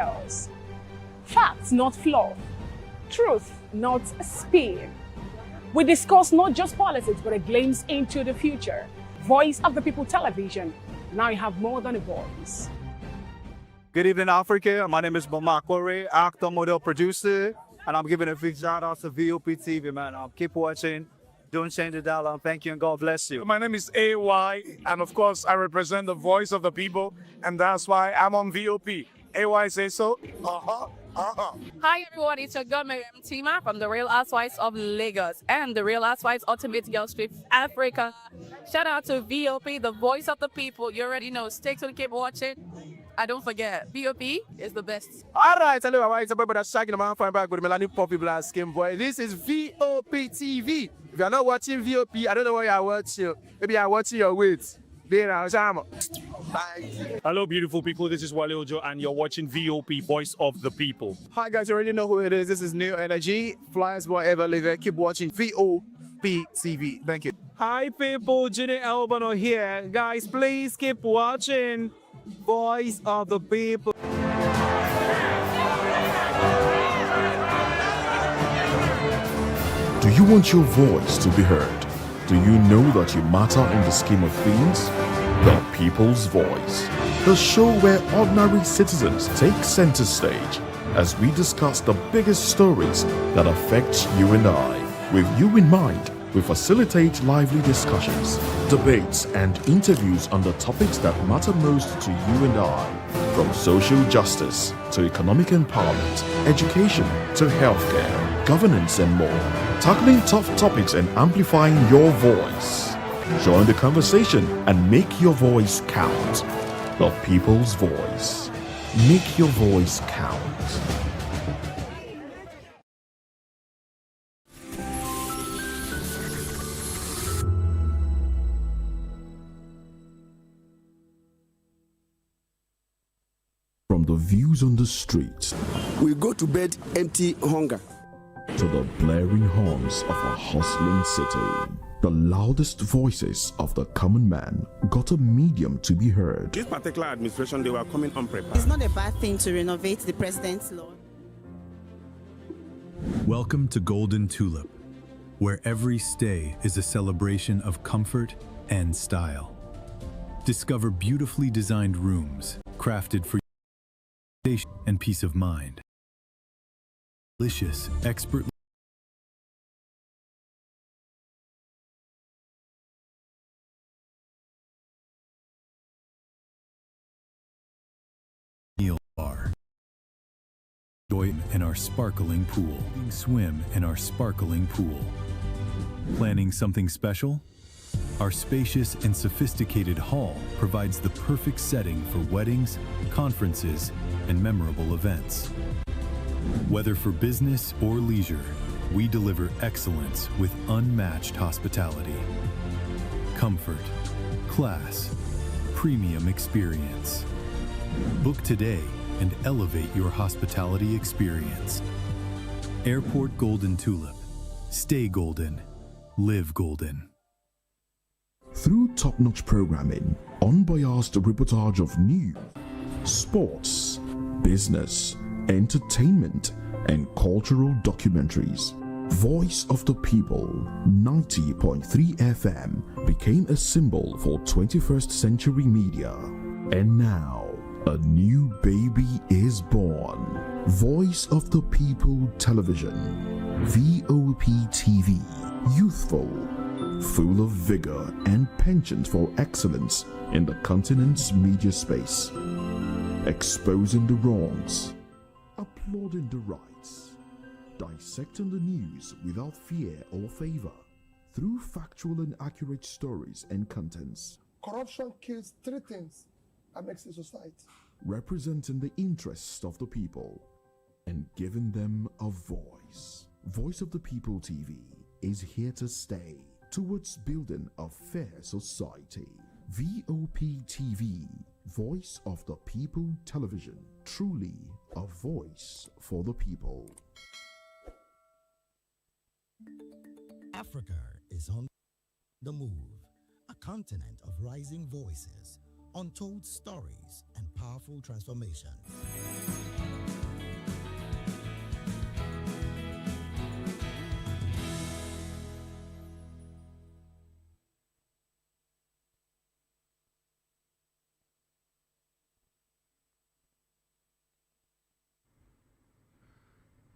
else. Facts, not fluff. Truth, not spin. We discuss not just politics, but a glimpse into the future. Voice of the People television. Now you have more than a voice. Good evening, Africa. My name is Mamakore, actor, model, producer, and I'm giving a big shout out to VOP TV, man. Keep watching. Don't change the dial. Thank you and God bless you. My name is AY, and of course, I represent the voice of the people, and that's why I'm on VOP. AY say so. Hi everyone, it's your girl Maritime Tima from the Real Housewives of Lagos and the Real Housewives Ultimate Girls Trip Africa. Shout out to VOP, the voice of the people. You already know. Stay tuned, keep watching. And don't forget, VOP is the best. All right, hello, it's about that shagging man fine back with Melanie Poppy Black Skin Boy. This is VOP TV. If you're not watching VOP, I don't know why you're watching. Maybe you're watching your weight. Hello, beautiful people. This is Wale Ojo, and you're watching VOP, Voice of the People. Hi, guys, you already know who it is. This is New Energy. Flyers, whatever, live it. Keep watching VOP TV. Thank you. Hi, people. Jenny Albano here. Guys, please keep watching Voice of the People. Do you want your voice to be heard? Do you know that you matter in the scheme of things? The People's Voice, the show where ordinary citizens take center stage as we discuss the biggest stories that affect you and I. With you in mind, we facilitate lively discussions, debates, and interviews on the topics that matter most to you and I, from social justice to economic empowerment, education to healthcare, governance, and more, tackling tough topics and amplifying your voice. Join the conversation and make your voice count. The People's Voice. Make your voice count. From the views on the streets, we go to bed empty hunger, to the blaring horns of a hustling city, the loudest voices of the common man got a medium to be heard. This particular administration, they were coming unprepared. It's not a bad thing to renovate the president's law. Welcome to Golden Tulip, where every stay is a celebration of comfort and style. Discover beautifully designed rooms crafted for and peace of mind. Delicious, expertly meal bar. Enjoy in our sparkling pool. Swim in our sparkling pool. Planning something special? Our spacious and sophisticated hall provides the perfect setting for weddings, conferences, and memorable events. Whether for business or leisure, we deliver excellence with unmatched hospitality. Comfort, class, premium experience. Book today and elevate your hospitality experience. Airport Golden Tulip. Stay golden. Live golden. Through top-notch programming, unbiased reportage of news, sports, business, entertainment, and cultural documentaries, Voice of the People 90.3 FM became a symbol for 21st century media. And now, a new baby is born. Voice of the People Television, VOP TV, youthful, full of vigor and penchant for excellence in the continent's media space, exposing the wrongs, applauding the rights, dissecting the news without fear or favor, through factual and accurate stories and contents. Corruption kills three things that makes a society. Representing the interests of the people and giving them a voice. Voice of the People TV is here to stay towards building a fair society. VOP TV, Voice of the People Television, truly a voice for the people. Africa is on the move, a continent of rising voices, untold stories, and powerful transformations.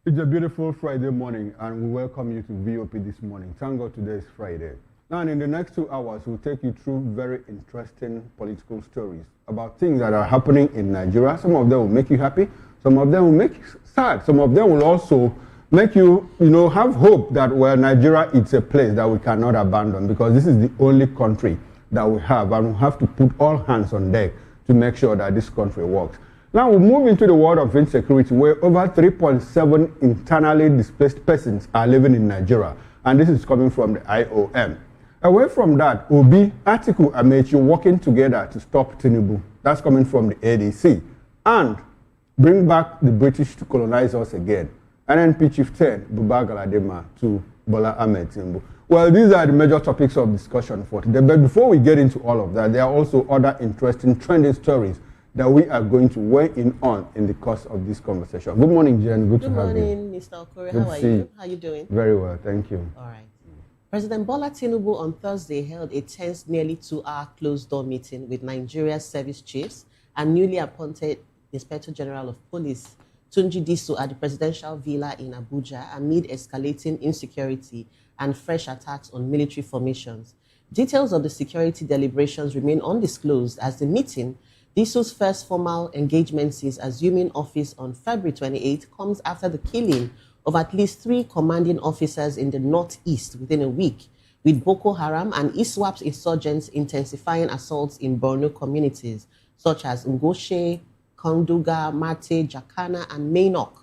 It's a beautiful Friday morning, and we welcome you to VOP this morning. Thank God today is Friday. Now, in the next 2 hours, we'll take you through very interesting political stories about things that are happening in Nigeria. Some of them will make you happy, some of them will make you sad, some of them will also make you, have hope that, well, Nigeria is a place that we cannot abandon, because this is the only country that we have, and we have to put all hands on deck to make sure that this country works. Now we move into the world of insecurity, where over 3.7 internally displaced persons are living in Nigeria, and this is coming from the IOM. Away from that, Obi, Atiku, Amechi working together to stop Tinubu. That's coming from the ADC. And bring back the British to colonize us again. NNP Chieftain, Buba Galadima, to Bola Ahmed Tinubu. Well, these are the major topics of discussion for today. But before we get into all of that, there are also other interesting trending stories that we are going to weigh in on in the course of this conversation. Good morning, Jen. Good to have you. Good morning, Mr. Okore. How are you? How are you doing? Very well, thank you. All right. President Bola Tinubu on Thursday held a tense, nearly 2-hour closed-door meeting with Nigeria's service chiefs and newly appointed Inspector General of Police, Tunji Diso, at the presidential villa in Abuja amid escalating insecurity and fresh attacks on military formations. Details of the security deliberations remain undisclosed, as the meeting, Diso's first formal engagement since assuming office on February 28, comes after the killing of at least 3 commanding officers in the northeast within a week, with Boko Haram and ISWAP's insurgents intensifying assaults in Borno communities such as Ngoshe, Konduga, Mate, Jakana, and Mainok.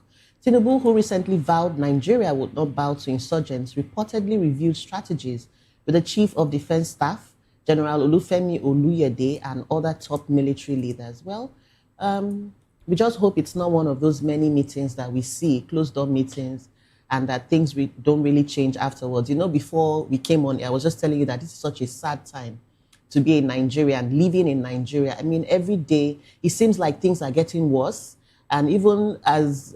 Tinubu, who recently vowed Nigeria would not bow to insurgents, reportedly reviewed strategies with the Chief of Defense Staff, General Olufemi Oluyede, and other top military leaders. Well, we just hope it's not one of those many meetings that we see, closed-door meetings, and that things don't really change afterwards. Before we came on, I was just telling you that this is such a sad time to be a Nigerian, living in Nigeria. I mean, every day, it seems like things are getting worse. And even as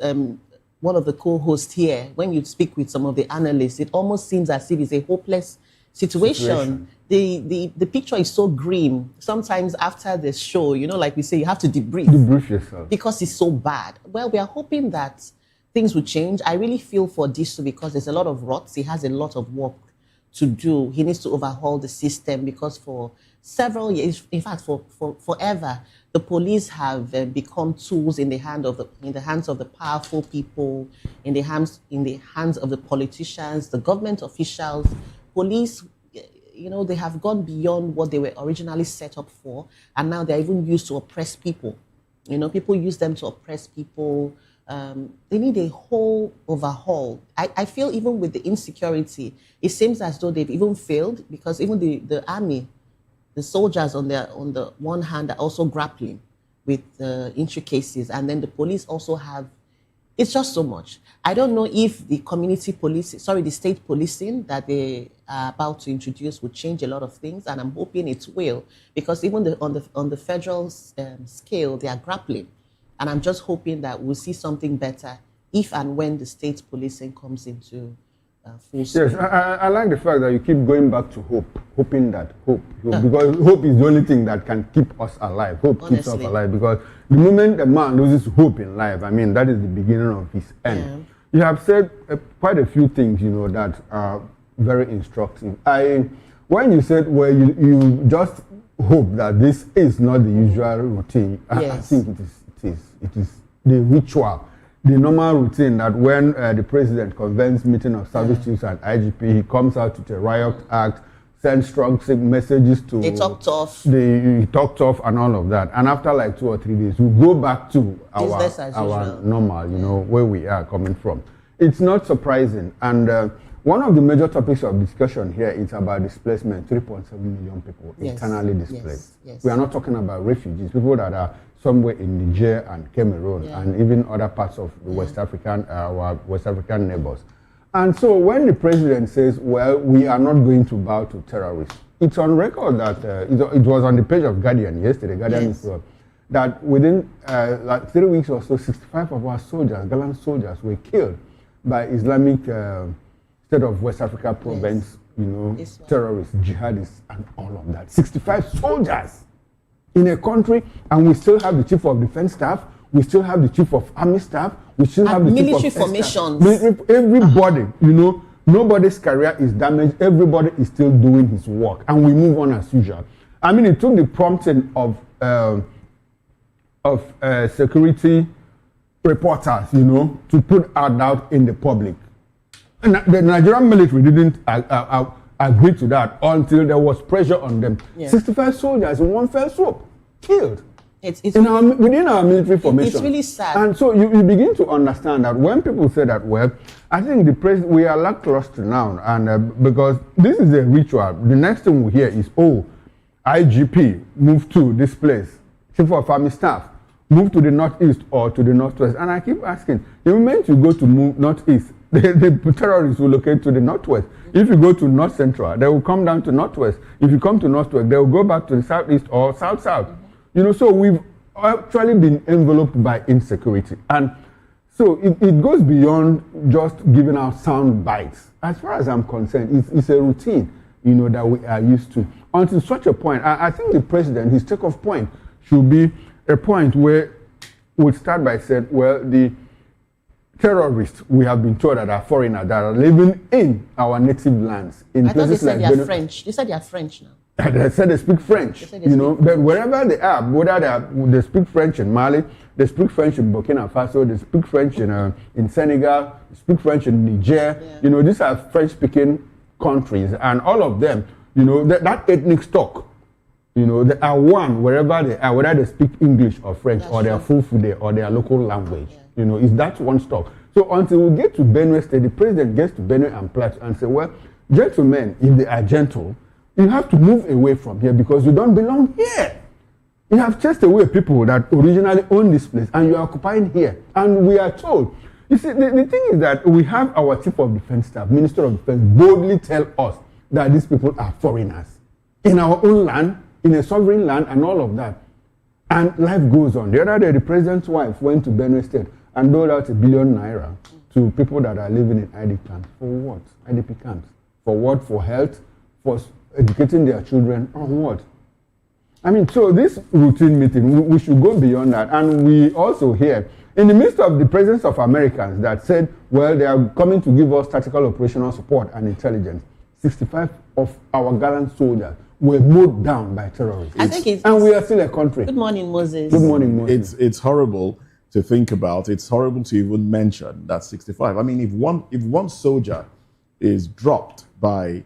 one of the co-hosts here, when you speak with some of the analysts, it almost seems as if it's a hopeless situation. The picture is so grim. Sometimes after the show, like we say, you have to debrief. Debrief yourself. Because it's so bad. Well, we are hoping that things will change. I really feel for Diso, because there's a lot of rots. He has a lot of work to do. He needs to overhaul the system, because for several years, in fact, for forever, the police have become tools in the hands of the powerful people, in the hands of the politicians, the government officials. Police, they have gone beyond what they were originally set up for, and now they're even used to oppress people. People use them to oppress people. They need a whole overhaul. I feel even with the insecurity, it seems as though they've even failed, because even the army, the soldiers on the one hand are also grappling with the intricacies, and then the police also have. It's just so much. I don't know if the the state policing that they are about to introduce will change a lot of things, and I'm hoping it will, because even on the federal scale, they are grappling, and I'm just hoping that we'll see something better if and when the state policing comes into full swing. Yes, I like the fact that you keep going back to hope, because hope is the only thing that can keep us alive. Hope keeps us alive, because the moment a man loses hope in life, I mean, that is the beginning of his end. Yeah. You have said quite a few things, that are very instructive. When you said, well, you just hope that this is not the usual routine, yes. I think it is the ritual, the normal routine that when the president convenes meeting of service chiefs and IGP, he comes out with a riot act, sends strong messages to... They talk tough. He talk tough and all of that. And after like 2 or 3 days, we go back to our normal, where we are coming from. It's not surprising. And one of the major topics of discussion here is about displacement. 3.7 million people internally displaced. Yes. We are not talking about refugees, people that are somewhere in Niger and Cameroon and even other parts of the our West African neighbors. And so when the president says, well, we are not going to bow to terrorists, it's on record that it was on the page of Guardian yesterday, that within like 3 weeks or so, 65 of our soldiers, gallant soldiers, were killed by Islamic State of West Africa province, terrorists, jihadists, and all of that. 65 soldiers in a country, and we still have the Chief of Defense Staff, we still have the chief of army staff, we still have the military chief of formations. Everybody, you know, nobody's career is damaged. Everybody is still doing his work, and we move on as usual. I mean, it took the prompting of security reporters, you know, to put out in the public. And the Nigerian military didn't agree to that until there was pressure on them. Yeah. 65 soldiers in one fell swoop, killed. Within our military formation. It's really sad. And so you begin to understand that when people say that, well, I think we are lackluster now, and because this is a ritual. The next thing we hear is, oh, IGP moved to this place, Chief of Army Staff move to the northeast or to the northwest. And I keep asking, the moment you go to move northeast, the terrorists will locate to the northwest. If you go to north central, they will come down to northwest. If you come to northwest, they will go back to the southeast or south-south. You know, so we've actually been enveloped by insecurity. And so it goes beyond just giving out sound bites. As far as I'm concerned, it's a routine, you know, that we are used to. Until such a point, I think the president, his takeoff point should be a point where we'll start by saying, well, the terrorists we have been told that are foreigners that are living in our native lands. In I thought they said like they are French. They said they are French now. They said they speak French. You know, but wherever they are, whether they speak French in Mali, they speak French in Burkina Faso, they speak French in Senegal, they speak French in Niger. Yeah. You know, these are French-speaking countries, and all of them, you know, that ethnic stock, you know, they are one wherever they are, whether they speak English or French or their Fulfulde or their local language. Yeah. You know, it's that one stock. So until we get to Benue State, the president gets to Benue and Plateau and say, well, gentlemen, if they are gentle, you have to move away from here because you don't belong here. You have chased away people that originally owned this place and you are occupying here. And we are told, you see, the thing is that we have our Chief of Defense Staff, Minister of Defense, boldly tell us that these people are foreigners in our own land, in a sovereign land, and all of that. And life goes on. The other day, the president's wife went to Benue State and doled out ₦1 billion to people that are living in IDP camps. For what? IDP camps. For what? For health? For educating their children? Or what? I mean, so this routine meeting, we should go beyond that. And we also hear, in the midst of the presence of Americans that said, well, they are coming to give us tactical operational support and intelligence, 65 of our gallant soldiers were mowed down by terrorists. And we are still a country. Good morning, Moses. Good morning, Moses. It's horrible to think about. It's horrible to even mention that 65. I mean, if one soldier is dropped by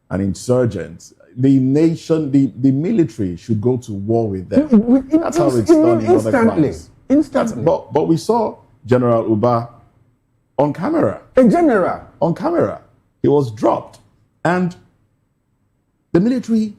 an insurgent, the nation, the military should go to war with them. That's how it's done in other crimes. Instantly. But we saw General Uba on camera. A general. On camera. He was dropped. And the military,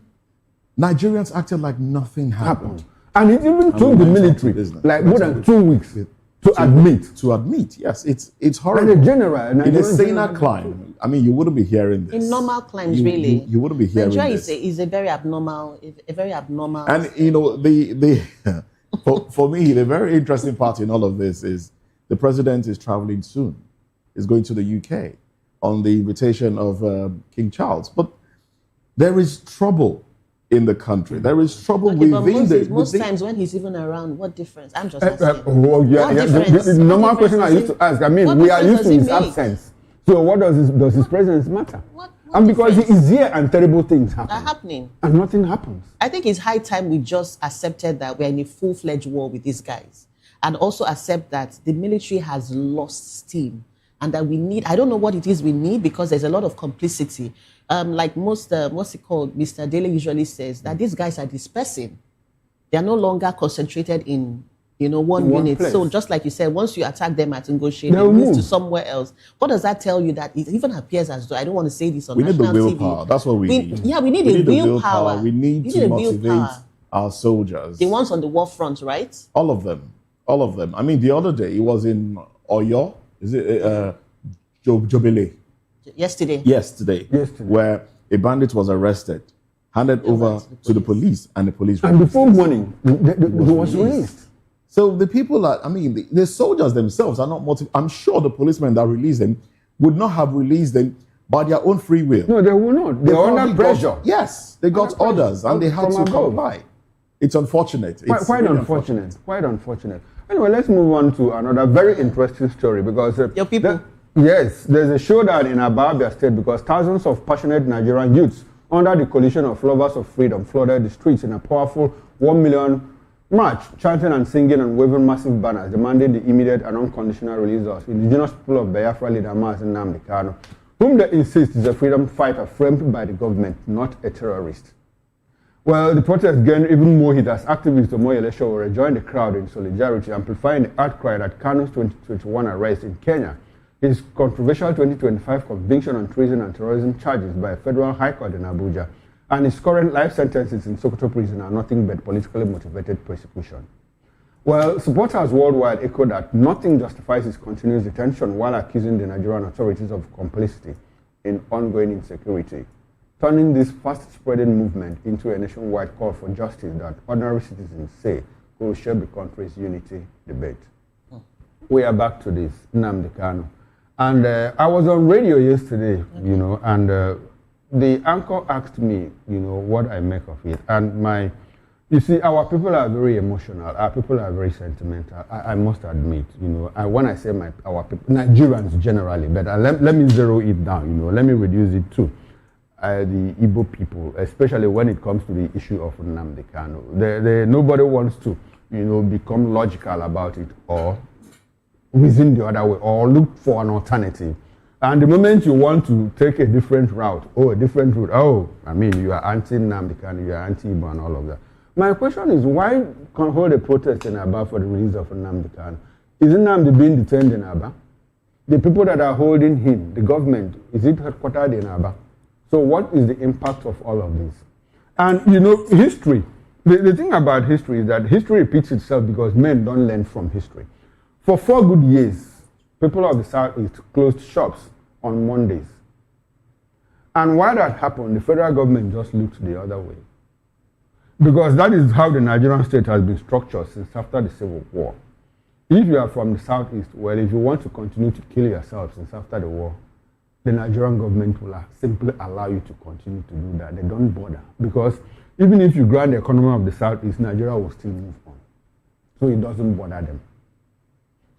Nigerians acted like nothing happened. And it even took the military like more than 2 weeks to admit. To admit, yes. It's horrible. Like a general. In a saner climb, I mean, you wouldn't be hearing this. In normal climes, really. You wouldn't be hearing Nigeria this. is a very abnormal, And, you know, for me, the very interesting part in all of this is the president is traveling soon. He's going to the UK on the invitation of King Charles. But there is trouble in the country. There is trouble within most times when he's even around, what difference? I'm just asking. The normal question I used to ask, I mean, we are used to his absence. So what does his presence matter? And because he is here and terrible things happen. Are happening. And nothing happens. I think it's high time we just accepted that we're in a full-fledged war with these guys. And also accept that the military has lost steam. And that we need, I don't know what it is we need because there's a lot of complicity. Like what's it called? Mr. Daly usually says that these guys are dispersing. They are no longer concentrated in, you know, one unit. Place. So just like you said, once you attack them at Ngoshi, they move to somewhere else. What does that tell you? That it even appears as though, I don't want to say this on national TV. We need the willpower. That's what we need. Yeah, we need a willpower. We need to motivate our soldiers. The ones on the war front, right? All of them. All of them. I mean, the other day, it was in Oyo. Is it Jobele? Yesterday, where a bandit was arrested, handed over to the police, and the police. And before morning, he was released. So the people are, I mean, the soldiers themselves are not motivated. I'm sure the policemen that released them would not have released them by their own free will. No, they will not. They were under pressure. Yes, they got orders and they had to comply. It's unfortunate. Quite unfortunate. Quite unfortunate. Anyway, let's move on to another very interesting story because your people. Yes, there's a showdown in Abia State because thousands of passionate Nigerian youths under the coalition of lovers of freedom flooded the streets in a powerful 1 million march, chanting and singing and waving massive banners demanding the immediate and unconditional release of indigenous people of Biafra leader Nnamdi Kanu, whom they insist is a freedom fighter framed by the government, not a terrorist. Well, the protest gained even more heat as activists Omoyele Sowore joined the crowd in solidarity, amplifying the outcry that Kanu's 2021 arrest in Kenya, his controversial 2025 conviction on treason and terrorism charges by a federal high court in Abuja, and his current life sentences in Sokoto prison are nothing but politically motivated persecution. Well, supporters worldwide echo that nothing justifies his continuous detention while accusing the Nigerian authorities of complicity in ongoing insecurity, turning this fast-spreading movement into a nationwide call for justice that ordinary citizens say will shape the country's unity debate. We are back to this, Nnamdi Kanu. And I was on radio yesterday, you know, and the anchor asked me, you know, what I make of it. And you see, our people are very emotional. Our people are very sentimental. I must admit, you know, when I say our people, Nigerians generally, but let me zero it down, you know, let me reduce it to the Igbo people, especially when it comes to the issue of Nnamdi Kanu. Nobody wants to, you know, become logical about it or reason the other way or look for an alternative. And the moment you want to take a different route, I mean, you are anti-Nnamdi Kanu, you are anti-Igbo and all of that. My question is, why can't hold a protest in Aba for the release of Nnamdi Kanu? Isn't Nnamdi being detained in Aba? The people that are holding him, the government, is it headquartered in Aba? So what is the impact of all of this? And, you know, history, the thing about history is that history repeats itself because men don't learn from history. For 4 good years, people of the Southeast closed shops on Mondays. And why that happened, the federal government just looked the other way. Because that is how the Nigerian state has been structured since after the Civil War. If you are from the Southeast, well, if you want to continue to kill yourself since after the war, the Nigerian government will simply allow you to continue to do that. They don't bother. Because even if you grant the economy of the Southeast, Nigeria will still move on. So it doesn't bother them.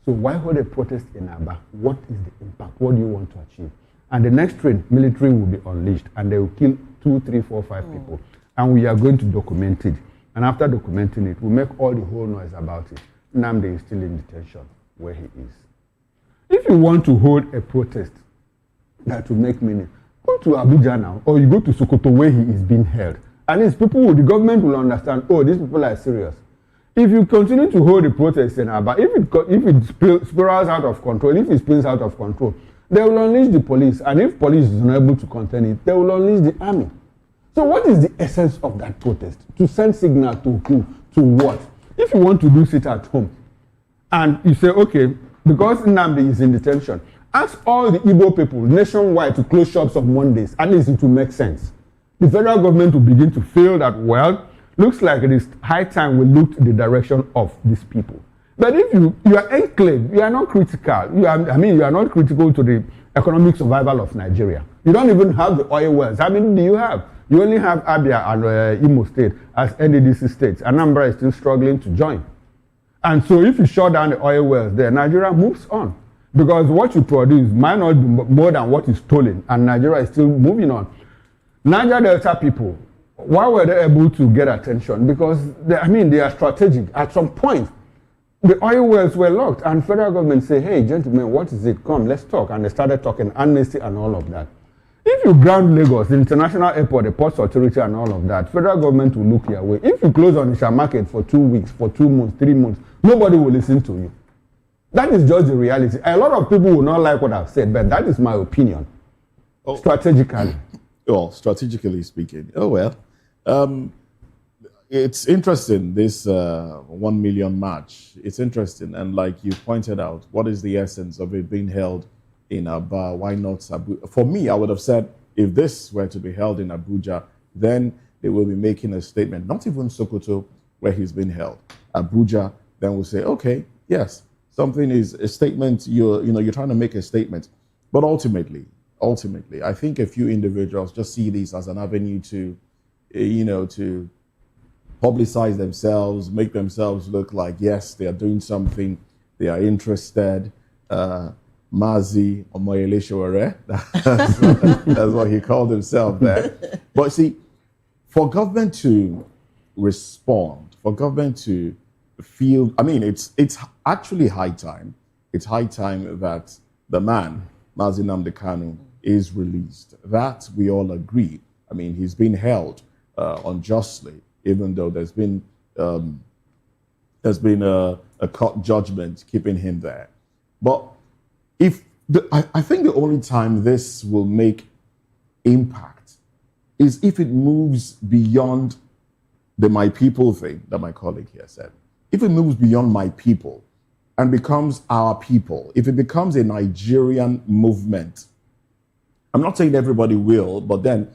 So why hold a protest in Aba? What is the impact? What do you want to achieve? And the next train, military will be unleashed and they will kill 2, 3, 4, 5 people. And we are going to document it. And after documenting it, we'll make all the whole noise about it. Nnamdi is still in detention where he is. If you want to hold a protest that will make meaning, go to Abuja now, or you go to Sokoto where he is being held. At least the government will understand, oh, these people are serious. If you continue to hold the protest in Aba, if it spirals out of control, if it spins out of control, they will unleash the police. And if police is not able to contain it, they will unleash the army. So what is the essence of that protest? To send signal to who? To what? If you want to do sit at home, and you say, okay, because Nnamdi is in detention, ask all the Igbo people nationwide to close shops on Mondays. At least it will make sense. The federal government will begin to feel that, well, looks like it is high time we look to the direction of these people. But if you are enclave, you are not critical. You are not critical to the economic survival of Nigeria. You don't even have the oil wells. How many do you have? You only have Abia and Imo State as NDDC states. Anambra is still struggling to join. And so if you shut down the oil wells there, Nigeria moves on. Because what you produce might not be more than what is stolen, and Nigeria is still moving on. Niger Delta people, why were they able to get attention? Because they are strategic. At some point, the oil wells were locked, and federal government say, hey, gentlemen, what is it? Come, let's talk. And they started talking amnesty and all of that. If you ground Lagos, the international airport, the ports authority and all of that, federal government will look your way. If you close on Onitsha market for 2 weeks, for 2 months, 3 months, nobody will listen to you. That is just the reality. A lot of people will not like what I've said, but that is my opinion. Strategically. Well, strategically speaking. Oh, well. It's interesting, this 1 million march. It's interesting. And like you pointed out, what is the essence of it being held in Aba? Why not Abuja? For me, I would have said, if this were to be held in Abuja, then they will be making a statement. Not even Sokoto, where he's been held. Abuja, then we'll say, okay, yes, something is a statement. You're trying to make a statement. But ultimately, I think a few individuals just see this as an avenue to publicize themselves, make themselves look like, yes, they are doing something, they are interested. Mazi Omoyele Showore, that's what he called himself there. But see, for government to respond, for government to feel, I mean, it's actually high time. It's high time that the man, Mazi Nnamdi Kanu, is released. That we all agree. I mean, he's been held unjustly, even though there's been a court judgment keeping him there. But I think the only time this will make impact is if it moves beyond the my people thing that my colleague here said. If it moves beyond my people and becomes our people, if it becomes a Nigerian movement, I'm not saying everybody will, but then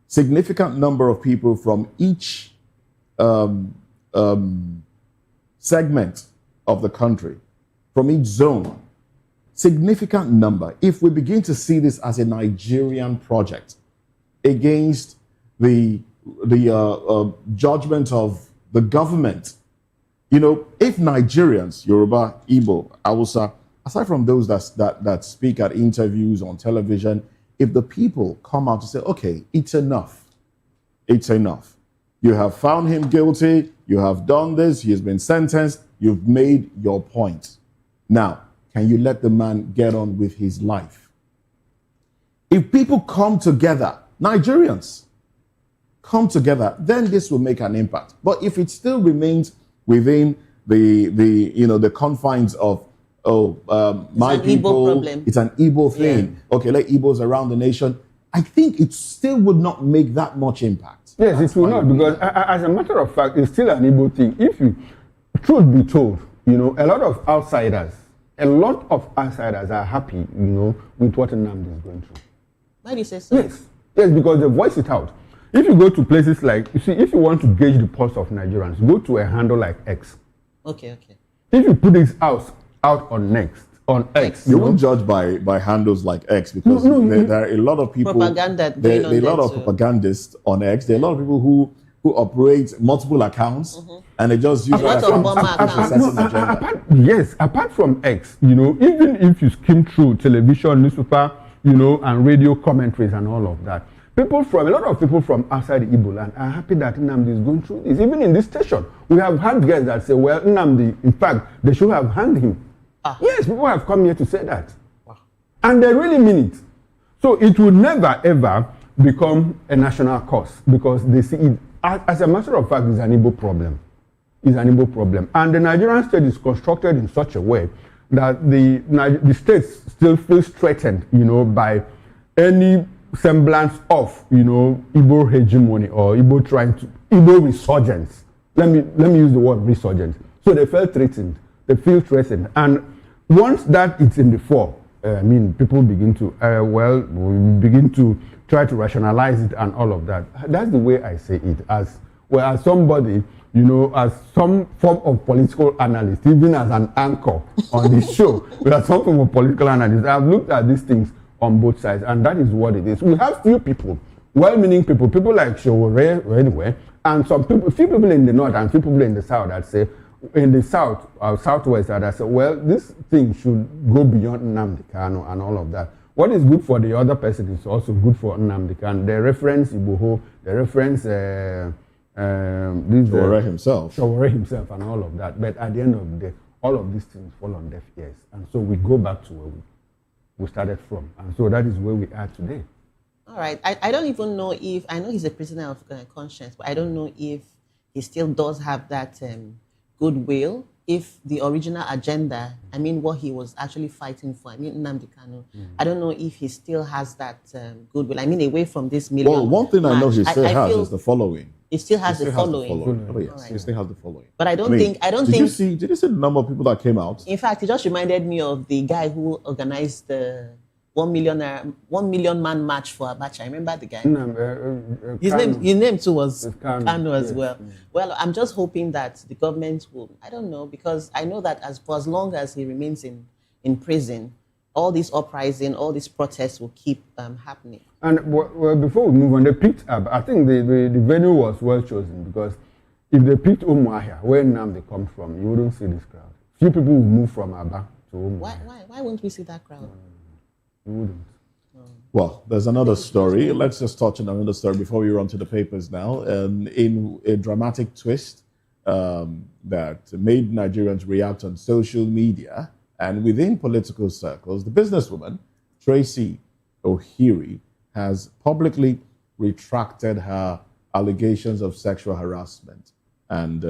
significant number of people from each segment of the country, from each zone, significant number, if we begin to see this as a Nigerian project against the judgment of the government, you know, if Nigerians, Yoruba, Igbo, Hausa, aside from those that speak at interviews on television, if the people come out to say, okay, it's enough, it's enough. You have found him guilty, you have done this, he has been sentenced, you've made your point. Now, can you let the man get on with his life? If people come together, Nigerians come together, then this will make an impact. But if it still remains within the confines of my people, it's an Igbo thing. Yeah. Okay, let Igbos around the nation. I think it still would not make that much impact. Yes, it will not, because as a matter of fact, it's still an Igbo thing. If you, truth be told, you know, a lot of outsiders are happy, you know, with what Nnamdi is going through. Why do you say so? Yes, because they voice it out. If you go to places like, you see, if you want to gauge the pulse of Nigerians, go to a handle like X. Okay. If you put this out on X, you won't judge by handles like X, because there are a lot of people. Propaganda. There are a lot of propagandists on X. There are a lot of people who operate multiple accounts, and they just use that accounts. Yes, apart from X, you know, even if you skim through television, newspaper, you know, and radio commentaries and all of that, a lot of people from outside the Igbo land are happy that Nnamdi is going through this. Even in this station, we have had guests that say, well, Nnamdi, in fact, they should have hanged him. Yes, people have come here to say that. Wow. And they really mean it. So it will never, ever become a national cause, because they see it, as a matter of fact, it's an Igbo problem. It's an Igbo problem. And the Nigerian state is constructed in such a way that the state still feels threatened, you know, by any semblance of, you know, Igbo hegemony or Igbo resurgence. Let me use the word resurgence. So they felt threatened. They feel threatened. And once that it's in the fore, people begin to, we begin to try to rationalize it and all of that. That's the way I say it. As somebody, you know, as some form of political analyst, even as an anchor on this show, as some form of political analyst, I've looked at these things on both sides, and that is what it is. We have few people, well-meaning people like Showore anyway, and few people in the north and few people in the south that say, in the south, southwest, that I say, well, this thing should go beyond Nnamdi Kanu and all of that. What is good for the other person is also good for Nnamdi Kanu. They reference Iboho, they reference Showore himself and all of that. But at the end of the day, all of these things fall on deaf ears. And so we go back to where we started from. And so that is where we are today. All right. I don't even know if, I know he's a prisoner of conscience, but I don't know if he still does have that goodwill, if the original agenda, what he was actually fighting for, Nnamdi Kanu, I don't know if he still has that goodwill. Away from this million. Well, one thing I know he still has is the following. He still has the following. Oh, yes, right. He still has the following. But I don't think. Did you see the number of people that came out? In fact, it just reminded me of the guy who organized the 1 million man march for Abacha. I remember the guy. His name too was Kanu as well. Well, I'm just hoping that the government will, I don't know, because I know that for as long as he remains in prison, all this uprising, all these protests will keep happening. And before we move on, they picked up, I think the venue was well chosen, because If they picked Umuahia, where Nnamdi comes from, you wouldn't see this crowd. Few people will move from Aba to Umuahia. Why won't we see that crowd? You wouldn't. Well, there's another story. Let's just touch on another story before we run to the papers now. In a dramatic twist that made Nigerians react on social media and within political circles, the businesswoman, Tracy Ohiri, has publicly retracted her allegations of sexual harassment and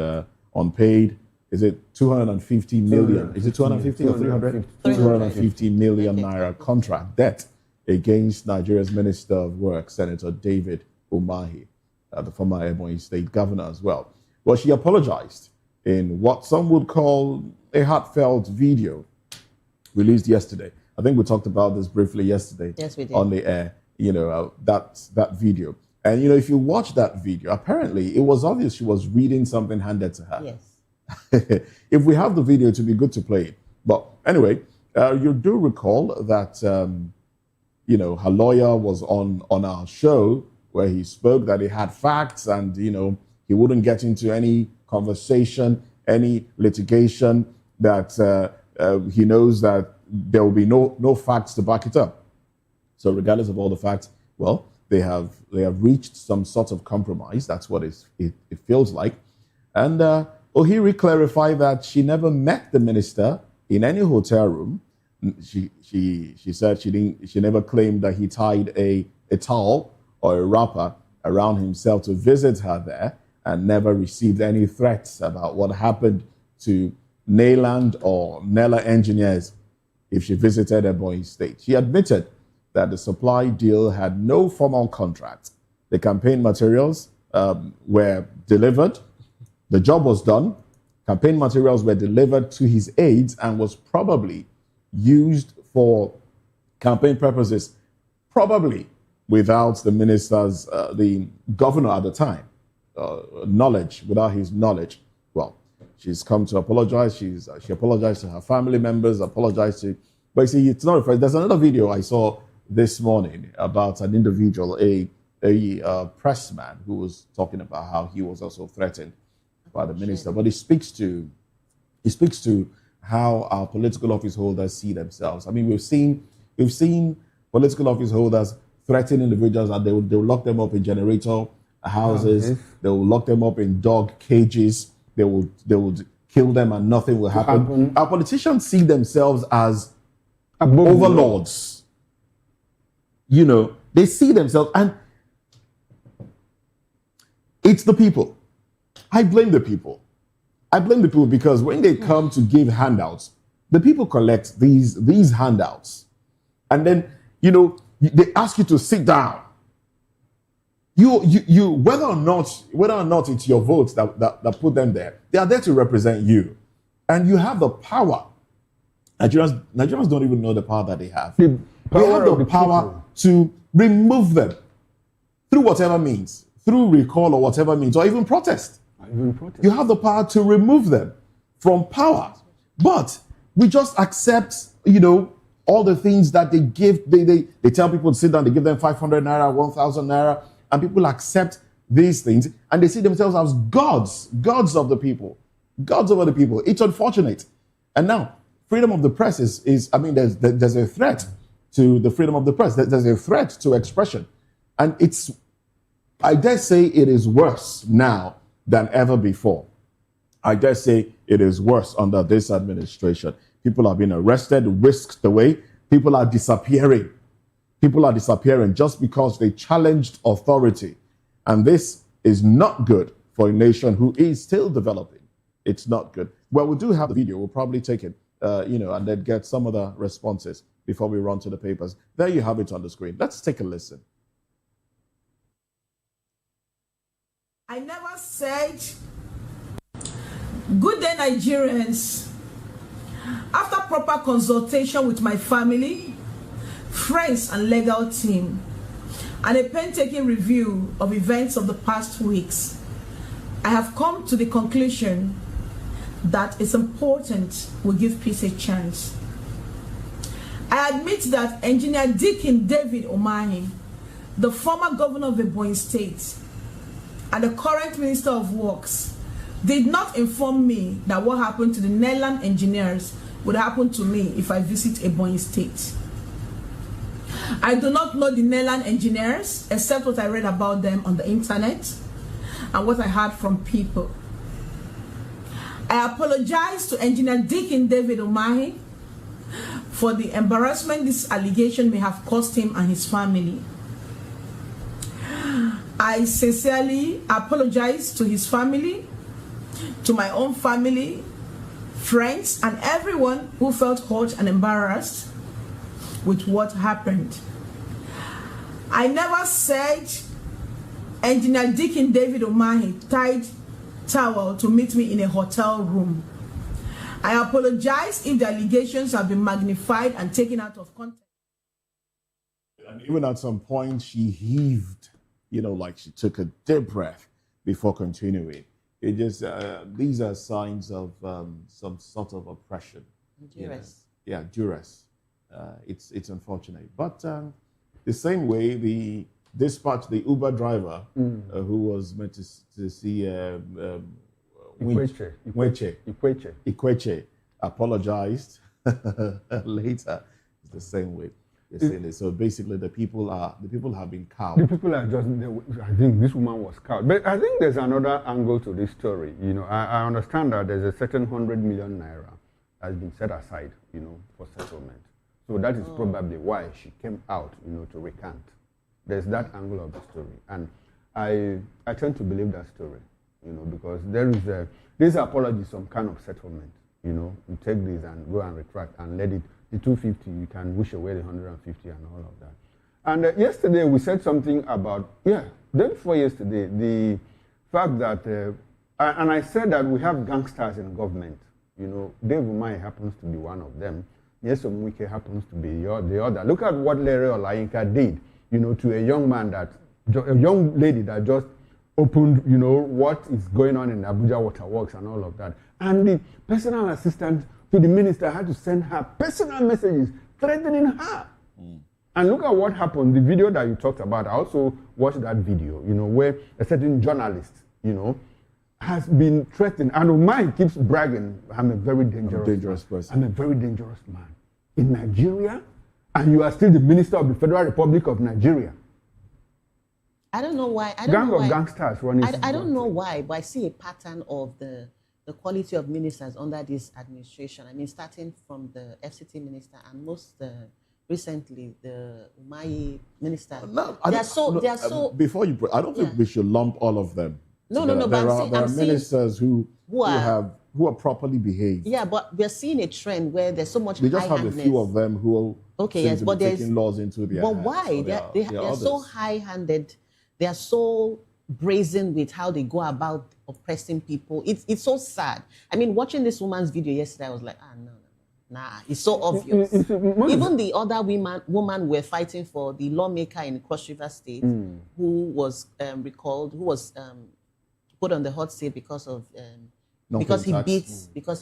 unpaid, is it 250 million? Is it 250 or 300? 250 million naira contract debt against Nigeria's Minister of Work, Senator David Umahi, the former Ebonyi State Governor as well. Well, she apologized in what some would call a heartfelt video released yesterday. I think we talked about this briefly yesterday on the air, that video. And, if you watch that video, apparently it was obvious she was reading something handed to her. Yes. If we have the video, it would be good to play it. But anyway, you do recall that, her lawyer was on our show where he spoke that he had facts and, he wouldn't get into any conversation, any litigation that he knows that there will be no facts to back it up. So regardless of all the facts, well, they have reached some sort of compromise. That's what it feels like. And Ohiri clarified that she never met the minister in any hotel room. She said she never claimed that he tied a towel or a wrapper around himself to visit her there, and never received any threats about what happened to Nayland or Nella engineers if she visited Ebonyi State. She admitted that the supply deal had no formal contract. The campaign materials were delivered. The job was done. Campaign materials were delivered to his aides and was probably used for campaign purposes, probably without the minister's, the governor at the time, knowledge, without his knowledge. Well, she's come to apologize. She apologized to her family members, apologized to, but you see, it's not a first. There's another video I saw this morning about an individual, a pressman who was talking about how he was also threatened by the minister. But it speaks to how our political office holders see themselves. I mean, we've seen political office holders threaten individuals that they will lock them up in generator houses, they will lock them up in dog cages, they would kill them and nothing will happen. Our politicians see themselves as overlords. They see themselves, and it's the people. I blame the people. I blame the people because when they come to give handouts, the people collect these handouts. And then, they ask you to sit down. You whether or not it's your votes that put them there, they are there to represent you. And you have the power. Nigerians don't even know the power that they have. They have the power to remove them through whatever means, through recall or whatever means, or even protest. You have the power to remove them from power. But we just accept, all the things that they give. They tell people to sit down, they give them 500 naira, 1,000 naira, and people accept these things and they see themselves as gods of the people, gods over the people. It's unfortunate. And now, freedom of the press there's a threat to the freedom of the press. There's a threat to expression. And I dare say it is worse now than ever before. I dare say it is worse under this administration. People are being arrested, whisked away. People are disappearing. People are disappearing just because they challenged authority. And this is not good for a nation who is still developing. It's not good. Well, we do have the video. We'll probably take it, and then get some of the responses before we run to the papers. There you have it on the screen. Let's take a listen. I never said, good day, Nigerians. After proper consultation with my family, friends and legal team, and a painstaking review of events of the past weeks, I have come to the conclusion that it's important we give peace a chance. I admit that Engineer Deacon David Umahi, the former governor of Ebonyi State, and the current Minister of Works, did not inform me that what happened to the Netherlands engineers would happen to me if I visit Ebonyi State. I do not know the Netherlands engineers except what I read about them on the internet and what I heard from people. I apologize to Engineer Deacon David Umahi for the embarrassment this allegation may have caused him and his family. I sincerely apologize to his family, to my own family, friends, and everyone who felt hurt and embarrassed with what happened. I never said Engineer Deacon David Umahi tied towel to meet me in a hotel room. I apologize if the allegations have been magnified and taken out of context. And even at some point, she heaved, you know, like she took a deep breath before continuing. It just, these are signs of some sort of oppression. Duress. You know? Yeah, duress. It's unfortunate. But the same way, the Uber driver who was meant to see Ikweche apologized later. It's the same way. So basically, the people have been cowed. The people are just. I think this woman was cowed. But I think there's another angle to this story. You know, I understand that there's a certain 100 million naira has been set aside, you know, for settlement. So that is probably why she came out, you know, to recant. There's that angle of the story, and I tend to believe that story, you know, because there is this apology, some kind of settlement. You know, you take this and go and retract and let it. The 250, you can wish away the 150 and all of that. And yesterday we said something about, day before yesterday, the fact that, and I said that we have gangsters in government. You know, Dave Umahi happens to be one of them. Nyesom Wike happens to be the other. Look at what Larry Olayinka did, you know, to a young lady that just opened, you know, what is going on in Abuja Waterworks and all of that. And the personal assistant to the minister had to send her personal messages threatening her. And look at what happened. The video that you talked about, I also watched that video, you know, where a certain journalist, you know, has been threatened. And Umahi keeps bragging, I'm a very dangerous person. I'm a very dangerous man. In Nigeria, and you are still the minister of the Federal Republic of Nigeria. I don't know why. I don't know why, but I see a pattern of the quality of ministers under this administration. I mean, starting from the FCT minister and most recently the Umahi minister. They are so. Before you, I don't think we should lump all of them. No. There are ministers who are properly behaved. Yeah, but we're seeing a trend where there's so much. We just have a few of them who but taking laws into their hands. But why? So they are so high-handed. They are so brazen with how they go about oppressing people. It's so sad. I mean, watching this woman's video yesterday, I was like, no. It's so obvious. Even the other woman we're fighting for, the lawmaker in Cross River State, who was recalled, who was put on the hot seat because of because he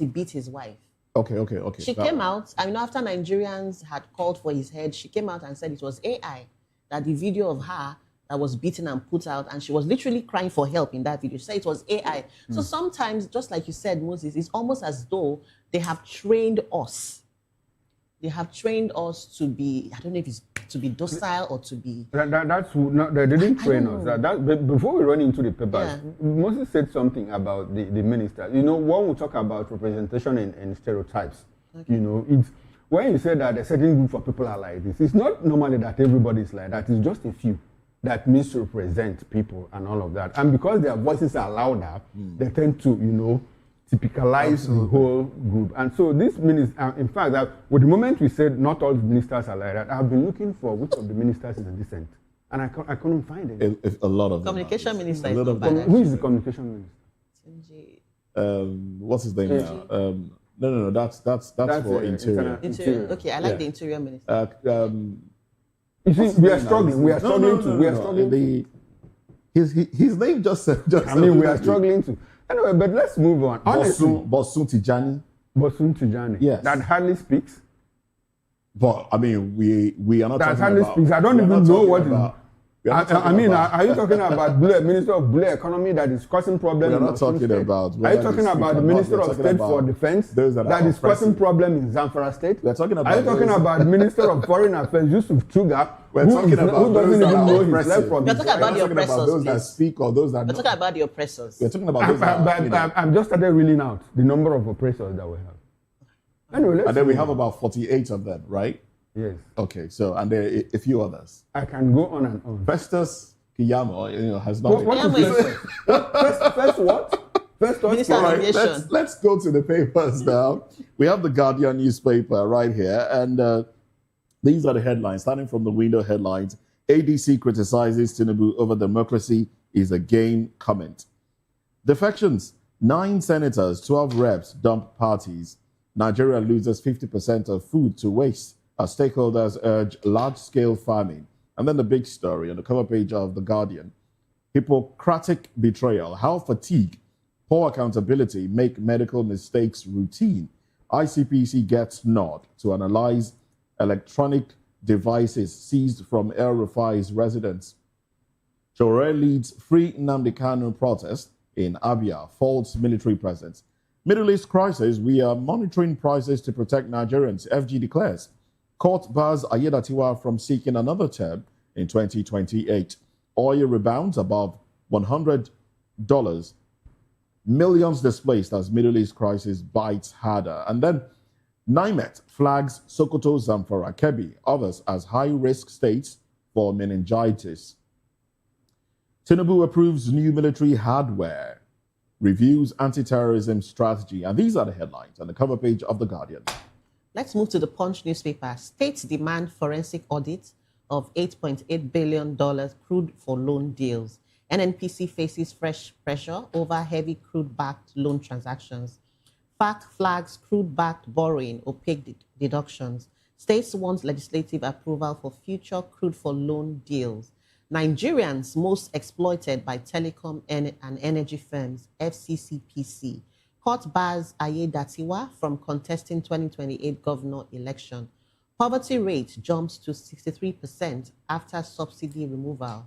beat his wife. Okay. She came out. I mean, after Nigerians had called for his head, she came out and said it was AI, that the video of her that was beaten and put out, and she was literally crying for help in that video. She said it was AI. So sometimes, just like you said, Moses, it's almost as though they have trained us. They have trained us to be, I don't know if it's to be docile or to be... They didn't train us. Before we run into the papers, Moses said something about the minister. You know, when we talk about representation and stereotypes, you know, it's when you say that a certain group of people are like this, it's not normally that everybody is like that. It's just a few that misrepresent people and all of that. And because their voices are louder, they tend to, you know, typicalize the whole group. And so this minister, in fact, that with the moment we said not all ministers are like that, I've been looking for which of the ministers is decent. And I couldn't find it. A lot of them. Communication minister. Who is the communication minister? What's his name now? No. That's for interior. Interior. Okay, I like the interior minister. You see, we are struggling. His name just. I mean, we are struggling to. Anyway, but let's move on. Bosun Tijani. Yes. That hardly speaks. But I mean, we are not. That talking hardly about, speaks. I don't even know what. I mean, are you talking about Minister of Blue Economy that is causing problems? We are not talking about. Are you talking about the Minister of State for Defense that is causing problems in Zamfara State? We're talking about. Are you talking about Minister of Foreign Affairs Yusuf Chuga? We're talking about who doesn't even know his left from We're talking about the oppressors. Those that speak or those that. We're talking about the oppressors. We're talking about those that. I've just started reeling out the number of oppressors that we have. Anyway, and then we have about 48 of them, right? Yes. Okay, so and there are a few others. I can go on and on. Festus Kiyamo, has not. What is First what? First what? Right, let's go to the papers now. We have the Guardian newspaper right here, and these are the headlines. Starting from the window headlines: ADC criticizes Tinubu over democracy is a game comment. Defections: 9 senators, 12 reps dump parties. Nigeria loses 50% of food to waste as stakeholders urge large-scale farming. And then the big story on the cover page of The Guardian: Hippocratic betrayal, how fatigue, poor accountability make medical mistakes routine. ICPC gets nod to analyze electronic devices seized from El Rufai's residence. Chore leads Free Nnamdi Kanu protest in Abia, faults military presence. Middle East crisis, we are monitoring prices to protect Nigerians, FG declares. Court bars Ayedatiwa from seeking another term in 2028. Oil rebounds above $100. Millions displaced as Middle East crisis bites harder. And then NIMET flags Sokoto, Zamfara, Kebbi, others as high-risk states for meningitis. Tinubu approves new military hardware, reviews anti-terrorism strategy. And these are the headlines on the cover page of The Guardian. Let's move to the Punch newspaper. States demand forensic audit of $8.8 billion crude for loan deals. NNPC faces fresh pressure over heavy crude-backed loan transactions. FAC flags crude-backed borrowing, opaque deductions. States want legislative approval for future crude for loan deals. Nigerians most exploited by telecom and energy firms, FCCPC. Court bars Ayedatiwa from contesting 2028 governor election. Poverty rate jumps to 63% after subsidy removal.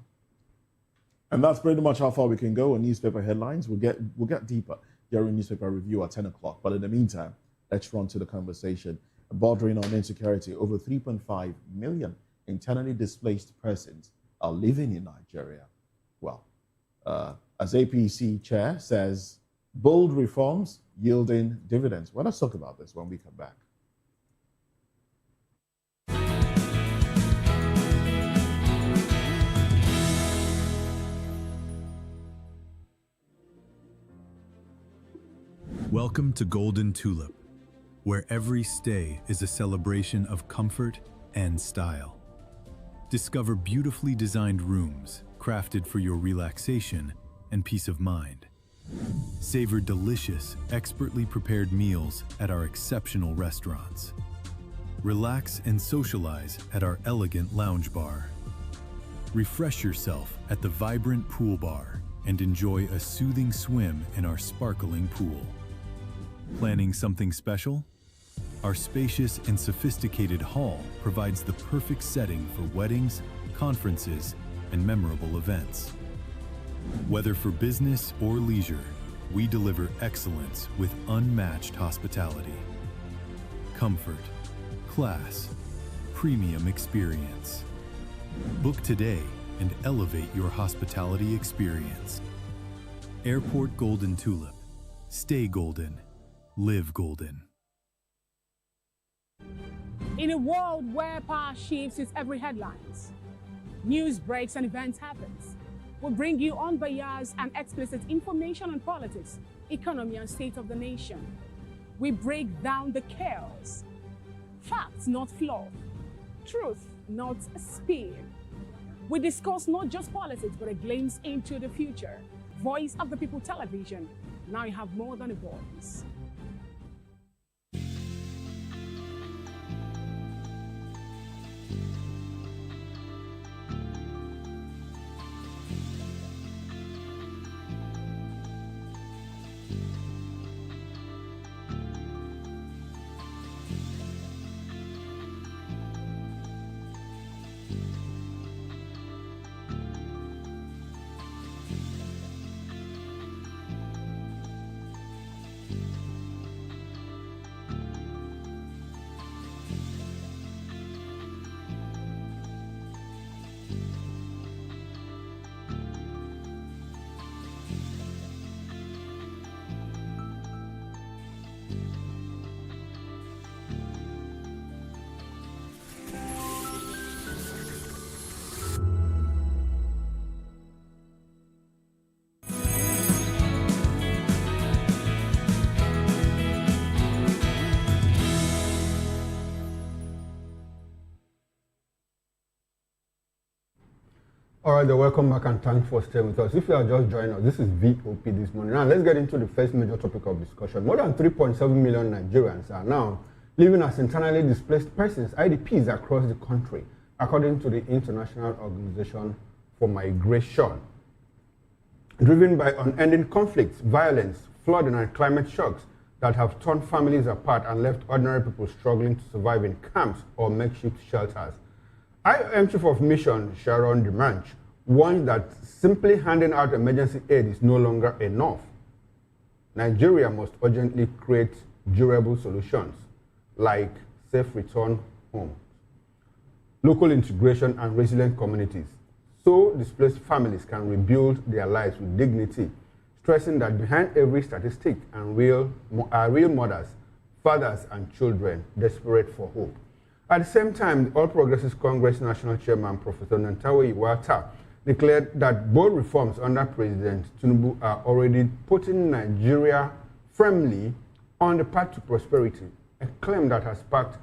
And that's pretty much how far we can go on newspaper headlines. We'll get deeper during newspaper review at 10 o'clock. But in the meantime, let's run to the conversation. Bordering on insecurity, over 3.5 million internally displaced persons are living in Nigeria. Well, as APC chair says, bold reforms yielding dividends. Well, let's talk about this when we come back. Welcome to Golden Tulip, where every stay is a celebration of comfort and style. Discover beautifully designed rooms crafted for your relaxation and peace of mind. Savor delicious, expertly prepared meals at our exceptional restaurants. Relax and socialize at our elegant lounge bar. Refresh yourself at the vibrant pool bar and enjoy a soothing swim in our sparkling pool. Planning something special? Our spacious and sophisticated hall provides the perfect setting for weddings, conferences, and memorable events. Whether for business or leisure, we deliver excellence with unmatched hospitality. Comfort, class, premium experience. Book today and elevate your hospitality experience. Airport Golden Tulip. Stay golden. Live golden. In a world where power shifts its every headlines, news breaks and events happens, we bring you unbiased and explicit information on politics, economy, and state of the nation. We break down the chaos. Facts, not fluff. Truth, not spin. We discuss not just politics, but a glimpse into the future. Voice of the People Television. Now you have more than a voice. All right, welcome back and thanks for staying with us. If you are just joining us, this is VOP this morning. Now, let's get into the first major topic of discussion. More than 3.7 million Nigerians are now living as internally displaced persons, IDPs, across the country, according to the International Organization for Migration. Driven by unending conflicts, violence, flooding, and climate shocks that have torn families apart and left ordinary people struggling to survive in camps or makeshift shelters. IOM Chief of Mission Sharon Demanch warned that simply handing out emergency aid is no longer enough. Nigeria must urgently create durable solutions like safe return home, local integration, and resilient communities, so displaced families can rebuild their lives with dignity, stressing that behind every statistic are real mothers, fathers, and children desperate for hope. At the same time, the All Progressives Congress National Chairman, Professor Nnamdi Kanu, declared that bold reforms under President Tinubu are already putting Nigeria firmly on the path to prosperity, a claim that has sparked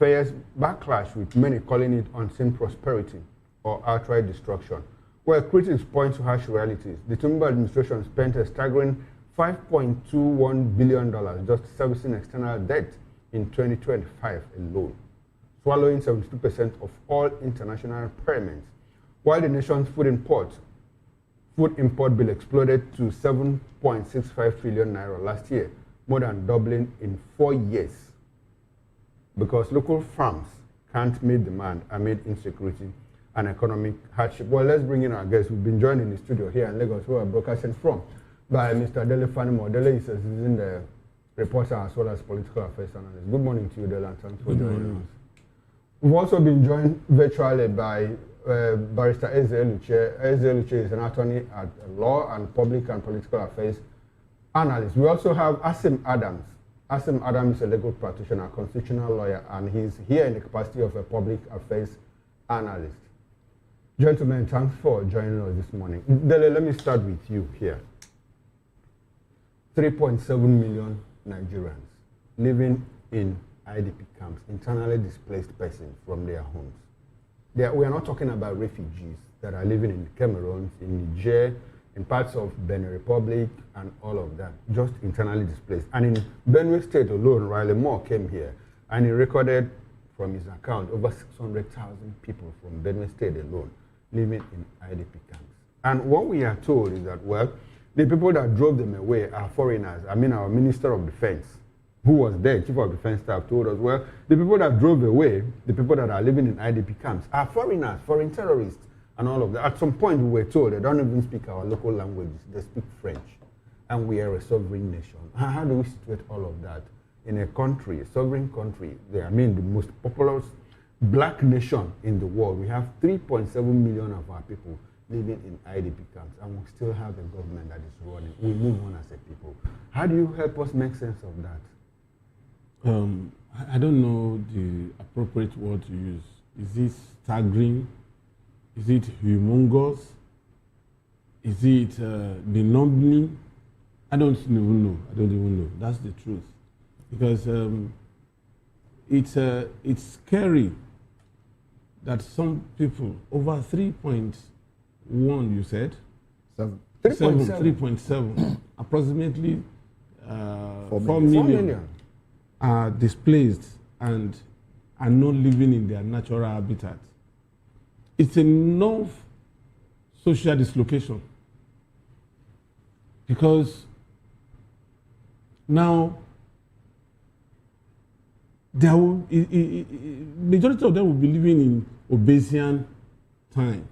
fierce backlash, with many calling it unseen prosperity or outright destruction. Where critics point to harsh realities, the Tinubu administration spent a staggering $5.21 billion just servicing external debt in 2025 alone, swallowing 72% of all international payments, while the nation's food import bill exploded to 7.65 trillion naira last year, more than doubling in 4 years, because local farms can't meet demand amid insecurity and economic hardship. Well, let's bring in our guests. We've been joined in the studio here in Lagos, who are broadcasting from, by Mr. Dele Fanimo. Dele is the reporter as well as political affairs analyst. Good morning to you, Dele, and thanks for joining us. We've also been joined virtually by Barrister Eze Luche. Eze Luche is an attorney at law and public and political affairs analyst. We also have Asim Adams. Asim Adams is a legal practitioner, constitutional lawyer, and he's here in the capacity of a public affairs analyst. Gentlemen, thanks for joining us this morning. Dele, let me start with you here. 3.7 million Nigerians living in IDP camps, internally displaced persons from their homes. We are not talking about refugees that are living in Cameroon, in Niger, in parts of Benin Republic, and all of that, just internally displaced. And in Benue State alone, Riley Moore came here, and he recorded from his account over 600,000 people from Benue State alone living in IDP camps. And what we are told is that, well, the people that drove them away are foreigners. I mean, our Minister of Defense, who was there, Chief of Defense Staff, told us, well, the people that drove away, the people that are living in IDP camps, are foreigners, foreign terrorists, and all of that. At some point, we were told they don't even speak our local languages, they speak French, and we are a sovereign nation. How do we situate all of that in a country, a sovereign country? I mean, the most populous black nation in the world. We have 3.7 million of our people living in IDP camps, and we still have a government that is running. We move on as a people. How do you help us make sense of that? I don't know the appropriate word to use. Is it staggering? Is it humongous? Is it benumbing? I don't even know. That's the truth. Because it's scary that some people, over 3.1, you said? 3.7, approximately 4 million. Are displaced and are not living in their natural habitat. It's enough social dislocation, because now there will, majority of them will be living in Obesian time.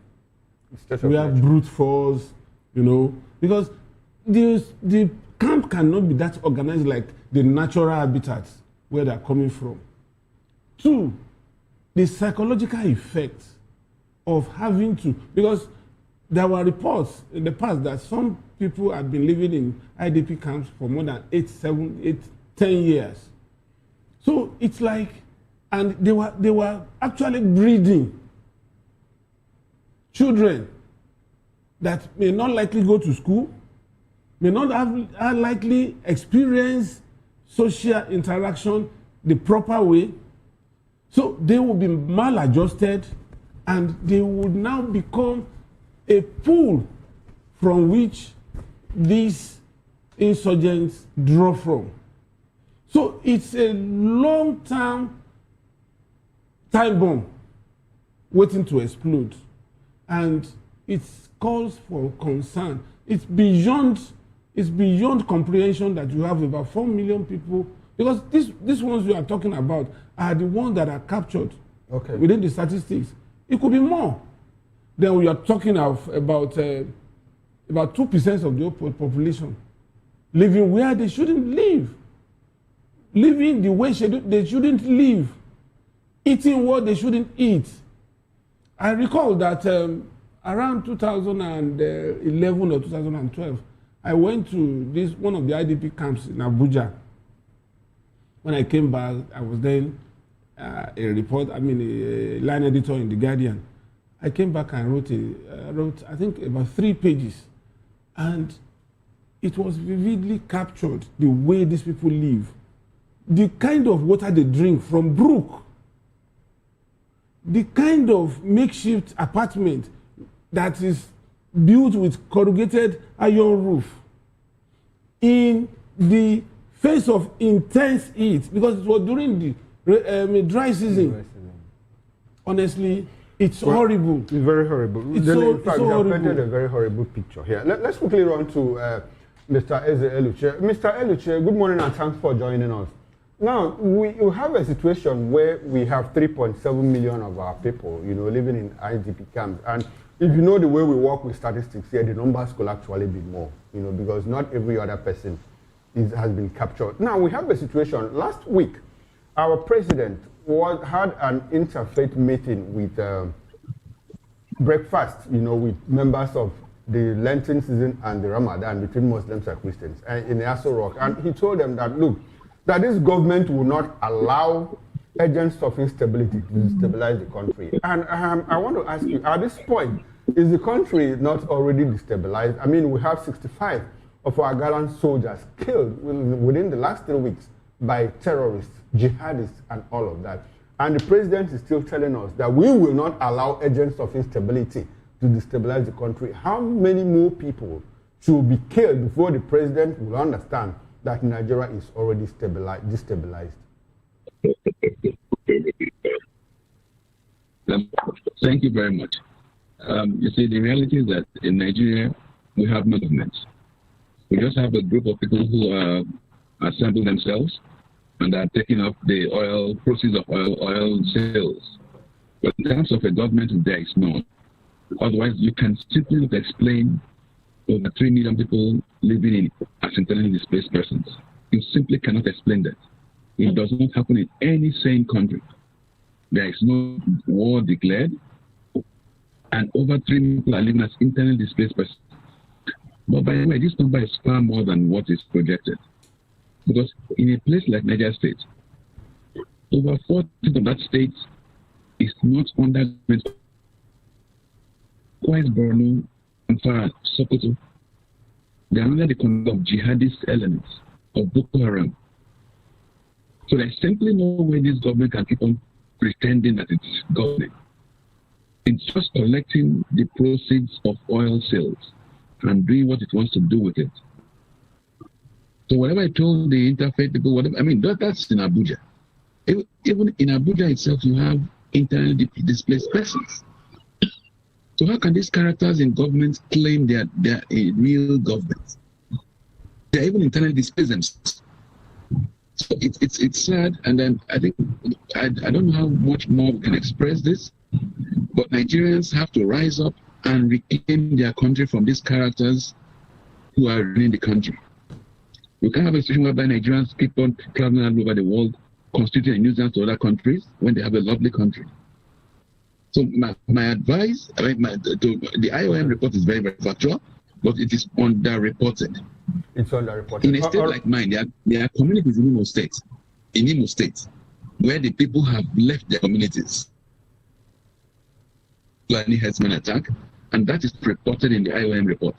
We have brute force, because the camp cannot be that organized like the natural habitats where they're coming from. 2, the psychological effects of having to, because there were reports in the past that some people had been living in IDP camps for more than 10 years. So it's like, and they were actually breeding children that may not likely go to school, may not have likely experience social interaction the proper way. So they will be maladjusted, and they would now become a pool from which these insurgents draw from. So it's a long-term time bomb waiting to explode. And it calls for concern. It's beyond comprehension that you have about 4 million people, because these ones we are talking about are the ones that are captured within the statistics. It could be more. Then we are talking of about 2% of the population living where they shouldn't live, living the way they shouldn't live, eating what they shouldn't eat. I recall that around 2011 or 2012, I went to one of the IDP camps in Abuja. When I came back, I was then a line editor in The Guardian. I came back and wrote, I think, about 3 pages. And it was vividly captured the way these people live, the kind of water they drink from brook, the kind of makeshift apartment that is built with corrugated iron roof in the face of intense heat, because it was during the dry season. Honestly, it's horrible. It's very horrible. It's in fact, so you have horrible. painted a very horrible picture here. Let's quickly run to Mr. Eze Eluche. Mr. Eluche, good morning and thanks for joining us. Now, we have a situation where we have 3.7 million of our people, living in IDP camps. And if you know the way we work with statistics here, the numbers could actually be more, because not every other person has been captured. Now, we have a situation. Last week, our president had an interfaith meeting with breakfast, with members of the Lenten season and the Ramadan between Muslims and Christians in Aso Rock. And he told them that, look, that this government will not allow agents of instability to destabilize the country. And I want to ask you, at this point, is the country not already destabilized? I mean, we have 65 of our gallant soldiers killed within the last 3 weeks by terrorists, jihadists, and all of that. And the president is still telling us that we will not allow agents of instability to destabilize the country. How many more people should be killed before the president will understand that Nigeria is already destabilized? Thank you very much. You see, the reality is that in Nigeria, we have no government. We just have a group of people who assemble themselves and are taking up the proceeds of oil sales. But in terms of a government, there is none. Otherwise, you can simply not explain over 3 million people living as internally displaced persons. You simply cannot explain that. It does not happen in any sane country. There is no war declared, and over 3 million people are living as internally displaced persons. But by the way, this number is far more than what is projected. Because in a place like Niger State, over 40% of that state is not under government. Quite Borno, Amfara, Sokoto, they are under the control of jihadist elements of Boko Haram. So there's simply no way this government can keep on pretending that it's government. It's just collecting the proceeds of oil sales and doing what it wants to do with it. So whatever I told the interfaith people, that's in Abuja. Even in Abuja itself, you have internally displaced persons. So how can these characters in government claim they're a real government? They're even internally displaced themselves. So it's sad, and then I think I don't know how much more we can express this, but Nigerians have to rise up and reclaim their country from these characters who are running the country. We can't have a situation whereby Nigerians keep on traveling all over the world, constituting a nuisance to other countries when they have a lovely country. So my advice, the IOM report is very, very factual, but it is underreported. It's underreported. In a state like mine, there are communities in Imo State, where the people have left their communities. Any herdsman attack, and that is reported in the IOM report.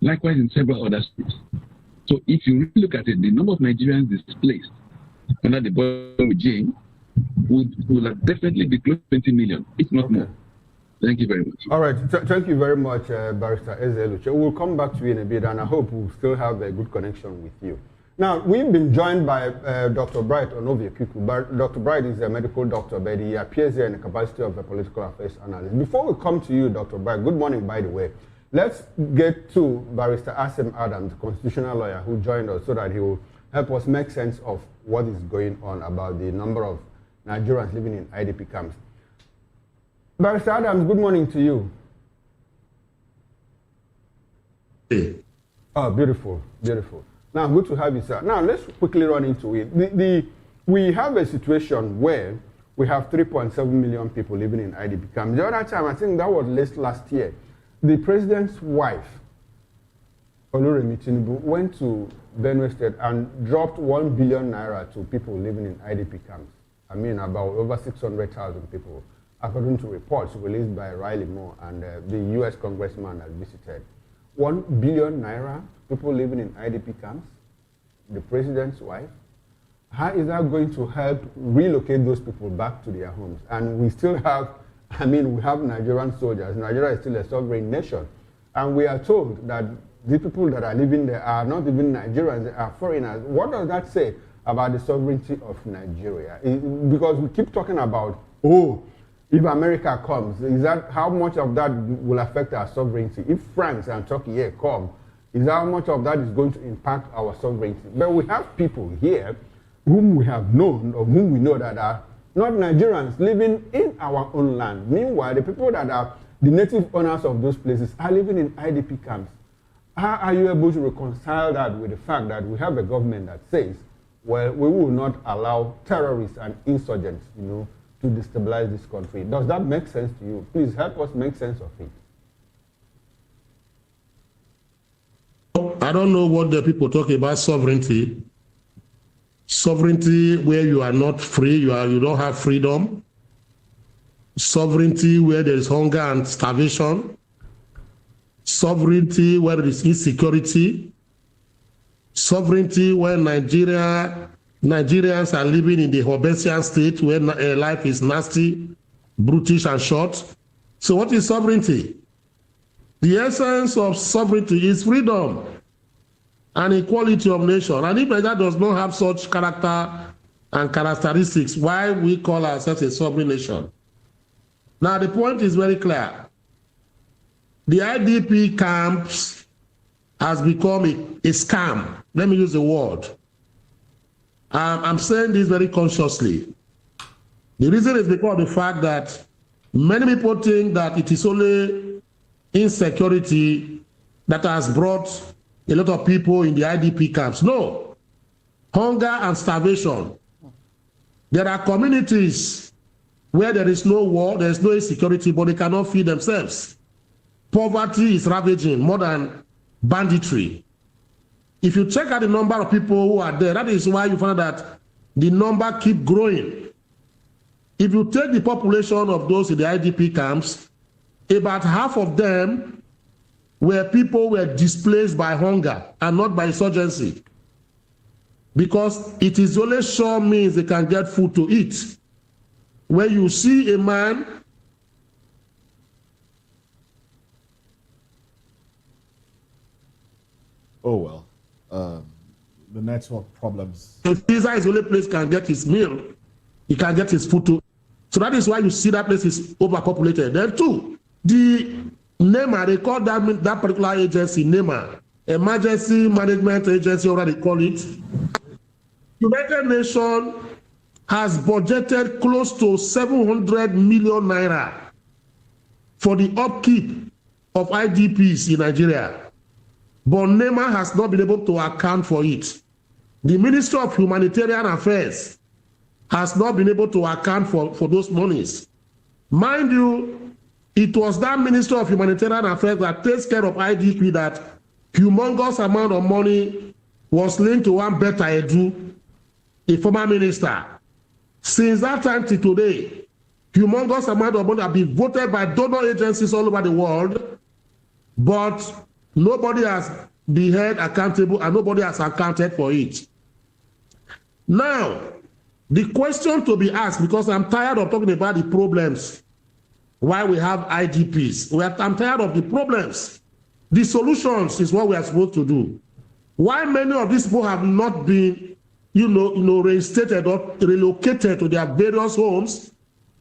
Likewise in several other states. So if you really look at it, the number of Nigerians displaced under the Boy regime would have definitely be close to 20 million, if not more. Thank you very much. All right. Thank you very much, Barrister Ezeluche. We'll come back to you in a bit, and I hope we'll still have a good connection with you. Now, we've been joined by Dr. Bright Onovie-Kiku. Dr. Bright is a medical doctor, but he appears here in the capacity of a political affairs analyst. Before we come to you, Dr. Bright, good morning, by the way. Let's get to Barrister Asim Adams, the constitutional lawyer, who joined us so that he will help us make sense of what is going on about the number of Nigerians living in IDP camps. Barrister Adams, good morning to you. Hey. Oh, beautiful, beautiful. Now, good to have you, sir. Now, let's quickly run into it. We have a situation where we have 3.7 million people living in IDP camps. The other time, I think that was last year, the president's wife, Oluremi Tinubu, went to Benue State and dropped 1 billion naira to people living in IDP camps. I mean, about over 600,000 people, according to reports released by Riley Moore and the U.S. congressman that visited. 1 billion naira, people living in IDP camps, the president's wife. How is that going to help relocate those people back to their homes? And we still have, I mean, we have Nigerian soldiers. Nigeria is still a sovereign nation. And we are told that the people that are living there are not even Nigerians, they are foreigners. What does that say about the sovereignty of Nigeria? Because we keep talking about, oh, if America comes, is that how much of that will affect our sovereignty? If France and Turkey here come, is how much of that is going to impact our sovereignty? But we have people here whom we have known, or whom we know that are not Nigerians living in our own land. Meanwhile, the people that are the native owners of those places are living in IDP camps. How are you able to reconcile that with the fact that we have a government that says, well, we will not allow terrorists and insurgents, to destabilize this country? Does that make sense to you? Please help us make sense of it. I don't know what the people talk about sovereignty. Sovereignty where you are not free, you don't have freedom. Sovereignty where there is hunger and starvation. Sovereignty where there is insecurity. Sovereignty where Nigerians are living in the Hobbesian state where life is nasty, brutish, and short. So what is sovereignty? The essence of sovereignty is freedom and equality of nation. And if Nigeria does not have such character and characteristics, why we call ourselves a sovereign nation? Now the point is very clear. The IDP camps has become a scam. Let me use the word. I'm saying this very consciously. The reason is because of the fact that many people think that it is only insecurity that has brought a lot of people in the IDP camps. No. Hunger and starvation. There are communities where there is no war, there is no insecurity, but they cannot feed themselves. Poverty is ravaging more than banditry. If you check out the number of people who are there, that is why you find that the number keep growing. If you take the population of those in the IDP camps, about half of them were people who were displaced by hunger and not by insurgency. Because it is only sure means they can get food to eat. When you see a man the network problems. Pizza is the only place can get his meal. He can get his food too. So that is why you see that place is overpopulated. Then two, the NEMA, they call that particular agency NEMA, Emergency Management Agency, or they call it. United Nations has budgeted close to 700 million naira for the upkeep of IDPs in Nigeria. But NEMA has not been able to account for it. The Ministry of Humanitarian Affairs has not been able to account for those monies. Mind you, it was that Ministry of Humanitarian Affairs that takes care of IDP that humongous amount of money was linked to one Betta Edu, a former minister. Since that time to today, humongous amount of money have been voted by donor agencies all over the world, but nobody has been held accountable and nobody has accounted for it. Now, the question to be asked, because I'm tired of talking about the problems, why we have IDPs. I'm tired of the problems. The solutions is what we are supposed to do. Why many of these people have not been, reinstated or relocated to their various homes,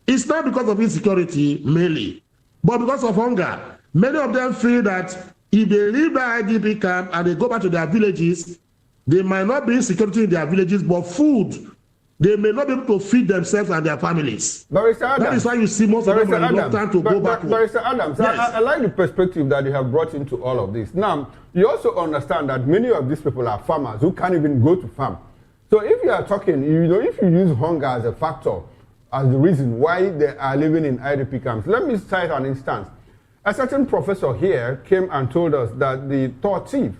it's not because of insecurity mainly, but because of hunger. Many of them feel that if they leave the IDP camp and they go back to their villages, they might not be in security in their villages, but food, they may not be able to feed themselves and their families. That is why you see most of them are reluctant to go back home. Barrister Adams, yes. I like the perspective that you have brought into all of this. Now, you also understand that many of these people are farmers who can't even go to farm. So if you are talking, if you use hunger as a factor, as the reason why they are living in IDP camps, let me cite an instance. A certain professor here came and told us that the third chief,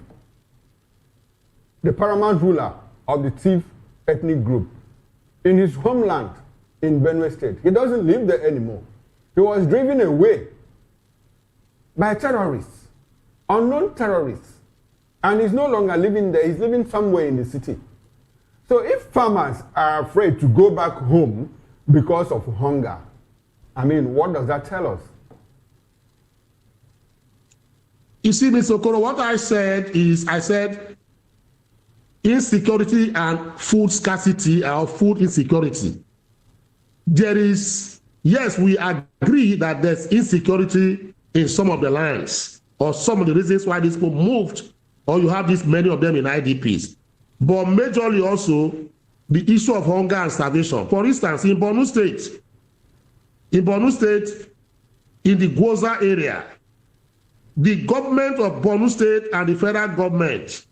the paramount ruler of the Tiv ethnic group, in his homeland in Benue State, he doesn't live there anymore. He was driven away by terrorists, unknown terrorists, and he's no longer living there. He's living somewhere in the city. So if farmers are afraid to go back home because of hunger, I mean, what does that tell us? You see, Mr. Okoro, what I said is, insecurity and food scarcity or food insecurity. There is, yes, we agree that there's insecurity in some of the lands or some of the reasons why these people moved, or you have this many of them in IDPs. But majorly also the issue of hunger and starvation. For instance, in Borno State, in the Gwoza area, the government of Borno State and the federal government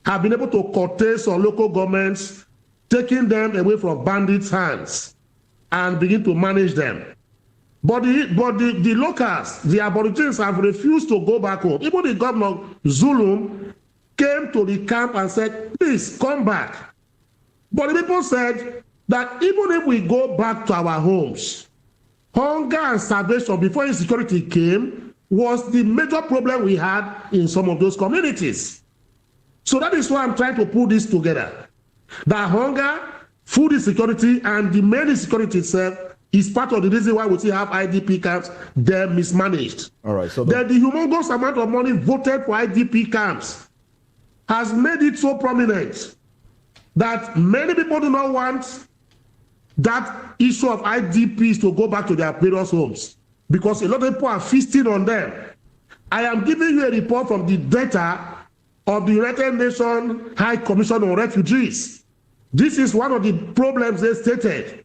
have been able to curtail some local governments, taking them away from bandits' hands and begin to manage them. But the locals, the Aborigines, have refused to go back home. Even the governor, Zulum, came to the camp and said, please come back. But the people said that even if we go back to our homes, hunger and starvation before insecurity came was the major problem we had in some of those communities. So that is why I'm trying to put this together. That hunger, food insecurity, and the main insecurity itself is part of the reason why we still have IDP camps. They're mismanaged. All right. So the humongous amount of money voted for IDP camps has made it so prominent that many people do not want that issue of IDPs to go back to their various homes because a lot of people are feasting on them. I am giving you a report from the data of the United Nations High Commission on Refugees. This is one of the problems they stated,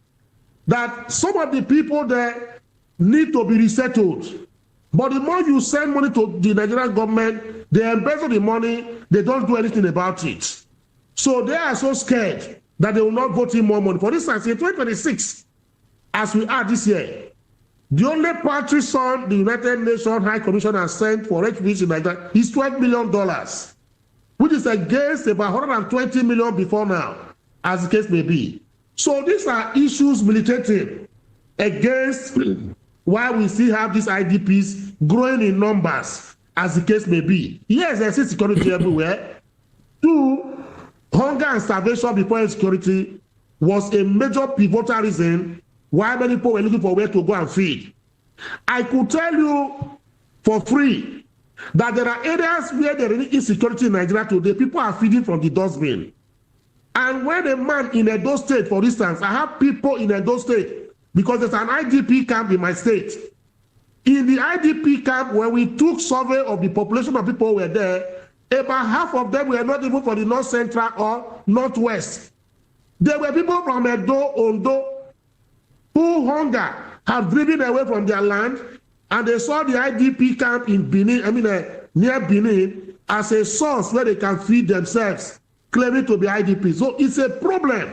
that some of the people there need to be resettled. But the more you send money to the Nigerian government, they embezzle the money, they don't do anything about it. So they are so scared that they will not vote in more money. For instance, in 2026, as we are this year, the only paltry sum the United Nations High Commission has sent for refugees in Nigeria is $12 million, which is against about 120 million before now, as the case may be. So these are issues militating against why we still have these IDPs growing in numbers, as the case may be. Yes, there's insecurity everywhere. Two, hunger and starvation before insecurity was a major pivotal reason why many people were looking for where to go and feed. I could tell you for free that there are areas where there is insecurity in Nigeria today. People are feeding from the dustbin. And when a man in Edo State, for instance, I have people in Edo State because there's an IDP camp in my state. In the IDP camp, when we took survey of the population of people who were there, about half of them were not even from the North Central or Northwest. There were people from Edo, Ondo, who hunger have driven away from their land, and they saw the IDP camp in Benin, near Benin, as a source where they can feed themselves, claiming to be IDP. So it's a problem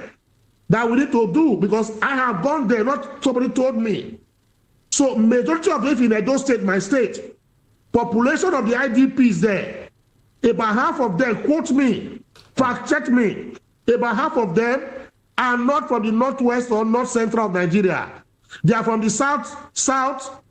that we need to do, because I have gone there, not somebody told me. So majority of them in Edo State, my state, population of the IDPs there, about half of them, quote me, fact check me, about half of them are not from the Northwest or North Central of Nigeria. They are from the South,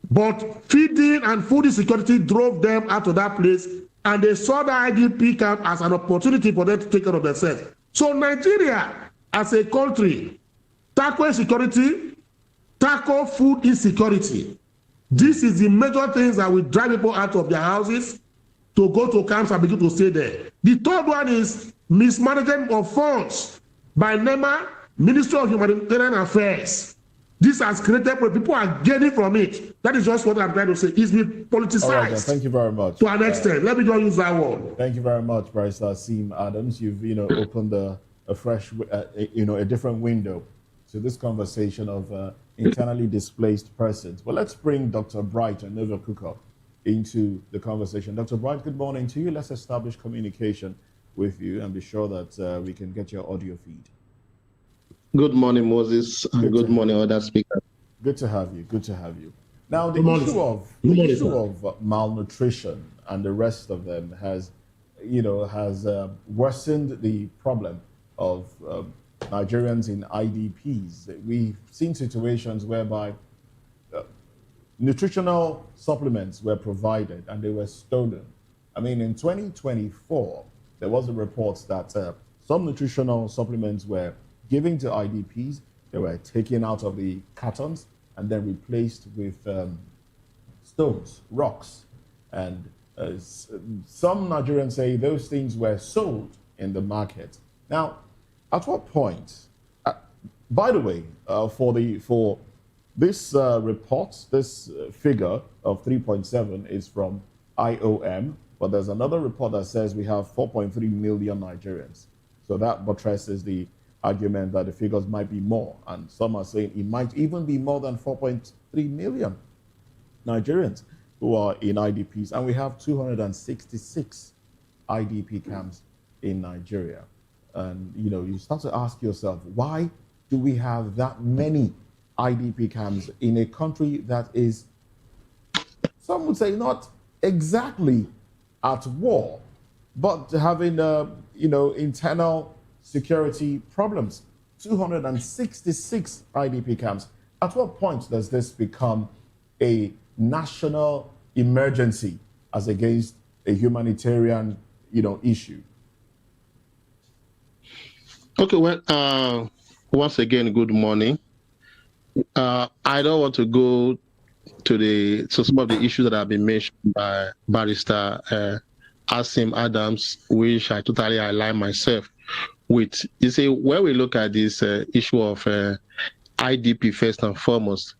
but feeding and food insecurity drove them out of that place, and they saw the IDP camp as an opportunity for them to take care of themselves. So Nigeria, as a country, tackle insecurity, tackle food insecurity. This is the major things that will drive people out of their houses to go to camps and begin to stay there. The third one is mismanagement of funds by NEMA, Ministry of Humanitarian Affairs. This has created where people are gaining from it. That is just what I'm trying to say. It's been politicized. All right, then. Thank you very much. To an extent. Let me just use that word. Thank you very much, Barrister Sim Adams. You've opened a fresh, a different window to this conversation of internally displaced persons. But let's bring Dr. Bright and Nova Kuka into the conversation. Dr. Bright, good morning to you. Let's establish communication with you and be sure that we can get your audio feed. Good morning, Moses, and good morning, other speakers. Good to have you. Good to have you. Now, the issue of malnutrition and the rest of them has worsened the problem of Nigerians in IDPs. We've seen situations whereby nutritional supplements were provided and they were stolen. I mean, in 2024, there was a report that some nutritional supplements were given to IDPs. They were taken out of the cartons and then replaced with stones, rocks. And some Nigerians say those things were sold in the market. Now, at what point, by the way, for this report, this figure of 3.7 is from IOM, but there's another report that says we have 4.3 million Nigerians. So that buttresses the argument that the figures might be more, and some are saying it might even be more than 4.3 million Nigerians who are in IDPs, and we have 266 IDP camps in Nigeria. And you start to ask yourself, why do we have that many IDP camps in a country that is, some would say, not exactly at war, but having internal security problems? 266 IDP camps. At what point does this become a national emergency as against a humanitarian, issue? Okay, well, once again, good morning. I don't want to go to some of the issues that have been mentioned by Barrister Asim Adams, which I totally align myself with. You see, when we look at this issue of IDP first and foremost,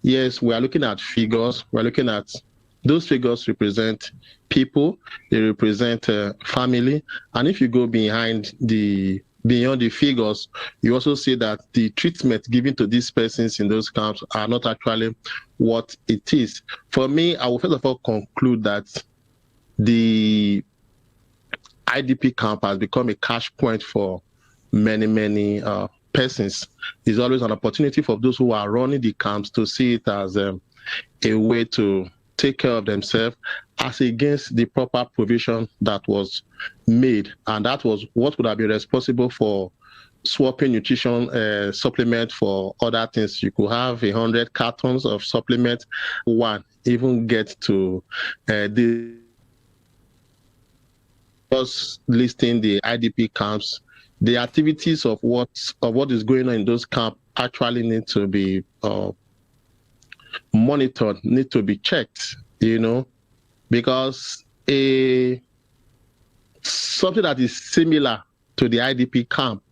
yes, we are looking at figures. We're looking at those figures represent people, they represent family, and if you go beyond the figures, you also see that the treatment given to these persons in those camps are not actually what it is. For me, I will first of all conclude that the IDP camp has become a cash point for many persons. It's always an opportunity for those who are running the camps to see it as a way to take care of themselves as against the proper provision that was made. And that was what would have been responsible for swapping nutrition supplement for other things. You could have 100 cartons of supplement, one even get to just listing the IDP camps. The activities of what is going on in those camps actually need to be monitored, need to be checked, because something that is similar to the IDP camp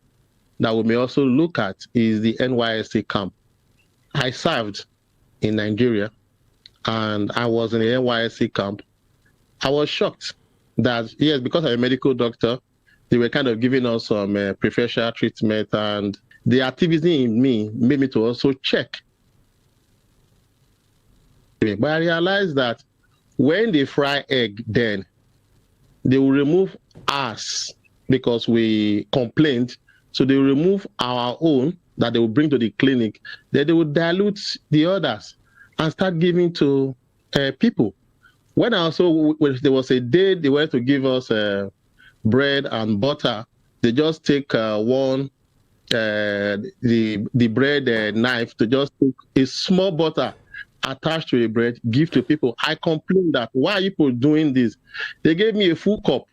that we may also look at is the NYSC camp. I served in Nigeria and I was in the NYSC camp. I was shocked that, yes, because I'm a medical doctor, they were kind of giving us some preferential treatment, and the activity in me made me to also check. But I realized that when they fry egg, then they will remove us because we complained. So they will remove our own that they will bring to the clinic. Then they will dilute the others and start giving to people. When there was a day they wanted to give us bread and butter, they just take the bread knife to just take a small butter attached to a bread, give to people. I complained that, why are you people doing this? They gave me a full cup.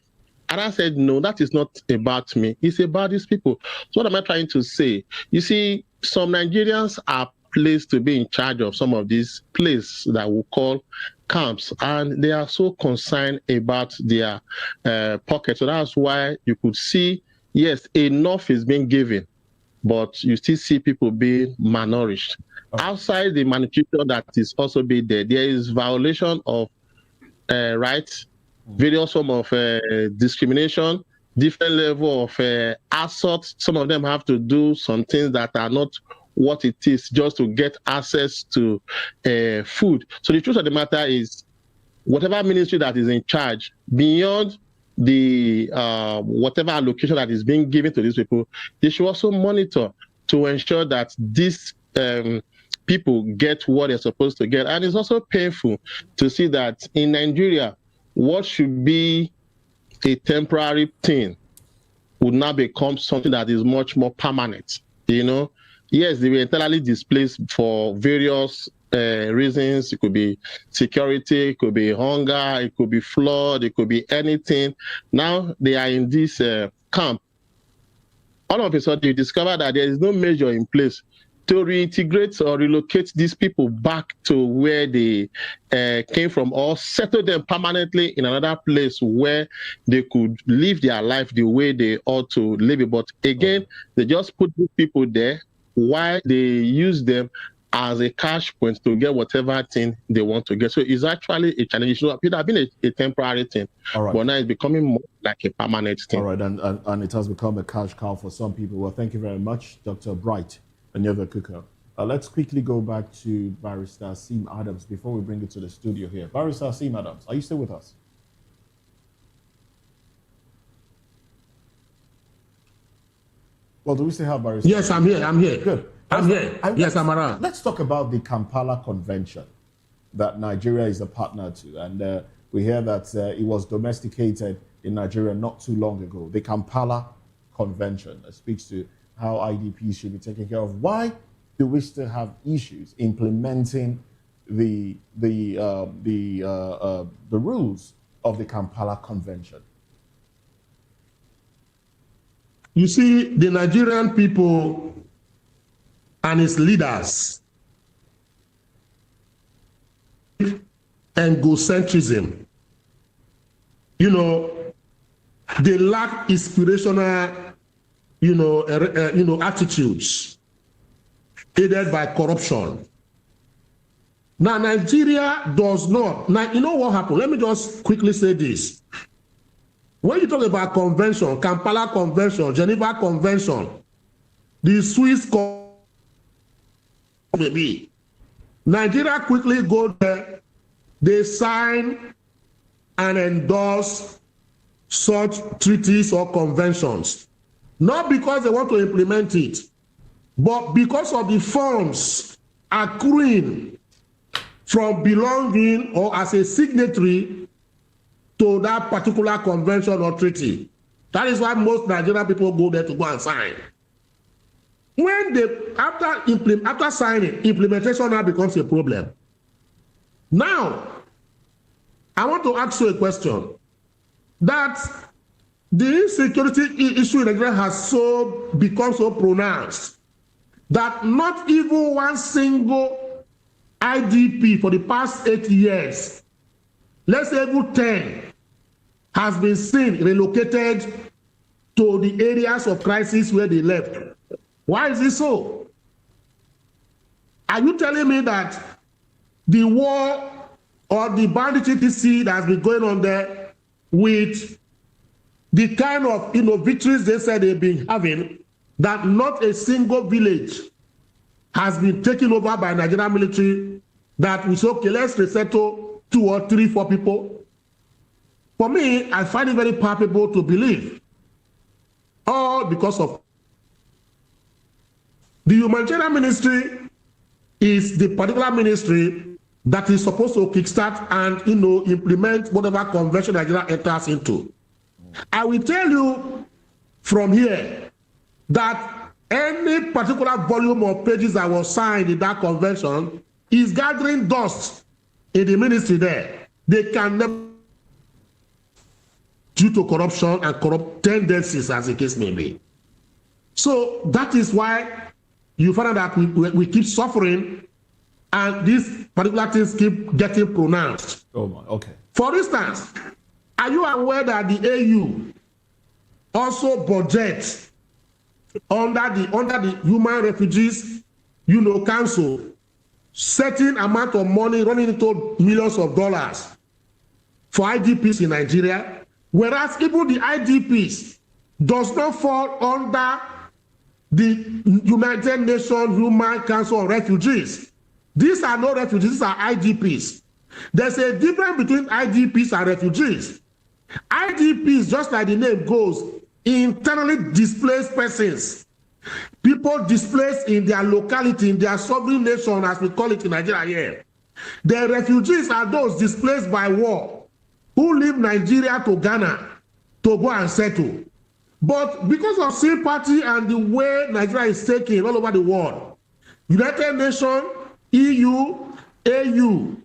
And I said, no, that is not about me. It's about these people. So what am I trying to say? You see, some Nigerians are placed to be in charge of some of these places that we call camps, and they are so concerned about their pocket. So that's why you could see, yes, enough is being given, but you still see people being malnourished. Outside the malnutrition that is also being there is violation of rights, various form of discrimination, different level of assault. Some of them have to do some things that are not what it is just to get access to food. So the truth of the matter is, whatever ministry that is in charge, beyond the whatever allocation that is being given to these people, they should also monitor to ensure that these people get what they're supposed to get. And it's also painful to see that in Nigeria, what should be a temporary thing would now become something that is much more permanent. You know, yes, they were entirely displaced for various reasons. It could be security, it could be hunger, it could be flood, it could be anything. Now they are in this camp. All of a sudden, you discover that there is no measure in place to reintegrate or relocate these people back to where they came from, or settle them permanently in another place where they could live their life the way they ought to live it. But again, they just put these people there while they use them as a cash point to get whatever thing they want to get. So it's actually a challenge. So it has been a temporary thing, but now it's becoming more like a permanent thing. All right, and it has become a cash cow for some people. Well, thank you very much, Dr. Bright and Yeva Kuka. Let's quickly go back to Barrister Sim Adams before we bring it to the studio here. Barrister Sim Adams, are you still with us? Well, do we still have Barrister? Yes, I'm here. Good. I'm here. Yes, I'm around. Let's talk about the Kampala Convention that Nigeria is a partner to. And we hear that it was domesticated in Nigeria not too long ago. The Kampala Convention speaks to how IDPs should be taken care of. Why do we still have issues implementing the rules of the Kampala Convention? You see, the Nigerian people and its leaders, egocentrism, you know, they lack inspirational attitudes aided by corruption. Now, Nigeria does not. Now, you know what happened? Let me just quickly say this. When you talk about convention, Kampala Convention, Geneva Convention, the Swiss maybe, Nigeria quickly go there, they sign and endorse such treaties or conventions. Not because they want to implement it, but because of the funds accruing from belonging or as a signatory to that particular convention or treaty. That is why most Nigerian people go there to go and sign. When they, after signing, implementation now becomes a problem. Now, I want to ask you a question. That the insecurity issue in Nigeria has become so pronounced that not even one single IDP for the past 8 years, let's say even 10, has been seen relocated to the areas of crisis where they left. Why is it so? Are you telling me that the war or the banditry that has been going on there with the kind of victories they said they've been having, that not a single village has been taken over by Nigerian military, that we say, okay, let's resettle 2 or 3, 4 people? For me, I find it very palpable to believe. All because of the humanitarian ministry is the particular ministry that is supposed to kickstart and implement whatever convention Nigeria enters into. I will tell you from here that any particular volume of pages that was signed in that convention is gathering dust in the ministry there. They can never, due to corruption and corrupt tendencies as the case may be. So that is why you find out that we keep suffering, and these particular things keep getting pronounced. Oh my, okay. For instance, are you aware that the AU also budgets under the Human Refugees, Council, certain amount of money running into millions of dollars for IDPs in Nigeria, whereas even the IDPs does not fall under the United Nations Human Council of Refugees. These are not refugees, these are IDPs. There's a difference between IDPs and refugees. IDPs, just like the name goes, internally displaced persons. People displaced in their locality, in their sovereign nation, as we call it in Nigeria here. The refugees are those displaced by war, who leave Nigeria to Ghana to go and settle. But because of sympathy and the way Nigeria is taken all over the world, United Nations, EU, AU,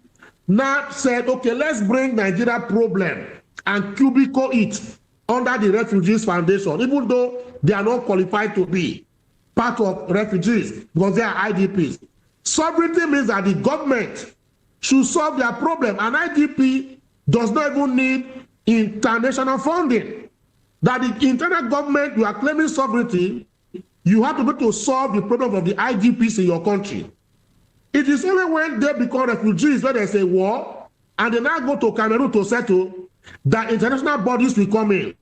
now said, okay, let's bring Nigeria problem and cubicle it under the Refugees Foundation, even though they are not qualified to be part of refugees because they are IDPs. Sovereignty means that the government should solve their problem. An IDP does not even need international funding. That the internal government, you are claiming sovereignty, you have to be able to solve the problem of the IDPs in your country. It is only when they become refugees, when there's a war, and they now go to Cameroon to settle, that international bodies will come in.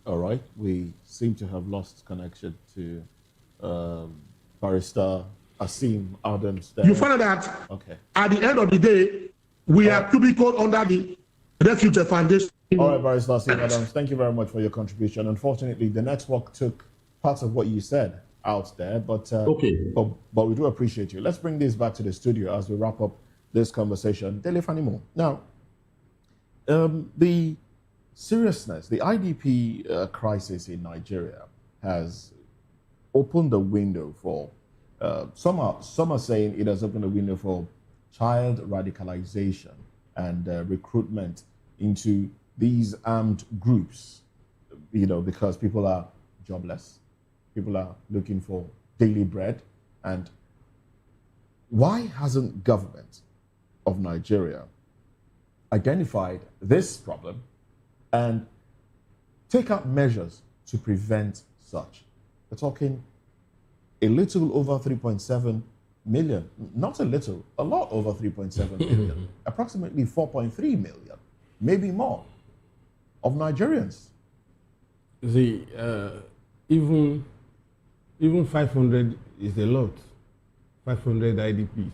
All right, we seem to have lost connection to Barrister Asim Adams. You find out that at the end of the day, we are cubicled under the Refugee Foundation. All right, Barrister Asim Adams, thank you very much for your contribution. Unfortunately, the network took parts of what you said out there, but but we do appreciate you. Let's bring this back to the studio as we wrap up this conversation. Dele Fanimo. Now, the seriousness, the IDP crisis in Nigeria has opened the window for, some are saying it has opened the window for child radicalization and recruitment into these armed groups, because people are jobless, people are looking for daily bread. And why hasn't government of Nigeria identified this problem and take out measures to prevent such? We're talking a little over 3.7 million, not a little, a lot over 3.7 million, approximately 4.3 million, maybe more, of Nigerians. See, even 500 is a lot, 500 IDPs,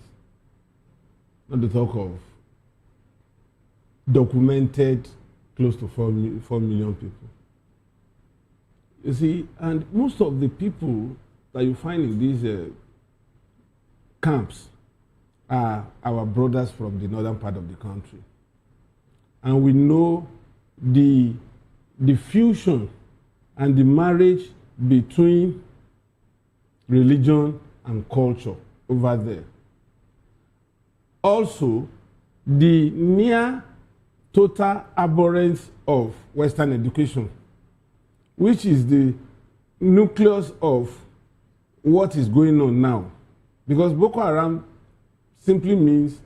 not to talk of documented close to 4 million people. You see, and most of the people that you find in these camps are our brothers from the northern part of the country. And we know the fusion and the marriage between religion and culture over there. Also, the near total abhorrence of Western education, which is the nucleus of what is going on now. Because Boko Haram simply means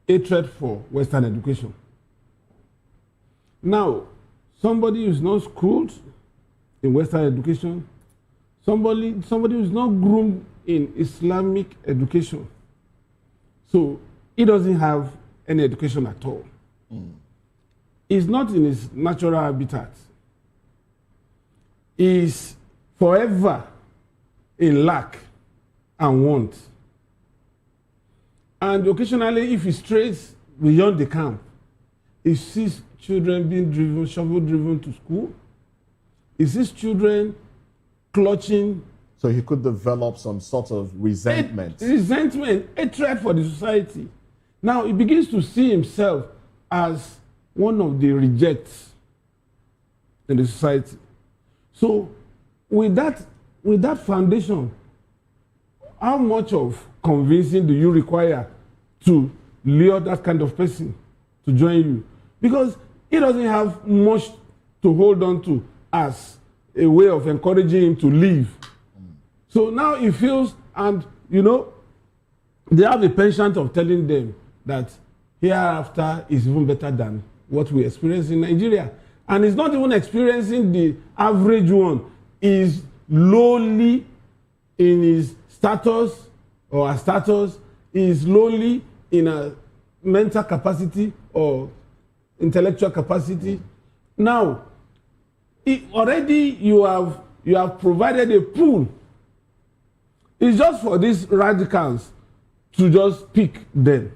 hatred for Western education. Now, somebody who's not schooled in Western education, somebody who's not groomed in Islamic education, so he doesn't have any education at all. He's not in his natural habitat. He's forever in lack and want. And occasionally, if he strays beyond the camp, he sees children being driven, shovel-driven to school. He sees children clutching. So he could develop some sort of resentment. Resentment, hatred for the society. Now he begins to see himself as one of the rejects in the society. So with that foundation, how much of convincing do you require to lure that kind of person to join you? Because he doesn't have much to hold on to as a way of encouraging him to leave. So now he feels, and you know, they have a penchant of telling them that hereafter is even better than what we experience in Nigeria. And he's not even experiencing the average one. He's lowly in his status or her status. He's lowly in a mental capacity or intellectual capacity. Now, already you have provided a pool. It's just for these radicals to just pick them.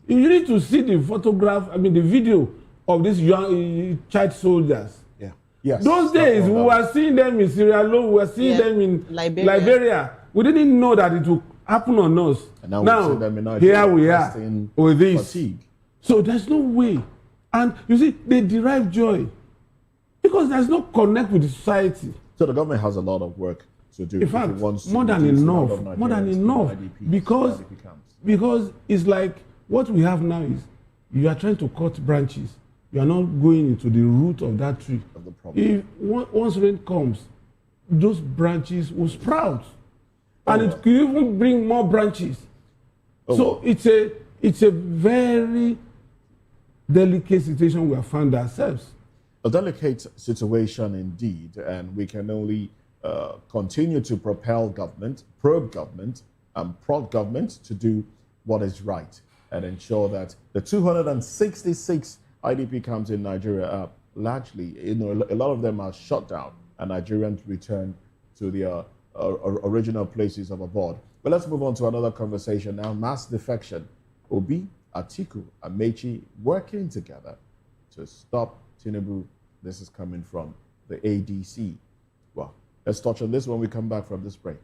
You need to see the photograph, I mean the video of these young child soldiers. Yeah. Yes. Those days we were seeing them in Sierra Leone, we were seeing them in Liberia. We didn't know that it would happen on us. And now we see them in here we are with this. Fatigue. So there's no way. And you see, they derive joy because there's no connect with the society. So the government has a lot of work to do. In fact, more than enough, because it's like what we have now is you are trying to cut branches. You are not going into the root of that tree. Of the problem. If once rain comes, those branches will sprout, and it could even bring more branches. So it's a very delicate situation we have found ourselves. A delicate situation indeed, and we can only continue to propel government, probe government, and prod government to do what is right and ensure that the 266 IDP camps in Nigeria are largely, a lot of them are shut down and Nigerians return to their original places of abode. But let's move on to another conversation now. Mass defection. Obi, Atiku, and Mechi working together to stop Tinubu. This is coming from the ADC. Well, let's touch on this when we come back from this break.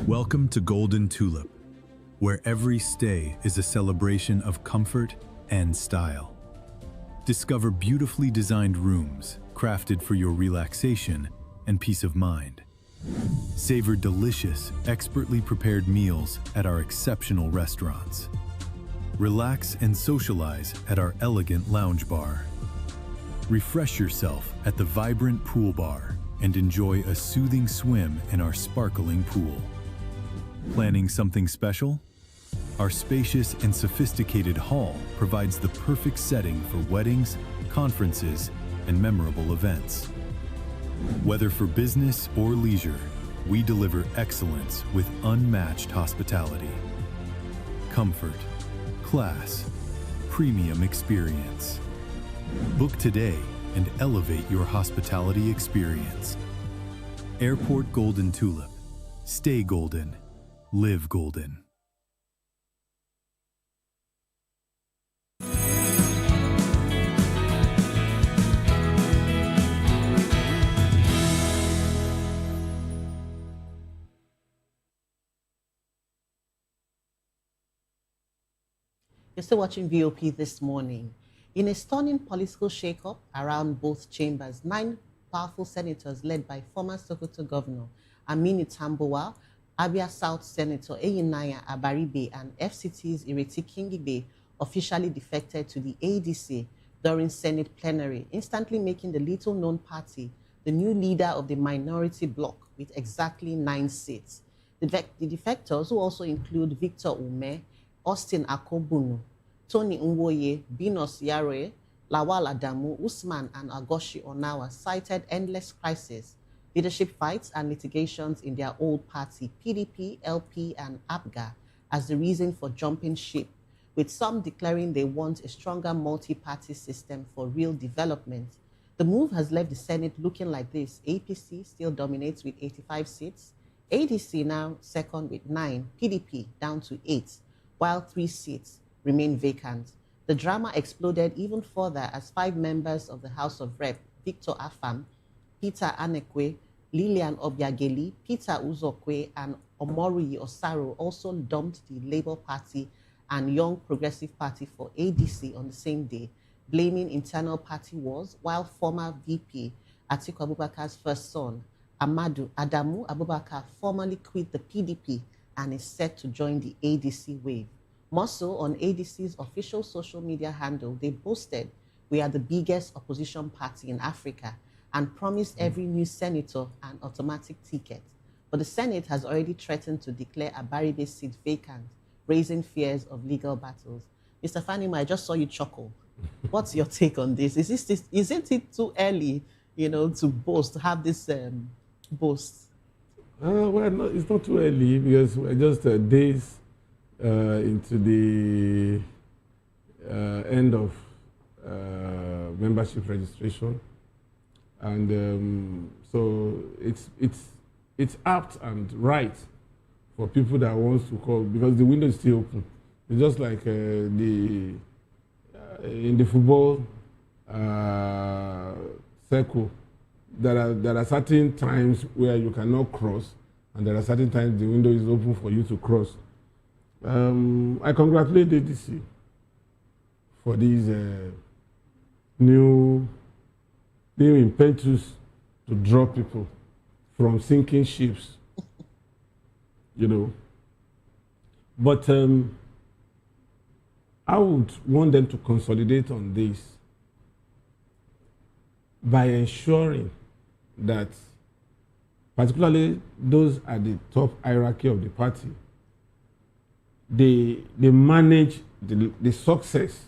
Welcome to Golden Tulip, where every stay is a celebration of comfort and style. Discover beautifully designed rooms crafted for your relaxation and peace of mind. Savor delicious, expertly prepared meals at our exceptional restaurants. Relax and socialize at our elegant lounge bar. Refresh yourself at the vibrant pool bar and enjoy a soothing swim in our sparkling pool. Planning something special? Our spacious and sophisticated hall provides the perfect setting for weddings, conferences, and memorable events. Whether for business or leisure, we deliver excellence with unmatched hospitality. Comfort, class, premium experience. Book today and elevate your hospitality experience. Airport Golden Tulip. Stay golden. Live golden. You're still watching VOP this morning. In a stunning political shake-up around both chambers, 9 powerful senators led by former Sokoto Governor Aminu Tambuwal, Abia South Senator Eyinaya Abaribe, and FCT's Ireti Kingibe officially defected to the ADC during Senate plenary, instantly making the little-known party the new leader of the minority bloc with exactly 9 seats. The defectors, who also include Victor Ume, Austin Akobunu, Tony Nwoye, Binos Yare, Lawal Adamu, Usman, and Agoshi Onawa cited endless crises, leadership fights, and litigations in their old party, PDP, LP, and APGA, as the reason for jumping ship, with some declaring they want a stronger multi-party system for real development. The move has left the Senate looking like this. APC still dominates with 85 seats, ADC now second with 9, PDP down to 8, while 3 seats remain vacant. The drama exploded even further as 5 members of the House of Rep, Victor Afam, Peter Anekwe, Lilian Obiageli, Peter Uzokwe, and Omoruyi Osaro also dumped the Labour Party and Young Progressive Party for ADC on the same day, blaming internal party wars, while former VP Atiku Abubakar's first son, Amadu Adamu Abubakar formally quit the PDP and is set to join the ADC wave. More so, on ADC's official social media handle, they boasted, "We are the biggest opposition party in Africa," and promised every new senator an automatic ticket. But the Senate has already threatened to declare Abaribe's seat vacant, raising fears of legal battles. Mr. Fanima, I just saw you chuckle. What's your take on this? Isn't it too early, to boast, to have this boast? Well, no, it's not too early because we're just days into the end of membership registration, and so it's apt and right for people that wants to call, because the window is still open. It's just like in the football circle, there are certain times where you cannot cross, and there are certain times the window is open for you to cross. I congratulate ADC for these new impetus to draw people from sinking ships, But I would want them to consolidate on this by ensuring that, particularly those at the top hierarchy of the party, they manage the success,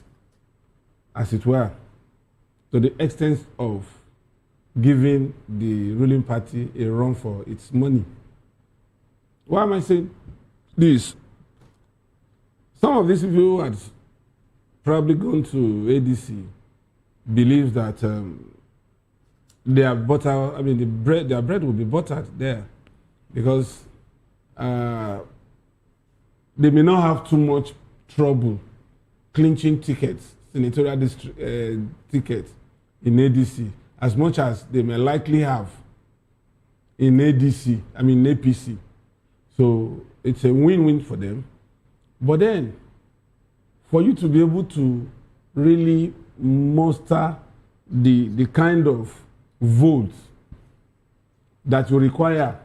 as it were, to the extent of giving the ruling party a run for its money. Why am I saying this? Some of these people who had probably gone to ADC believe that their butter, their bread will be buttered there, because they may not have too much trouble clinching tickets, senatorial tickets in ADC, as much as they may likely have in APC. So it's a win-win for them. But then, for you to be able to really muster the kind of votes that you require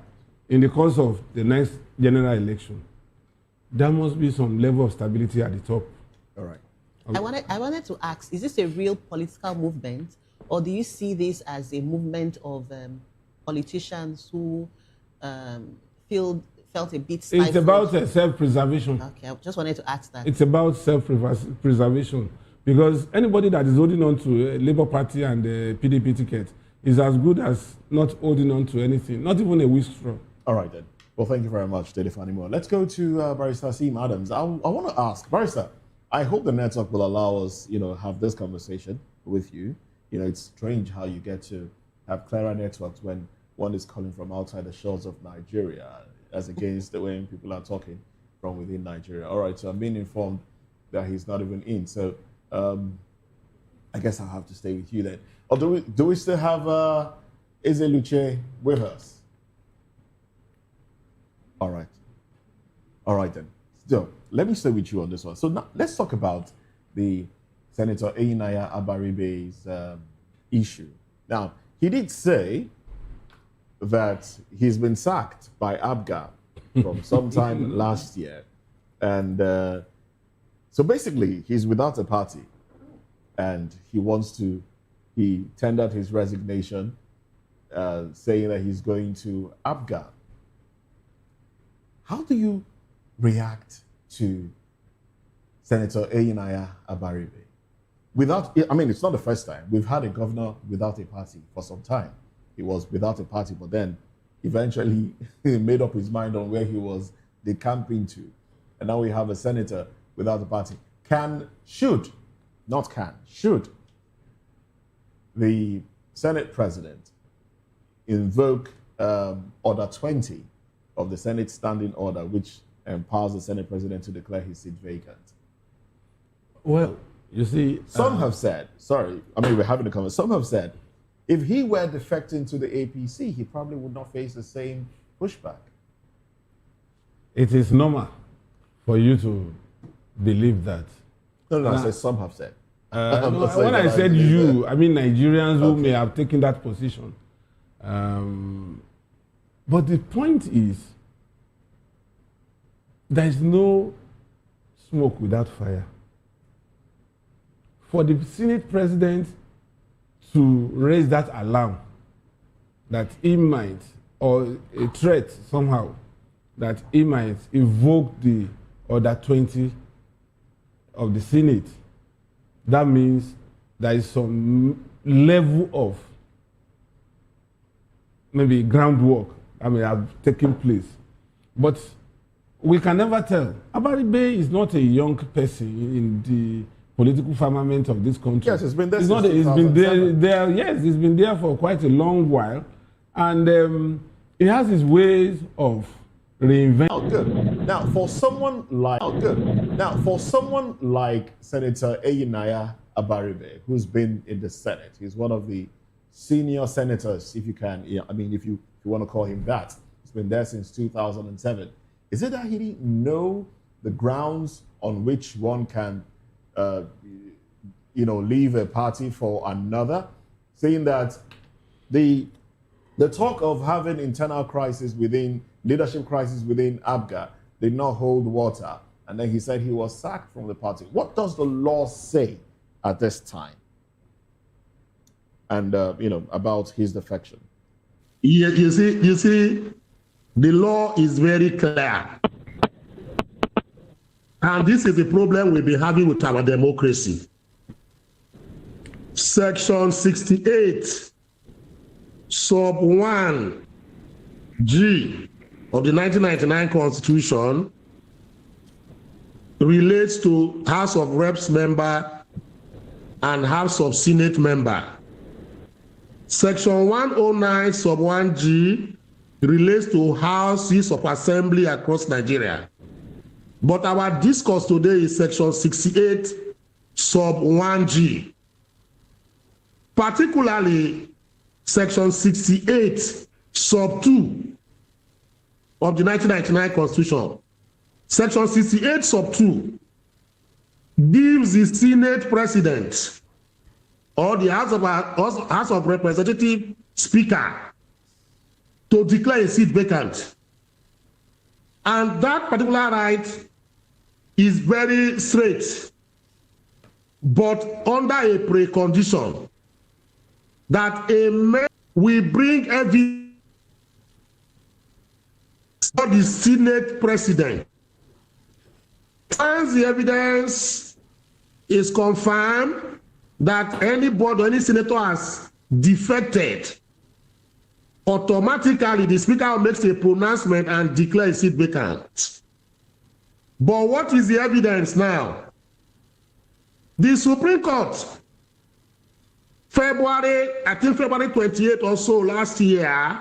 in the course of the next general election, there must be some level of stability at the top. All right. I wanted to ask, is this a real political movement, or do you see this as a movement of politicians who felt a bit stifled? It's about self-preservation. Okay, I just wanted to ask that. It's about self-preservation, because anybody that is holding on to a Labour Party and a PDP ticket is as good as not holding on to anything, not even a whisk straw. All right, then. Well, thank you very much, Dede Fanimo. Let's go to Barrister Sim Adams. I want to ask, Barrister, I hope the network will allow us, have this conversation with you. It's strange how you get to have clearer networks when one is calling from outside the shores of Nigeria, as against the way people are talking from within Nigeria. All right, so I'm being informed that he's not even in. So I guess I'll have to stay with you then. Or do we still have Eze Luce with us? All right. All right then. So let me stay with you on this one. So now let's talk about the Senator Einaya Abaribe's issue. Now, he did say that he's been sacked by ABGA from sometime last year. And so basically, he's without a party. And he tendered his resignation, saying that he's going to ABGA. How do you react to Senator Einaya Abaribe? It's not the first time. We've had a governor without a party for some time. He was without a party, but then eventually he made up his mind on where he was decamping to. And now we have a senator without a party. Should the Senate president invoke Order 20 of the Senate Standing Order, which empowers the Senate president to declare his seat vacant? Well, you see... Some have said, we're having a conversation. Some have said, if he were defecting to the APC, he probably would not face the same pushback. It is normal for you to believe that. No, I said some have said. When I said you, I mean Nigerians who may have taken that position. But the point is, there is no smoke without fire. For the Senate president to raise that alarm that he might, or a threat somehow, that he might invoke the other 20 of the Senate, that means there is some level of maybe groundwork that may have taken place. But we can never tell. Abaribe is not a young person in the political firmament of this country. Yes, it's been there. It's been there. Yes, it's been there for quite a long while, and it has its ways of reinventing. Oh, good. Now, for someone like Senator Eyinaya Abaribe, who's been in the Senate, he's one of the senior senators, if you can. I mean, if you want to call him that. He's been there since 2007. Is it that he didn't know the grounds on which one can, leave a party for another? Saying that the talk of having internal crisis within, leadership crisis within ABGA did not hold water. And then he said he was sacked from the party. What does the law say at this time? And, about his defection? Yeah, you see, the law is very clear. And this is the problem we've been having with our democracy. Section 68, sub 1G of the 1999 Constitution relates to House of Reps member and House of Senate member. Section 109, sub 1G relates to houses of assembly across Nigeria. But our discourse today is section 68, sub 1G. Particularly section 68, sub 2 of the 1999 Constitution. Section 68, sub 2 gives the Senate President or the House of Representative Speaker to declare a seat vacant. And that particular right is very straight, but under a precondition that a man will bring evidence for the Senate President. Once the evidence is confirmed that anybody, any senator has defected, automatically the Speaker makes a pronouncement and declares a seat vacant. But what is the evidence now? The Supreme Court, February 28 or so last year,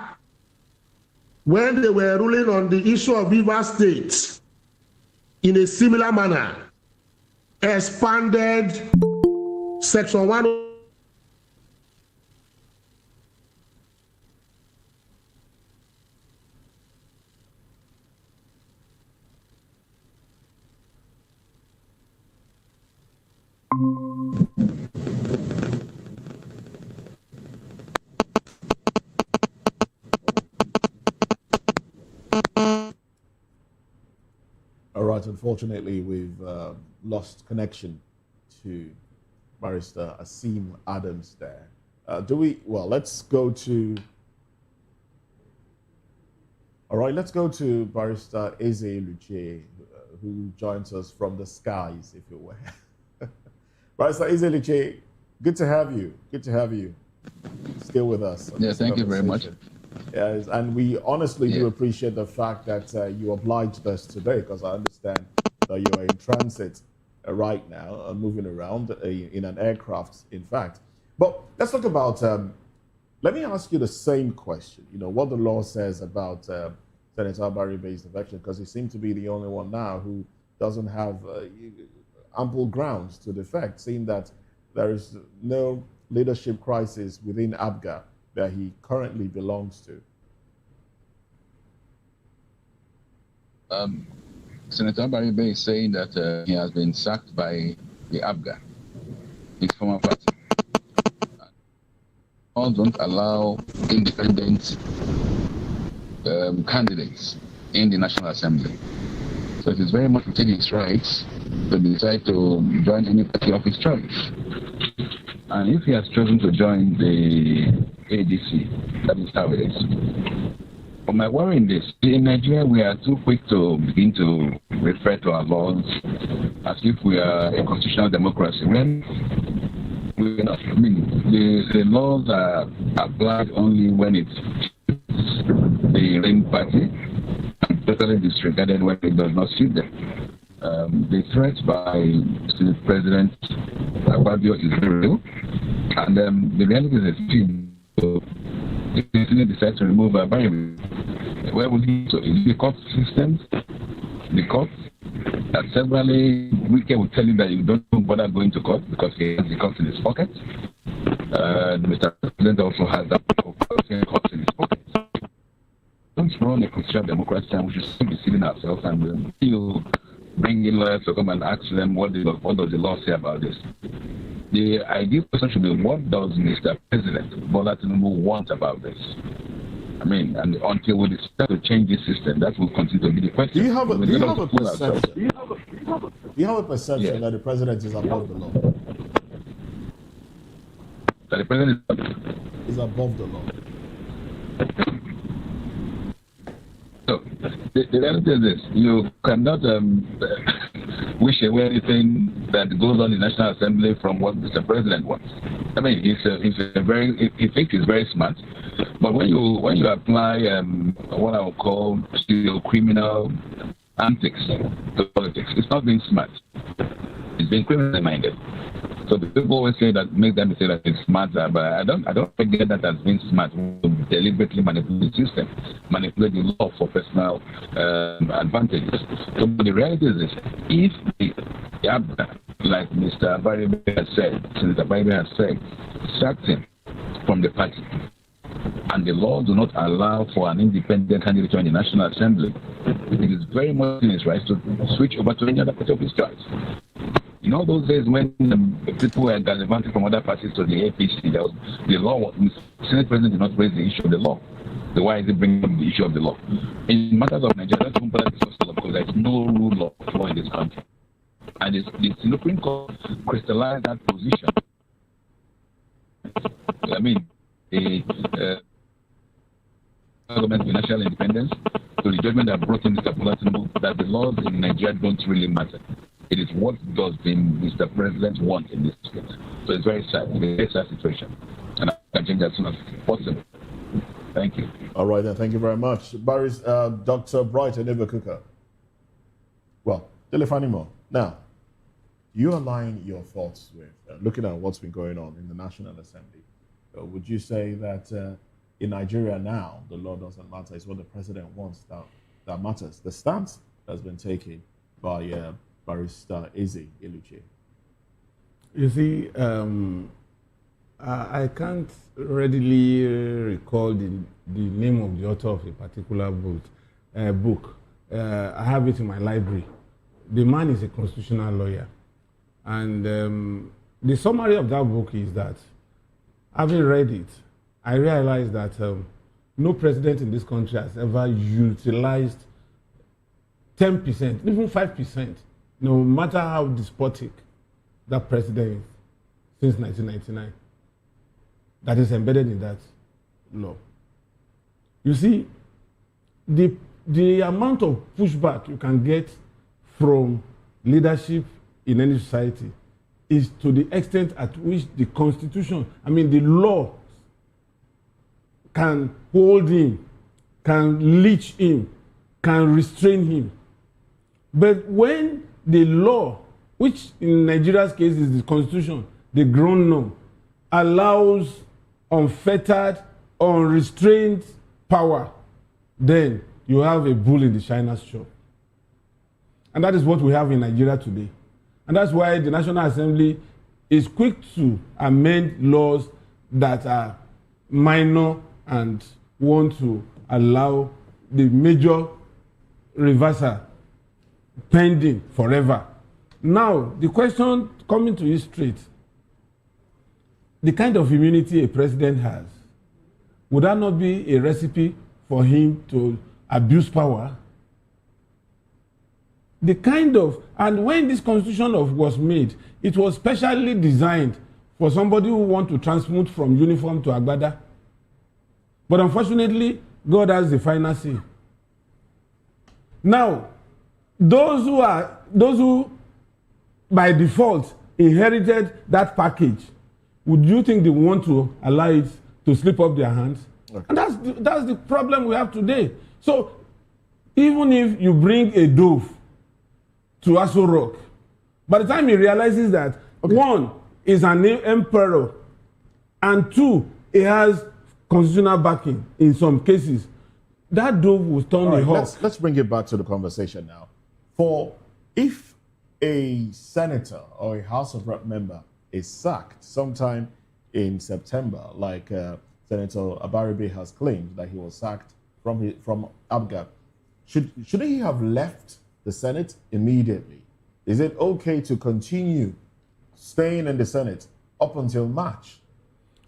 when they were ruling on the issue of River State in a similar manner, expanded section 1. All right, unfortunately, we've lost connection to Barrister Asim Adams there. Let's go to... All right, let's go to Barrister Eze Luche, who joins us from the skies, if you will. Barrister Eze Luche, good to have you. Good to have you still with us. Yeah, thank you very much. Yes, and we honestly do appreciate the fact that you obliged us today, because I understand that you are in transit right now, moving around in an aircraft, in fact. But let's talk about, let me ask you the same question, what the law says about Senator Abaribe's defection, because he seems to be the only one now who doesn't have ample grounds to defect, seeing that there is no leadership crisis within ABGA that he currently belongs to. Senator Abaribe is saying that he has been sacked by the ABGA, his former party. All don't allow independent candidates in the National Assembly. So it is very much within his rights to decide to join any party of his choice. And if he has chosen to join the ADC, that is how it is. But my worry in this, in Nigeria, we are too quick to begin to refer to our laws as if we are a constitutional democracy. When we're not, I mean, the laws are applied only when it's the reigning party and totally disregarded when it does not suit them. The threat by Senate President Akpabio is very real, and the reality is if the Senate decides to remove a barrier, where will he? So is the court systems, the courts that severally Wike will tell you that you don't bother going to court because he has the court in his pocket. Mr. President also has that court in his pocket. Don't run a constitutional democracy, and we should still be deceiving ourselves, and you bring in lawyers to come and ask them what does the law say about this. The ideal question should be, what does Mr. President Bola Tinubu want about this? I mean, and until we decide to change this system, that will continue to be the question. Do you have a perception that the president is above the law? That the president is above the law? So, the reality is this: you cannot wish away anything that goes on in the National Assembly from what Mr. President wants. I mean, he thinks he's very smart, but when you apply what I would call criminal antics to politics, it's not being smart. It's being criminal-minded. So the people always say that, make them say that it's smarter, but I don't forget that as being smart. We deliberately manipulate the system, manipulate the law for personal advantages. So the reality is this: if like Mr. Baribe has said, Senator Baribe has said, sacked him from the party, and the law do not allow for an independent candidate in the National Assembly, it is very much in his right to switch over to any other party of his choice. In all those days when people were gallivanting from other parties to the APC, the law, the Senate President did not raise the issue of the law. So why is he bringing up the issue of the law? In matters of Nigeria, that's because there is no rule of law in this country. And the Supreme Court crystallized that position. I mean, the government financial independence, to the judgment that brought in Mr. Bola Tinubu that the laws in Nigeria don't really matter. It is what does Mr. President want in this case. So it's very sad. It's a very sad situation. And I can change as soon as possible. Thank you. All right, then. Thank you very much. Barris, Dr. Bright and Eva Cooker. Well, Telefanimo. Now, you align your thoughts with looking at what's been going on in the National Assembly. Would you say that in Nigeria now, the law doesn't matter? It's what the president wants that matters. The stance has been taken by Barrister Eze Iluche. You see, I can't readily recall the name of the author of a particular book. I have it in my library. The man is a constitutional lawyer. And the summary of that book is that, having read it, I realized that no president in this country has ever utilized 10%, even 5%, no matter how despotic that president is, since 1999, that is embedded in that law. You see, the amount of pushback you can get from leadership in any society is to the extent at which the Constitution, the law, can hold him, can leech him, can restrain him. But when the law, which in Nigeria's case is the Constitution, the ground norm, allows unfettered, unrestrained power, then you have a bull in the China's shop. And that is what we have in Nigeria today. And that's why the National Assembly is quick to amend laws that are minor and want to allow the major reversal pending forever. Now, the question coming to you straight, the kind of immunity a president has, would that not be a recipe for him to abuse power. The kind of, and when this constitution was made, it was specially designed for somebody who wants to transmute from uniform to agbada. But unfortunately, God has the final say. Now, those who by default inherited that package, would you think they want to allow it to slip up their hands? Okay. And that's the problem we have today. So even if you bring a dove to Aso Rock, by the time he realizes that, okay, one is an emperor, and two, he has constitutional backing in some cases, that dove will turn the hawk. Let's bring it back to the conversation now. For if a senator or a House of Rep member is sacked sometime in September, like Senator Abaribe has claimed that he was sacked from ABGA, shouldn't he have left the Senate immediately? Is it okay to continue staying in the Senate up until March?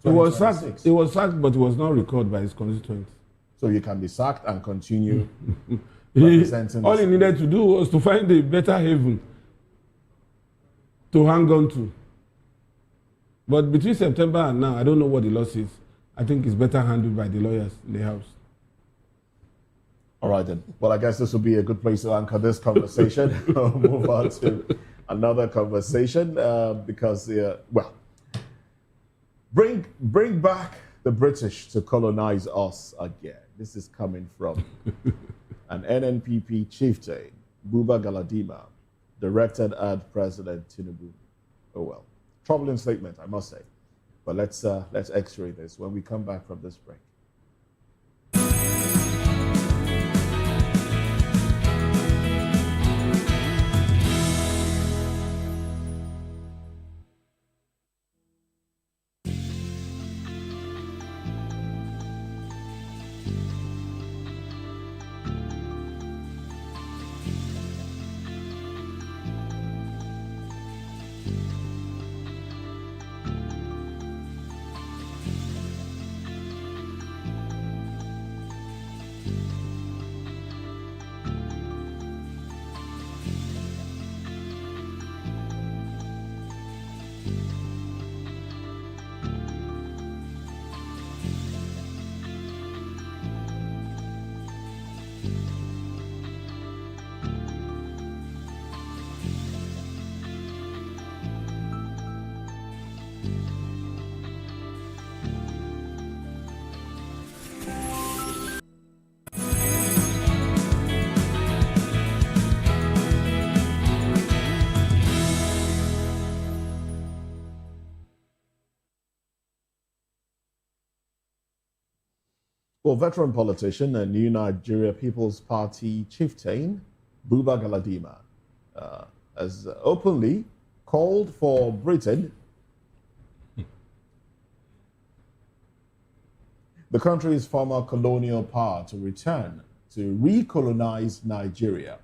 He was sacked, but he was not recalled by his constituents. So you can be sacked and continue representing. All he needed to do was to find a better haven to hang on to. But between September and now, I don't know what the loss is. I think it's better handled by the lawyers in the House. All right, then. Well, I guess this will be a good place to anchor this conversation. We'll move on to another conversation because, well, bring back the British to colonize us again. This is coming from an NNPP chieftain, Buba Galadima, directed at President Tinubu. Oh, well. Troubling statement, I must say. But let's x-ray this when we come back from this break. Well, veteran politician and New Nigeria People's Party chieftain, Buba Galadima, has openly called for Britain, the country's former colonial power, to return to recolonize Nigeria,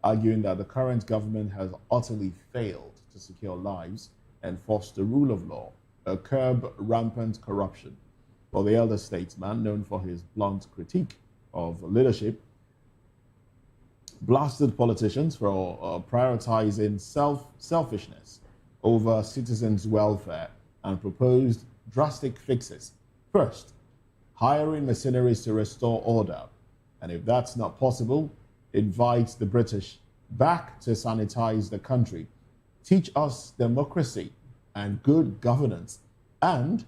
arguing that the current government has utterly failed to secure lives and foster rule of law, curb rampant corruption. Well, the elder statesman, known for his blunt critique of leadership, blasted politicians for prioritizing selfishness over citizens' welfare and proposed drastic fixes. First, hiring mercenaries to restore order, and if that's not possible, invite the British back to sanitize the country, teach us democracy and good governance, and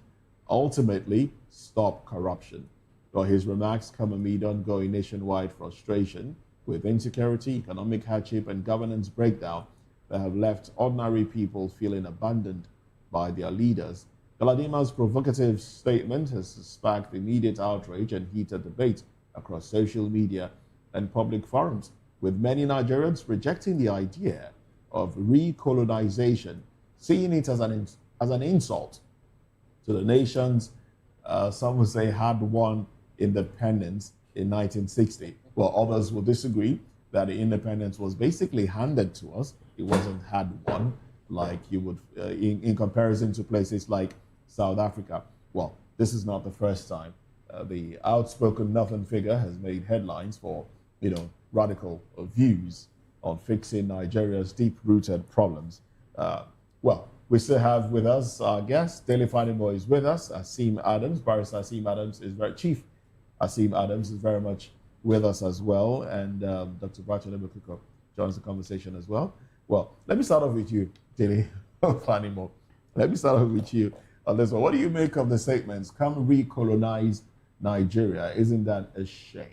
ultimately stop corruption. Well, his remarks come amid ongoing nationwide frustration with insecurity, economic hardship, and governance breakdown that have left ordinary people feeling abandoned by their leaders. Galadima's provocative statement has sparked immediate outrage and heated debate across social media and public forums, with many Nigerians rejecting the idea of recolonization, seeing it as an insult to the nation's, some would say, hard-won independence in 1960. Well, others will disagree that the independence was basically handed to us. It wasn't hard-won, like you would, in comparison to places like South Africa. Well, this is not the first time the outspoken Northern figure has made headlines for, radical views on fixing Nigeria's deep-rooted problems. Well, we still have with us our guest, Daily Finding Boy is with us, Asim Adams. Barrister Asim Adams is Chief Asim Adams is very much with us as well, and Dr. Bacha Lebekiko joins the conversation as well. Well, let me start off with you, Daily Finding Boy. Let me start off with you on this one. What do you make of the statements, come recolonize Nigeria? Isn't that a shame?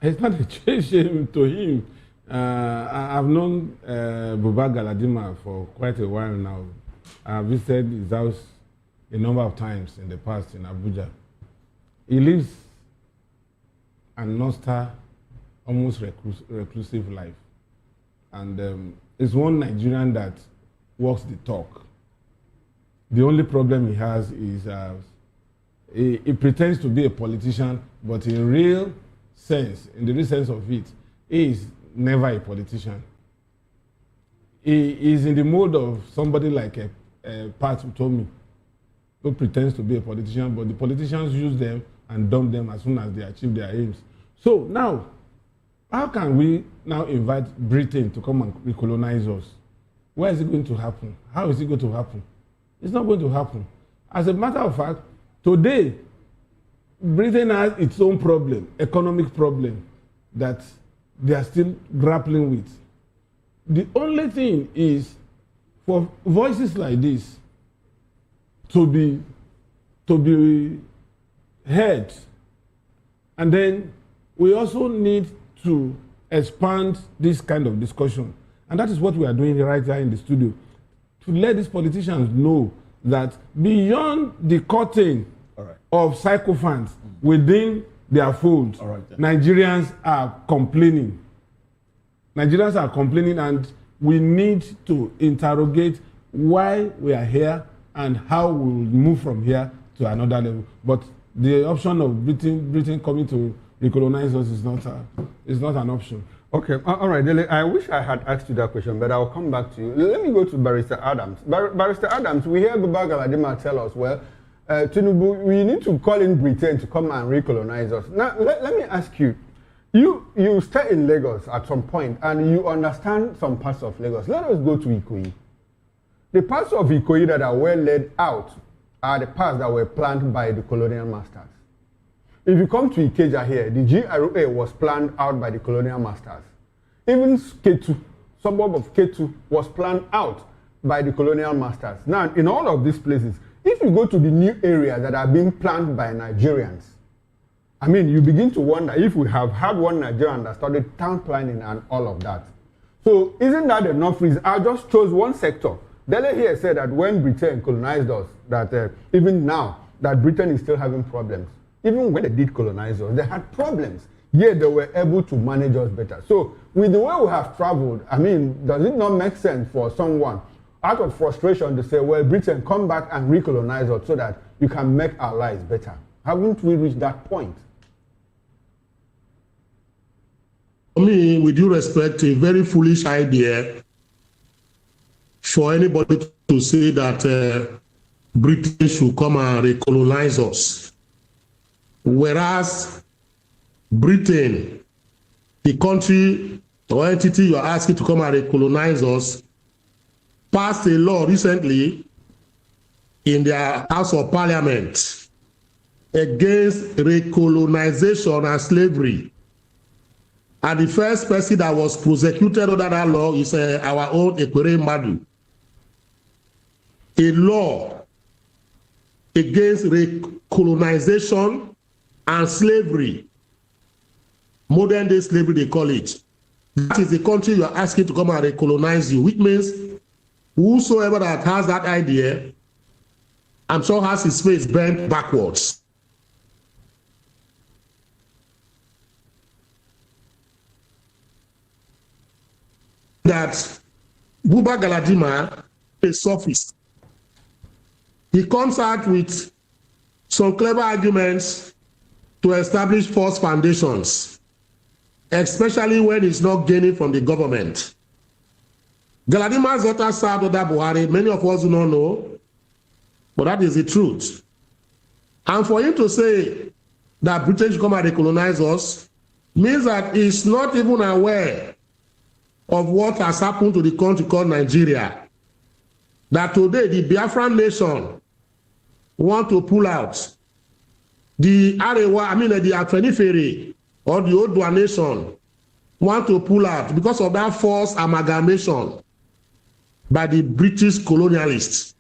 It's not a shame to him. I've known Buba Galadima for quite a while now. I've visited his house a number of times in the past in Abuja. He lives an austere, almost reclusive life. And it's one Nigerian that walks the talk. The only problem he has is he pretends to be a politician, but in real sense, in the real sense of it, he is never a politician. He is in the mode of somebody like Pat who told me, who pretends to be a politician, but the politicians use them and dump them as soon as they achieve their aims. So now, how can we now invite Britain to come and recolonize us? Where is it going to happen? How is it going to happen? It's not going to happen. As a matter of fact, today, Britain has its own problem, economic problem, that they are still grappling with. The only thing is for voices like this to be heard. And then we also need to expand this kind of discussion. And that is what we are doing right here in the studio, to let these politicians know that beyond the curtain of sycophants within their fold, Nigerians are complaining. Nigerians are complaining, and we need to interrogate why we are here and how we will move from here to another level. But the option of Britain coming to recolonize us is not an option. Okay, all right, Dele, I wish I had asked you that question, but I'll come back to you. Let me go to Barrister Adams. Barrister Adams, we hear Buba Galadima tell us, well, Tinubu, we need to call in Britain to come and recolonize us. Now, let me ask you, you stay in Lagos at some point and you understand some parts of Lagos. Let us go to Ikoyi. The parts of Ikoyi that are well laid out are the parts that were planned by the colonial masters. If you come to Ikeja here, the GRA was planned out by the colonial masters. Even Ketu, suburb of Ketu, was planned out by the colonial masters. Now, in all of these places, if you go to the new areas that are being planned by Nigerians, I mean, you begin to wonder if we have had one Nigerian that started town planning and all of that. So, isn't that enough reason? I just chose one sector. Dele here said that when Britain colonized us, that even now, that Britain is still having problems. Even when they did colonize us, they had problems. Yet they were able to manage us better. So with the way we have traveled, I mean, does it not make sense for someone out of frustration to say, well, Britain, come back and recolonize us so that you can make our lives better? Haven't we reached that point? For me, with due respect, a very foolish idea for anybody to say that Britain should come and recolonize us. Whereas Britain, the country or entity you are asking to come and recolonize us, passed a law recently in their House of Parliament against recolonization and slavery. And the first person that was prosecuted under that law is our own Ekwere Madu. A law against recolonization and slavery, modern day slavery they call it. That is the country you are asking to come and recolonize you, which means whosoever that has that idea, I'm sure has his face bent backwards. That Buba Galadima is sophist. He comes out with some clever arguments to establish false foundations, especially when it's not gaining from the government. Galadima's daughter served under Buhari. Many of us do not know, but that is the truth. And for him to say that Britain should come and recolonize us means that he's not even aware of what has happened to the country called Nigeria. That today the Biafran nation want to pull out. The Arewa, the Afenifere or the Odua nation want to pull out because of that forced amalgamation by the British colonialists.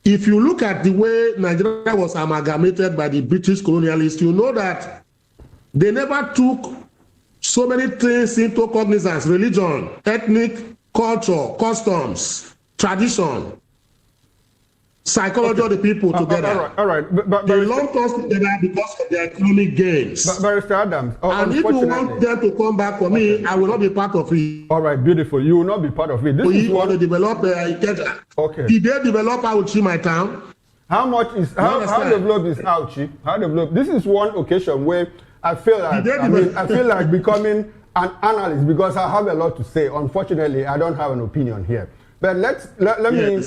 If you look at the way Nigeria was amalgamated by the British colonialists, you know that they never took so many things into cognizance: religion, ethnic, culture, customs, tradition, psychology of the people together. All right. But they lumped us together because of their economic gains. Barrister Adams, and if you want them to come back for me, I will not be part of it. All right, beautiful. You will not be part of it. This is what the developer. Okay. Did they develop Auchi, my town? How much is how developed is Auchi? How developed? This is one occasion where I feel like I feel like becoming an analyst because I have a lot to say. Unfortunately, I don't have an opinion here. But let me,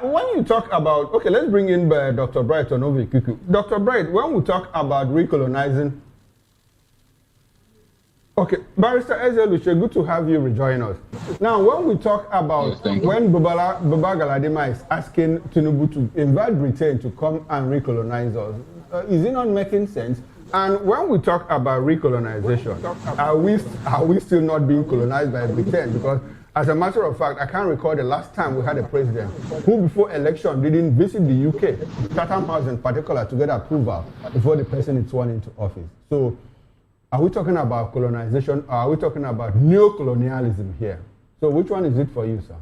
when you talk about, okay, let's bring in Dr. Bright Onovi Kuku. Dr. Bright, when we talk about recolonizing, okay, Barrister Ezeluche, good to have you rejoin us. Now, when we talk about when Baba Galadima is asking Tinubu to invite Britain to come and recolonize us, is it not making sense? And when we talk about recolonization, are we still not being colonized by Britain? Because as a matter of fact, I can't recall the last time we had a president who before election didn't visit the UK, Chatham House in particular, to get approval before the person is sworn into office. So are we talking about colonization or are we talking about neo-colonialism here? So which one is it for you, sir?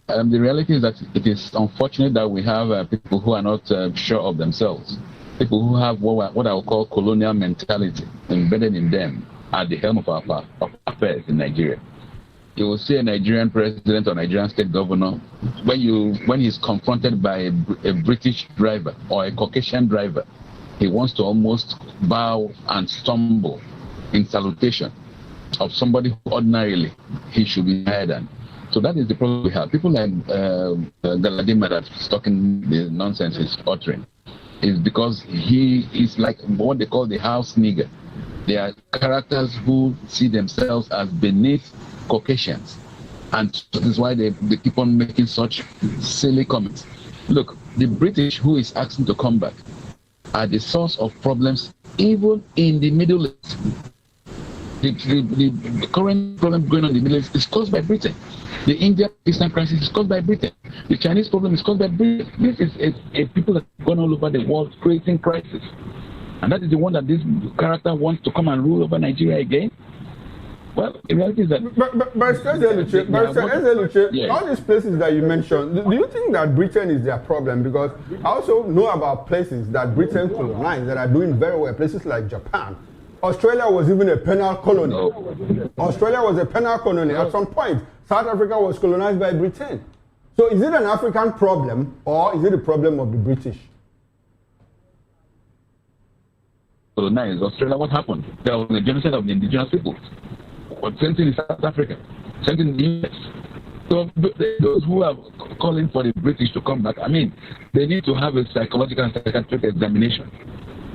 The reality is that it is unfortunate that we have people who are not sure of themselves, people who have what I would call colonial mentality embedded in them at the helm of our affairs in Nigeria. You will see a Nigerian president or Nigerian state governor when he's confronted by a British driver or a Caucasian driver, he wants to almost bow and stumble in salutation of somebody who ordinarily he should be higher than. So that is the problem we have. People like Galadima that's talking the nonsense he's uttering is because he is like what they call the house nigger. They are characters who see themselves as beneath Caucasians. And that is why they keep on making such silly comments. Look, the British who is asking to come back are the source of problems even in the Middle East. The current problem going on in the Middle East is caused by Britain. The India-Pakistan crisis is caused by Britain. The Chinese problem is caused by Britain. This is a people that have gone all over the world creating crisis. And that is the one that this character wants to come and rule over Nigeria again. Well, the reality is that... Barrister Ezeluche, all these places that you mentioned, do you think that Britain is their problem? Because I also know about places that Britain colonized that are doing very well, places like Japan. Australia was even a penal colony. Australia was a penal colony. At some point, South Africa was colonized by Britain. So is it an African problem or is it a problem of the British? Colonized Australia, what happened? There was a genocide of the indigenous peoples. Same thing in South Africa, same thing in the US. So those who are calling for the British to come back, I mean, they need to have a psychological and psychiatric examination.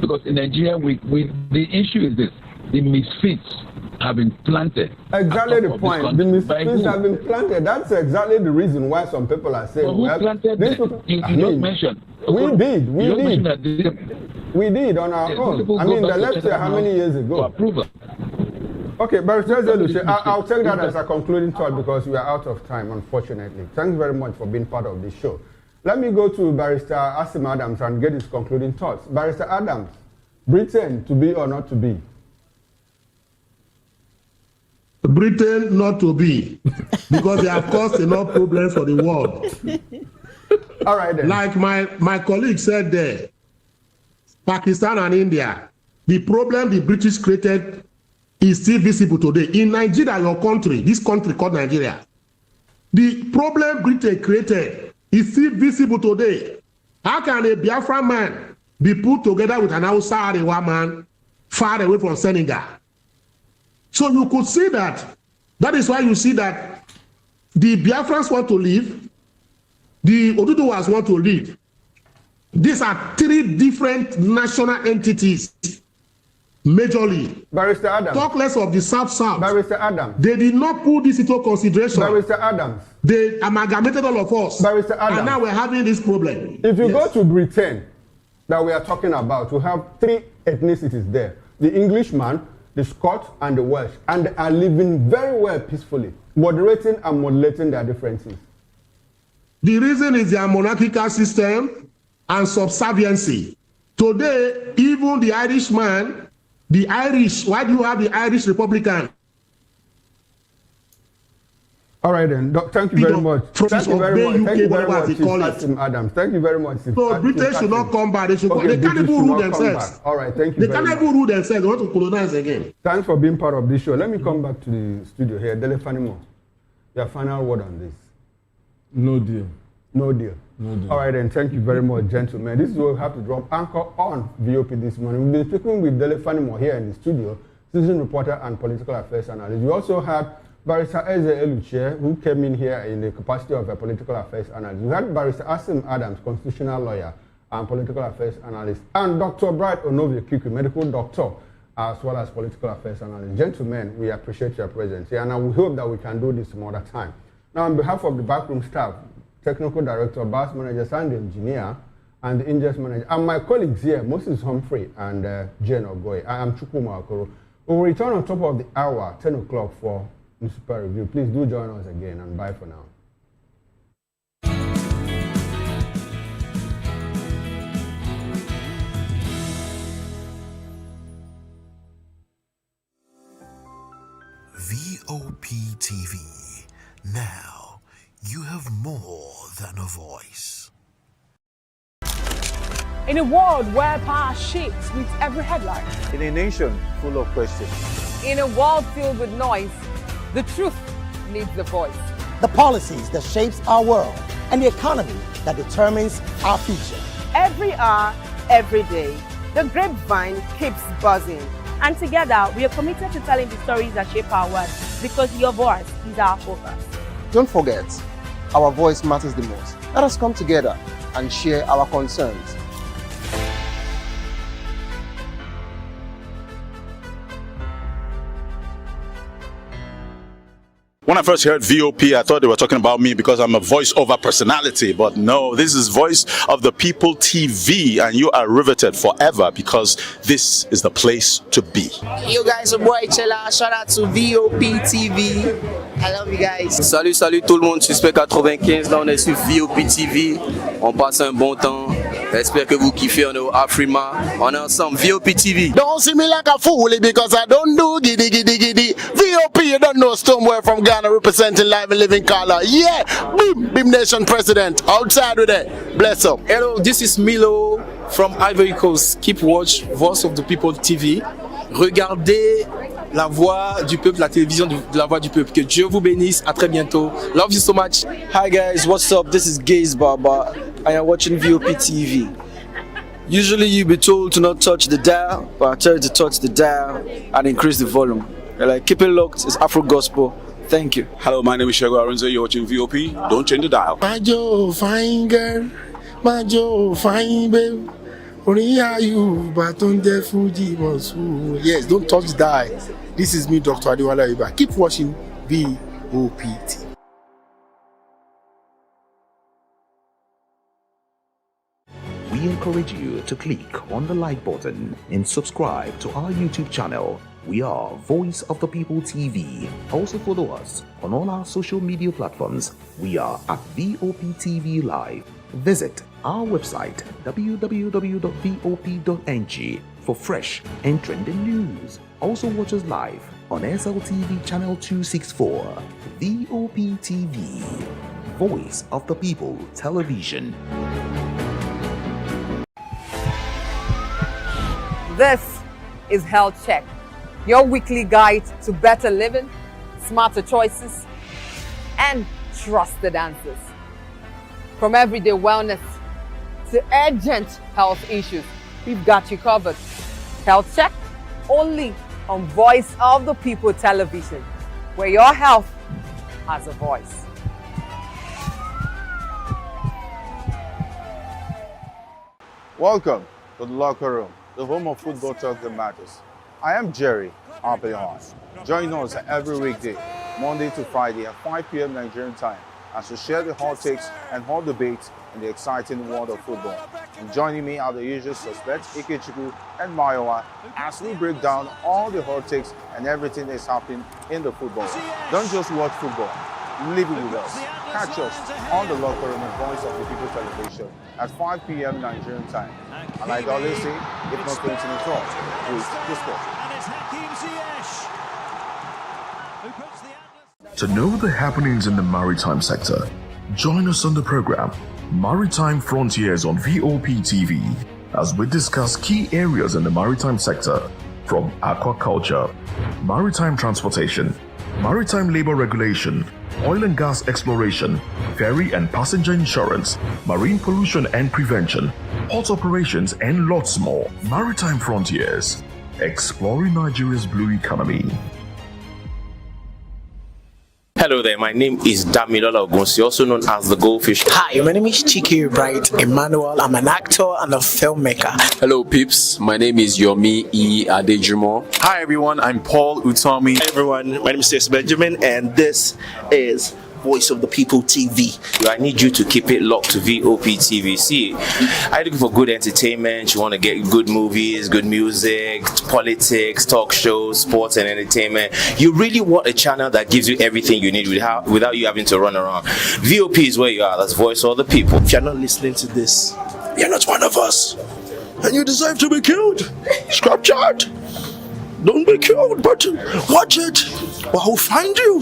Because in Nigeria, the issue is this: the misfits have been planted. Exactly the point. The misfits have been planted. That's exactly the reason why some people are saying, well, who planted them? You don't mention. We did on our own. I mean, they left here how many years ago? Okay, Barrister Zeluche, I'll take that as a concluding thought because we are out of time, unfortunately. Thanks very much for being part of this show. Let me go to Barrister Asim Adams and get his concluding thoughts. Barrister Adams, Britain to be or not to be? Britain not to be, because they have caused enough problems for the world. All right then. Like my colleague said there, Pakistan and India, the problem the British created is still visible today. In Nigeria, your country, this country called Nigeria, the problem Britain created is still visible today. How can a Biafra man be put together with an Hausa Arewa man far away from Senegal? So you could see that. That is why you see that the Biafrans want to leave, the Oduduwas want to leave, These are three different national entities. Majorly. Barrister Adams. Talk less of the South. Barrister Adams. They did not put this into consideration. Barrister Adams. They amalgamated all of us. Barrister Adams. And now we're having this problem. If you go to Britain, that we are talking about, we have three ethnicities there. The Englishman, the Scot, and the Welsh. And they are living very well peacefully, moderating and modulating their differences. The reason is their monarchical system and subserviency. Today, even the Irishman, the Irish, why do you have the Irish Republican? All right then, thank you very much. Thank you very much. Thank you very much, Chief Adams. Thank you very much. So Britain should not come back. They should they can't even rule themselves. All right, thank you. They can't even rule themselves. They want to colonize again. Thanks for being part of this show. Let me come back to the studio here. Delefanimo, your final word on this. No deal. No deal. No deal. All right then, thank you very much, gentlemen. This is where we have to drop anchor on VOP this morning. We've been speaking with Delefanimo here in the studio, citizen reporter and political affairs analyst. We also had Barrister Eze Eluche, who came in here in the capacity of a political affairs analyst. We had Barrister Asim Adams, constitutional lawyer and political affairs analyst, and Dr. Bright Onovie Kiku, medical doctor, as well as political affairs analyst. Gentlemen, we appreciate your presence here, and we hope that we can do this some other time. Now, on behalf of the backroom staff, technical director, bus manager, sound engineer, and the ingest manager, and my colleagues here, Moses Humphrey and Jane Ogoy, I am Chukuma Okoro. We will return on top of the hour, 10 o'clock for Super Review. Please do join us again, and bye for now. VOP TV. Now, you have more than a voice. In a world where power shakes with every headline. In a nation full of questions. In a world filled with noise, the truth needs the voice. The policies that shapes our world and the economy that determines our future. Every hour, every day, the grapevine keeps buzzing. And together, we are committed to telling the stories that shape our world because your voice is our focus. Don't forget, our voice matters the most. Let us come together and share our concerns. When I first heard VOP, I thought they were talking about me because I'm a voice-over personality. But no, this is Voice of the People TV, and you are riveted forever because this is the place to be. Yo guys, your boy Chela. Shout out to VOP TV. I love you guys. Salut tout le monde, Suspect 95. Là, on est sur VOP TV. On passe un bon temps. J'espère que vous kiffez. On est au Afrima. On est ensemble. VOP TV. Don't see me like a fool because I don't do giddy giddy giddy. VOP, you don't know somewhere from Ghana representing live and living color. Yeah, Beam Nation President. Outside with it. Bless up. Hello, this is Milo from Ivory Coast. Keep watch Voice of the People TV. Regardez la voix du peuple, la télévision de la voix du peuple. Que Dieu vous bénisse. À très bientôt. Love you so much. Hi guys, what's up? This is Gaze Baba. I am watching VOP TV. Usually you be told to not touch the dial, but I tell you to touch the dial and increase the volume. You're like, keep it locked. It's Afro Gospel. Thank you. Hello, my name is Shego Aronzo. You're watching VOP. Don't change the dial. My Joe, fine girl. My Joe, fine babe. Only are you, but on the Fuji was. Yes, don't touch the dial. This is me, Dr. Adiwala Iba. Keep watching VOP TV. We encourage you to click on the like button and subscribe to our YouTube channel. We are Voice of the People TV. Also follow us on all our social media platforms. We are at VOP TV Live. Visit our website www.vop.ng for fresh and trending news. Also watch us live on SLTV channel 264. VOP TV, Voice of the People Television. This is Health Check, your weekly guide to better living, smarter choices, and trusted answers. From everyday wellness to urgent health issues, we've got you covered. Health Check, only on Voice of the People Television, where your health has a voice. Welcome to the locker room, the home of football talk that matters. I am Jerry Arpeon. Join us every weekday, Monday to Friday at 5 p.m. Nigerian time, as we share the hot takes and hot debates in the exciting world of football. And joining me are the usual suspects, Ikechukwu and Mayowa, as we break down all the hot takes and everything that's happening in the football. Don't just watch football, live it with us. Catch us on the locker room and Voice of the People television at 5 p.m. Nigerian time. And like I always say, if not going to the front, with the sport. To know the happenings in the maritime sector, join us on the program Maritime Frontiers on VOP TV as we discuss key areas in the maritime sector, from aquaculture, maritime transportation, maritime labor regulation, oil and gas exploration, ferry and passenger insurance, marine pollution and prevention, port operations, and lots more. Maritime Frontiers, exploring Nigeria's blue economy. Hello there, my name is Damilola Ogunsi, also known as the Goldfish. Hi, my name is Chike Bright Emmanuel. I'm an actor and a filmmaker. Hello peeps, my name is Yomi E. Adejimo. Hi everyone, I'm Paul Utomi. Hi everyone, my name is Stacey Benjamin and this is Voice of the People TV. I need you to keep it locked to VOP TV. See, I'm looking for good entertainment. You want to get good movies, good music, politics, talk shows, sports and entertainment. You really want a channel that gives you everything you need without you having to run around. VOP is where you are. That's Voice of the People. If you're not listening to this, you're not one of us. And you deserve to be killed. Scrap chat. Don't be killed, but watch it. Or I'll find you.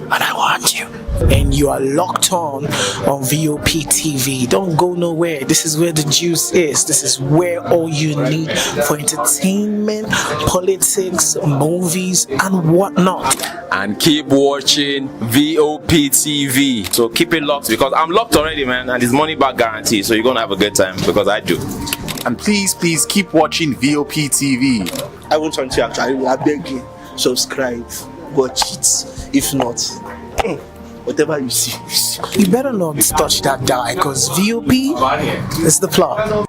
And I want you. And you are locked on VOP TV. Don't go nowhere. This is where the juice is. This is where all you need for entertainment, politics, movies, and whatnot. And keep watching VOP TV. So keep it locked, because I'm locked already, man, and it's money back guarantee. So you're gonna have a good time, because I do. And please keep watching VOP TV. I won't want you actually. I beg you, subscribe, watch it. If not, whatever you see. You better not touch that dial, because VOP is the plot.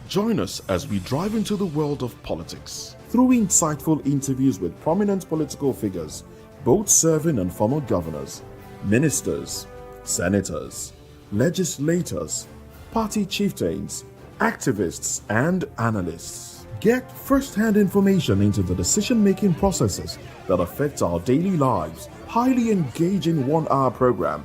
Join us as we drive into the world of politics through insightful interviews with prominent political figures, both serving and former governors, ministers, senators, legislators, party chieftains, activists, and analysts. Get first-hand information into the decision-making processes that affect our daily lives. Highly engaging 1-hour program.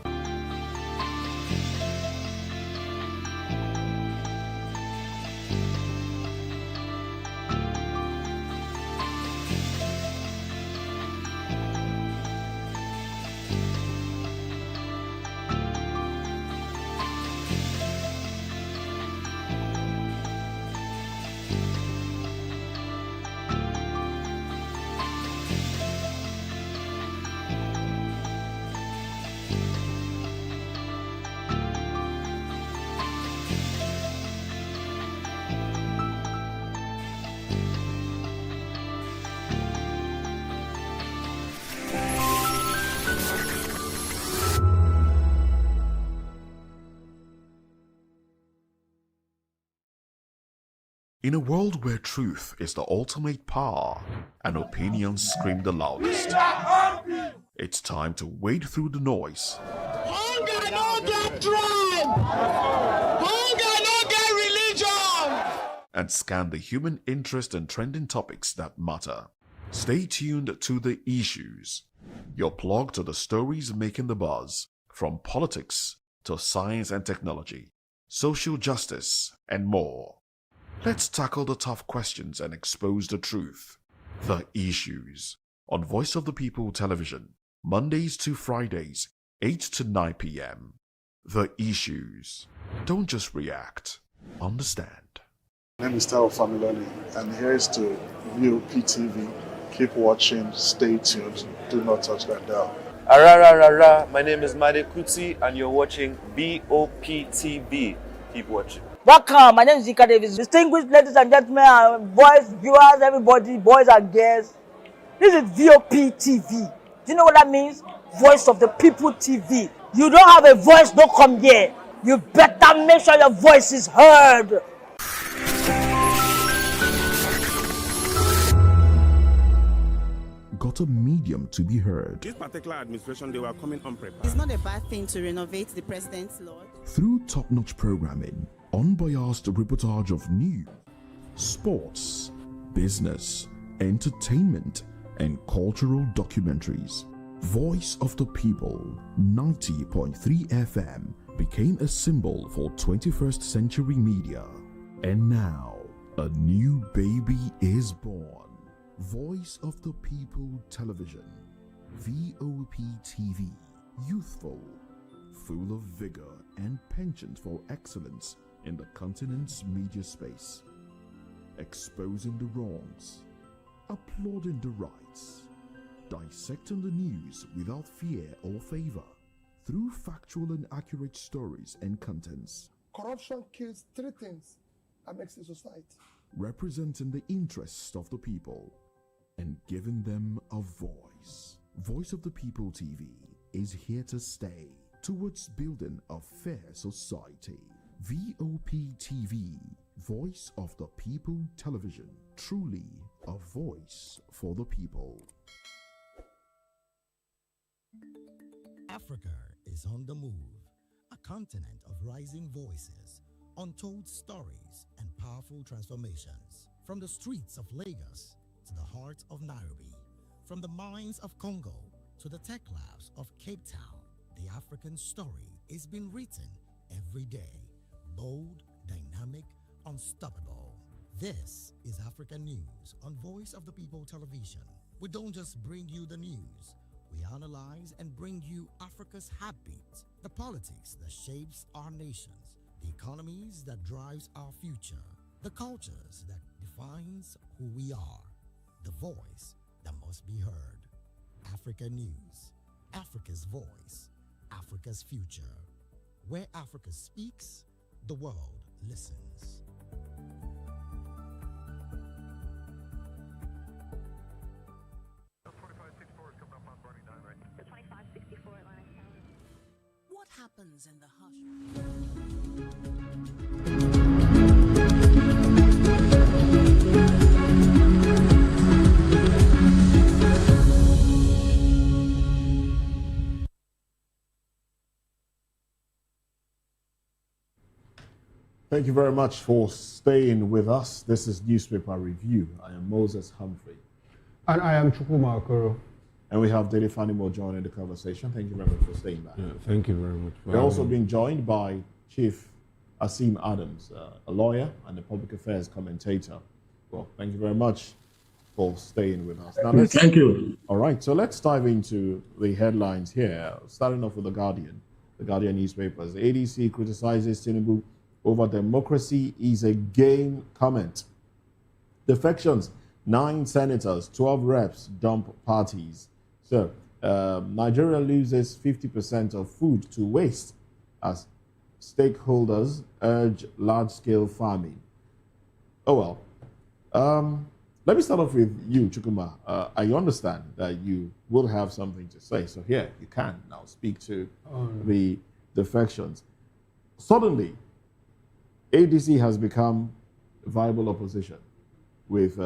In a world where truth is the ultimate power and opinions scream the loudest, it's time to wade through the noise. Hunger no get tribe! Hunger no get religion! And scan the human interest and trending topics that matter. Stay tuned to The Issues, your plug to the stories making the buzz, from politics to science and technology, social justice, and more. Let's tackle the tough questions and expose the truth. The Issues on Voice of the People television, Mondays to Fridays, 8 to 9 p.m. The Issues. Don't just react. Understand. My name is Tao Familoni, and here's to VOP TV. Keep watching, stay tuned, do not touch that dial. My name is Made Kuti, and you're watching VOP TV. Keep watching. Welcome, my name is Zika Davis. Distinguished ladies and gentlemen, boys, viewers, everybody, boys and girls. This is VOP TV. Do you know what that means? Voice of the People TV. You don't have a voice, don't come here. You better make sure your voice is heard. Got a medium to be heard. This particular administration, they were coming unprepared. It's not a bad thing to renovate the president's lodge. Through top-notch programming, unbiased reportage of news, sports, business, entertainment, and cultural documentaries, Voice of the People 90.3 FM became a symbol for 21st century media. And now, a new baby is born. Voice of the People Television, VOP TV, youthful, full of vigor and penchant for excellence in the continent's media space, exposing the wrongs, applauding the rights, dissecting the news without fear or favor, through factual and accurate stories and contents. Corruption kills three things that makes a society. Representing the interests of the people and giving them a voice. Voice of the People TV is here to stay towards building a fair society. VOP TV, Voice of the People Television, truly a voice for the people. Africa is on the move, a continent of rising voices, untold stories, and powerful transformations. From the streets of Lagos to the heart of Nairobi, from the mines of Congo to the tech labs of Cape Town, the African story is being written every day. Bold, dynamic, unstoppable. This is Africa News on Voice of the People Television. We don't just bring you the news. We analyze and bring you Africa's heartbeat, the politics that shapes our nations, the economies that drives our future, the cultures that defines who we are, the voice that must be heard. Africa News, Africa's voice, Africa's future. Where Africa speaks, the world listens. What happens in the hush? Thank you very much for staying with us. This is Newspaper Review. I am Moses Humphrey. And I am Chukwuma Okoro. And we have Dele Fanimo joining the conversation. Thank you very much for staying back. Yeah, thank you very much. We're also being joined by Chief Asim Adams, a lawyer and a public affairs commentator. Well, thank you very much for staying with us. Now, thank you. All right, so let's dive into the headlines here, starting off with The Guardian newspapers. The ADC criticizes Tinubu over democracy is a game comment. Defections, 9 senators, 12 reps dump parties. So, Nigeria loses 50% of food to waste as stakeholders urge large-scale farming. Oh well. Let me start off with you, Chukwuma. I understand that you will have something to say. So here, you can now speak to the defections. Suddenly, ADC has become a viable opposition with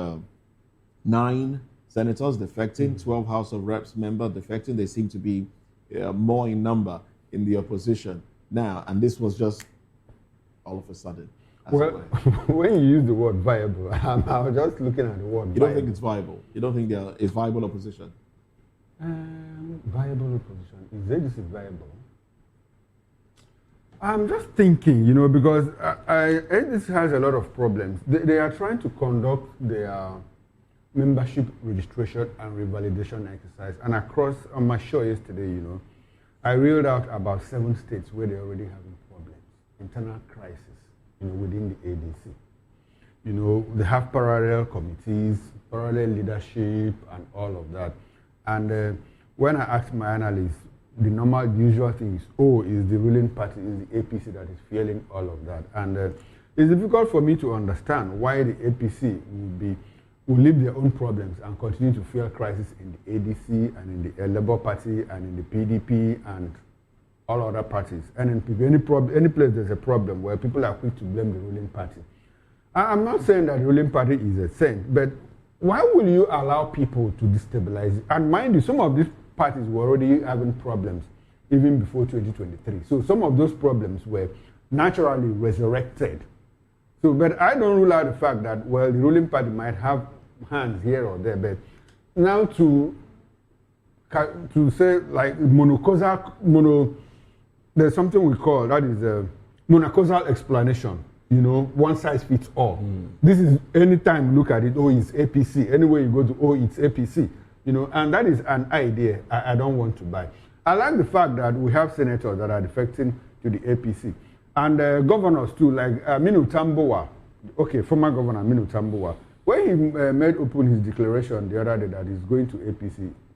9 senators defecting, 12 House of Reps members defecting. They seem to be more in number in the opposition now, and this was just all of a sudden. Well, when you use the word viable, I was just looking at the word You don't think it's viable? You don't think there is viable opposition? Viable opposition. Is ADC viable? I'm just thinking, because ADC has a lot of problems. They are trying to conduct their membership registration and revalidation exercise. And across, on my show yesterday, I reeled out about 7 states where they're already having problems, internal crisis, within the ADC. They have parallel committees, parallel leadership, and all of that. And when I asked my analysts, the usual thing is, is the ruling party, is the APC that is fueling all of that. And it's difficult for me to understand why the APC will leave their own problems and continue to fuel crisis in the ADC and in the Labour Party and in the PDP and all other parties. NNPP, any place there's a problem where people are quick to blame the ruling party. I'm not saying that the ruling party is a saint, but why will you allow people to destabilize it? And mind you, some of these parties were already having problems even before 2023. So some of those problems were naturally resurrected. So, but I don't rule out the fact that, well, the ruling party might have hands here or there, but now to say like there's something we call, that is a monocausal explanation. You know, one size fits all. This is, anytime you look at it, oh, it's APC. Anywhere you go to, oh, it's APC. You know, and that is an idea I don't want to buy. I like the fact that we have senators that are defecting to the APC. And governors too, like Aminu Tambuwa, former governor Aminu Tambuwa, when he made open his declaration the other day that he's going to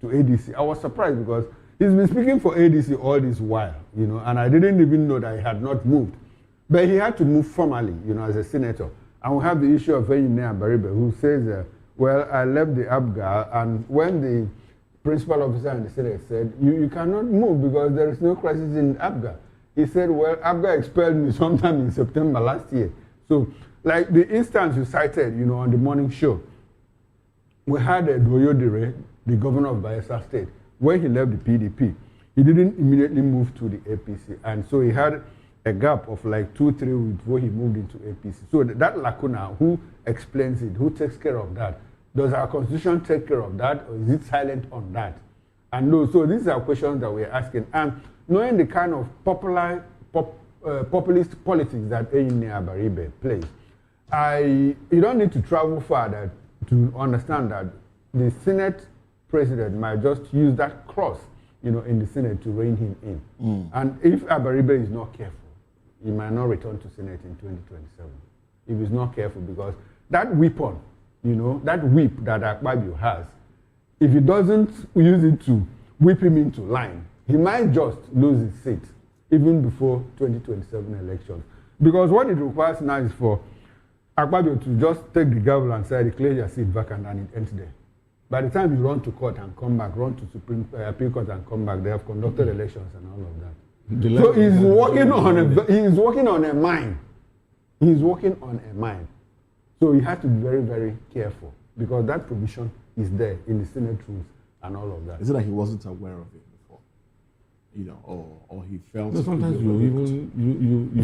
ADC, I was surprised because he's been speaking for ADC all this while, you know, and I didn't even know that he had not moved. But he had to move formally, you know, as a senator. And we have the issue of Nnamdi Kanu, who says, well, I left the ABGA, and when the principal officer in the Senate said, you cannot move because there is no crisis in ABGA. He said, well, ABGA expelled me sometime in September last year. So, like the instance you cited, you know, on the morning show, we had Doyodire, the governor of Bayelsa State. When he left the PDP, he didn't immediately move to the APC. And so he had a gap of like 2-3 weeks before he moved into APC. So that lacuna, who explains it? Who takes care of that? Does our constitution take care of that, or is it silent on that? And no, so these are questions that we're asking. And knowing the kind of populist politics that Nnamdi plays, you don't need to travel far to understand that the Senate president might just use that clause, you know, in the Senate to rein him in. And if Abaribe is not careful, he might not return to Senate in 2027. If he's not careful, because that weapon, you know, that whip that Akpabio has, if he doesn't use it to whip him into line, he might just lose his seat even before 2027 elections. Because what it requires now is for Akpabio to just take the gavel and say, declare your seat vacant, and it ends there. By the time you run to court and come back, run to Supreme Appeal Court and come back, they have conducted elections and all of that. So he's working on a mine. He's working on a mine. So you have to be very, very careful, because that provision is there in the Senate rules and all of that. Is it that he wasn't aware of it before? You know, or he felt... No, sometimes you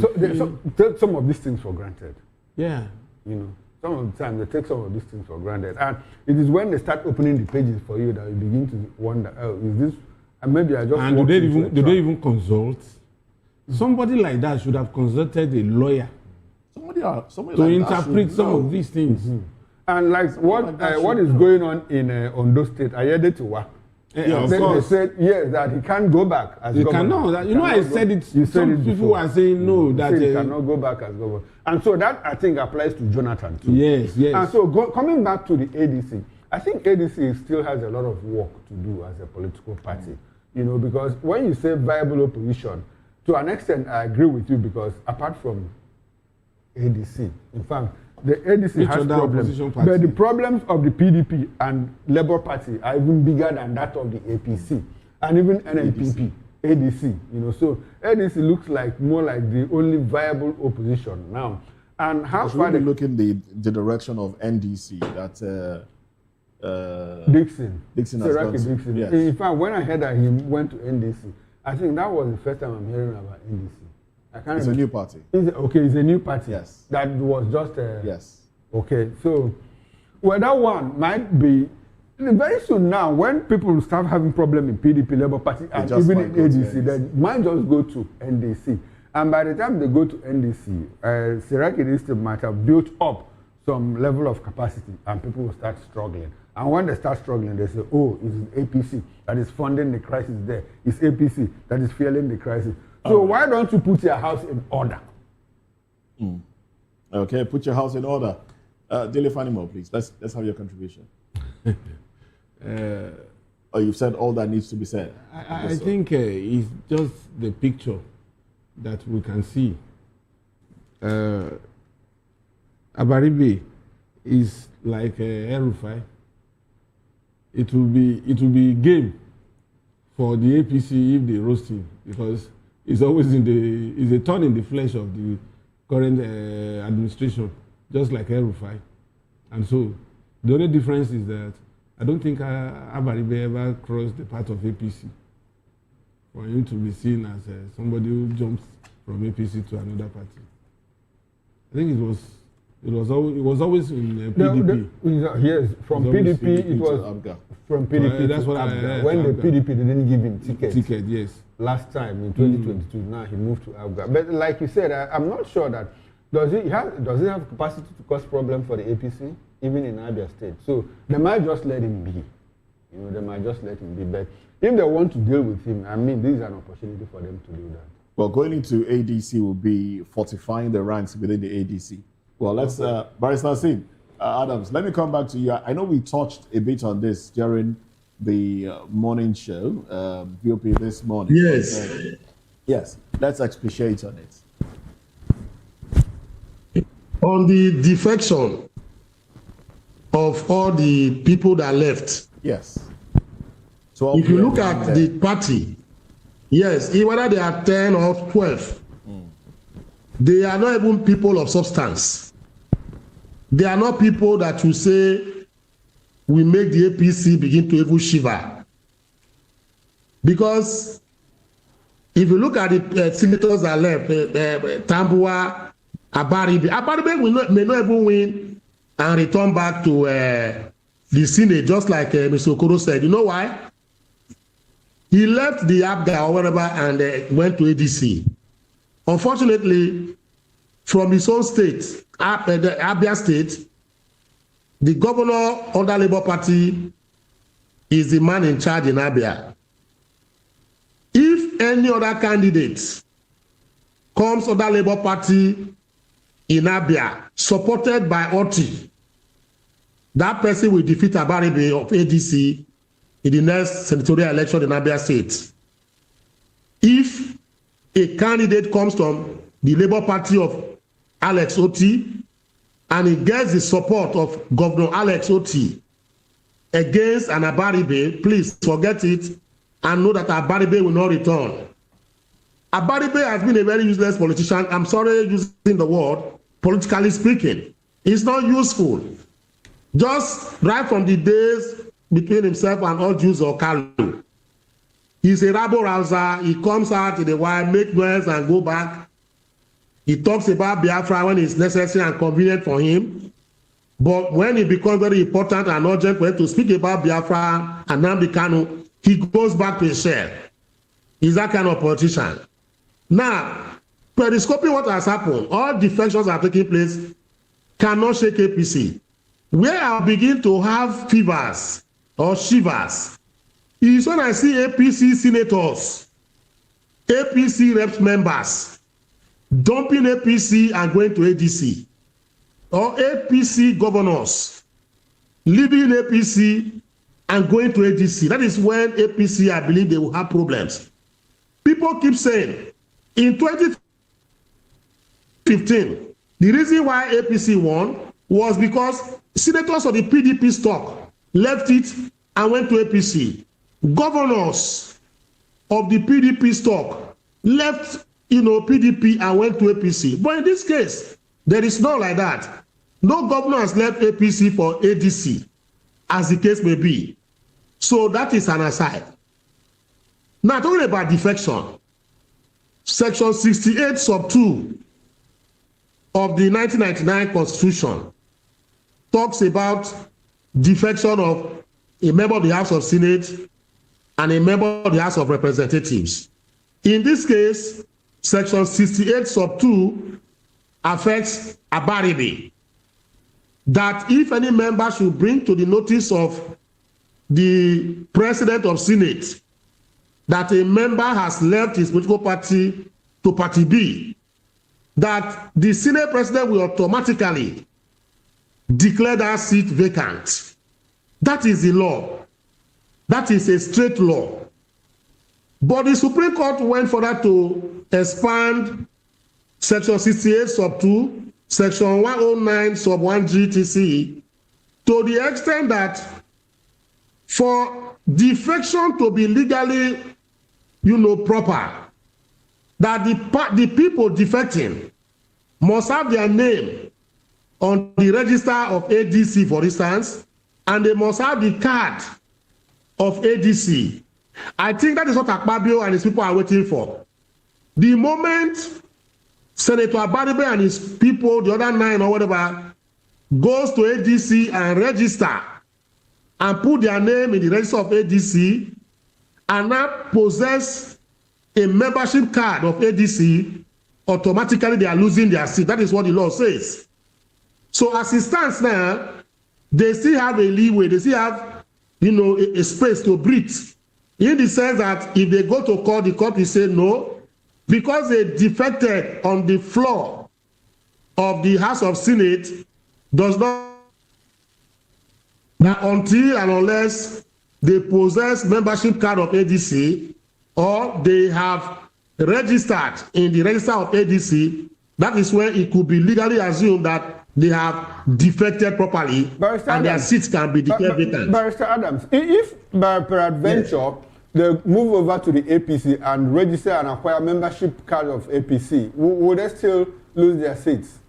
take some of these things for granted. Yeah. You know, some of the time they take some of these things for granted. And it is when they start opening the pages for you that you begin to wonder, oh, is this... And maybe I just... And do they even consult? Somebody like that should have consulted a lawyer to interpret some of these things. And like what is going on in Ondo State, Ayedetuwa. They said yes, that he can't go back as governor. You know, I said it. Some people are saying no, that he cannot go back as governor. And so that, I think, applies to Jonathan too. Yes. And so coming back to the ADC, I think ADC still has a lot of work to do as a political party. You know, because when you say viable opposition, to an extent, I agree with you, because apart from ADC, in fact, the ADC has problems, but the problems of the PDP and Labour Party are even bigger than that of the APC and even NNPP, ADC. You know, so ADC looks like more like the only viable opposition now. And how far they look in the direction of NDC that Dixon has gone to. Dixon. Yes. In fact, when I heard that he went to NDC, I think that was the first time I'm hearing about NDC. It's a new party. It's a new party. Yes. That was just yes. Okay, so well, that one might be very soon now. When people start having problem in PDP, Labour Party, and even in ADC, they might just go to NDC. And by the time they go to NDC, Seraki might have built up some level of capacity, and people will start struggling. And when they start struggling, they say, oh, it's APC that is funding the crisis there. It's APC that is fueling the crisis. So why don't you put your house in order? Okay, put your house in order. Daily Fanimo, please. Let's have your contribution. You've said all that needs to be said. I think it's just the picture that we can see. Abaribe is like El-Rufai. It will be game for the APC if they roast him, because is always is a thorn in the flesh of the current administration, just like El-Rufai. And so the only difference is that I don't think Abaribe ever crossed the path of APC for him to be seen as somebody who jumps from APC to another party. I think it was always in PDP. Yes, from PDP it was from PDP. That's what I heard. When the PDP didn't give him ticket. Yes. Last time in 2022, now he moved to Abga. But like you said, I'm not sure that does he have capacity to cause problem for the APC, even in Abia State. So they might just let him be. They might just let him be. But if they want to deal with him, I mean, this is an opportunity for them to do that. Well, going into ADC will be fortifying the ranks within the ADC. Well, let's, Barrister Sid, Adams, let me come back to you. I know we touched a bit on this during the morning show, VOP this morning. Yes. Yes, let's expatiate on it. On the defection of all the people that left. Yes. So if you look at the party, yes, whether they are 10 or 12, they are not even people of substance. They are not people that will say, we make the APC begin to even shiver. Because if you look at the senators that left, Tambua, Abaribe may not even win and return back to the Senate, just like Mr. Okoro said. You know why? He left the Abga or whatever and went to ADC. Unfortunately, from his own state, the Abia State, the governor under Labour Party is the man in charge in Abia. If any other candidate comes under Labour Party in Abia, supported by Oti, that person will defeat Abaribe of ADC in the next senatorial election in Abia State. If a candidate comes from the Labour Party of Alex Oti and he gets the support of Governor Alex Oti against an Abaribe, please forget it and know that Abaribe will not return. Abaribe has been a very useless politician. I'm sorry using the word, politically speaking. It's not useful. Just right from the days between himself and all Jews or Kalu. He's a rabble-rouser. He comes out in a while, make noise and go back. He talks about Biafra when it's necessary and convenient for him. But when it becomes very important and urgent for him to speak about Biafra and Nnamdi Kanu, he goes back to his shell. He's that kind of politician. Now, periscoping what has happened, all defections are taking place, cannot shake APC. Where I begin to have fevers or shivers is when I see APC senators, APC reps members, dumping APC and going to ADC, or APC governors leaving APC and going to ADC. That is when APC, I believe, they will have problems. People keep saying, in 2015, the reason why APC won was because senators of the PDP stock left it and went to APC. Governors of the PDP stock left, PDP and went to APC. But in this case, there is no like that. No governor has left APC for ADC, as the case may be. So that is an aside. Now, talking about defection, Section 68, sub 2 of the 1999 Constitution talks about defection of a member of the House of Senate and a member of the House of Representatives. In this case, Section 68, sub 2 affects Abaribe, that if any member should bring to the notice of the President of Senate that a member has left his political party to Party B, that the Senate President will automatically declare that seat vacant. That is the law. That is a straight law. But the Supreme Court went further to expand Section 68, sub 2, Section 109, sub 1 GTC, to the extent that for defection to be legally, proper, that the people defecting must have their name on the register of ADC, for instance, and they must have the card of ADC. I think that is what Akpabio and his people are waiting for. The moment Senator Abaribe and his people, the other 9 or whatever, goes to ADC and register and put their name in the register of ADC and now possess a membership card of ADC, automatically they are losing their seat. That is what the law says. So as it stands now, they still have a leeway, they still have, a space to breathe. In the sense that if they go to court, the court will say no, because they defected on the floor of the House of Senate, does not, now until and unless they possess membership card of ADC or they have registered in the register of ADC, that is where it could be legally assumed that they have defected properly and their seats can be declared vacant. Barrister Adams, if by peradventure they move over to the APC and register and acquire membership card of APC, would they still lose their seats?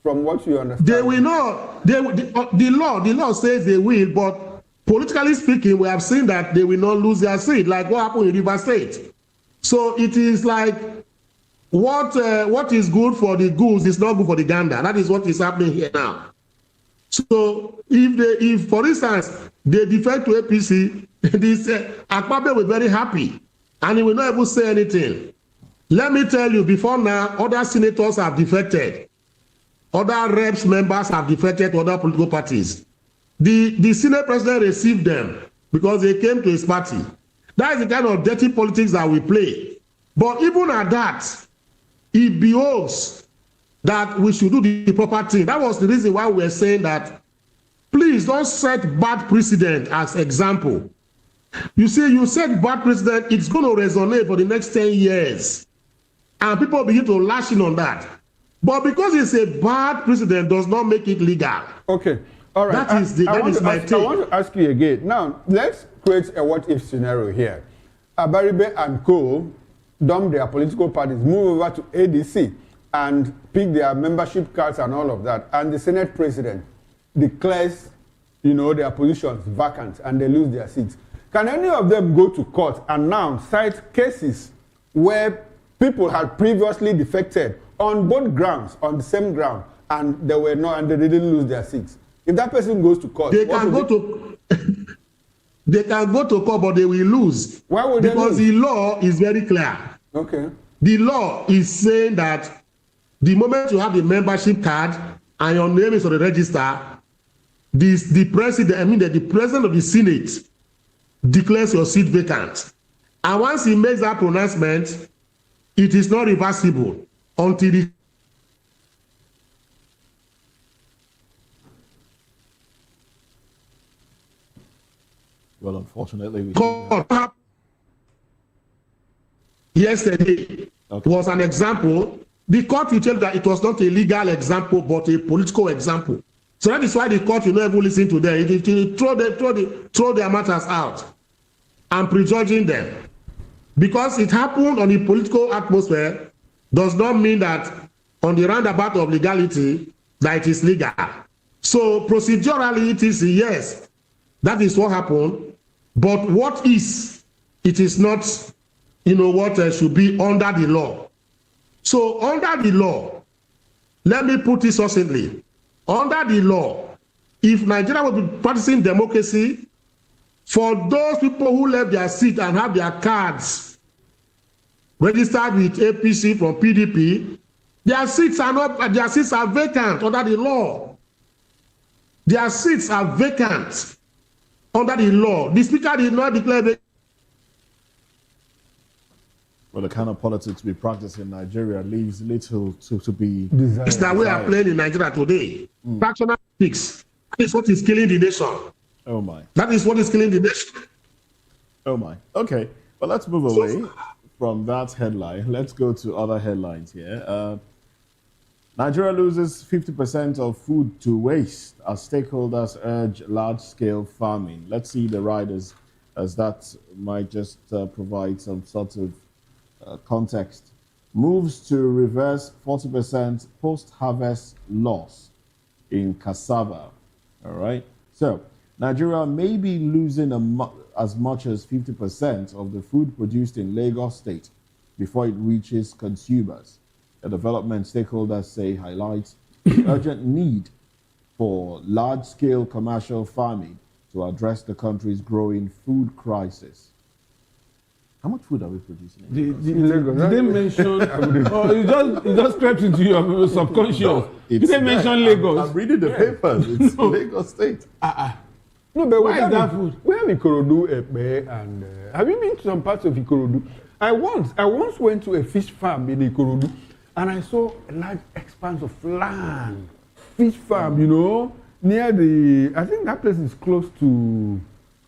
From what you understand, they will not. The law says they will, but politically speaking, we have seen that they will not lose their seat, like what happened in River State. So it is like what is good for the goose is not good for the gander. That is what is happening here now. So if for instance they defect to APC, this Akpabio will be very happy, and he will not even say anything. Let me tell you, before now, other senators have defected. Other reps members have defected to other political parties. The Senate president received them because they came to his party. That is the kind of dirty politics that we play. But even at that, it behoves that we should do the proper thing. That was the reason why we were saying that please don't set bad precedent as example. You see, you set bad precedent, it's going to resonate for the next 10 years. And people begin to lash in on that. But because it's a bad precedent does not make it legal. Okay. All right. That is my take. I want to ask you again. Now, let's create a what-if scenario here. Abaribe and co. dump their political parties, move over to ADC, and pick their membership cards and all of that. And the Senate president declares, their positions vacant and they lose their seats. Can any of them go to court and now cite cases where people had previously defected on both grounds, on the same ground, and they didn't lose their seats? If that person goes to court, they can go to court, but they will lose. Why would they lose? Because the law is very clear. Okay. The law is saying that the moment you have the membership card and your name is on the register, the president of the Senate declares your seat vacant. And once he makes that pronouncement, it is not reversible until the well, unfortunately, yesterday was an example. The court will tell that it was not a legal example, but a political example. So that is why the court will not even listen to them. It will throw their matters out and prejudging them. Because it happened on the political atmosphere does not mean that on the roundabout of legality that it is legal. So procedurally it is yes, that is what happened. But what is, it is not, what should be under the law. So under the law, let me put it succinctly. Under the law, if Nigeria will be practicing democracy, for those people who left their seat and have their cards registered with APC from PDP, their seats are vacant under the law. Their seats are vacant under the law. The speaker did not declare vacant. Well, the kind of politics we practice in Nigeria leaves little to be desired. It's that we are playing in Nigeria today. Fractional politics. That is what is killing the nation. Oh my. That is what is killing the nation. Oh my. Okay. Well, let's move away from that headline. Let's go to other headlines here. Nigeria loses 50% of food to waste as stakeholders urge large-scale farming. Let's see the riders, as that might just provide some sort of context moves to reverse 40% post-harvest loss in cassava. All right. So Nigeria may be losing as much as 50% of the food produced in Lagos State before it reaches consumers. The development stakeholders say highlights the urgent need for large-scale commercial farming to address the country's growing food crisis. How much food are we producing? Did they mention? It just crept into your subconscious. No, did they mention Lagos? I'm reading the papers. It's Lagos State. No, but why is that food? We have Ikorodu, Epe, and have you been to some parts of Ikorodu? I once went to a fish farm in Ikorodu, and I saw a large expanse of land. Fish farm, you know, near the. I think that place is close to.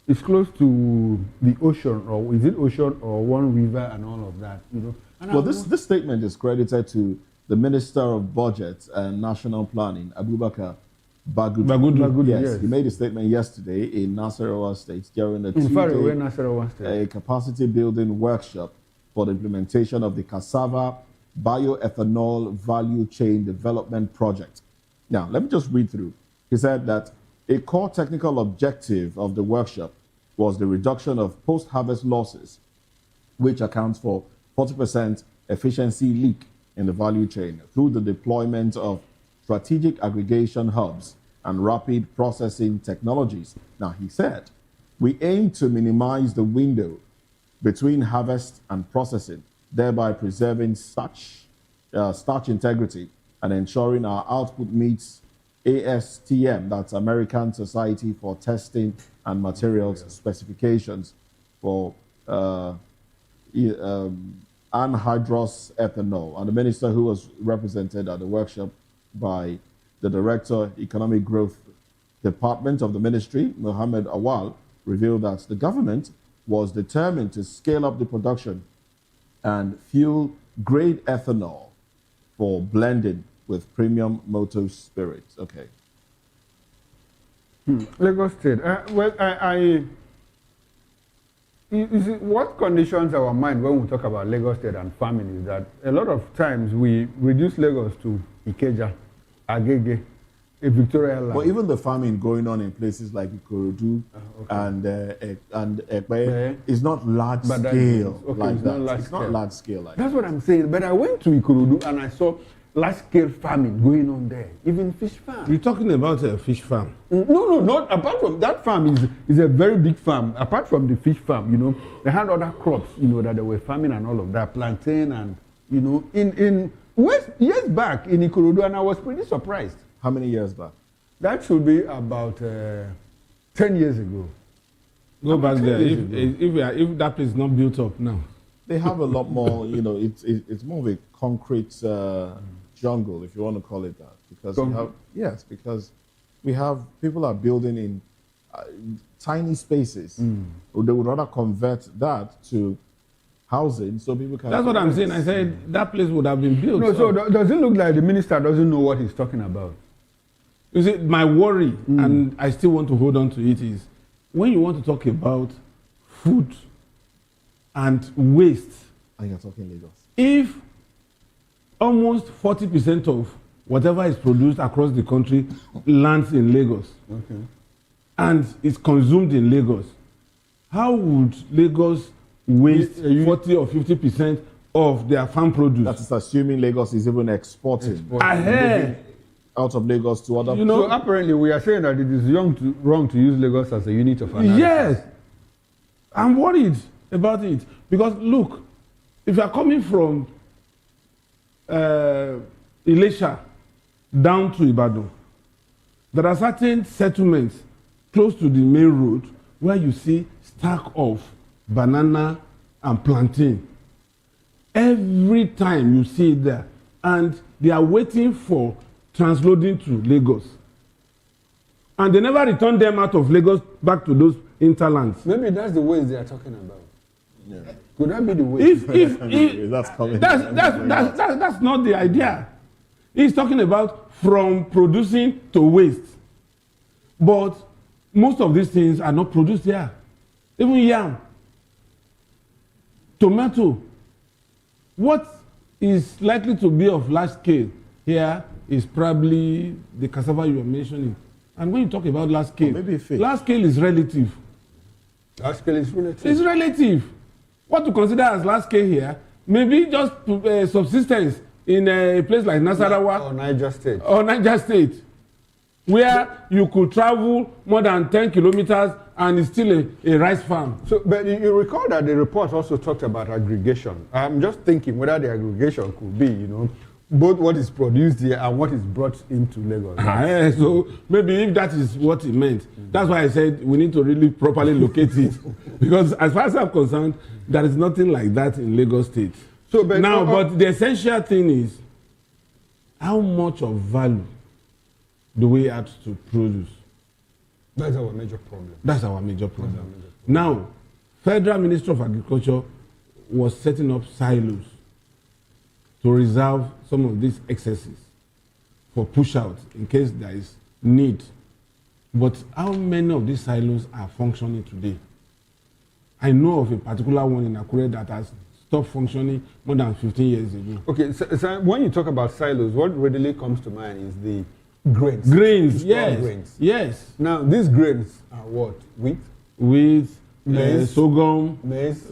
It's close to the ocean, or is it ocean or one river and all of that, you know. And well, this statement is credited to the Minister of Budget and National Planning, Abubakar Bagudu. Yes, he made a statement yesterday in Nasarawa State during a two-day capacity building workshop for the implementation of the cassava bioethanol value chain development project. Now, let me just read through. He said that a core technical objective of the workshop was the reduction of post-harvest losses, which accounts for 40% efficiency leak in the value chain through the deployment of strategic aggregation hubs and rapid processing technologies. Now, he said, we aim to minimize the window between harvest and processing, thereby preserving starch integrity and ensuring our output meets ASTM, that's American Society for Testing and Materials specifications for anhydrous ethanol. And the minister, who was represented at the workshop by the Director, Economic Growth Department of the Ministry, Mohammed Awal, revealed that the government was determined to scale up the production and fuel-grade ethanol for blending with premium motor spirits. Okay. Lagos State. What conditions our mind when we talk about Lagos State and farming is that a lot of times we reduce Lagos to Ikeja, Agege, a Victoria land. But even the farming going on in places like Ikorodu and Ekpe is not large scale like that. It's not large scale like that. That's what I'm saying. But I went to Ikorodu and I saw large-scale farming going on there, even fish farm. You're talking about a fish farm? No, not apart from that farm is a very big farm. Apart from the fish farm, you know, they had other crops, you know, that they were farming and all of that, plantain and, you know, in years back in Ikorodu, and I was pretty surprised. How many years back? That should be about 10 years ago. Go back there. If that place is not built up now. They have a lot more, you know, it's more of a concrete jungle, if you want to call it that, because people are building in tiny spaces. They would rather convert that to housing so people can. That's what I'm saying. I said that place would have been built. No, so does it look like the minister doesn't know what he's talking about? You see, my worry, and I still want to hold on to it, is when you want to talk about food and waste. And you're talking Lagos. If almost 40% of whatever is produced across the country lands in Lagos, and is consumed in Lagos, how would Lagos waste 40 or 50% of their farm produce? That is assuming Lagos is even exporting. Out of Lagos to other. You know, so apparently we are saying that it is wrong to use Lagos as a unit of analysis. Yes, I'm worried about it because look, if you are coming from Ilesha down to Ibadan, there are certain settlements close to the main road where you see stack of banana and plantain. Every time you see it there, and they are waiting for transloading to Lagos. And they never return them out of Lagos back to those interlands. Maybe that's the ways they are talking about. Yeah. Could that be the way? That's not the idea. He's talking about from producing to waste. But most of these things are not produced here. Even yam, tomato. What is likely to be of large scale here is probably the cassava you are mentioning. And when you talk about large scale, large scale is relative. Large scale is relative. It's relative. What to consider as large scale here, maybe just subsistence in a place like Nasarawa or Niger State. Or Niger State, where you could travel more than 10 kilometers and it's still a rice farm. So, but you recall that the report also talked about aggregation. I'm just thinking whether the aggregation could be, you know, both what is produced here and what is brought into Lagos. So maybe if that is what it meant, that's why I said we need to really properly locate it. Because as far as I'm concerned, there is nothing like that in Lagos State. So, but but the essential thing is, how much of value do we have to produce? That's our major problem. That's our major problem. Now, Federal Ministry of Agriculture was setting up silos to reserve some of these excesses for push out in case there is need. But how many of these silos are functioning today? I know of a particular one in Akure that has stopped functioning more than 15 years ago. Okay, so when you talk about silos, what readily comes to mind is the grains. Grains, yes. Grains. Yes. Now, these grains are what? Wheat? Wheat, maize, sorghum, maize,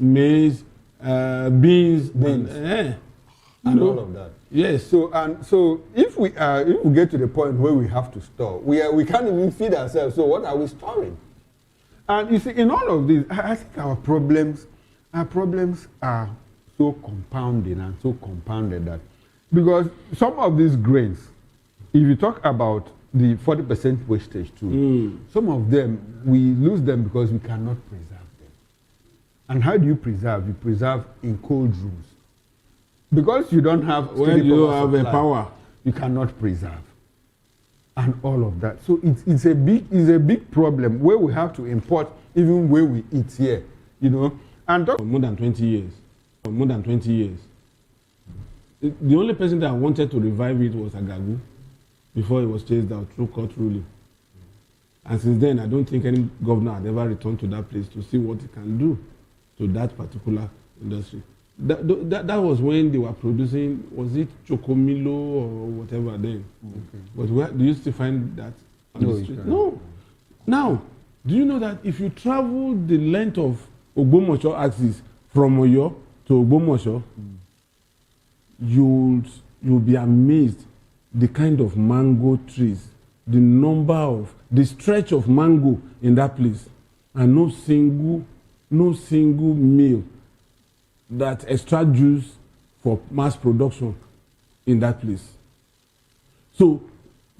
beans, and all of that. Yes. So if we get to the point where we have to store, we can't even feed ourselves. So what are we storing? And you see, in all of this, I think our problems are so compounding and so compounded that because some of these grains, if you talk about the 40% wastage too, some of them we lose them because we cannot preserve them. And how do you preserve? You preserve in cold rooms. Because you don't have when you have a power, you cannot preserve, and all of that. So it's a big problem where we have to import even where we eat here, you know. And for more than 20 years, the only person that wanted to revive it was Agagu before it was chased out through court ruling. And since then, I don't think any governor had ever returned to that place to see what it can do to that particular industry. That was when they were producing, was it Chocomilo or whatever then? Okay. But where do you still find that on the street? No. Now, do you know that if you travel the length of Ogbomosho axis from Oyo to Ogbomosho, you'll be amazed the kind of mango trees, the number of, the stretch of mango in that place, and no single meal that extract juice for mass production in that place. So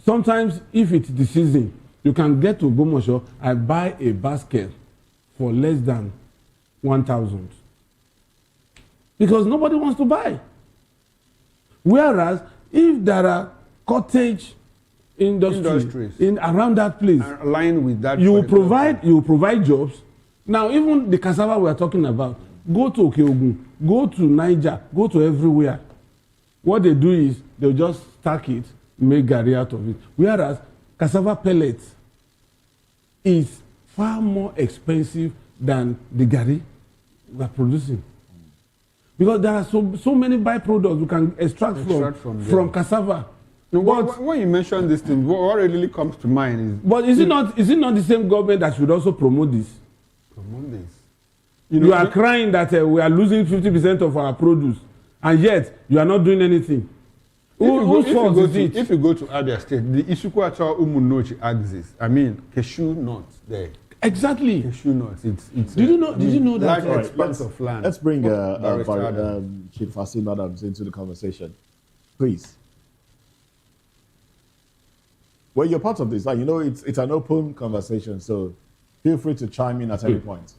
sometimes if it's the season, you can get to Ogbomosho and buy a basket for less than 1,000 because nobody wants to buy. Whereas if there are cottage industries in around that place, aligned with that, you will provide jobs. Now even the cassava we are talking about, go to Okeogun, go to Niger, go to everywhere. What they do is they'll just stack it, make garri out of it. Whereas cassava pellets is far more expensive than the garri we are producing. Because there are so many byproducts we can extract from cassava. No, but when you mention this thing, what really comes to mind is... But is it not the same government that should also promote this? Promote this? You are crying that we are losing 50% of our produce, and yet you are not doing anything. If you go to Abia State, the Isukwacha Umunochi axis, I mean, cashew nuts there. Exactly. Cashew nuts. Did you know that? Large expanse of land. Let's bring Chief Hasim Adams into the conversation, please. Well, you're part of this. You know, it's an open conversation, so feel free to chime in at any point.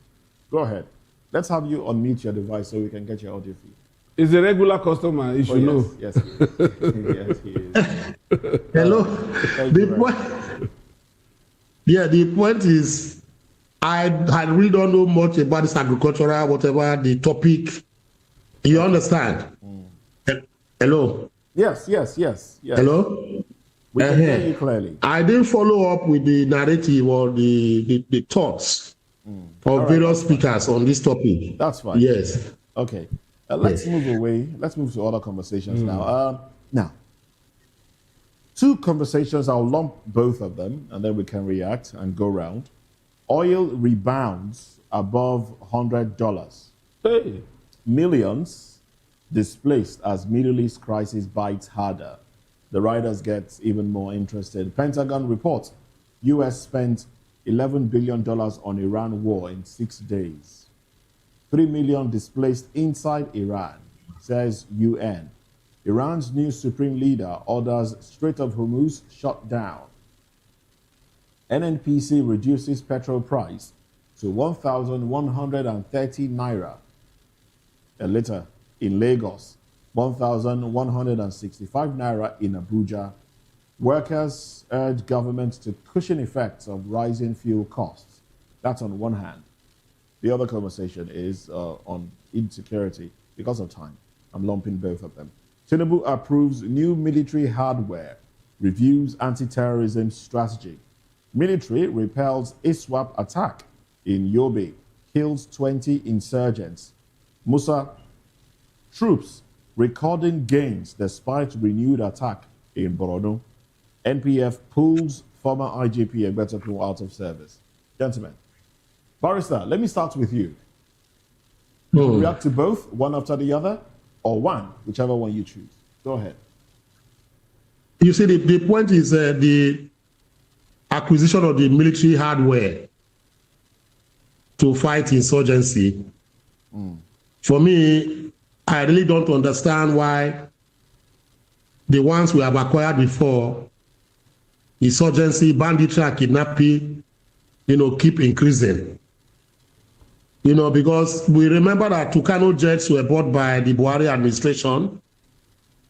Go ahead. Let's have you unmute your device so we can get your audio feed. It's a regular customer, you should know. Yes, he is. Yes, he is. Hello. The point is, I really don't know much about this agricultural, whatever the topic. You understand? Hello. Yes. Hello. We can hear you clearly. I didn't follow up with the narrative or the thoughts of various speakers on this topic. That's fine. Yes. Okay. Let's move away. Let's move to other conversations now. Now, two conversations. I'll lump both of them, and then we can react and go round. Oil rebounds above $100. Hey. Millions displaced as Middle East crisis bites harder. The writers get even more interested. Pentagon reports U.S. spent $11 billion on Iran war in 6 days. 3 million displaced inside Iran, says UN. Iran's new supreme leader orders Strait of Hormuz shut down. NNPC reduces petrol price to 1,130 naira a litre in Lagos, 1,165 naira in Abuja. Workers urge government to cushion effects of rising fuel costs. That's on one hand. The other conversation is on insecurity. Because of time, I'm lumping both of them. Tinubu approves new military hardware, reviews anti-terrorism strategy. Military repels ISWAP attack in Yobe, kills 20 insurgents. Musa, troops recording gains despite renewed attack in Borno. NPF pulls former IGP Egbetokun out of service. Gentlemen, Barrister, let me start with you. React to both, one after the other, or one, whichever one you choose. Go ahead. You see, the point is the acquisition of the military hardware to fight insurgency. For me, I really don't understand why the ones we have acquired before, insurgency, banditry, and kidnapping, keep increasing. Because we remember that Tucano jets were bought by the Buhari administration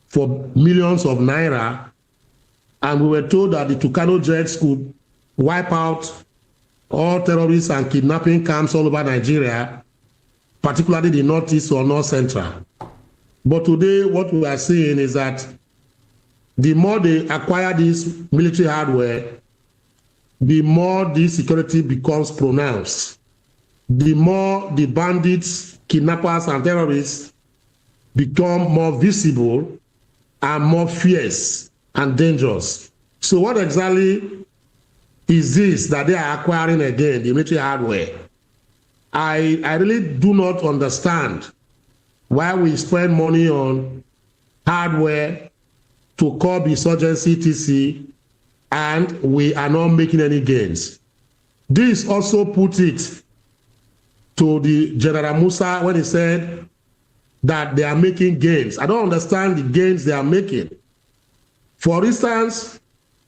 for millions of naira, and we were told that the Tucano jets could wipe out all terrorists and kidnapping camps all over Nigeria, particularly the northeast or north central. But today, what we are seeing is that the more they acquire this military hardware, the more the security becomes pronounced. The more the bandits, kidnappers, and terrorists become more visible and more fierce and dangerous. So what exactly is this that they are acquiring again, the military hardware? I really do not understand why we spend money on hardware to curb insurgency, etc., and we are not making any gains. This also put it to the General Musa when he said that they are making gains. I don't understand the gains they are making. For instance,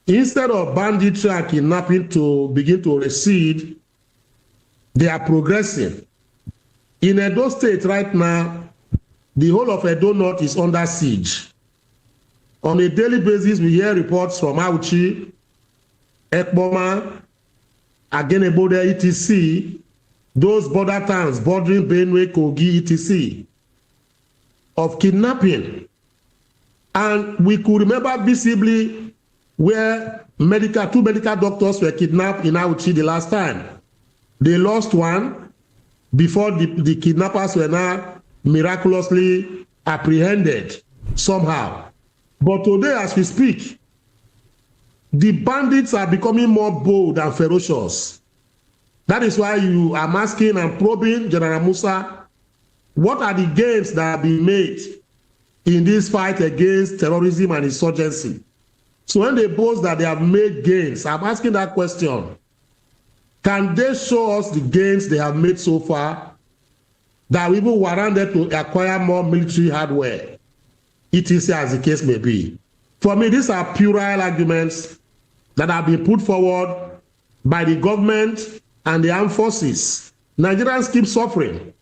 instead of banditry and kidnapping to begin to recede, they are progressing. In Edo State right now, the whole of Edo North is under siege. On a daily basis, we hear reports from Auchi, Ekboma, Agenebode, etc., those border towns bordering Benue, Kogi, etc., of kidnapping. And we could remember visibly where two medical doctors were kidnapped in Auchi the last time. They lost one before the kidnappers were now miraculously apprehended somehow. But today, as we speak, the bandits are becoming more bold and ferocious. That is why you are asking and probing General Musa, what are the gains that have been made in this fight against terrorism and insurgency? So when they boast that they have made gains, I'm asking that question. Can they show us the gains they have made so far that we will warrant them to acquire more military hardware, etc., as the case may be? For me, these are puerile arguments that have been put forward by the government and the armed forces. Nigerians keep suffering.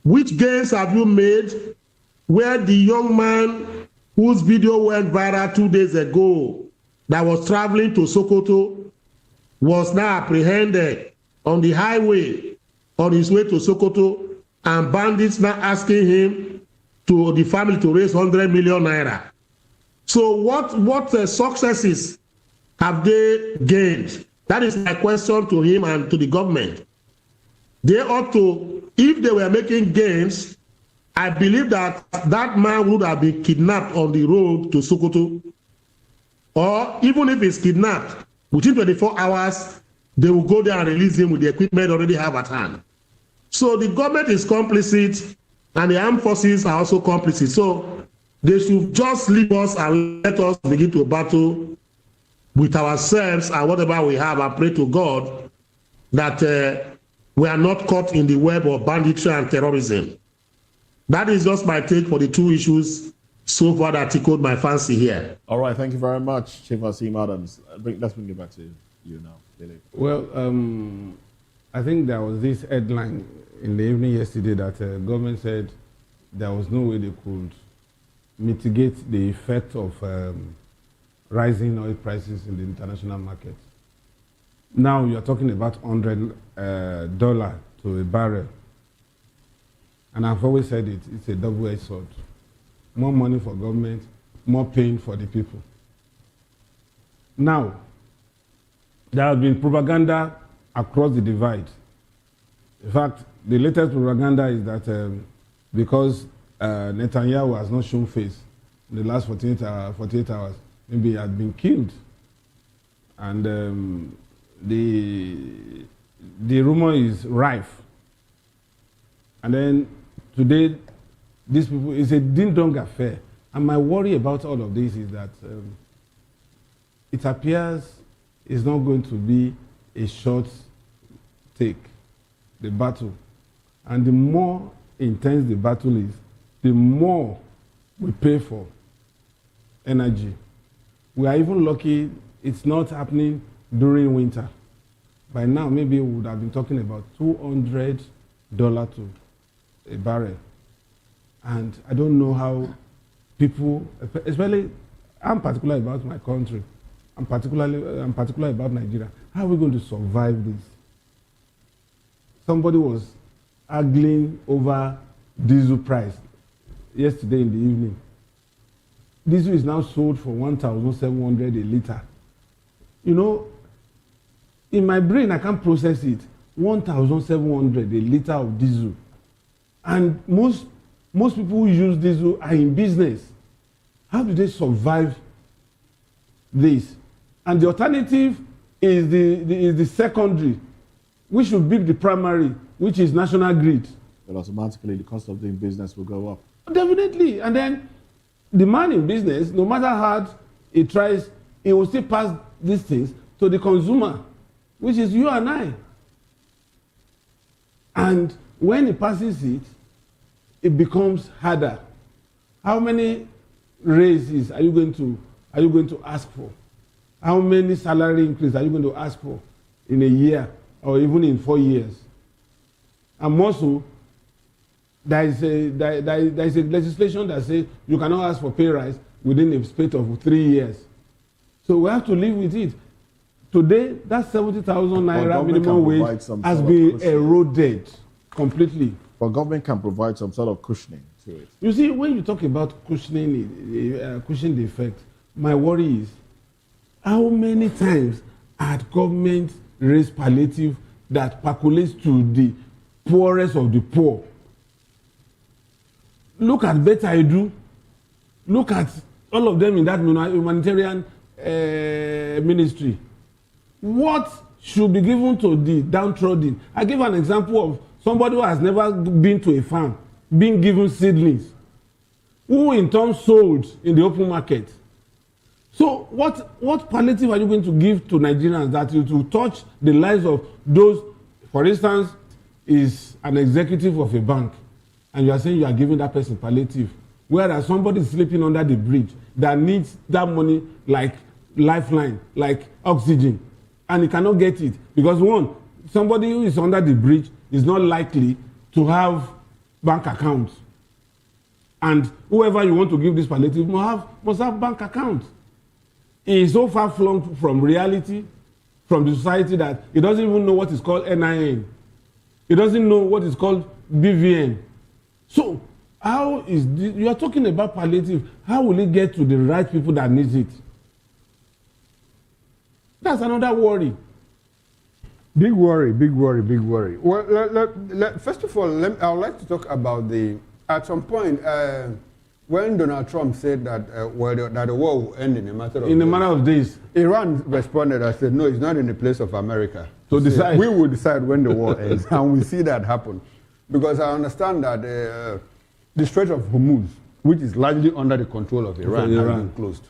Which gains have you made where the young man whose video went viral 2 days ago that was traveling to Sokoto was now apprehended on the highway on his way to Sokoto, and bandits now asking him to the family to raise 100 million naira. So what successes have they gained? That is my question to him and to the government. They ought to, if they were making gains, I believe that that man would have been kidnapped on the road to Sokoto. Or even if he's kidnapped, within 24 hours, they will go there and release him with the equipment already have at hand. So the government is complicit and the armed forces are also complicit. So they should just leave us and let us begin to battle with ourselves and whatever we have and pray to God that we are not caught in the web of banditry and terrorism. That is just my take for the two issues so far that tickled my fancy here. All right, thank you very much, Chief Asim Adams. Let's bring it back to you now, Billy. Well, I think there was this headline in the evening yesterday that government said there was no way they could mitigate the effect of rising oil prices in the international market. Now you're talking about $100 to a barrel. And I've always said it, it's a double-edged sword. More money for government, more pain for the people. Now, there has been propaganda across the divide. In fact, the latest propaganda is that because Netanyahu has not shown face in the last 48 hours, maybe he had been killed. And the rumor is rife. And then today, these people, it's a ding-dong affair. And my worry about all of this is that it appears it's not going to be a short take, the battle. And the more intense the battle is, the more we pay for energy. We are even lucky it's not happening during winter. By now, maybe we would have been talking about $200 to a barrel. And I don't know how people, especially, I'm particular about my country. I'm particular about Nigeria. How are we going to survive this? Somebody was haggling over diesel price yesterday in the evening. Diesel is now sold for 1,700 a liter. You know, in my brain, I can't process it. 1,700 a liter of diesel. And most people who use diesel are in business. How do they survive this? And the alternative is the secondary. We should build the primary, which is national grid. But automatically, the cost of doing business will go up. Definitely. And then the man in business, no matter how hard he tries, he will still pass these things to the consumer, which is you and I. And when he passes it, it becomes harder. How many raises are you going to ask for? How many salary increase are you going to ask for in a year or even in 4 years? And also, there is a legislation that says you cannot ask for pay rise within a space of 3 years. So we have to live with it. Today, that 70,000 naira minimum wage has been eroded completely. But government can provide some sort of cushioning to it. You see, when you talk about cushioning, cushioning the effect, my worry is how many times had government raised palliative that percolates to the poorest of the poor? Look at Better Edu. Look at all of them in that humanitarian ministry. What should be given to the downtrodden? I give an example of somebody who has never been to a farm, being given seedlings, who in turn sold in the open market. So what palliative are you going to give to Nigerians that it will touch the lives of those, for instance, is an executive of a bank, and you are saying you are giving that person palliative, whereas somebody is sleeping under the bridge that needs that money like lifeline, like oxygen, and he cannot get it because one, somebody who is under the bridge is not likely to have bank accounts, and whoever you want to give this palliative must have bank accounts. He is so far flung from reality, from the society, that he doesn't even know what is called NIN. He doesn't know what is called BVN. So how is this? You are talking about palliative. How will it get to the right people that need it? That's another worry. Big worry, big worry, big worry. Well, first of all, I would like to talk about the at some point, when Donald Trump said that that the war will end in a matter of days, Iran responded and said, no, it's not in the place of America. So decide. We will decide when the war ends, and we see that happen. Because I understand that the Strait of Hormuz, which is largely under the control of Iran, has been closed.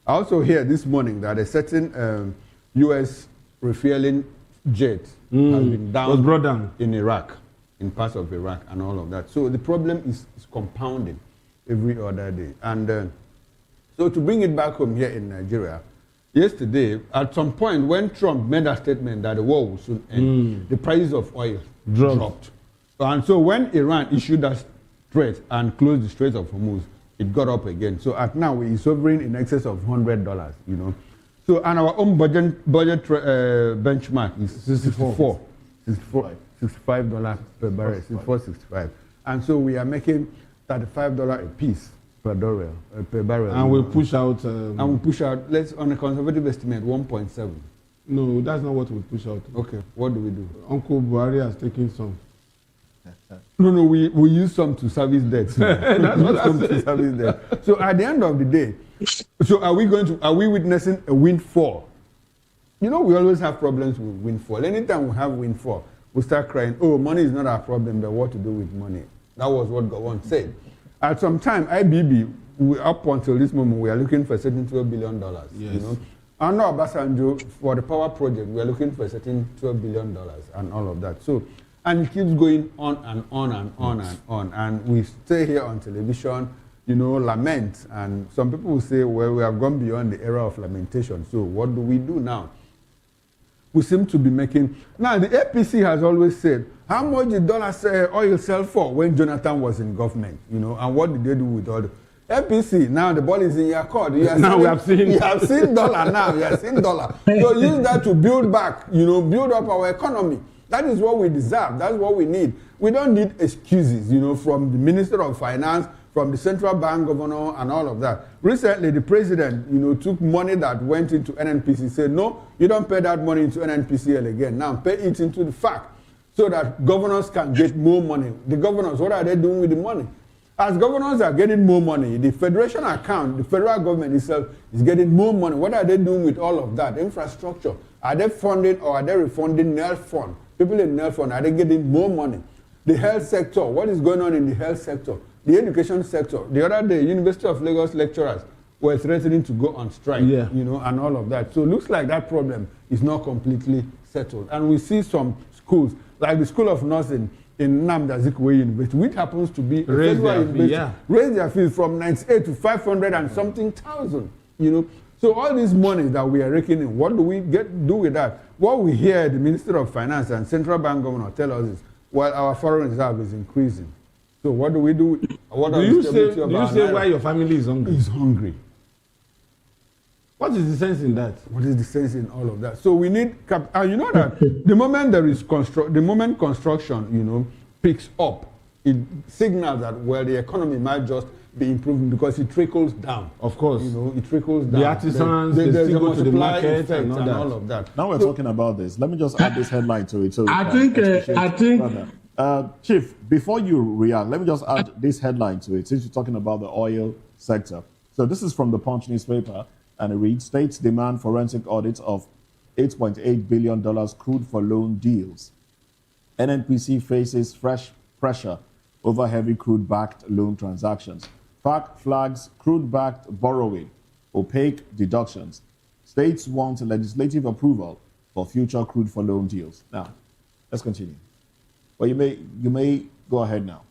I also hear this morning that a certain U.S. refueling jet has been down, was brought down in Iraq, in parts of Iraq and all of that. So the problem is compounding every other day. And so to bring it back home here in Nigeria, yesterday, at some point when Trump made a statement that the war will soon end, the prices of oil dropped. And so when Iran issued that threat and closed the Strait of Hormuz, it got up again. So at now, it's hovering in excess of $100, you know. So, and our own budget benchmark is $65 per barrel, $64.65. And so we are making $35 a piece per barrel. And we'll push out... let's, on a conservative estimate, 1.7. No, that's not what we'll push out. Okay, what do we do? Uncle Buhari has taken some. No, we use some to service debt. That's what I said. So at the end of the day, so are we witnessing a windfall? You know, we always have problems with windfall. Anytime we have windfall, we start crying, oh, money is not our problem, but what to do with money? That was what Gowon said. At some time, IBB, up until this moment, we are looking for a certain $12 billion. Yes. You know? Under Obasanjo, for the power project, we are looking for a certain $12 billion and all of that. So, and it keeps going on and on and on and on. And we stay here on television, you know, lament. And some people will say, well, we have gone beyond the era of lamentation. So what do we do now? We seem to be making... Now, the APC has always said, how much did oil sell for when Jonathan was in government? You know, and what did they do with all the... APC, now the ball is in your court. You have seen dollar now. You have seen dollar. So use that to build back, you know, build up our economy. That is what we deserve. That's what we need. We don't need excuses, you know, from the Minister of Finance, from the central bank governor, and all of that. Recently, the president, you know, took money that went into NNPC, said, no, you don't pay that money into NNPCL again. Now pay it into the FAC so that governors can get more money. The governors, what are they doing with the money? As governors are getting more money, the federation account, the federal government itself is getting more money. What are they doing with all of that? Infrastructure. Are they funding or are they refunding NEL fund? People in NEL fund, are they getting more money? The health sector, what is going on in the health sector? The education sector. The other day, University of Lagos lecturers were threatening to go on strike, you know, and all of that. So it looks like that problem is not completely settled. And we see some schools, like the School of Nursing in Nnamdi Kanu University, which happens to be a federal university, raise their fees from 98 to 500 and something thousand, you know. So all this money that we are raking in, what do we do with that? What we hear the Minister of Finance and Central Bank Governor tell us is, well, our foreign reserve is increasing. So what do we do? What do you say why your family is hungry? Is hungry. What is the sense in that? What is the sense in all of that? So we need, and you know that the moment there is construction, you know, picks up, it signals that, well, the economy might just be improving because it trickles down. Of course. You know, it trickles down. The artisans, they still go to the market and all of that. Now we're talking about this. Let me just add this headline to it. So I think Chief, before you react, let me just add this headline to it, since you're talking about the oil sector. So this is from the Punch newspaper, and it reads, States demand forensic audits of $8.8 billion crude for loan deals. NNPC faces fresh pressure over heavy crude-backed loan transactions. FAC flags crude-backed borrowing, opaque deductions. States want legislative approval for future crude for loan deals. Now, let's continue. Well, you may go ahead now.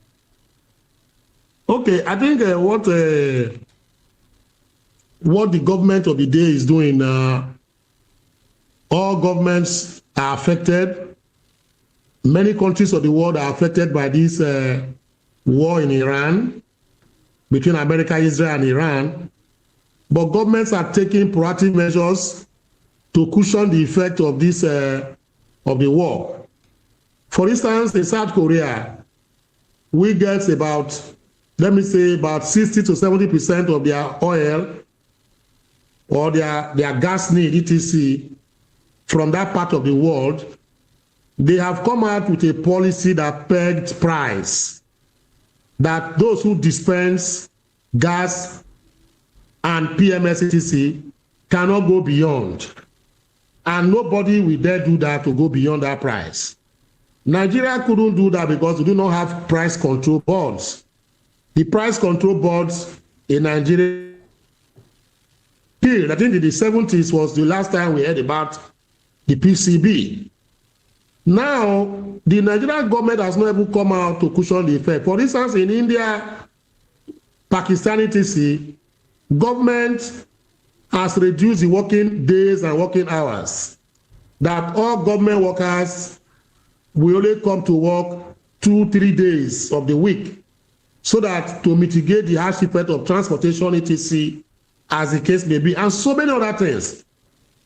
Okay, I think what the government of the day is doing, all governments are affected. Many countries of the world are affected by this war in Iran, between America, Israel, and Iran. But governments are taking proactive measures to cushion the effect of this of the war. For instance, in South Korea, we get about, let me say, about 60 to 70% of their oil or their gas need, etc., from that part of the world. They have come out with a policy that pegged price. that those who dispense gas and PMS etc. cannot go beyond. And nobody will dare do that to go beyond that price. Nigeria couldn't do that because we do not have price control boards. The price control boards in Nigeria, I think in the 70s was the last time we heard about the PCB. Now, the Nigerian government has not even come out to cushion the effect. For instance, in India, Pakistan, etc., government has reduced the working days and working hours. That all government workers will only come to work 2-3 days of the week, so that to mitigate the harsh effect of transportation, etc., as the case may be, and so many other things.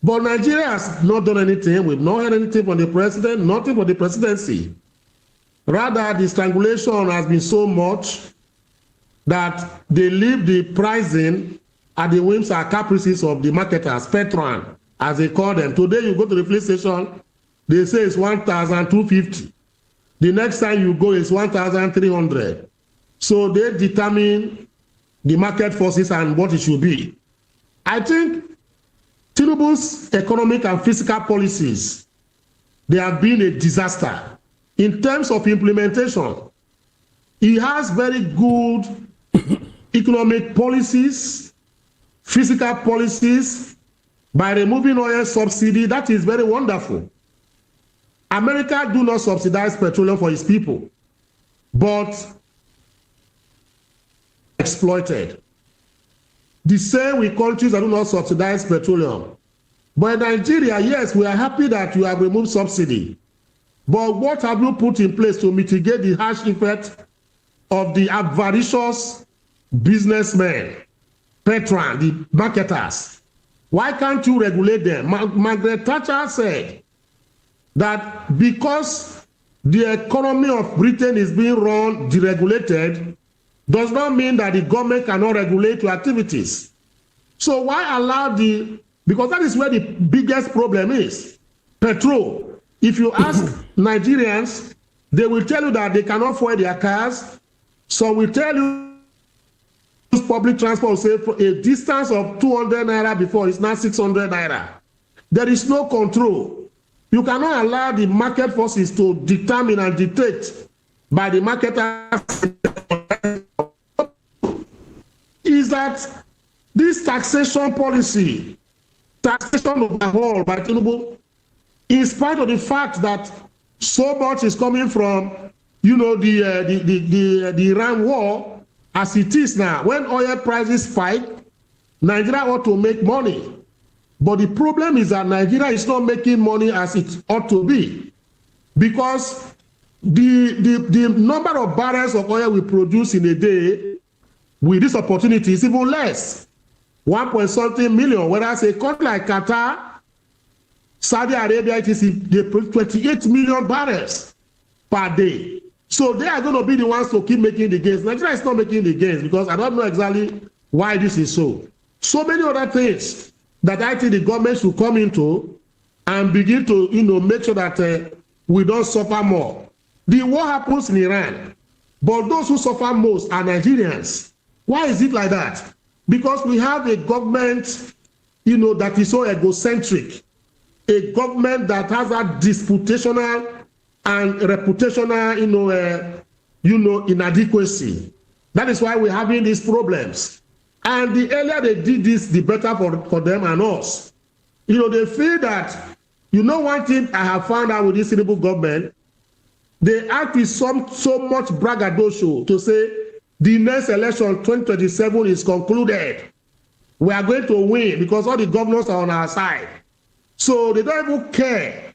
But Nigeria has not done anything. We've not heard anything from the president, nothing from the presidency. Rather, the strangulation has been so much that they leave the pricing at the whims and caprices of the marketers, patron, as they call them. Today, you go to the police station, they say it's 1,250. The next time you go, it's 1,300. So they determine the market forces and what it should be. I think Tinubu's economic and fiscal policies, they have been a disaster. In terms of implementation, he has very good economic policies, fiscal policies. By removing oil subsidy, that is very wonderful. America do not subsidize petroleum for its people, but exploited. The same with countries that do not subsidize petroleum. But in Nigeria, yes, we are happy that you have removed subsidy. But what have you put in place to mitigate the harsh effect of the avaricious businessmen, patron, the marketers? Why can't you regulate them? Margaret Thatcher said that because the economy of Britain is being run deregulated, does not mean that the government cannot regulate your activities. So why allow because that is where the biggest problem is. Petrol. If you ask Nigerians, they will tell you that they cannot fuel their cars. So we tell you public transport, say for a distance of 200 naira before, it's now 600 naira. There is no control. You cannot allow the market forces to determine and dictate by the marketers. Is that this taxation policy, taxation overhaul by Tinubu, in spite of the fact that so much is coming from, the Iran war, as it is now, when oil prices spike, Nigeria ought to make money. But the problem is that Nigeria is not making money as it ought to be, because the number of barrels of oil we produce in a day with this opportunity is even less, 1.something million, whereas a country like Qatar, Saudi Arabia, they produce 28 million barrels per day. So they are going to be the ones to keep making the gains. Nigeria is not making the gains because I don't know exactly why this is so. So many other things that I think the government should come into and begin to, make sure that we don't suffer more. The war happens in Iran, but those who suffer most are Nigerians. Why is it like that? Because we have a government, that is so egocentric, a government that has a disputational and reputational, inadequacy. That is why we're having these problems. And the earlier they did this, the better for them and us. They feel that, one thing I have found out with this Tinubu government, they act with so much braggadocio to say the next election, 2027, is concluded. We are going to win because all the governors are on our side. So they don't even care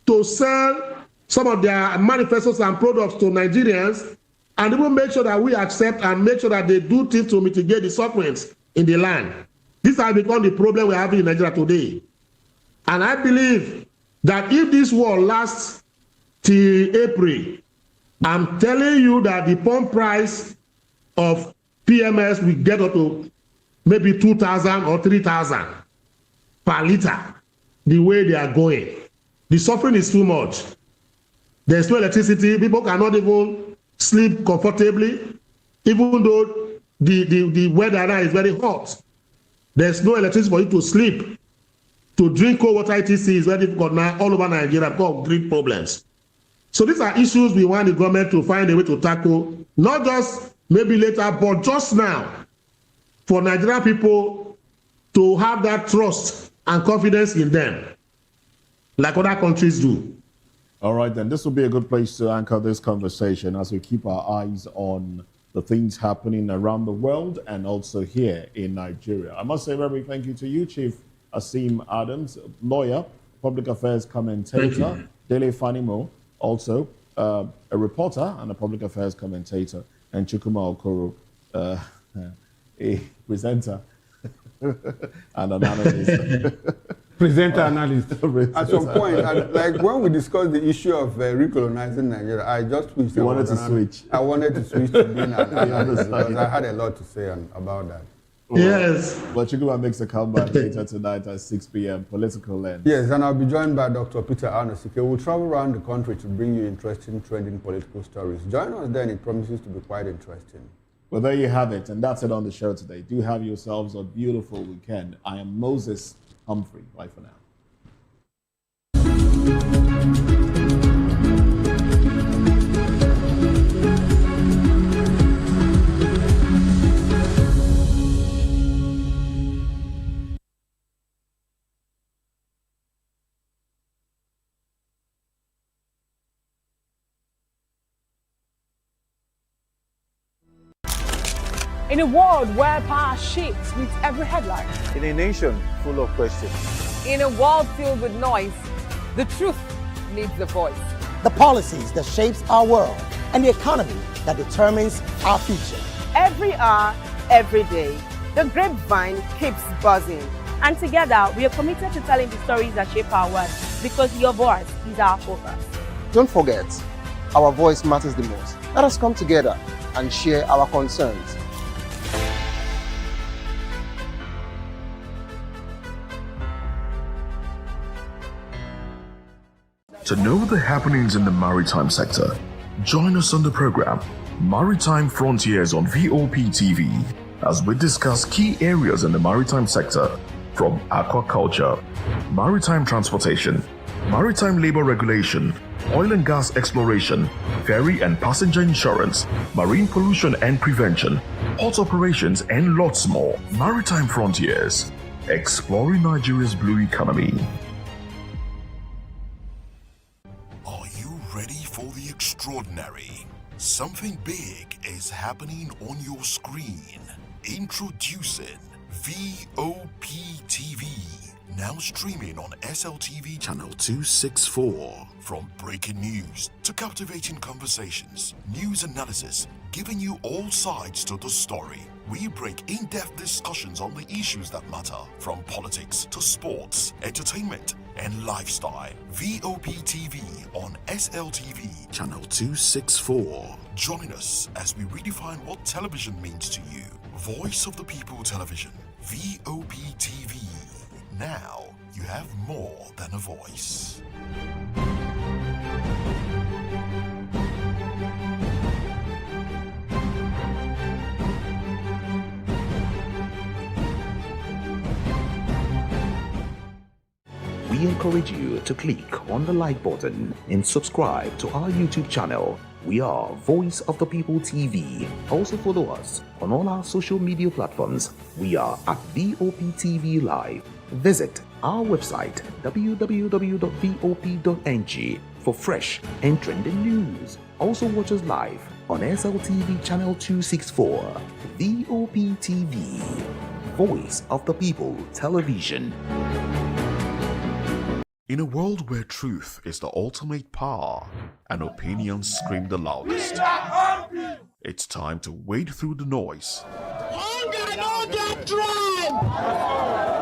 to sell some of their manifestos and products to Nigerians, and even make sure that we accept and make sure that they do things to mitigate the sufferings in the land. This has become the problem we're having in Nigeria today. And I believe that if this war lasts till April, I'm telling you that the pump price of PMS will get up to maybe 2,000 or 3,000 per liter, the way they are going. The suffering is too much. There's no electricity. People cannot even sleep comfortably. even though the weather now is very hot. There's no electricity for you to sleep. To drink cold water, etc. is very difficult now all over Nigeria because of grid problems. So these are issues we want the government to find a way to tackle, not just maybe later, but just now, for Nigerian people to have that trust and confidence in them, like other countries do. All right, then. This will be a good place to anchor this conversation as we keep our eyes on the things happening around the world and also here in Nigeria. I must say very thank you to you, Chief Asim Adams, lawyer, public affairs commentator, Dele Fanimo, also a reporter and a public affairs commentator, and Chukuma Okoro, a presenter and an analyst. Presenter analyst. At some point, like when we discussed the issue of recolonizing Nigeria, I just switched. You wanted to switch. I wanted to switch to being an analyst because I had a lot to say about that. Yes. But Chukuma makes a comeback later tonight at 6 p.m. Political Lens. Yes, and I'll be joined by Dr. Peter Arnosike. We'll travel around the country to bring you interesting, trending political stories. Join us then. It promises to be quite interesting. Well, there you have it. And that's it on the show today. Do have yourselves a beautiful weekend. I am Moses Humphrey. Bye for now. In a world where power shifts with every headline. In a nation full of questions. In a world filled with noise, the truth needs a voice. The policies that shapes our world and the economy that determines our future. Every hour, every day, the grapevine keeps buzzing. And together, we are committed to telling the stories that shape our world because your voice is our focus. Don't forget, our voice matters the most. Let us come together and share our concerns. To know the happenings in the maritime sector, join us on the program Maritime Frontiers on VOP TV as we discuss key areas in the maritime sector from aquaculture, maritime transportation, maritime labor regulation, oil and gas exploration, ferry and passenger insurance, marine pollution and prevention, port operations and lots more. Maritime Frontiers, exploring Nigeria's blue economy. Extraordinary. Something big is happening on your screen. Introducing VOP TV. Now streaming on SLTV channel 264. From breaking news to captivating conversations, news analysis, giving you all sides to the story. We break in-depth discussions on the issues that matter, from politics to sports, entertainment, and lifestyle. VOP TV on SLTV channel 264. Join us as we redefine what television means to you. Voice of the People Television, VOP TV. Now you have more than a voice. We encourage you to click on the like button and subscribe to our YouTube channel. We are Voice of the People TV. Also follow us on all our social media platforms. We are at VOP TV Live. Visit our website www.vop.ng for fresh and trending news. Also watch us live on SLTV channel 264. VOP TV, Voice of the People Television. In a world where truth is the ultimate power and opinions scream the loudest, it's time to wade through the noise. Hunger no get tribe.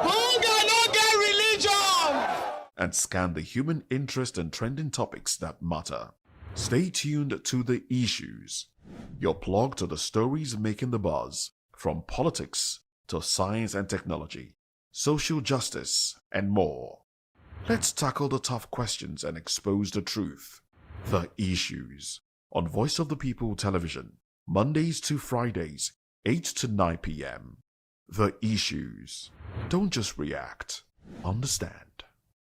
Hunger no get religion. And scan the human interest and trending topics that matter. Stay tuned to The Issues, your plug to the stories making the buzz, from politics to science and technology, social justice, and more. Let's tackle the tough questions and expose the truth. The Issues on Voice of the People Television. Mondays to Fridays, 8 to 9 p.m. The issues. Don't just react. Understand.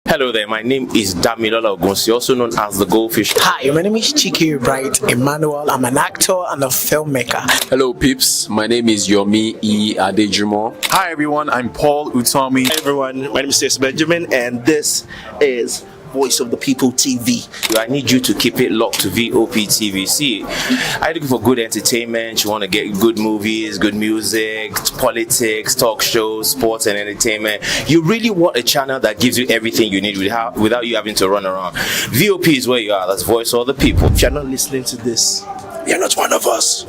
Hello there, my name is Damilola Ogunsi, also known as the Goldfish. Hi, my name is Chiki Bright Emmanuel. I'm an actor and a filmmaker. Hello peeps, my name is Yomi E. Adejimo. Hi everyone, I'm Paul Utomi. Hi everyone, my name is Stacey Benjamin and this is Voice of the People TV. I need you to keep it locked to VOP TV. See, I'm looking for good entertainment. You want to get good movies, good music, politics, talk shows, sports and entertainment. You really want a channel that gives you everything you need without you having to run around. VOP is where you are. That's Voice of the People. If you're not listening to this, you're not one of us.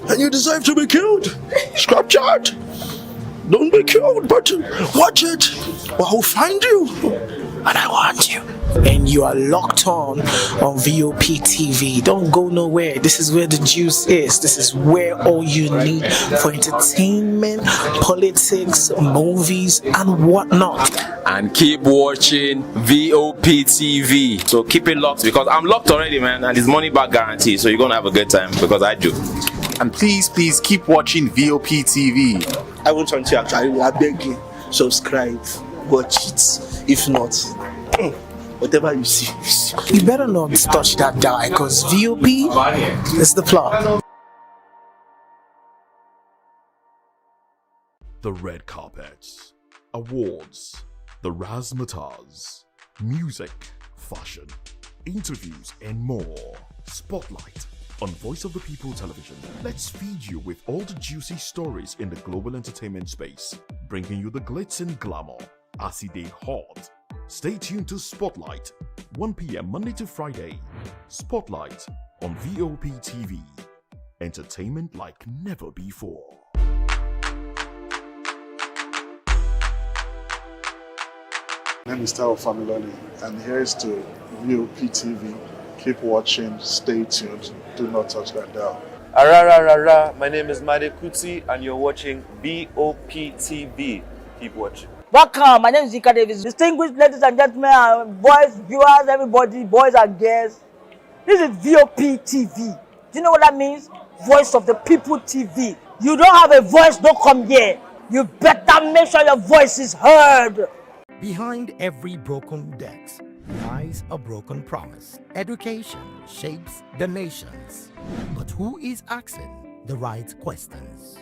And you deserve to be killed. Scrap chat. Don't be killed, but watch it. Or I'll find you. And I want you. And you are locked on VOP TV. Don't go nowhere. This is where the juice is. This is where all you need for entertainment, politics, movies, and whatnot. And keep watching VOP TV. So keep it locked because I'm locked already, man, and it's money back guarantee. So you're gonna have a good time because I do. And please keep watching VOP TV. I want to actually, I beg you, subscribe, watch it. If not, whatever you see. You better not touch that die because VOP is the plot. The red carpets, awards, the razzmatazz, music, fashion, interviews, and more. Spotlight on Voice of the People television. Let's feed you with all the juicy stories in the global entertainment space, bringing you the glitz and glamour as it is hot. Stay tuned to Spotlight, 1 p.m. Monday to Friday. Spotlight on VOP TV. Entertainment like never before. My name is Tao Familoni, and here is to VOP TV. Keep watching, stay tuned, do not touch that dial. My name is Nnamdi Kanu and you're watching VOP TV. Keep watching. Welcome, my name is Zika Davis. Distinguished ladies and gentlemen, boys, viewers, everybody, boys and girls. This is VOP TV. Do you know what that means? Voice of the People TV. You don't have a voice, don't come here. You better make sure your voice is heard. Behind every broken desk lies a broken promise. Education shapes the nations. But who is asking the right questions?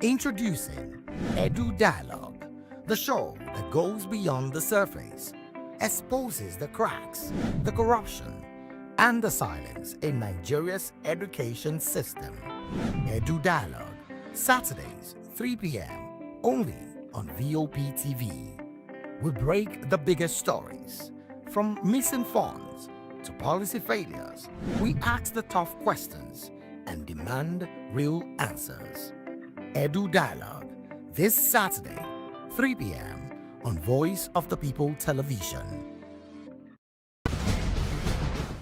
Introducing Edu Dialogue, the show that goes beyond the surface, exposes the cracks, the corruption, and the silence in Nigeria's education system. Edu Dialogue, Saturdays, 3 p.m., only on VOP TV. We break the biggest stories, from missing funds to policy failures. We ask the tough questions and demand real answers. Edu Dialogue, this Saturday, 3 p.m. on Voice of the People television.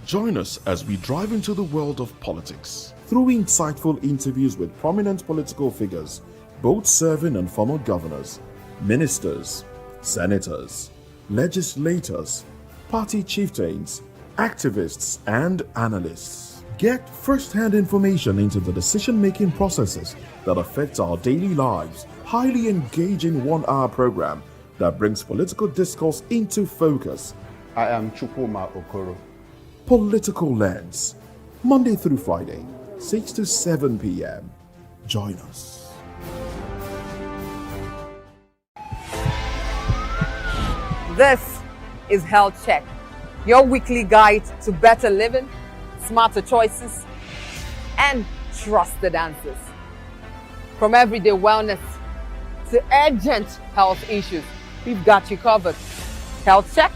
Join us as we drive into the world of politics through insightful interviews with prominent political figures, both serving and former governors, ministers, senators, legislators, party chieftains, activists, and analysts. Get first-hand information into the decision-making processes that affect our daily lives. Highly engaging 1-hour program that brings political discourse into focus. I am Chukwuma Okoro. Political Lens, Monday through Friday, 6 to 7 p.m. Join us. This is Health Check, your weekly guide to better living, smarter choices, and trusted answers. From everyday wellness to urgent health issues, we've got you covered. Health Check,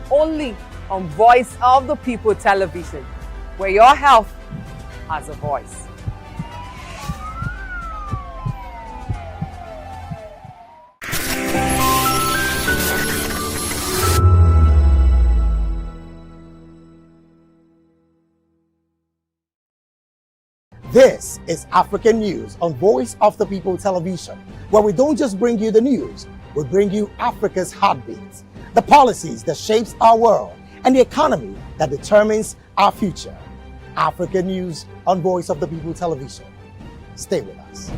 only on Voice of the People television, where your health has a voice. This is African News on Voice of the People television, where we don't just bring you the news, we bring you Africa's heartbeats, the policies that shapes our world, and the economy that determines our future. African News on Voice of the People Television. Stay with us.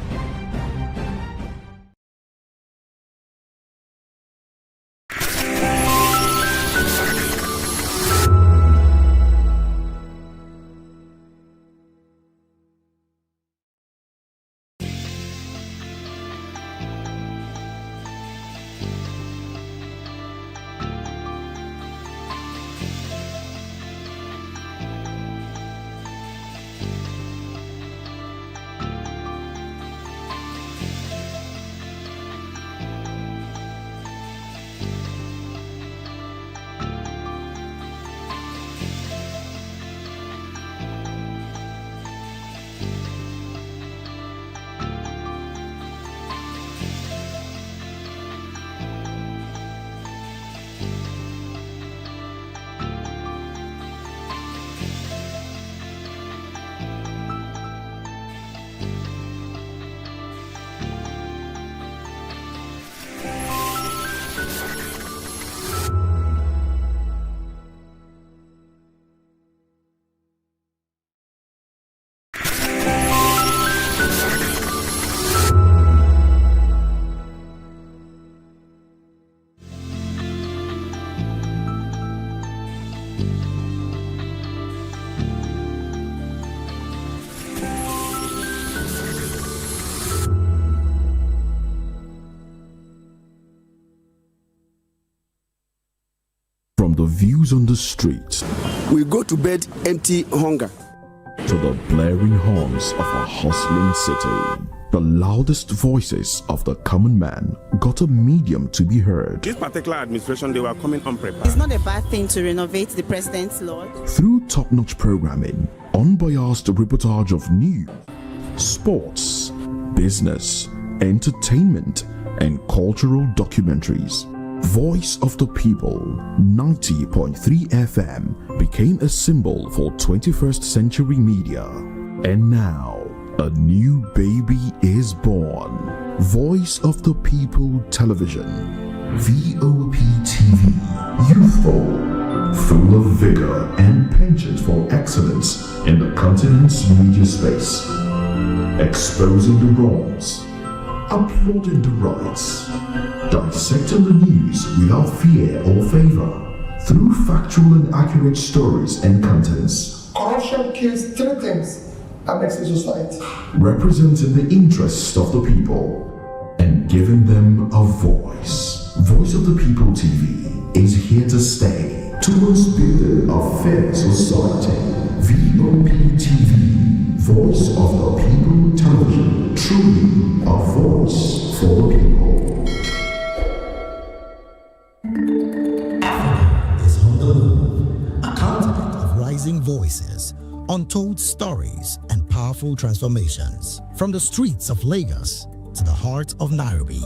From the views on the street, we go to bed empty hunger, to the blaring horns of a hustling city, the loudest voices of the common man got a medium to be heard. This particular administration, they were coming unprepared. It's not a bad thing to renovate the president's lodge. Through top-notch programming, unbiased reportage of news, sports, business, entertainment, and cultural documentaries, Voice of the People 90.3 FM became a symbol for 21st century media. And now, a new baby is born. Voice of the People Television, VOP TV, youthful, full of vigor and penchant for excellence in the continent's media space, exposing the wrongs, applauding the rights, dissecting the news without fear or favor, through factual and accurate stories and contents. Corruption kills three things that makes a society. Representing the interests of the people and giving them a voice. Voice of the People TV is here to stay towards building a fair society. VOP TV, Voice of the People Television, truly a voice for the people. A continent of rising voices, untold stories, and powerful transformations. From the streets of Lagos to the heart of Nairobi,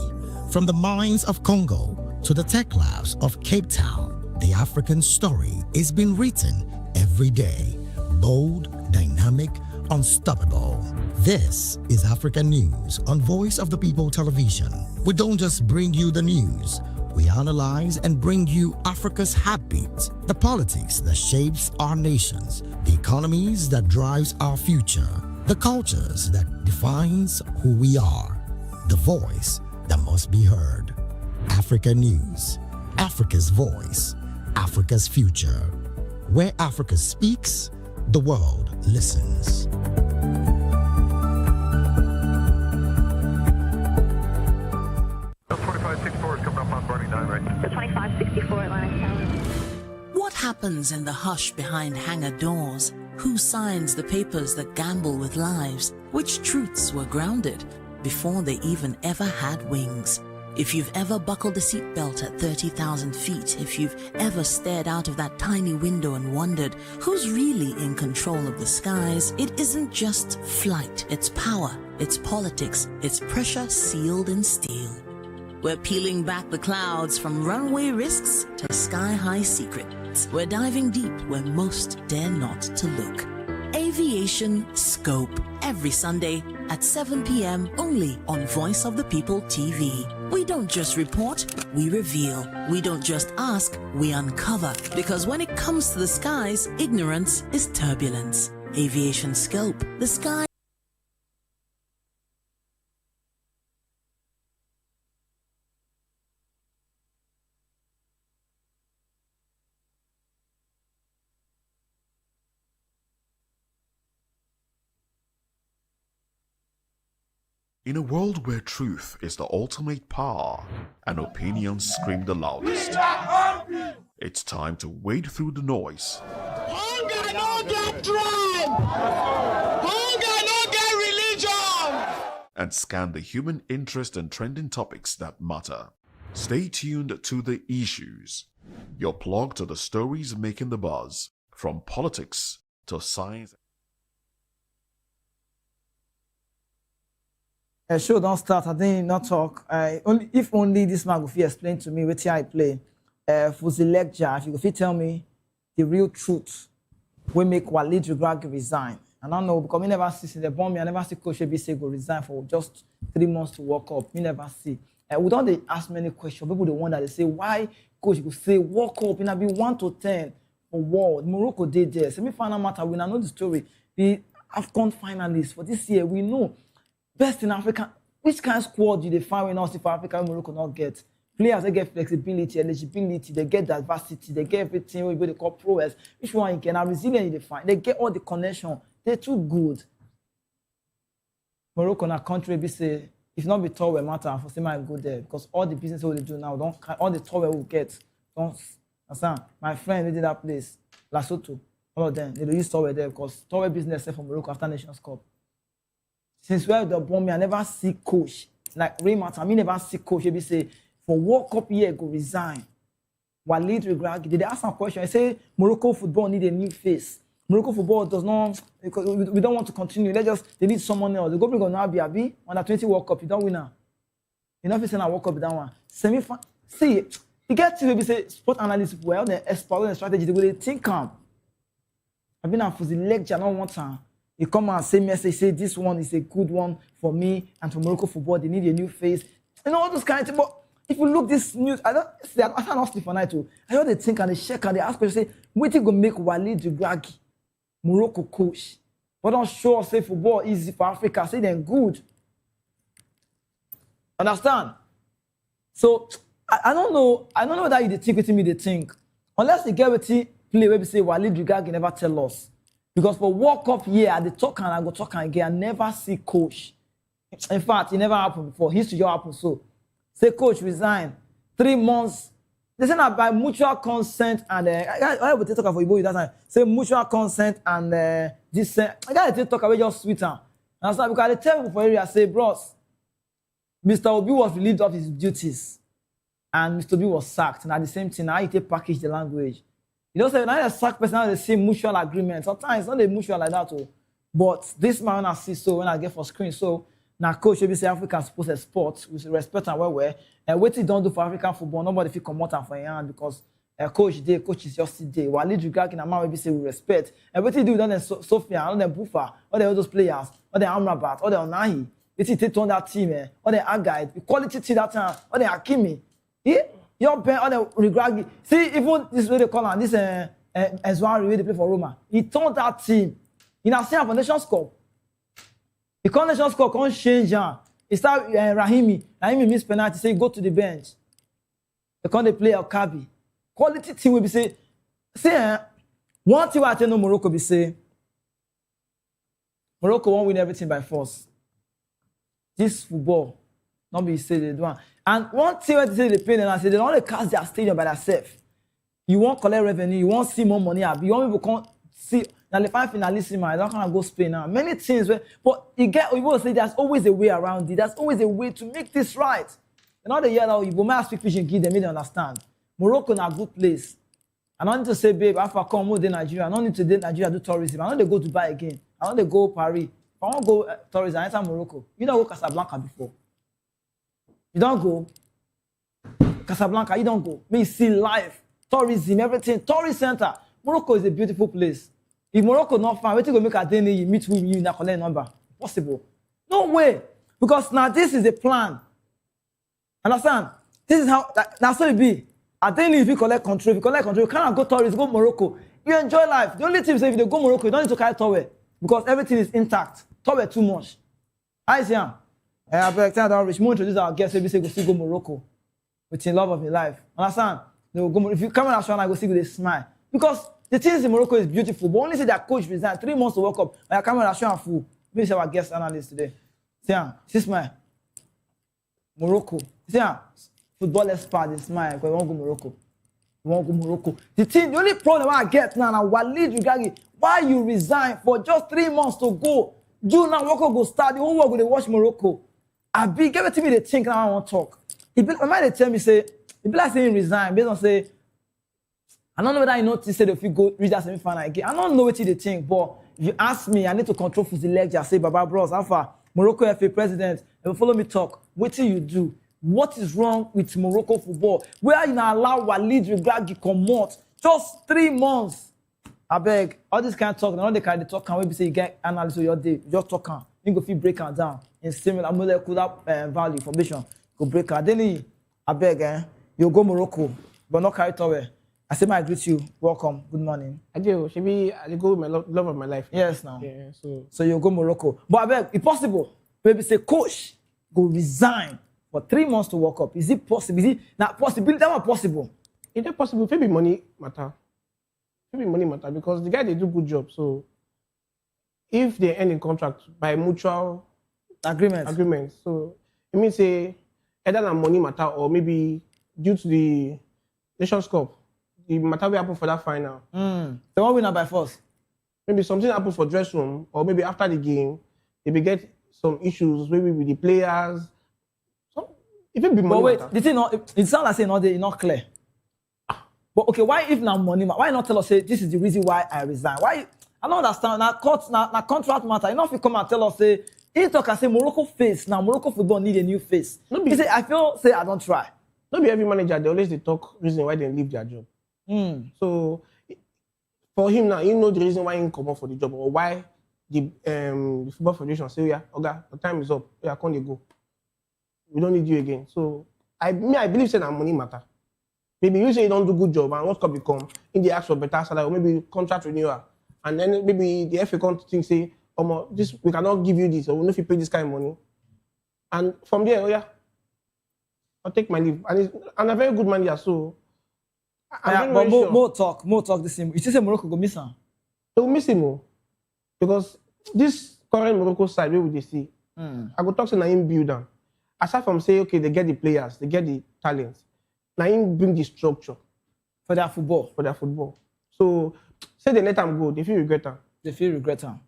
from the mines of Congo to the tech labs of Cape Town, the African story is being written every day. Bold, dynamic, unstoppable. This is African News on Voice of the People Television. We don't just bring you the news. We analyze and bring you Africa's heartbeat, the politics that shapes our nations, the economies that drives our future, the cultures that defines who we are, the voice that must be heard. Africa News, Africa's voice, Africa's future. Where Africa speaks, the world listens. What happens in the hush behind hangar doors? Who signs the papers that gamble with lives? Which truths were grounded before they even ever had wings? If you've ever buckled a seatbelt at 30,000 feet, if you've ever stared out of that tiny window and wondered who's really in control of the skies, it isn't just flight, it's power, it's politics, it's pressure sealed in steel. We're peeling back the clouds from runway risks to sky-high secrets. We're diving deep where most dare not to look. Aviation Scope, every Sunday at 7 p.m. only on Voice of the People TV. We don't just report, we reveal. We don't just ask, we uncover. Because when it comes to the skies, ignorance is turbulence. aviation scope, the sky. In a world where truth is the ultimate power and opinions scream the loudest, it's time to wade through the noise. Hunger no get tribe. Hunger no get religion. And scan the human interest and trending topics that matter. Stay tuned to The Issues, your plug to the stories making the buzz, from politics to science. Show don't start. I didn't not talk. If only this man could explain to me what I play. For the lecture, if you could tell me the real truth, we make Walid Regragui resign. I don't know because me never see the bomb. I never see Coach Ebise go resign for just 3 months to walk up. Me never see. We don't ask many questions. People the one that they say why Coach could say walk up. It be 1 to 10 for world. Morocco did there. Semi-final matter. We know the story. The AFCON finalists for this year. We know. Best in Africa. Which kind of squad do they find when us for Africa Morocco not get? Players they get flexibility, eligibility, they get diversity, they get everything we they call prowess. Which one you can have resilient they find? They get all the connection. They're too good. Morocco na country be say if not be tour will matter for say my go there because all the business what they do now don't all the tour will get don't understand. My friend they did that place, Lesotho, all of them they use tour there because tour business for Morocco after Nations Cup. Since where the bomb, I never see coach. Like Raymond, I never see coach. He say, for World Cup year, go resign. Walid Regragui, did they ask some question? I say, Morocco football need a new face. Morocco football does not, because we don't want to continue. They need someone else. The go bring on Abi, under 20 World Cup, you don't win now. You know if you say na World Cup, that one. Semi-final, see, you get to maybe say, sport analysts, well, they explore the strategy, they will think calm. I've been out for the lecture, not one time. You come and say message, say this one is a good one for me and for Morocco football. They need a new face. You know all those kind of things. But if you look this news, I can't sleep for night too. I heard they think and they check and they ask questions. Say, what you gonna make Walid Regragui, Morocco coach? But don't show us say football easy for Africa. Say they're good. Understand? So I don't know. I don't know whether you think with me. They think unless you get with play where we say Walid Regragui never tell us. Because for World Cup year, I talk and I go talk and again. I never see coach. In fact, it never happened before. History just happened so. Say coach resign. 3 months. They say that by mutual consent and I will talk about Igbo that time. Say mutual consent and this. I got to talk about just sweeter. And so because I tell people for area say, bros, Mr. Obi was relieved of his duties, and Mr. Obi was sacked. And at the same time, now you take package the language. You know, say now the sack person has the same mutual agreement. Sometimes it's not a mutual like that, too. But this man I see so when I get for screen. So now coach will say African supposed to sport with respect and well. And what he don't do for African football, nobody feel come out for your hand because coach is just day. Walid Regragui na man will be say with respect. And what he do done Sophia, all them Bufa, all those players, all the Amrabat, all the Onahi. What he take on that team, all the Agide, the quality team that time, all the Hakimi. Your pen on the Regragui. See, even this way they call on this Ezwari where they play for Roma. He turned that team. He now seen for Nations Cup. The Nations Cup can't change. He start Rahimi. Rahimi miss penalty. Say go to the bench. They can't play Okabi. Quality team will be say. See, one thing I tell no Morocco be say. Morocco won't win everything by force. This football, not be say they do. And one thing they say they pay them and say they don't only cast their stadium by themselves. You want collect revenue, you want see more money. You want people come see now the final finalissima. I don't kind go Spain now. Many things where, but you will say there's always a way around it. There's always a way to make this right. And all the year now, you might speak fishing give them, they understand. Morocco is a good place. I don't need to say, babe, if I come more than Nigeria, I don't need to date Nigeria do tourism. I don't need to go Dubai again. I don't need to go Paris. If I want to go tourism, I enter Morocco. You don't go Casablanca before. You don't go Casablanca, you don't go. Me see life, tourism, everything, tourist center. Morocco is a beautiful place. If Morocco not fine, wait till you make a day you meet with you in a collect number. Possible. No way. Because now this is a plan. Understand? This is how that's how it be. I think if you collect control, you cannot go tourist, go Morocco. You enjoy life. The only thing is if you go Morocco, you don't need to carry towel. because everything is intact. Talk too much. I see him. I beg time rich. More introduce our guests. Every say go see go Morocco, with the love of your life. Understand? They will go. If you come in Ashwana, I go see with a smile because the things in Morocco is beautiful. But only say their coach resigned 3 months to work up. And I come in Ashwana full. This is our guest analyst today. See him. See smile. Morocco. See him. Football expert. They smile because we want to go Morocco. We want to go Morocco. The only problem I get now, Walid Regragui, why you resign for just 3 months to go? June now Morocco go start. The whole world go watch Morocco. I be give it to me. They think now I want to talk. If they tell me say, if like saying resign based on say, I don't know whether I notice say if you go reach that semi-final again. I don't know what they think, but if you ask me, I need to control for the lecture. Say, Baba Bros, Alpha, Morocco FA president, and follow me talk. What do you do? What is wrong with Morocco football? Where you now allow Walid Regragui come out just 3 months? I beg, all this kind of talk, all the kind of talk can we say you get analysis of your day, just talk you go feel break it down in similar molecular value formation. Go break it. Then I beg, you go Morocco, but not carry it away. I say, I greet you. Welcome. Good morning. I do. Should be I go with my love of my life. Yes, now. Yeah. So you go Morocco, but I beg, if possible, maybe say coach go resign for 3 months to work up. Is it possible? Is it not possible? That not possible. Is it possible? Maybe money matter. Maybe money matter because the guy they do good job. So if they end in contract by mutual agreement, so it means say either than money matter or maybe due to the Nations Cup, the matter will happen for that final. They won't win by force. Maybe something happen for dress room or maybe after the game, they will get some issues maybe with the players. So if it be money but wait, matter. the thing not, it sounds like saying not clear. But okay, why if now money matter? Why not tell us say this is the reason why I resign? Why? I don't understand. Now contract matter. You know if you come and tell us say he talk and say Morocco face now Morocco football need a new face. He say I feel say I don't try. Not be every manager they always they talk reason why they leave their job. So for him now, you know the reason why he come up for the job or why the football federation say yeah, Oga, the time is up. Yeah, can't you go? We don't need you again. So I believe say that money matter. Maybe you say you don't do good job and what could become in the ask for better salary or maybe contract renewal. And then maybe the FA can't think say, this we cannot give you this or we know if you pay this kind of money. And from there, I'll take my leave. And I'm a very good manager, so but more talk this same. You say Morocco go miss him. They will miss him because this current Morocco side where would they see? I go talk to Naim build them. Aside from say, okay, they get the players, they get the talents. Naim bring the structure for their football. So say they let them go, they feel regret them.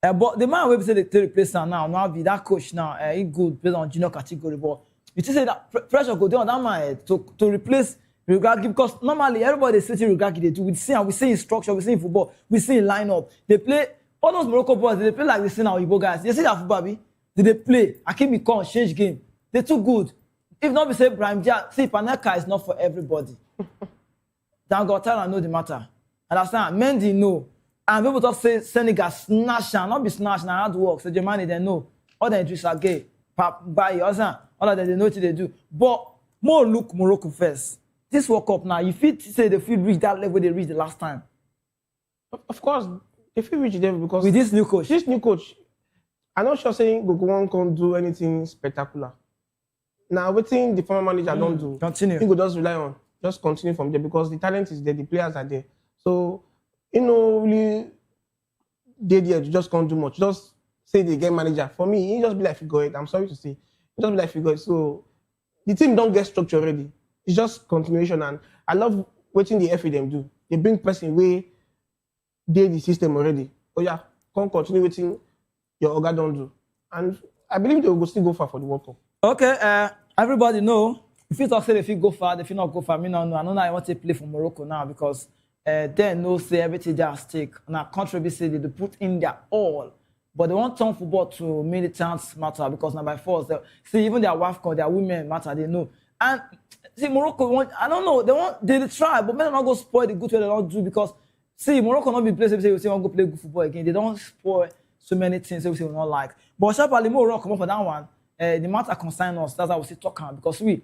But the man will say they replace him now be that coach now. He good based on junior category, but you say that pressure go down that man to replace Regragui because normally everybody sitting Regragui they do. We see in structure, we see in football, we see in lineup. They play all those Morocco boys. They play like they see now Igbo guys. You see that football, be? They play. Akimi come change game. They're too good. If not, we say Brahim Dia. See, Paneka is not for everybody. Dan Gotara know the matter. Understand? Mendy know. And people talk say Senegal snatch and not be snatch now hard work. So Germany they know. All the entries are gay. By all of them they know what they do. But more look Morocco first. This World Cup now, you feel say they feel reach that level they reached the last time. Of course, they feel reach them because with this new coach. I'm not sure saying Gogo can't do anything spectacular. Now, waiting the former manager don't do. Continue. He could just rely on, just continue from there because the talent is there, the players are there. So, really, they just can't do much. Just say they get manager. For me, he just be like figure it. I'm sorry to say, he just be like figure it. So, the team don't get structure already. It's just continuation, and I love watching the FA them do. They bring person way they the system already. Oh yeah, can't continue waiting your Oga don't do, and I believe they will still go far for the World Cup. Okay, everybody know if you talk say if you go far, if you not go far, me no know. I know I want to play for Morocco now because they know say everything they are stake. Now country be say they put in their all, but they want turn football to militants matter because now by force. See even their wife call their women matter. They know and. See, Morocco, I don't know, they try, but men not go spoil the good way they don't do because, see, Morocco not be place where we say want to go play good football again. They don't spoil so many things we say we don't like. But sharply, more come up for that one, the matter concern us, that's how we say talking because we,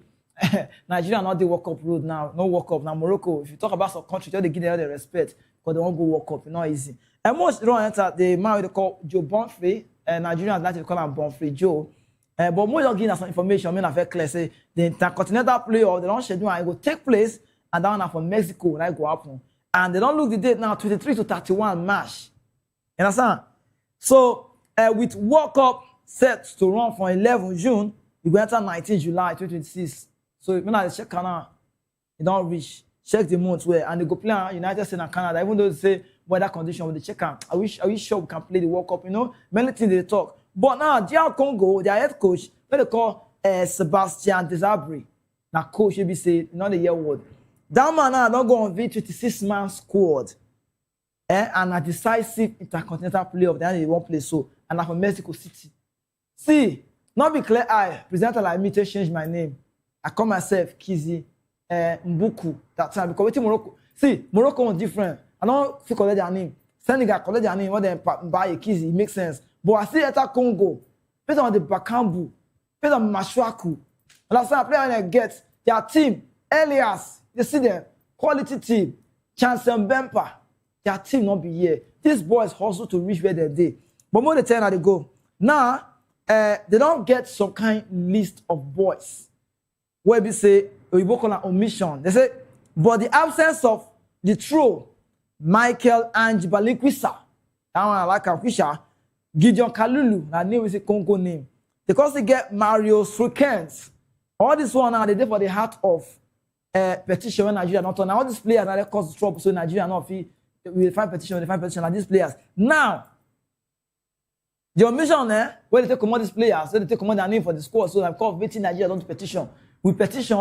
Nigeria not the World Cup road now, no World Cup. Now, Morocco, if you talk about some country, they give them all the respect because they won't go World Cup, it's not easy. And most don't enter the man they call Joe Bonfrey, and Nigerians like to call him Bonfrey Joe. But most of giving us some information, I mean, I very clear say the intercontinental playoff, they don't schedule and it will take place, and down from Mexico, like go happen. And they don't look the date now, 23 to 31 March. You understand? So with World Cup set to run from 11 June, we go enter 19 July 2026. So when I check Canada, it don't reach. Check the months where and they go play United States and Canada. Even though they say weather condition with the check out. Are we sure we can play the World Cup? You know, many things they talk. But now, DR Congo, their head coach, what they call Sebastian Desabre, now coach, you be say, not the year word. That man now don't go on V26-man squad. And a decisive intercontinental playoff, they won't play so. And I'm from Mexico City. See, not be clear eye, presenter like me to change my name. I call myself Kizi Mbuku that time because Morocco. See, Morocco was different. I don't feel collect their name. Senegal collect their name, what they buy a Kizi, it makes sense. But I see enter Congo, based on the Bakambu, based on Mashwaku. And that's why I play when I get their team, Elias, you see them, quality team, Chancellor Bempa, their team not be here. These boys hustle to reach where they're there. But more the time they go. Now, they don't get some kind list of boys where we say, we work on an omission. They say, but the absence of the true Michael Ange-Balinkwisa, that one I like Anquisha, Gideon Kalulu, that name is a Congo name. Because they get Mario Srukens. All this one now, they did for the heart of petition when Nigeria not on. Now all these players now they cause trouble, so Nigeria not feel we find petition, like these players. Now, the omission where they take command these players, so they take command their name for the squad, so I'm called waiting Nigeria don't petition. We petition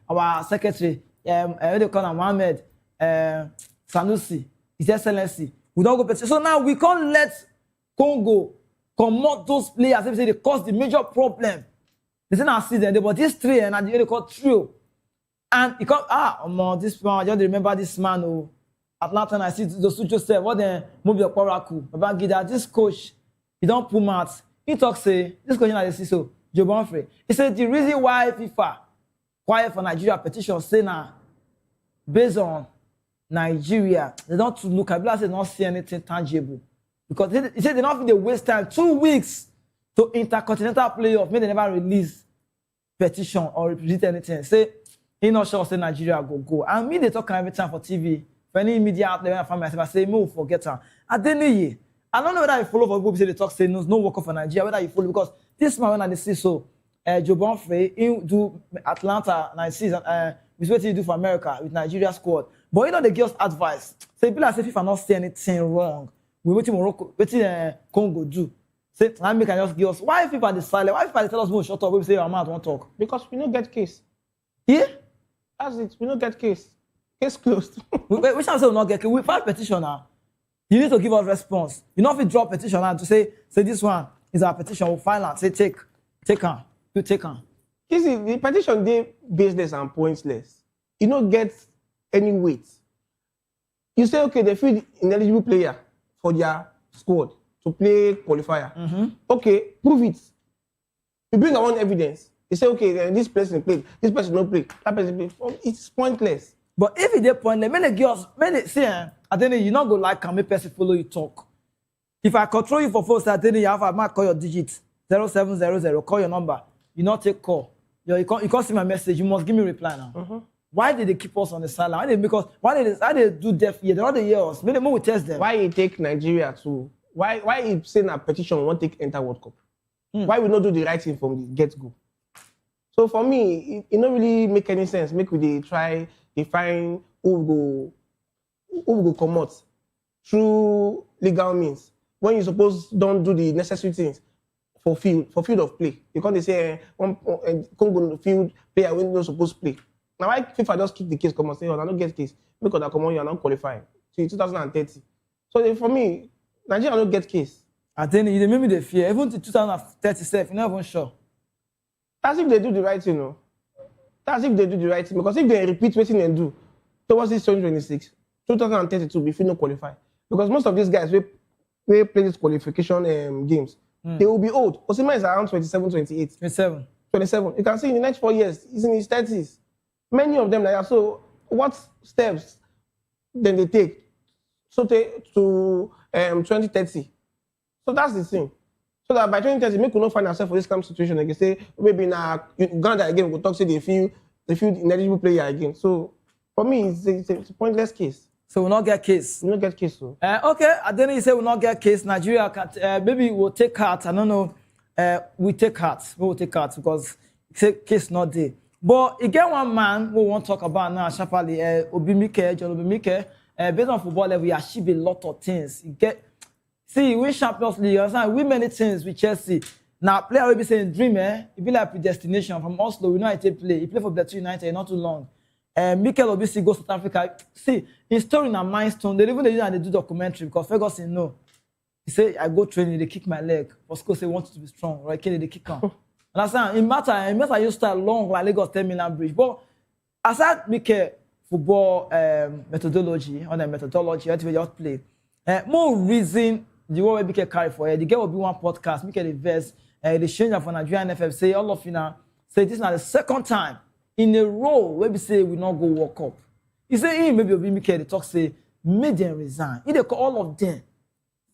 our secretary, they call him Mohammed Sanusi, His Excellency. We don't go petition. So now we can't let Congo command those players. They say they cause the major problem. They say now see them, but these three and they call trio. And he come, this man, I just remember this man who Atlanta and I see those two Joseph, what then move your Kwaraku, Babangida, this coach, he don't pull out. He talks say, this coach I see so, Joe Bonfrey. He said the reason why FIFA quiet for Nigeria petition say now, based on Nigeria, they don't look at it, they don't see anything tangible. Because he said they don't feel they waste time 2 weeks to intercontinental playoff, maybe they never release petition or repeat anything. Say, he not sure say Nigeria go. And me, they talk every time for TV. For any media outlet, when I find myself, I say, no, forget her. I don't know whether I follow for people say they talk, say no work for Nigeria, whether you follow, because this man, when I see so, Joe Bonfrey, he do Atlanta, and I see with what he do for America with Nigeria squad. But you know, they give us advice. Say, people like say, if I not see anything wrong, we wait in Morocco, wait in Congo do. Say, I can just give us, why people are the silent? Why people tell us more shut up, we say, our mouth won't talk? Because we don't get case. Yeah? That's it, we don't get case. Case closed. Which time say we not get case? We file petition now. You need to give us response. You know if you drop petition now to say this one is our petition, we'll file and say take on. You take on. You see, the petition they baseless and pointless. You don't get any weight. You say, okay, they feel ineligible player for their squad to play qualifier. Mm-hmm. Okay, prove it. You bring our own evidence. You say, okay, this person played, this person don't play, that person played. It's pointless. But if it's pointless, many girls, see, I think you not go like can make person follow you talk. If I control you for phone, I think you have a mark call your digits 0700, call your number. You not take call. You can't see my message. You must give me a reply now. Mm-hmm. Why did they keep us on the sideline? Why they do deaf here? They don't hear us. Maybe we test them. Why you take Nigeria to? Why you saying a petition won't take enter World Cup? Why we not do the right thing from the get-go? So for me, it don't really make any sense. Make we try define who go come out through legal means. When you suppose don't do the necessary things for field of play. Because they say one Congo field player when not supposed to play. Now why FIFA just keep the case come and say, oh, I don't get case because I come on, you are not qualifying till 2030. So for me, Nigeria don't get case. I think you made me the fear. Even to 2037, you're not even sure. That's if they do the right thing, you know. That's if they do the right thing. Because if they repeat what they do towards this 2026, 2032, if you not qualify. Because most of these guys we play this qualification games, they will be old. Osimhen is around 27, 28. 27. You can see in the next 4 years, he's in his 30s. Many of them like that. So what steps then they take to 2030. So that's the thing. So that by 2030, make we not find ourselves for this kind of situation again. Say maybe now Uganda again we'll talk say they feel ineligible player again. So for me, it's a pointless case. So we'll not get case. We'll not get case. So. Okay, and then you say we'll not get case. Nigeria can maybe we'll take heart. I don't know. We take heart. We will take heart because case not there. But again, one man we won't talk about now. Sharply, John Obimike. Based on football level, he achieved a lot of things. We win Champions League, we many things with Chelsea. Now, player will be saying dream, it be like predestination from Oslo. We know how to play. He played for Plateau United not too long. Mikel Obisi goes to South Africa. See, his story in a milestone. They do documentary because Ferguson know. He say, I go training, they kick my leg. Bosco say want to be strong, right? They kick him. Understand? It matter you start long like Lagos 10 Milan Bridge. But aside Mikel football methodology, on the methodology, what we just play. More reason the way we can carry for it. The girl will be one podcast, make the verse, the change for Nigerian NFF, say all of you now, say this is now the second time in a row where we say we not go walk up. He say, maybe will be make the talk say, made them resign. He call all of them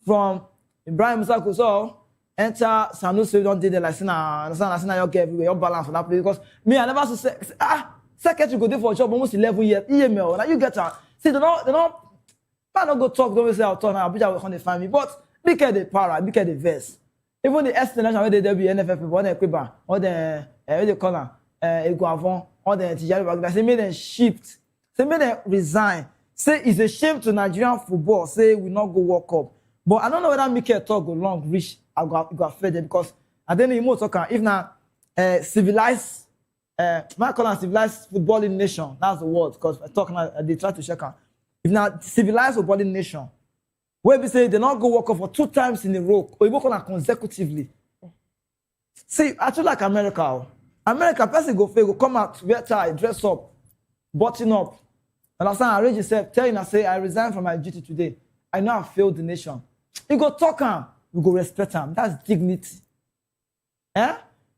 from Ibrahim Sako, so enter Sanusi, don't do the like, understand, you get everywhere, your balance for that place. Because me, I never say, secretary go there for a job almost 11 years, email, now you get her. See, they don't, I don't go talk, don't say I'll talk now, Abuja will come to find me. But look at the para, look at the verse. Even the explanation where they be NFF people, all the equipment, all the what they call them, Eguavon, all the Tijari, they say make them shift, say make them resign. Say it's a shame to Nigerian football, say we not go walk up. But I don't know whether Mikel talk go long reach, I go further because I don't know you more talk if now civilized, my call them civilized footballing nation. That's the word because I talk now they try to check out. If now civilized footballing nation, where we say they not go work up for 2 times in a row, or you work on consecutively. See, I feel like America. America, person go fail, go come out, wear tie, dress up, button up. And I arrange yourself, tell you, I say, I resign from my duty today. I know I failed the nation. You go talk him, you go respect him. That's dignity.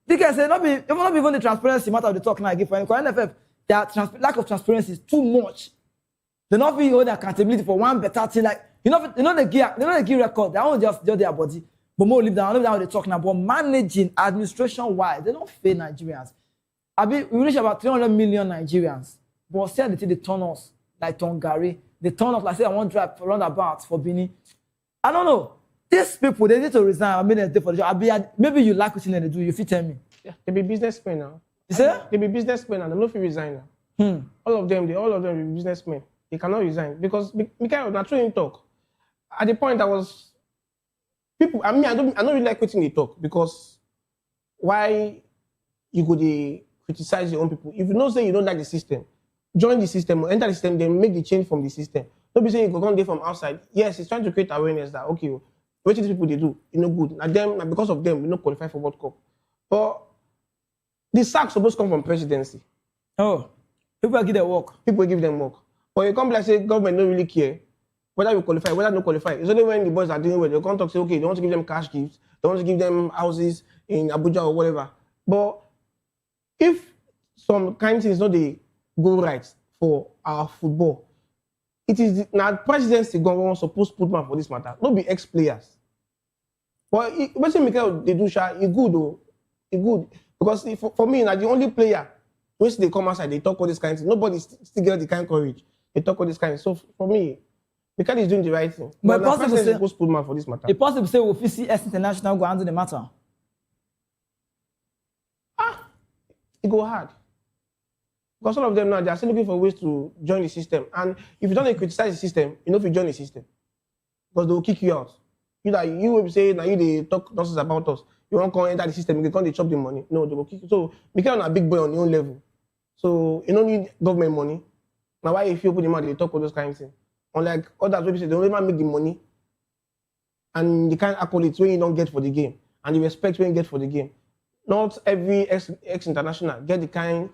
Because not even the transparency matter of the talk now I give for any NFF, their lack of transparency is too much. They not be hold accountability for one better thing. Like they give record. They don't just their body. But more leave down what they're talking about. Managing administration wise, they don't fail Nigerians. We reach about 300 million Nigerians. But say they turn us like Tongari. They turn us like say I want to drive roundabout for Bini. I don't know. These people they need to resign. I mean they for the job. Maybe you like what they do. You fit tell me. Yeah, they be businessmen now. You say? They be businessmen and they don't fit resign now. All of them be businessmen. They cannot resign because Mikel not true in talk. At the point I was people. I don't really like quitting the talk because why you go to criticize your own people if you know say you don't like the system, join the system, enter the system, then make the change from the system. Don't be saying you go come there from outside. Yes, he's trying to create awareness that okay, what these people they do, you know good. And because of them, we not qualify for World Cup. But the sack supposed to come from presidency. Oh, people give them work. People give them work. But you come like say government don't really care whether you qualify, whether not qualify. It's only when the boys are doing well, they come talk say okay, they want to give them cash gifts, they want to give them houses in Abuja or whatever. But if some kind of things not they go right for our football, it is now presidency government supposed to put man for this matter, not be ex-players. But what Mikel they do, it good though, it good because for me, now the only player once they come outside, they talk all this kind of thing. Nobody still get the kind of courage. They talk all this kind of thing. So for me, Mikel is doing the right thing. But possible say supposed to put man for this matter. It's possible say we'll see S International go handle the matter. It go hard. Because all of them now, they are still looking for ways to join the system. And if you don't criticize the system, you know if you join the system. Because they will kick you out. You will say, now they talk nonsense about us. You won't come enter the system, you can't chop the money. No, they will kick you. So Mikel is a big boy on your own level. So you don't need government money. Now why if you put them out, they talk all those kind of things. Unlike others, where they don't even make the money. And the kind of accolades when you don't get for the game. And the respect when you get for the game. Not every ex-international get the kind,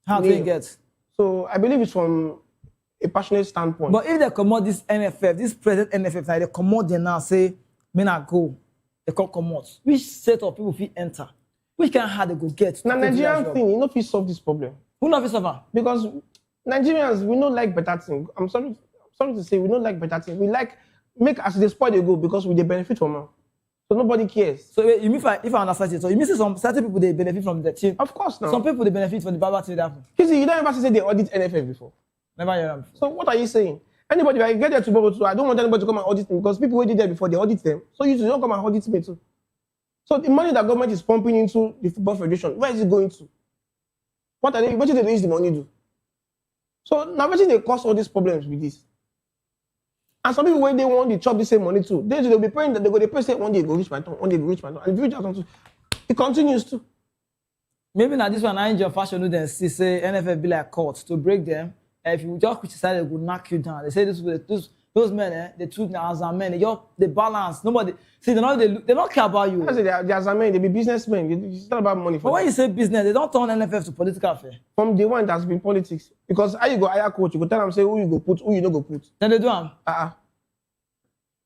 how do you get? So I believe it's from a passionate standpoint. But if they come out this NFF, this present NFF, like they come out there now say, may not go. They can't come out. Which set of people will enter? Which kind of hard they go get? Now Nigerian thing, you know, if you solve this problem. Who know if suffer? Because Nigerians, we don't like better things. I'm sorry to say, we don't like better things. We like make as they spoil they go because we they benefit from them. So nobody cares. So you mean if I understand it, so you mean some certain people they benefit from the team? Of course not. Some people they benefit from the Baba team. You don't ever say they audit NFF before. Never hear them. So what are you saying? Anybody, if I get there tomorrow too, I don't want anybody to come and audit me because people who did there before they audit them. So you don't come and audit me too. So the money that government is pumping into the football federation, where is it going to? What are they? What do they use the money do? So now what they cause all these problems with this? And some people when they want to chop the same money too, they'll be praying that they go to pray say one day go reach my turn, one day go reach my turn, and if you reach out to, it continues to. Maybe now this one I enjoy fashion with them. See say NFL be like court to break them. If you just criticize, they will knock you down. They say those men, they treat them as a men. They balance. Nobody see they don't care about you. They are as a men. They be businessmen. It's not about money. But when you say business, they don't turn NFF to political affair. From day one, that's been politics. Because how you go hire coach, you go tell them say who you go put, who you no go put. Then they do them.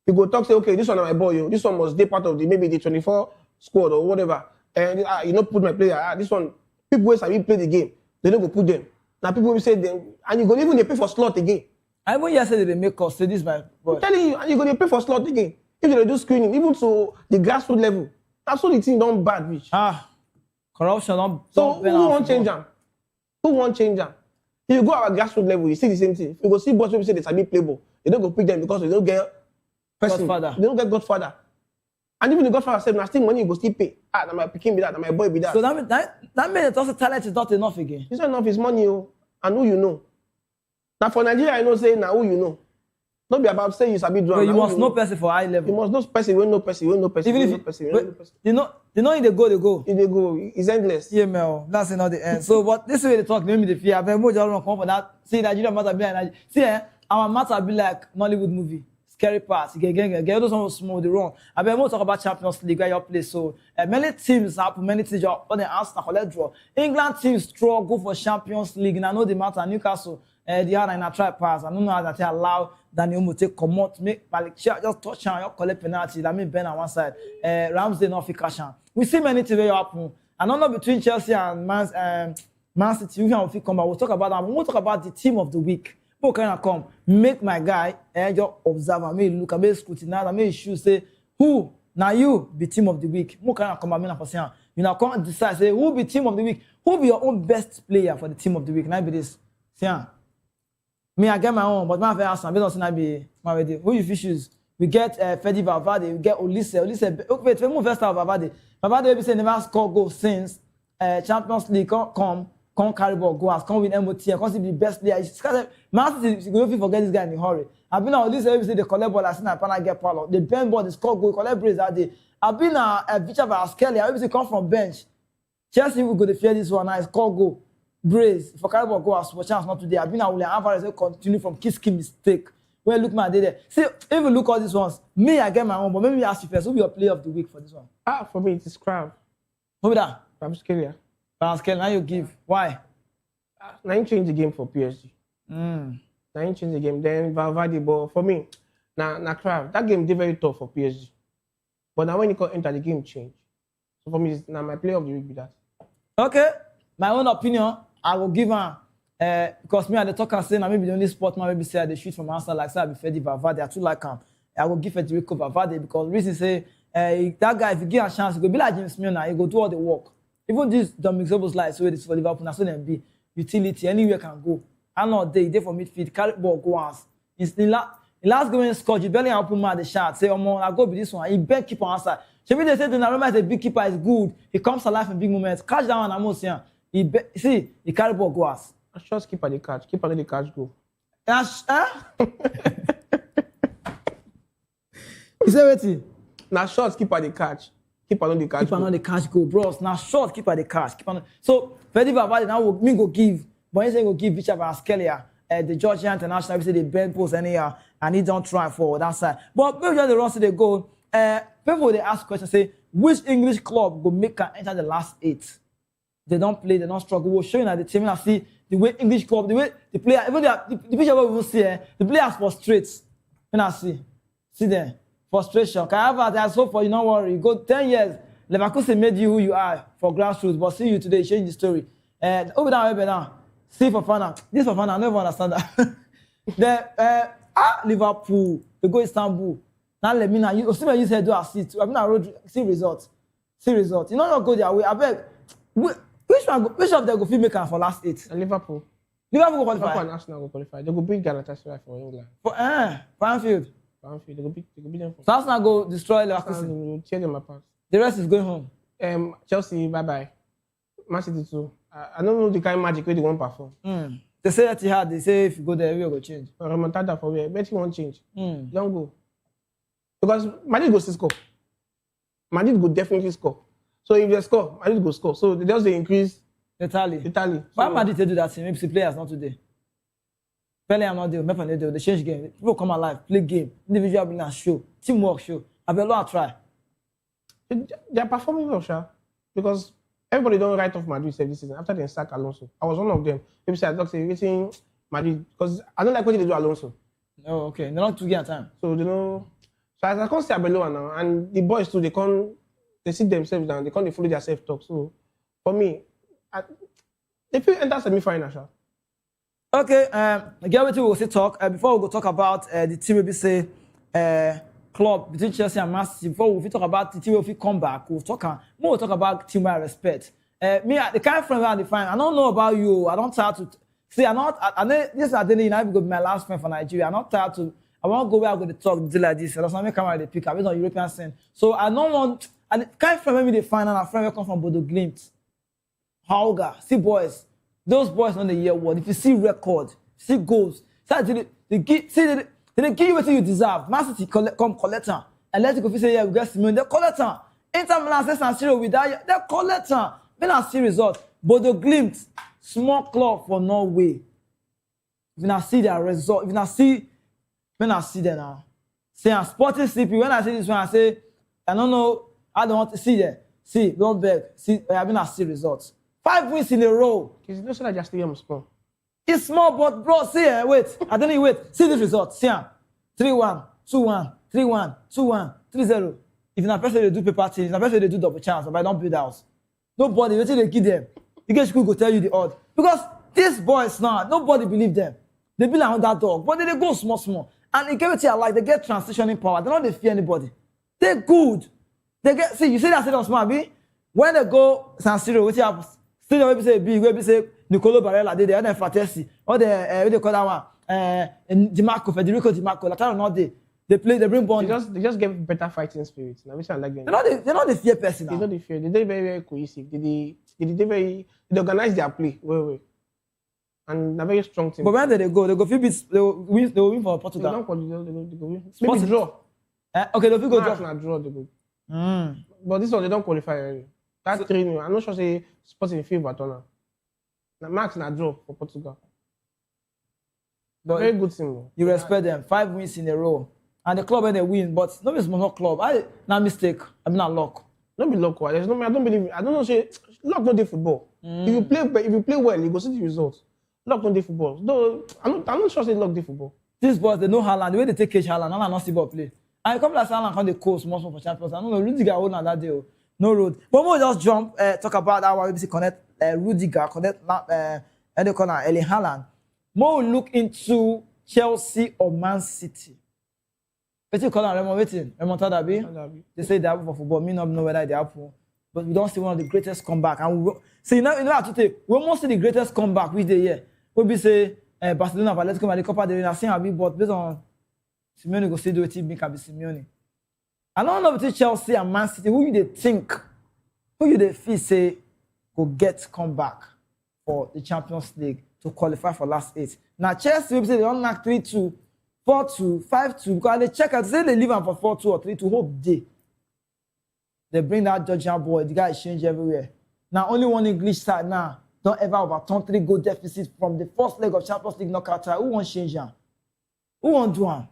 You go talk say okay, this one is my boy. This one must be part of maybe the 24 squad or whatever. And you know put my player. This one people who sabi play the game, they don't go put them. Now people will say them, and you go even they pay for slot again. I even yesterday they make us say this my boy. I'm telling you, and you go they pay for slot again. If they do screening, even to the grassroots level, that's what the thing don't bad reach. Corruption don't. So who won't change them? Who won't change them? If you go our grassroots level, you see the same thing. If you go see boss people say they sabi play ball, they don't go pick them because they don't get person. Godfather. They don't get Godfather. And even the Godfather said, "Na still money you go still pay." That my picking be that, my boy be that. So that means also talent is not enough again. It's not enough. It's money, and who you know. Now for Nigeria, I know say now who you know. Don't be about saying you sabi do. You must know person for high level. You must know person. You know person. You know person. Even you know person. You know person. You know if they go. If they go, it's endless. Yeah, man. That's not the end. So, but this way they talk, maybe the fear. But more just come for that. See, Nigeria matter be like see, our matter be like Nollywood movie. Scary parts. Get those ones small the wrong. I bet more talk about Champions League where you play. So many teams happen, many teams on the answer collect draw. England teams struggle for Champions League. And I know the matter Newcastle. The other in a try pass. I don't know how that they allow Daniel Mo take come out, make Malik just touch and you collect penalty. That mean Ben on one side. Ramsey not fit cash. We see many things where happen. And not between Chelsea and Man City. We can come back. We'll talk about that. We'll talk about the team of the week. Who can I come? Make my guy just observe and me look and me scrutinize and me issue say who now you be team of the week. Who can I come and for saying you now come decide say who be team of the week? Who be your own best player for the team of the week? Now be this. See me, I get my own, but my first answer, based on be my way. Who you choose? We get Fedi Valverde, we get Olise. Wait, we move first of Valverde. Valverde will say never score goal since Champions League come carry ball, go as come win MOT, and come be the best player. Man City, you don't forget this guy in a hurry. I've been on Olise, every say they collect ball, I see na Pana get power. They bend ball, they score goal, collect brace that day. I've been a Victor Vasquez, I always come from bench. Chelsea will go to fear this one, I score goal. Brace for carry go as for chance not today. I've been a William Alvarez continue from kiss mistake. Well, look my day there. See, if you look all these ones, me I get my own, but maybe me ask you first. Who be your player of the week for this one? For me it is Crab. Who be that? Ramskelia. Ramskelia. Now you give. Why? Now you change the game for PSG. Now you change the game. Then Valverde, but for me, now Crab. That game did very tough for PSG. But now when you enter the game, change. So for me, now my player of the week be that. Okay, my own opinion. I will give her because me and the talker saying maybe the only sport man maybe say they shoot from outside like say I be Fedi Valverde. I too like him. I will give Federico Valverde because reason say that guy if you give a chance, he go be like James Milner. He go do all the work. Even this Dominic Soboslai like so this for Liverpool. Now so them be utility anywhere can go. I know they for midfield carry ball go once. It's the last game score. You barely open man the shot. Say I go be this one. He best keep on outside. So when they say Donnarumma is a big keeper is good. He comes alive in big moments. Catch that one almost here. See, he carry ball go as. Just keep at the catch. Keep at the catch go. You say what? Now shots keep at the catch. Keep on the catch. Keep on the catch go, bros. Now short keep at the catch. Keep on. So Fedi Valverde now me go give. But he say go give Victor Vasquez the Georgia International. We say they bend post anyhow and he don't try for that side. But maybe just the run to the goal. People they ask questions say which English club go make her enter the last 8? They don't play, they don't struggle. We'll show you that the team. I see the way English club, the way the player, even the picture we will see, the players frustrate. When I see them frustration. However, there's hope for you. Don't worry. You go 10 years. Leverkusen made you who you are for grassroots, but see you today, change the story. Over now. See for fun. This for fun. I never understand that. Liverpool, they go Istanbul. Now let me now. You see me use head do a seat. I mean, I road see results. See results. You know not go their way. I beg. Which of them go fit make for last 8? Liverpool. Liverpool go qualify. Liverpool and Arsenal go qualify. They go beat Galatasaray for England. For Anfield. They go beat them. So Arsenal go destroy Leverkusen. Will tear them apart. The rest is going home. Chelsea, bye. Man City too. I don't know the kind of magic where they won't perform. They say that they say if you go there, we will change. Remontada for where? Bet you won't change. Don't go. Because Madrid go to score. Madrid go definitely score. So if they score, Madrid go score. So they just increase the tally. Why Madrid do that thing? Maybe the players not today. Pele am not there. Maybe they change game. People come alive, play game, individual brilliance show, teamwork show. I better try. They are performing well, sure. Because everybody don't write off Madrid this season after they sack Alonso. I was one of them. People say I don't say everything Madrid because I don't like what they do Alonso. Oh, okay. They're not too good at time. So you know. So as I can't say Abeloa now, and the boys too, they sit themselves down, they follow their self-talk. So for me, if you enter semi-final, sure. Okay, get what we will say talk. Before we go talk about the team we say club between Chelsea and Man City, before we talk about the team if we come back, we'll talk about team I respect. The kind of friend I define, I don't know about you, I don't try to see, I know this is Adele, I will be my last friend for Nigeria. I'm not tired to I want to go where I'm going to talk deal like this. That's not my camera they pick up. It's on European scene. So I don't want. And kind of friend maybe they find and a friend will come from Bodo Glimt, Hauga. See boys, those boys on the year one. If you see record, see goals, they give you what you deserve. Man City come collect them. And let you go say yeah we get Simeone. They collect them. Inter Milan say San Siro without they collect them. When I see result, Bodo Glimt, small club for Norway. If I see their result, if I see. When I see them now, say I'm Sporting CP. When I see this one, I say, I don't know, I don't want to see them. See, don't beg. See, I mean, I see results. 5 wins in a row. It's not so that your stadium is small. It's small, but bro, see, wait. I don't need wait. See this result. See, 3-1, 2-1, 3-1, 2-1, 3-0. If you're person they do paper things, if you're person they do double chance, but I don't build house. Nobody, wait till they give them. The guys could go tell you the odd. Because these boys now, nobody believe them. They be like underdog, but they go small. And in Kevin like they get transitioning power. They don't they fear anybody. They're good. They get you see that stadium smart be when they go San Siro, what happens? Stadium where we say big, where we say Nicolo Barella, they are Fratesi, or they what they call that one, Di Marco, Federico Di Marco. That time not they play, they bring bond. They just get better fighting spirits. Now which I like them. They're not the fear person. They're not the fear. They're very cohesive. They organize their play. Wait. And a very strong team. But when they go beat, they will win for Portugal. They go win. Maybe draw. Okay, they'll go draw. They go. But this one they don't qualify already. That's 3-0. I'm not sure say Sporting in favor at all now. Max na draw for Portugal. But very good team. You respect them. 5 wins in a row. And the club when they win, but no it's not club. Not mistake. I mean not luck. Don't be luck. There's no I don't believe I don't know say luck not dey football. If you play well, you go see the results. Luck on the football. Though I'm not sure they luck the football. These boys they know Haaland. The way they take catch Haaland not see ball play. And come like Haaland on the coast small for Champions. I don't know Rudiger hold on that day. No road. But we'll just jump talk about that one. We connect Rudiger connect and they call Erling Haaland. More look into Chelsea or Man City. What you call it? Remontada be? They say they are for football. Me not know whether they are for. But we don't see one of the greatest comeback. And you know how to take. We almost see the greatest comeback with the year. We say Barcelona, Atletico Madrid, Copa del Rey, same big, but based on Simeone go still do it, it can be Simeone. I don't know between Chelsea and Man City, who you think, who you feel say go get comeback for the Champions League to qualify for last 8. Now Chelsea, we say they don't knock 3-2, 4-2, 5-2, because they check out, say they leave them for 4-2 or 3-2, hope they bring that Georgian boy, the guy is changed everywhere. Now only one English side now. Don't ever overturn 3 goal deficit from the first leg of Champions League knockout. Who won't change him? Who won't do him?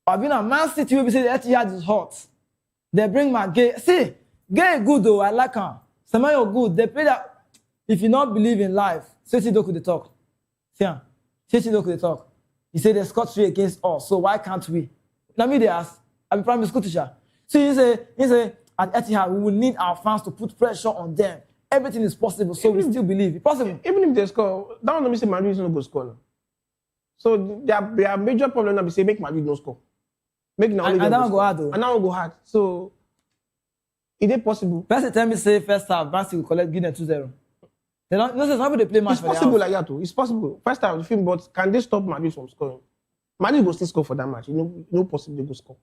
I've been a Man City will be say the Etihad is hot. They bring my Gay. See, Gay good though. I like him. Semenyo good. They play that. If you not believe in life, Tracy Ohiri the talk. See, Tracy Ohiri the talk. He said they scored 3 against us. So why can't we? Now me they ask. I'm a primary school teacher. So he say at Etihad we will need our fans to put pressure on them. Everything is possible, so we still believe it's possible. Even if they score, that one don't mean say Man U is not go score now. So their major problem now be say make Madrid no score. Make now and that one go hard though. And that one go hard. So is it possible? Person tell me say first half, Barca will collect Guinea 2-0. They don't. No, how they play match. It's possible like that too. It's possible. First half of the film, but can they stop Madrid from scoring? Madrid will still score for that match. No possible they go score.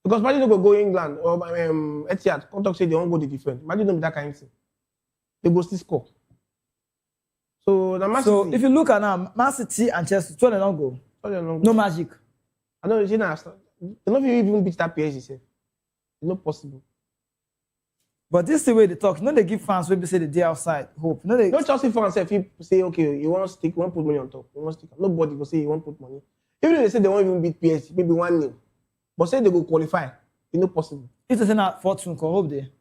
Because Madrid don't go England or Etihad. Contact say they won't go to defend. Madrid don't be that kind of thing. They go still score. So the Man So City, if you look at now, Man City and Chelsea, 2 don't go. No magic. I know you know they don't even beat that PSG. Say. It's not possible. But this is the way they talk. You know they give fans when they say the day outside hope. You know they. No Chelsea fans if you say okay, you want to stick, you want to put money on top, you want to stick. Nobody will say you want to put money. Even if they say they won't even beat PSG, maybe 1-0. But say they go qualify, it's not possible. If they say that 4-2, hope they.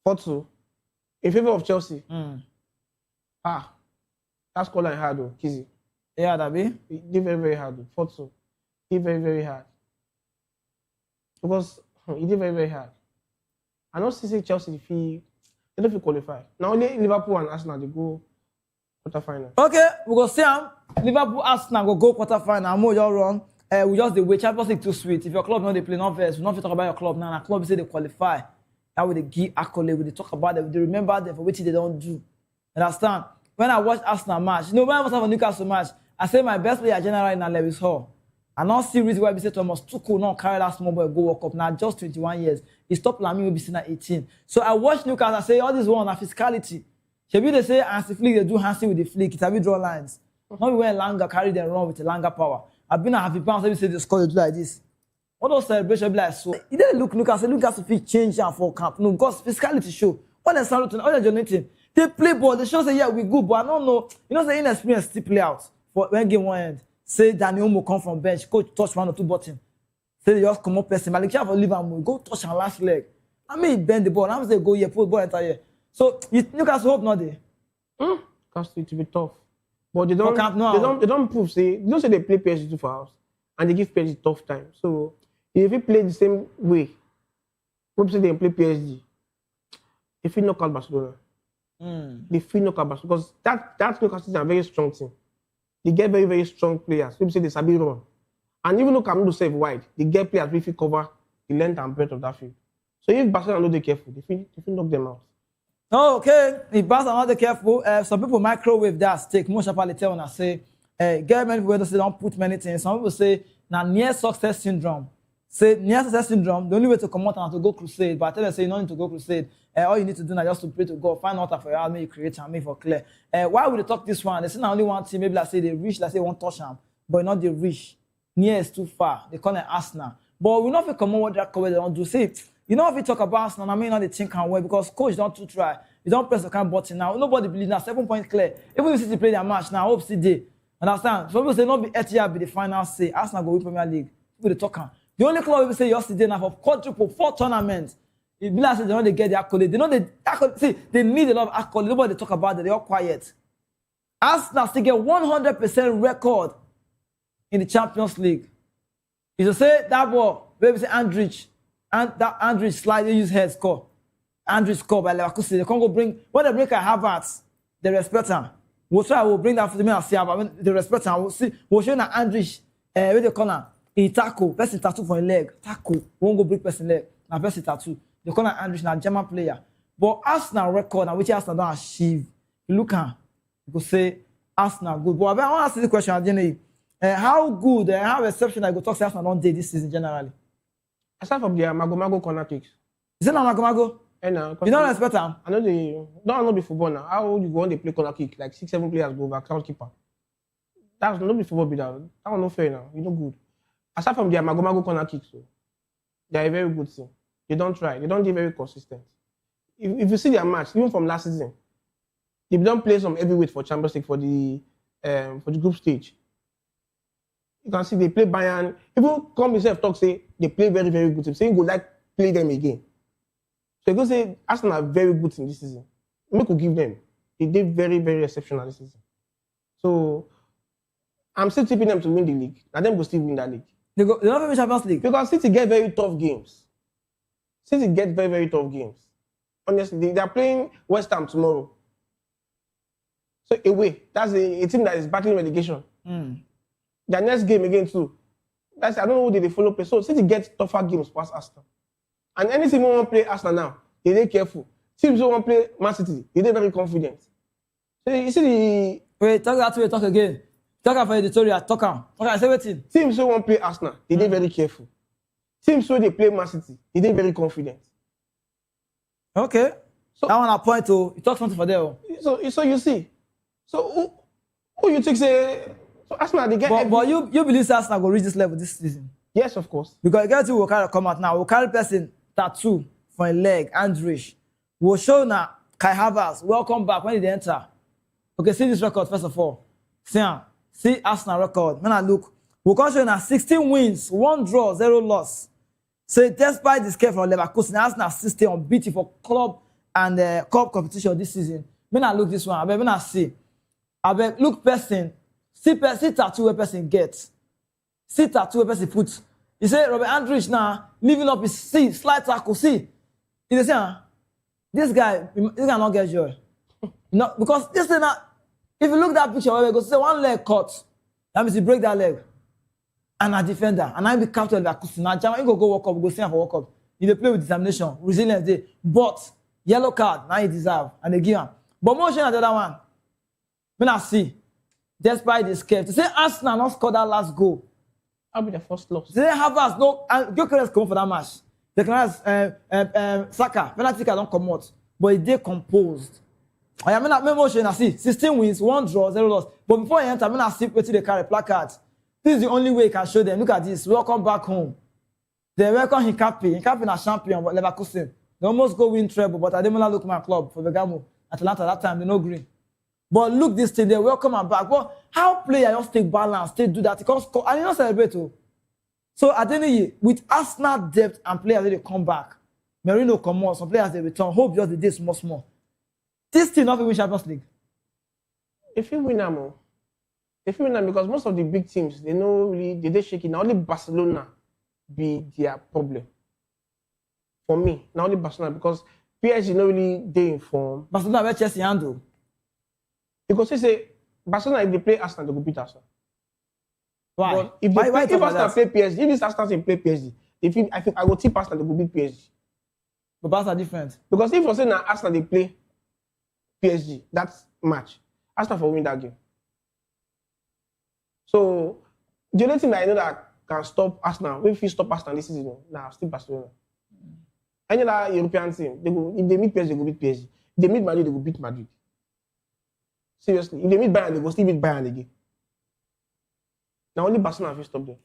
4-2 in favor of Chelsea. That's called like hard though, Kizzy. Yeah, that be. It's very, very hard though. 4-2. It's very, very hard. Because it's very, very hard. I don't see Chelsea they don't feel qualify. Now only Liverpool and Arsenal they go quarterfinal. Okay, we go see them. Liverpool, Arsenal go quarterfinal. I'm more wrong. We just the way Champions League too sweet. If your club know they play not first, we not talk about your club now. Our club say they qualify. That way they give accolade. They talk about them. They remember them for which they don't do. Understand? When I watch Arsenal match, when I was having a Newcastle match, I say my best player generally now Lewis Hall. I don't see reason why we say Thomas Tuchel not carry that small boy go World Cup now just 21 years. He stopped Lamine will be seen at 18. So I watch Newcastle. I say all this one are physicality. Shebi they say Hansi Flick they do Hansi with the flick. It's a draw lines. Not when Langa carry them run with a Langa power. I've been a happy pounds. Let me say the score they do like this. All those celebrations be like so. It didn't look Newcastle fit change and for camp. No, because physicality show. All the saluting, all the donating. They play ball. They show say yeah we good, but I don't know. You know the inexperience still play out for when game one end. Say Daniel Mo come from bench, coach touch 1 or 2 buttons. Say they just come up person. Malik for Liverpool, go touch and last leg. I mean bend the ball. I'm say go here, put ball enter here. So Newcastle hope not there. Because it will be tough. But they don't prove say they don't say they play PSG 2 for house and they give PSG tough time. So if you play the same way, people say they play PSG, they feel knock out Barcelona. They feel knock out Barcelona because that Newcastle is a very strong team. They get very, very strong players. People say they sabi run. And even though Camilo save wide, they get players who cover the length and breadth of that field. So if Barcelona don't be careful, they feel knock them out. Oh, okay. If Barcelona not careful, some people microwave that stick. Most of tell when I say, get many people say don't put many things. Some people say now near success syndrome. Say near success syndrome, the only way to come out and to go crusade. But I tell them say you don't need to go crusade. All you need to do now just to pray to God, find out for your heart, make you create and make for clear. Why would they talk this one? They say not only one team, maybe like say they reach, like say one touch them, but not they reach. Near is too far. They call it Arsenal. But we know if we come on what that cover they don't do. See, you know if we talk about Arsenal, I mean not they think and well because coach don't too try. You don't press the kind of button now. Nobody believes now. 7 points clear. Even if City play their match now, I hope City day. Understand? So people say not be Etihad be the final say. Arsenal go win Premier League. People they talk. The only club we say yesterday now for quadruple 4 tournaments. It be like they know they get the accolade. They know they accolade. See, they need a lot of accolade. Nobody talk about it. They're all quiet. Arsenal still get 100% record in the Champions League. You should say that ball, maybe say Andrich, and that Andrich slide, they use head score. Andrich score by Leverkusen. They can't go bring, when they break a Havertz, they respect him. We'll try, we'll bring that for the men and see about when they respect him. We'll see, we'll show you that Andrich, where they corner, he tackle, person tattoo for a leg, tackle, won't go break person leg, now person tattoo. They call that Andrich, now German player. But Arsenal record, and which Arsenal don't achieve, you look at, you could say Arsenal good. But I want to ask you the question, Jenny. How good, how exceptional I go talk to Arsenal don't day this season generally? Aside from their Mago corner kicks. Is it not Mago? You don't respect them? I know be football now. How you go on they play corner kick, like 6-7 players go over goalkeeper. That's not be football be that. That one no fair now. You know good. Aside from their Mago corner kicks, so, they are a very good team. They don't try. They don't be very consistent. If you see their match, even from last season, they don't play some heavyweight for Champions League for the group stage. You can see they play Bayern. People come themselves talk say they play very, very good team. Say you go like play them again. So you go say Arsenal are very good in this season. We could give them. They did very, very exceptional this season. So I'm still tipping them to win the league. And them will still win that league. They don't win Champions League. Because City get very tough games. City get very, very tough games. Honestly, they are playing West Ham tomorrow. So away, that's a team that is battling relegation. Their next game again too. That's I don't know who they follow play. So since he gets tougher games past Arsenal, and any team who want to play Arsenal now, they careful. Teams who want to play Man City, they very confident. So you see the wait, talk that way, talk again. Talk about editorial, talk on. Okay, say waiting. Teams who want to play Arsenal, they very careful. Teams who they play Man City, they very confident. Okay. So that one I point to. You talk something for them. So you see. So who you think say? So Arsenal they get. But you believe Arsenal will reach this level this season? Yes, of course. Because the guys who will carry come out now, will carry person tattoo for a leg, Andrich. Will show now Kai Havertz. Welcome back when they enter. Okay, see this record first of all. See Arsenal record. When I look, we'll come show now 16 wins, 1 draw, 0 loss. So despite this scare from Leverkusen, Arsenal still unbeaten for club and cup competition this season. When I look this one, I bet when I see, look person. See tattoo where person gets. See tattoo where person put. You say Robert Andrich now living up his slide tackle. See, you say, this guy not get joy. No, because this thing now, if you look at that picture, where we go say one leg cut, that means you break that leg, and a defender, and I be captain like now. Jama, you go walk up, go see him for walk up. You play with determination, resilience. Day, but yellow card now he deserve, and they give him. But more than the other one, when I see. Despite this scare, to say Arsenal not scored that last goal, I'll be the first loss. They have us no, and Gyökeres come for that match. They can Saka penalty don't come out, but they composed. I mean, I see 16 wins, 1 draw, 0 loss. But before I enter, I see where they carry placards. This is the only way you can show them. Look at this. Welcome back home. They welcome Hincapi. Hincapi is champion, but Leverkusen. They almost go win treble, but I didn't look my club for Bergamo. Atalanta that time they no green. But look this thing, they welcome and back. But how players just take balance, they do that, because and you don't celebrate too. So at the end of the year, with Arsenal depth and players they come back, Merino come on, some players they return. Hope just the day small. This team not win Champions League. If you win them, because most of the big teams they know really they shaking. Now only Barcelona be their problem. For me, now only Barcelona because PSG not really they in form. Barcelona where Chelsea handle. Because they say Barcelona, if they play Arsenal, they will beat Arsenal. Why? But if Arsenal play PSG, if this Arsenal team play PSG, I think I will tip Arsenal, they will beat PSG. But Barca are different. Because if you say now Arsenal they play PSG, that's match. Arsenal for win that game. So the only thing that I know that can stop Arsenal, if you stop Arsenal this season, now still Barcelona. Any other European team, if they meet PSG, they will beat PSG. If they meet Madrid, they will beat Madrid. Seriously, if they meet Bayern, they will still beat Bayern again. Now only Barcelona will stop them.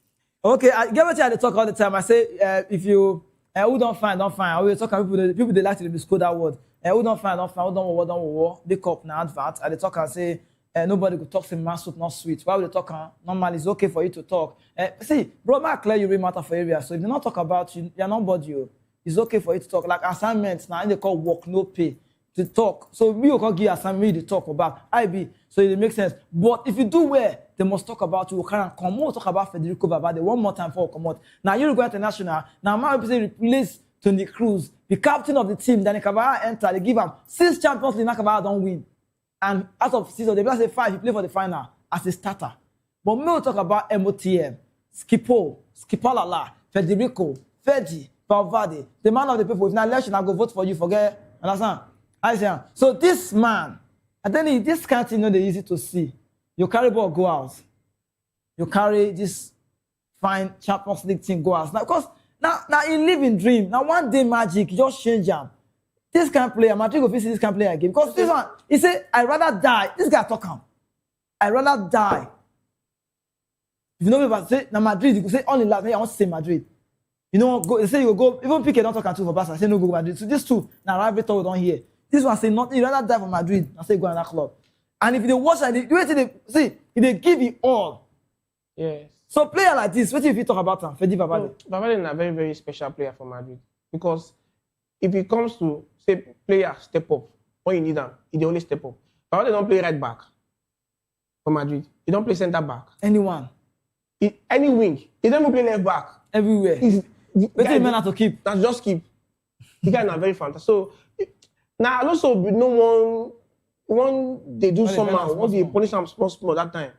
Okay, I get what you talk all the time. I say if you who don't find. I always talk about people they like to discuss that word. Who don't find, who don't war. They cop now advert. And they talk and say nobody could talk in mass not sweet. Why would they talk? Normally it's okay for you to talk. See, bro, my clear you really matter for area. So if they not talk about you, you're not body you. It's okay for you to talk. Like assignments now, they call work no pay. To talk. So we will give assignment to talk about IB. So it makes sense. But if you do well, they must talk about you. We can come on talk about Federico Valverde one more time before we come out. Now you go international. Now my representative replace Toni Kroos, the captain of the team. Then Cavara enter. They give him 6 Champions League. Cavara don't win. And out of 6, they say 5. He play for the final as a starter. But we will talk about MOTM, Skipalala, Federico, Fedi, Valverde, the man of the people. If not election, I go vote for you. Forget. Understand? I say, so this man, and then this kind of thing, they easy to see. You carry ball, go out. You carry this fine Champions League team, go out. Now, because now he live in dream. Now one day magic, just change him. This kind of player, Madrid go see this kind of player again. Because this one, he say, I rather die. This guy talk him. I rather die. If you know me, but say, now Madrid, you go say only last. I want to say Madrid. You know, they say you go, even Piqué don't talk and two for Barca. I say no go Madrid. So these two, now rival we don't hear. This one say nothing. You rather die for Madrid and say go in that club. And if they watch and if they give you all. Yes. So player like this, what if you talk about him? Fedi Valverde. Valverde is a very, very special player for Madrid. Because if it comes to say player step up, when you need them, he only step up. Valverde don't play right back for Madrid. He don't play center back. Anyone. Any wing. He don't even play left back. Everywhere. What do you mean to keep? That's just keep. The guy is very fantastic. So now also no one they do somehow. Once they punish him small that time.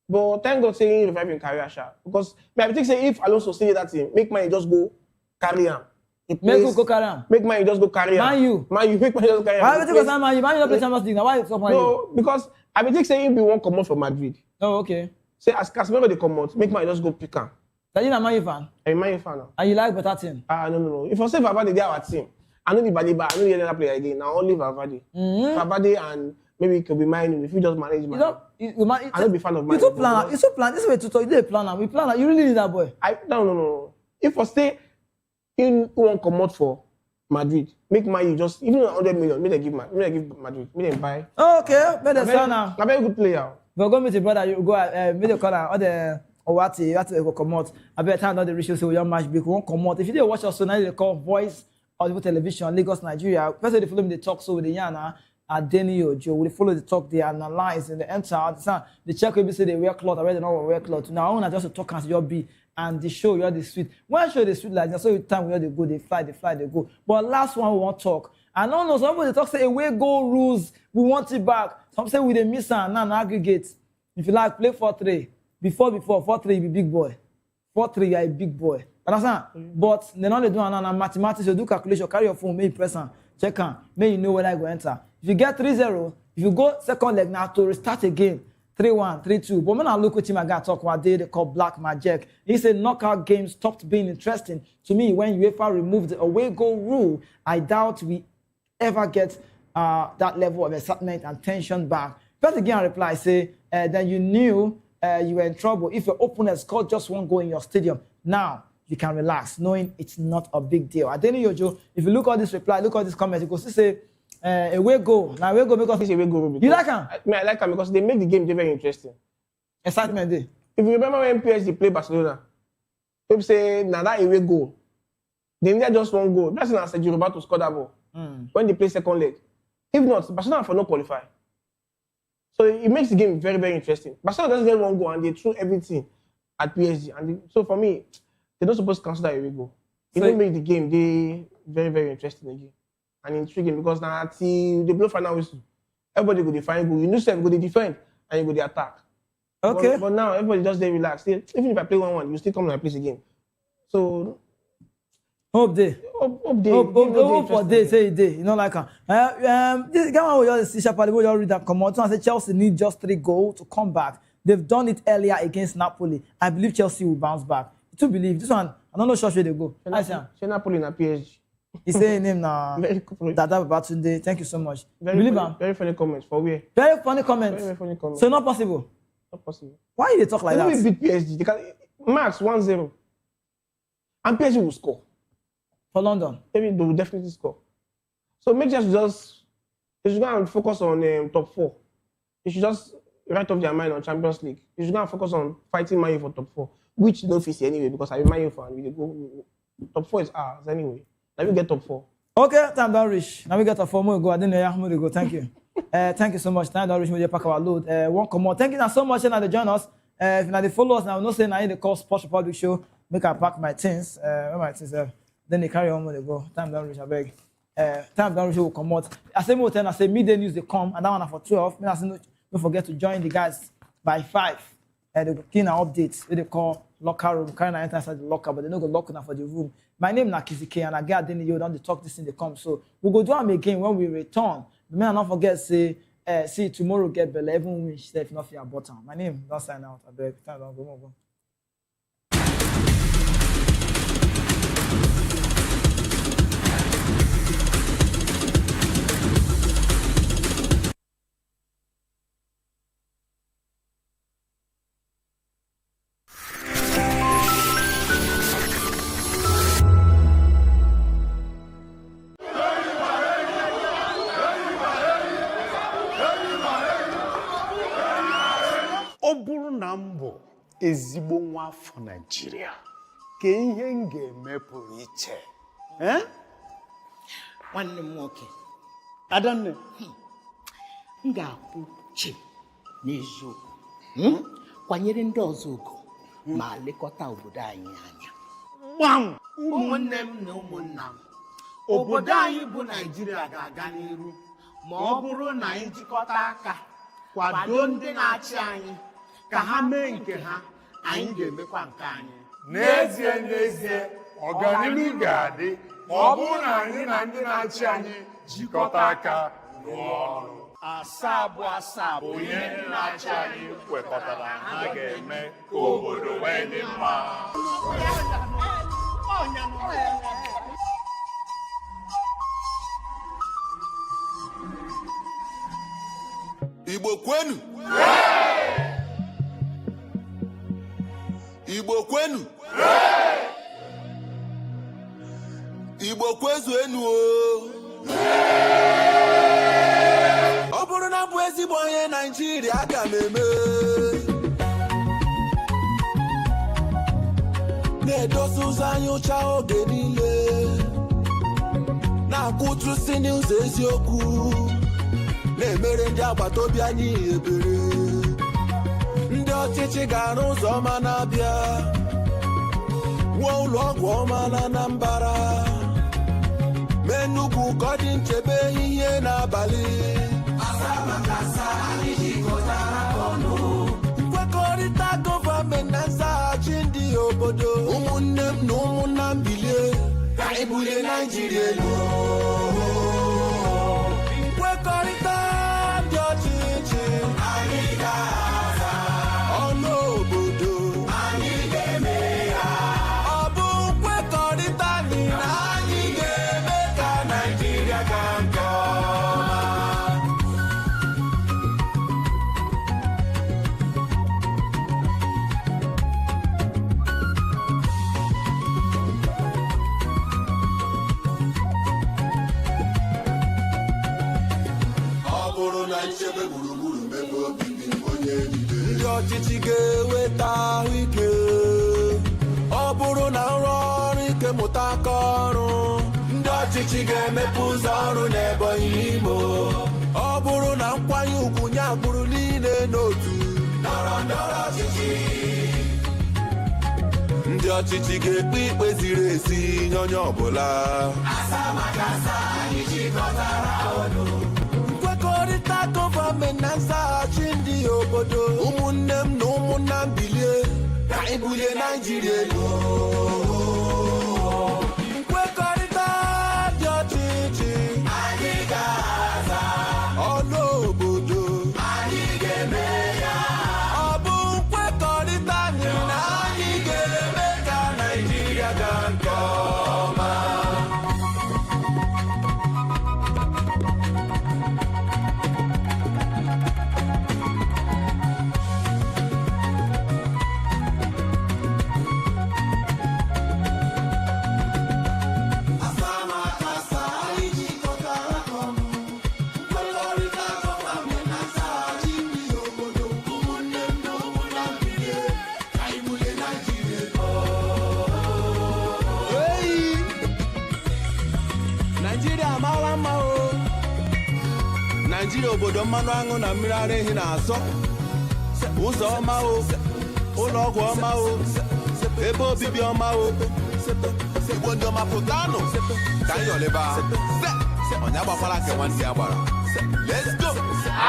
But thank God saying reviving career, sha. Because I think say if Alonso say that thing, make money just go carry him. Make you go carry him. Make money just go carry him. Man, you make money just carry him. Why would you go sign Man U? Man U not play Champions League now. Why you stop Man U? No, because I think say if we won't come out from Madrid. Oh, okay. Say as Casemiro they come out, make money just go pick him. So you a Man U fan? I'm a Man U fan now. And you like better team? No. If I say Valverde, they are our team. I know the Baleba, I know the other player again. Now only Valverde. Valverde and maybe it could be mine if you just manage man. I don't be fan of mine. You plan. This way to talk. You did plan. We plan. You really need that boy. No. If I stay in one come out for Madrid, make money just even 100 million. May they give Madrid. May they buy. Oh, okay. May they sell now. I'm a very good player. But go meet your brother. You go. May they call all the. Or what you have to go come out. I bet time that the ritual say we don't match big. We won't come out. If you didn't watch us, so now they call Voice of television, Lagos, Nigeria. First they follow me the talk so with the Yana and Denny Ojo. We follow the talk, they analyze and they enter. They check maybe say they wear clothes. I read they not wear clothes. Now I want to just talk as your be and the show you're the sweet. When I show the sweet like that, so with time we they go, they fly, they go. But last one we want talk. I don't know. Somebody talk say away go rules. We want it back. Some say we the miss and now aggregate. If you like play 4-3. Before 4-3 you be big boy. 4-3 you are a big boy. Understand? But they not do an mathematics, you do calculation, carry your phone, make press on, check on, make you know where I go enter. If you get 3-0, if you go second leg now to restart again, 3-1, 3-2. But when I look at him, I got talk what they call black magic. He said knockout games stopped being interesting to me when UEFA removed the away goal rule. I doubt we ever get that level of excitement and tension back. First again, I reply say that you knew you were in trouble if your opponent scored just one goal in your stadium. Now you can relax, knowing it's not a big deal. I don't know, Joe. If you look at this reply, look at this comment, you go say away goal. Now away goal because it's away goal. You like him? I like him because they make the game very interesting. Excitement day. If you remember when PSG played Barcelona, people say now that away goal. They needed just one goal. That's not Sergio Roberto scored that ball when they play second leg. If not, Barcelona for no qualify. So it makes the game very, very interesting. Barcelona doesn't get one goal and they threw everything at PSG. So for me, they're not supposed to consider a goal. It don't make the game very, very interesting again and intriguing because now until they blow final whistle, everybody go define goal. You know, self go they defend and you go they attack. Okay. But now everybody just they relax. Even if I play 1-1, you still come and play again. So hope for day, say day. You know, like this guy we just see Sharply, we just read that come out. I say Chelsea need just 3 goals to come back. They've done it earlier against Napoli. I believe Chelsea will bounce back. To believe this one, I don't know sure where they go. I say Napoli na PSG. He say name now. Dada Babatunde. Thank you so much. Very funny comments for where? Very funny comments. Very funny comments. So not possible. Not possible. Why they talk like that? They beat PSG. They can max 1-0, and PSG will score. For London, they will definitely score. So make sure they should go and focus on top 4. They should just write off their mind on Champions League. They should go and focus on fighting Man U for top 4, which no face anyway because I'm a Man U fan. We go top 4 is ours anyway. Now we get top 4. Okay, time don't reach. Now we get top 4 more go. I didn't know how to go. Thank you. Thank you so much. Time don't reach. We just pack our load. One come on. Thank you so much. And they join us. If now they follow us now, no say now in the call Sports Republic show. Make I pack my things. Where my things are. Then they carry on when they go. Time don't reach, I beg. Time don't reach will come out. I say more 10, I say midday news they come, and that one for 12. I say don't forget to join the guys by 5. They go clean our updates. They call locker room. Carry enter inside the locker, but they don't go lock now for the room. My name is Kizike, and I get Denny you don't talk this in the come. So we'll go do them again when we return. But may I not forget say see tomorrow get better, even when if not your bottom. My name, don't sign out. I beg. Time don't go. Nambo ezigbo nwa afọ Nigeria ka ihe m ga-eme pụrụ iche nwanne m nwoke Adanne m ga-akwụ chi n'eziokwu kwanyere ndị ọzọ ugo ma lekọta obodo anyị anya gbam ụmụnne m na ụmụnna m obodo anyị bụ Nigeria ga-aga n'iru ma ọ bụrụ na anyị jikọta aka kwado ndị na-achị anyị ka ha mee nke ha anyị ga-emekwa nke anyị n'ezie ọganihu ga-adị ma ọ bụrụ na anyị na ndị na-achị anyị jikọta aka rụọ ọrụ asaa bụ onye ndị na-achị anyị kwekọtara ha ga-eme ka obodo wee dị mma. Igbo kwenu! Igbo kwenu! Igbo kwezuenu o! Ọ bụrụ na bụ ezigbo onye Naịjirịa aga m eme na-edozi ụzọ anyị ụcha oge niile na-akwụtụsi n'ụzọ eziokwu na-emere ndị agbata obi anyị ebere ndị ọchịchị ga-arụ ụzọ ọma na-abịa wuo ụlọ ọgwụ ọma na Anambra Menugwu ka ọ dị nchebe ihe n'abalị nkwekọrịta gọọmenti na nzaghachi ndị obodo ụmụnne m na ụmụnna m bilie ka anyị bulie Naịjirịa elu nkwekọrịta ndị ọchịchị anyị ga-aza ọnụ obodo anyị ga-eme ya ọ bụ nkwekọrịta anyị na anyị ga-eme ka Naịjirịa gaa nke ọma. Ndị ọchịchị ga-eweta ahụike ọ bụrụ na nrọ ọrụ ike mụta aka ọrụ ndị ọchịchị ga-emepe ụzọ ọrụ n'Ebonyi Imo ọ bụrụ na nkwanye ugwu nye agbụrụ niile n'otu ndọrọndọrọ ọchịchị ndị ọchịchị ga-ekpe ikpe ziri ezi nye onye ọbụla nkwekọrịta gọọmenti na nzaghachi ndị obodo ụmụnne m na ụmụnna m bilie ka anyị bulie Naịjirịa elu nkwekọrịta dị ọchịchị anyị ga-aza ọnụ obodo anyị ga-eme ya ọ bụ nkwekọrịta anyị na anyị ga-eme ka Naịjirịa gaa nke ọma. Naijiria obodo mmanụ aṅụ na mmiri ara ehi na-asọ ụzọ ọma o ụlọ ọgwụ ọma o ebe obibi ọma o Igbo ndị ọma pụtanụ ka anyị ọlịba onye agbakwara nke nwanne ya gbara let's go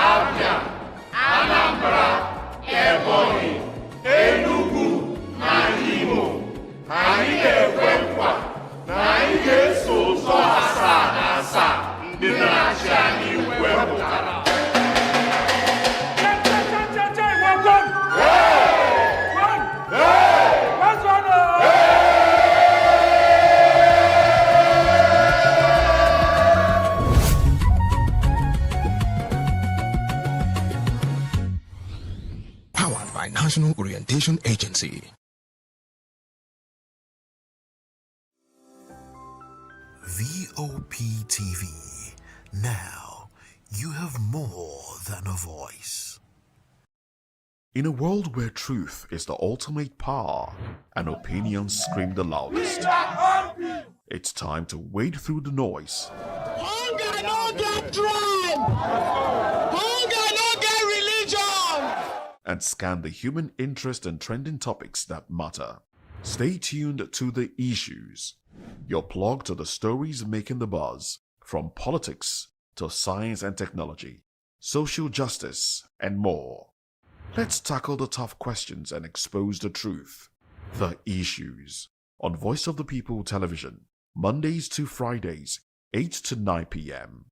Abia, Anambra, Ebonyi, Enugu na Imo anyị ga-ekwe nkwa na anyị ga-eso ụzọ asaa na asaa ndị na-achị anyị wepụtara. Powered by National Orientation Agency. VOP TV. Now, you have more than a voice. In a world where truth is the ultimate power and opinions scream the loudest, it's time to wade through the noise. Hunger no get tribe! Hunger no get religion! And scan the human interest and trending topics that matter. Stay tuned to The Issues, your plug to the stories making the buzz, from politics to science and technology, social justice, and more. Let's tackle the tough questions and expose the truth. The Issues on Voice of the People Television, Mondays to Fridays, 8 to 9 p.m.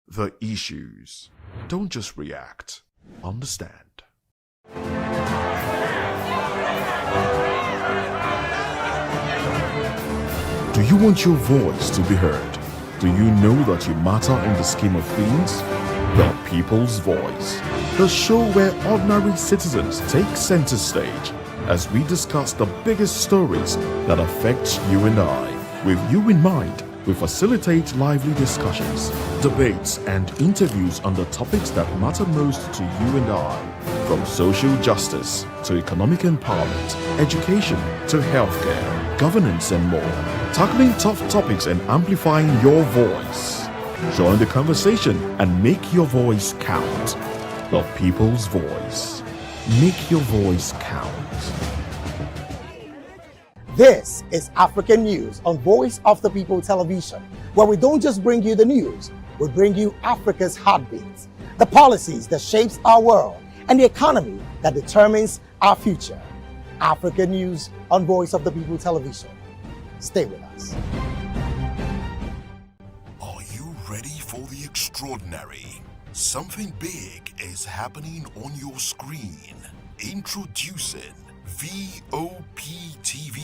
The Issues. Don't just react. Understand. Do you want your voice to be heard? Do you know that you matter in the scheme of things? The People's Voice, the show where ordinary citizens take center stage as we discuss the biggest stories that affect you and I. With you in mind, we facilitate lively discussions, debates, and interviews on the topics that matter most to you and I, from social justice to economic empowerment, education to healthcare, governance, and more, tackling tough topics and amplifying your voice. Join the conversation and make your voice count. The People's Voice. Make your voice count. This is African News on Voice of the People Television, where we don't just bring you the news, we bring you Africa's heartbeats, the policies that shapes our world, and the economy that determines our future. African News on Voice of the People Television. Stay with us. Are you ready for the extraordinary? Something big is happening on your screen. Introducing VOP TV,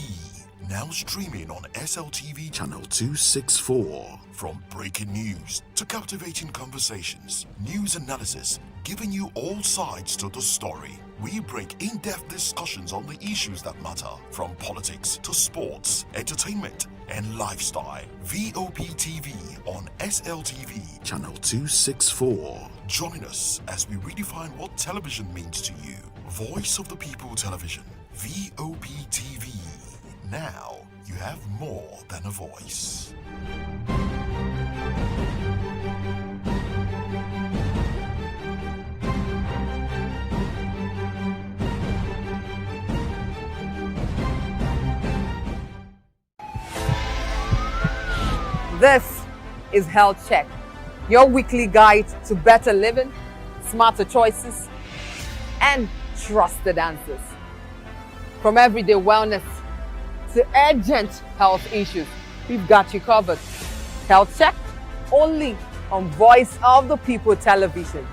now streaming on SLTV channel 264. From breaking news to captivating conversations, news analysis, giving you all sides to the story. We break in-depth discussions on the issues that matter, from politics to sports, entertainment, and lifestyle. VOP TV on SLTV channel 264. Join us as we redefine what television means to you. Voice of the People Television, VOP TV. Now you have more than a voice. This is Health Check, your weekly guide to better living, smarter choices, and trusted answers. From everyday wellness to urgent health issues, we've got you covered. Health Check, only on Voice of the People Television,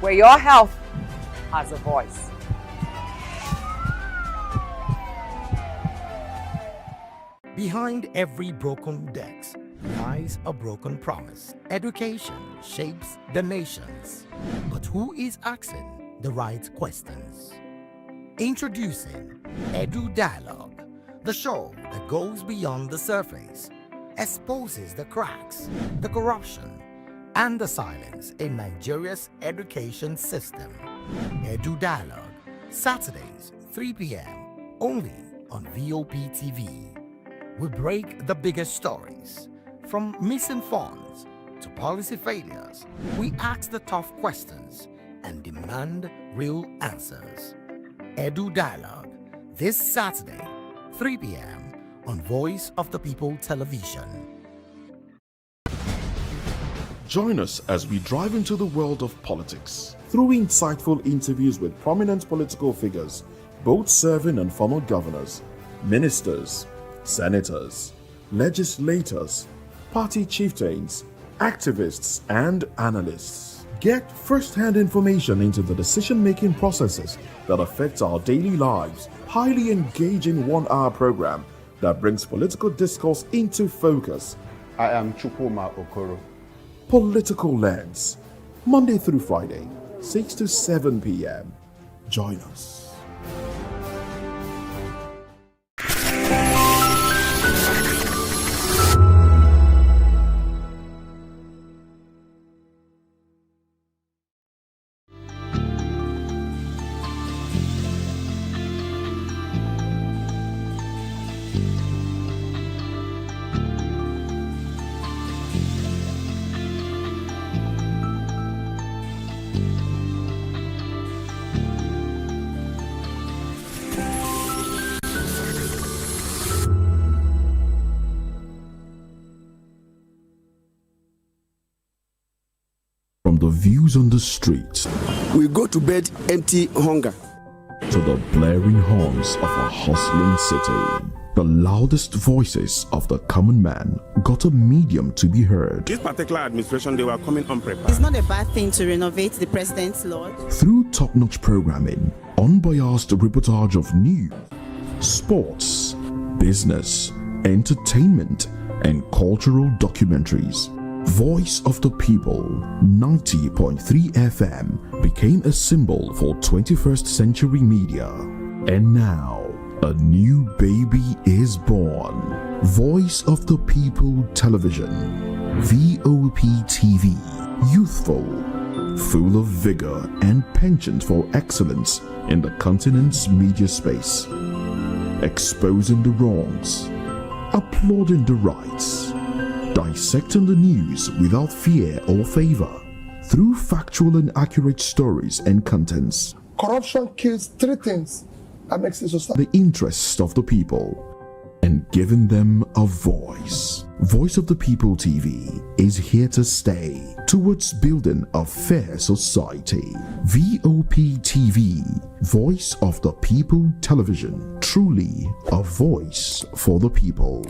where your health has a voice. Behind every broken desk lies a broken promise. Education shapes the nations. But who is asking the right questions? Introducing Edu Dialogue, the show that goes beyond the surface, exposes the cracks, the corruption, and the silence in Nigeria's education system. Edu Dialogue, Saturdays, 3 p.m., only on VOP TV. We break the biggest stories, from missing funds to policy failures. We ask the tough questions and demand real answers. Edu Dialogue, this Saturday, 3 p.m. on Voice of the People Television. Join us as we drive into the world of politics through insightful interviews with prominent political figures, both serving and former governors, ministers, senators, legislators, party chieftains, activists, and analysts. Get first-hand information into the decision-making processes that affect our daily lives. Highly engaging one-hour program that brings political discourse into focus. I am Chukwuma Okoro. Political Lens, Monday through Friday, 6 to 7 p.m. Join us. From the views on the streets, we go to bed empty hunger. to the blaring horns of a hustling city. The loudest voices of the common man got a medium to be heard. This particular administration, they were coming unprepared. It's not a bad thing to renovate the president's lodge. Through top-notch programming, unbiased reportage of news, sports, business, entertainment, and cultural documentaries, Voice of the People 90.3 FM became a symbol for 21st century media. And now, a new baby is born. Voice of the People Television, VOP TV, youthful, full of vigor and penchant for excellence in the continent's media space, exposing the wrongs, applauding the rights, dissecting the news without fear or favor, through factual and accurate stories and contents. Corruption kills three things that makes a society. The interests of the people and giving them a voice. Voice of the People TV is here to stay towards building a fair society. VOP TV, Voice of the People Television, truly a voice for the people.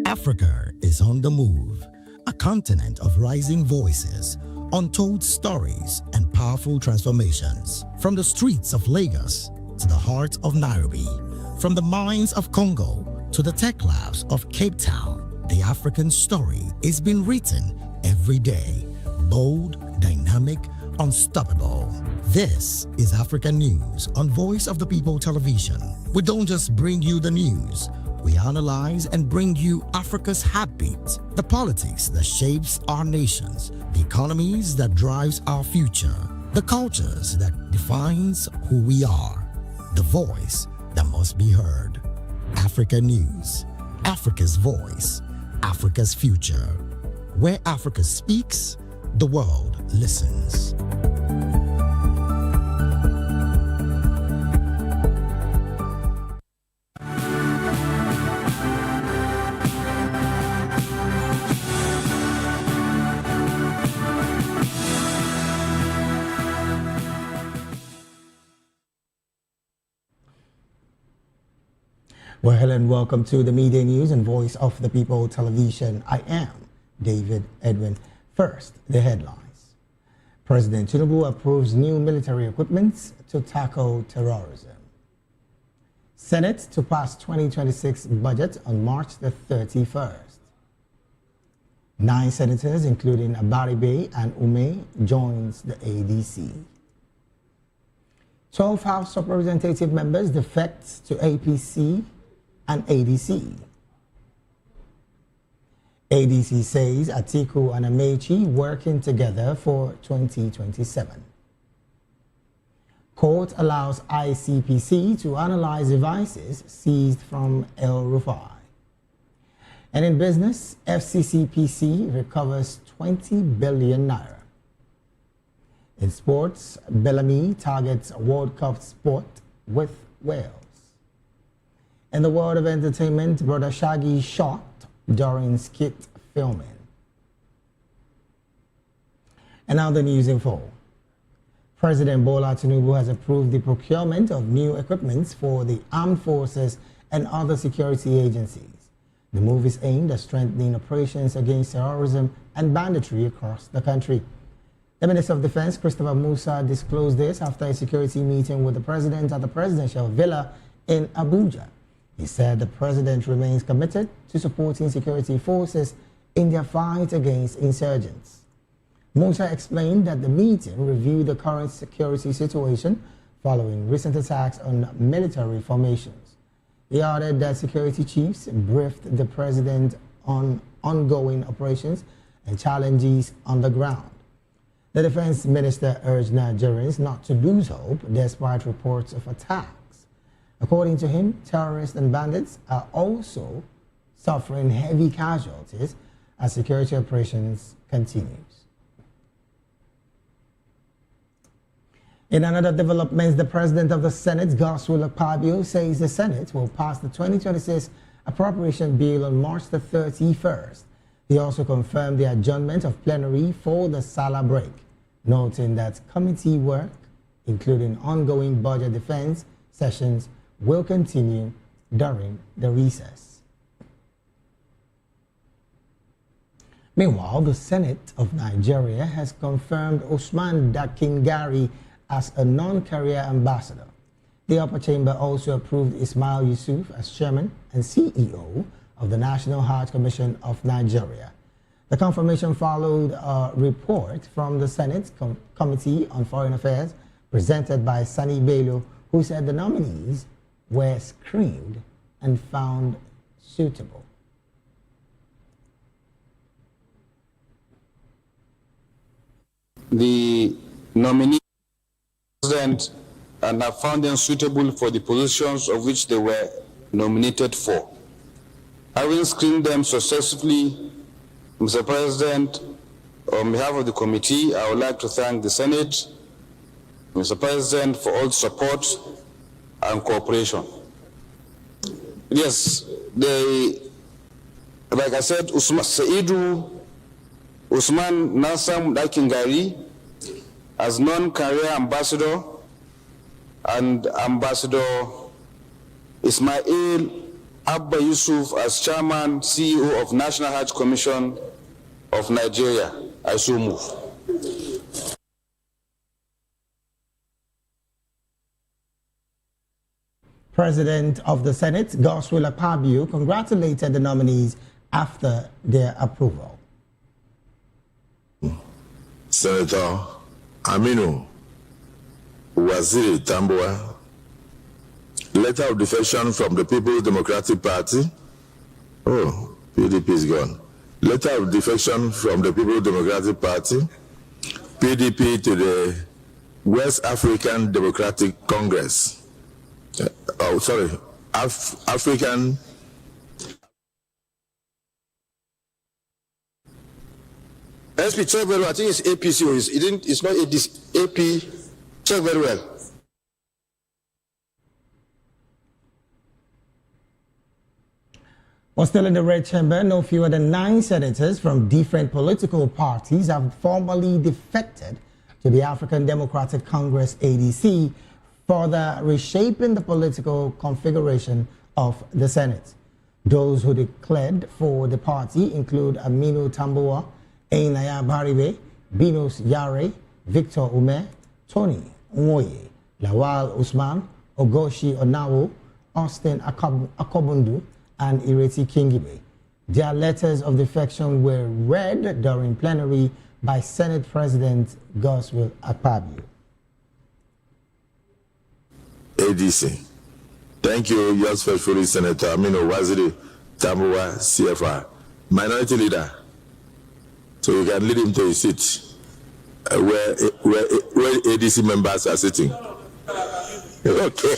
Africa is on the move, a continent of rising voices, untold stories, and powerful transformations. From the streets of Lagos to the heart of Nairobi, from the mines of Congo to the tech labs of Cape Town, the African story is being written every day. Bold, dynamic, unstoppable. This is African News on Voice of the People Television. We don't just bring you the news. We analyze and bring you Africa's heartbeat, the politics that shapes our nations, the economies that drives our future, the cultures that defines who we are, the voice that must be heard. Africa News, Africa's voice, Africa's future. Where Africa speaks, the world listens. Well, hello and welcome to the Media News and Voice of the People Television. I am David Edwin. First, the headlines. President Tinubu approves new military equipment to tackle terrorism. Senate to pass 2026 budget on March the 31st. 9 senators, including Abaribe and Ume, joins the ADC. 12 House of Representative members defect to APC and ADC. ADC says Atiku and Amechi working together for 2027. Court allows ICPC to analyze devices seized from El Rufai. And in business, FCCPC recovers 20 billion naira. In sports, Bellamy targets World Cup sport with Wales. In the world of entertainment, Brother Shaggy shot during skit filming. And now the news in full. President Bola Tinubu has approved the procurement of new equipment for the armed forces and other security agencies. The move is aimed at strengthening operations against terrorism and banditry across the country. The Minister of Defense, Christopher Musa, disclosed this after a security meeting with the President at the Presidential Villa in Abuja. He said the President remains committed to supporting security forces in their fight against insurgents. Musa explained that the meeting reviewed the current security situation following recent attacks on military formations. He added that security chiefs briefed the President on ongoing operations and challenges on the ground. The Defense Minister urged Nigerians not to lose hope despite reports of attacks. According to him, terrorists and bandits are also suffering heavy casualties as security operations continues. In another development, the President of the Senate, Godswill Akpabio, says the Senate will pass the 2026 appropriation bill on March the 31st. He also confirmed the adjournment of plenary for the Salah break. noting that committee work, including ongoing budget defense sessions, will continue during the recess. Meanwhile, the Senate of Nigeria has confirmed Usman Dakingari as a non-career ambassador. The upper chamber also approved Ismail Yusuf as chairman and CEO of the National Hajj Commission of Nigeria. The confirmation followed a report from the Senate Committee on Foreign Affairs presented by Sani Bello, who said the nominees were screened and found suitable. The nominees and have found them suitable for the positions of which they were nominated for. Having screened them successfully, Mr. President, on behalf of the committee, I would like to thank the Senate, Mr. President, for all support and cooperation. Yes, like I said, Usman Nasam Dakingari as non-career ambassador, and Ambassador Ismail Abba Yusuf as chairman, CEO of National Hajj Commission of Nigeria. I so move. President of the Senate, Godswill Akpabio, congratulated the nominees after their approval. Senator Aminu Waziri Tambuwa, letter of defection from the People's Democratic Party. Oh, PDP is gone. Letter of defection from the People's Democratic Party, PDP, to the West African Democratic Congress. African. SP, check very well. I think it's APC. It's not AP. Check very well. Well, still in the red chamber, no fewer than 9 senators from different political parties have formally defected to the African Democratic Congress, ADC, further reshaping the political configuration of the Senate. Those who declared for the party include Aminu Tambuwa, Einaya Baribe, Binus Yare, Victor Ume, Tony Nwoye, Lawal Usman, Ogoshi Onawo, Austin Akobundu, and Ireti Kingibe. Their letters of defection were read during plenary by Senate President Godswill Akpabio. ADC. Thank you, yours faithfully, Senator Aminu Waziri Tambuwa, CFR, Minority Leader. So you can lead him to his seat where ADC members are sitting. Okay.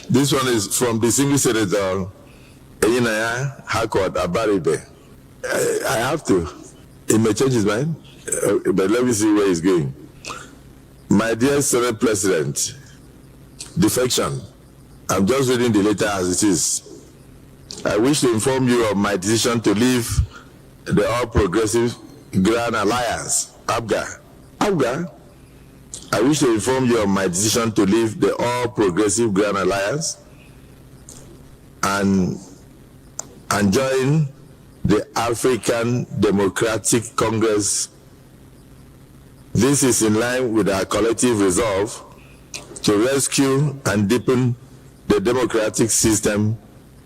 This one is from distinguished Senator Einaya Hakot Abaribe. I have to. He may change his mind, but let me see where he's going. My dear Senate President, defection. I'm just reading the letter as it is. I wish to inform you of my decision to leave the All Progressive Grand Alliance, APGA. APGA? I wish to inform you of my decision to leave the All Progressive Grand Alliance and join the African Democratic Congress. This is in line with our collective resolve to rescue and deepen the democratic system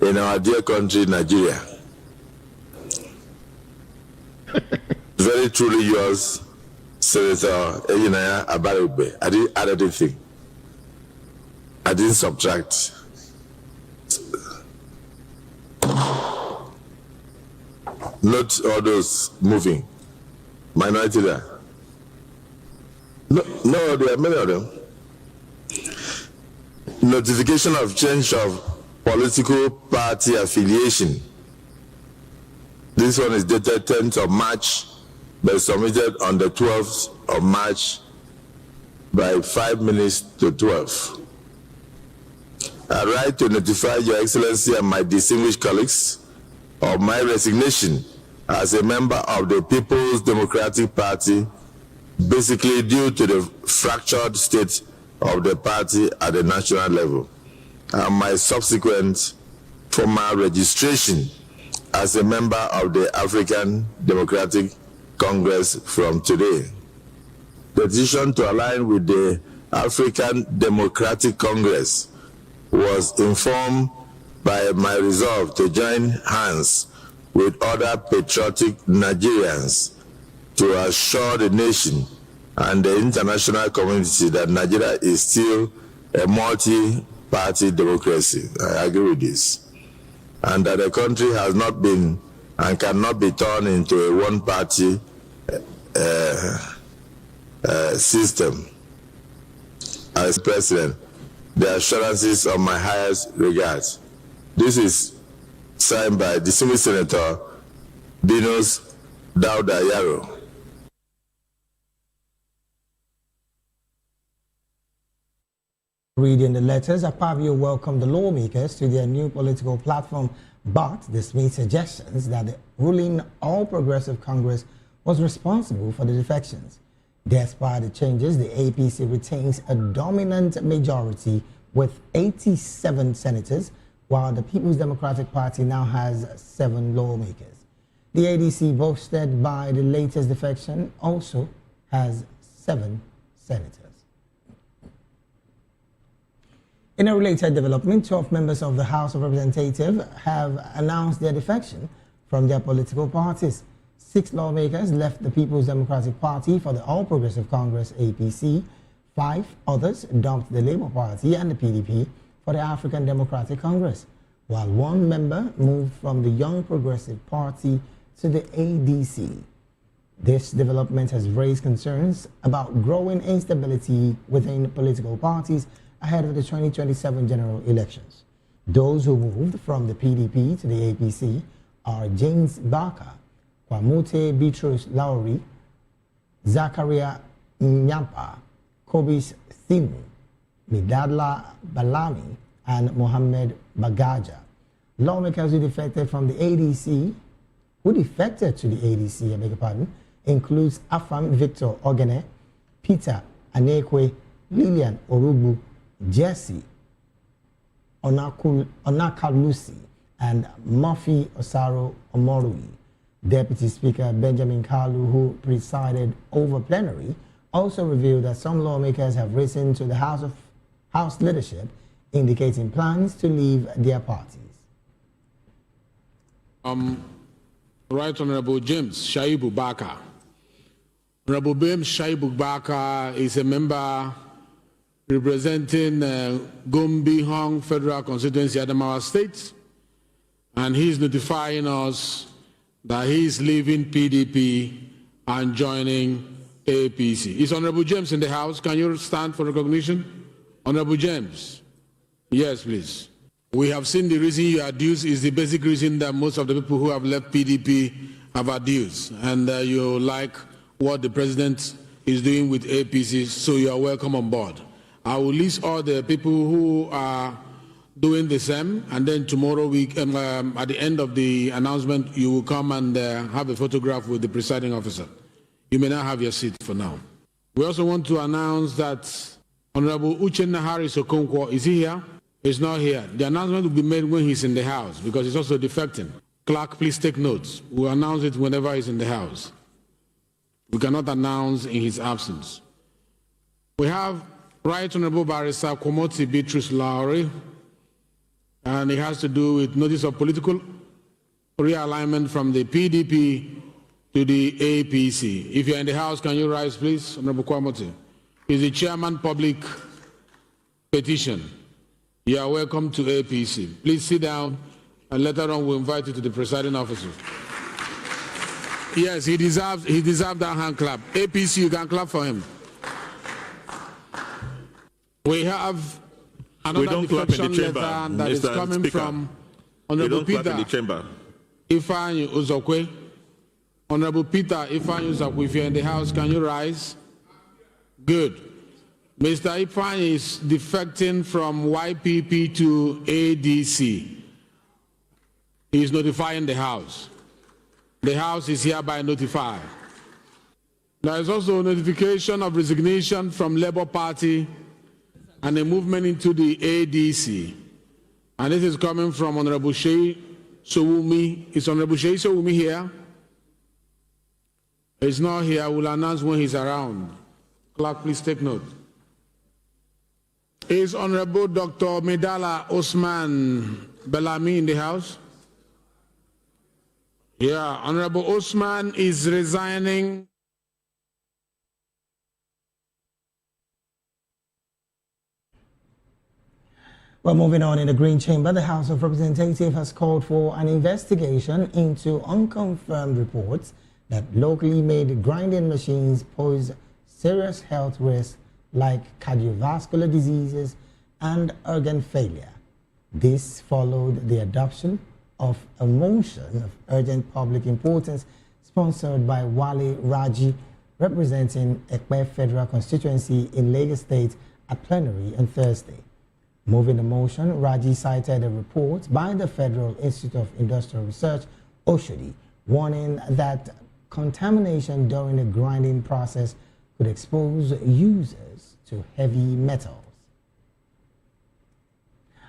in our dear country, Nigeria. Very truly yours, Senator Einaya Abaribe. I didn't add anything. I didn't subtract. Not all those moving. Minority there. No, there are many of them. Notification of change of political party affiliation. This one is dated 10th of March, but submitted on the 12th of March by 5 minutes to 12. I write to notify Your Excellency and my distinguished colleagues of my resignation as a member of the People's Democratic Party, basically due to the fractured state of the party at the national level, and my subsequent formal registration as a member of the African Democratic Congress from today. The decision to align with the African Democratic Congress was informed by my resolve to join hands with other patriotic Nigerians to assure the nation and the international community that Nigeria is still a multi-party democracy. I agree with this. And that the country has not been and cannot be turned into a one-party system. As President, the assurances of my highest regards. This is signed by distinguished Senator Dinos Dauda Yaro. Reading the letters, Akpabio welcomed the lawmakers to their new political platform, but dismissed suggestions that the ruling All Progressive Congress was responsible for the defections. Despite the changes, the APC retains a dominant majority with 87 senators, while the People's Democratic Party now has 7 lawmakers. The ADC, boasted by the latest defection, also has 7 senators. In a related development, 12 members of the House of Representatives have announced their defection from their political parties. 6 lawmakers left the People's Democratic Party for the All Progressive Congress (APC). 5 others dumped the Labour Party and the PDP for the African Democratic Congress, while 1 member moved from the Young Progressive Party to the ADC. This development has raised concerns about growing instability within political parties ahead of the 2027 general elections. Those who moved from the PDP to the APC are James Barker, Kwamote Bitrus Lowry, Zakaria Nyampa, Kobis Thimu, Midadla Balami, and Mohammed Bagaja. Lawmakers who defected to the ADC, I beg your pardon, includes Afam Victor Ogene, Peter Anekwe, Lillian Orubu, Jesse Onakalusi, and Murphy Osaro Omorui. Deputy Speaker Benjamin Kalu, who presided over plenary, also revealed that some lawmakers have risen to the House leadership, indicating plans to leave their parties. Right Honorable James Shaibu Baka. Honorable James Shaibu Baka is a member representing Gombe Hong Federal Constituency, Adamawa State, and he's notifying us that he's leaving PDP and joining APC. Is Honorable James in the house? Can you stand for recognition? Honorable James. Yes, please. We have seen the reason you adduce is the basic reason that most of the people who have left PDP have adduced, and you like what the president is doing with APC, so you are welcome on board. I will list all the people who are doing the same, and then tomorrow at the end of the announcement, you will come and have a photograph with the presiding officer. You may now have your seat for now. We also want to announce that Honorable Uchenna Harris Okonkwo, is he here? He's not here. The announcement will be made when he's in the house, because he's also defecting. Clerk, please take notes. We'll announce it whenever he's in the house. We cannot announce in his absence. We have Right Honorable Barrister Kwamoti Bitrus Lowry, and it has to do with notice of political realignment from the PDP to the APC. If you're in the house, can you rise, please? Honorable Kwamoti. He's the chairman public petition. You are welcome to APC. Please sit down, and later on we'll invite you to the presiding officer. Yes, he deserves that hand clap. APC, you can clap for him. We have another defection letter that is coming from Honorable Peter Ifeanyi Uzokwe. Honorable Peter Ifeanyi Uzokwe, if you're in the house, can you rise? Good. Mr. Ifeanyi is defecting from YPP to ADC. He is notifying the House. The House is hereby notified. There is also a notification of resignation from Labour Party and a movement into the ADC. And this is coming from Honorable Shei Sowumi. Is Honorable Shei Sowumi here? He's not here. We'll announce when he's around. Clerk, please take note. Is Honorable Dr. Medala Osman Bellamy in the House? Yeah, Honorable Osman is resigning. Well, moving on, in the Green Chamber, the House of Representatives has called for an investigation into unconfirmed reports that locally made grinding machines pose serious health risks like cardiovascular diseases and organ failure. This followed the adoption of a motion of urgent public importance sponsored by Wale Raji, representing Ekpe Federal Constituency in Lagos State, at plenary on Thursday. Moving the motion, Raji cited a report by the Federal Institute of Industrial Research, Oshodi, warning that contamination during the grinding process could expose users to heavy metals.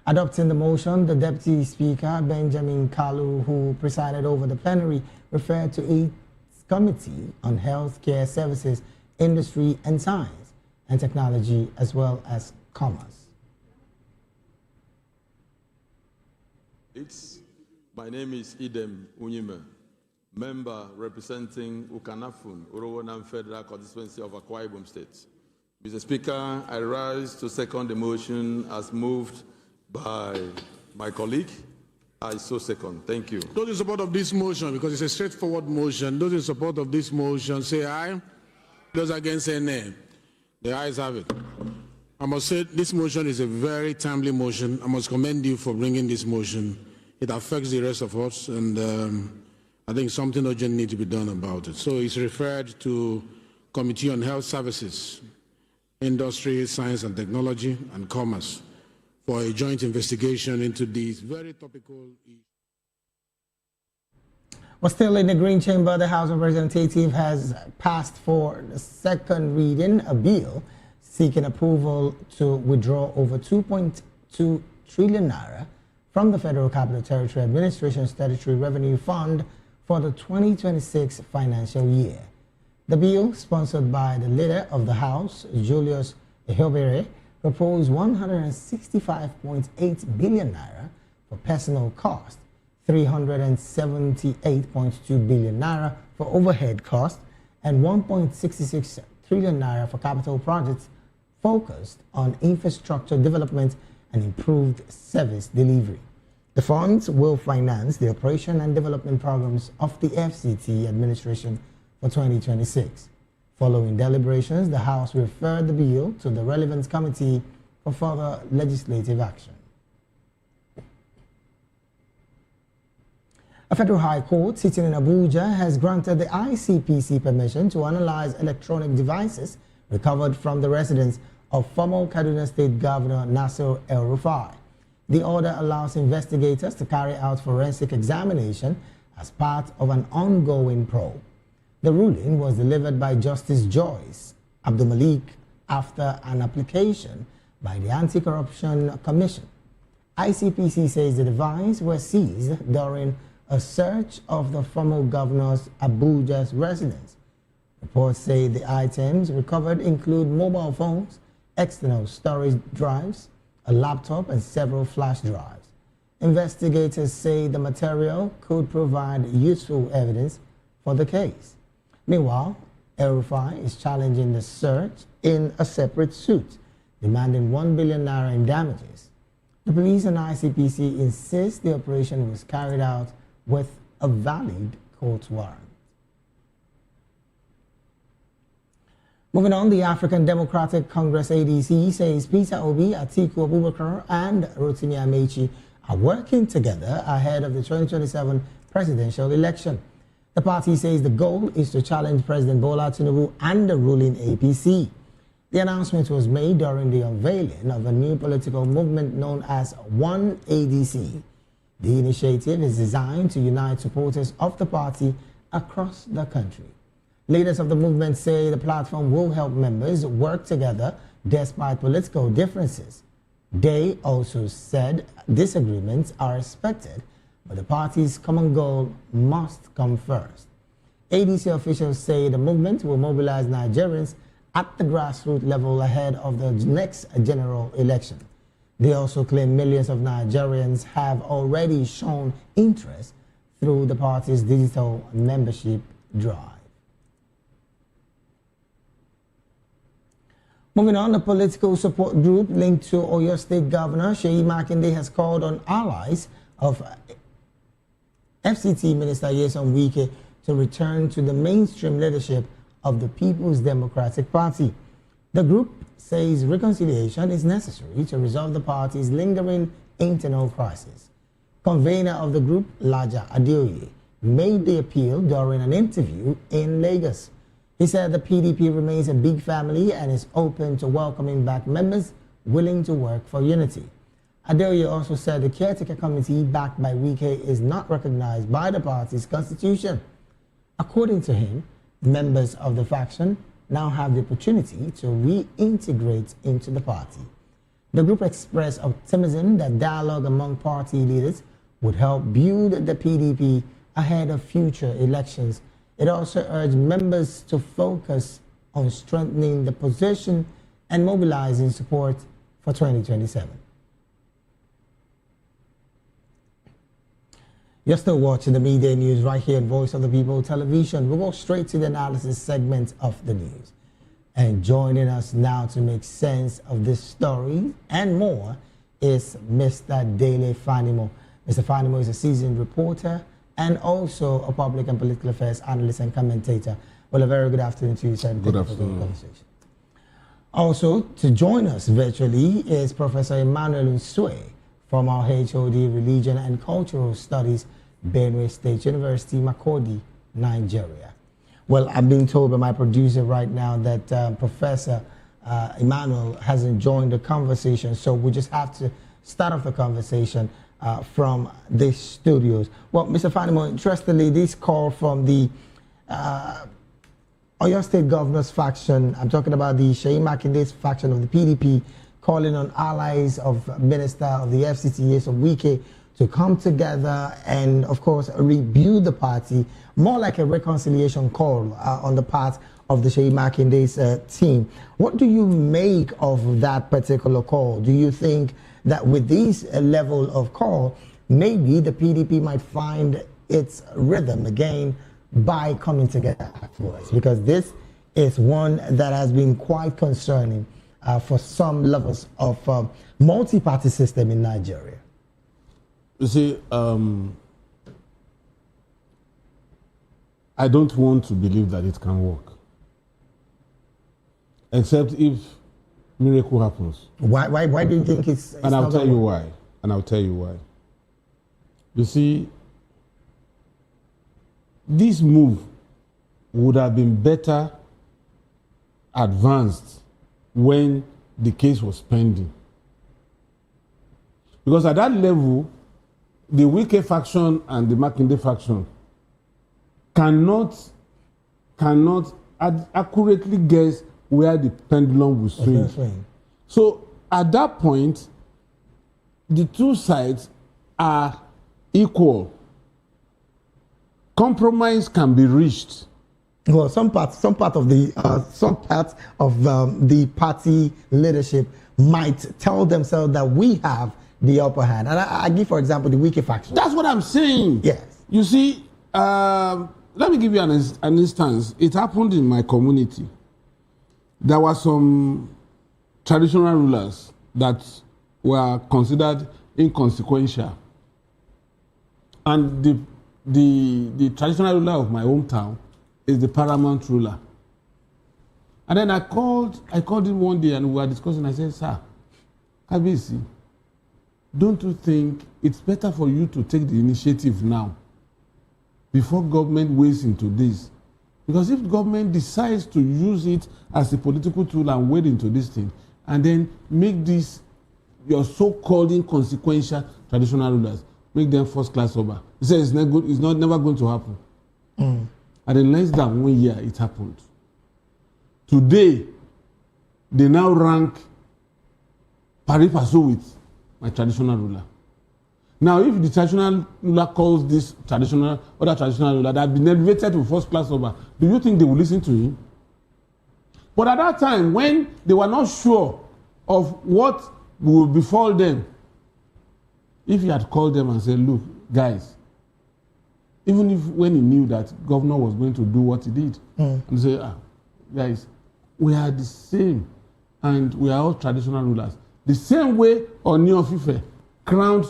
Adopting the motion, the Deputy Speaker, Benjamin Kalu, who presided over the plenary, referred to its Committee on Healthcare Services, Industry and Science and Technology, as well as Commerce. My name is Idem Unyime, member representing Ukanafun, Urowonam Federal Constituency of Akwa Ibom State. Mr. Speaker, I rise to second the motion as moved by my colleague. I so second. Thank you. Those in support of this motion, because it's a straightforward motion, those in support of this motion say aye. Those against say nay. The ayes have it. I must say this motion is a very timely motion. I must commend you for bringing this motion. It affects the rest of us, and I think something urgent needs to be done about it. So it's referred to Committee on Health Services, Industry, Science and Technology, and Commerce for a joint investigation into these very topical issues. Well, still in the Green Chamber, the House of Representatives has passed for the second reading a bill seeking approval to withdraw over 2.2 trillion naira from the Federal Capital Territory Administration Statutory Revenue Fund for the 2026 financial year. The bill, sponsored by the leader of the House, Julius Ihobere, proposed 165.8 billion naira for personal cost, 378.2 billion naira for overhead cost, and 1.66 trillion naira for capital projects focused on infrastructure development and improved service delivery. The funds will finance the operation and development programs of the FCT administration for 2026. Following deliberations, the House referred the bill to the relevant committee for further legislative action. A federal high court sitting in Abuja has granted the ICPC permission to analyze electronic devices recovered from the residence of former Kaduna State Governor Nasir El-Rufai. The order allows investigators to carry out forensic examination as part of an ongoing probe. The ruling was delivered by Justice Joyce Abdulmalik after an application by the Anti-Corruption Commission. ICPC says the devices were seized during a search of the former governor's Abuja's residence. Reports say the items recovered include mobile phones, external storage drives, a laptop, and several flash drives. Investigators say the material could provide useful evidence for the case. Meanwhile, El-Rufai is challenging the search in a separate suit, demanding 1 billion naira in damages. The police and ICPC insist the operation was carried out with a valid court warrant. Moving on, the African Democratic Congress ADC says Peter Obi, Atiku Abubakar, and Rotimi Amechi are working together ahead of the 2027 presidential election. The party says the goal is to challenge President Bola Tinubu and the ruling APC. The announcement was made during the unveiling of a new political movement known as One ADC. The initiative is designed to unite supporters of the party across the country. Leaders of the movement say the platform will help members work together despite political differences. They also said disagreements are expected, but the party's common goal must come first. ADC officials say the movement will mobilize Nigerians at the grassroots level ahead of the next general election. They also claim millions of Nigerians have already shown interest through the party's digital membership drive. Moving on, the political support group linked to Oyo State Governor Seyi Makinde has called on allies of FCT Minister Nyesom Wike to return to the mainstream leadership of the People's Democratic Party. The group says reconciliation is necessary to resolve the party's lingering internal crisis. Convener of the group, Laja Adeoye, made the appeal during an interview in Lagos. He said the PDP remains a big family and is open to welcoming back members willing to work for unity. Adeoye also said the caretaker committee backed by Wike is not recognized by the party's constitution. According to him, members of the faction now have the opportunity to reintegrate into the party. The group expressed optimism that dialogue among party leaders would help build the PDP ahead of future elections. It also urged members to focus on strengthening the position and mobilizing support for 2027. You're still watching the Midday News right here at Voice of the People Television. We'll go straight to the analysis segment of the news. And joining us now to make sense of this story and more is Mr. Dele Fanimo. Mr. Fanimo is a seasoned reporter and also a public and political affairs analyst and commentator. Well, a very good afternoon to you, sir. Good afternoon. Also, to join us virtually is Professor Emmanuel Nsue from our HOD Religion and Cultural Studies, Benue State University, Makurdi, Nigeria. Well, I'm being told by my producer right now that Professor Emmanuel hasn't joined the conversation, so we just have to start off the conversation from the studios. Well, Mr. Fanimo, interestingly, this call from the Oyo State Governor's faction, I'm talking about the Seyi Makinde's faction of the PDP, calling on allies of Minister of the FCT, Nyesom Wike, to come together and, of course, rebuild the party, more like a reconciliation call on the part of the Seyi Makinde's team. What do you make of that particular call? Do you think that with this level of call, maybe the PDP might find its rhythm again by coming together afterwards? Because this is one that has been quite concerning for some levels of multi-party system in Nigeria. You see, I don't want to believe that it can work, except if miracle happens. Why do you think it's and I'll tell you why. And I'll tell you why. You see, this move would have been better advanced when the case was pending. Because at that level, the Wike faction and the Makinde faction cannot accurately guess where the pendulum will swing. So at that point, the two sides are equal. Compromise can be reached. Well, some part of the party leadership might tell themselves that we have the upper hand. And I give, for example, the Wike faction. That's what I'm saying. Yes. You see, let me give you an instance. It happened in my community. There were some traditional rulers that were considered inconsequential. And the traditional ruler of my hometown is the paramount ruler. And then I called him one day and we were discussing. I said, sir, Kabisi, don't you think it's better for you to take the initiative now before government wades into this? Because if government decides to use it as a political tool and wade into this thing, and then make this your so-called inconsequential traditional rulers, make them first-class sober. He said it's not never going to happen. and in less than 1 year it happened. Today, they now rank pari passu with my traditional ruler. Now, if the traditional ruler calls this other traditional ruler that have been elevated to first class over, do you think they will listen to him? But at that time, when they were not sure of what will befall them, if he had called them and said, look, guys, even if when he knew that governor was going to do what he did, and say, guys, we are the same, and we are all traditional rulers. The same way Ooni of Ife crowned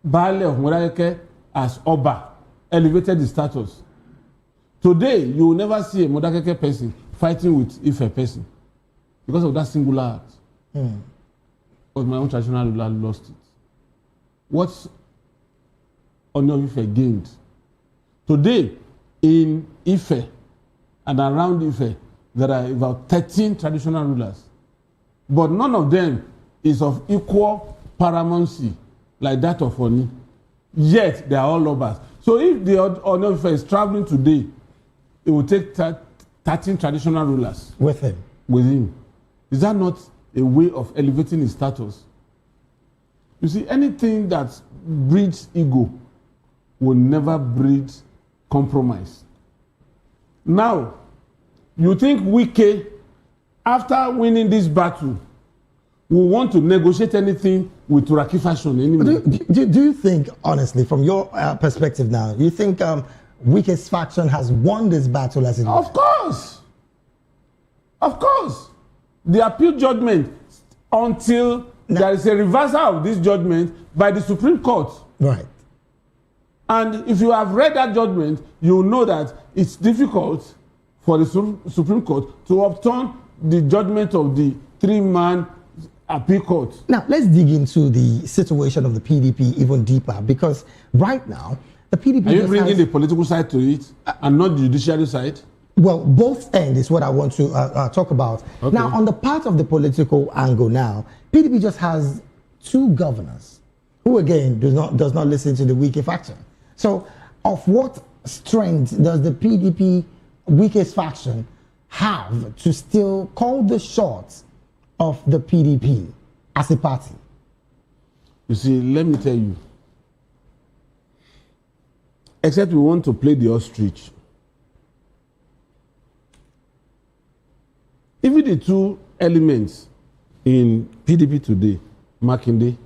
Baale of Modákẹ́kẹ́ as Oba, elevated the status. Today, you will never see a Modákẹ́kẹ́ person fighting with Ife person because of that singular act. But my own traditional ruler lost it. What Ooni of Ife gained? Today, in Ife and around Ife, there are about 13 traditional rulers. But none of them is of equal paramountcy like that of Oni. Yet, they are all lovers. So if the Ooni of Ife is traveling today, it will take 13 traditional rulers with him. Is that not a way of elevating his status? You see, anything that breeds ego will never breed compromise. Now, you think Wike, after winning this battle, will want to negotiate anything with Turaki faction anymore? Do you think, honestly, from your perspective now, you think Wike's faction has won this battle as it Of course. Of course. The appeal judgment until there is a reversal of this judgment by the Supreme Court. Right. And if you have read that judgment, you will know that it's difficult for the Supreme Court to overturn the judgment of the three-man appeal court. Now, let's dig into the situation of the PDP even deeper, because right now, the PDP... Are you bringing the political side to it and not the judiciary side? Well, both ends is what I want to talk about. Okay. Now, on the part of the political angle now, PDP just has two governors who, again, does not listen to the Wike faction. So, of what strength does the PDP Wike's faction have to still call the shots of the PDP as a party? You see, let me tell you. Except we want to play the ostrich. Even the two elements in PDP today, Makinde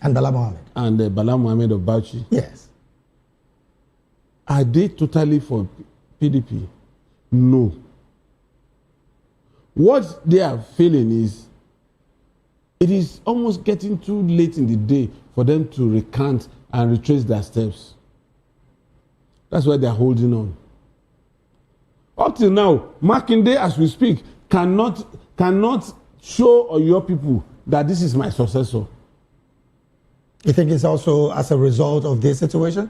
and Bala Mohammed, and Bala Mohammed of Bauchi, yes, are they totally for PDP? No. What they are feeling is, it is almost getting too late in the day for them to recant and retrace their steps. That's why they are holding on. Up till now, Makinde, as we speak, cannot show your people that this is my successor. You think it's also as a result of this situation?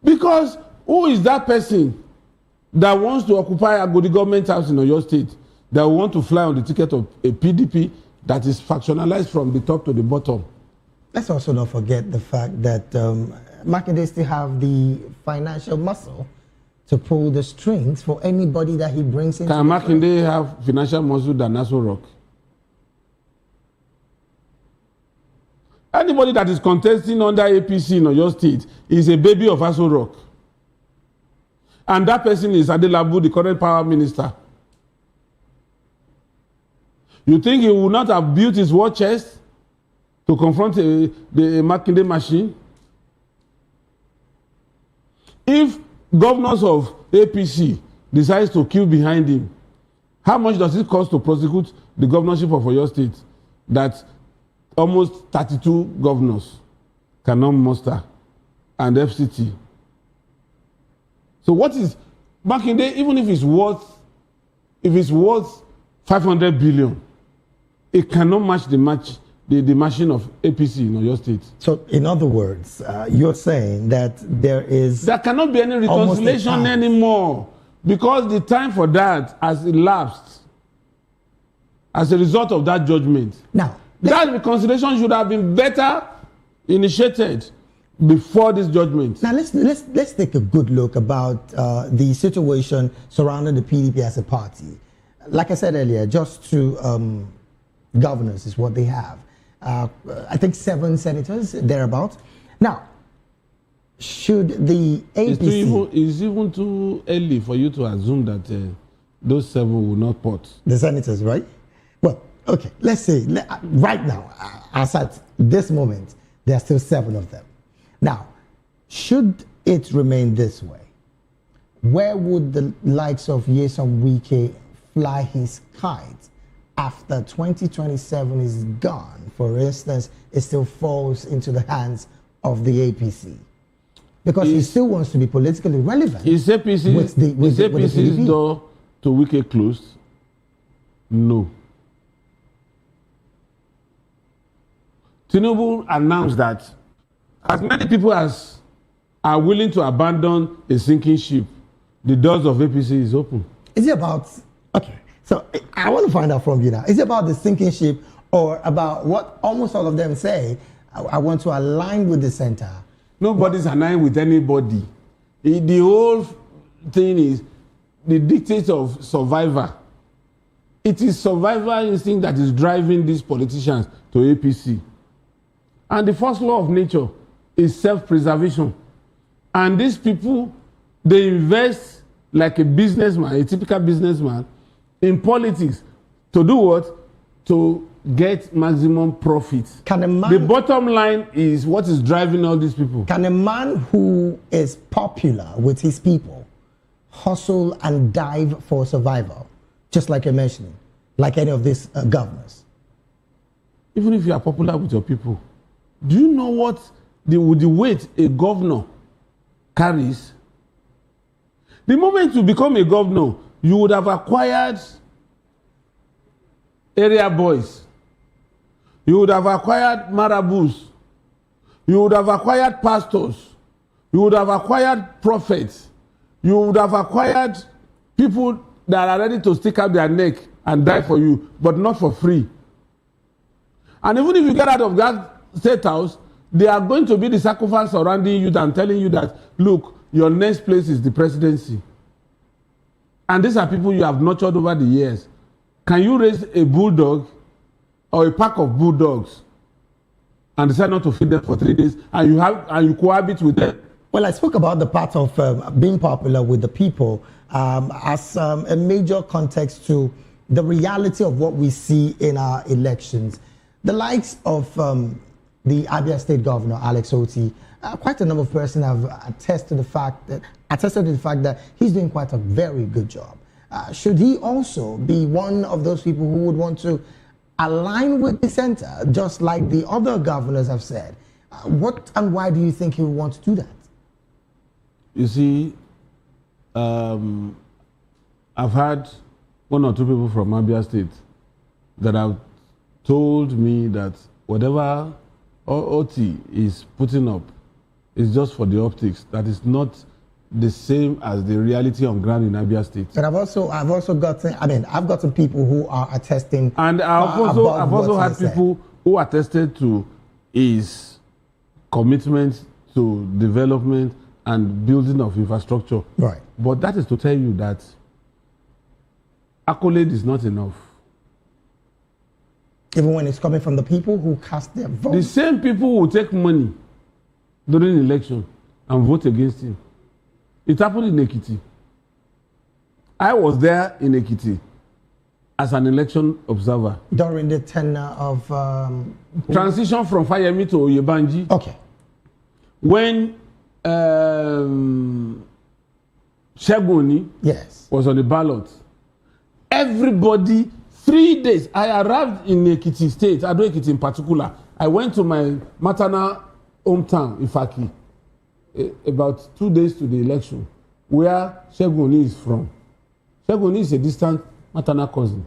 Because who is that person that wants to occupy Agodi government house in Oyo State, that want to fly on the ticket of a PDP that is factionalized from the top to the bottom? Let's also not forget the fact that Makinde still have the financial muscle to pull the strings for anybody that he brings in. Can Makinde have financial muscle than Aso Rock? Anybody that is contesting under APC in Oyo State is a baby of Aso Rock. And that person is Adelabu, the current power minister. You think he would not have built his war chest to confront the Makinde machine? If governors of APC decides to queue behind him, how much does it cost to prosecute the governorship of Oyo State that almost 32 governors cannot muster, and FCT? So what is Makinde, even if it's worth 500 billion, it cannot match the machine of APC in Oyo State. So, in other words, you're saying that there cannot be any reconciliation anymore, because the time for that has elapsed as a result of that judgment. Now, that reconciliation should have been better initiated before this judgment. Now let's take a good look about the situation surrounding the PDP as a party. Like I said earlier, just 2 governors is what they have. I think 7 senators thereabouts. Now, should the APC... It's even too early for you to assume that those 7 will not port. The senators, right? Well, okay, let's say, right now, as at this moment, there are still 7 of them. Now, should it remain this way, where would the likes of Nyesom Wike fly his kite after 2027 is gone? For instance, it still falls into the hands of the APC. Because he still wants to be politically relevant. Is APC's door to Wike closed? No. Tinubu announced that as many people as are willing to abandon a sinking ship, the doors of APC is open. Is it about, okay, so I want to find out from you now. Is it about the sinking ship or about what almost all of them say, I want to align with the center? Nobody's aligned with anybody. The whole thing is the dictate of survivor. It is survival instinct that is driving these politicians to APC. And the first law of nature is self-preservation. And these people, they invest like a businessman, a typical businessman, in politics to do what? To get maximum profits. The bottom line is what is driving all these people. Can a man who is popular with his people hustle and dive for survival, just like you're mentioning, like any of these governors? Even if you are popular with your people, do you know what the weight a governor carries? The moment you become a governor, you would have acquired area boys. You would have acquired marabouts. You would have acquired pastors. You would have acquired prophets. You would have acquired people that are ready to stick out their neck and die for you, but not for free. And even if you get out of that state house, they are going to be the sacrifice surrounding you and telling you that, look, your next place is the presidency. And these are people you have nurtured over the years. Can you raise a bulldog or a pack of bulldogs and decide not to feed them for 3 days and you cohabit with them? Well, I spoke about the part of being popular with the people as a major context to the reality of what we see in our elections. The likes of the Abia State Governor, Alex Oti, quite a number of persons have attested to the fact that he's doing quite a very good job. Should he also be one of those people who would want to align with the center, just like the other governors have said? What and why do you think he would want to do that? You see, I've had 1 or 2 people from Abia State that have told me that whatever OT is putting up is just for the optics. That is not the same as the reality on ground in Abia State. But I've also gotten, I've gotten people who are attesting. And I've also had people who attested to his commitment to development and building of infrastructure. Right. But that is to tell you that accolade is not enough. Even when it's coming from the people who cast their vote. The same people who take money during election and vote against him. It happened in Ekiti. I was there in Ekiti as an election observer. During the tenure of... transition from Fayemi to Oyebanji. Okay. When Shegoni was on the ballot, everybody, 3 days, I arrived in Ekiti State, Ado Ekiti in particular. I went to my maternal hometown, Ifaki, about 2 days to the election, where Shegoni is from. Shegoni is a distant maternal cousin.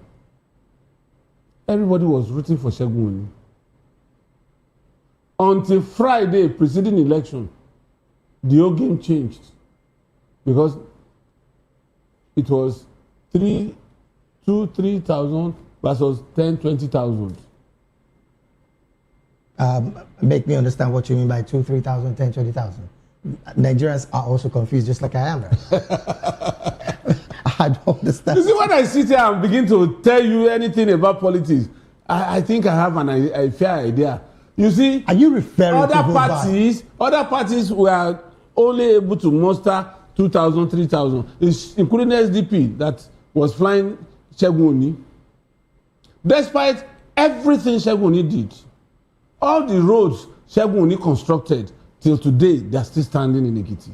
Everybody was rooting for Shegoni. Until Friday preceding election, the whole game changed. Because it was 3,000 versus 10,000, 20,000. Make me understand what you mean by 2,000, 3,000, 10,000, 20,000. Nigerians are also confused, just like I am. I don't understand. You see, when I sit here and begin to tell you anything about politics, I think I have a fair idea. You see, are you referring other parties were only able to muster 2,000, 3,000, including SDP that was flying Segun Oni. Despite everything Segun Oni did, all the roads Segun Oni constructed till today, they are still standing in Ekiti.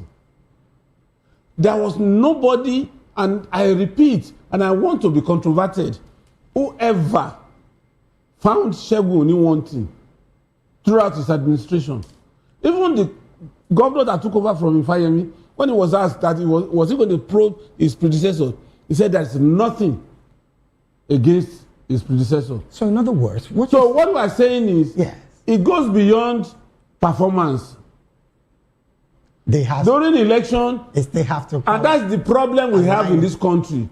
There was nobody, and I repeat, and I want to be controverted, whoever found Segun Oni wanting throughout his administration. Even the governor that took over from Ifayemi, when he was asked that was he going to probe his predecessor, he said there's nothing against his predecessor. So in other words, what we are saying is, it goes beyond performance. During election, they have to, and that's the problem we have in this country,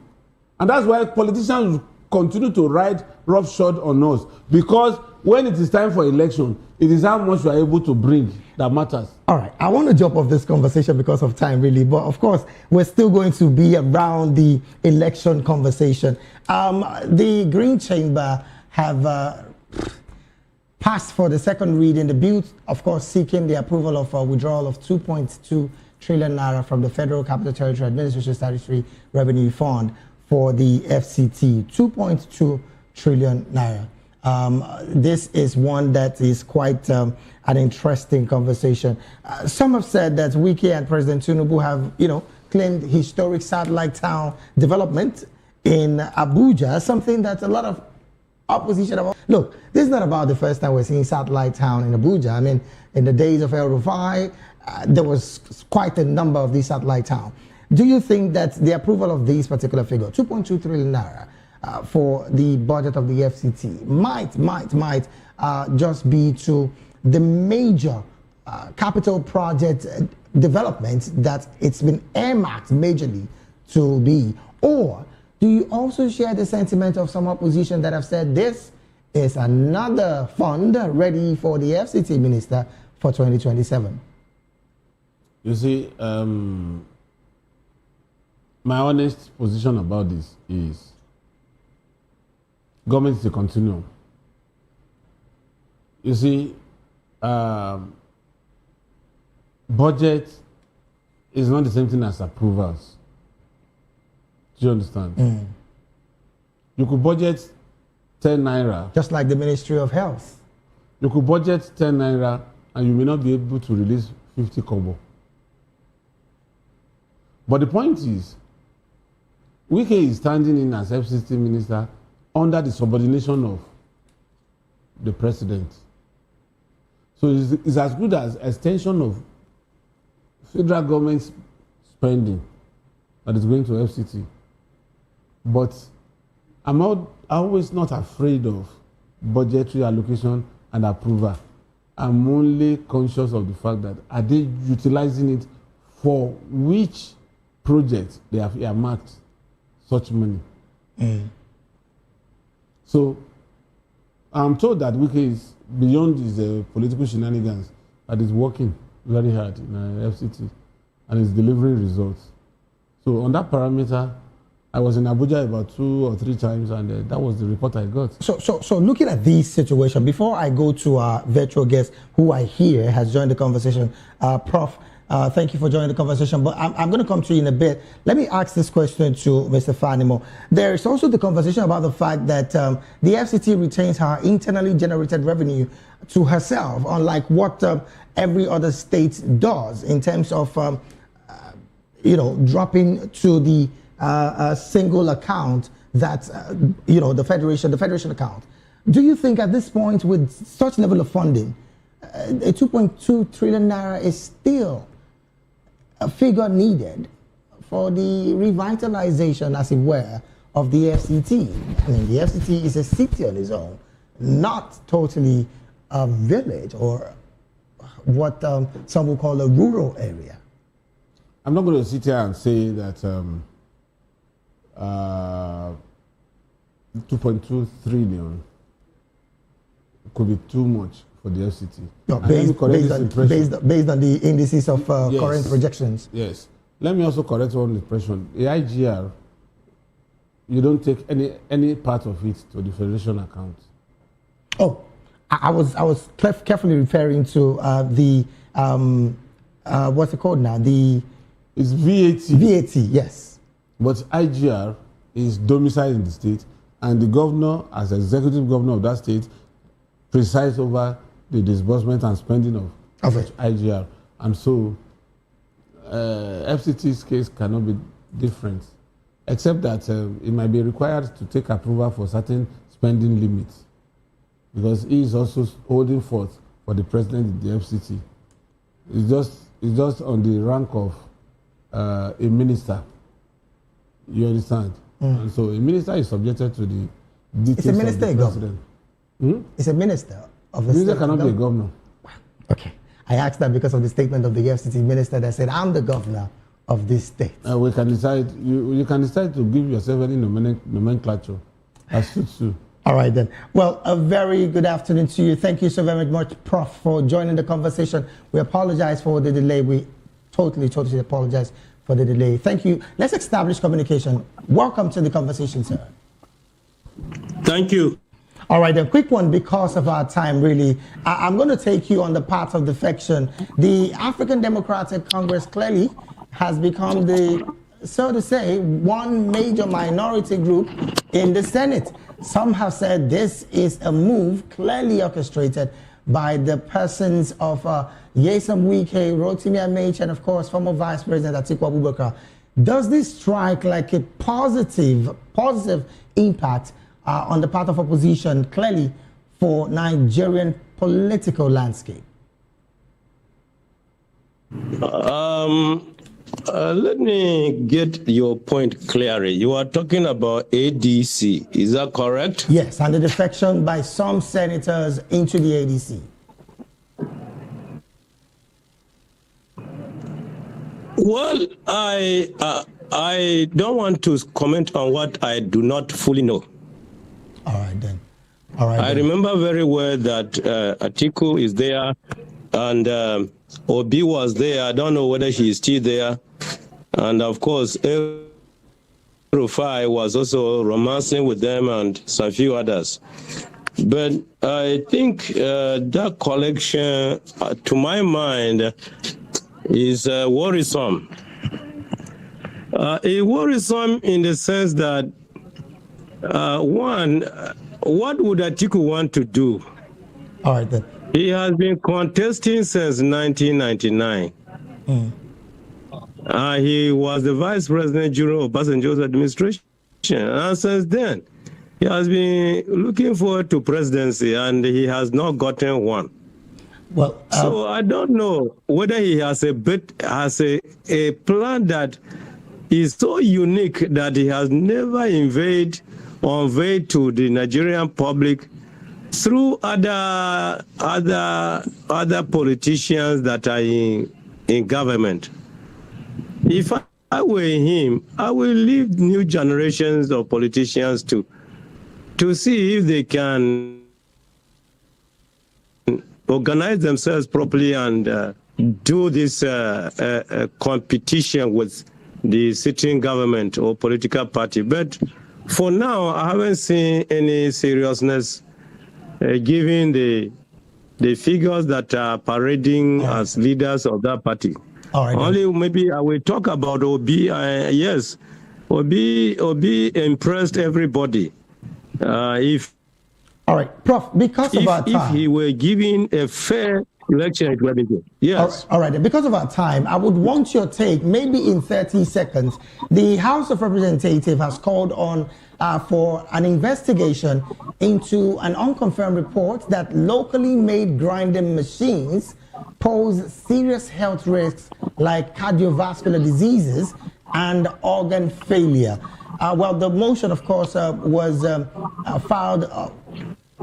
and that's why politicians continue to ride roughshod on us, because when it is time for election, it is how much you are able to bring that matters. All right, I want to jump off this conversation because of time, really, but of course, we're still going to be around the election conversation. The Green Chamber have passed for the second reading the bill, of course, seeking the approval of a withdrawal of 2.2 trillion naira from the Federal Capital Territory Administration Statutory Revenue Fund for the FCT. 2.2 trillion naira. This is one that is quite an interesting conversation. Some have said that Wike and President Tinubu have, claimed historic satellite town development in Abuja, something that a lot of opposition about. Look, this is not about the first time we're seeing satellite town in Abuja. I mean, in the days of El Rufai, there was quite a number of these satellite towns. Do you think that the approval of this particular figure, 2.2 trillion naira, for the budget of the FCT might just be to the major capital project development that it's been earmarked majorly to be? Or do you also share the sentiment of some opposition that have said this is another fund ready for the FCT minister for 2027? You see, my honest position about this is government is a continuum. You see, budget is not the same thing as approvals. Do you understand? You could budget 10 naira. Just like the Ministry of Health. You could budget 10 naira and you may not be able to release 50 kobo. But the point is, Wike is standing in as FCT minister under the subordination of the president. So it's as good as extension of federal government spending that is going to FCT. But I'm always not afraid of budgetary allocation and approval. I'm only conscious of the fact that are they utilizing it for which project they have earmarked such money. So I'm told that Wike is beyond his political shenanigans, that is working very hard in FCT and is delivering results. So on that parameter, I was in Abuja about 2 or 3 times, and that was the report I got. So looking at this situation, before I go to our virtual guest, who I hear has joined the conversation, Prof, thank you for joining the conversation, but I'm going to come to you in a bit. Let me ask this question to Mr. Fanimo. There is also the conversation about the fact that the FCT retains her internally generated revenue to herself, unlike what every other state does in terms of, dropping to the single account that, the federation account. Do you think at this point, with such level of funding, a 2.2 trillion naira is still a figure needed for the revitalization, as it were, of the FCT? I mean, the FCT is a city on its own, not totally a village or what some will call a rural area. I'm not going to sit here and say that 2.2 trillion could be too much for the FCT. No, based on the indices of current projections. Yes. Let me also correct one impression. The IGR, you don't take any part of it to the federation account. Oh, I was carefully referring to what's it called now? It's VAT. VAT, yes. But IGR is domiciled in the state, and the governor, as executive governor of that state, presides over the disbursement and spending of IGR. And so, FCT's case cannot be different, except that it might be required to take approval for certain spending limits, because he is also holding forth for the president of the FCT. It's just on the rank of a minister. You understand? And so a minister is subjected to the details of the president. It's a minister of the minister state. Cannot be a governor. Okay. I asked that because of the statement of the FCT minister that said, I'm the governor of this state. We can decide, you can decide to give yourself any nomenclature as suits you. All right then. Well, a very good afternoon to you. Thank you so very much, Prof, for joining the conversation. We apologize for the delay. We totally apologize for the delay. Thank you. Let's establish communication. Welcome to the conversation, sir. Thank you. All right, a quick one because of our time, really. I'm going to take you on the path of defection. The African Democratic Congress clearly has become so to say, one major minority group in the Senate. Some have said this is a move clearly orchestrated by the persons of Nyesom Wike, Rotimi Amechi, and of course, former Vice President Atiku Abubakar. Does this strike like a positive impact on the part of opposition, clearly, for Nigerian political landscape? Let me get your point clearly. You are talking about ADC, is that correct? Yes, and the defection by some senators into the ADC. Well, I don't want to comment on what I do not fully know. All right then. All right. I remember very well that Atiku is there, and Obi was there. I don't know whether he is still there. And of course, Rufai was also romancing with them and some few others. But I think that collection, to my mind, is worrisome. Worrisome in the sense that, one, what would Atiku want to do? All right, then. He has been contesting since 1999. He was the vice president during Obasanjo's administration. And since then, he has been looking forward to presidency, and he has not gotten one. Well, so I don't know whether he has a plan that is so unique that he has never unveiled to the Nigerian public through other politicians that are in government. If I were him, I will leave new generations of politicians to see if they can organize themselves properly and do this competition with the sitting government or political party. But for now, I haven't seen any seriousness given the figures that are parading as leaders of that party. All right, only maybe I will talk about Obi. Yes, Obi impressed everybody. All right, Prof, because of our time. If he were given a fair election, it would be good. Yes. All right, because of our time, I would want your take, maybe in 30 seconds. The House of Representatives has called on for an investigation into an unconfirmed report that locally made grinding machines pose serious health risks like cardiovascular diseases and organ failure. Well, the motion, of course, was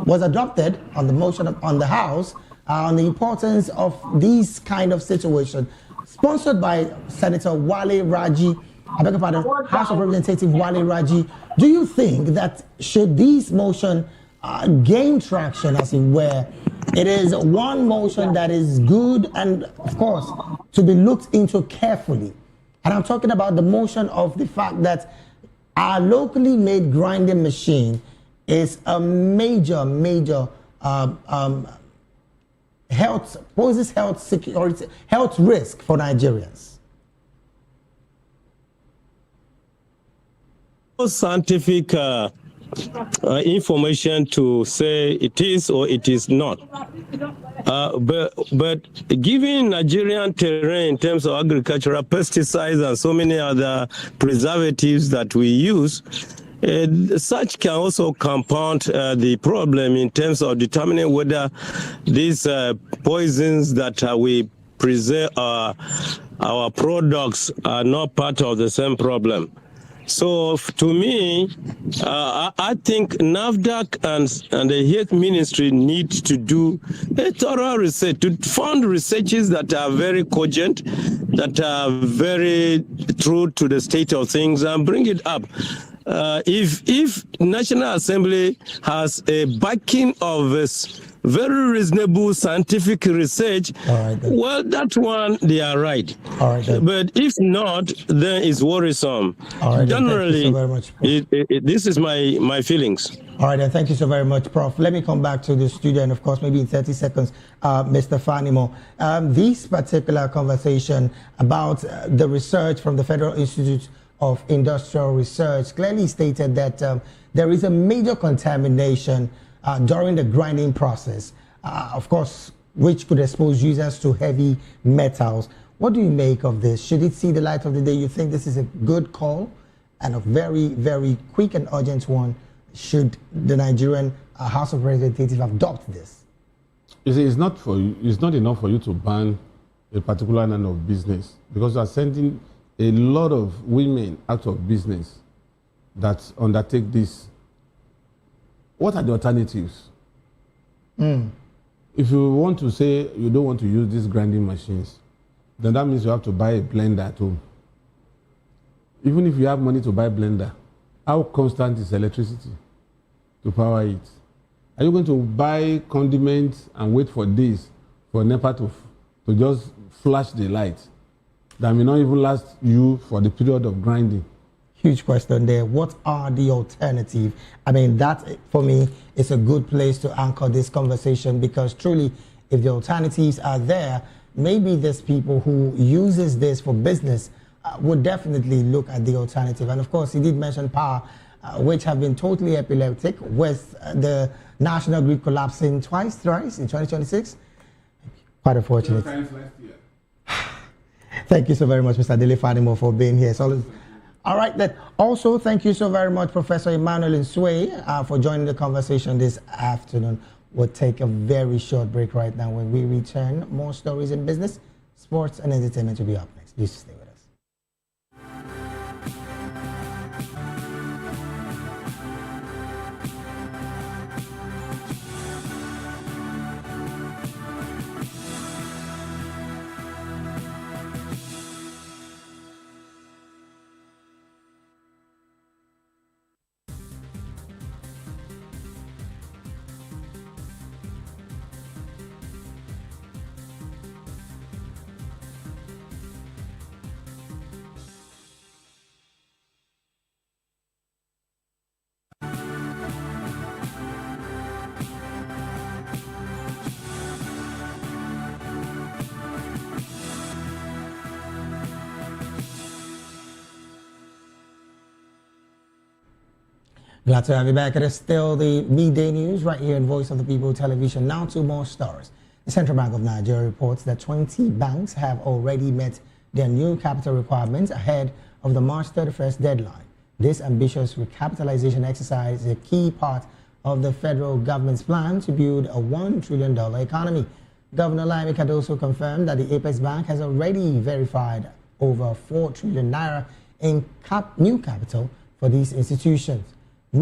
adopted on the motion on the House on the importance of these kind of situations, sponsored by Senator Wale Raji. I beg your pardon, House of Representatives Wale Raji. Do you think that should these motion gain traction, as it were, It is one motion that is good and, of course, to be looked into carefully. And I'm talking about the motion of the fact that our locally made grinding machine is a major poses health security, health risk for Nigerians. Scientific information to say it is or it is not. But given Nigerian terrain in terms of agricultural pesticides and so many other preservatives that we use, such can also compound the problem in terms of determining whether these poisons that we preserve our products are not part of the same problem. So to me, I think NAFDAC and the Health Ministry need to do a thorough research, to fund researches that are very cogent, that are very true to the state of things, and bring it up. If National Assembly has a backing of this very reasonable scientific research, well, that one, they are right. But if not, then it's worrisome. Generally, so very much, this is my feelings. All right, then thank you so very much, Prof. Let me come back to the studio, and of course, maybe in 30 seconds, Mr. Fanimo. This particular conversation about the research from the Federal Institute of Industrial Research clearly stated that there is a major contamination during the grinding process, of course, which could expose users to heavy metals. What do you make of this? Should it see the light of the day? You think this is a good call and a very, very quick and urgent one? Should the Nigerian House of Representatives adopt this? You see, it's not enough for you to ban a particular line of business, because you are sending a lot of women out of business that undertake this. What are the alternatives? If you want to say you don't want to use these grinding machines, then that means you have to buy a blender at home. Even if you have money to buy a blender, how constant is electricity to power it? Are you going to buy condiments and wait for days for NEPA to just flash the light that may not even last you for the period of grinding? Huge question there. What are the alternatives? I mean, that for me is a good place to anchor this conversation, because truly, if the alternatives are there, maybe there's people who uses this for business would definitely look at the alternative. And of course, he did mention power, which have been totally epileptic with the national grid collapsing thrice in 2026. Quite unfortunate. Thank you so very much, Mr. Dele Fanimo, for being here. All right, then. Also, thank you so very much, Professor Emmanuel Nsue, for joining the conversation this afternoon. We'll take a very short break right now. When we return, more stories in business, sports, and entertainment will be up next. Please stay with us. Glad to have you back. It is still the midday news right here in Voice of the People Television. Now to more stories. The Central Bank of Nigeria reports that 20 banks have already met their new capital requirements ahead of the March 31st deadline. This ambitious recapitalization exercise is a key part of the federal government's plan to build a $1 trillion economy. Governor Laimi Cardoso confirmed that the Apex Bank has already verified over 4 trillion naira in new capital for these institutions. The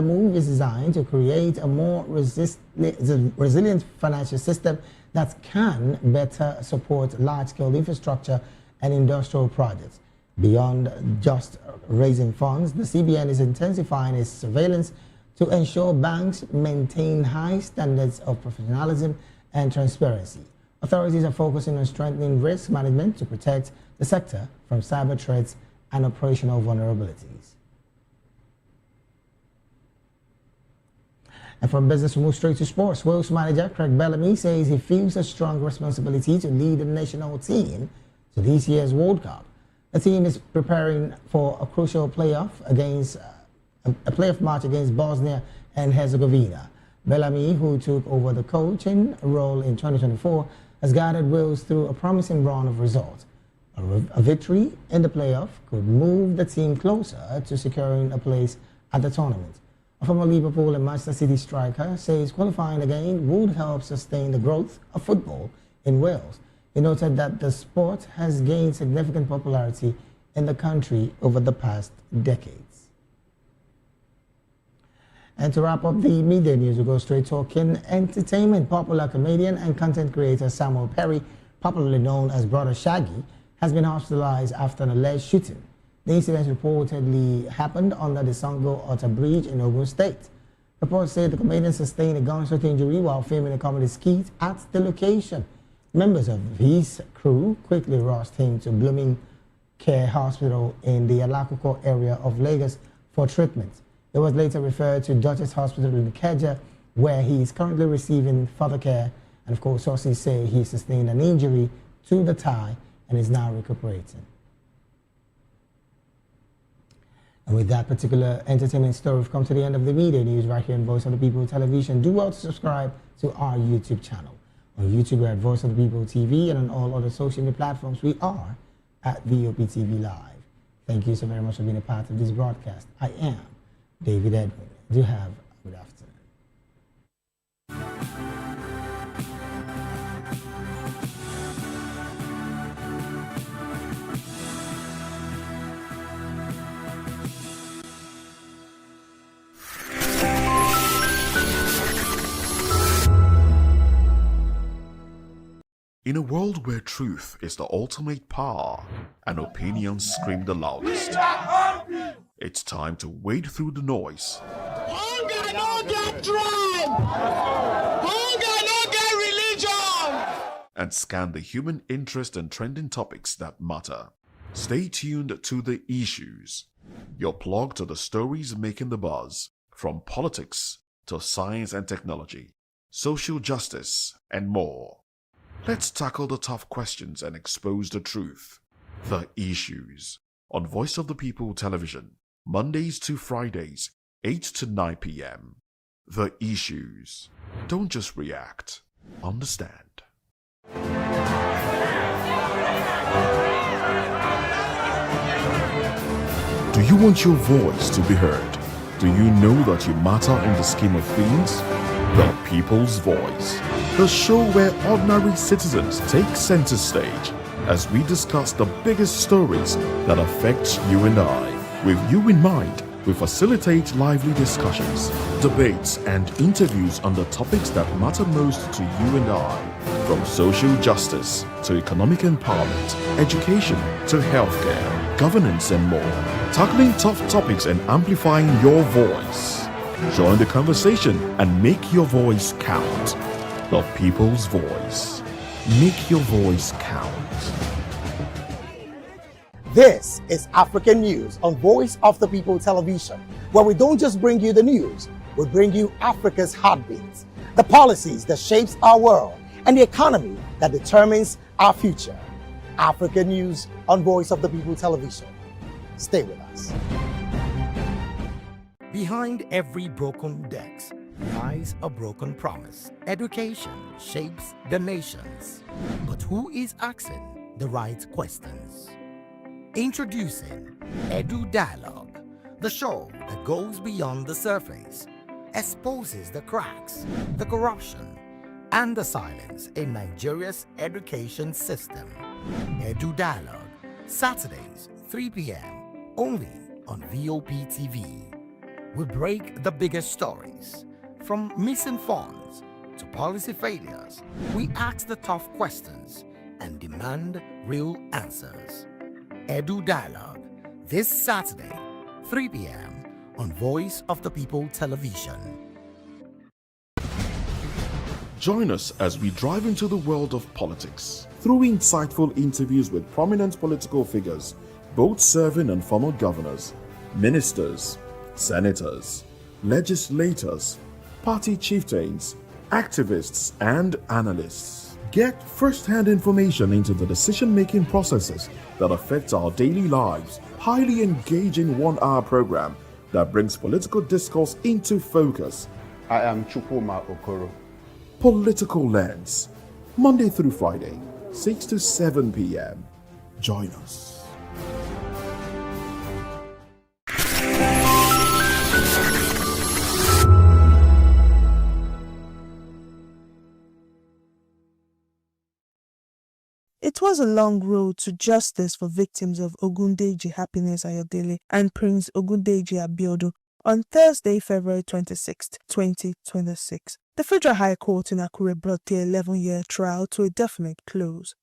move is designed to create a more resilient financial system that can better support large-scale infrastructure and industrial projects. Beyond just raising funds, the CBN is intensifying its surveillance to ensure banks maintain high standards of professionalism and transparency. Authorities are focusing on strengthening risk management to protect the sector from cyber threats and operational vulnerabilities. And from business, we move straight to sports. Wales manager Craig Bellamy says he feels a strong responsibility to lead the national team to this year's World Cup. The team is preparing for a crucial playoff against a playoff match against Bosnia and Herzegovina. Bellamy, who took over the coaching role in 2024, has guided Wales through a promising run of results. A victory in the playoff could move the team closer to securing a place at the tournament. A former Liverpool and Manchester City striker says qualifying again would help sustain the growth of football in Wales. He noted that the sport has gained significant popularity in the country over the past decades. And to wrap up the media news, we go straight talking entertainment. Popular comedian and content creator Samuel Perry, popularly known as Brother Shaggy, has been hospitalized after an alleged shooting. The incident reportedly happened under the Sango Otter Bridge in Ogun State. Reports say the comedian sustained a gunshot injury while filming a comedy skit at the location. Members of his crew quickly rushed him to Blooming Care Hospital in the Alakoko area of Lagos for treatment. He was later referred to Duchess Hospital in Ikeja, where he is currently receiving further care. And of course, sources say he sustained an injury to the thigh and is now recuperating. And with that particular entertainment story, we've come to the end of the media news right here on Voice of the People Television. Do well to subscribe to our YouTube channel. On YouTube, we're at Voice of the People TV, and on all other social media platforms, we are at VOP TV Live. Thank you so very much for being a part of this broadcast. I am David Edwin. Do have a good afternoon. In a world where truth is the ultimate power and opinions scream the loudest, it's time to wade through the noise. Hunger no get tribe! Hunger no get religion! And scan the human interest and trending topics that matter. Stay tuned to The Issues, your plug to the stories making the buzz, from politics to science and technology, social justice, and more. Let's tackle the tough questions and expose the truth. The Issues, on Voice of the People Television, Mondays to Fridays, 8 to 9 p.m. The Issues. Don't just react, understand. Do you want your voice to be heard? Do you know that you matter in the scheme of things? The People's Voice, the show where ordinary citizens take center stage as we discuss the biggest stories that affect you and I. With you in mind, we facilitate lively discussions, debates, and interviews on the topics that matter most to you and I, from social justice to economic empowerment, education to healthcare, governance, and more, tackling tough topics and amplifying your voice. Join the conversation and make your voice count. The People's Voice. Make your voice count. This is African News on Voice of the People Television, where we don't just bring you the news, we bring you Africa's heartbeats, the policies that shapes our world, and the economy that determines our future. African News on Voice of the People Television. Stay with us. Behind every broken desk lies a broken promise. Education shapes the nations. But who is asking the right questions? Introducing Edu Dialogue, the show that goes beyond the surface, exposes the cracks, the corruption, and the silence in Nigeria's education system. Edu Dialogue, Saturdays, 3 p.m., only on VOP TV. We break the biggest stories, from missing funds to policy failures. We ask the tough questions and demand real answers. Edu Dialogue, this Saturday, 3 p.m. on Voice of the People Television. Join us as we drive into the world of politics through insightful interviews with prominent political figures, both serving and former governors, ministers, senators, legislators, party chieftains, activists, and analysts. Get first-hand information into the decision-making processes that affect our daily lives. Highly engaging one-hour program that brings political discourse into focus. I am Chukwuma Okoro. Political Lens, Monday through Friday, 6 to 7 p.m. Join us. It was a long road to justice for victims of Ogundeji Happiness Ayodele and Prince Ogundeji Abiodun on Thursday, February 26, 2026. The Federal High Court in Akure brought the 11-year trial to a definite close.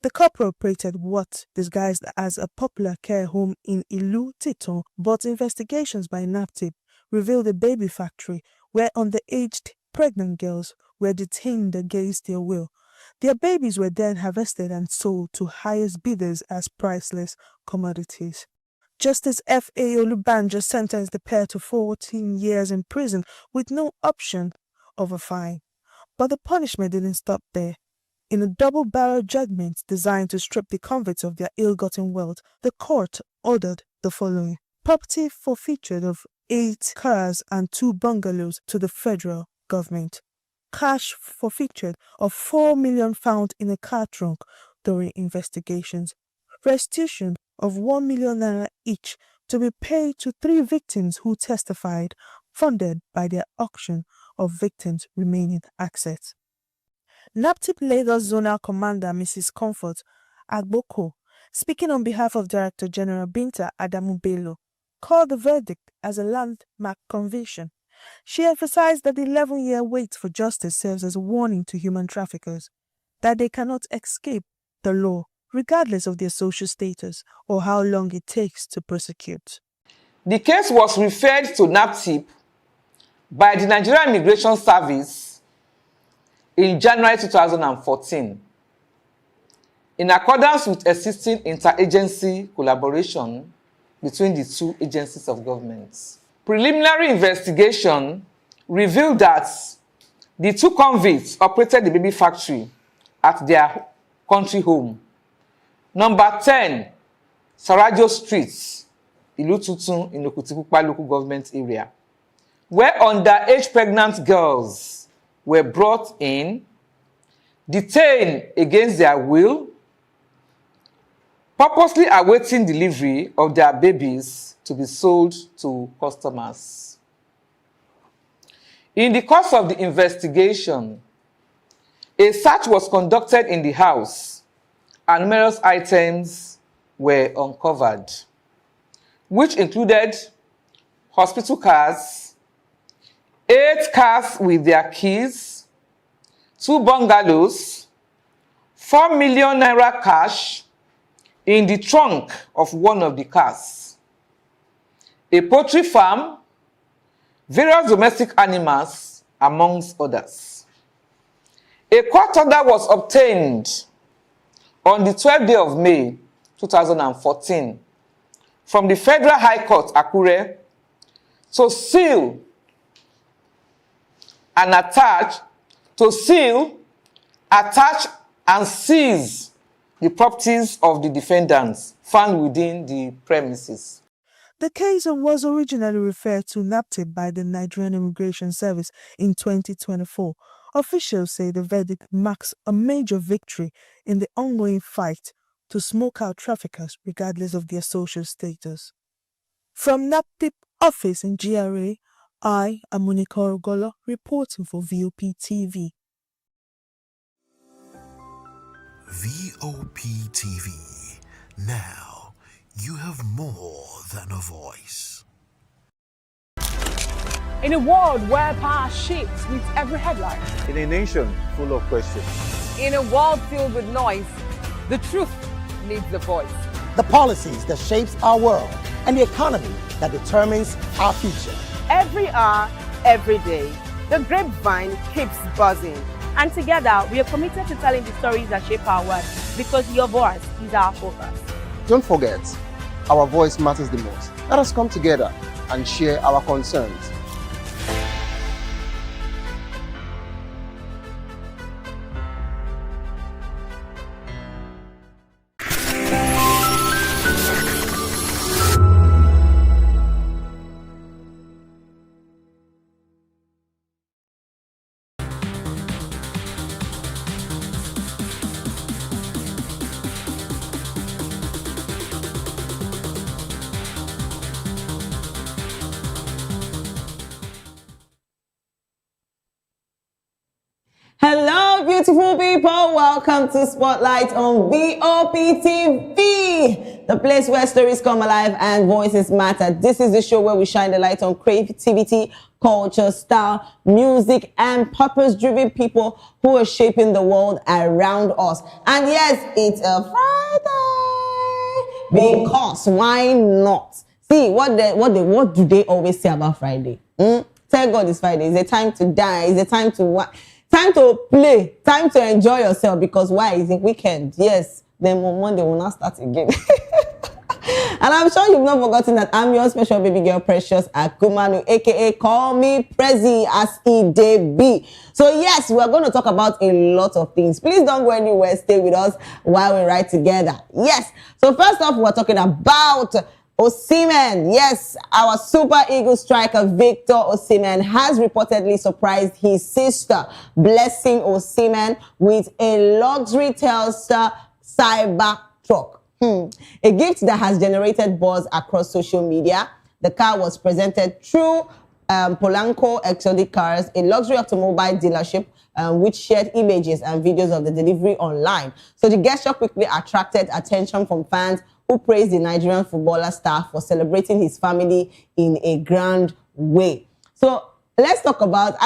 The couple operated what disguised as a popular care home in Ilu Titon, but investigations by NAPTIP revealed a baby factory where underaged pregnant girls were detained against their will. Their babies were then harvested and sold to highest bidders as priceless commodities. Justice F.A. Olubanjo sentenced the pair to 14 years in prison with no option of a fine. But the punishment didn't stop there. In a double-barrel judgment designed to strip the convicts of their ill-gotten wealth, the court ordered the following: property forfeited of 8 cars and 2 bungalows to the federal government. Cash forfeited of 4 million found in a car trunk during investigations. Restitution of 1 million naira each to be paid to 3 victims who testified, funded by their auction of victims' remaining assets. NAPTIP Lagos Zonal Commander Mrs. Comfort Agboko, speaking on behalf of Director General Binta Adamu Bello, called the verdict as a landmark conviction. She emphasized that the 11-year wait for justice serves as a warning to human traffickers that they cannot escape the law, regardless of their social status or how long it takes to prosecute. The case was referred to NAPTIP by the Nigerian Immigration Service in January 2014. In accordance with existing interagency collaboration between the 2 agencies of government. Preliminary investigation revealed that the 2 convicts operated the baby factory at their country home, number 10, Sarajo Street, Ilututun in Okutipupa local government area, where underage pregnant girls were brought in, detained against their will, purposely awaiting delivery of their babies to be sold to customers. In the course of the investigation, a search was conducted in the house and numerous items were uncovered, which included hospital cars, 8 cars with their keys, 2 bungalows, 4 million naira cash in the trunk of one of the cars, a poultry farm, various domestic animals, amongst others. A court order was obtained on the 12th day of May 2014 from the Federal High Court, Akure, to seal and attach, and seize the properties of the defendants found within the premises. The case was originally referred to NAPTIP by the Nigerian Immigration Service in 2024. Officials say the verdict marks a major victory in the ongoing fight to smoke out traffickers regardless of their social status. From NAPTIP office in GRA, I am Monica Ogolo reporting for VOP TV. VOP TV. Now, you have more than a voice. In a world where power shifts with every headline. In a nation full of questions. In a world filled with noise, the truth needs a voice. The policies that shapes our world and the economy that determines our future. Every hour, every day, the grapevine keeps buzzing. And together, we are committed to telling the stories that shape our world, because your voice is our focus. Don't forget, our voice matters the most. Let us come together and share our concerns. Hello, beautiful people. Welcome to Spotlight on VOP TV, the place where stories come alive and voices matter. This is the show where we shine the light on creativity, culture, style, music, and purpose-driven people who are shaping the world around us. And yes, it's a Friday, because why not? See, what do they always say about Friday? Tell God it's Friday. It's a time to die. It's a time to time to play, time to enjoy yourself, because why? It's a weekend. Yes, then on Monday will not start again. And I'm sure you've not forgotten that I'm your special baby girl, Precious Akumanu, aka Call Me Prezi, as E-D-B. So yes, we're going to talk about a lot of things. Please don't go anywhere. Stay with us while we ride together. Yes. So first off, we're talking about Osimhen. Yes, our Super Eagles striker Victor Osimhen has reportedly surprised his sister, blessing Osimhen with a luxury Telstar cyber truck. A gift that has generated buzz across social media. The car was presented through Polanco Exotic Cars, a luxury automobile dealership, which shared images and videos of the delivery online. So the gesture quickly attracted attention from fans who praised the Nigerian footballer star for celebrating his family in a grand way. So let's talk about,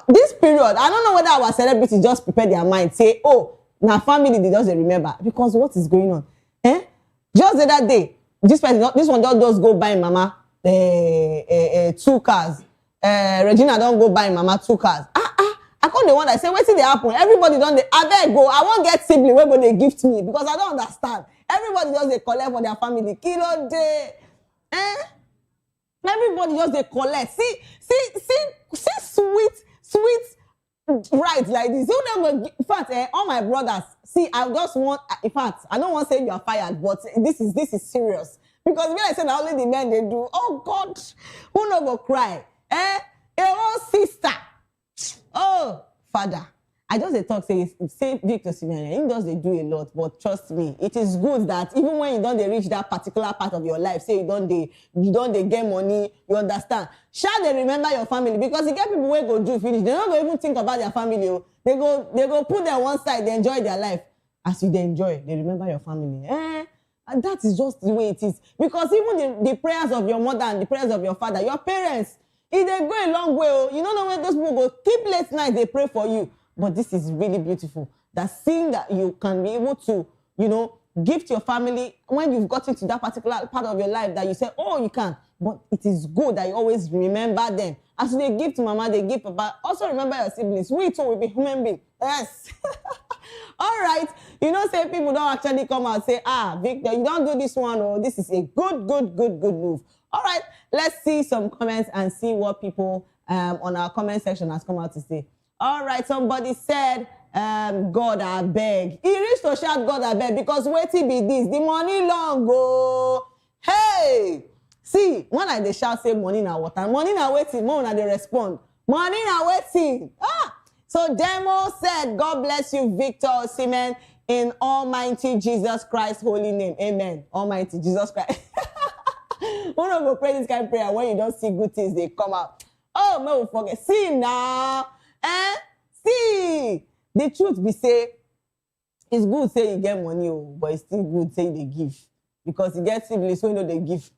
this period, I don't know whether our celebrities just prepare their mind, say, oh, now family, they just remember, because what is going on? Just the other day, this one just go buy mama 2 cars. Regina don't go buy mama 2 cars. I call the one that say, wait till they happen. Everybody don't, I beg go, I won't get sibling where they gift me, because I don't understand. Everybody just they collect for their family. Kilo day. Everybody just they collect. See sweet right like this. You never, in fact, all my brothers, see, I just want, in fact, I don't want to say you are fired, but this is serious. Because when I say that only the men they do, oh God, who no go cry? A own sister. Oh, Father. I just talk, say Victor Osimhen, he does they do a lot, but trust me, it is good that even when you don't reach that particular part of your life, say you don't get money, you understand. Shall they remember your family? Because you get people who go do finish, they're not going to even think about their family. They go put them one side, they enjoy their life. As you they enjoy, they remember your family. And that is just the way it is. Because even the prayers of your mother and the prayers of your father, your parents, if they go a long way, you don't know where those people go, keep late night, they pray for you. But this is really beautiful. That seeing that you can be able to, gift your family when you've gotten to that particular part of your life that you say, oh, you can. But it is good that you always remember them. As they give to mama, they give papa. Also remember your siblings. We too will be human beings. Yes. All right. Say people don't actually come out and say, Victor, you don't do this one. Or this is a good move. All right. Let's see some comments and see what people on our comment section has come out to say. All right, somebody said, God, I beg. He reached to shout, God, I beg, because wait till be this. The money long go. Hey! See, when I they shout, say money now water. Money now waiting. More when they respond. Money now waiting. So Demo said, God bless you, Victor Osimhen, in Almighty Jesus Christ's holy name. Amen. Almighty Jesus Christ. Who don't go pray this kind of prayer when you don't see good things, they come out. Oh, no, forget. See now. See, the truth be say, it's good say you get money, but it's still good say they give. Because you get siblings who know they give.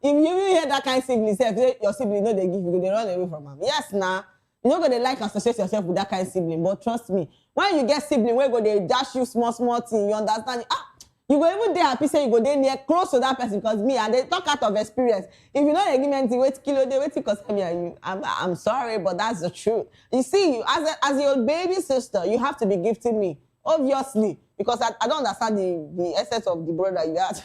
If you hear that kind of siblings, say your sibling know they give, you they run away from them. Yes, nah. You're not going to like associate yourself with that kind of sibling, but trust me, when you get sibling, where go they dash you small thing, you understand? You go even dey happy say you go dey near close to that person because me, and they talk out of experience. If you know the agreement, wait kilo, they wait because I'm sorry, but that's the truth. You see, you as your baby sister, you have to be gifting me, obviously, because I don't understand the essence of the brother you had.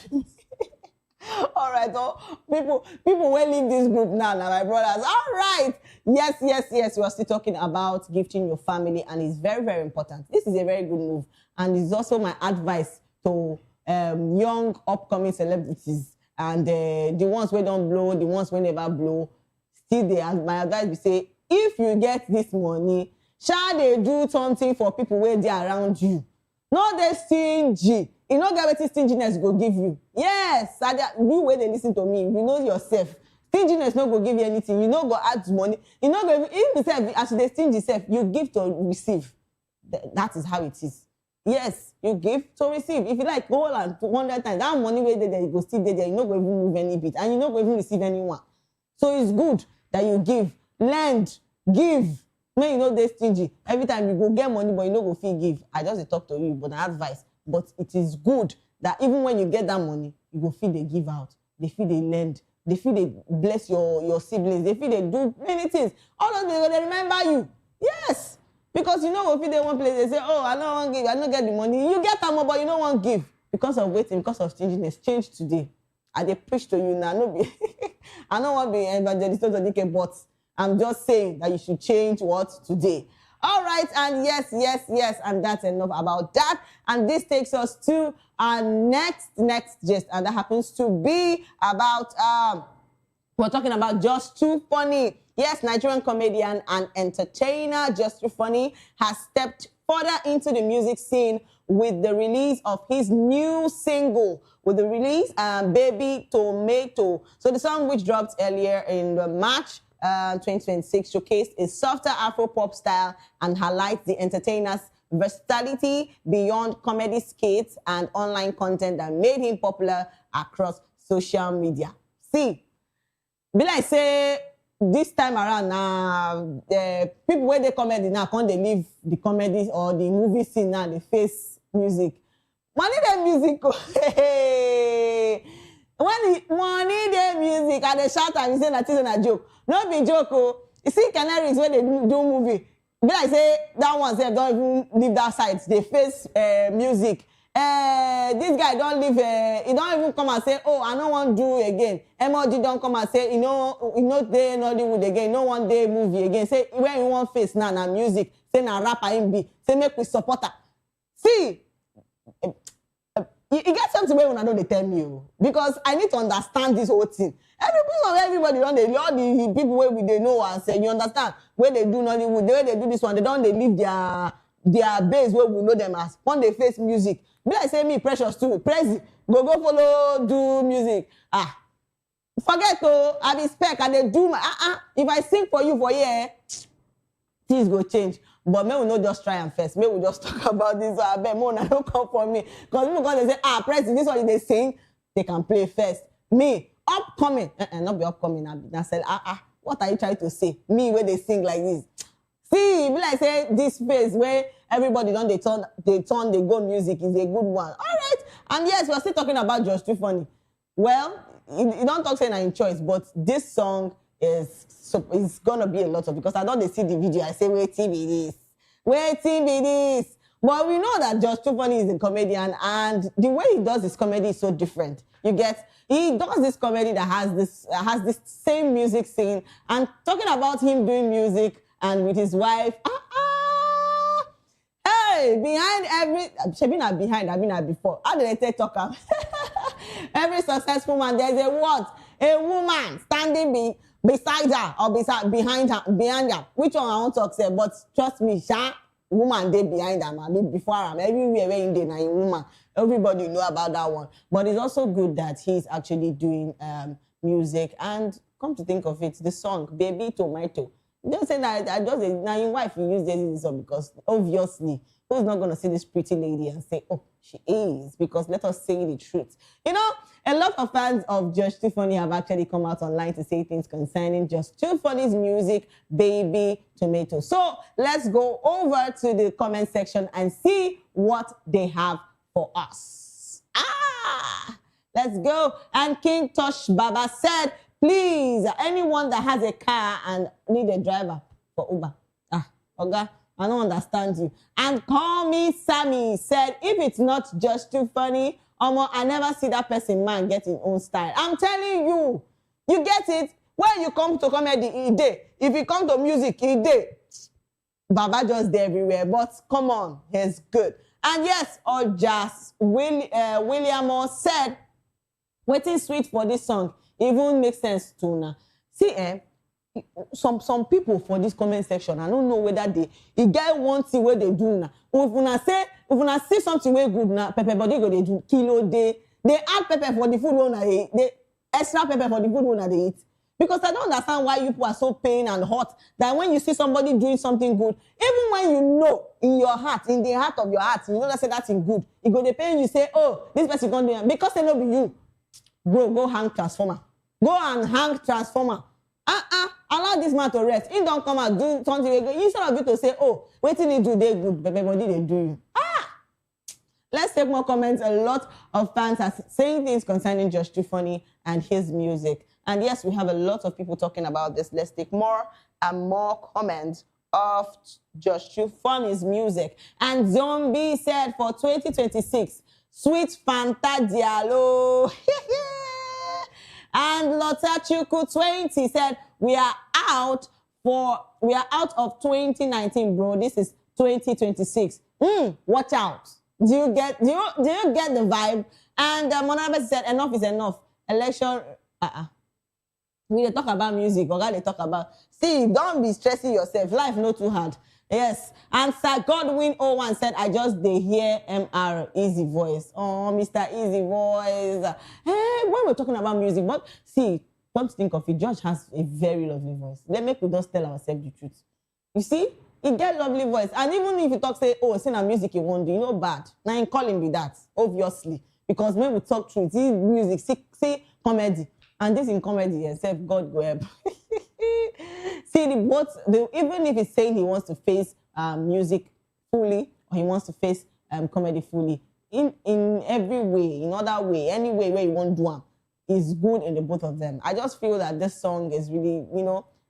All right, so people will leave this group now, my brothers. All right. Yes. We are still talking about gifting your family, and it's very, very important. This is a very good move, and it's also my advice to young upcoming celebrities and the ones who don't blow, the ones who never blow. Still, my advice will say, if you get this money, shall they do something for people where they are around you? Not they stingy. You know what stinginess go give you. Yes, you way they listen to me. You know yourself. Stinginess no go give you anything. You know go add money. You know go even as they stingy self, you give to receive. That is how it is. Yes, you give to receive. If you like go and 100 times, that money where there you go still there. You no go even move any bit, and you no go even receive anyone. So it's good that you give, lend, give. When you know they stingy, every time you go get money, but you no go feel give. I just talk to you, but I advise. But it is good that even when you get that money, you go feel they give out, they feel they lend, they feel they bless your siblings, they feel they do many things. All of them, they remember you. Yes. Because you know, if they one place, they say, oh, I don't want to give, I don't get the money. You get them, but you don't want to give. Because of waiting, because of stinginess. Change today. I preach to you now. I don't want to be evangelist, but I'm just saying that you should change what today. All right, and yes, and that's enough about that. And this takes us to our next gist, and that happens to be about, we're talking about Just Too Funny. Yes, Nigerian comedian and entertainer Just Too Funny has stepped further into the music scene with the release of his new single, Baby Tomato. So the song, which dropped earlier in March 2026, showcased a softer Afro-pop style and highlights the entertainer's versatility beyond comedy skits and online content that made him popular across social media. See, be like say, this time around now, the people where they comedy now can't they leave the comedy or the movie scene now, they face music. Money the music. When the money the music and they shout and say that is a joke. No be joke. Oh. You see canaries where they do movie. Be like say that one say don't even leave that side. They face music. This guy don't leave. He don't even come and say, oh, I don't want to do again. MLG don't come and say, you know they Nollywood again. No one day movie again. Say where you want face now, na music. Say na rapper him be. Say make we support her. See, you get something where I know they tell me, because I need to understand this whole thing. Everybody all the people where they know and say, you understand where they do Nollywood, the way they do this one, they leave their base where we know them as when they face music. Be like say me precious too, Prezi, go follow do music. Forget I be spec and they do my if I sing for you for here, things go change. But may we not just try and first. May we just talk about this. I bet more don't come for me. Because they say, Prezi, this one they sing, they can play first. Me, upcoming, not be upcoming. I said, what are you trying to say? Me, where they sing like this. See, be like say this phase where everybody they go music is a good one. All right. And yes, we're still talking about Just Too Funny. Well, you don't talk saying in choice, but this song it's gonna be a lot of, because I don't see the video. I say waiting be this. But we know that Just Too Funny is a comedian, and the way he does his comedy is so different. You get, he does this comedy that has this same music scene, and talking about him doing music and with his wife. Hey, behind every before. How did they talk? Every successful man, there's a woman standing beside her or behind her. Which one I want to say? But trust me, woman they behind her, man, before her. Everywhere where in there, a woman. Everybody know about that one. But it's also good that he's actually doing music. And come to think of it, the song Baby Tomato. Don't say that now your wife you use this song, because obviously who's not gonna see this pretty lady and say, oh, she is, because let us say the truth. You know, a lot of fans of Just Too Funny have actually come out online to say things concerning Just Too Funny's music, Baby Tomato. So let's go over to the comment section and see what they have for us. Let's go. And King Tosh Baba said, please, anyone that has a car and need a driver for Uber. Okay, I don't understand you. And Call Me Sammy said, if it's not just too funny, I never see that person man get his own style. I'm telling you, you get it? When you come to comedy, he day. If you come to music, he day. Baba just there everywhere, but come on, he's good. And yes, Ojas William said, waiting sweet for this song, even makes sense to now. See, some people for this comment section, I don't know whether they get one thing where they do now. If una see something way good now, pepper body go they do kilo they add pepper for the food when they eat, they extra pepper for the food when they eat. Because I don't understand why you people are so pain and hot that when you see somebody doing something good, even when you know in your heart, in the heart of your heart, you know that say that's good, it go the pain you say, oh, this person can't do it because they know be you. Bro, go hang transformer. Go and hang transformer. Allow this man to rest. He don't come and do something. Instead of you to say, oh, wait till he do they good, but everybody they do you. Let's take more comments. A lot of fans are saying things concerning Josh Too Funny and his music. And yes, we have a lot of people talking about this. Let's take more and more comments of Josh Too Funny's music. And Zombie said for 2026, Sweet Fanta Diallo. And Lotta Chuku 20 said, we are out of 2019, bro. This is 2026. Watch out. Do you get the vibe? And Monabes said, enough is enough. Election. We talk about music, or they talk about. See, don't be stressing yourself. Life not too hard. Yes. And Sir Godwin 01 said, I just hear MR Easy Voice. Oh, Mr. Easy Voice. Hey, when we're talking about music, but see, come to think of it, George has a very lovely voice. Let me just tell ourselves the truth. You see, he get lovely voice. And even if you talk, say, oh, sing a music you won't do, you know bad. Now you call him be that, obviously. Because when we talk truth, see music, see comedy. And this in comedy, except God go help. See, even if he's saying he wants to face music fully, or he wants to face comedy fully, in every way, in other way, any way where you want to do them, is good in the both of them. I just feel that this song is really,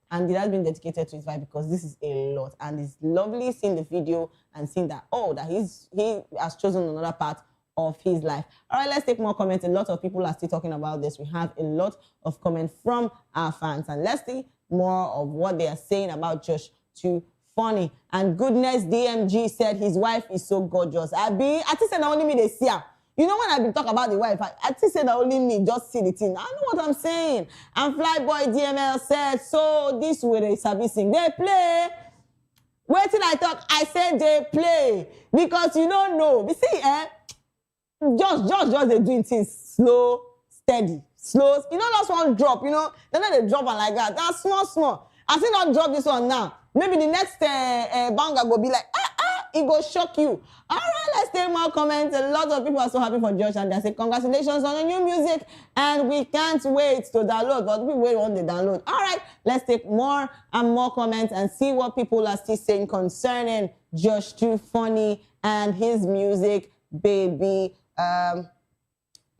and it has been dedicated to his wife because this is a lot. And it's lovely seeing the video and seeing that, that he has chosen another part of his life. All right, let's take more comments. A lot of people are still talking about this. We have a lot of comments from our fans. And let's see more of what they are saying about Josh Too Funny. And Goodness DMG said his wife is so gorgeous. I think said only me they see her. You know when I've been talking about the wife, I think said only me just see the thing. I know what I'm saying. And Flyboy DML said, so this way they servicing. They play. Wait till I talk. I said they play. Because you don't know. You see, just they're doing things slow, steady, slow. You know, that's one drop, they're not a drop like that. That's small. I see not drop this one now. Maybe the next banger will be like, it go shock you. All right, let's take more comments. A lot of people are so happy for Josh and they say, congratulations on the new music. And we can't wait to download, but we wait on the download. All right, let's take more and more comments and see what people are still saying concerning Josh Too Funny and his music, baby.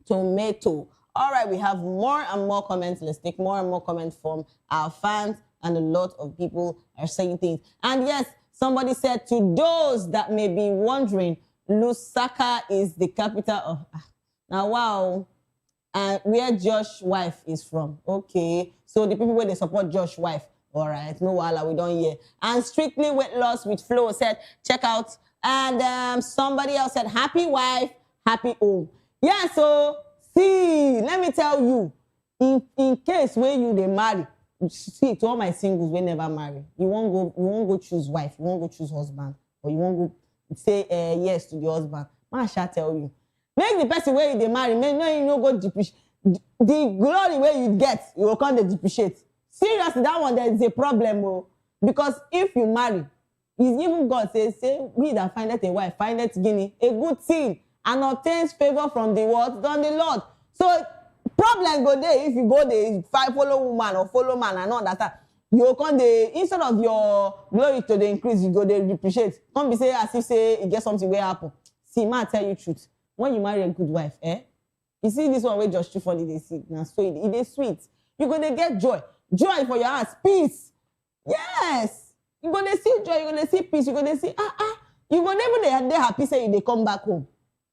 Tomato. All right, we have more and more comments. Let's take more and more comments from our fans, and a lot of people are saying things. And yes, somebody said, to those that may be wondering, Lusaka is the capital of... Now, wow. And where Josh's wife is from. Okay. So the people where they support Josh's wife. All right. No wala, we don't hear. And Strictly Weight Loss with Flo said, check out. And somebody else said, happy wife, happy home. Yeah, so see, let me tell you, in case when they marry, see, to all my singles, we never marry. You won't go choose wife, you won't go choose husband, or you won't go say yes to the husband. Man, I shall tell you. Make the person where they marry, you no go depreciate. The glory where you get, you will come to depreciate. Seriously, that one there is a problem, because if you marry, even God says, we that findeth a wife, findeth guinea, a good thing, and obtains favor from the world than the Lord. So problem go there if you go there, follow woman or follow man and all that. You come there, instead of your glory to the increase, you go there depreciate. Come be say as if say it get something will happen. See, man, tell you truth. when you marry a good wife, you see this one where just too funny they see now, so it is sweet. You're gonna get joy for your heart, peace. Yes, you're gonna see joy, you're gonna see peace, you're gonna see you're gonna even they happy say they come back home.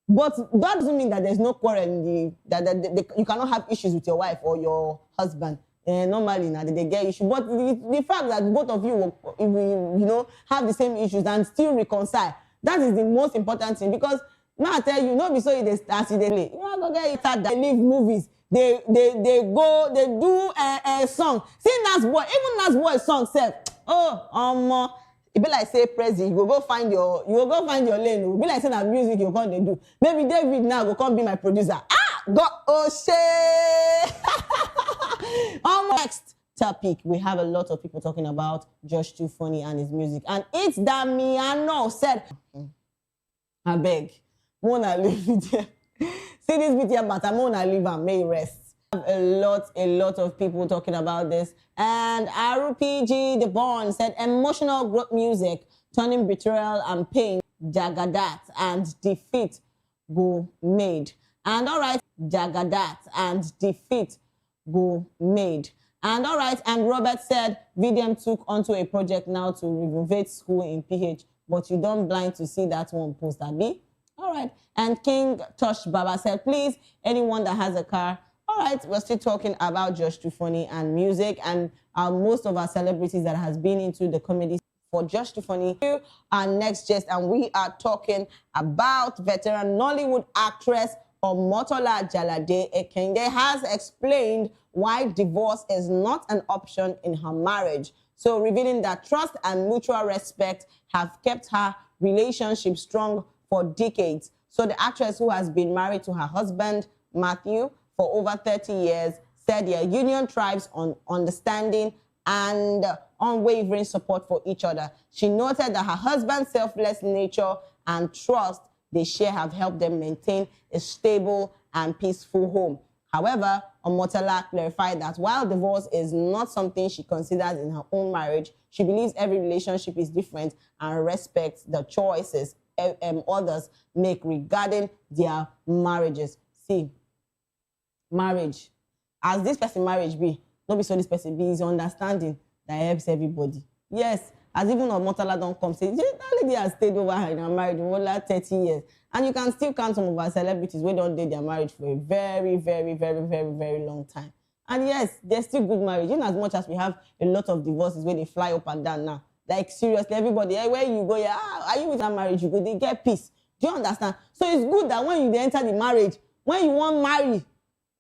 But that doesn't mean that there's no quarrel in that you cannot have issues with your wife or your husband. Normally now they get issues, but the fact that both of you will, have the same issues and still reconcile, that is the most important thing. Because now I tell you, not be so they start they play. You know, go get it that they leave movies. They go, they do a song. See Nas Boy, even Nas Boy song said, it be like say Prezi, you go find your lane. It be like say that music you come they do. Maybe David now go come be my producer. Next topic, we have a lot of people talking about Josh Too Funny and his music. And it's that me and no said, I beg, wanna leave it here. See this video, but I'm gonna leave and may rest. A lot of people talking about this. And RPG The Bond said emotional growth music, turning betrayal and pain, jagadat and defeat go made. And all right, jagadat and defeat go made. And all right, and Robert said VDM took onto a project now to renovate school in PH, but you don't blind to see that one post, Abi. All right, and King Tosh Baba said, please, anyone that has a car. All right, we're still talking about Josh Too Funny and music, and most of our celebrities that has been into the comedy for Josh Too Funny. Our next guest, and we are talking about veteran Nollywood actress Omotola Jalade Ekenge has explained why divorce is not an option in her marriage. So revealing that trust and mutual respect have kept her relationship strong for decades. So the actress, who has been married to her husband, Matthew, for over 30 years, said their union thrives on understanding and unwavering support for each other. She noted that her husband's selfless nature and trust they share have helped them maintain a stable and peaceful home. However, Omotola clarified that while divorce is not something she considers in her own marriage, she believes every relationship is different and respects the choices others make regarding their marriages. See, marriage, as this person marriage be, not be so this person be, is understanding that helps everybody. Yes, as even Omotola don't come say, that lady has stayed over her in her marriage for like 30 years. And you can still count some of our celebrities who don't date their marriage for a very, very, very, very, very long time. And yes, there's still good marriage, in as much as we have a lot of divorces where they fly up and down now. Like seriously, everybody, where you go, are you with that marriage? You go, they get peace. Do you understand? So it's good that when you enter the marriage, when you want marry,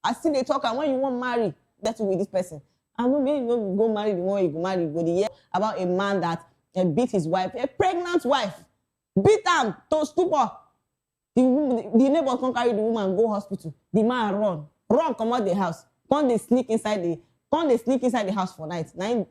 I see they talk, and when you want marry, that's with this person. And no, maybe you go marry the one you go marry, you go the year about a man that beat his wife, a pregnant wife, beat him to stupor. The neighbors can't carry the woman and go hospital. The man run, come out the house. Can't they sneak inside the house for night? Now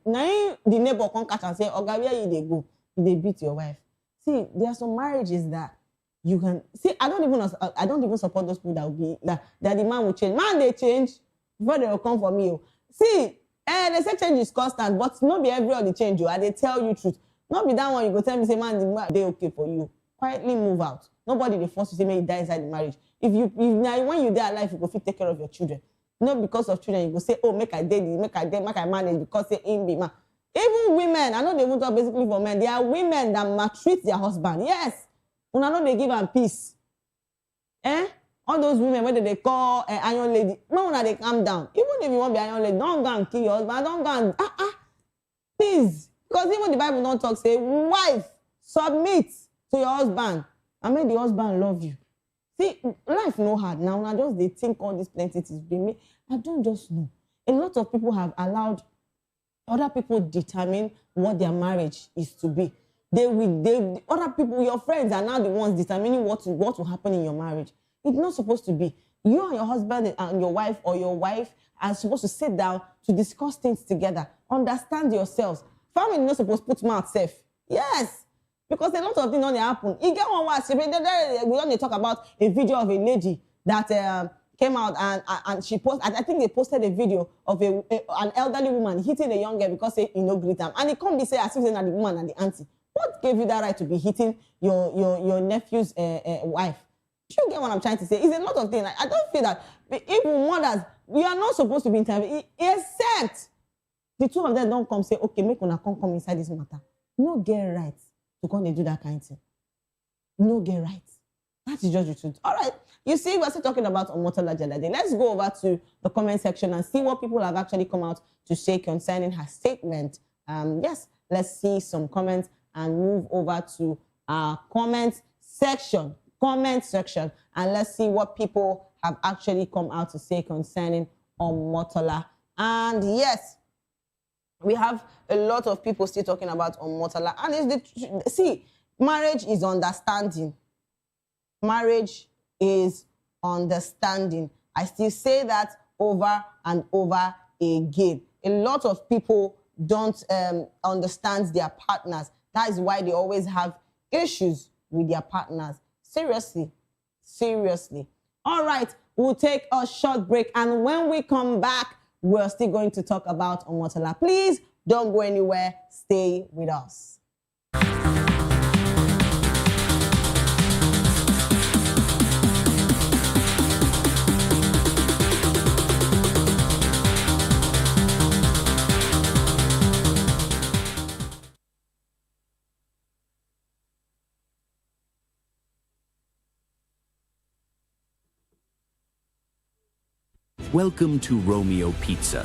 the neighbor can't catch and say, "Oga, where you they go? They beat your wife." See, there are some marriages that you can see. I don't even support those people that will be that the man will change. Man, they change before they will come for me. See, they say change is constant, but not be everybody change you. They tell you truth. Not be that one you go tell me say, man, they okay for you. Quietly move out. Nobody they force you to say, may you die inside the marriage. If when you die alive, you go fit take care of your children. Not because of children, you go say, oh, make I manage because say him be man. Even women, I know they won't talk basically for men. There are women that maltreat their husband. Yes. When I know they give them peace. All those women, whether they call iron lady, no one they calm down. Even if you want to be iron lady, don't go and kill your husband. Don't go and please. Because even the Bible don't talk, say, wife, submit to your husband. And make the husband love you. See, life no hard. Now, I just they think all these plenty things bring me. I don't just know. A lot of people have allowed other people determine what their marriage is to be. Other people, your friends are now the ones determining what will happen in your marriage. It's not supposed to be. You and your husband and your wife or your wife are supposed to sit down to discuss things together. Understand yourselves. Family not supposed to put mouth safe. Yes. Because a lot of things don't happen. You get one watch. We only talk about a video of a lady that came out and she posted. I think they posted a video of an elderly woman hitting a young girl because he no greet them. And it can't be said as if they're the woman and the auntie. What gave you that right to be hitting your nephew's wife? You get what I'm trying to say? It's a lot of things. Like, I don't feel that even mothers, we are not supposed to be interviewed, except the two of them don't come say, okay, make una come inside this matter. No get right to come and do that kind of thing. No get right. That is just the truth. All right. You see, we're still talking about Omotola Jalade. Let's go over to the comment section and see what people have actually come out to say concerning her statement. Yes, let's see some comments and move over to our comment section. And let's see what people have actually come out to say concerning Omotola. And yes, we have a lot of people still talking about Omotola. And see, marriage is understanding. Marriage is understanding. I still say that over and over again. A lot of people don't understand their partners. That is why they always have issues with their partners. Seriously. All right, we'll take a short break. And when we come back, we're still going to talk about Omotola. Please don't go anywhere. Stay with us. Welcome to Romeo Pizza.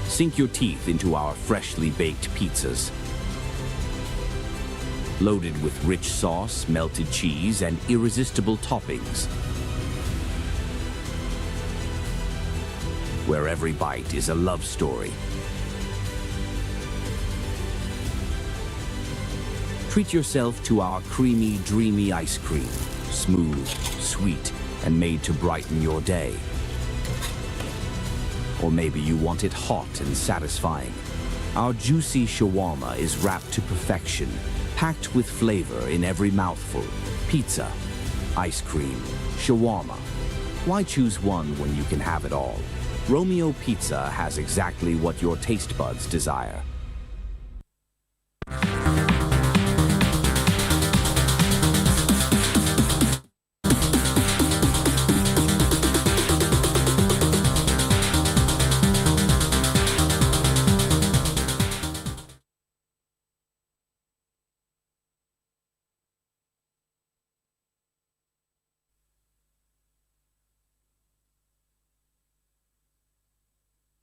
Sink your teeth into our freshly baked pizzas. Loaded with rich sauce, melted cheese, and irresistible toppings. Where every bite is a love story. Treat yourself to our creamy, dreamy ice cream. Smooth, sweet, and made to brighten your day. Or maybe you want it hot and satisfying. Our juicy shawarma is wrapped to perfection, packed with flavor in every mouthful. Pizza, ice cream, shawarma. Why choose one when you can have it all? Romeo Pizza has exactly what your taste buds desire.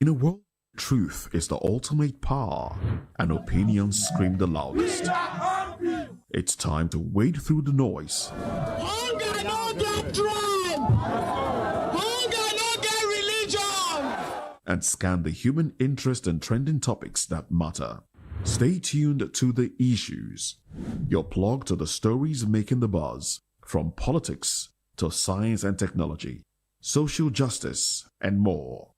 In a world where truth is the ultimate power and opinions scream the loudest, it's time to wade through the noise. Hunger no get tribe. Hunger no get religion. And scan the human interest and trending topics that matter. Stay tuned to The Issues, your plug to the stories making the buzz, from politics to science and technology, social justice, and more.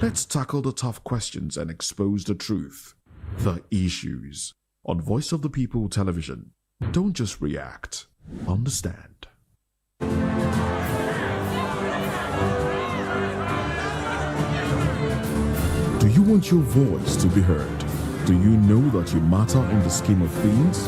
Let's tackle the tough questions and expose the truth. The Issues on Voice of the People Television. Don't just react, understand. Do you want your voice to be heard? Do you know that you matter in the scheme of things?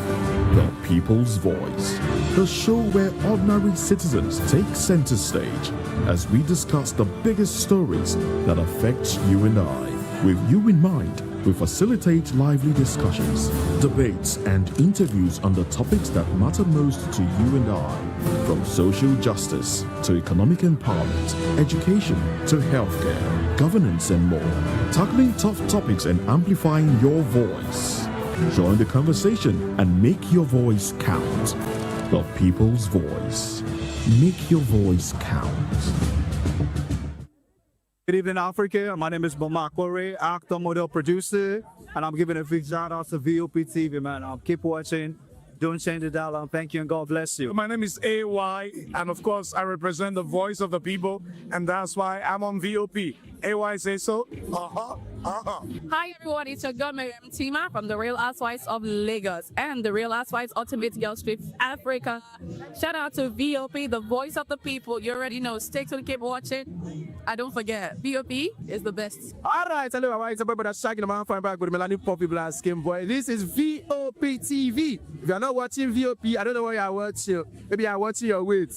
The People's Voice, the show where ordinary citizens take center stage as we discuss the biggest stories that affect you and I. With you in mind, we facilitate lively discussions, debates, and interviews on the topics that matter most to you and I, from social justice to economic empowerment, education to healthcare, governance, and more, tackling tough topics and amplifying your voice. Join the conversation and make your voice count. The People's Voice. Make your voice count. Good evening, Africa. My name is Bamakore, actor, model, producer, and I'm giving a big shout out to VOP TV, man. Keep watching. Don't change the dial. Thank you and God bless you. My name is AY, and of course, I represent the voice of the people, and that's why I'm on VOP. AY say so. Hi everyone, it's your girl Miriam Tima from the Real Housewives of Lagos and the Real Housewives Ultimate Girls Trip Africa. Shout out to VOP, the voice of the people. You already know. Stay tuned, keep watching. And don't forget, VOP is the best. All right, hello, how are you? It's about shagging the man fine back with Melanie Poppy Black Skin Boy. This is VOP TV. If you're not watching VOP, I don't know what you're watching. Maybe you're watching your weight.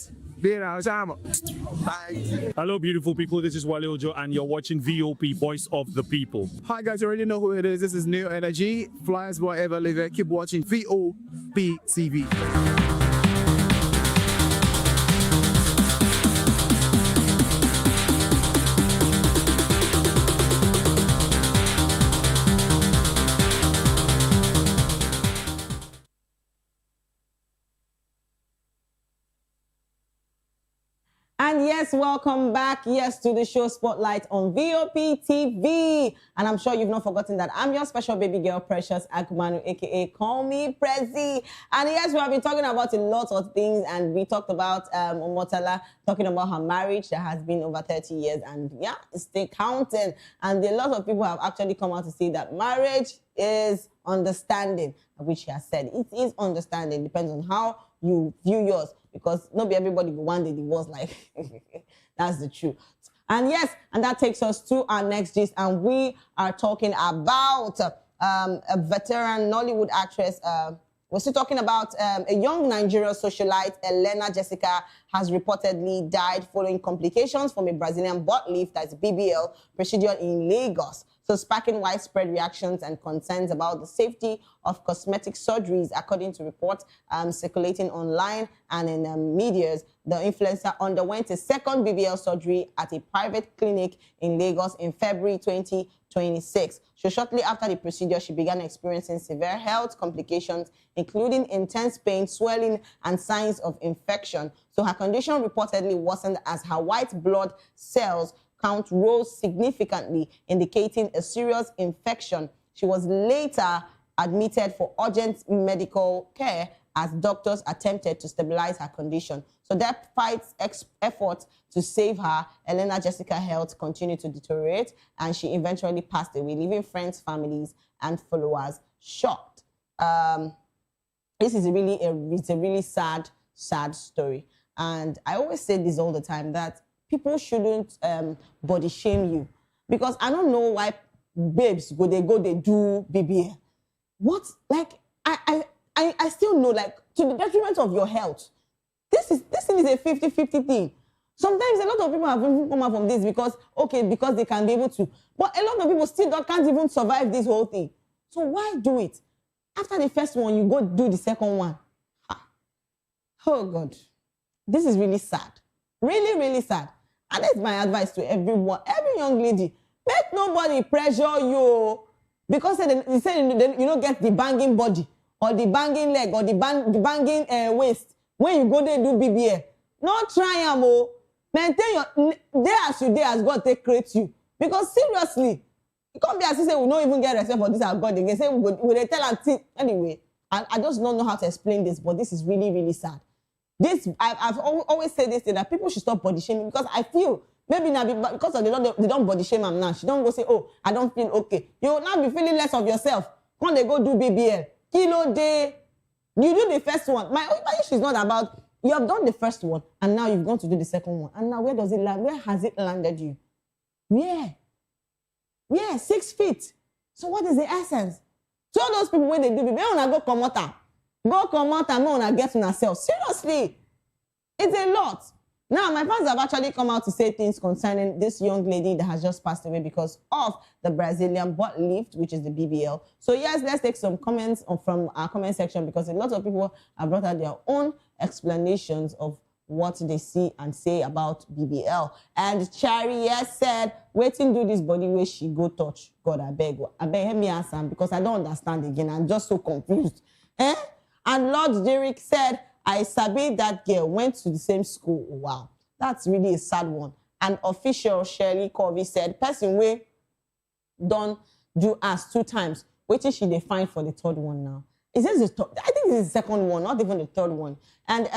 Hello, beautiful people. This is Wale Ojo, and you're watching VOP, Voice of the People. Hi, guys. You already know who it is. This is New Energy. Flyers, whatever, live it. Keep watching VOP TV. And yes, welcome back, yes, to the show Spotlight on VOP TV. And I'm sure you've not forgotten that I'm your special baby girl, Precious Akumanu, aka Call Me Prezi. And yes, we have been talking about a lot of things, and we talked about Omotala talking about her marriage that has been over 30 years, and yeah, it's still counting. And a lot of people have actually come out to say that marriage is understanding, which she has said. It is understanding, depends on how you view yours. Because not everybody will one day divorce, like that's the truth. And yes, and that takes us to our next gist, and we are talking about a veteran Nollywood actress. We're still talking about a young Nigerian socialite, Elena Jessica, has reportedly died following complications from a Brazilian butt lift, that's BBL, procedure in Lagos. So sparking widespread reactions and concerns about the safety of cosmetic surgeries, according to reports circulating online and in medias. The influencer underwent a second BBL surgery at a private clinic in Lagos in February 2026. So shortly after the procedure, she began experiencing severe health complications, including intense pain, swelling, and signs of infection. So her condition reportedly worsened as her white blood cells count rose significantly, indicating a serious infection. She was later admitted for urgent medical care as doctors attempted to stabilize her condition. So despite efforts to save her, Elena Jessica's health continued to deteriorate, and she eventually passed away, leaving friends, families, and followers shocked. This is a really sad story. And I always say this all the time, that people shouldn't body shame you, because I don't know why babes they do BBL. What? Like I still know, like, to the detriment of your health. This thing is a 50-50 thing. Sometimes a lot of people have even come out from this because they can be able to, but a lot of people still can't even survive this whole thing. So why do it? After the first one, you go do the second one. Oh God, this is really sad. Really, really sad. And that's my advice to everyone, every young lady. Make nobody pressure you, because they say you don't get the banging body or the banging leg or the banging waist when you go there do BBL. Not try them, oh. Maintain your day as you day as God take create you. Because seriously, it can't be as if say we don't even get respect for this as God again. Say we tell and anyway. I just don't know how to explain this, but this is really, really sad. This I've always said this thing, that people should stop body shaming, because I feel maybe now because of they don't body shame them now. She don't go say, oh, I don't feel okay. You will now be feeling less of yourself. When they go do BBL, kilo day, you do the first one. My issue is not about you have done the first one and now you've gone to do the second one. And now where does it land? Where has it landed you? Yeah, 6 feet. So what is the essence? So all those people when they do BBL, they wanna go come out and wanna get on ourselves. Seriously, it's a lot. Now, my fans have actually come out to say things concerning this young lady that has just passed away because of the Brazilian butt lift, which is the BBL. So yes, let's take some comments from our comment section, because a lot of people have brought out their own explanations of what they see and say about BBL. And Cherry said, waiting do this body where she go touch. God, I beg, help me answer, because I don't understand again. I'm just so confused. And Lord Derek said, I sabi that girl went to the same school. Wow, that's really a sad one. And official Shirley Covey said, person way don't do us 2 times. Waiting she they find for the 3rd one now. Is this the I think this is the 2nd one, not even the 3rd one. And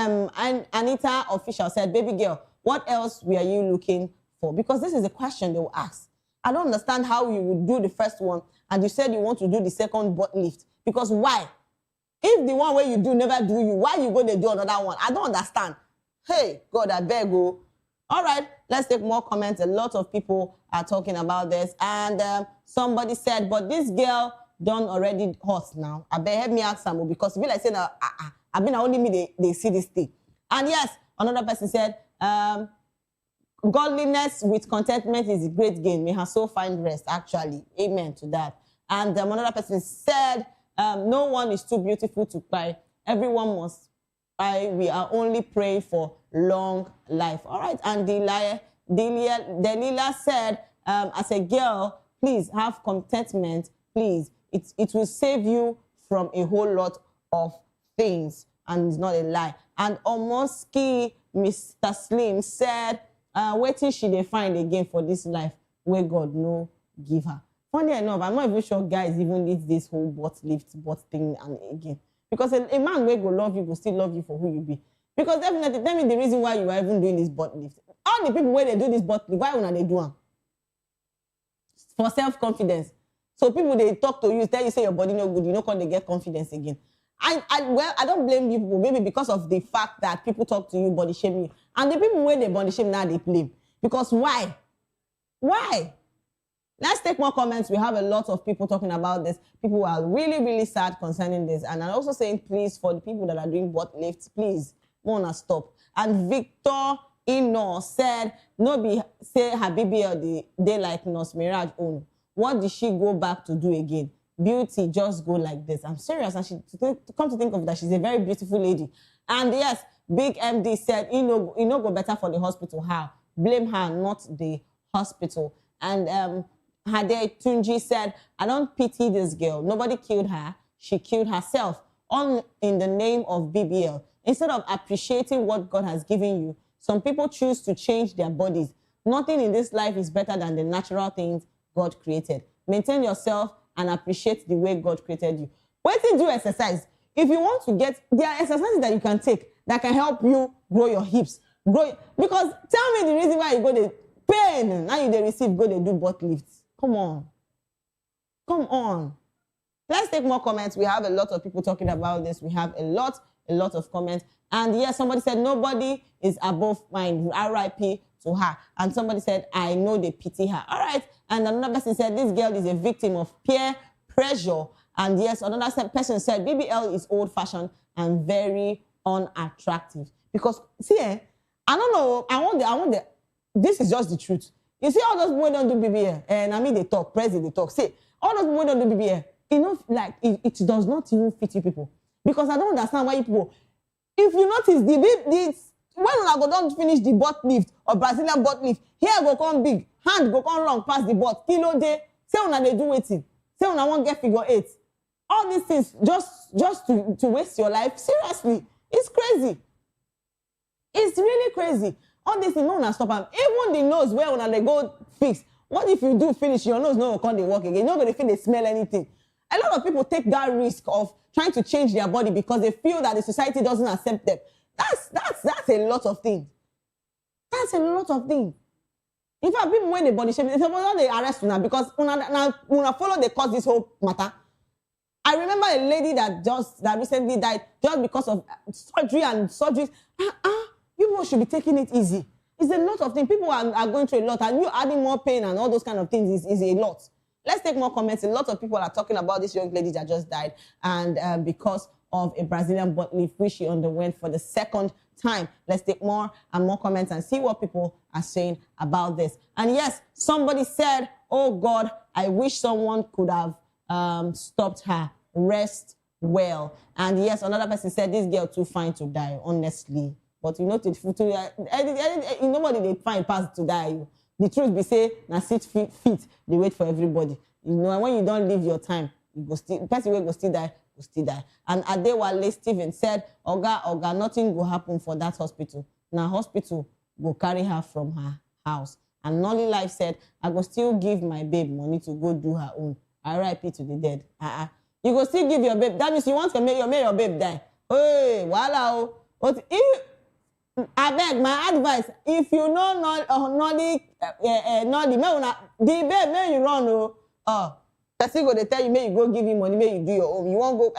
Anita official said, baby girl, what else were you looking for? Because this is a question they will ask. I don't understand how you would do the first one and you said you want to do the second butt lift. Because why? If the one where you do never do you, why you go to do another one? I don't understand. Hey, God, I beg you. All right, let's take more comments. A lot of people are talking about this. And somebody said, but this girl done already hot now. I better help me ask some because if like saying, I mean, only me they see this thing. And yes, another person said, godliness with contentment is a great gain. May her soul find rest, actually. Amen to that. And another person said, no one is too beautiful to cry. Everyone must cry. We are only praying for long life. All right. And Delilah said, as a girl, please have contentment. Please. It will save you from a whole lot of things. And it's not a lie. And Omoski, Mr. Slim, said, waiting she they find again for this life where God no give her. Funny enough, I'm not even sure guys even need this whole butt thing and again. Because a man will go love you, will still love you for who you be. Because definitely, tell me the reason why you are even doing this butt lift. All the people where they do this butt lift, why would they do them? For self-confidence. So people, they talk to you, tell you, say your body no good, you know when they get confidence again. Well, I don't blame you people, maybe because of the fact that people talk to you, body shame you. And the people where they body shame now, they blame. Because why? Why? Let's take more comments. We have a lot of people talking about this. People are really, really sad concerning this. And I'm also saying, please, for the people that are doing butt lifts, please, wanna stop. And Victor Ino said, no be say her BBL they like Nurse Mirage own. What did she go back to do again? Beauty just go like this. I'm serious. And she come to think of that, she's a very beautiful lady. And yes, Big MD said, you know go better for the hospital. How? Blame her, not the hospital. And Hade Tunji said, I don't pity this girl. Nobody killed her. She killed herself. All in the name of BBL. Instead of appreciating what God has given you, some people choose to change their bodies. Nothing in this life is better than the natural things God created. Maintain yourself and appreciate the way God created you. Wait till you do exercise. If you want to get, there are exercises that you can take that can help you grow your hips. Because tell me the reason why you go to pain. Now you receive, go to do butt lifts. Come on. Come on. Let's take more comments. We have a lot of people talking about this. We have a lot of comments. And yes, somebody said, nobody is above mine. RIP to her. And somebody said, I know they pity her. All right. And another person said, this girl is a victim of peer pressure. And yes, another person said, BBL is old-fashioned and very unattractive. Because, see, I don't know, I want the, this is just the truth. You see all those people don't do BBL, and I mean they talk, president they talk. See, all those people don't do BBL, you know, like, it does not even fit you people. Because I don't understand why you people, if you notice, when I go down to finish the butt lift, or Brazilian butt lift, here go come big, hand go come long past the butt, kilo day, say when they do waiting, say when I won't get figure 8. All these things, just to waste your life, seriously, it's crazy. It's really crazy. All this thing, no one stop them. Even the nose where when they go fix. What if you do finish, your nose no can they work again? You're not going to feel they smell anything. A lot of people take that risk of trying to change their body because they feel that the society doesn't accept them. That's a lot of things. That's a lot of things. In fact, people when they body shame, they arrest you now because una follow they cause this whole matter. I remember a lady that recently died just because of surgery and surgeries. People should be taking it easy. It's a lot of things. People are going through a lot, and you adding more pain and all those kind of things is a lot. Let's take more comments. A lot of people are talking about this young lady that just died, and because of a Brazilian butt lift, which she underwent for the second time. Let's take more and more comments and see what people are saying about this. And yes, somebody said, oh God, I wish someone could have stopped her. Rest well. And yes, another person said, this girl too fine to die, honestly. But you know, nobody they find past to die. The truth be say, na sit feet, they wait for everybody. You know, and when you don't live your time, you go still, the person will go still die, will still die. And Adewale Stephen said, Oga, nothing will happen for that hospital. Now hospital will carry her from her house. And Nolly Life said, I go still give my babe money to go do her own. RIP to the dead. You go still give your babe. That means you want to make your babe die. Hey, voila. But if I beg my advice, if you know the babe, may you run. Person go they tell you, may you go give him money, may you do your own. You won't go,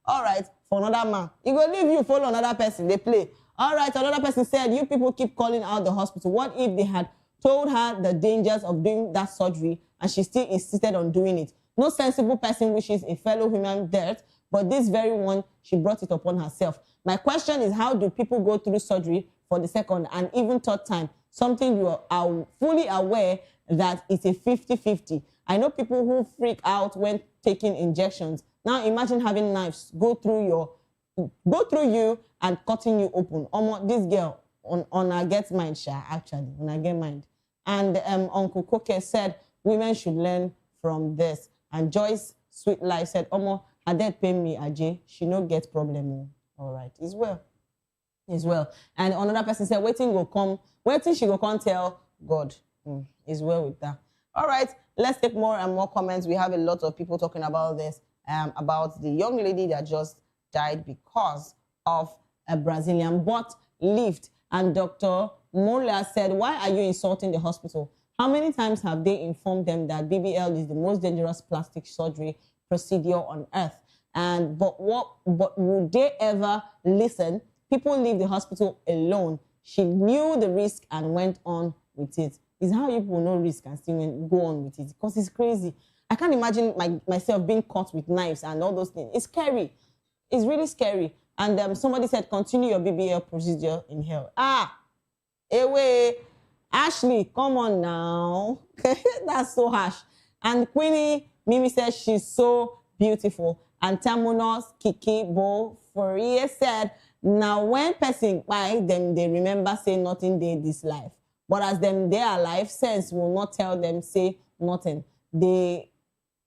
all right, for another man. He go leave you, follow another person, they play. All right, another person said, you people keep calling out the hospital. What if they had told her the dangers of doing that surgery and she still insisted on doing it? No sensible person wishes a fellow human death, but this very one, she brought it upon herself. My question is, how do people go through surgery for the second and even third time? Something you are fully aware that it's a 50-50. I know people who freak out when taking injections. Now imagine having knives go through you and cutting you open. This girl on her get mind, actually, on her get mind. And Uncle Koke said, women should learn from this. And Joyce Sweet Life said, her dad pay me, Ajay. She no get problem. All right, it's well. It's well. And another person said, waiting she go come tell God. It's well with that. All right, let's take more and more comments. We have a lot of people talking about this, about the young lady that just died because of a Brazilian butt lift. And Dr. Mola said, why are you insulting the hospital? How many times have they informed them that BBL is the most dangerous plastic surgery procedure on earth? But would they ever listen? People leave the hospital alone. She knew the risk and went on with it. It's how you people know risk and still go on with it, because it's crazy. I can't imagine myself being caught with knives and all those things. It's scary. It's really scary. And somebody said, continue your BBL procedure in hell. Away. Ashley, come on now. That's so harsh. And Queenie Mimi says she's so beautiful. And Tamunos Kiki Bo Fourier said, now when person buy them, they remember say nothing they this life. But as them they are alive, sense will not tell them say nothing. They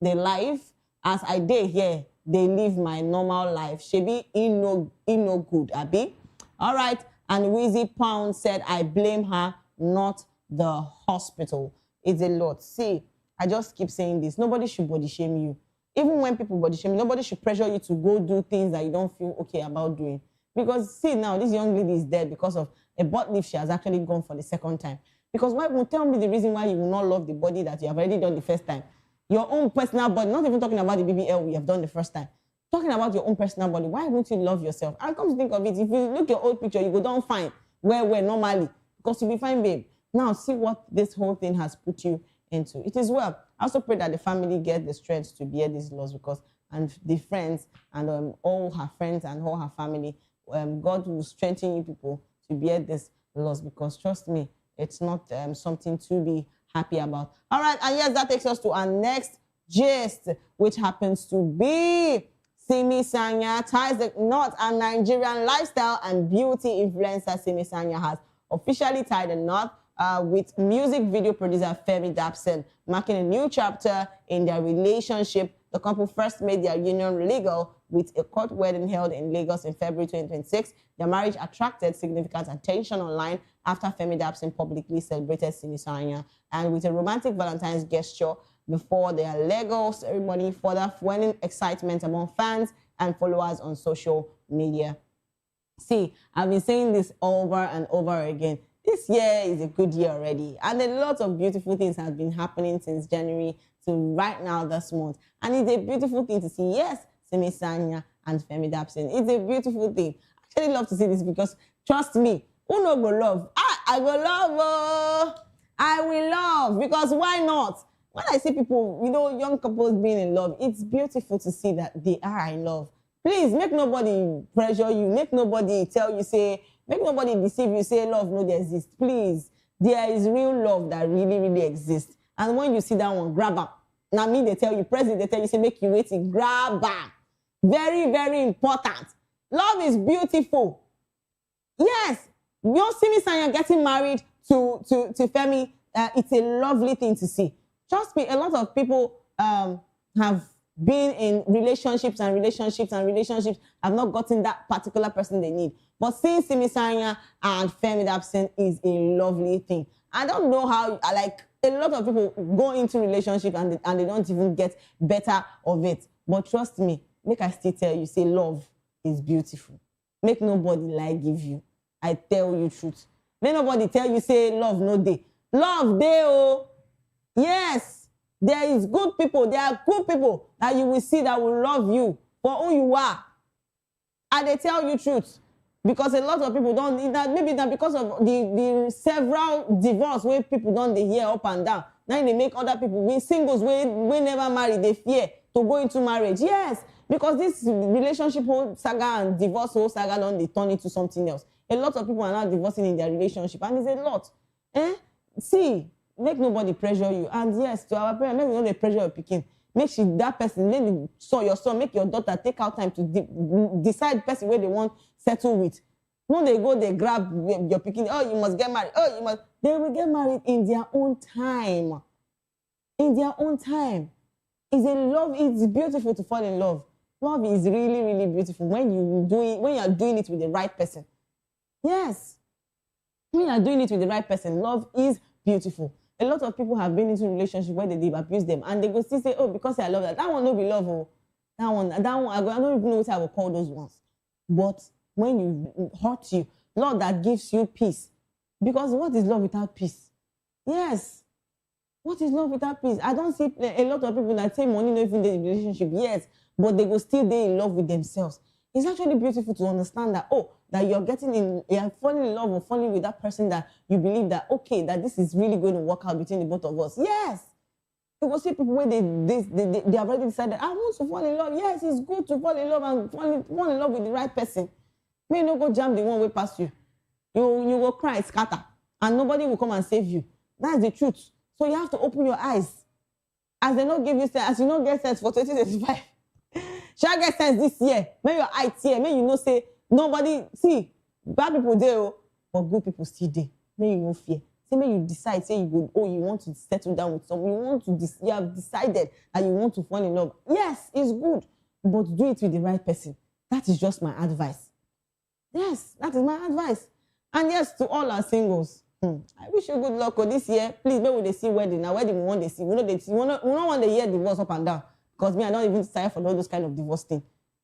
life as I did here, they live my normal life. She be in no good, Abby. All right. And Wheezy Pound said, I blame her, not the hospital. It's a lot. See, I just keep saying this. Nobody should body shame you. Even when people body shame you, nobody should pressure you to go do things that you don't feel okay about doing. Because see now, this young lady is dead because of a butt lift she has actually gone for the second time. Because why won't tell me the reason why you will not love the body that you have already done the first time? Your own personal body, not even talking about the BBL we have done the first time. Talking about your own personal body, why won't you love yourself? And come to think of it, if you look your old picture, you go down fine, where normally, because you'll be fine, babe. Now see what this whole thing has put you into. It is well. I also pray that the family get the strength to bear this loss, because and the friends and all her friends and all her family, God will strengthen you people to bear this loss, because trust me, it's not something to be happy about. All right, and yes, that takes us to our next gist, which happens to be Simi Sanya ties the knot. A Nigerian lifestyle and beauty influencer Simi Sanya has officially tied the knot with music video producer Femi Dapson, marking a new chapter in their relationship. The couple first made their union legal with a court wedding held in Lagos in February 2026. Their marriage attracted significant attention online after Femi Dapson publicly celebrated Simi Sanya, and with a romantic Valentine's gesture before their legal ceremony, further fueling excitement among fans and followers on social media. See, I've been saying this over and over again. This year is a good year already, and a lot of beautiful things have been happening since January to right now this month. And it's a beautiful thing to see. Yes, Simi Sanya and Femi Dapson. It's a beautiful thing. I actually love to see this, because trust me, who no go love? I will love. Oh, I will love, because why not? When I see people, young couples being in love, it's beautiful to see that they are in love. Please, make nobody pressure you. Make nobody tell you, make nobody deceive you, say love no dey exist. Please, there is real love that really, really exists. And when you see that one, grab am. Now me, they tell you, president, they tell you, say make you wait, grab am. Very, very important. Love is beautiful. Yes, your Simi Sanya getting married to Femi, it's a lovely thing to see. Trust me, a lot of people have been in relationships and have not gotten that particular person they need. But seeing Simi Sanya and Femi Dapson is a lovely thing. I don't know how, a lot of people go into relationship and they don't even get better of it. But trust me, make I still tell you, say love is beautiful. Make nobody lie give you. I tell you truth. Make nobody tell you, say love no day. Love day, oh. Yes, there is good people. There are good people that you will see that will love you for who you are. And they tell you truth. Because a lot of people don't, maybe that because of the several divorce where people don't they hear up and down. Now they make other people, we singles, we never marry, they fear to go into marriage. Yes, because this relationship whole saga and divorce whole saga don't they turn into something else. A lot of people are now divorcing in their relationship, and it's a lot. See, make nobody pressure you. And yes, to our parents, make nobody pressure your pikin. Make sure that person, make your son, make your daughter take out time to decide person where they want settle with. No, they go, they grab your pikin. Oh, you must get married. Oh, you must. They will get married in their own time. In their own time. It's beautiful to fall in love. Love is really, really beautiful when you are doing it with the right person. Yes. When you are doing it with the right person, love is beautiful. A lot of people have been into relationships where they've abused them, and they go still say, oh, because I love that. That one no be love. Oh. That one, I don't even know what I will call those ones. But when you hurt you, love that gives you peace. Because what is love without peace? Yes. What is love without peace? I don't see a lot of people that say money not even in the relationship. Yes, but they go still they in love with themselves. It's actually beautiful to understand that, oh, that you're falling in love or falling with that person that you believe that, okay, that this is really going to work out between the both of us. Yes. You will see people where they have already decided, I want to fall in love. Yes, it's good to fall in love and fall in love with the right person. May no go jam the one way past you. You will cry, scatter, and nobody will come and save you. That's the truth. So you have to open your eyes. As they don't give you sense, as you don't get sense for 2025. Shall I get sense this year? May your eye tear, may you know say nobody, see, bad people there, but good people still there. May you no fear. Say may you decide, say you go, oh, you want to settle down with someone, you have decided that you want to fall in love. Yes, it's good, but do it with the right person. That is just my advice. Yes, that is my advice. And yes, to all our singles, I wish you good luck this year. Please, maybe they see wedding. Now, wedding we want to see. We don't want to hear divorce up and down. Because me, I don't even desire for all those kind of divorce thing,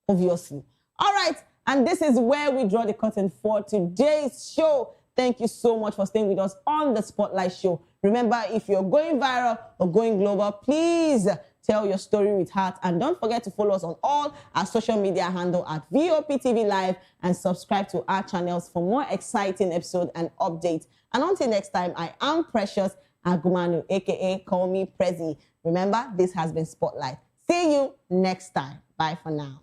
obviously. All right, and this is where we draw the curtain for today's show. Thank you so much for staying with us on the Spotlight Show. Remember, if you're going viral or going global, please tell your story with heart. And don't forget to follow us on all our social media handle at VOP TV Live and subscribe to our channels for more exciting episodes and updates. And until next time, I am Precious Agumanu, a.k.a. Call Me Prezi. Remember, this has been Spotlight. See you next time. Bye for now.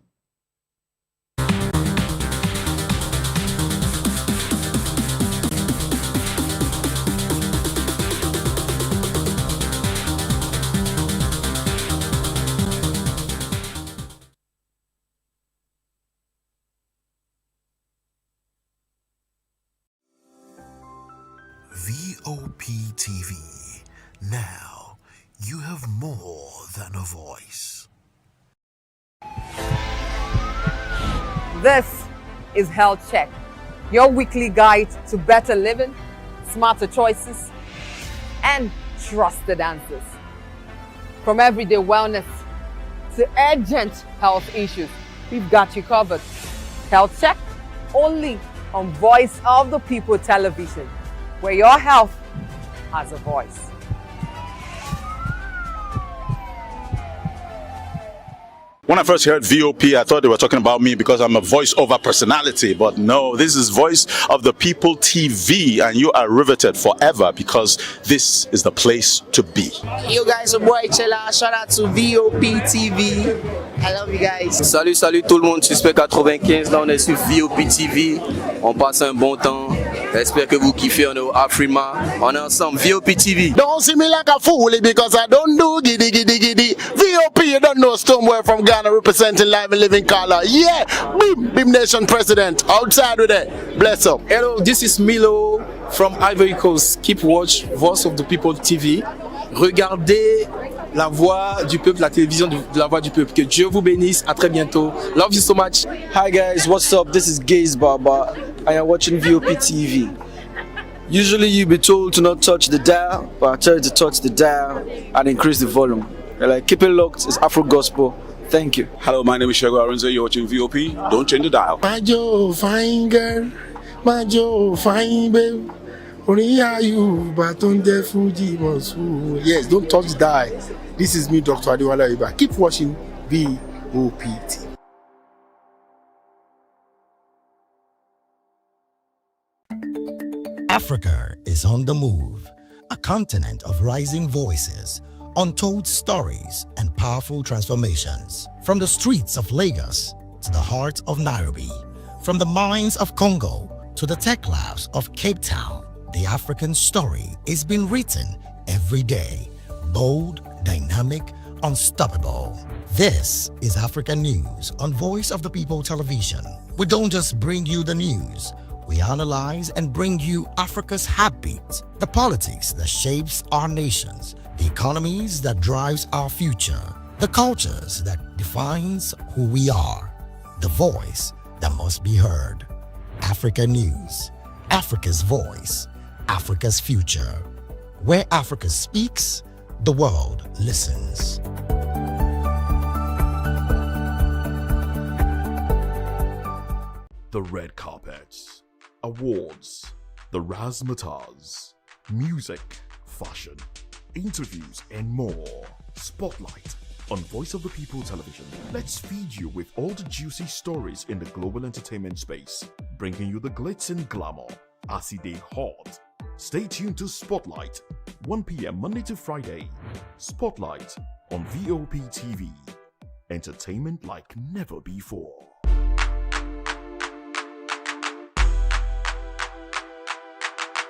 VOP TV. Now, you have more than a voice. This is Health Check, your weekly guide to better living, smarter choices, and trusted answers. From everyday wellness to urgent health issues, we've got you covered. Health Check, only on Voice of the People Television, where your health has a voice. When I first heard VOP, I thought they were talking about me because I'm a voice-over personality. But no, this is Voice of the People TV, and you are riveted forever because this is the place to be. Yo guys, your boy Chella. Shout out to VOP TV. I love you guys. Salut tout le monde, Suspect 95. Là, on est sur VOP TV. On passe un bon temps. J'espère que vous kiffez. On est au Afrima. On est ensemble. VOP TV. Don't see me like a fool because I don't do giddy giddy giddy. VOP, you don't know Stoneware from Ghana representing live and living color. Yeah, Beam Nation President. Outside with it. Bless up. Hello, this is Milo from Ivory Coast. Keep watch Voice of the People TV. Regardez la voix du peuple, la télévision de la voix du peuple. Que Dieu vous bénisse. À très bientôt. Love you so much. Hi guys, what's up? This is Gaze Baba. I am watching VOP TV. Usually you be told to not touch the dial, but I tell you to touch the dial and increase the volume. Like, keep it locked. It's Afro Gospel. Thank you. Hello, my name is Shego Arunze. You're watching VOP. Don't change the dial. My Joe, fine girl. My Joe, fine babe. Yes, don't touch the dial. This is me, Dr. Adiwala Iba. Keep watching VOP TV. Africa is on the move, a continent of rising voices, untold stories, and powerful transformations. From the streets of Lagos to the heart of Nairobi, from the mines of Congo to the tech labs of Cape Town, the African story is being written every day. Bold, dynamic, unstoppable. This is African News on Voice of the People Television. We don't just bring you the news. We analyze and bring you Africa's heartbeat, the politics that shapes our nations, the economies that drives our future, the cultures that defines who we are, the voice that must be heard. Africa News, Africa's voice, Africa's future. Where Africa speaks, the world listens. The red carpets, awards, the razzmatazz, music, fashion, interviews, and more. Spotlight on Voice of the People Television. Let's feed you with all the juicy stories in the global entertainment space, bringing you the glitz and glamour as they hot. Stay tuned to Spotlight, 1 p.m. Monday to Friday. Spotlight on VOP TV. Entertainment like never before.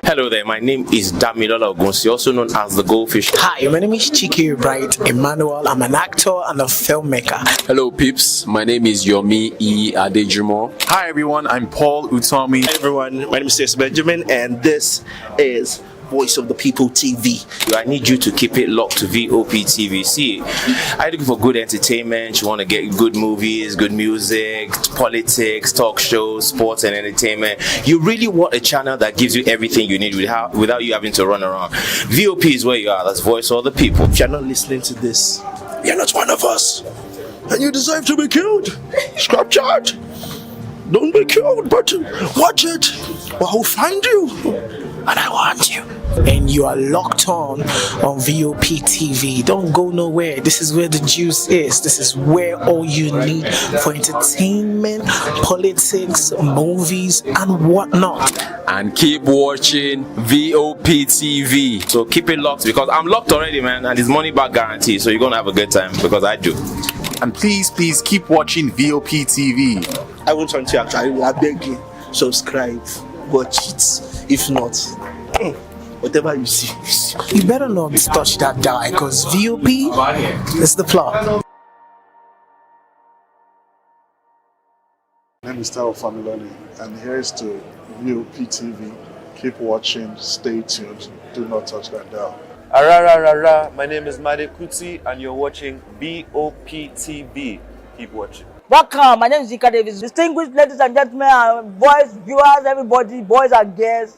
Hello there, my name is Damilola Ogunsi, also known as the Goldfish. Hi, my name is Chike Bright Emmanuel. I'm an actor and a filmmaker. Hello peeps, my name is Yomi E. Adejumo. Hi everyone, I'm Paul Utomi. Hi everyone, my name is Stacey Benjamin and this is Voice of the People TV. I need you to keep it locked to VOP TV. See, are you looking for good entertainment? You want to get good movies, good music, politics, talk shows, sports and entertainment. You really want a channel that gives you everything you need without you having to run around. VOP is where you are. That's Voice of the People. If you're not listening to this, you're not one of us. And you deserve to be killed. Scrap charge. Don't be killed, but watch it. Or I'll find you. And I want you. And you are locked on VOP TV. Don't go nowhere. This is where the juice is. This is where all you need for entertainment, politics, movies, and whatnot. And keep watching VOP TV. So keep it locked because I'm locked already, man, and it's money back guarantee. So you're gonna have a good time because I do. And please keep watching VOP TV. I won't want to actually, I beg you, subscribe, watch it. If not, whatever you see. You better not touch that dial because VOP is the plot. My name is Taro Familoni and here's to VOP TV. Keep watching, stay tuned, do not touch that dial. My name is Made Kuti and you're watching VOP TV. Keep watching. Welcome, my name is Zika Davis. Distinguished ladies and gentlemen, boys, viewers, everybody, boys and girls.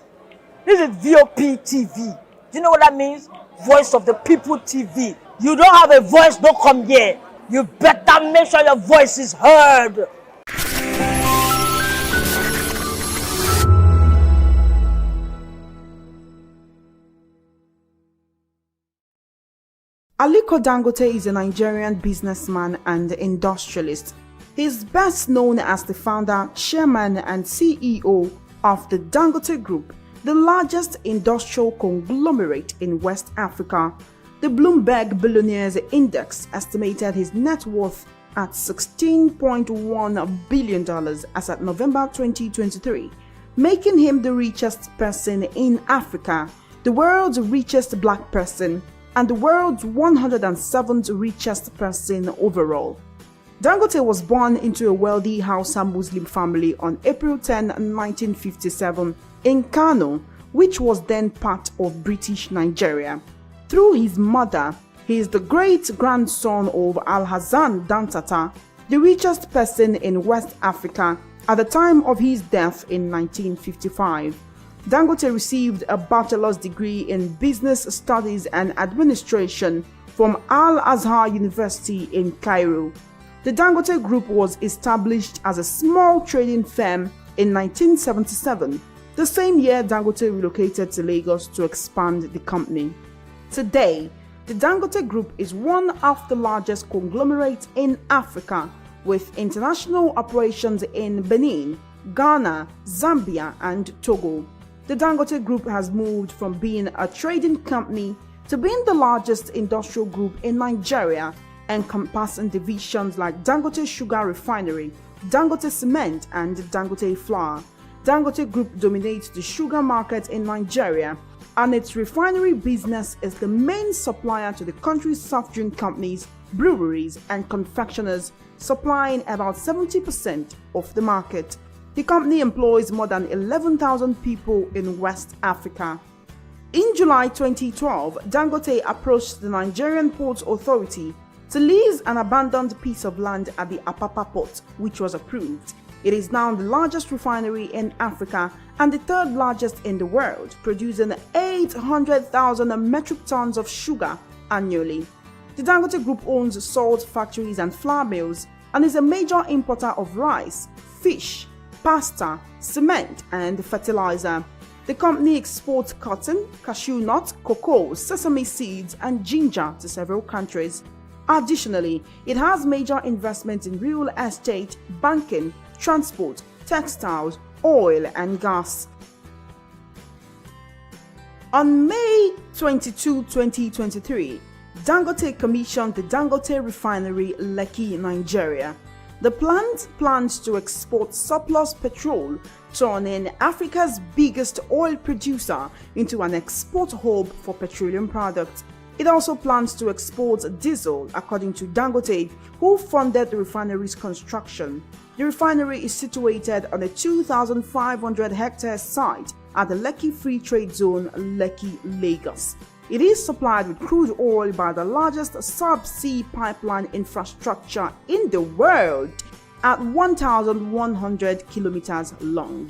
This is VOP TV. Do you know what that means? Voice of the People TV. You don't have a voice, don't come here. You better make sure your voice is heard. Aliko Dangote is a Nigerian businessman and industrialist. He is best known as the founder, chairman, and CEO of the Dangote Group, the largest industrial conglomerate in West Africa. The Bloomberg Billionaires Index estimated his net worth at $16.1 billion as at November 2023, making him the richest person in Africa, the world's richest black person, and the world's 107th richest person overall. Dangote was born into a wealthy Hausa Muslim family on April 10, 1957 in Kano, which was then part of British Nigeria. Through his mother, he is the great-grandson of Alhassan Dantata, the richest person in West Africa at the time of his death in 1955. Dangote received a bachelor's degree in business studies and administration from Al-Azhar University in Cairo. The Dangote Group was established as a small trading firm in 1977, the same year Dangote relocated to Lagos to expand the company. Today, the Dangote Group is one of the largest conglomerates in Africa, with international operations in Benin, Ghana, Zambia, and Togo. The Dangote Group has moved from being a trading company to being the largest industrial group in Nigeria, encompassing divisions like Dangote Sugar Refinery, Dangote Cement, and Dangote Flour. Dangote Group dominates the sugar market in Nigeria, and its refinery business is the main supplier to the country's soft drink companies, breweries, and confectioners, supplying about 70% of the market. The company employs more than 11,000 people in West Africa. In July 2012, Dangote approached the Nigerian Ports Authority to lease an abandoned piece of land at the Apapa port, which was approved. It is now the largest refinery in Africa and the third largest in the world, producing 800,000 metric tons of sugar annually. The Dangote Group owns salt factories and flour mills and is a major importer of rice, fish, pasta, cement, and fertilizer. The company exports cotton, cashew nut, cocoa, sesame seeds, and ginger to several countries. Additionally, it has major investments in real estate, banking, transport, textiles, oil, and gas. On May 22, 2023, Dangote commissioned the Dangote Refinery, Lekki, Nigeria. The plant plans to export surplus petrol, turning Africa's biggest oil producer into an export hub for petroleum products. It also plans to export diesel, according to Dangote, who funded the refinery's construction. The refinery is situated on a 2,500-hectare site at the Lekki Free Trade Zone, Lekki, Lagos. It is supplied with crude oil by the largest subsea pipeline infrastructure in the world at 1,100 kilometers long.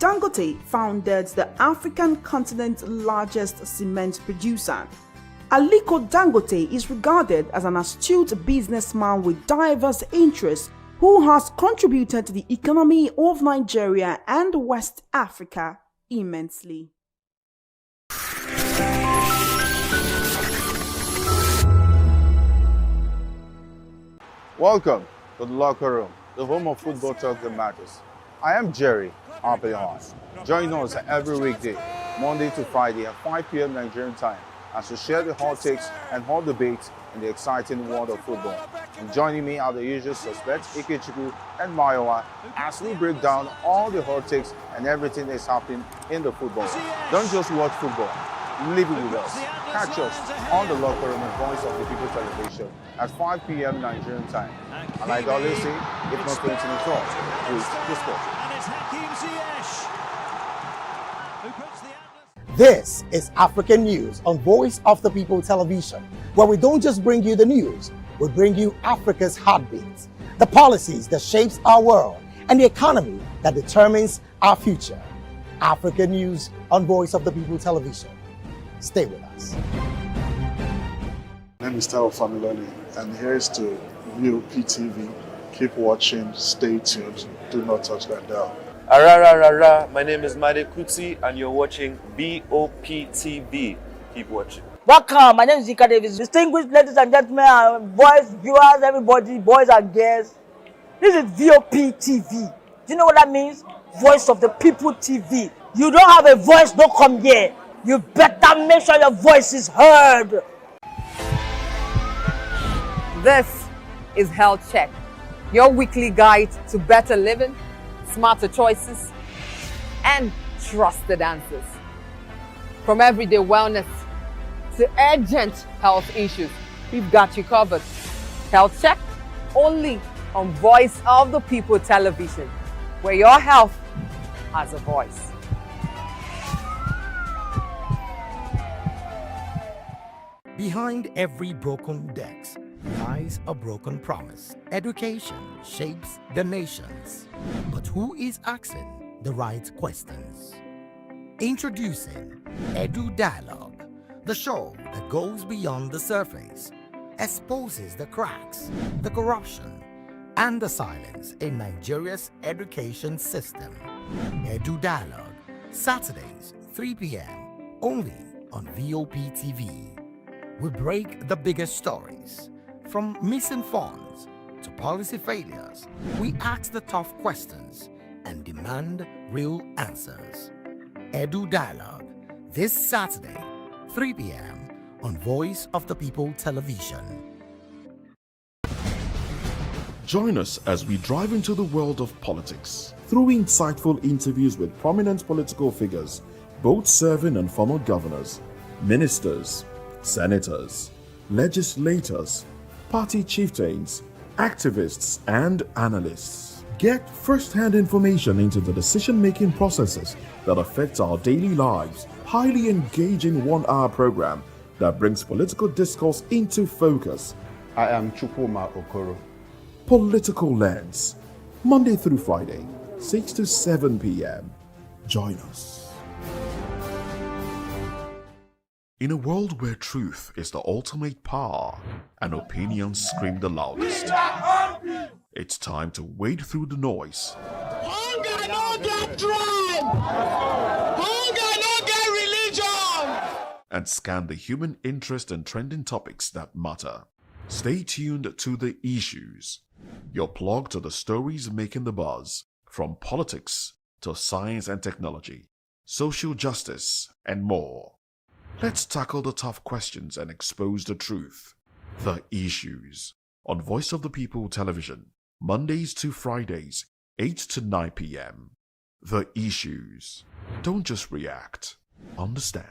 Dangote founded the African continent's largest cement producer. Aliko Dangote is regarded as an astute businessman with diverse interests who has contributed to the economy of Nigeria and West Africa immensely. Welcome to the locker room, the home of football talk that matters. I am Jerry Apelon. Join us every weekday, Monday to Friday at 5 p.m. Nigerian time, as we share the hot takes and hot debates in the exciting world of football. And joining me are the usual suspects, Ikechukwu and Mayowa, as we break down all the hot takes and everything that's happening in the football. Don't just watch football, live it with us. Catch us on the locker room and Voice of the People television at 5 p.m. Nigerian time. And like I always say, if not 20 minutes off, please discuss. This is African News on Voice of the People television, where we don't just bring you the news, we bring you Africa's heartbeats, the policies that shapes our world, and the economy that determines our future. African News on Voice of the People television. Stay with us. My name is Tao Familoni, and here's to VOP TV. Keep watching, stay tuned, do not touch that dial. My name is Nnamdi Kanu, and you're watching VOP TV. Keep watching. Welcome, my name is Zika Davis. Distinguished ladies and gentlemen, boys, viewers, everybody, boys and girls. This is VOP TV. Do you know what that means? Voice of the People TV. You don't have a voice, don't come here. You better make sure your voice is heard. This is Health Check, your weekly guide to better living, smarter choices, and trusted answers. From everyday wellness to urgent health issues, we've got you covered. Health Check, only on Voice of the People television, where your health has a voice. Behind every broken desk lies a broken promise. Education shapes the nations. But who is asking the right questions? Introducing Edu Dialogue, the show that goes beyond the surface, exposes the cracks, the corruption, and the silence in Nigeria's education system. Edu Dialogue, Saturdays, 3 p.m., only on VOP TV. We break the biggest stories, from missing funds to policy failures. We ask the tough questions and demand real answers. Edu Dialogue this Saturday, 3 p.m. on Voice of the People Television. Join us as we drive into the world of politics through insightful interviews with prominent political figures, both serving and former governors, ministers, senators, legislators, party chieftains, activists, and analysts. Get first-hand information into the decision-making processes that affect our daily lives. Highly engaging one-hour program that brings political discourse into focus. I am Chukwuma Okoro. Political Lens, Monday through Friday, 6 to 7 p.m. Join us. In a world where truth is the ultimate power and opinions scream the loudest, it's time to wade through the noise. Hunger no get tribe! Hunger no get religion! And scan the human interest and trending topics that matter. Stay tuned to The Issues, your plug to the stories making the buzz, from politics to science and technology, social justice, and more. Let's tackle the tough questions and expose the truth. The Issues, on Voice of the People Television, Mondays to Fridays, 8 to 9 p.m. The Issues. Don't just react, understand.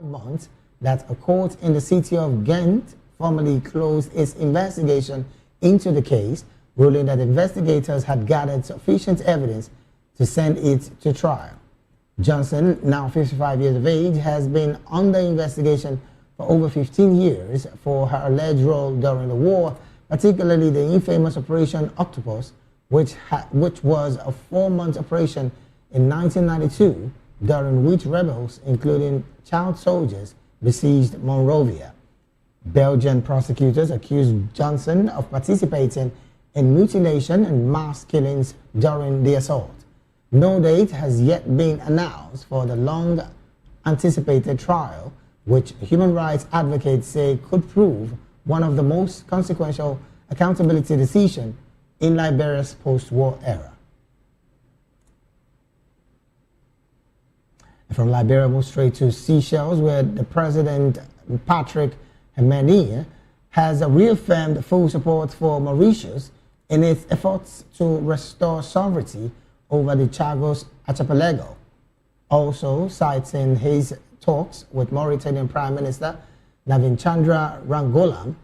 months that a court in the city of Ghent formally closed its investigation into the case, ruling that investigators had gathered sufficient evidence to send it to trial. Johnson, now 55 years of age, has been under investigation for over 15 years for her alleged role during the war, particularly the infamous Operation Octopus, which was a 4-month operation in 1992, during which rebels, including child soldiers, besieged Monrovia. Belgian prosecutors accused Johnson of participating in mutilation and mass killings during the assault. No date has yet been announced for the long-anticipated trial, which human rights advocates say could prove one of the most consequential accountability decisions in Liberia's post-war era. From Liberia, move straight to Seychelles, where the President Patrick Hemeni has reaffirmed full support for Mauritius in its efforts to restore sovereignty over the Chagos archipelago. Also, citing his talks with Mauritanian Prime Minister Navinchandra Rangolam,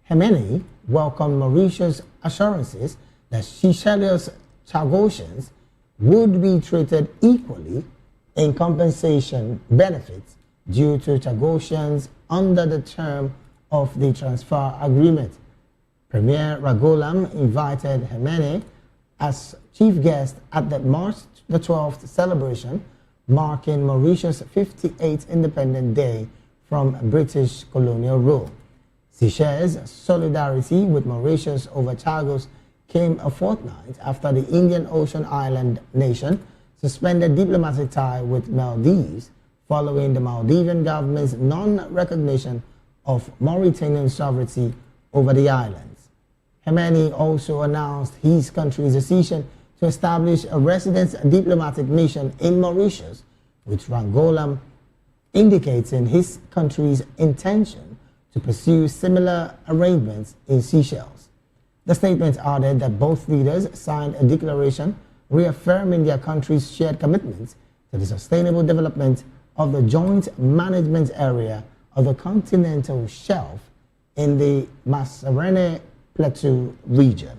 Hemeni welcomed Mauritius' assurances that Seychelles Chagosians would be treated equally in compensation benefits due to Chagosians under the term of the transfer agreement. Premier Rangolam invited Hemeni as chief guest at the March the 12th celebration, marking Mauritius' 58th independent day from British colonial rule. Seychelles' solidarity with Mauritius over Chagos came a fortnight after the Indian Ocean island nation suspended diplomatic tie with Maldives following the Maldivian government's non-recognition of Mauritanian sovereignty over the islands. Hemeni also announced his country's decision to establish a resident diplomatic mission in Mauritius, which Rangolam indicates in his country's intention to pursue similar arrangements in Seychelles. The statement added that both leaders signed a declaration reaffirming their country's shared commitment to the sustainable development of the joint management area of the continental shelf in the Masarene Plateau region.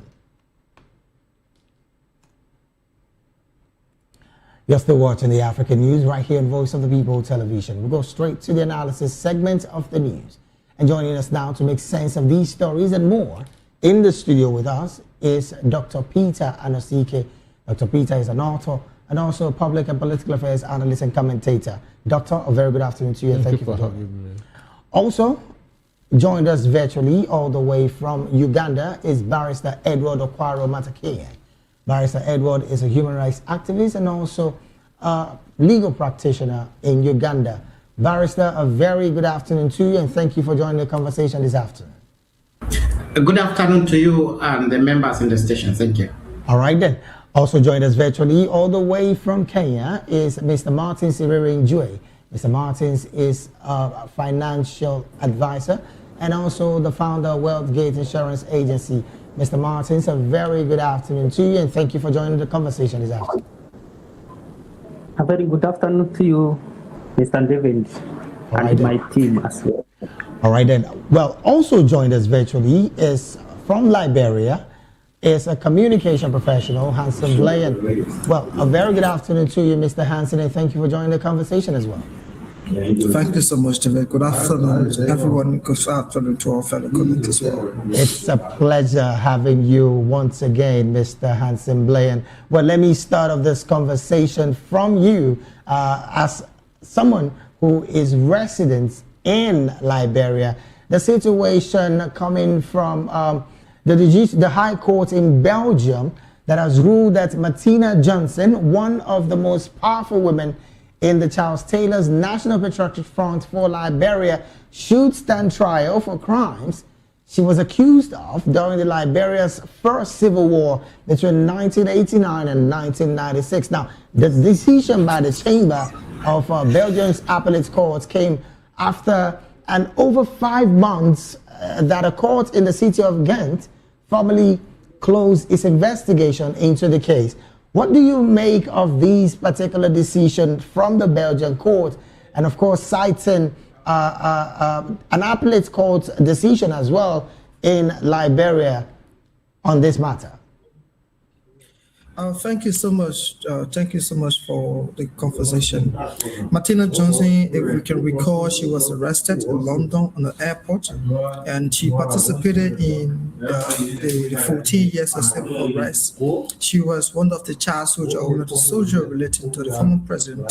You're still watching the African News right here on Voice of the People Television. We'll go straight to the analysis segment of the news. And joining us now to make sense of these stories and more, in the studio with us is Dr. Peter Anosike. Dr. Peter is an author and also a public and political affairs analyst and commentator. Doctor, a very good afternoon to you, and thank you for joining me. Also, joined us virtually all the way from Uganda is Barrister Edward Okwaro Matakeye. Barrister Edward is a human rights activist and also a legal practitioner in Uganda. Barrister, a very good afternoon to you, and thank you for joining the conversation this afternoon. Good afternoon to you and the members in the station. Thank you. All right then. Also joined us virtually all the way from Kenya is Mr. Martins Njue. Mr. Martins is a financial advisor and also the founder of WealthGate Insurance Agency. Mr. Martins, a very good afternoon to you, and thank you for joining the conversation this afternoon. A very good afternoon to you, Mr. David, and my team as well. All right then. Well, also joined us virtually is from Liberia, is a communication professional, Hanson Blayan. Well, a very good afternoon to you, Mr. Hanson, and thank you for joining the conversation as well. Thank you so much, David. Good afternoon to everyone. Good afternoon to our fellow colleagues as well. It's a pleasure having you once again, Mr. Hanson Blayan. Well, let me start off this conversation from you as someone who is resident in Liberia. The situation coming from the High Court in Belgium that has ruled that Martina Johnson, one of the most powerful women in the Charles Taylor's National Patriotic Front for Liberia, should stand trial for crimes she was accused of during the Liberia's first civil war between 1989 and 1996. Now, the decision by the Chamber of Belgium's Appellate Court came after an over 5 months that a court in the city of Ghent formally closed its investigation into the case. What do you make of these particular decisions from the Belgian court? and of course citing an appellate court decision as well in Liberia on this matter. Thank you so much. Thank you so much for the conversation. Martina Johnson, if we can recall, she was arrested in London on the airport, and she participated in the 14 years of civil arrest. She was one of the child soldier, or the soldier relating to the former president,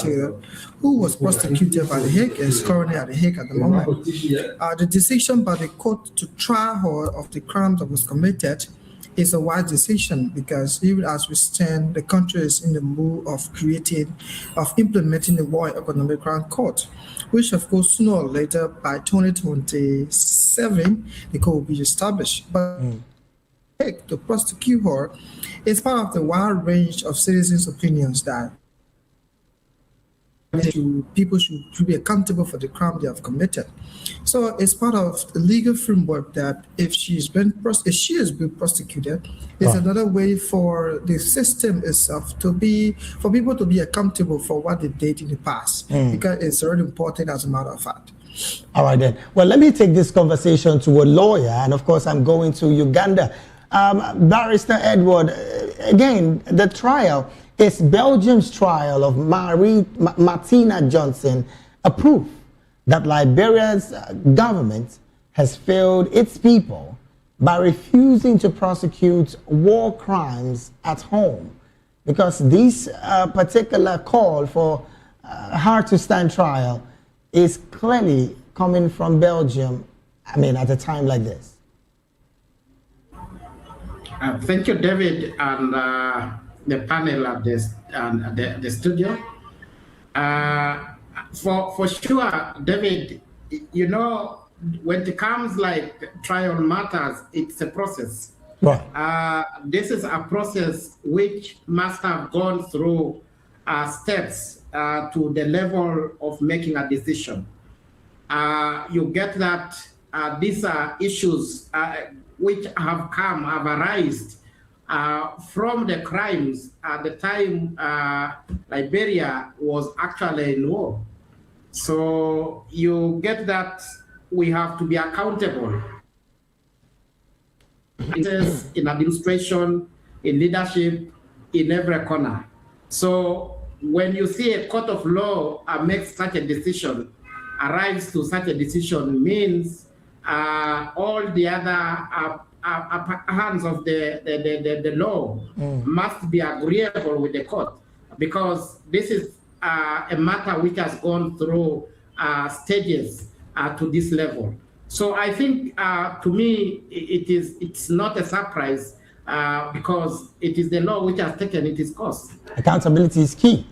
who was prosecuted by the Hague and is currently at the Hague at the moment. The decision by the court to try her of the crime that was committed is a wise decision, because even as we stand, the country is in the mood of implementing the World Economic Crime Court, which of course sooner or later by 2027, the court will be established. But to prosecute her is part of the wide range of citizens' opinions that people should be accountable for the crime they have committed. So it's part of the legal framework that if she has been prosecuted, it's another way for the system itself for people to be accountable for what they did in the past, because it's very important as a matter of fact. All right then. Well, let me take this conversation to a lawyer, and of course I'm going to Uganda. Barrister Edward, again, the trial is Belgium's trial of Martina Johnson, a proof that Liberia's government has failed its people by refusing to prosecute war crimes at home, because this particular call for her to stand trial is clearly coming from Belgium, I mean, at a time like this. Thank you, David, and the panel at the studio. For sure, David, you know, when it comes like trial matters, it's a process. Right. This is a process which must have gone through steps to the level of making a decision. You get that these are issues which have arisen from the crimes at the time Liberia was actually in war. So you get that we have to be accountable. It is in administration, in leadership, in every corner. So when you see a court of law makes such a decision, arrives to such a decision, means all the other hands of the law must be agreeable with the court, because this is a matter which has gone through stages to this level. So I think, to me, it's not a surprise because it is the law which has taken its course. Accountability is key.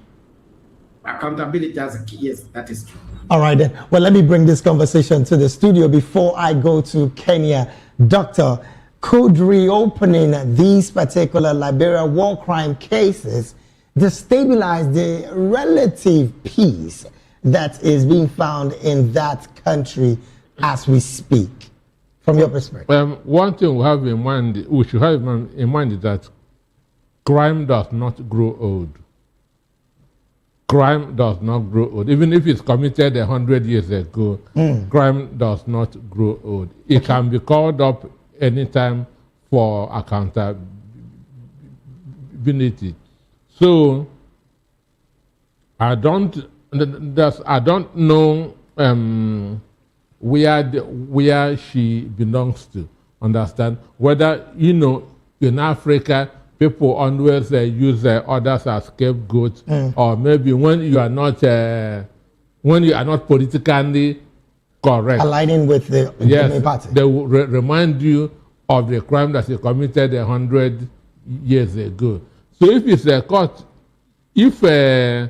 Accountability as a key, yes, that is true. All right then. Well, let me bring this conversation to the studio before I go to Kenya. Doctor, could reopening these particular Liberia war crime cases destabilize the relative peace that is being found in that country as we speak, from your perspective? One thing we have in mind, we should have in mind is that crime does not grow old. Crime does not grow old. Even if it's committed 100 years ago, crime does not grow old. It can be called up anytime for accountability. So I don't know where she belongs to. Understand? Whether, you know, in Africa, people always use others as scapegoats, or maybe when you are not politically correct, aligning with the main party, they will remind you of the crime that you committed 100 years ago. So if it's a court, if the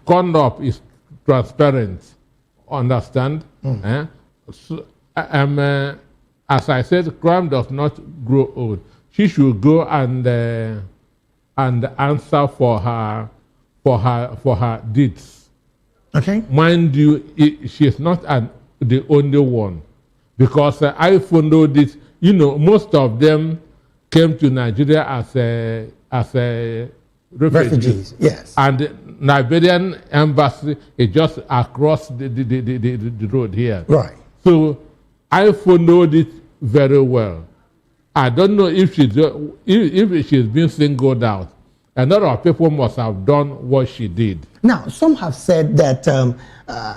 conduct is transparent, understand? So, as I said, crime does not grow old. She should go and answer for her deeds. Okay. Mind you, she is not the only one, because I followed this. You know, most of them came to Nigeria as refugees. Yes. And the Nigerian embassy is just across the road here. Right. So I followed it very well. I don't know if she's been singled out. A lot of people must have done what she did. Now, some have said that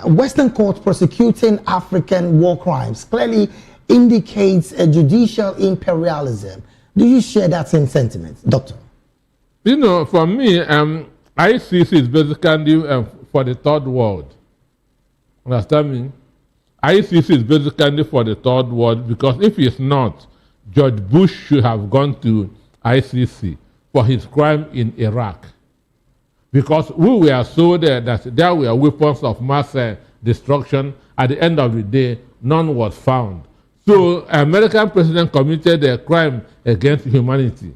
Western courts prosecuting African war crimes clearly indicates a judicial imperialism. Do you share that same sentiment, Doctor? You know, for me, ICC is basically for the third world. Understand me? ICC is basically for the third world, because if it's not, George Bush should have gone to ICC for his crime in Iraq. Because we were told that there were weapons of mass destruction. At the end of the day, none was found. So American president committed a crime against humanity.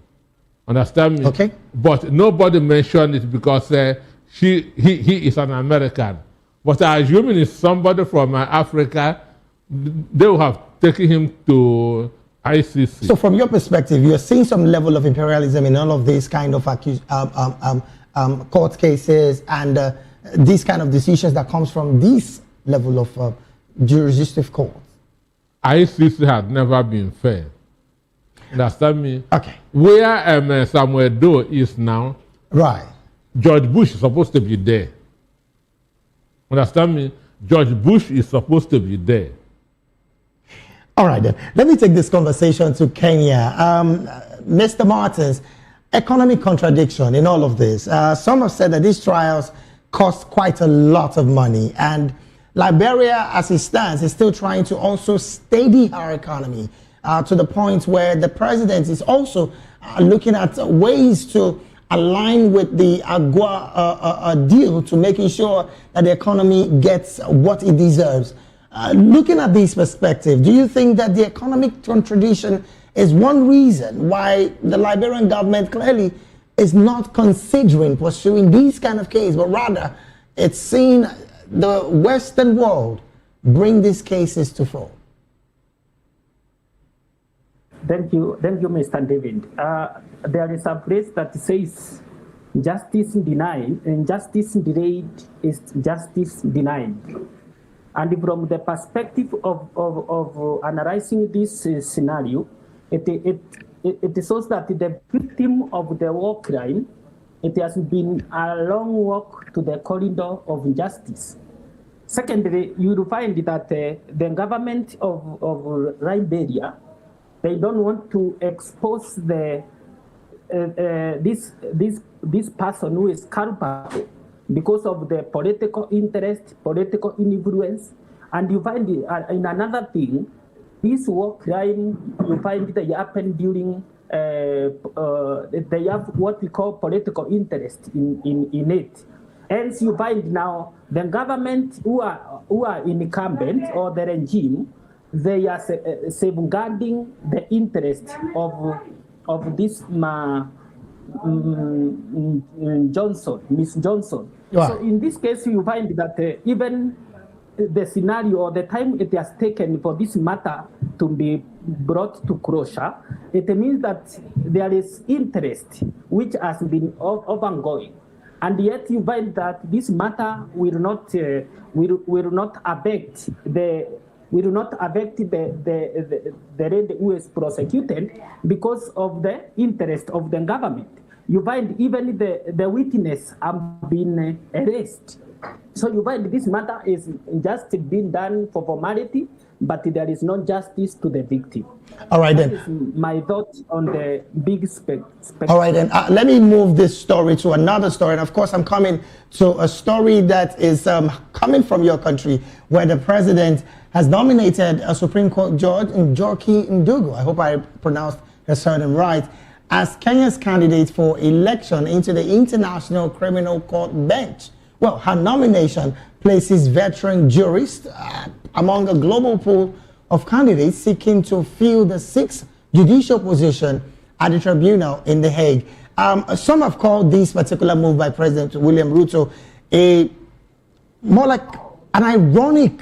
Understand me? Okay. But nobody mentioned it because he is an American. But I assume it's somebody from Africa, they will have taken him to ICC. So from your perspective, you're seeing some level of imperialism in all of these kind of court cases and these kind of decisions that comes from this level of jurisdictive court. ICC had never been fair. Understand me? Okay. Where Samuel Doe is now, right? George Bush is supposed to be there. Understand me? George Bush is supposed to be there. All right, then. Let me take this conversation to Kenya. Mr. Martins, economic contradiction in all of this. Some have said that these trials cost quite a lot of money, and Liberia, as it stands, is still trying to also steady our economy to the point where the president is also looking at ways to align with the AGOA deal to making sure that the economy gets what it deserves. Looking at this perspective, do you think that the economic contradiction is one reason why the Liberian government clearly is not considering pursuing these kind of cases, but rather it's seeing the Western world bring these cases to fore? Thank you, Mr. David. There is a phrase that says, "Justice denied, and justice delayed is justice denied." And from the perspective of analyzing this scenario, it shows that the victim of the war crime, it has been a long walk to the corridor of justice. Secondly, you will find that the government of Liberia, they don't want to expose this person who is culpable because of the political interest, political influence. And you find in another thing, this war crime, you find they happen during, they have what we call political interest in it. Hence you find now the government who are incumbent or the regime, they are safeguarding the interest of this Miss Johnson. Right. So in this case, you find that even the scenario or the time it has taken for this matter to be brought to closure, it means that there is interest which has been ongoing. And yet you find that this matter will not affect the lady who is prosecuted because of the interest of the government. You find even the witness have been arrested. So you find this matter is just being done for formality, but there is no justice to the victim. All right, that then. Is my thoughts on the big spectrum. All right, then. Let me move this story to another story. And of course, I'm coming to a story that is coming from your country, where the president has nominated a Supreme Court Judge, Njoki Ndugu, I hope I pronounced her surname right, as Kenya's candidate for election into the International Criminal Court bench. Well, her nomination places veteran jurists among a global pool of candidates seeking to fill the 6th judicial position at the tribunal in The Hague. Some have called this particular move by President William Ruto more like an ironic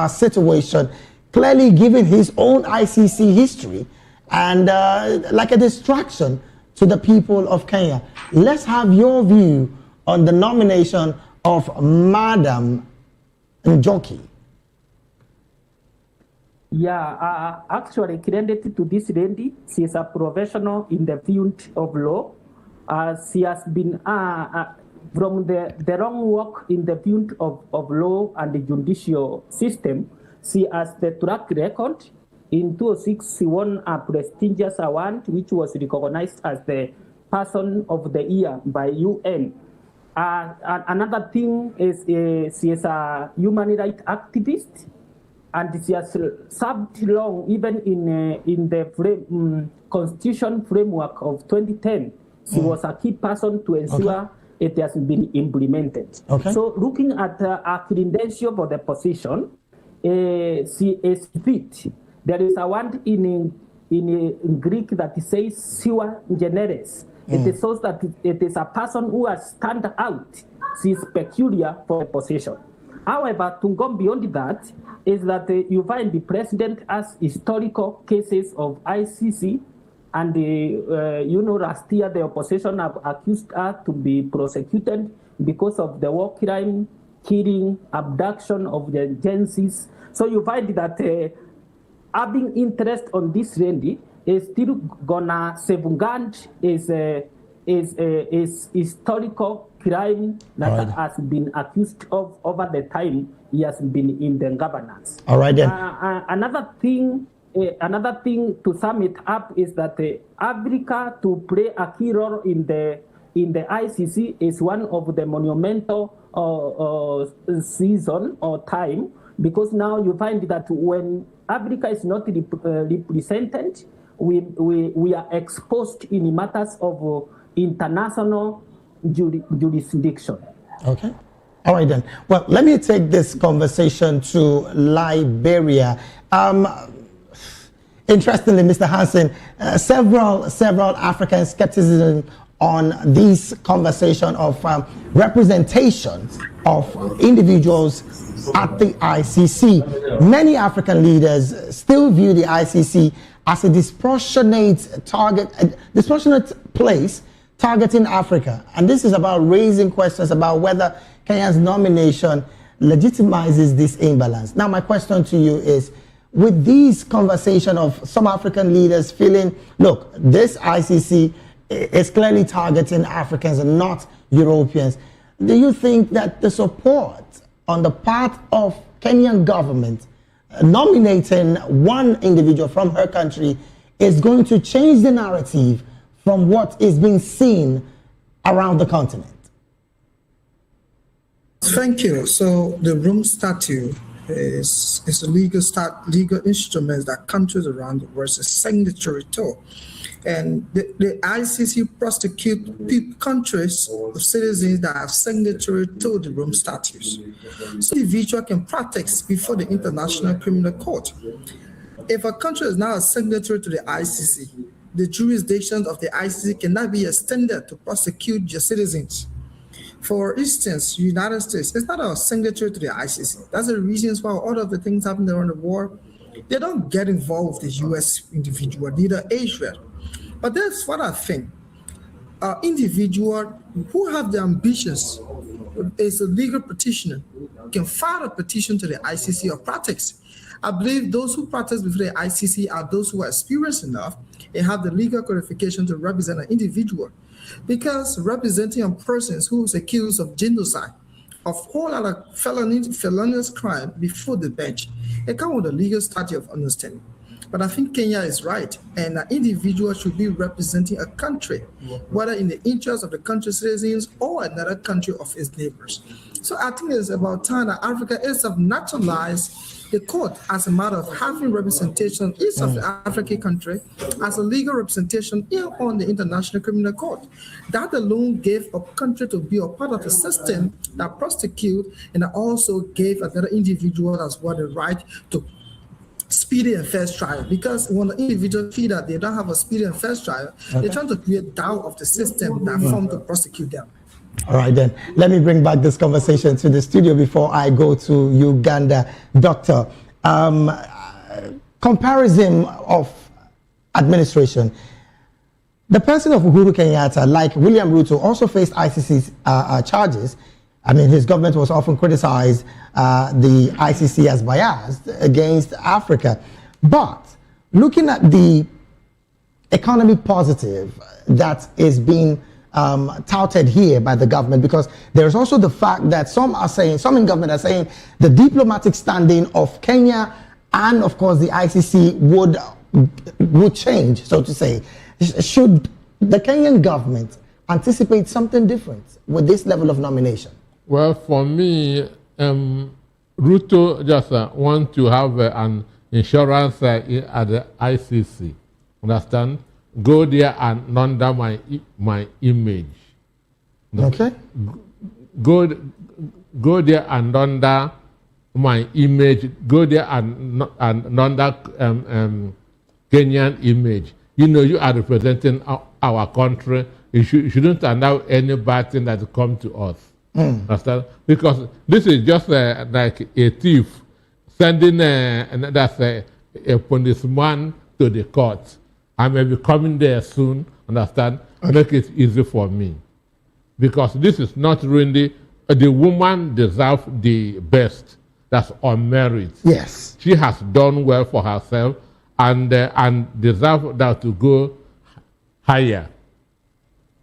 situation, clearly given his own ICC history, and like a distraction to the people of Kenya. Let's have your view on the nomination of Madam Njoki. Yeah, actually credited to this lady. She is a professional in the field of law. She has been from the wrong work in the field of law and the judicial system. She has the track record. In 2006, she won a prestigious award, which was recognized as the Person of the Year by UN. Another thing is she is a human rights activist, and she has served long, even in the constitution framework of 2010. She was a key person to ensure it has been implemented. So looking at her credential for the position, she is fit. There is a word in Greek that says "siwa generis." It shows that it is a person who has stand out. She is peculiar for the position. However, to go beyond that is that you find the president as historical cases of ICC, and last year the opposition have accused her to be prosecuted because of the war crime, killing, abduction of the agencies. So you find that having interest on this lady is still gonna safeguard is historical crime that has been accused of over the time he has been in the governance. All right then. Another thing to sum it up is that Africa to play a key role in the ICC is one of the monumental season or time, because now you find that when Africa is not represented, we are exposed in matters of international jurisdiction. Okay. All right then. Well, let me take this conversation to Liberia. Interestingly, Mr. Hansen, several African skepticism on this conversation of representation of individuals at the ICC. Many African leaders still view the ICC as a disproportionate place targeting Africa. And this is about raising questions about whether Kenya's nomination legitimizes this imbalance. Now, my question to you is, with these conversation of some African leaders feeling, look, this ICC is clearly targeting Africans and not Europeans, do you think that the support on the part of Kenyan government nominating one individual from her country is going to change the narrative from what is being seen around the continent? Thank you. So the Rome Statute is a legal instrument that countries around the world are signatory to. And the ICC prosecute countries of citizens that have signatory to the Rome Statutes. So the individual can protest before the International Criminal Court. If a country is now a signatory to the ICC, the jurisdiction of the ICC cannot be extended to prosecute your citizens. For instance, the United States is not a signatory to the ICC. That's the reasons why all of the things happening around the world, they don't get involved with the U.S. individual, neither Israel. But that's what I think. Individual who have the ambitions as a legal petitioner can file a petition to the ICC or protest. I believe those who protest before the ICC are those who are experienced enough and have the legal qualification to represent an individual. Because representing a person who is accused of genocide, of whole other felonious crime before the bench, it comes with a legal statute of understanding. But I think Kenya is right, and an individual should be representing a country, whether in the interest of the country's citizens or another country of its neighbors. So I think it's about time that Africa is naturalized the court as a matter of having representation each of the African country as a legal representation on the International Criminal Court. That alone gave a country to be a part of the system that prosecute, and also gave another individual as well the right to speedy and fair trial. Because when the individual feel that they don't have a speedy and fair trial, they're trying to create doubt of the system that formed to prosecute them. All right, then. Let me bring back this conversation to the studio before I go to Uganda. Doctor, comparison of administration. The person of Uhuru Kenyatta, like William Ruto, also faced ICC charges. I mean, his government was often criticized the ICC as biased against Africa. But looking at the economy positive that is being touted here by the government, because there's also the fact that some in government are saying the diplomatic standing of Kenya and of course the ICC would change, so to say. Should the Kenyan government anticipate something different with this level of nomination? Well, for me, Ruto just want to have an insurance at the ICC. Understand? Go there and under my image. Okay. Go there and under my image. Go there and under Kenyan image. You know, you are representing our country. You shouldn't allow any bad thing that come to us. Understand? Because this is just like a thief sending a policeman to the court. I may be coming there soon, understand? Okay. Make it easy for me. Because this is not really, the woman deserves the best. That's on merit. Yes. She has done well for herself and deserve that to go higher.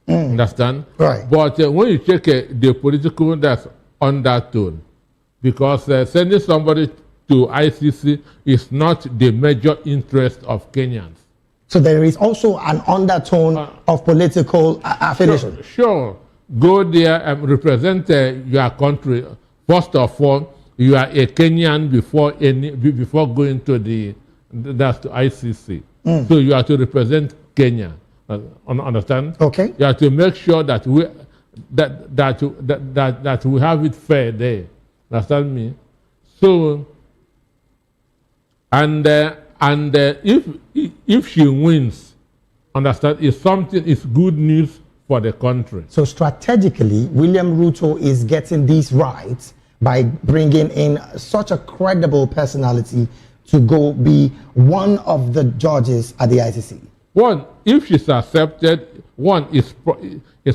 Understand? Right. But when you check the political, that's undertone. Because sending somebody to ICC is not the major interest of Kenyans. So there is also an undertone of political affiliation. Sure. Go there and represent your country. First of all, you are a Kenyan before going to the ICC. So you have to represent Kenya. Understand? Okay. You have to make sure that we have it fair there. Understand me? So and if she wins, understand, it's good news for the country. So strategically, William Ruto is getting these rights by bringing in such a credible personality to go be one of the judges at the ICC. One, if she's accepted, one is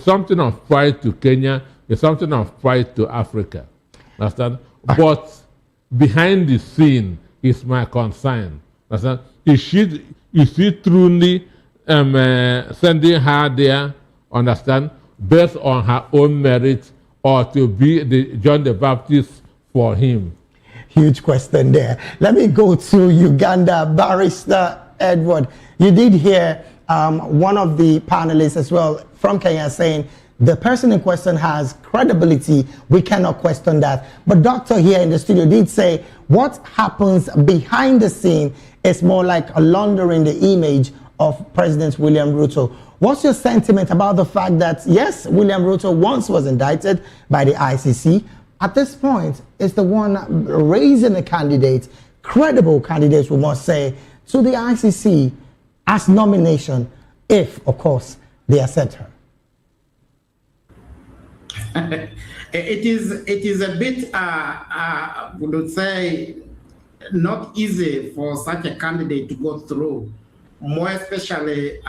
something of pride to Kenya, it's something of pride to Africa. Understand? But behind the scene is my concern. Understand? Is she truly sending her there, understand, based on her own merit, or to be the John the Baptist for him? Huge question there. Let me go to Uganda. Barrister Edward, you did hear one of the panelists as well from Kenya saying the person in question has credibility. We cannot question that. But Doctor here in the studio did say what happens behind the scene is more like a laundering the image of President William Ruto. What's your sentiment about the fact that, yes, William Ruto once was indicted by the ICC. At this point, is the one raising a candidate, credible candidates, we must say, to the ICC as nomination, if, of course, they accept her? It is a bit, we would say, not easy for such a candidate to go through, more especially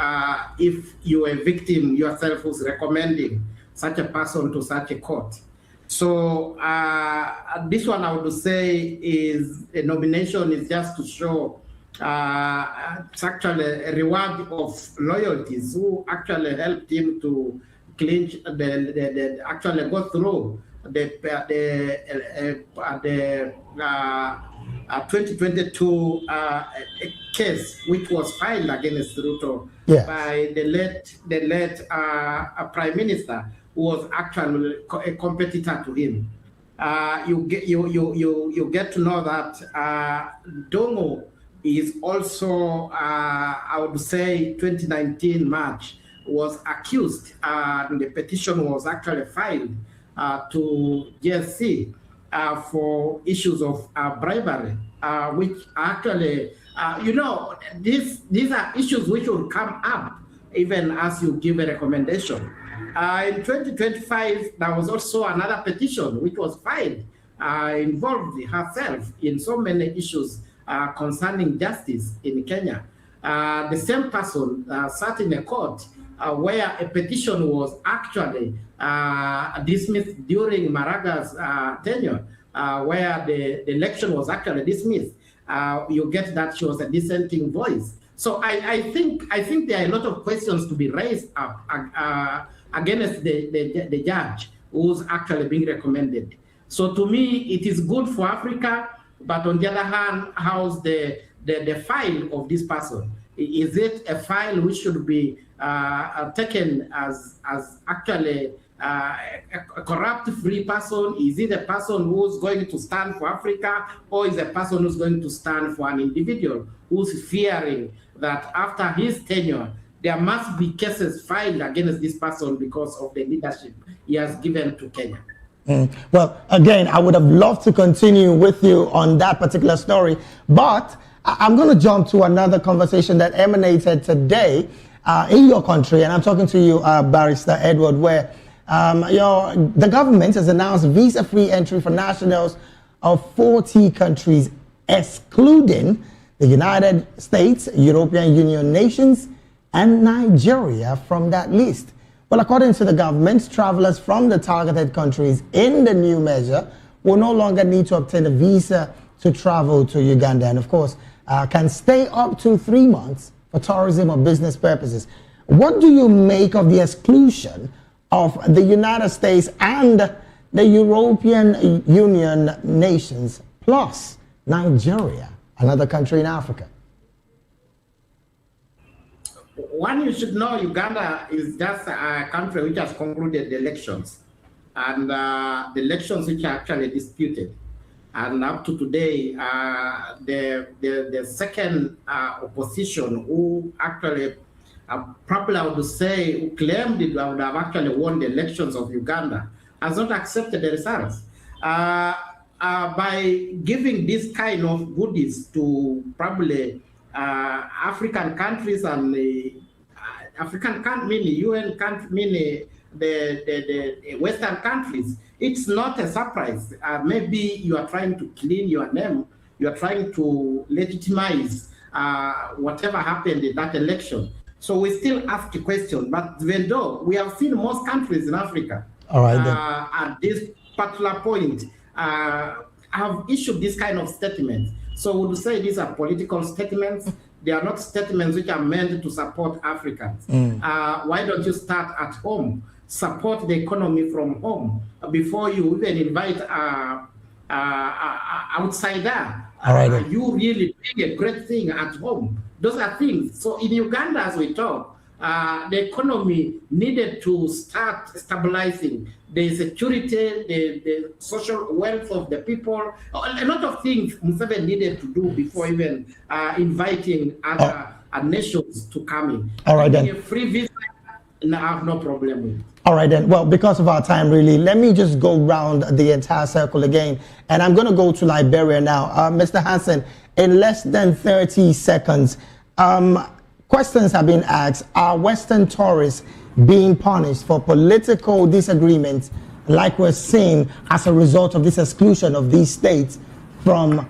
if you're a victim yourself who's recommending such a person to such a court. So this one I would say is a nomination is just to show it's actually a reward of loyalties who actually helped him to clinch actually go through the 2022 case which was filed against Ruto by the late Prime Minister, who was actually a competitor to him. You get to know that Dongo is also, I would say, 2019 March was accused, and the petition was actually filed to GSC for issues of bribery, which actually, these are issues which will come up even as you give a recommendation. In 2025, there was also another petition which was filed, involved herself in so many issues concerning justice in Kenya. The same person sat in a court where a petition was actually dismissed during Maraga's tenure, where the election was actually dismissed. You get that she was a dissenting voice. So I think there are a lot of questions to be raised up against the judge who's actually being recommended. So to me, it is good for Africa, but on the other hand, how's the file of this person? Is it a file which should be taken as actually a corrupt-free person? Is it a person who's going to stand for Africa, or is a person who's going to stand for an individual who's fearing that after his tenure, there must be cases filed against this person because of the leadership he has given to Kenya? Well, again, I would have loved to continue with you on that particular story, but I'm going to jump to another conversation that emanated today in your country, and I'm talking to you, Barrister Edward, where the government has announced visa-free entry for nationals of 40 countries, excluding the United States, European Union nations, and Nigeria from that list. Well, according to the government, travelers from the targeted countries in the new measure will no longer need to obtain a visa to travel to Uganda, and of course, can stay up to 3 months for tourism or business purposes. What do you make of the exclusion of the United States and the European Union nations, plus Nigeria, another country in Africa? One, you should know Uganda is just a country which has concluded the elections, and the elections which are actually disputed. And up to today, the second opposition, who actually, probably I would say, who claimed it would have actually won the elections of Uganda, has not accepted the results. By giving this kind of goodies to probably African countries and African countries, meaning UN countries, meaning the Western countries, it's not a surprise. Maybe you are trying to clean your name, you are trying to legitimize whatever happened in that election. So we still ask the question, but even though we have seen most countries in Africa at this particular point have issued this kind of statement. So we would say these are political statements. They are not statements which are meant to support Africans. Why don't you start at home? Support the economy from home before you even invite outsider. You really doing a great thing at home. Those are things. So in Uganda, as we talk, the economy needed to start stabilizing the security, the social wealth of the people. A lot of things Museveni needed to do before even inviting other nations to come in. All right, then. A free visa, I have no problem with it. All right, then. Well, because of our time, really, let me just go round the entire circle again. And I'm going to go to Liberia now. Mr. Hansen, in less than 30 seconds, questions have been asked. Are Western tourists being punished for political disagreements like we're seeing as a result of this exclusion of these states from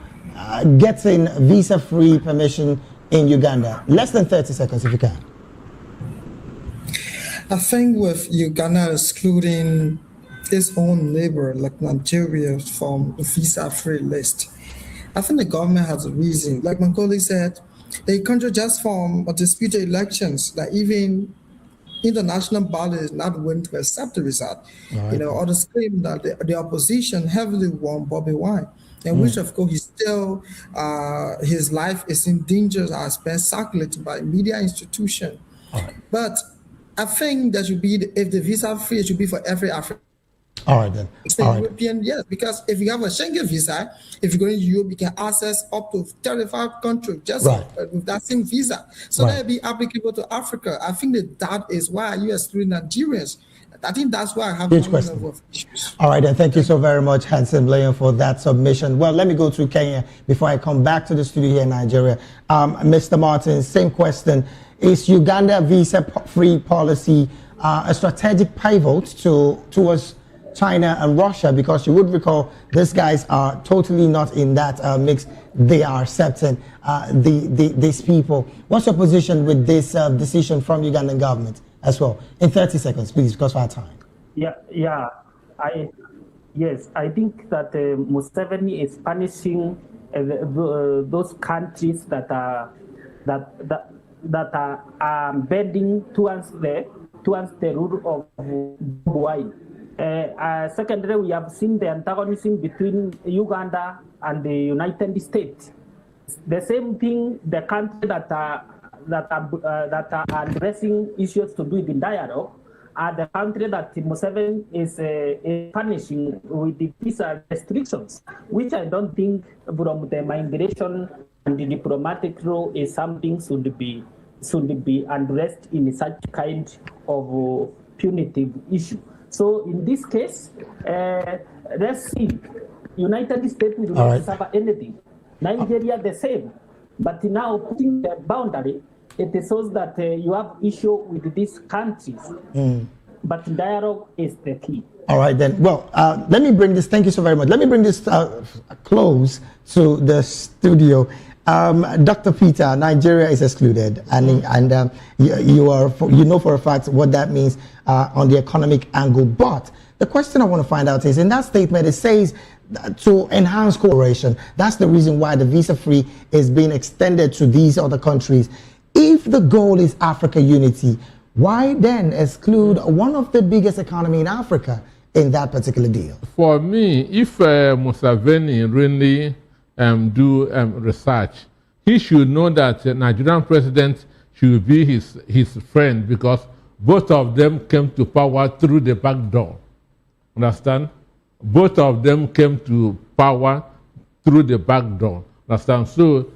getting visa-free permission in Uganda? Less than 30 seconds, if you can. I think with Uganda excluding its own neighbor like Nigeria from the visa-free list, I think the government has a reason. Like my colleague said, the country just from disputed elections, that even international body is not willing to accept the result. Right. You know, others claim that the opposition heavily won Bobby Wine, and which of course still his life is in danger as been circulated by media institution. Right. But I think that should be, if the visa free, it should be for every African. All right then. European, yes, because if you have a Schengen visa, if you go to Europe, you can access up to 35 countries just with that same visa. So that will be applicable to Africa. I think that is why you exclude Nigerians. I think that's why I have huge question. All right, then. Thank you so very much, Hansen Blaine, for that submission. Well, let me go to Kenya before I come back to the studio here in Nigeria. Mr. Martin, same question. Is Uganda visa-free policy a strategic pivot towards China and Russia? Because you would recall these guys are totally not in that mix. They are accepting these people. What's your position with this decision from Ugandan government? as well. In 30 seconds, please, because of our time. I think that Museveni is punishing those countries that are bending towards the rule of wine. Secondly, we have seen the antagonism between Uganda and the United States. The same thing, the country that are addressing issues to do with the dialogue are the country that Museveni is punishing with the visa restrictions, which I don't think from the migration and the diplomatic role is something should be addressed in such kind of punitive issue. So in this case, let's see, United States will not suffer anything. Nigeria the same, but now putting the boundary, it shows that you have issue with these countries. But dialogue is the key. All right then. Well, let me bring this. Thank you so very much. Let me bring this close to the studio. Dr. Peter, Nigeria is excluded, and you know for a fact what that means on the economic angle. But the question I want to find out is, in that statement, it says to enhance cooperation. That's the reason why the visa-free is being extended to these other countries. If the goal is Africa unity, why then exclude one of the biggest economy in Africa in that particular deal? For me, if Museveni really do research, he should know that the Nigerian president should be his friend, because both of them came to power through the back door. Understand? Both of them came to power through the back door. Understand? So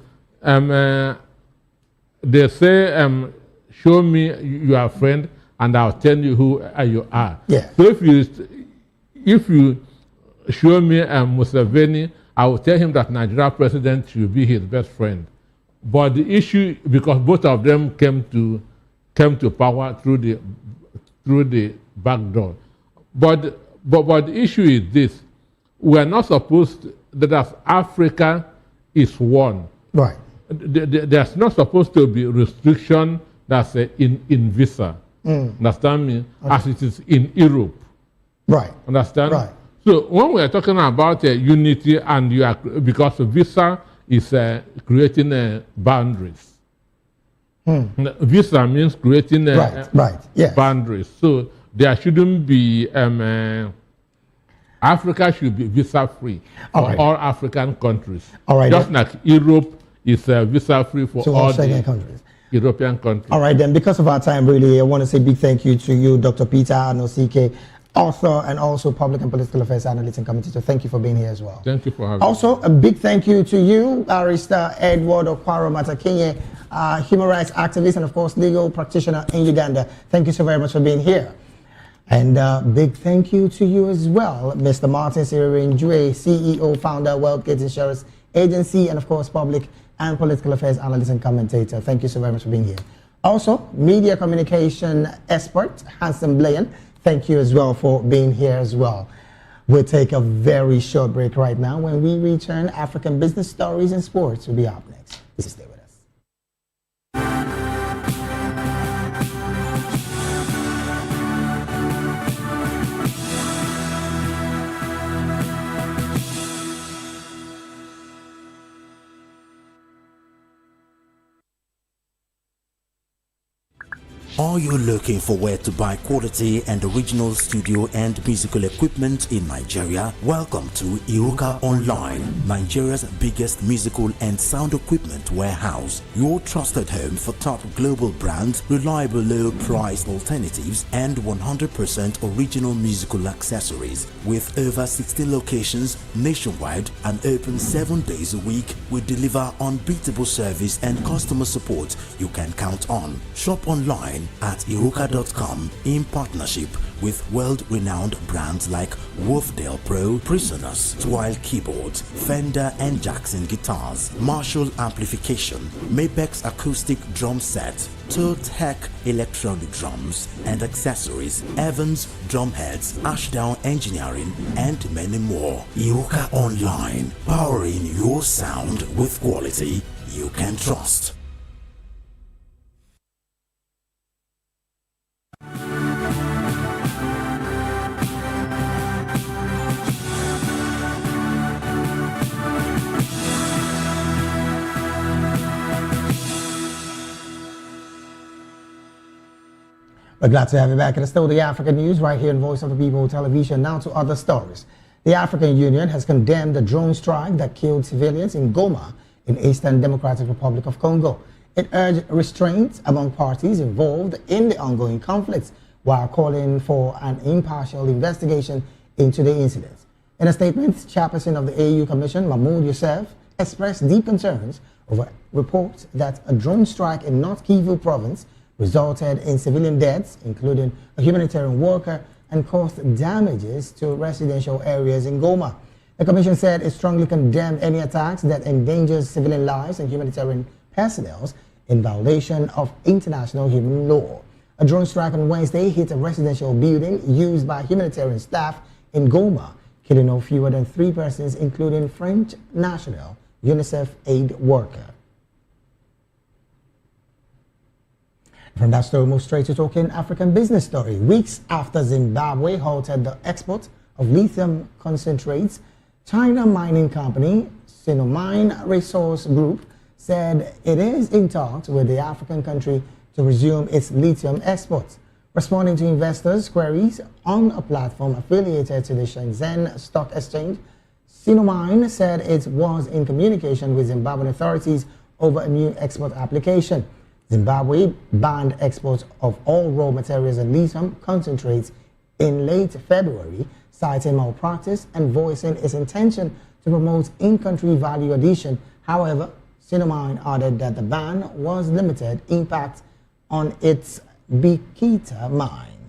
they say, show me your friend and I'll tell you who you are. Yeah. So if you show me Museveni, I will tell him that Nigeria president should be his best friend. But the issue, because both of them came to power through the back door. But the issue is this: we are not supposed to, that Africa is one. Right. There's not supposed to be restriction that's in visa. Understand me? Okay. As it is in Europe. Right. Understand? Right. So when we are talking about unity, and because visa is creating boundaries. Visa means creating boundaries. So there shouldn't be Africa should be visa free for all African countries. All right. Just like Europe is visa free for all the countries. European countries. All right, then, because of our time, really, I want to say big thank you to you, Dr. Peter Anosike, author and also public and political affairs analyst and commentator. Thank you for being here as well. Thank you for having me. Also, a big thank you to you, Barrister Edward Okwaro Matakinye, human rights activist and, of course, legal practitioner in Uganda. Thank you so very much for being here. And big thank you to you as well, Mr. Martin Siririnjue, CEO, founder, WealthGate Insurance Agency, and, of course, public and political affairs analyst and commentator. Thank you so very much for being here. Also, media communication expert, Hanson Blayan. Thank you as well for being here as well. We'll take a very short break right now. When we return, African business stories and sports will be up next. Please stay with us. Are you looking for where to buy quality and original studio and musical equipment in Nigeria? Welcome to Iruka Online, Nigeria's biggest musical and sound equipment warehouse. Your trusted home for top global brands, reliable low-priced alternatives, and 100% original musical accessories. With over 60 locations nationwide and open 7 days a week, we deliver unbeatable service and customer support you can count on. Shop online at iruka.com in partnership with world-renowned brands like Wolfdale Pro, Prisoners, Twile Keyboards, Fender and Jackson Guitars, Marshall Amplification, Mapex Acoustic Drum Set, Tech Electronic Drums and Accessories, Evans Drumheads, Ashdown Engineering, and many more. Iruka Online, powering your sound with quality you can trust. We're glad to have you back. It's still the African news right here in Voice of the People television. Now to other stories. The African Union has condemned the drone strike that killed civilians in Goma in Eastern Democratic Republic of Congo. It urged restraint among parties involved in the ongoing conflicts while calling for an impartial investigation into the incident. In a statement, Chairperson of the AU Commission, Mahmoud Youssef, expressed deep concerns over reports that a drone strike in North Kivu province resulted in civilian deaths, including a humanitarian worker, and caused damages to residential areas in Goma. The Commission said it strongly condemned any attacks that endangers civilian lives and humanitarian personnel in violation of international human law. A drone strike on Wednesday hit a residential building used by humanitarian staff in Goma, killing no fewer than 3 persons, including French national UNICEF aid worker. From that story, move straight to talking African business story. Weeks after Zimbabwe halted the export of lithium concentrates, China mining company Sinomine Resource Group said it is in talks with the African country to resume its lithium exports. Responding to investors' queries on a platform affiliated to the Shenzhen Stock Exchange, Sinomine said it was in communication with Zimbabwean authorities over a new export application. Zimbabwe banned exports of all raw materials and lithium concentrates in late February, citing malpractice and voicing its intention to promote in-country value addition. However, Sinomine added that the ban was limited impact on its Bikita mine.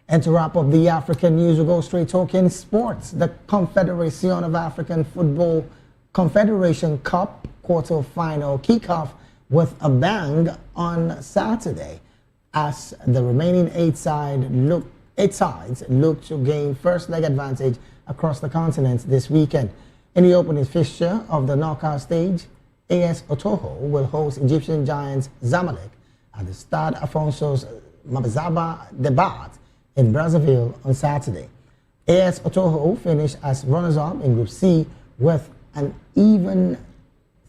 And to wrap up the African news, we'll go straight talking sports. The Confederation of African Football Confederation Cup quarter-final kickoff with a bang on Saturday as the remaining 8 sides look to gain first leg advantage across the continent this weekend. In the opening fixture of the knockout stage, AS Otoho will host Egyptian giants Zamalek at the Stade Afonso's Mabazaba Debat in Brazzaville on Saturday. AS Otoho finished as runners-up in Group C with an even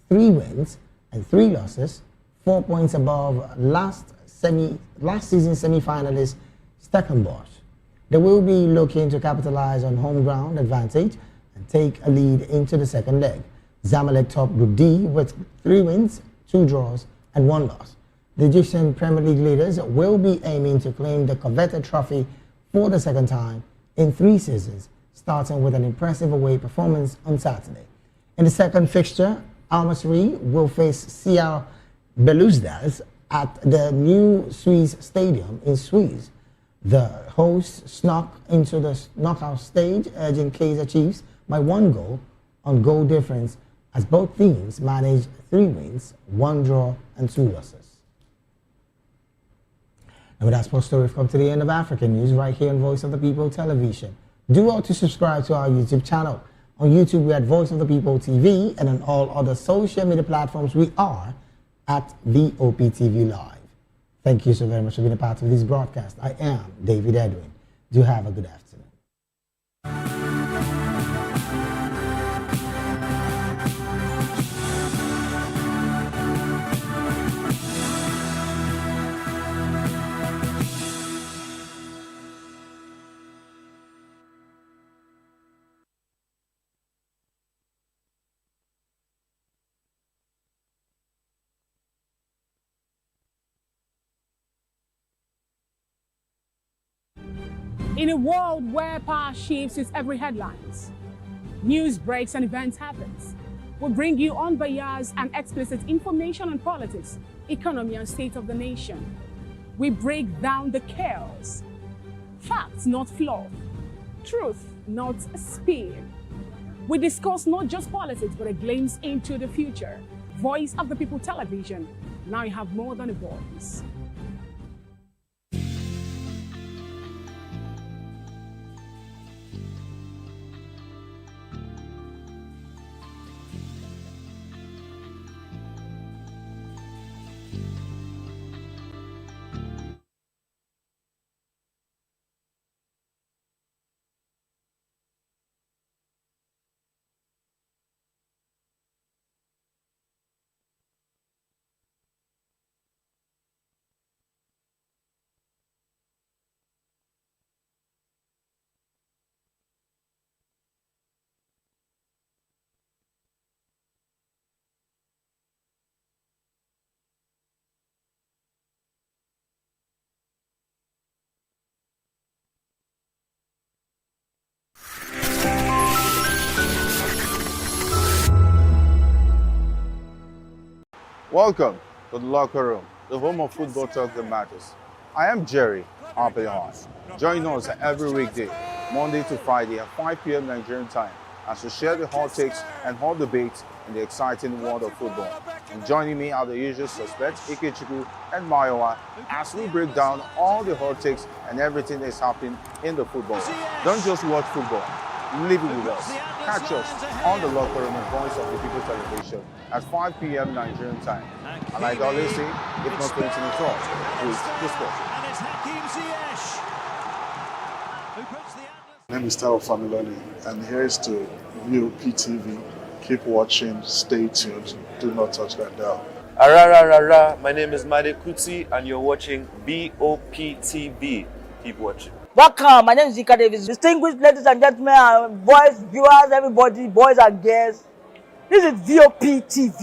3 wins and 3 losses, 4 points above last season semi-finalist Stellenbosch. They will be looking to capitalize on home ground advantage and take a lead into the second leg. Zamalek top Group D with 3 wins, 2 draws, and 1 loss. The Egyptian Premier League leaders will be aiming to claim the coveted trophy for the second time in 3 seasons, starting with an impressive away performance on Saturday. In the second fixture, Al Masry will face CR Belouizdad at the new Swiss Stadium in Swiss. The hosts snuck into the knockout stage, urging Kaizer Chiefs by 1 goal on goal difference, as both teams managed 3 wins, 1 draw, and 2 losses. And with that sports story, we've come to the end of African news right here on Voice of the People television. Do well to subscribe to our YouTube channel. On YouTube, we are at Voice of the People TV, and on all other social media platforms, we are at VOP TV Live. Thank you so very much for being a part of this broadcast. I am David Edwin. Do have a good afternoon. In a world where power shifts its every headlines, news breaks and events happens, we bring you unbiased and explicit information on politics, economy, and state of the nation. We break down the chaos. Facts, not fluff. Truth, not spin. We discuss not just politics, but a glimpse into the future. Voice of the People television. Now you have more than a voice. Welcome to the locker room, the home of football talk that matters. I am Jerry Ampelhon. Join us every weekday, Monday to Friday at 5 p.m. Nigerian time, as we share the hot takes and hot debates in the exciting world of football. And joining me are the usual suspects, Ikechukwu and Mayowa, as we break down all the hot takes and everything that's happening in the football. Don't just watch football, live it with us. Catch us on the locker room and Voice of the People television at 5 p.m. Nigerian time. And like I always say, if not 20 minutes off, please discuss. My name is Tao Familoni, and here is to VOP TV. Keep watching, stay tuned, do not touch that dial. My name is Nnamdi Kanu, and you're watching VOP TV. Keep watching. Welcome, my name is Galadima. Distinguished ladies and gentlemen, boys, viewers, everybody, boys and girls. This is VOP TV.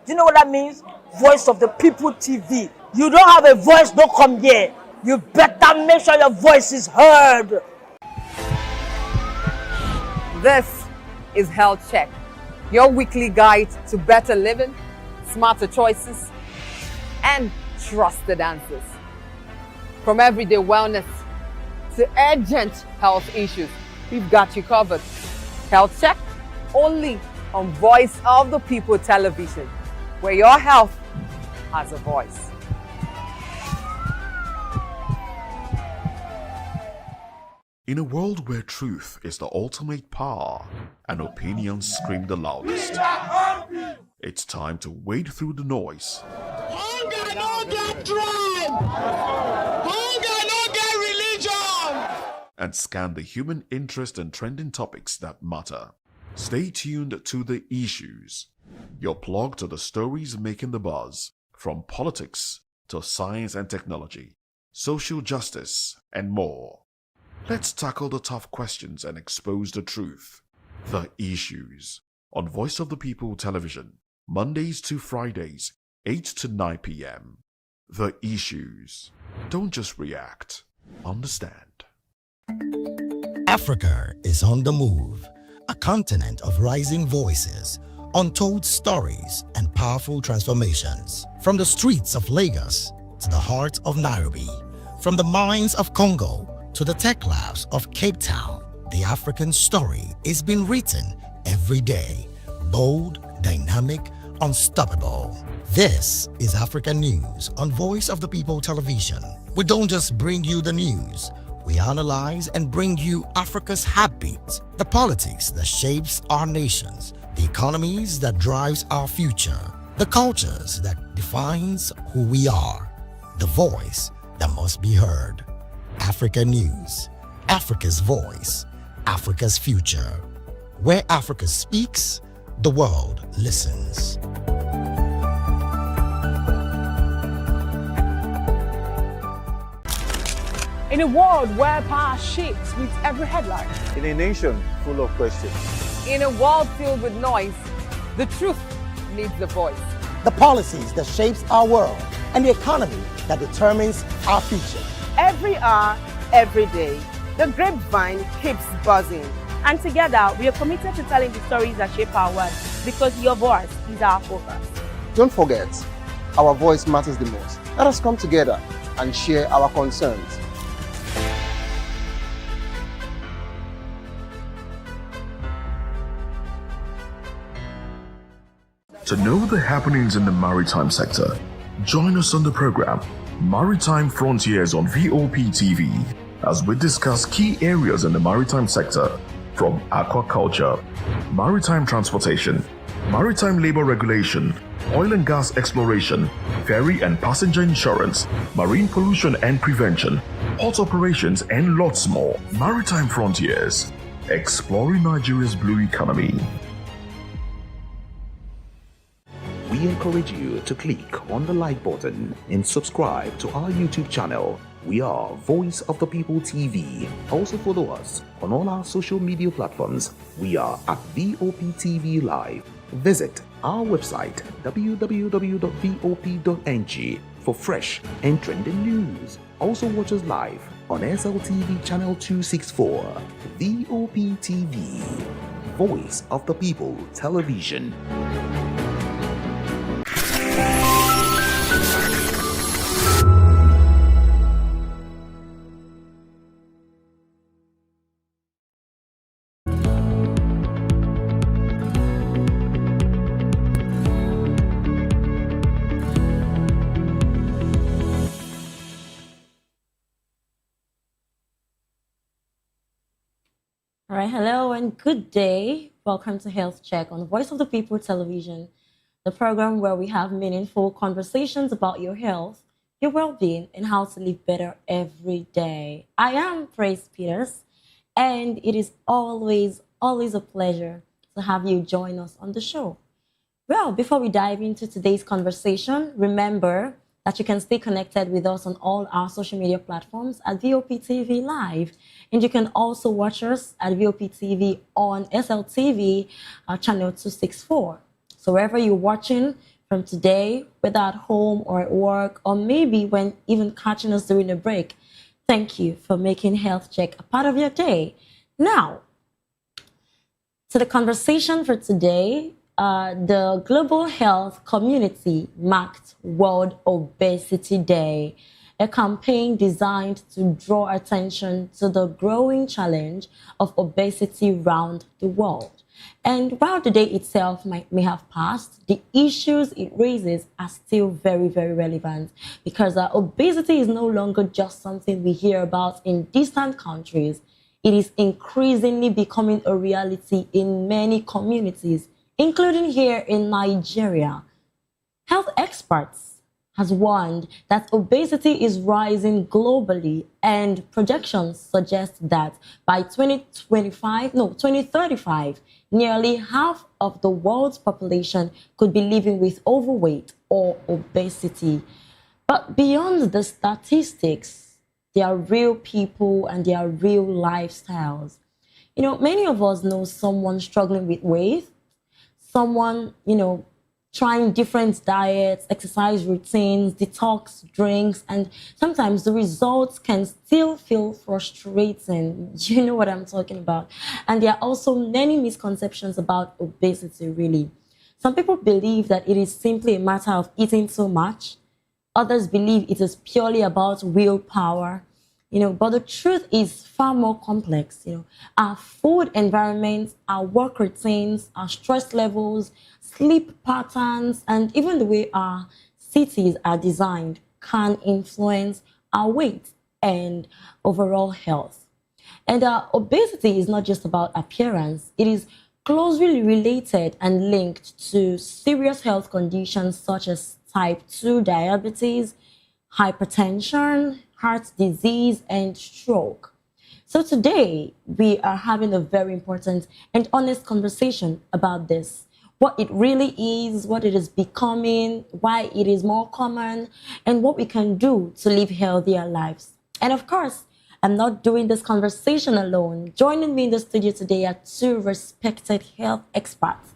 Do you know what that means? Voice of the People TV. You don't have a voice, don't come here. You better make sure your voice is heard. This is Health Check, your weekly guide to better living, smarter choices, and trusted answers. From everyday wellness to urgent health issues, we've got you covered. Health Check, only on Voice of the People television, where your health has a voice. In a world where truth is the ultimate power and opinions scream the loudest, it's time to wade through the noise. Hunger no get tribe. Hunger no get religion. And scan the human interest and trending topics that matter. Stay tuned to The Issues, your plug to the stories making the buzz, from politics to science and technology, social justice, and more. Let's tackle the tough questions and expose the truth. The Issues, on Voice of the People television, Mondays to Fridays, 8 to 9 p.m. The Issues. Don't just react, understand. Africa is on the move, a continent of rising voices, untold stories, and powerful transformations. From the streets of Lagos to the heart of Nairobi, from the mines of Congo to the tech labs of Cape Town, the African story is being written every day. Bold, dynamic, unstoppable. This is African News on Voice of the People television. We don't just bring you the news. We analyze and bring you Africa's heartbeat, the politics that shapes our nations, the economies that drives our future, the cultures that defines who we are, the voice that must be heard. Africa News, Africa's voice, Africa's future. Where Africa speaks, the world listens. In a world where power shifts with every headline. In a nation full of questions. In a world filled with noise, the truth needs a voice. The policies that shapes our world and the economy that determines our future. Every hour, every day, the grapevine keeps buzzing. And together, we are committed to telling the stories that shape our world, because your voice is our focus. Don't forget, our voice matters the most. Let us come together and share our concerns. To know the happenings in the maritime sector, join us on the program Maritime Frontiers on VOP TV as we discuss key areas in the maritime sector, from aquaculture, maritime transportation, maritime labor regulation, oil and gas exploration, ferry and passenger insurance, marine pollution and prevention, port operations, and lots more. Maritime Frontiers, exploring Nigeria's blue economy. We encourage you to click on the like button and subscribe to our YouTube channel. We are Voice of the People TV. Also follow us on all our social media platforms. We are at VOP TV Live. Visit our website www.vop.ng for fresh and trending news. Also watch us live on SLTV channel 264. VOP TV, Voice of the People Television. right, hello and good day. Welcome to Health Check on Voice of the People Television, the program where we have meaningful conversations about your health, your well-being, and how to live better every day. I am Tracy Peters, and it is always a pleasure to have you join us on the show. Well, before we dive into today's conversation, remember that you can stay connected with us on all our social media platforms at VOP TV Live. And you can also watch us at VOP TV on SLTV channel 264. So wherever you're watching from today, whether at home or at work, or maybe when even catching us during a break, thank you for making Health Check a part of your day. Now, to the conversation for today, the global health community marked World Obesity Day, a campaign designed to draw attention to the growing challenge of obesity around the world. And while the day itself may have passed, the issues it raises are still very, very relevant, because obesity is no longer just something we hear about in distant countries. It is increasingly becoming a reality in many communities, including here in Nigeria. Health experts has warned that obesity is rising globally, and projections suggest that by 2035, nearly half of the world's population could be living with overweight or obesity. But beyond the statistics, there are real people and there are real lifestyles. You know, many of us know someone struggling with weight, someone, trying different diets, exercise routines, detox drinks, and sometimes the results can still feel frustrating. You know what I'm talking about. And there are also many misconceptions about obesity, really. Some people believe that it is simply a matter of eating too much. Others believe it is purely about willpower. But the truth is far more complex. Our food environment, our work routines, our stress levels, sleep patterns, and even the way our cities are designed can influence our weight and overall health. And obesity is not just about appearance. It is closely related and linked to serious health conditions such as type 2 diabetes, hypertension, heart disease, and stroke. So today, we are having a very important and honest conversation about this. What it really is, what it is becoming, why it is more common, and what we can do to live healthier lives. And of course, I'm not doing this conversation alone. Joining me in the studio today are two respected health experts.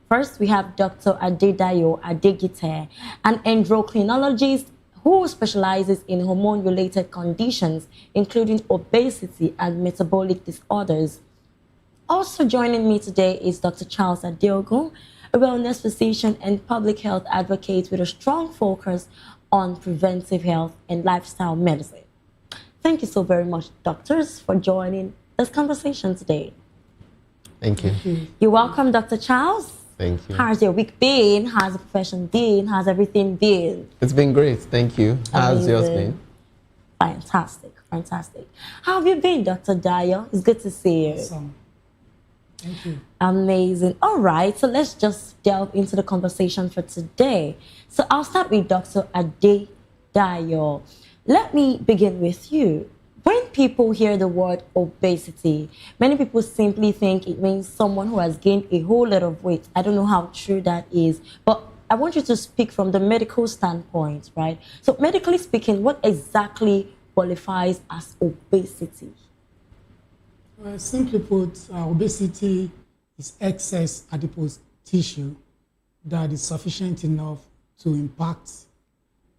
First, we have Dr. Adedayo Adegite, an endocrinologist who specializes in hormone-related conditions, including obesity and metabolic disorders. Also joining me today is Dr. Charles Adeogun, a wellness physician and public health advocate with a strong focus on preventive health and lifestyle medicine. Thank you so very much, doctors, for joining this conversation today. Thank you. You're welcome, Dr. Charles. Thank you. How's your week been? How's the profession been? How's everything been? It's been great. Thank you. How's yours been? Fantastic. Fantastic. How have you been, Dr. Dayo? It's good to see you. Awesome. Thank you. Amazing. All right. So let's just delve into the conversation for today. So I'll start with Dr. Adedayo. Let me begin with you. When people hear the word obesity, many people simply think it means someone who has gained a whole lot of weight. I don't know how true that is, but I want you to speak from the medical standpoint, right? So medically speaking, what exactly qualifies as obesity? Simply put, obesity is excess adipose tissue that is sufficient enough to impact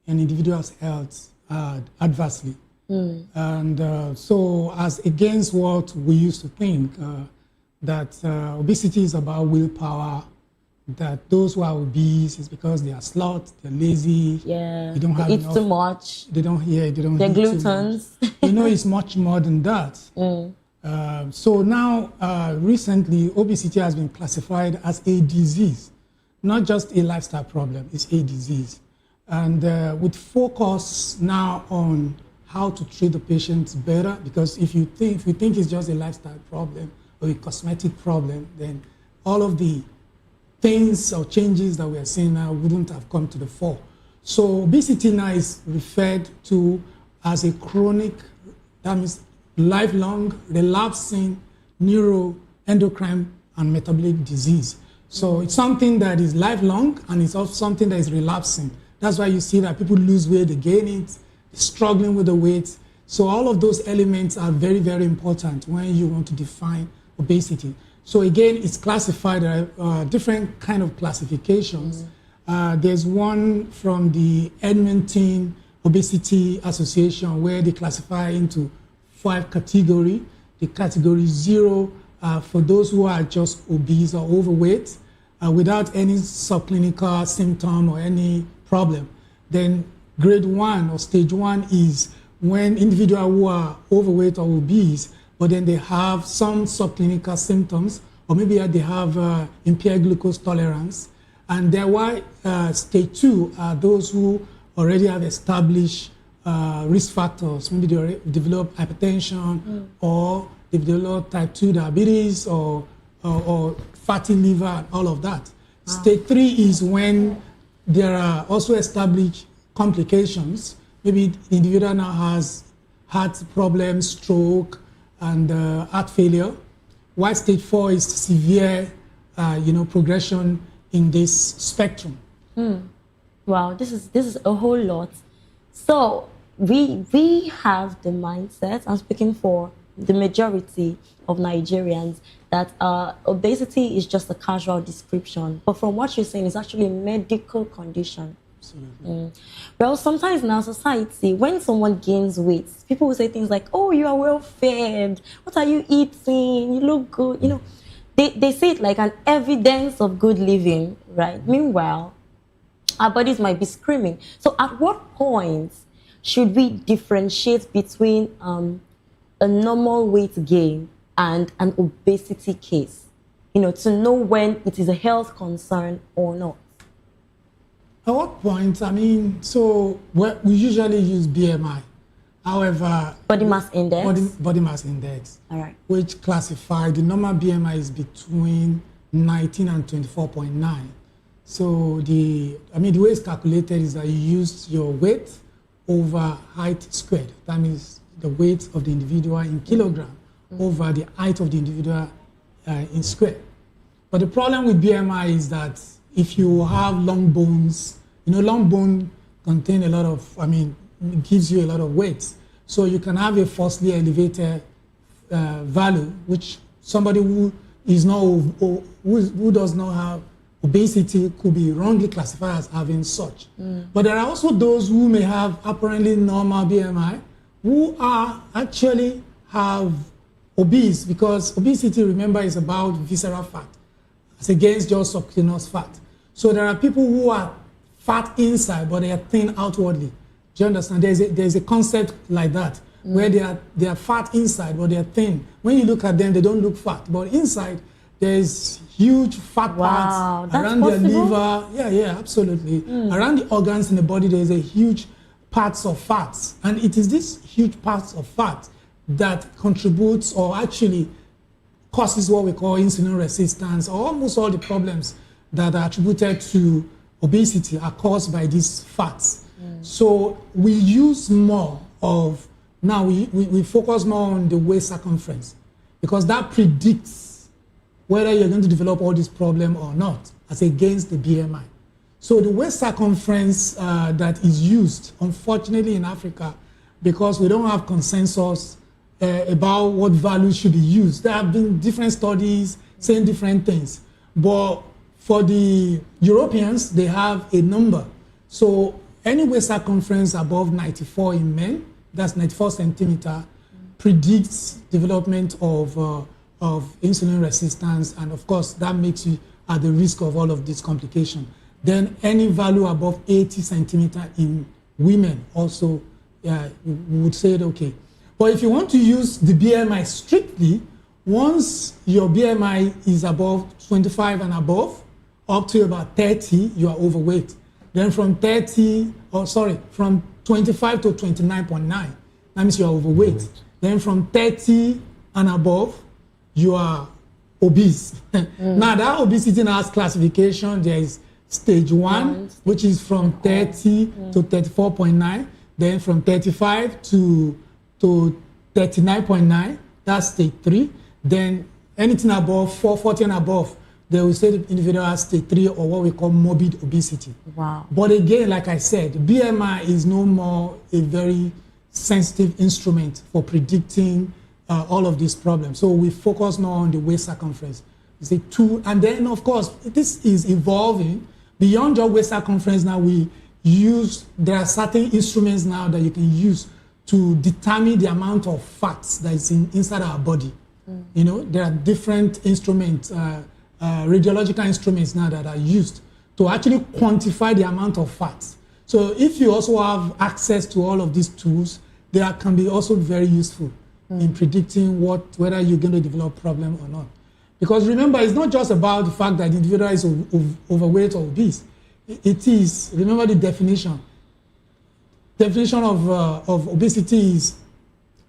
an individual's health adversely. And so as against what we used to think, that obesity is about willpower, that those who are obese is because they are sloth, they're lazy, they don't have eat enough, too much, they don't eat they're too gluttons. much. It's much more than that. So now, recently, obesity has been classified as a disease, not just a lifestyle problem, it's a disease. And with focus now on how to treat the patients better, because if you think it's just a lifestyle problem or a cosmetic problem, then all of the things or changes that we are seeing now wouldn't have come to the fore. So obesity now is referred to as a chronic, that means lifelong, relapsing neuroendocrine and metabolic disease. So it's something that is lifelong and it's also something that is relapsing. That's why you see that people lose weight, they gain it, struggling with the weight. So all of those elements are very, very important when you want to define obesity. So again, it's classified, different kind of classifications. There's one from the Edmonton Obesity Association where they classify into 5 categories. The category 0 for those who are just obese or overweight without any subclinical symptom or any problem. Then grade 1 or stage 1 is when individuals who are overweight or obese, but then they have some subclinical symptoms, or maybe they have impaired glucose tolerance. And then why stage 2 are those who already have established risk factors. Maybe they develop hypertension or they develop type 2 diabetes or fatty liver and all of that. Stage 3 is when there are also established complications. Maybe the individual now has heart problems, stroke, and heart failure. While stage 4 is severe, progression in this spectrum. Wow, this is a whole lot. So we have the mindset, I'm speaking for the majority of Nigerians, that obesity is just a casual description. But from what you're saying, it's actually a medical condition. Absolutely. Well, sometimes in our society, when someone gains weight, people will say things like, oh, you are well fed. What are you eating? You look good. They say it like an evidence of good living, right? Meanwhile, our bodies might be screaming. So at what point should we differentiate between a normal weight gain and an obesity case? To know when it is a health concern or not. At what point? So we usually use BMI. However, body mass index. Body mass index. All right. Which classify the normal BMI is between 19 and 24.9. So the way it's calculated is that you use your weight over height squared. That means the weight of the individual in kilogram over the height of the individual in square. But the problem with BMI is that if you have long bones, long bone contain a lot of, gives you a lot of weight. So you can have a falsely elevated value, which somebody who is not, who does not have obesity could be wrongly classified as having such. But there are also those who may have apparently normal BMI, who are actually have obese, because obesity, remember, is about visceral fat. It's against just subcutaneous fat. So there are people who are fat inside, but they are thin outwardly. Do you understand? There's a concept like that, where they are fat inside, but they are thin. When you look at them, they don't look fat, but inside there's huge fat parts around their liver. Yeah, absolutely. Around the organs in the body, there's a huge parts of fats, and it is these huge parts of fat that contributes or actually causes what we call insulin resistance. Almost all the problems that are attributed to obesity are caused by these fats. So we use more of, now we focus more on the waist circumference, because that predicts whether you're going to develop all this problem or not, as against the BMI. So the waist circumference that is used, unfortunately in Africa, because we don't have consensus about what value should be used. There have been different studies saying different things. But for the Europeans, they have a number. So any waist circumference above 94 in men, that's 94 centimeter, predicts development of insulin resistance. And of course, that makes you at the risk of all of these complications. Then any value above 80 centimeter in women also, we would say it okay. But if you want to use the BMI strictly, once your BMI is above 25 and above, up to about 30, you are overweight. Then from 25 to 29.9, that means you are overweight. Then from 30 and above, you are obese. Now that obesity has classification. There is stage 1, which is from 30 to 34.9, then from 35 to 39.9, that's stage 3. Then anything above 440 and above, they will say the individual has stage 3, or what we call morbid obesity. Wow. But again, like I said, BMI is no more a very sensitive instrument for predicting all of these problems. So we focus now on the waist circumference. It's a tool, and then of course this is evolving beyond your waist circumference. Now there are certain instruments now that you can use to determine the amount of fats that is inside our body. You know, there are different instruments, radiological instruments now that are used to actually quantify the amount of fats. So if you also have access to all of these tools, they can be also very useful in predicting whether you're going to develop problem or not. Because remember, it's not just about the fact that the individual is overweight or obese. It is, remember the definition. Definition of obesity is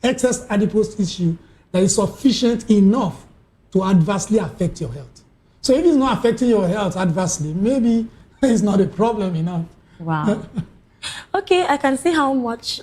excess adipose tissue that is sufficient enough to adversely affect your health. So if it's not affecting your health adversely, maybe it's not a problem enough. Wow. Okay, I can see how much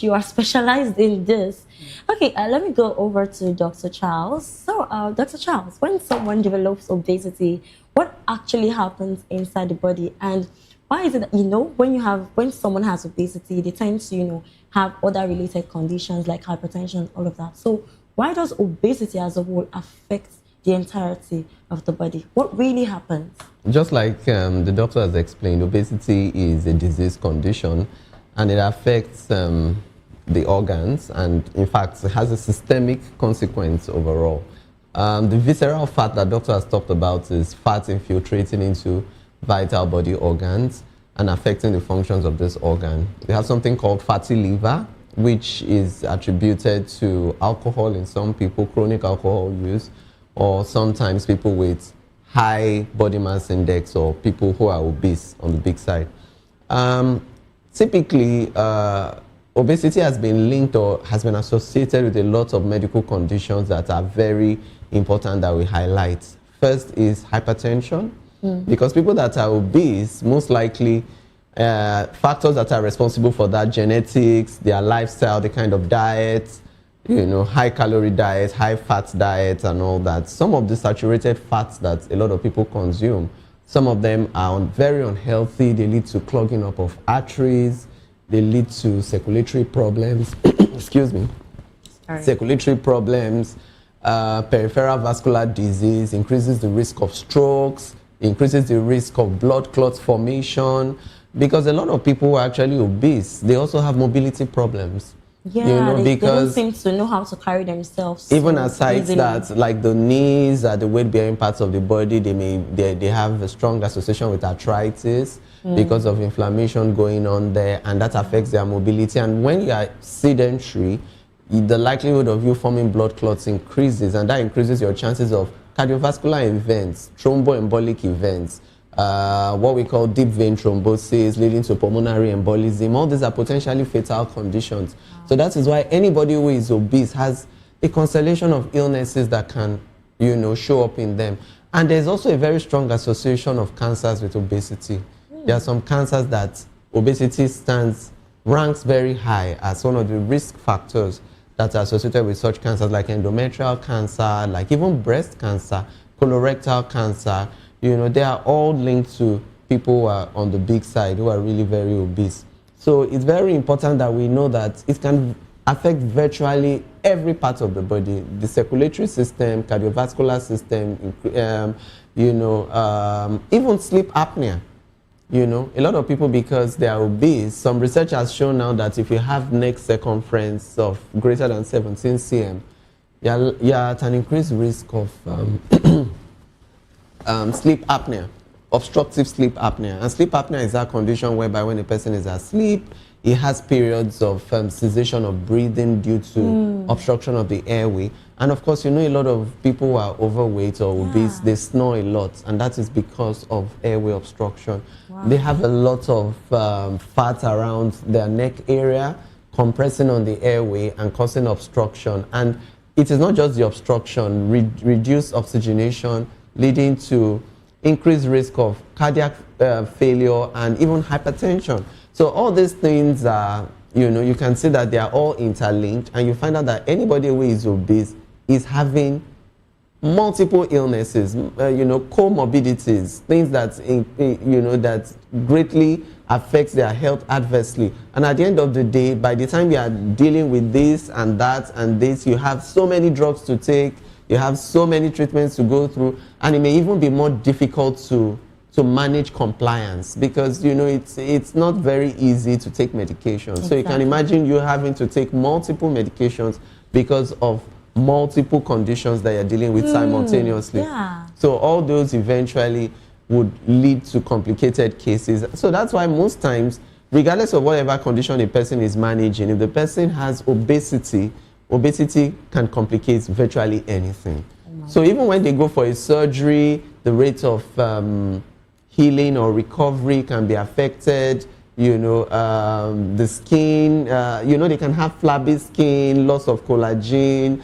you are specialized in this. Okay, let me go over to Dr. Charles. So, Dr. Charles, when someone develops obesity, what actually happens inside the body, and why is it that, when someone has obesity, they tend to, have other related conditions like hypertension, all of that. So, why does obesity as a whole affect the entirety of the body? What really happens? Just like the doctor has explained, obesity is a disease condition and it affects the organs, and in fact it has a systemic consequence overall. The visceral fat that doctor has talked about is fat infiltrating into vital body organs and affecting the functions of this organ. We have something called fatty liver, which is attributed to alcohol in some people, chronic alcohol use, or sometimes people with high body mass index or people who are obese on the big side. Typically, obesity has been linked or has been associated with a lot of medical conditions that are very important that we highlight. First is hypertension, because people that are obese, most likely factors that are responsible for that, genetics, their lifestyle, the kind of diet, high calorie diet, high fat diet and all that. Some of the saturated fats that a lot of people consume, some of them are very unhealthy. They lead to clogging up of arteries. They lead to circulatory problems. Excuse me. Sorry. Circulatory problems, peripheral vascular disease, increases the risk of strokes, increases the risk of blood clot formation. Because a lot of people who are actually obese, they also have mobility problems. Yeah, they don't seem to know how to carry themselves. Even aside that, like the knees are the weight-bearing parts of the body, they have a strong association with arthritis because of inflammation going on there, and that affects their mobility. And when you are sedentary, the likelihood of you forming blood clots increases, and that increases your chances of cardiovascular events, thromboembolic events, what we call deep vein thrombosis, leading to pulmonary embolism. All these are potentially fatal conditions. So that is why anybody who is obese has a constellation of illnesses that can, show up in them. And there's also a very strong association of cancers with obesity. There are some cancers that obesity ranks very high as one of the risk factors that are associated with such cancers, like endometrial cancer, like even breast cancer, colorectal cancer. They are all linked to people who are on the big side, who are really very obese. So it's very important that we know that it can affect virtually every part of the body, the circulatory system, cardiovascular system, even sleep apnea. A lot of people, because they are obese, some research has shown now that if you have neck circumference of greater than 17 cm, you're at an increased risk of sleep apnea, obstructive sleep apnea. And sleep apnea is that condition whereby when a person is asleep, he has periods of cessation of breathing due to obstruction of the airway. And of course, a lot of people who are overweight or obese, they snore a lot, and that is because of airway obstruction. Wow. They have a lot of fat around their neck area, compressing on the airway and causing obstruction. And it is not just the obstruction, reduced oxygenation, leading to increased risk of cardiac failure and even hypertension. So all these things are, you can see that they are all interlinked, and you find out that anybody who is obese is having multiple illnesses, comorbidities, things that, that greatly affects their health adversely. And at the end of the day, by the time you are dealing with this and that and this, you have so many drugs to take, you have so many treatments to go through, and it may even be more difficult to manage compliance, because it's not very easy to take medications. Exactly. So you can imagine you having to take multiple medications because of multiple conditions that you're dealing with simultaneously. Yeah. So all those eventually would lead to complicated cases. So that's why most times, regardless of whatever condition a person is managing, if the person has obesity can complicate virtually anything. So even when they go for a surgery, the rate of healing or recovery can be affected. The skin, they can have flabby skin, loss of collagen,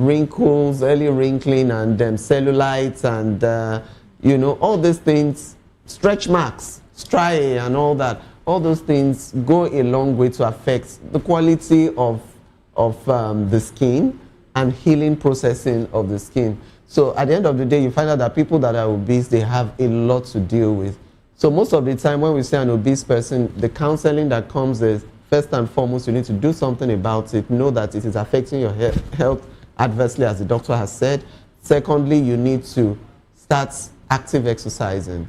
wrinkles, early wrinkling, and cellulites, and all these things, stretch marks, striae, and all that. All those things go a long way to affect the quality of the skin and healing processing of the skin. So at the end of the day, you find out that people that are obese, they have a lot to deal with. So most of the time when we see an obese person, the counseling that comes is, first and foremost, you need to do something about it. Know that it is affecting your health adversely, as the doctor has said. Secondly, you need to start active exercising.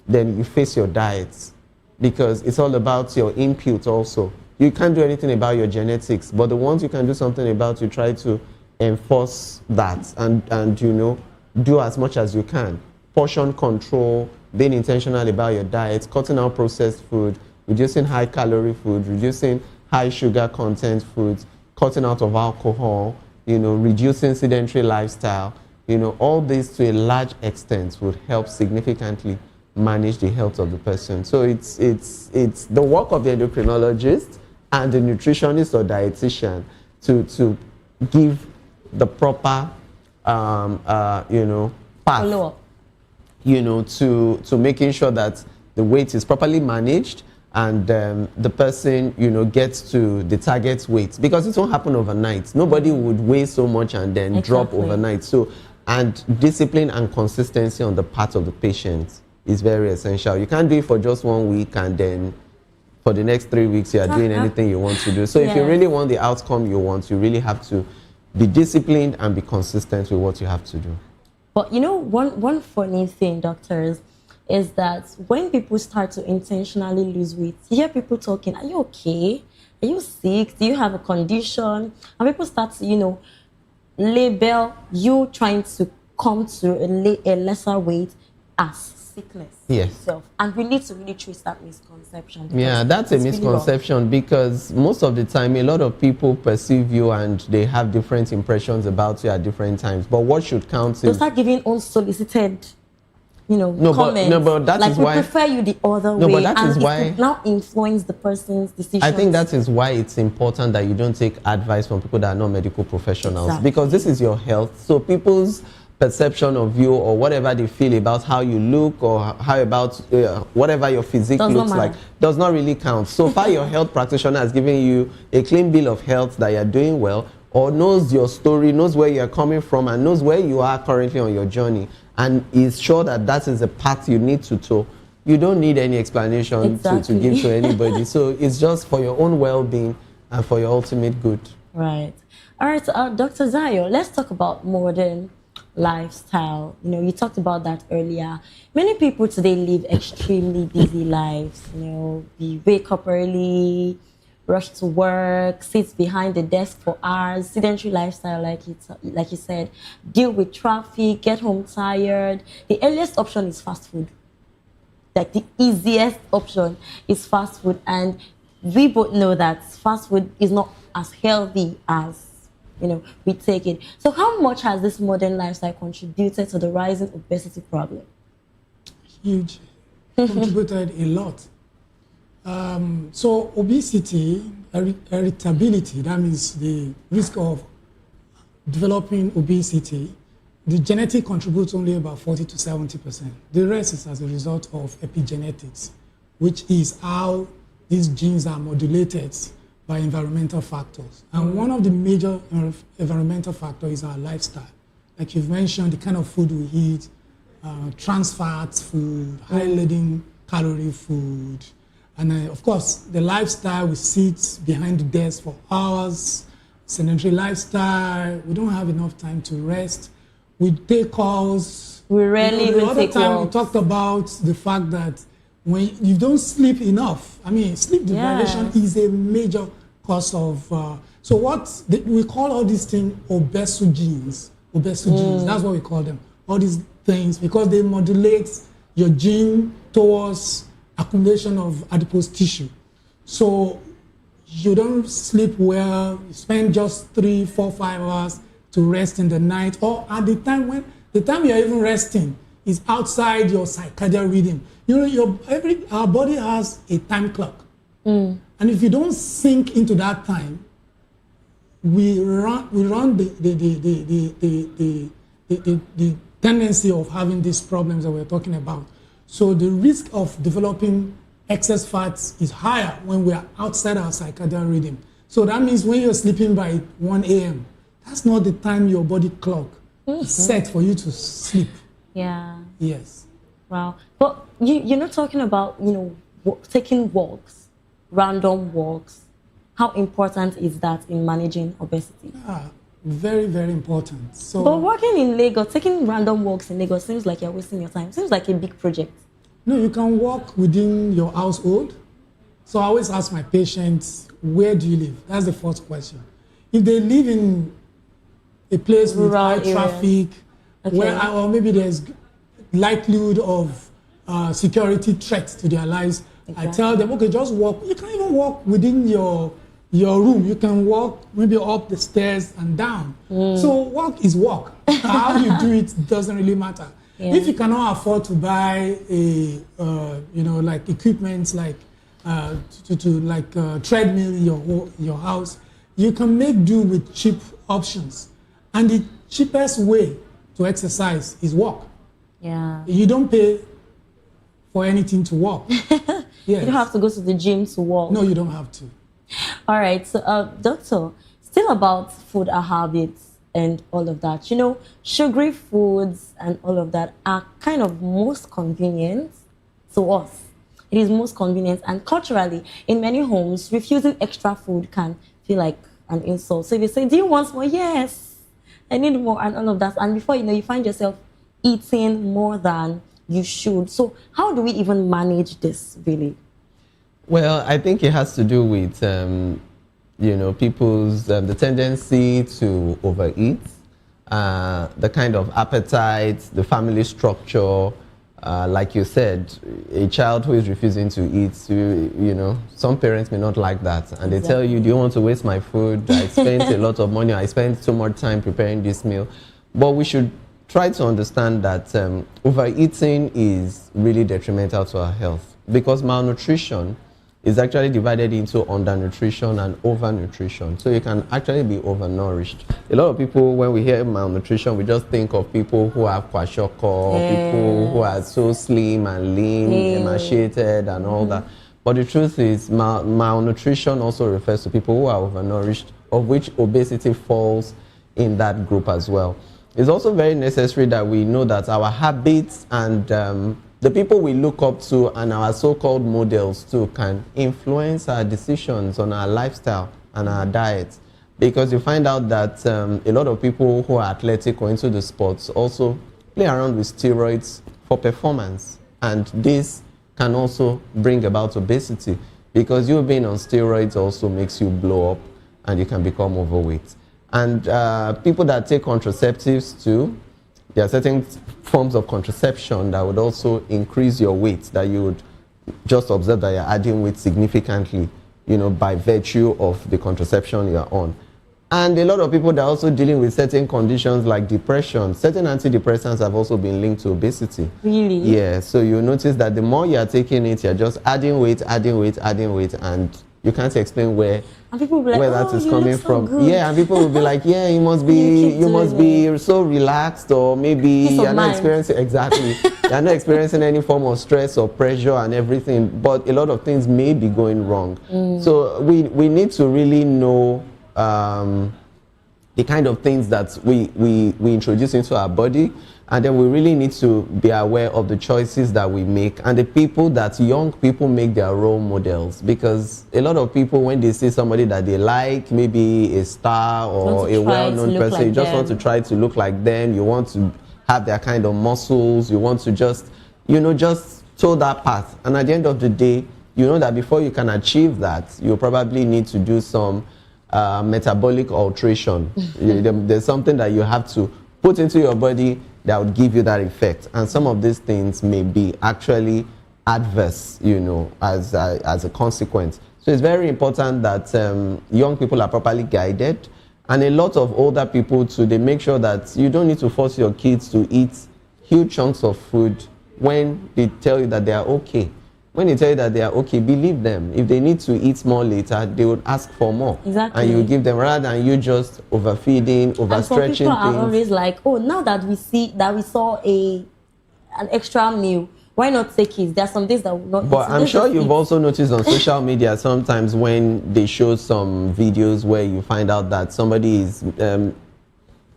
Then you face your diets, because it's all about your input also. You can't do anything about your genetics, but the ones you can do something about, you try to enforce that and do as much as you can. Portion control, being intentional about your diet, cutting out processed food, reducing high calorie food, reducing high sugar content foods, cutting out of alcohol, reducing sedentary lifestyle. All this to a large extent would help significantly manage the health of the person. So it's the work of the endocrinologist and the nutritionist or dietitian to give the proper path, Follow-up. To making sure that the weight is properly managed and the person, gets to the target weight, because it won't happen overnight. Nobody would weigh so much and then drop overnight. So, and discipline and consistency on the part of the patient is very essential. You can't do it for just 1 week and then for the next 3 weeks you are doing anything you want to do. So if you really want the outcome you want, you really have to be disciplined and be consistent with what you have to do. But one funny thing, doctors, is that when people start to intentionally lose weight, you hear people talking, are you okay? Are you sick? Do you have a condition? And people start to, label you trying to come to a lesser weight as sickness itself. And we need to really trace that misconception. Yeah, that's a misconception, because most of the time a lot of people perceive you and they have different impressions about you at different times. But what should count is... They start giving unsolicited comments. But that is why... we prefer you the other way. But that is why... it now influence the person's decision. I think that is why it's important that you don't take advice from people that are not medical professionals. Because this is your health. So people's perception of you or whatever they feel about how you look or how about whatever your physique looks like does not really count. So far your health practitioner has given you a clean bill of health that you're doing well, or knows your story, knows where you're coming from, and knows where you are currently on your journey, and is sure that that is the path you need to tow. You don't need any explanation to give to anybody. So it's just for your own well-being and for your ultimate good. Right. All right, Dr. Zayo, let's talk about modern lifestyle. You talked about that earlier. Many people today live extremely busy lives. We wake up early, rush to work, sit behind the desk for hours, sedentary lifestyle, like you said, deal with traffic, get home tired. The earliest option is fast food. Like the easiest option is fast food, and we both know that fast food is not as healthy as we take it. So how much has this modern lifestyle contributed to the rising obesity problem? Huge. Contributed a lot. So obesity, irritability, that means the risk of developing obesity, the genetic contributes only about 40 to 70%. The rest is as a result of epigenetics, which is how these genes are modulated by environmental factors. And one of the major environmental factors is our lifestyle. Like you've mentioned, the kind of food we eat, trans fats food, high-laden calorie food, and of course, the lifestyle, we sit behind the desk for hours, sedentary lifestyle, we don't have enough time to rest. We take calls. We rarely even take The other time walks. we talked about the fact that when you don't sleep enough, I mean, sleep deprivation is a major cause of, so we call all these things obesogenes. That's what we call them. All these things, because they modulate your gene towards accumulation of adipose tissue. So you don't sleep well, you spend just 3, 4, 5 hours to rest in the night, or at the time you're even resting is outside your circadian rhythm. You know, our body has a time clock. And if you don't sink into that time, we run the tendency of having these problems that we're talking about. So the risk of developing excess fats is higher when we are outside our circadian rhythm. So that means when you're sleeping by 1 a.m., that's not the time your body clock is set for you to sleep. Yeah. Yes. Wow. But you're not talking about, taking walks, random walks. How important is that in managing obesity? Very, very important. So, but working in Lagos, taking random walks in Lagos seems like you're wasting your time. Seems like a big project. No, you can walk within your household. So I always ask my patients, where do you live? That's the first question. If they live in a place with high traffic, or maybe there's likelihood of security threats to their lives, I tell them, okay, just walk. You can even walk within your room. You can walk maybe up the stairs and down. So walk is walk. How you do it doesn't really matter. If you cannot afford to buy like equipment like treadmill in your house, you can make do with cheap options. And the cheapest way to exercise is walk. Yeah. You don't pay for anything to walk. Yes. You don't have to go to the gym to walk. No, you don't have to. All right. So, doctor, still about food habits and all of that. Sugary foods and all of that are kind of most convenient to us. It is most convenient, and culturally, in many homes, refusing extra food can feel like an insult. So if you say, do you want more? Yes, I need more, and all of that. And before you know, you find yourself eating more than you should. So how do we even manage this, really? Well, I think it has to do with, people's, the tendency to overeat, the kind of appetite, the family structure. Like you said, a child who is refusing to eat, some parents may not like that. And they tell you, do you want to waste my food? I spent a lot of money. I spent so much time preparing this meal. But we should try to understand that overeating is really detrimental to our health, because malnutrition is actually divided into undernutrition and overnutrition. So you can actually be overnourished. A lot of people, when we hear malnutrition, we just think of people who have kwashiorkor, people who are so slim and lean, emaciated and all that. But the truth is, malnutrition also refers to people who are overnourished, of which obesity falls in that group as well. It's also very necessary that we know that our habits and the people we look up to and our so-called models too can influence our decisions on our lifestyle and our diet. Because you find out that a lot of people who are athletic or into the sports also play around with steroids for performance. And this can also bring about obesity, because you being on steroids also makes you blow up and you can become overweight. And people that take contraceptives too, there are certain forms of contraception that would also increase your weight, that you would just observe that you're adding weight significantly, by virtue of the contraception you're on. And a lot of people that are also dealing with certain conditions like depression, certain antidepressants have also been linked to obesity. Really? Yeah, so you notice that the more you're taking it, you're just adding weight, and you can't explain where and people will be like, where that oh, is you coming look so from. good. Yeah, and people will be like, yeah, you must be so relaxed, or maybe you're not experiencing you're not experiencing any form of stress or pressure and everything, but a lot of things may be going wrong. So we need to really know the kind of things that we introduce into our body, and then we really need to be aware of the choices that we make and the people that young people make their role models. Because a lot of people, when they see somebody that they like, maybe a star or a well-known person, you just want to try to look like them. You want to have their kind of muscles. You want to just, just toe that path. And at the end of the day, you know that before you can achieve that, you probably need to do some metabolic alteration. There's something that you have to put into your body that would give you that effect, and some of these things may be actually adverse, as a consequence. So it's very important that young people are properly guided, and a lot of older people too. They make sure that you don't need to force your kids to eat huge chunks of food when they tell you that they are okay. When they tell you that they are okay, believe them. If they need to eat more later, they would ask for more. Exactly. And you give them, rather than you just overfeeding, overstretching and some people are things. always like, oh, now that we saw an extra meal, why not take it? There are some days that will not. But I'm sure you've also noticed on social media sometimes when they show some videos where you find out that somebody is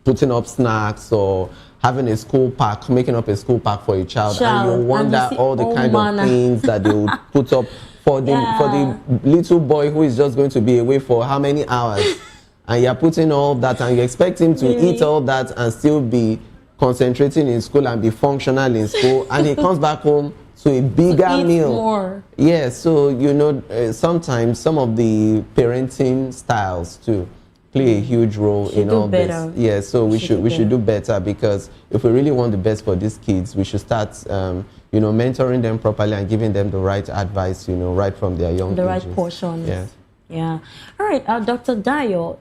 putting up snacks or having a school pack, making up a school pack for a child, and you wonder all the kind of things that they would put up for the little boy who is just going to be away for how many hours, and you're putting all that, and you expect him to eat all that and still be concentrating in school and be functional in school, and he comes back home to a bigger meal. More. Yeah, so sometimes some of the parenting styles too play a huge role in all this. Yeah, so we should do better, because if we really want the best for these kids, we should start mentoring them properly and giving them the right advice, right from their young ages. Right portions. Yeah. Yeah. All right, Dr. Dayo,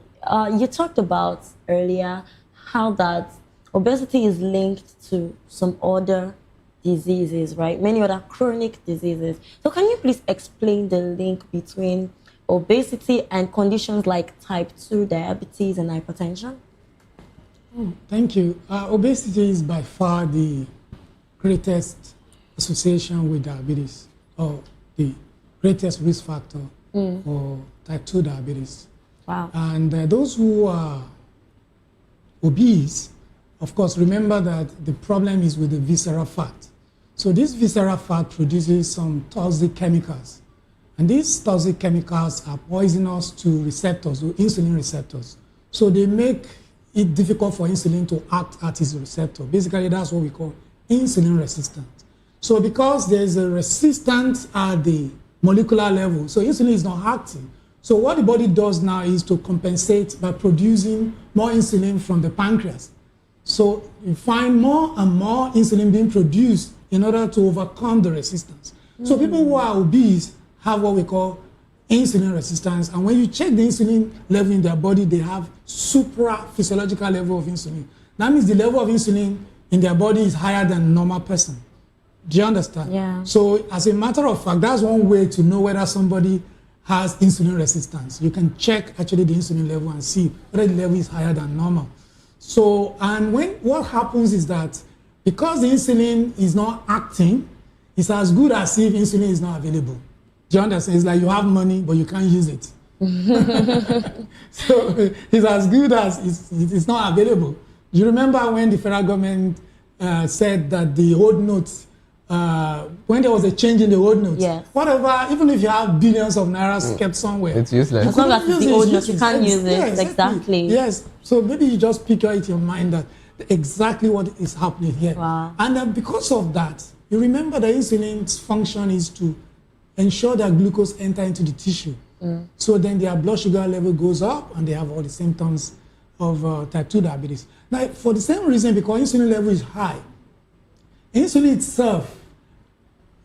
you talked about earlier how that obesity is linked to some other diseases, right? Many other chronic diseases. So can you please explain the link between obesity and conditions like type 2 diabetes and hypertension? Oh, thank you. Obesity is by far the greatest association with diabetes, or the greatest risk factor for type 2 diabetes. Wow. And those who are obese, of course, remember that the problem is with the visceral fat. So this visceral fat produces some toxic chemicals. And these toxic chemicals are poisonous to receptors, to insulin receptors. So they make it difficult for insulin to act at its receptor. Basically, that's what we call insulin resistance. So because there's a resistance at the molecular level, so insulin is not acting. So what the body does now is to compensate by producing more insulin from the pancreas. So you find more and more insulin being produced in order to overcome the resistance. So people who are obese have what we call insulin resistance, and when you check the insulin level in their body, they have supra-physiological level of insulin. That means the level of insulin in their body is higher than a normal person. Do you understand? Yeah. So as a matter of fact, that's one way to know whether somebody has insulin resistance. You can check actually the insulin level and see whether the level is higher than normal. So, and what happens is that because the insulin is not acting, it's as good as if insulin is not available. Do you understand? It's like you have money, but you can't use it. So it's as good as it's not available. Do you remember when the federal government said that the old notes, when there was a change in the old notes, whatever, even if you have billions of naira kept somewhere, it's useless. As long as it's the old notes, you can't use it. Yes, exactly. Yes. So maybe you just picture it in your mind that exactly what is happening here. Wow. And because of that, you remember the insulin's function is to ensure that glucose enter into the tissue. So then their blood sugar level goes up and they have all the symptoms of type 2 diabetes. Now, for the same reason, because insulin level is high, insulin itself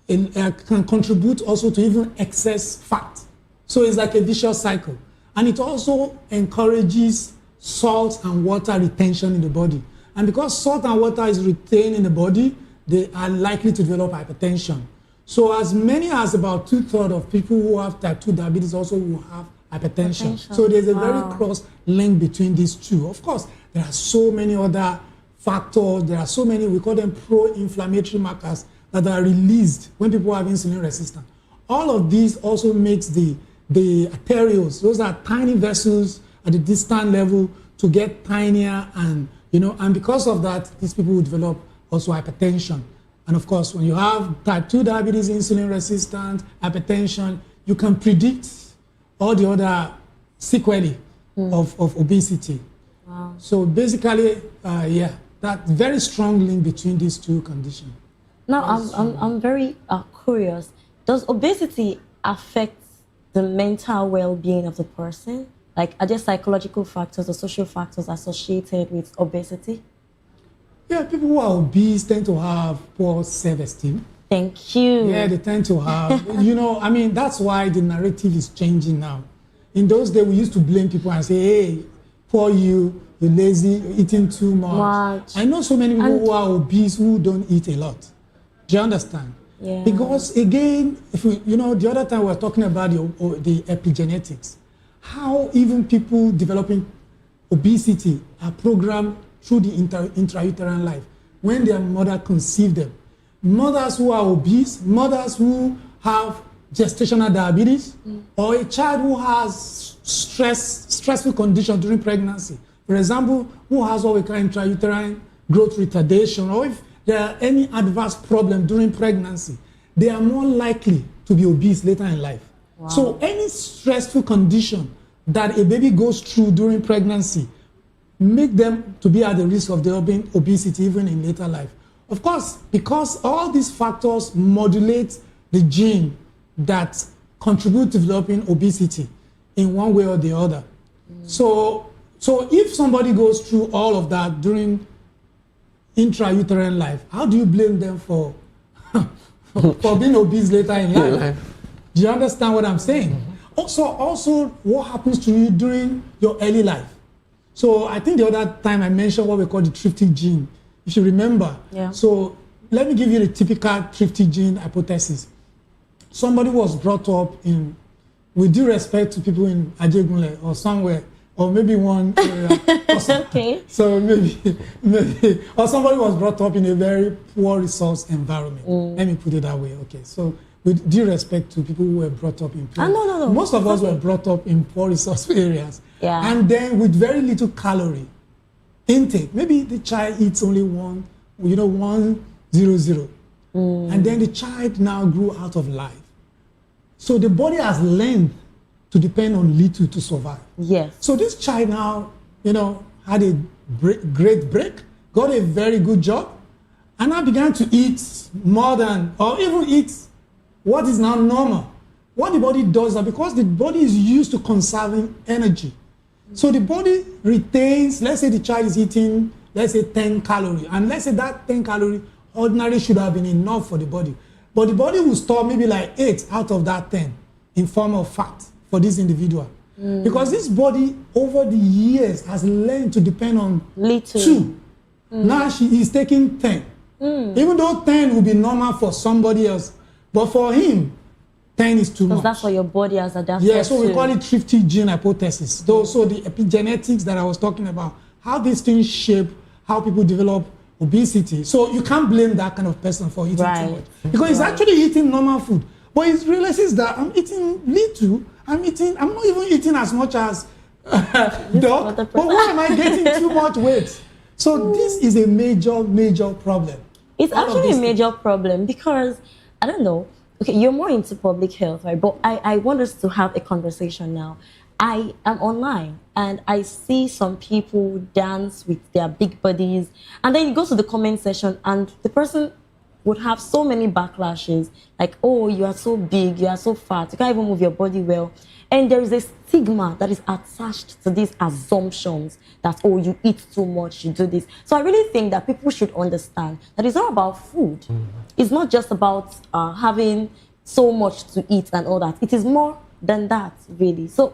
can contribute also to even excess fat. So it's like a vicious cycle. And it also encourages salt and water retention in the body. And because salt and water is retained in the body, they are likely to develop hypertension. So as many as about 2/3 of people who have type 2 diabetes also will have hypertension. So there's a very close link between these two. Of course, there are so many other factors. There are so many, we call them pro-inflammatory markers that are released when people have insulin resistance. All of these also makes the arterioles, those are tiny vessels at the distant level, to get tinier, and and because of that, these people will develop also hypertension. And of course, when you have type 2 diabetes, insulin resistant, hypertension, you can predict all the other sequelae of obesity. Wow. So basically, that very strong link between these two conditions. Now, I'm very curious. Does obesity affect the mental well-being of the person? Like, are there psychological factors or social factors associated with obesity? Yeah, people who are obese tend to have poor self-esteem. Thank you. Yeah, they tend to have, that's why the narrative is changing now. In those days, we used to blame people and say, hey, poor you're lazy, you're eating too much. I know so many people who are obese who don't eat a lot. Do you understand? Yeah. Because again, if we, the other time we were talking about the epigenetics, how even people developing obesity are programmed through the intrauterine life when their mother conceived them. Mothers who are obese, mothers who have gestational diabetes, or a child who has stressful condition during pregnancy. For example, who has what we call intrauterine growth retardation, or if there are any adverse problem during pregnancy, they are more likely to be obese later in life. Wow. So any stressful condition that a baby goes through during pregnancy make them to be at the risk of developing obesity even in later life. Of course, because all these factors modulate the gene that contribute to developing obesity in one way or the other. So if somebody goes through all of that during intrauterine life, how do you blame them for being obese later in life? Do you understand what I'm saying? Also, what happens to you during your early life? So I think the other time I mentioned what we call the thrifty gene, if you remember. Yeah. So let me give you the typical thrifty gene hypothesis. Somebody was brought up in, with due respect to people in Ajegunle or somewhere, or maybe one area. Okay. So maybe, or somebody was brought up in a very poor resource environment. Let me put it that way. Okay. So with due respect to people who were brought up in poor, no. most of us were brought up in poor resource areas. Yeah. And then with very little calorie intake. Maybe the child eats only 100. And then the child now grew out of life. So the body has learned to depend on little to survive. Yes. So this child now, had a great break, got a very good job, and now began to eat more than, or even eat what is now normal. What the body does is because the body is used to conserving energy. So the body retains, let's say the child is eating, let's say 10 calories, and let's say that 10 calories ordinarily should have been enough for the body. But the body will store maybe like 8 out of that 10 in form of fat for this individual. Because this body over the years has learned to depend on little. 2. Now she is taking 10. Even though 10 will be normal for somebody else, but for him, 10 is too much. Because that's what your body has adapted to. Yeah, so we call it thrifty gene hypothesis. So the epigenetics that I was talking about, how these things shape how people develop obesity. So you can't blame that kind of person for eating too much. Because he's actually eating normal food. But he realizes that I'm eating little, I'm not even eating as much as dog, but why am I getting too much weight? So this is a major problem. It's actually a major problem because, I don't know, okay, you're more into public health, right? But I want us to have a conversation now. I am online and I see some people dance with their big bodies, and then you go to the comment section and the person would have so many backlashes, like, oh, you are so big, you are so fat, you can't even move your body well. And there is a stigma that is attached to these assumptions that, oh, you eat too much, you do this. So I really think that people should understand that it's not about food. It's not just about having so much to eat and all that. It is more than that, really. So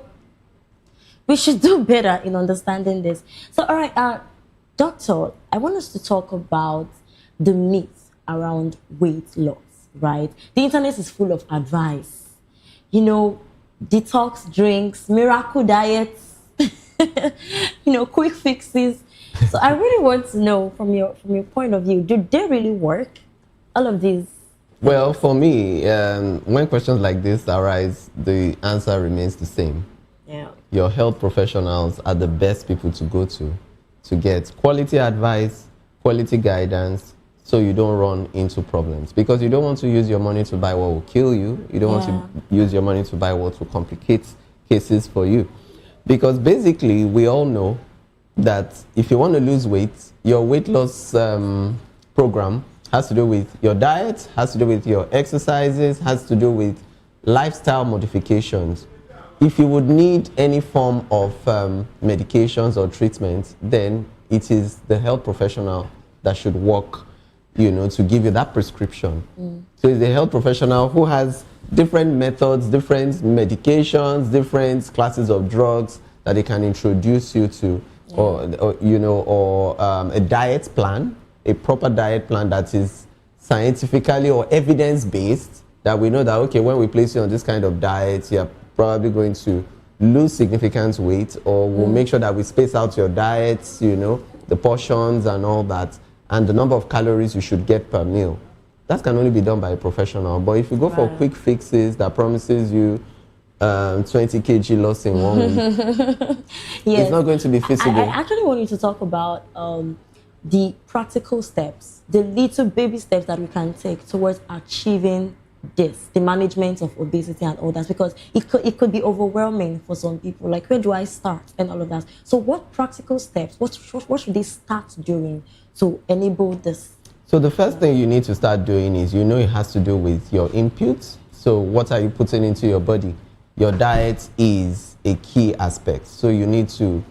we should do better in understanding this. So, all right, doctor, I want us to talk about the myths around weight loss. right? The internet is full of advice. You know, detox drinks, miracle diets, you know, quick fixes. So I really want to know from your point of view, do they really work? All of these? Well, for me, when questions like this arise, the answer remains the same. Yeah. Your health professionals are the best people to go to get quality advice, quality guidance, so you don't run into problems. Because you don't want to use your money to buy what will kill you. You don't want to use your money to buy what will complicate cases for you. Because basically, we all know that if you want to lose weight, your weight loss program has to do with your diet, has to do with your exercises, has to do with lifestyle modifications. If you would need any form of medications or treatment, then it is the health professional that should work, you know, to give you that prescription. So it's the health professional who has different methods, different medications, different classes of drugs that they can introduce you to, or you know, or a diet plan, a proper diet plan that is scientifically or evidence-based, that we know that, okay, when we place you on this kind of diet, you're probably going to lose significant weight, or we'll make sure that we space out your diets, you know, the portions and all that, and the number of calories you should get per meal. That can only be done by a professional. But if you go for quick fixes that promises you 20 kg loss in 1 week, it's not going to be feasible. I actually want you to talk about the practical steps, the little baby steps that we can take towards achieving this, the management of obesity and all that, because it could be overwhelming for some people. Like, where do I start and all of that? So what practical steps, what should they start doing to enable this? So the first thing you need to start doing is, you know, it has to do with your inputs. So what are you putting into your body? Your diet is a key aspect. So you need to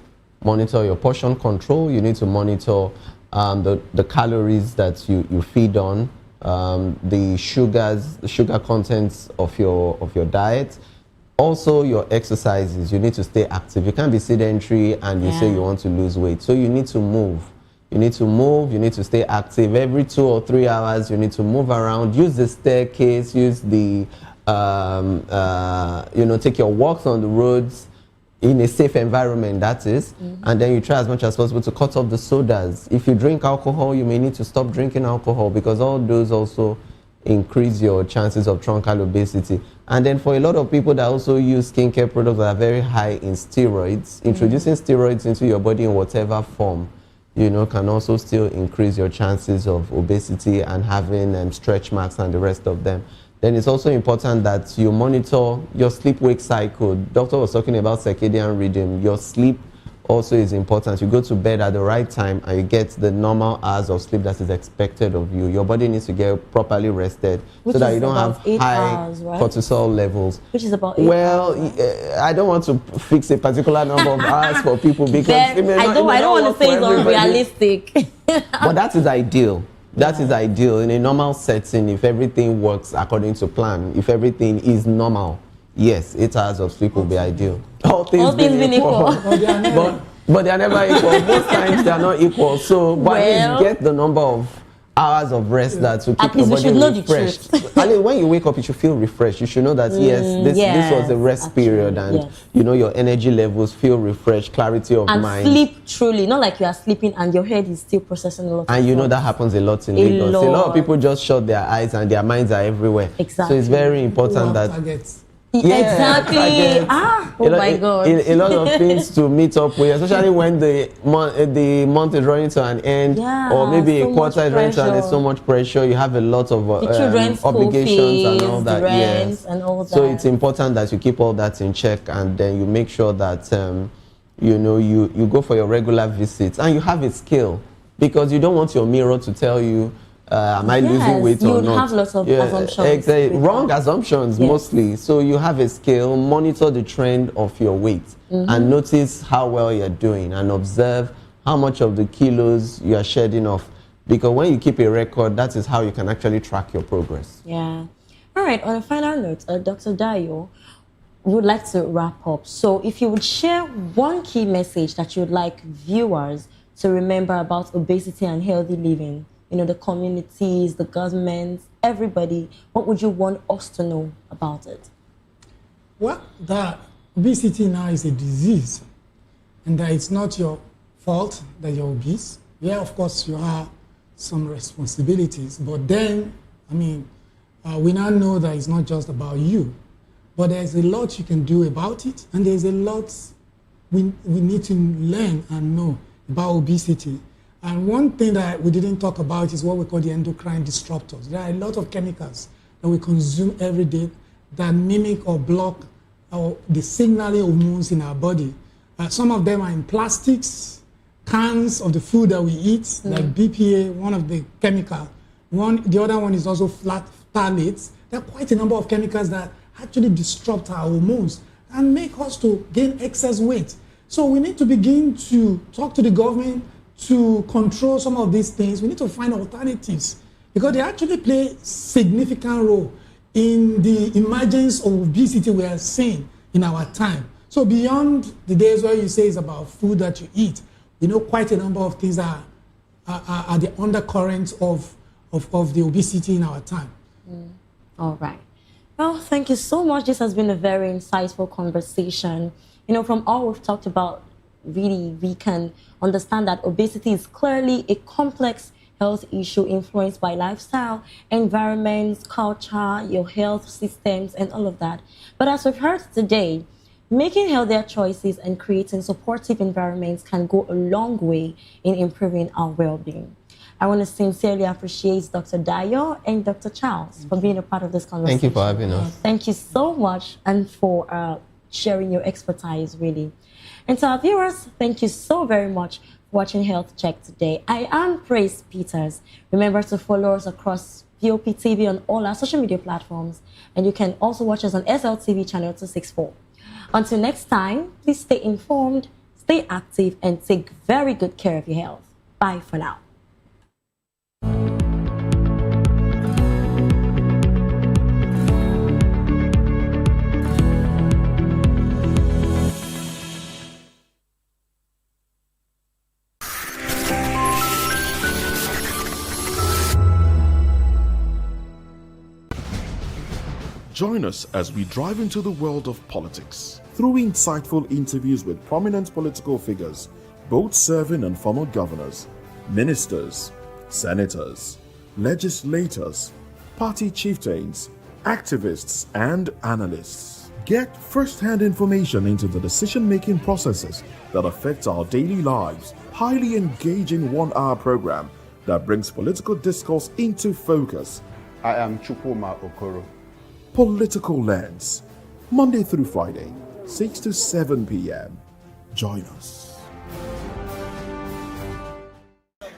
monitor your portion control. You need to monitor the calories that you feed on, the sugar contents of your diet. Also your exercises. You need to stay active. You can't be sedentary and you say you want to lose weight. So you need to move. You need to move, you need to stay active. Every 2 or 3 hours, you need to move around. Use the staircase, use the, you know, take your walks on the roads in a safe environment, that is. And then you try as much as possible to cut off the sodas. If you drink alcohol, you may need to stop drinking alcohol, because all those also increase your chances of truncal obesity. And then for a lot of people that also use skincare products that are very high in steroids, introducing steroids into your body in whatever form, you know, can also still increase your chances of obesity and having stretch marks and the rest of them. Then it's also important that you monitor your sleep-wake cycle. Doctor was talking about circadian rhythm. Your sleep also is important. You go to bed at the right time and you get the normal hours of sleep that is expected of you. Your body needs to get properly rested so that you don't have high cortisol levels. Which is about 8 hours. I don't want to fix a particular number of hours for people, because I don't want to say it's unrealistic. But that is ideal. That is ideal. In a normal setting, if everything works according to plan, if everything is normal, yes, 8 hours of sleep will be ideal. All things being equal. But they are never equal. Most times they are not equal. So, but at least get the number of hours of rest that will keep your body refreshed. At least when you wake up, you should feel refreshed. You should know that this was a rest period, and you know your energy levels feel refreshed, clarity of mind. And sleep truly, not like you are sleeping and your head is still processing a lot. And you know that happens a lot in Lagos. A lot of people just shut their eyes and their minds are everywhere. Exactly. So it's very important that. Exactly. My God. A lot of things to meet up with, especially when the month is running to an end, or maybe a quarter is running to an end. There's so much pressure. You have a lot of obligations and all that. And all that. So it's important that you keep all that in check, and then you make sure that you know you go for your regular visits, and you have a scale, because you don't want your mirror to tell you, am I losing weight or not? You have lots of assumptions. Exactly. Wrong assumptions mostly. So you have a scale, monitor the trend of your weight, and notice how well you're doing, and observe how much of the kilos you are shedding off. Because when you keep a record, that is how you can actually track your progress. Yeah. All right. On a final note, Dr. Dayo, we would like to wrap up. So if you would share one key message that you would like viewers to remember about obesity and healthy living, you know, the communities, the governments, everybody, what would you want us to know about it? Well, that obesity now is a disease, and that it's not your fault that you're obese. Yeah, of course, you have some responsibilities, but then, I mean, we now know that it's not just about you, but there's a lot you can do about it, and there's a lot we need to learn and know about obesity. And one thing that we didn't talk about is what we call the endocrine disruptors. There are a lot of chemicals that we consume every day that mimic or block the signaling hormones in our body. Some of them are in plastics, cans of the food that we eat, like BPA, one of the chemicals. The other one is also phthalates. There are quite a number of chemicals that actually disrupt our hormones and make us to gain excess weight. So we need to begin to talk to the government to control some of these things. We need to find alternatives because they actually play significant role in the emergence of obesity we are seeing in our time. So beyond the days where you say it's about food that you eat, we know quite a number of things that are the undercurrents of the obesity in our time. All right. Well, thank you so much. This has been a very insightful conversation. You know, from all we've talked about, really, we can understand that obesity is clearly a complex health issue influenced by lifestyle, environments, culture, your health systems, and all of that. But as we've heard today, making healthier choices and creating supportive environments can go a long way in improving our well-being. I want to sincerely appreciate Dr. Dayo and Dr. Charles for being a part of this conversation. Thank you for having us. Thank you so much and for sharing your expertise, really. And to our viewers, thank you so very much for watching Health Check today. I am Tracy Peters. Remember to follow us across VOP TV on all our social media platforms, and you can also watch us on SLTV channel 264. Until next time, please stay informed, stay active, and take very good care of your health. Bye for now. Join us as we drive into the world of politics through insightful interviews with prominent political figures, both serving and former governors, ministers, senators, legislators, party chieftains, activists, and analysts. Get first-hand information into the decision-making processes that affect our daily lives. Highly engaging one-hour program that brings political discourse into focus. I am Chukwuma Okoro. Political Lens, Monday through Friday, 6 to 7 p.m. Join us.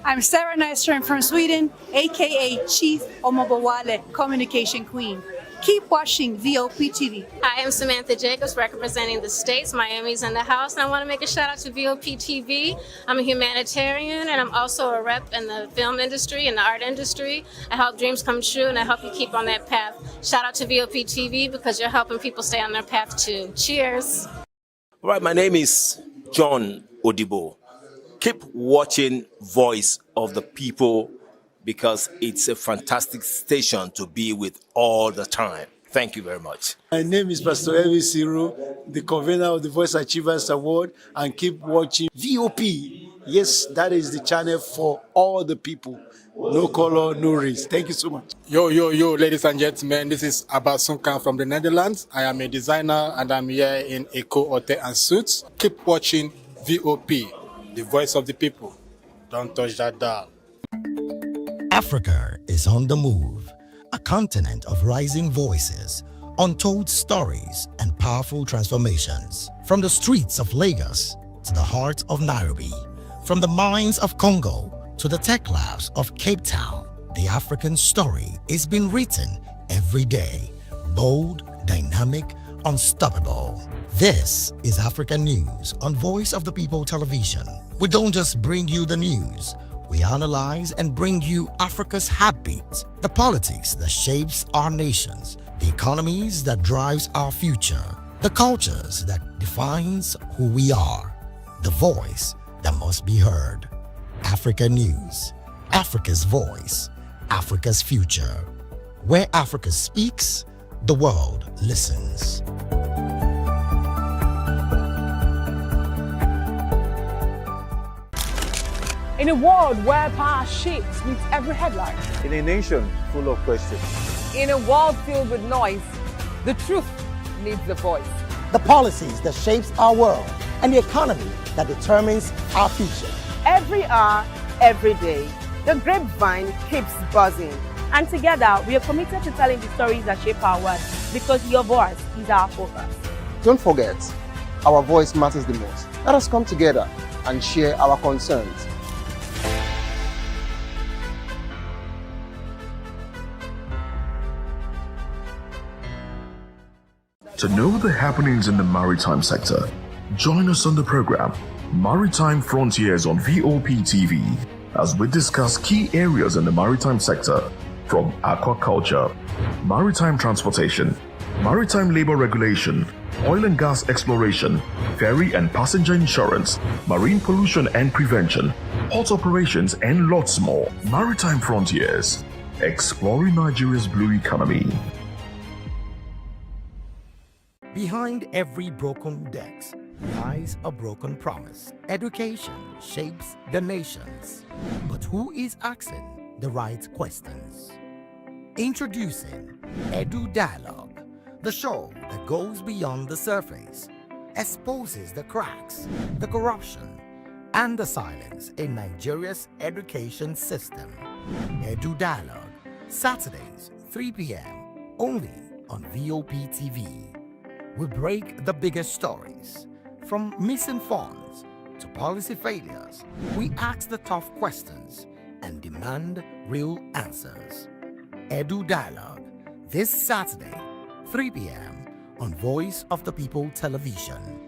I'm Sarah Nystrom from Sweden, aka Chief Omobawale, Communication Queen. Keep watching VOP TV. I am Samantha Jacobs, representing the states. Miami's in the house, and I want to make a shout out to VOP TV. I'm a humanitarian, and I'm also a rep in the film industry and the art industry. I help dreams come true, and I help you keep on that path. Shout out to VOP TV because you're helping people stay on their path too. Cheers. All right, my name is John Odibo. Keep watching Voice of the People because it's a fantastic station to be with all the time. Thank you very much. My name is Pastor Elvis Siru, the convener of the Voice Achievers Award, and keep watching VOP. Yes, that is the channel for all the people. No color, no race. Thank you so much. Yo, ladies and gentlemen, this is Abbas Sunkan from the Netherlands. I am a designer and I'm here in Eco Hotel and Suits. Keep watching VOP, the Voice of the People. Don't touch that dial. Africa is on the move, a continent of rising voices, untold stories, and powerful transformations. From the streets of Lagos to the heart of Nairobi, from the mines of Congo to the tech labs of Cape Town, the African story is being written every day. Bold, dynamic, unstoppable. This is African News on Voice of the People Television. We don't just bring you the news. We analyze and bring you Africa's heartbeat, the politics that shapes our nations, the economies that drives our future, the cultures that defines who we are, the voice that must be heard. Africa News, Africa's voice, Africa's future. Where Africa speaks, the world listens. In a world where power shifts with every headline. In a nation full of questions. In a world filled with noise, the truth needs a voice. The policies that shapes our world and the economy that determines our future. Every hour, every day, the grapevine keeps buzzing. And together, we are committed to telling the stories that shape our world because your voice is our focus. Don't forget, our voice matters the most. Let us come together and share our concerns. To know the happenings in the maritime sector, join us on the program Maritime Frontiers on VOP TV as we discuss key areas in the maritime sector from aquaculture, maritime transportation, maritime labor regulation, oil and gas exploration, ferry and passenger insurance, marine pollution and prevention, port operations and lots more. Maritime Frontiers, exploring Nigeria's blue economy. Behind every broken deck lies a broken promise. Education shapes the nations. But who is asking the right questions? Introducing Edu Dialogue, the show that goes beyond the surface, exposes the cracks, the corruption, and the silence in Nigeria's education system. Edu Dialogue, Saturdays, 3 p.m., only on VOP TV. We break the biggest stories, from missing funds to policy failures. We ask the tough questions and demand real answers. Edu Dialogue, this Saturday, 3 p.m. on Voice of the People Television.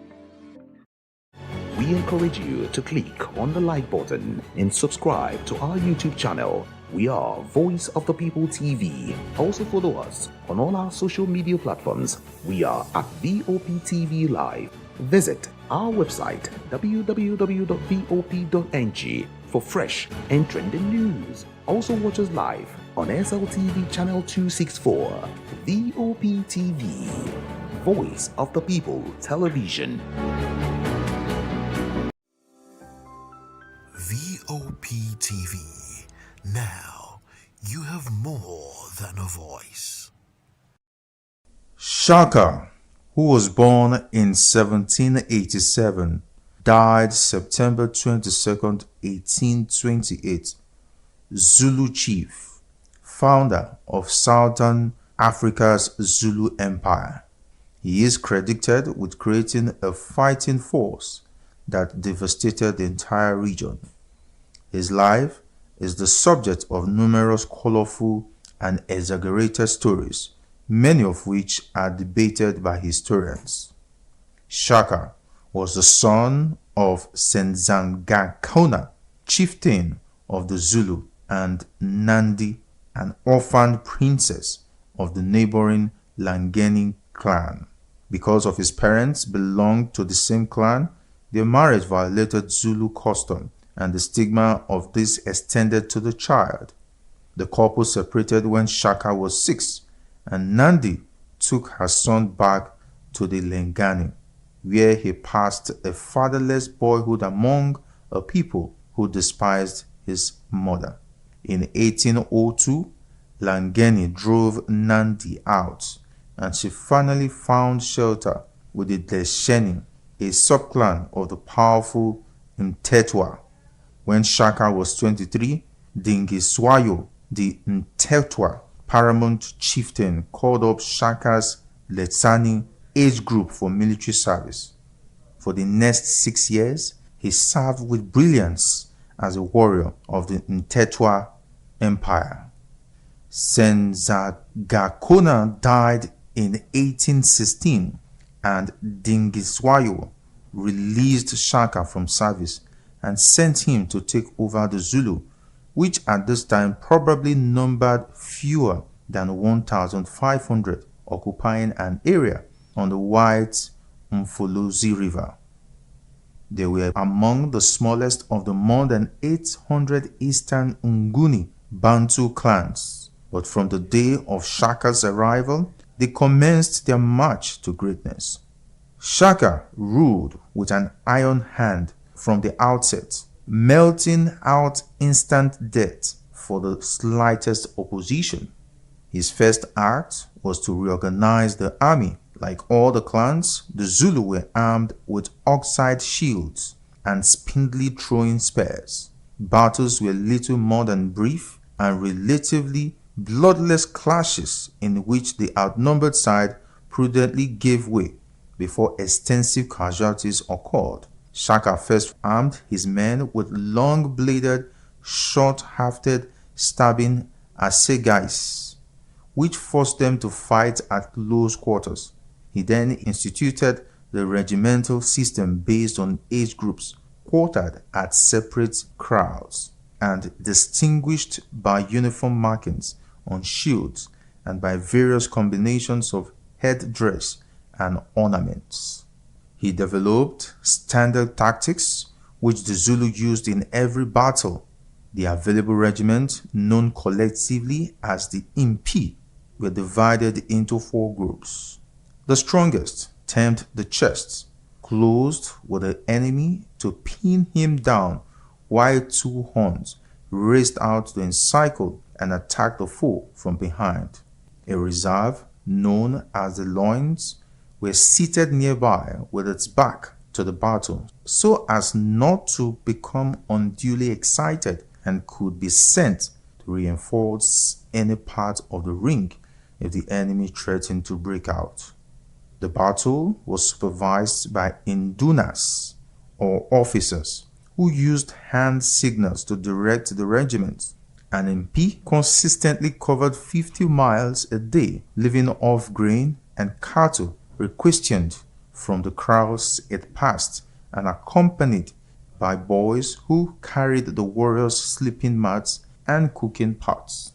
We encourage you to click on the like button and subscribe to our YouTube channel. We are Voice of the People TV. Also follow us on all our social media platforms. We are at VOP TV Live. Visit our website www.vop.ng for fresh and trending news. Also watch us live on SLTV channel 264. VOP TV, Voice of the People Television. VOP TV. Now, you have more than a voice. Shaka, who was born in 1787, died September 22nd, 1828. Zulu chief, founder of Southern Africa's Zulu Empire. He is credited with creating a fighting force that devastated the entire region. His life is the subject of numerous colorful and exaggerated stories, many of which are debated by historians. Shaka was the son of Senzangakona, chieftain of the Zulu, and Nnamdi, an orphaned princess of the neighboring Langeni clan. Because of his parents belonged to the same clan, their marriage violated Zulu custom, and the stigma of this extended to the child. The couple separated when Shaka was 6, and Nnamdi took her son back to the Lengani, where he passed a fatherless boyhood among a people who despised his mother. In 1802, Langeni drove Nnamdi out, and she finally found shelter with the Desheni, a subclan of the powerful Mtetwa. When Shaka was 23, Dingiswayo, the Mtetwa paramount chieftain, called up Shaka's Letsani age group for military service. For the next 6 years, he served with brilliance as a warrior of the Mtetwa Empire. Senzangakona died in 1816, and Dingiswayo released Shaka from service and sent him to take over the Zulu, which at this time probably numbered fewer than 1,500, occupying an area on the wide Mfolozi River. They were among the smallest of the more than 800 Eastern Nguni Bantu clans, But from the day of Shaka's arrival, they commenced their march to greatness. Shaka ruled with an iron hand from the outset, melting out instant death for the slightest opposition. His first act was to reorganize the army. Like all the clans, the Zulu were armed with oxide shields and spindly throwing spears. Battles were little more than brief and relatively bloodless clashes in which the outnumbered side prudently gave way before extensive casualties occurred. Shaka first armed his men with long-bladed, short-hafted stabbing assegais, which forced them to fight at close quarters. He then instituted the regimental system based on age groups, quartered at separate kraals, and distinguished by uniform markings on shields and by various combinations of headdress and ornaments. He developed standard tactics which the Zulu used in every battle. The available regiments, known collectively as the Impi, were divided into 4 groups. The strongest, termed the chests, closed with the enemy to pin him down, while 2 horns raced out to encircle and attack the foe from behind. A reserve, known as the loins, were seated nearby with its back to the battle, so as not to become unduly excited, and could be sent to reinforce any part of the ring if the enemy threatened to break out. The battle was supervised by indunas, or officers, who used hand signals to direct the regiment. An MP consistently covered 50 miles a day, living off grain and cattle requisitioned from the kraals it passed, and accompanied by boys who carried the warriors' sleeping mats and cooking pots.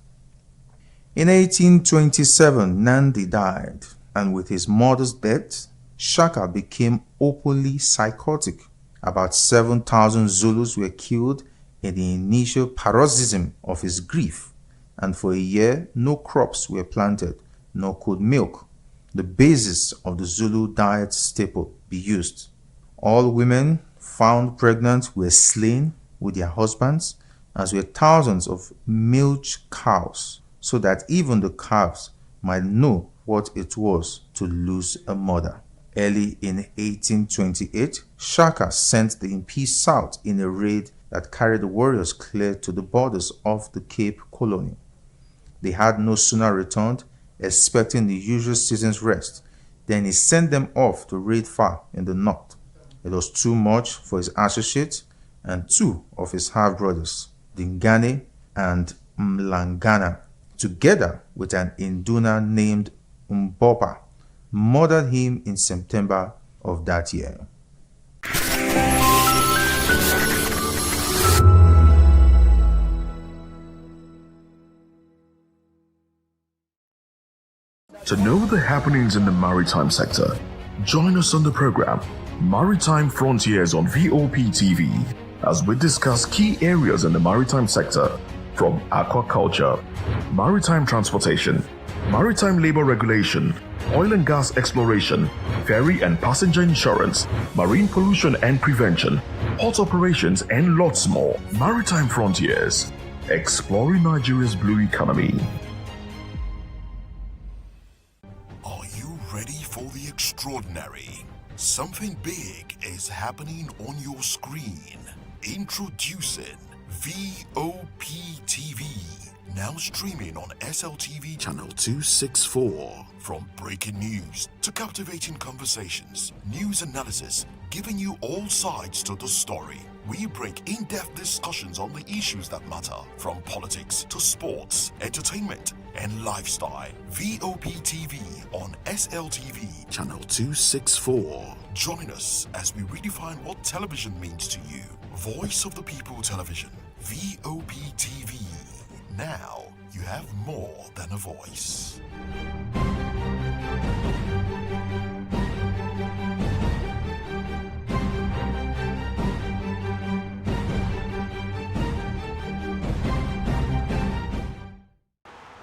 In 1827, Nnamdi died, and with his mother's death, Shaka became openly psychotic. About 7,000 Zulus were killed in the initial paroxysm of his grief, and for a year no crops were planted, nor could milk, the basis of the Zulu diet staple, be used. All women found pregnant were slain with their husbands, as were thousands of milch cows, so that even the calves might know what it was to lose a mother. Early in 1828, Shaka sent the Impi south in a raid that carried the warriors clear to the borders of the Cape Colony. They had no sooner returned, expecting the usual season's rest, than he sent them off to raid far in the north. It was too much for his associates, and 2 of his half-brothers, Dingane and Mlangana, together with an Induna named Mbopa, murdered him in September of that year. To know the happenings in the maritime sector, join us on the program Maritime Frontiers on VOP TV as we discuss key areas in the maritime sector, from aquaculture, maritime transportation, maritime labor regulation, oil and gas exploration, ferry and passenger insurance, marine pollution and prevention, port operations, and lots more. Maritime Frontiers, exploring Nigeria's blue economy. Are you ready for the extraordinary? Something big is happening on your screen. Introducing VOP TV, now streaming on SLTV channel 264. From breaking news to captivating conversations, news analysis, giving you all sides to the story. We bring in-depth discussions on the issues that matter, from politics to sports, entertainment, and lifestyle. VOP TV on SLTV channel 264. Join us as we redefine what television means to you. Voice of the People Television, VOP TV. Now you have more than a voice.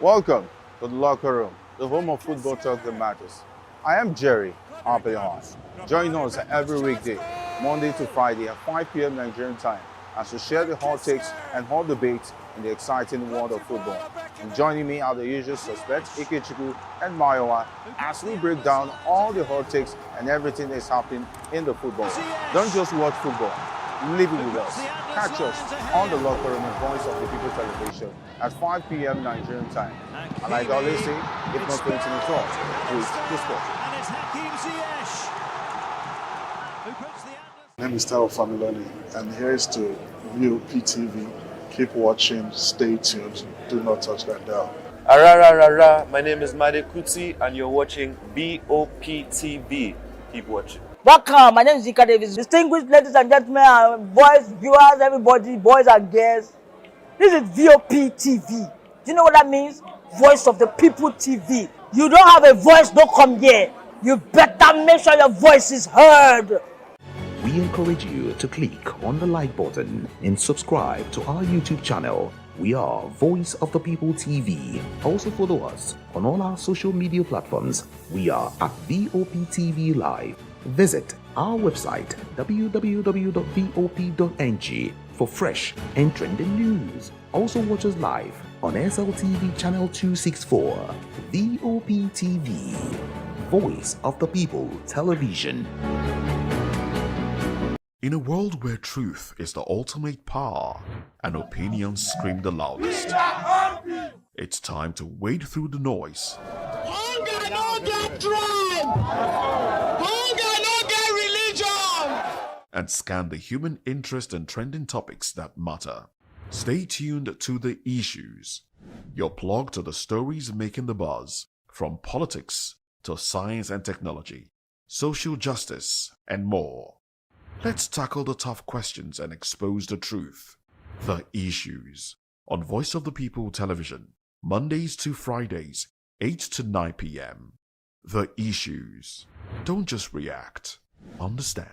Welcome to the locker room, the home of football talk that matters. I am Jerry Arpelion. Join us every weekday, Monday to Friday at 5 p.m. Nigerian time, as we share the hot takes and hot debates in the exciting world of football. And joining me are the usual suspects, Ikechukwu and Mayowa, as we break down all the hot takes and everything that's happening in the football. Don't just watch football, live it with us. Catch us on the locker room and Voice of the People television at 5 p.m. Nigerian time. And like I always say, if not 20 minutes off, please sport. My name is Tao Familoni, and here's to VOP TV. Keep watching, stay tuned, do not touch that dial. My name is Made Kuti, and you're watching VOP TV. Keep watching. Welcome, my name is Ika Davis. Distinguished ladies and gentlemen, boys, viewers, everybody, boys and girls. This is VOP TV. Do you know what that means? Voice of the People TV. You don't have a voice, don't come here. You better make sure your voice is heard. We encourage you to click on the like button and subscribe to our YouTube channel. We are Voice of the People TV. Also follow us on all our social media platforms. We are at VOP TV Live. Visit our website www.vop.ng for fresh and trending news. Also watch us live on SLTV channel 264. VOP TV, Voice of the People Television. In a world where truth is the ultimate power and opinions scream the loudest, it's time to wade through the noise. Hunger no get tribe. Hunger no get religion. And scan the human interest and trending topics that matter. Stay tuned to The Issues, your plug to the stories making the buzz, from politics to science and technology, social justice, and more. Let's tackle the tough questions and expose the truth. The Issues on Voice of the People Television, Mondays to Fridays, 8 to 9 p.m. The Issues. Don't just react, understand.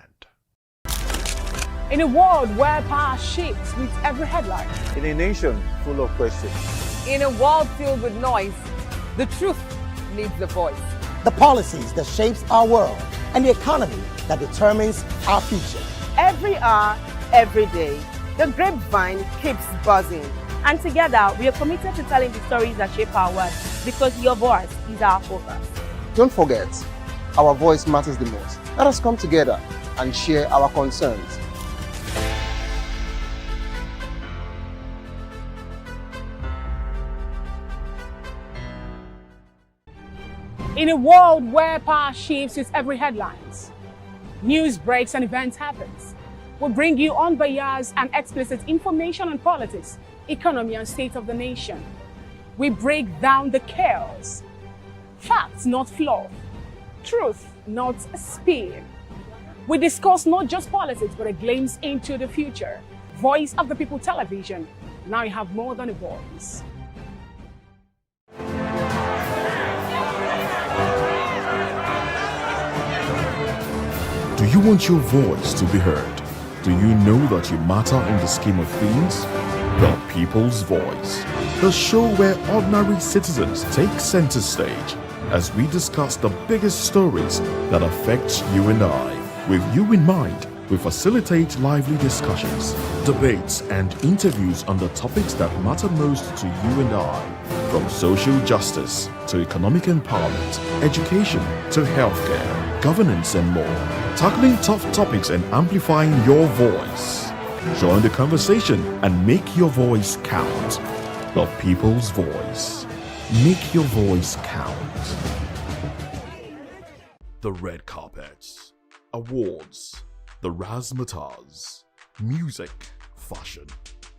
In a world where power shifts with every headline. In a nation full of questions. In a world filled with noise, the truth needs a voice. The policies that shapes our world and the economy that determines our future. Every hour, every day, the grapevine keeps buzzing. And together, we are committed to telling the stories that shape our world, because your voice is our focus. Don't forget, our voice matters the most. Let us come together and share our concerns. In a world where power shifts with every headlines, news breaks and events happens, we bring you unbiased and explicit information on politics, economy, and state of the nation. We break down the chaos. Facts, not fluff. Truth, not spin. We discuss not just politics, but a glimpse into the future. Voice of the People Television. Now you have more than a voice. Do you want your voice to be heard? Do you know that you matter in the scheme of things? The People's Voice, the show where ordinary citizens take center stage as we discuss the biggest stories that affect you and I. With you in mind, we facilitate lively discussions, debates, and interviews on the topics that matter most to you and I. From social justice to economic empowerment, education to healthcare, governance, and more. Tackling tough topics and amplifying your voice. Join the conversation and make your voice count. The People's Voice. Make your voice count. The red carpets, awards, the razzmatazz, music, fashion,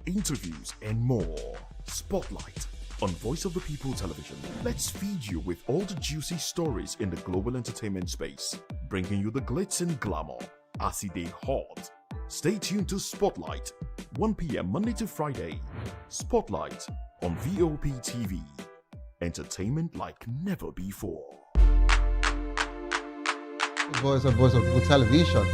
interviews, and more. Spotlight on Voice of the People Television. Let's feed you with all the juicy stories in the global entertainment space, bringing you the glitz and glamour as they hot. Stay tuned to Spotlight, 1 p.m. Monday to Friday. Spotlight on VOP TV. Entertainment like never before. Voice of People Television,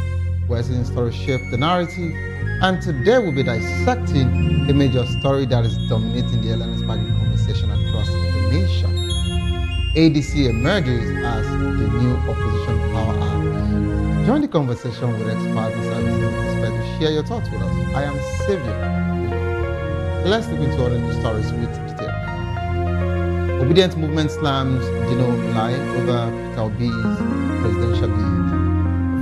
where seeing stories shape the narrative, and today we'll be dissecting a major story that is dominating the airline conversation across the nation. ADC emerges as the new opposition power arm. Join the conversation with experts and expect to share your thoughts with us. I am Savior. Let's look into other news stories with detail. Obedient movement slams Dino Lai over Peter Obi's presidential bid.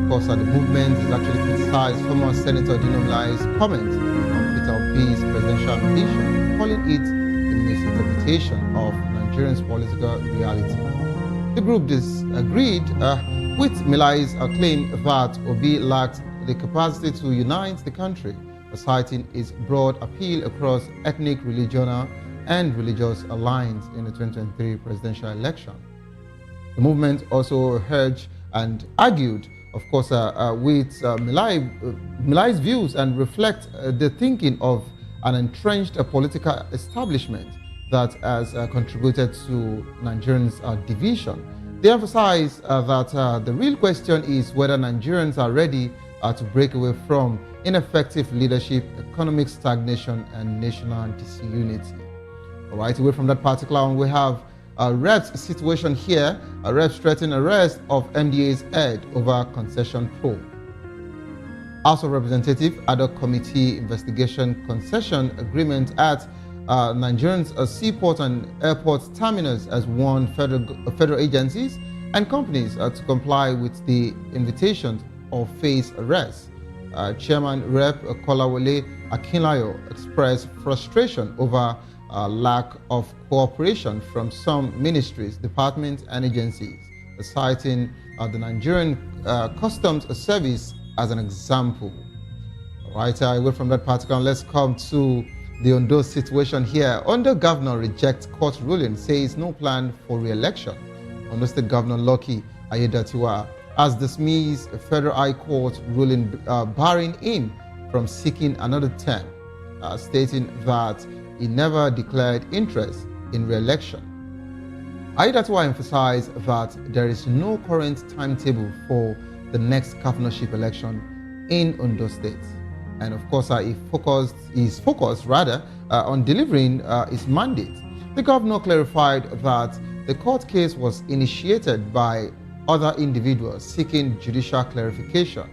Of course, the movement has actually criticized former Senator Dino Lai's comment on Peter Obi's presidential ambition, calling it a misinterpretation of Nigerians' political reality. The group disagreed with Milai's claim that Obi lacked the capacity to unite the country, citing its broad appeal across ethnic, regional, and religious lines in the 2023 presidential election. The movement also urged and argued, of course, with Milai's views and reflect the thinking of an entrenched political establishment that has contributed to Nigerians' division. They emphasize that the real question is whether Nigerians are ready to break away from ineffective leadership, economic stagnation, and national disunity. All right, away from that particular one, we have Rep's situation here. Rep threatening arrest of MDA's head over concession probe. House of Representatives ad hoc committee investigation concession agreement at Nigerians' seaport and airport terminals has warned federal agencies and companies to comply with the invitation or face arrest. Chairman Rep Kolawole Akinlayo expressed frustration over lack of cooperation from some ministries, departments, and agencies, citing the Nigerian Customs Service as an example. All right, away from that particular, let's come to the Ondo situation here. Ondo Governor rejects court ruling, says no plan for re-election. Ondo State Governor Lucky Ayedatiwa has dismissed a Federal High Court ruling barring him from seeking another term, stating that he never declared interest in re-election. Ayedatiwa emphasized that there is no current timetable for the next governorship election in Ondo State. And of course, he is focused on delivering his mandate. The governor clarified that the court case was initiated by other individuals seeking judicial clarification,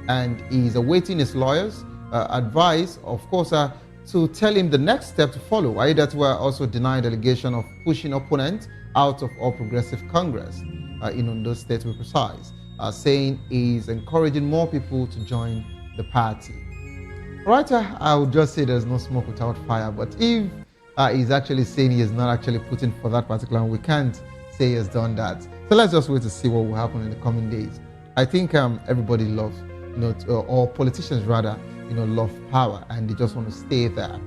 and he is awaiting his lawyers' advice, of course, to tell him the next step to follow. Ayedatiwa also denied allegation of pushing opponents out of All Progressive Congress in Ondo State, to be precise, saying he is encouraging more people to join the party. Right, I would just say there's no smoke without fire, but if he's actually saying he is not actually putting for that particular one, we can't say he has done that. So let's just wait to see what will happen in the coming days. I think everybody loves, or politicians rather, love power, and they just want to stay there.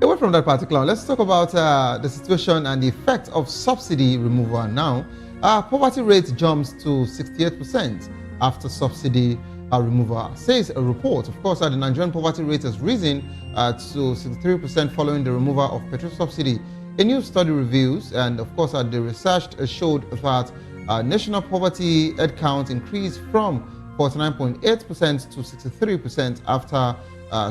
Away from that particular one, let's talk about the situation and the effect of subsidy removal now. Poverty rate jumps to 68% after subsidy removal, says a report. Of course, the Nigerian poverty rate has risen to 63% following the removal of petrol subsidy. A new study reveals, and of course, the research showed that national poverty headcount increased from 49.8% to 63% after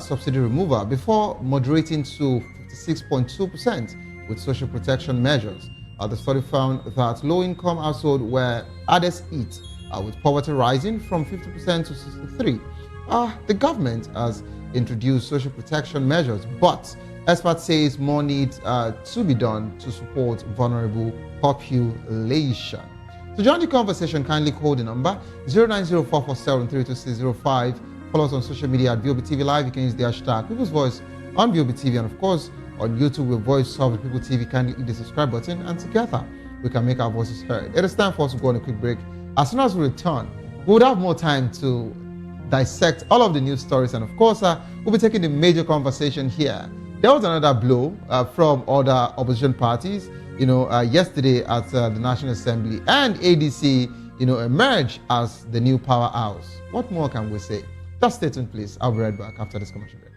subsidy removal, before moderating to 56.2% with social protection measures. The study found that low-income households were hardest hit, with poverty rising from 50% to 63%. The government has introduced social protection measures, but experts say more needs to be done to support vulnerable population. To join the conversation, kindly call the number 09044732605. Follow us on social media at VOPTV Live. You can use the hashtag People's Voice on VOPTV, and of course on YouTube with Voice of the People TV. Kindly hit the subscribe button, and together we can make our voices heard. It is time for us to go on a quick break. As soon as we return, we would have more time to dissect all of the news stories, and of course we'll be taking the major conversation here. There was another blow from other opposition parties, yesterday at the National Assembly, and ADC, emerged as the new powerhouse. What more can we say? Just stay tuned, please. I'll be right back after this commercial break.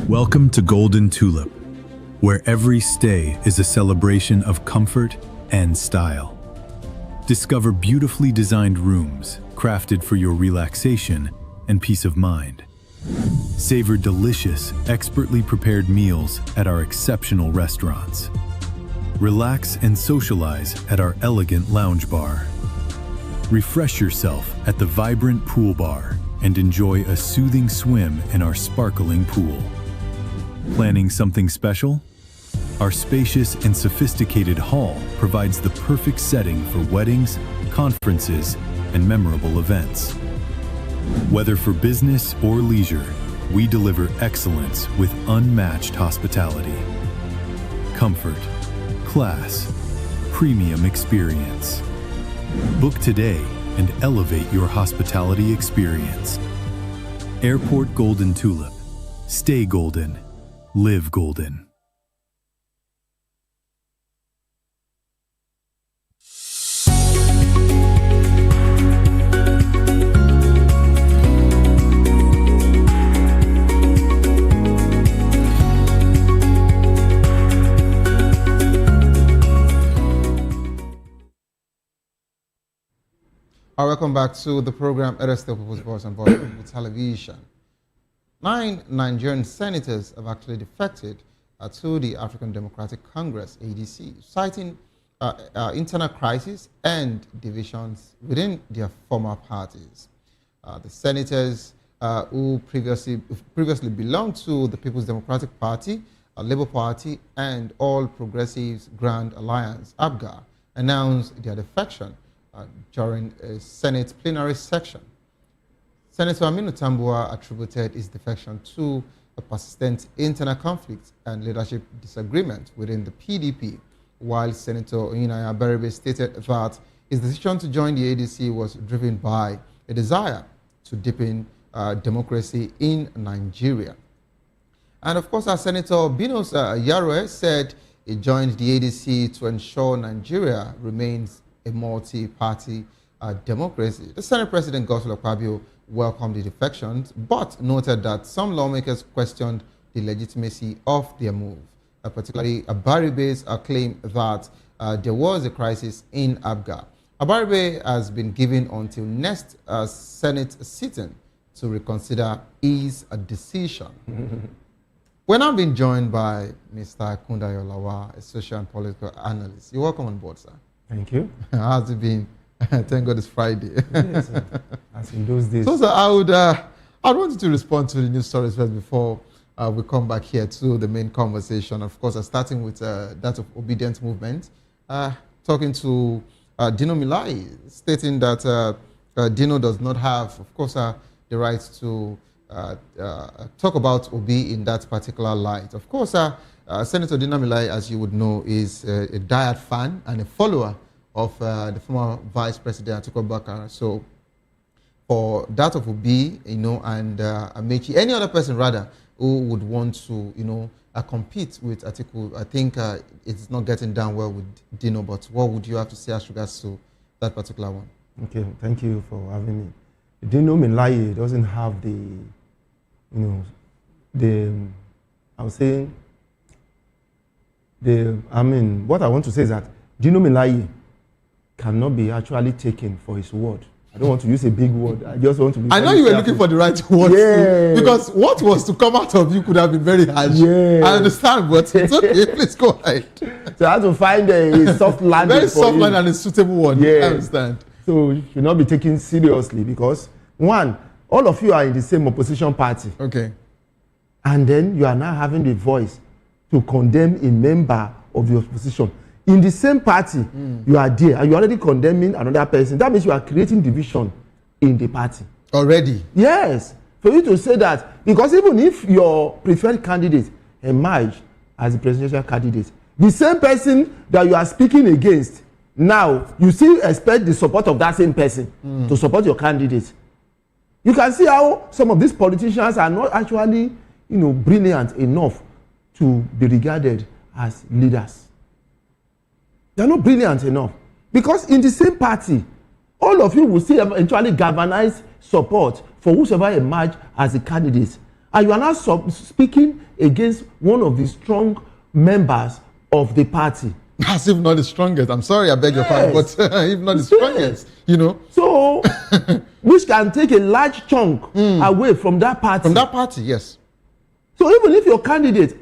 Welcome to Golden Tulip, where every stay is a celebration of comfort and style. Discover beautifully designed rooms crafted for your relaxation and peace of mind. Savor delicious, expertly prepared meals at our exceptional restaurants. Relax and socialize at our elegant lounge bar. Refresh yourself at the vibrant pool bar and enjoy a soothing swim in our sparkling pool. Planning something special? Our spacious and sophisticated hall provides the perfect setting for weddings, conferences, and memorable events. Whether for business or leisure, we deliver excellence with unmatched hospitality. Comfort, class, premium experience. Book today and elevate your hospitality experience. Airport Golden Tulip. Stay golden. Live golden. Welcome back to the program Still People's Voice on Voptv television. 9 Nigerian senators have actually defected to the African Democratic Congress, ADC, citing internal crisis and divisions within their former parties. The senators who previously belonged to the People's Democratic Party, Labour Party, and All Progressives Grand Alliance, APGA, announced their defection during a Senate plenary session. Senator Aminu Tambuwa attributed his defection to a persistent internal conflict and leadership disagreement within the PDP, while Senator Oyinaya Beribe stated that his decision to join the ADC was driven by a desire to deepen democracy in Nigeria. And of course, our Senator Binos Yaroe said he joined the ADC to ensure Nigeria remains a multi-party democracy. The Senate President Godswill Akpabio welcomed the defections, but noted that some lawmakers questioned the legitimacy of their move, particularly Abaribe's claim that there was a crisis in APGA. Abaribe has been given until next Senate sitting to reconsider his decision. We're now being joined by Mr. Kundayo Lawa, a social and political analyst. You're welcome on board, sir. Thank you. How's it been? Thank God it's Friday. Yes, as in those days. So, sir, I want you to respond to the news stories first before we come back here to the main conversation. Of course, starting with that of obedient movement, talking to Dino Milai, stating that Dino does not have, of course, the right to talk about Obi in that particular light. Of course, Senator Dino Milai, as you would know, is a diehard fan and a follower of the former Vice President Atiku Abubakar. So, for that of Obi, and Amechi, any other person rather who would want to, compete with Atiku, I think it's not getting down well with Dino. But what would you have to say as regards to that particular one? Okay, thank you for having me. Dino Milai doesn't have what I want to say is that Dino Milai cannot be actually taken for his word. I don't want to use a big word. I just want to be I know you were looking for the right word. Yeah. Because what was to come out of you could have been very harsh. Yeah. I understand, but it's okay. Please go ahead. So I have to find a soft landing. Very soft landing and a suitable one. Yeah. I understand. So you should not be taken seriously because, one, all of you are in the same opposition party. Okay. And then you are now having the voice to condemn a member of the opposition. In the same party, you are there and you're already condemning another person. That means you are creating division in the party. Already? Yes. For you to say that, because even if your preferred candidate emerged as a presidential candidate, the same person that you are speaking against, now you still expect the support of that same person to support your candidate. You can see how some of these politicians are not actually, brilliant enough to be regarded as leaders. They're not brilliant enough. Because in the same party, all of you will still eventually galvanize support for whosoever emerge as a candidate. and you are now speaking against one of the strong members of the party. As if not the strongest. I'm sorry, I beg your pardon, but if not the strongest, you know. So, which can take a large chunk away from that party. From that party, yes. So even if your candidate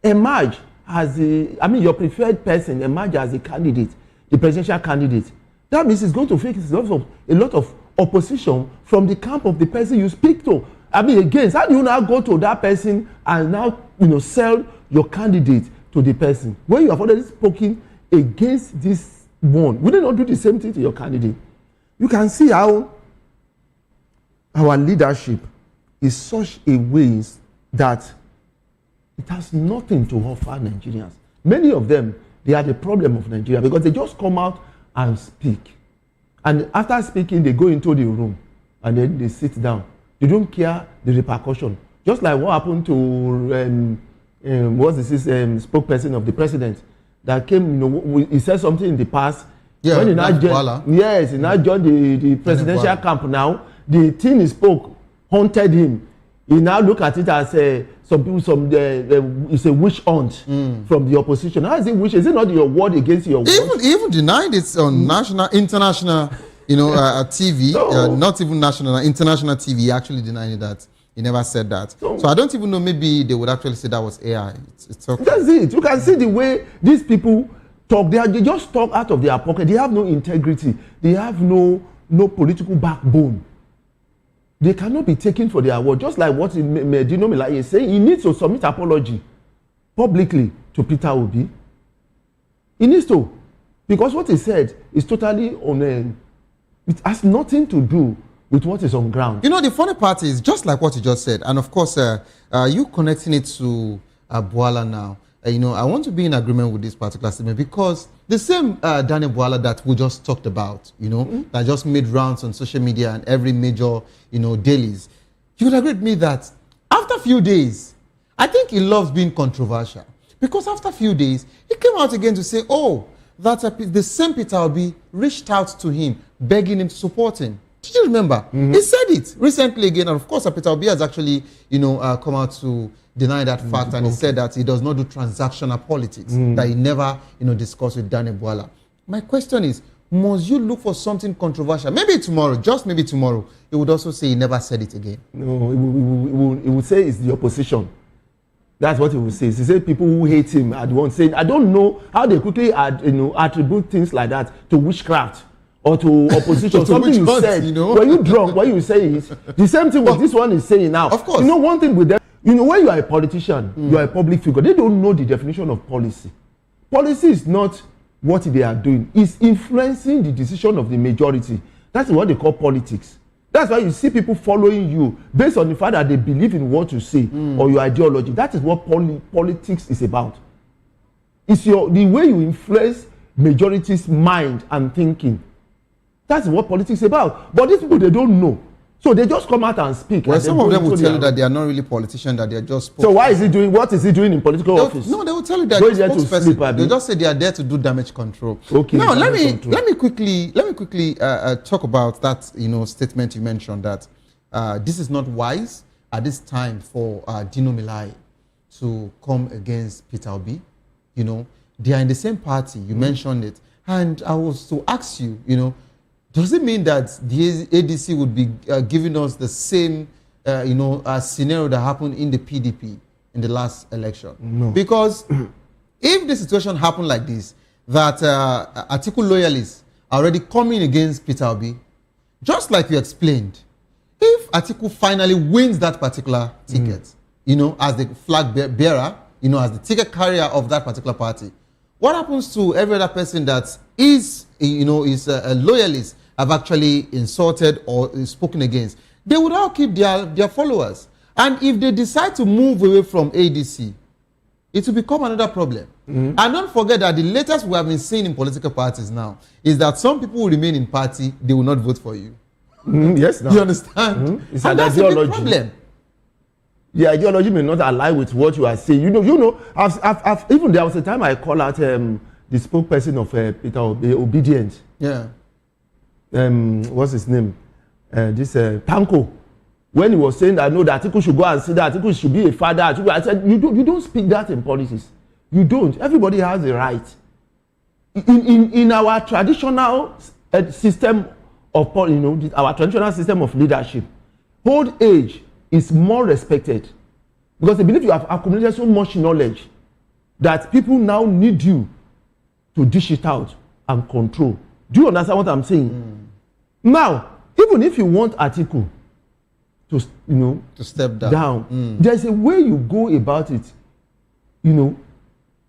emerge as your preferred person emerge as a candidate, the presidential candidate, that means it's going to face a lot of opposition from the camp of the person you speak to. Again, how do you now go to that person and now, sell your candidate to the person when you have already spoken against this one? Will they not do the same thing to your candidate? You can see how our leadership is such a way that it has nothing to offer Nigerians. Many of them, they are the problem of Nigeria because they just come out and speak. And after speaking, they go into the room and then they sit down. They don't care the repercussion. Just like what happened to spokesperson of the president that came, he said something in the past. Yeah, when he now joined the presidential camp now, the thing he spoke haunted him. He now look at it as it's a witch hunt from the opposition. How is it witch? Is it not your word against your word? He even denied it on international, TV, not even national, international TV. He actually denied that. He never said that. So I don't even know, maybe they would actually say that was AI. It's okay. That's it. You can see the way these people talk. They just talk out of their pocket. They have no integrity. They have no political backbone. They cannot be taken for their word. Just like what Medino Melaye is saying, he needs to submit apology publicly to Peter Obi. He needs to. Because what he said is totally it has nothing to do with what is on ground. The funny part is just like what you just said, and of course, you connecting it to Bwala now. I want to be in agreement with this particular statement because the same Daniel Bwala that we just talked about, that just made rounds on social media and every major, dailies, you would agree with me that after a few days, I think he loves being controversial because after a few days, he came out again to say, that the same Peter Obi reached out to him, begging him to support him. Did you remember? He said it recently again, and of course, Peter Obi has actually, come out to deny that fact, and he said that he does not do transactional politics, that he never, discussed with Daniel Bwala. My question is, must you look for something controversial? Maybe tomorrow, just maybe tomorrow, he would also say he never said it again. No, he would say it's the opposition. That's what he would say. He said people who hate him are the ones saying, I don't know how they quickly attribute things like that to witchcraft or to opposition. Something you said, were you drunk? Why you say it? The same thing what this one is saying now. Of course. One thing with them, when you are a politician, you are a public figure, they don't know the definition of policy. Policy is not what they are doing. It's influencing the decision of the majority. That's what they call politics. That's why you see people following you based on the fact that they believe in what you say or your ideology. That is what politics is about. It's the way you influence majority's mind and thinking. That's what politics is about. But these people, they don't know. So they just come out and speak. Well, some of them will tell you that they are not really politicians, that they are just spokespersons. So why is he doing, what is he doing in political office? No, they will tell you that they're spokespersons. They just say they are there to do damage control. Okay. Now, let me quickly talk about that, statement you mentioned that this is not wise at this time for Dino Melaye to come against Peter Obi. They are in the same party. You mentioned it. And I was to ask you, does it mean that the ADC would be giving us the same, scenario that happened in the PDP in the last election? No. Because if the situation happened like this, that Atiku loyalists are already coming against Peter Obi, just like you explained, if Atiku finally wins that particular ticket, as the flag bearer, as the ticket carrier of that particular party, what happens to every other person that is, is a loyalist, have actually insulted or spoken against? They would all keep their followers. And if they decide to move away from ADC, it will become another problem. And don't forget that the latest we have been seeing in political parties now is that some people will remain in party, they will not vote for you. Yes, you understand? It's and an that's ideology. a big problem. The ideology may not align with what you are saying. I've even there was a time I called out the spokesperson of Peter Obi, Obedient. Yeah. What's his name? Tanko. when he was saying that no, that Atiku should go and see that Atiku should be a father. I said, you don't speak that in politics. You don't. Everybody has a right. In our traditional system of, our traditional system of leadership, old age is more respected because they believe you have accumulated so much knowledge that people now need you to dish it out and control. Do you understand what I'm saying? Now, even if you want Atiku to step down, there's a way you go about it,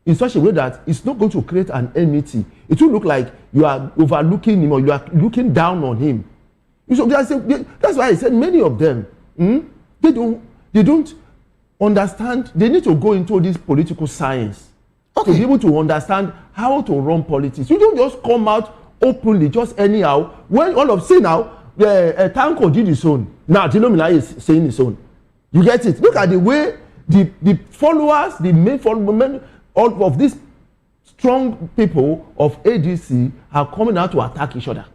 in such a way that it's not going to create an enmity. It will look like you are overlooking him or you are looking down on him. So that's why I said many of them, they don't understand. They need to go into this political science to be able to understand how to run politics. You don't just come out openly, just anyhow. When all of say now, Tanko did his own. Now Dilomina is saying his own. You get it? Look at the way the followers, the main followers, all of these strong people of ADC are coming out to attack each other.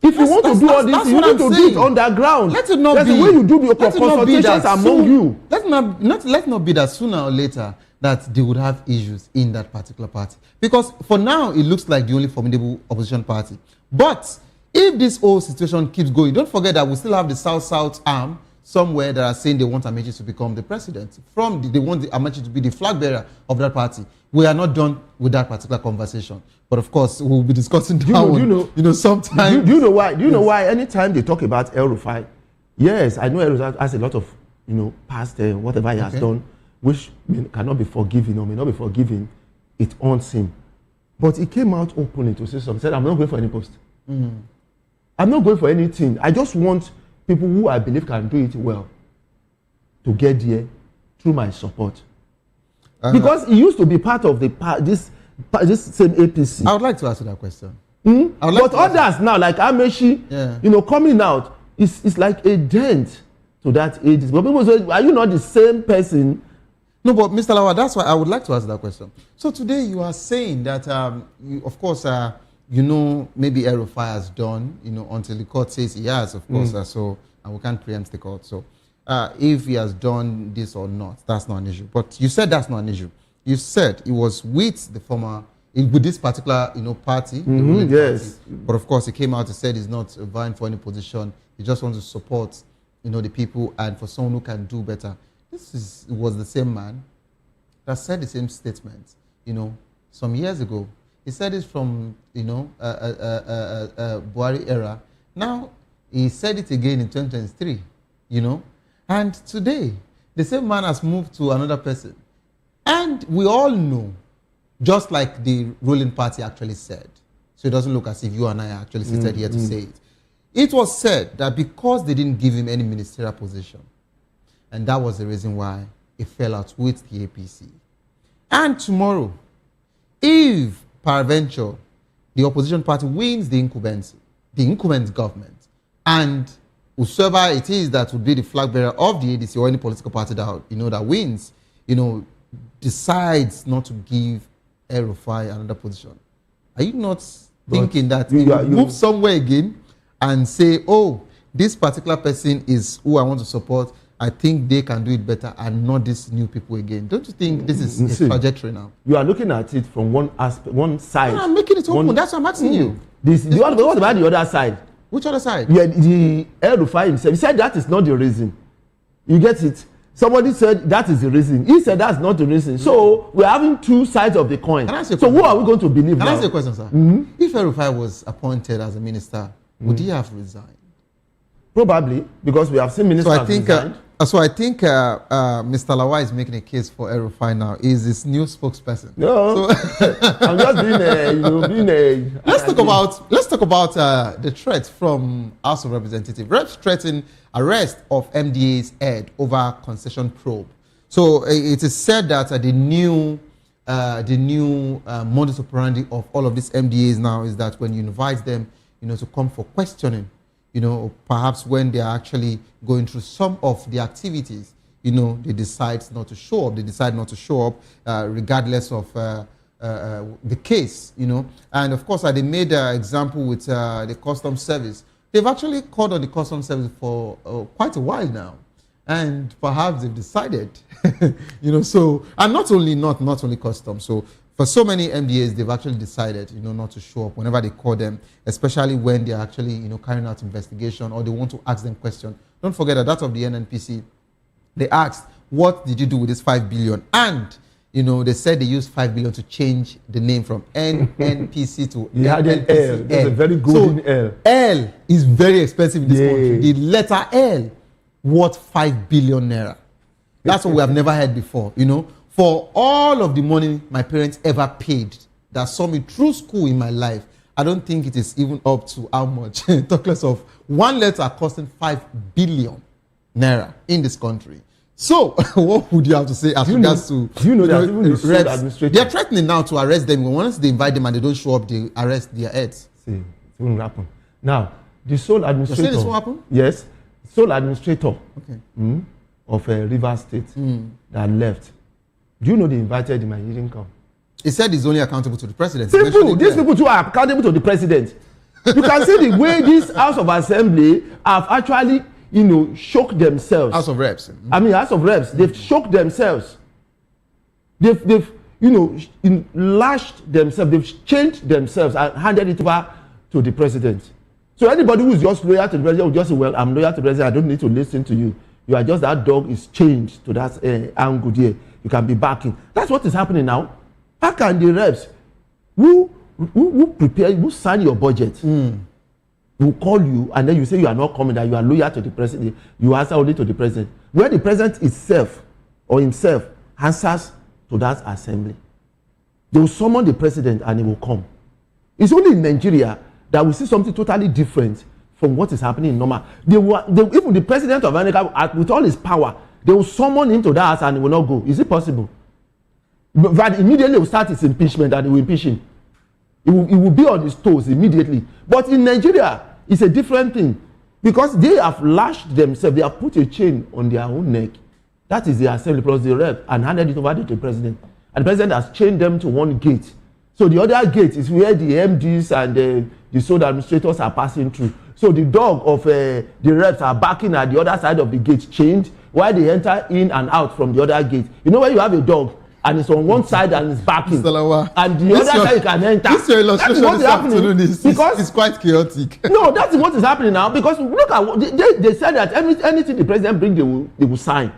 If you want to do all this, you need to do it underground. Let it not That's be. the way you do your consultations among you. Let's not be that sooner or later that they would have issues in that particular party. Because for now, it looks like the only formidable opposition party. But if this whole situation keeps going, don't forget that we still have the South-South arm somewhere that are saying they want Amaechi to become the president. They want Amaechi to be the flag bearer of that party. We are not done with that particular conversation. But of course, we'll be discussing that sometime. Do you know why? Do you know why anytime they talk about El Rufai, yes, I know El Rufai has a lot of, past whatever he has done, which cannot be forgiven or may not be forgiven. It haunts him. But he came out openly to say something. He said, I'm not going for any post. I'm not going for anything. I just want people who I believe can do it well to get there through my support. Because he used to be part of this same APC. I would like to answer that question. But others now, like Amaechi, coming out, it's like a dent to that ADC. But people say, are you not the same person? No, but Mr. Lawa, that's why I would like to answer that question. So today you are saying that, of course, maybe El Rufai has done, until the court says he has, of course, and we can't preempt the court. So if he has done this or not, that's not an issue. But you said that's not an issue. You said it was with the former, with this particular, party, the ruling party. But of course, he came out and said he's not vying for any position. He just wants to support, the people and for someone who can do better. This was the same man that said the same statement, some years ago. He said it from, Buhari era. Now, he said it again in 2023, And today, the same man has moved to another person. And we all know, just like the ruling party actually said, so it doesn't look as if you and I actually seated here to say it. It was said that because they didn't give him any ministerial position, and that was the reason why he fell out with the APC. And tomorrow, if peradventure the opposition party wins the incumbent government, and whosoever it is that would be the flag bearer of the ADC or any political party that that wins, decides not to give El Rufai another position, are you not thinking that you move somewhere again and say, oh, this particular person is who I want to support? I think they can do it better and not these new people again. Don't you think this is a trajectory now? You are looking at it from one aspect, one side. No, I'm making it open. That's what I'm asking you. What about the other side? Which other side? Yeah, the El Rufai himself. He said that is not the reason. You get it? Somebody said that is the reason. He said that's not the reason. So we're having two sides of the coin. So who are we going to believe now? Can I ask you a question, sir? If El Rufai was appointed as a minister, would he have resigned? Probably, because we have seen ministers resign. So I think Mr. Lawa is making a case for El Rufai now. He's his new spokesperson. No, I'm just being a. Let's talk about the threat from House of Representatives. Reps threaten arrest of MDA's head over concession probe. So it is said that the new modus operandi of all of these MDAs now is that when you invite them, to come for questioning, perhaps when they are actually going through some of the activities, they decide not to show up. They decide not to show up regardless of the case, And of course, they made an example with the Customs Service they've actually called on the customs service for quite a while now. And perhaps they've decided, so, and not only customs. So for so many MDAs, they've actually decided, not to show up whenever they call them, especially when they're actually, carrying out investigation or they want to ask them questions. Don't forget that of the NNPC, they asked, what did you do with this 5 billion? And, they said they used 5 billion to change the name from NNPC to NNPC. That's a very golden L. L is very expensive in this country. The letter L worth 5 billion naira. That's what we have never heard before, For all of the money my parents ever paid that saw me through school in my life, I don't think it is even up to how much. Talk less of one letter costing 5 billion naira in this country. So, what would you have to say as regards to... Do you know that even the sole administrator... They're threatening now to arrest them. Once they invite them and they don't show up, they arrest their heads. See, it won't happen. Now, the sole administrator... You say this won't happen? Yes. Sole administrator okay. Of Rivers State that left. Do you know they invited him and he didn't come? He said he's only accountable to the president. Simple. These people too are accountable to the president. You can see the way this House of Assembly have actually, shook themselves. House of Reps. House of Reps. They've shook themselves. They've lashed themselves. They've changed themselves and handed it over to the president. So anybody who is just loyal to the president will just say, well, I'm loyal to the president. I don't need to listen to you. You are just that dog is chained to that angle there. You can be backing. That's what is happening now. How can the reps who prepare, who sign your budget, will call you and then you say you are not coming, that you are loyal to the president, you answer only to the president. Where the president itself or himself answers to that assembly. They will summon the president and he will come. It's only in Nigeria that we see something totally different from what is happening in normal. Even the president of America, with all his power, they will summon him to that house and he will not go. Is it possible? But immediately will start his impeachment and he will impeach him. He will be on his toes immediately. But in Nigeria, it's a different thing. Because they have lashed themselves, they have put a chain on their own neck. That is the assembly plus the rep and handed it over to the president. And the president has chained them to one gate. So the other gate is where the MDs and the sole administrators are passing through. So the dog of the reps are backing at the other side of the gate, chained, while they enter in and out from the other gate. You know when you have a dog and it's on one side and it's backing, and the other side you can enter. This your illustration this afternoon is quite chaotic. No, that's what is happening now, because look at what they said that anything the president brings, they will sign.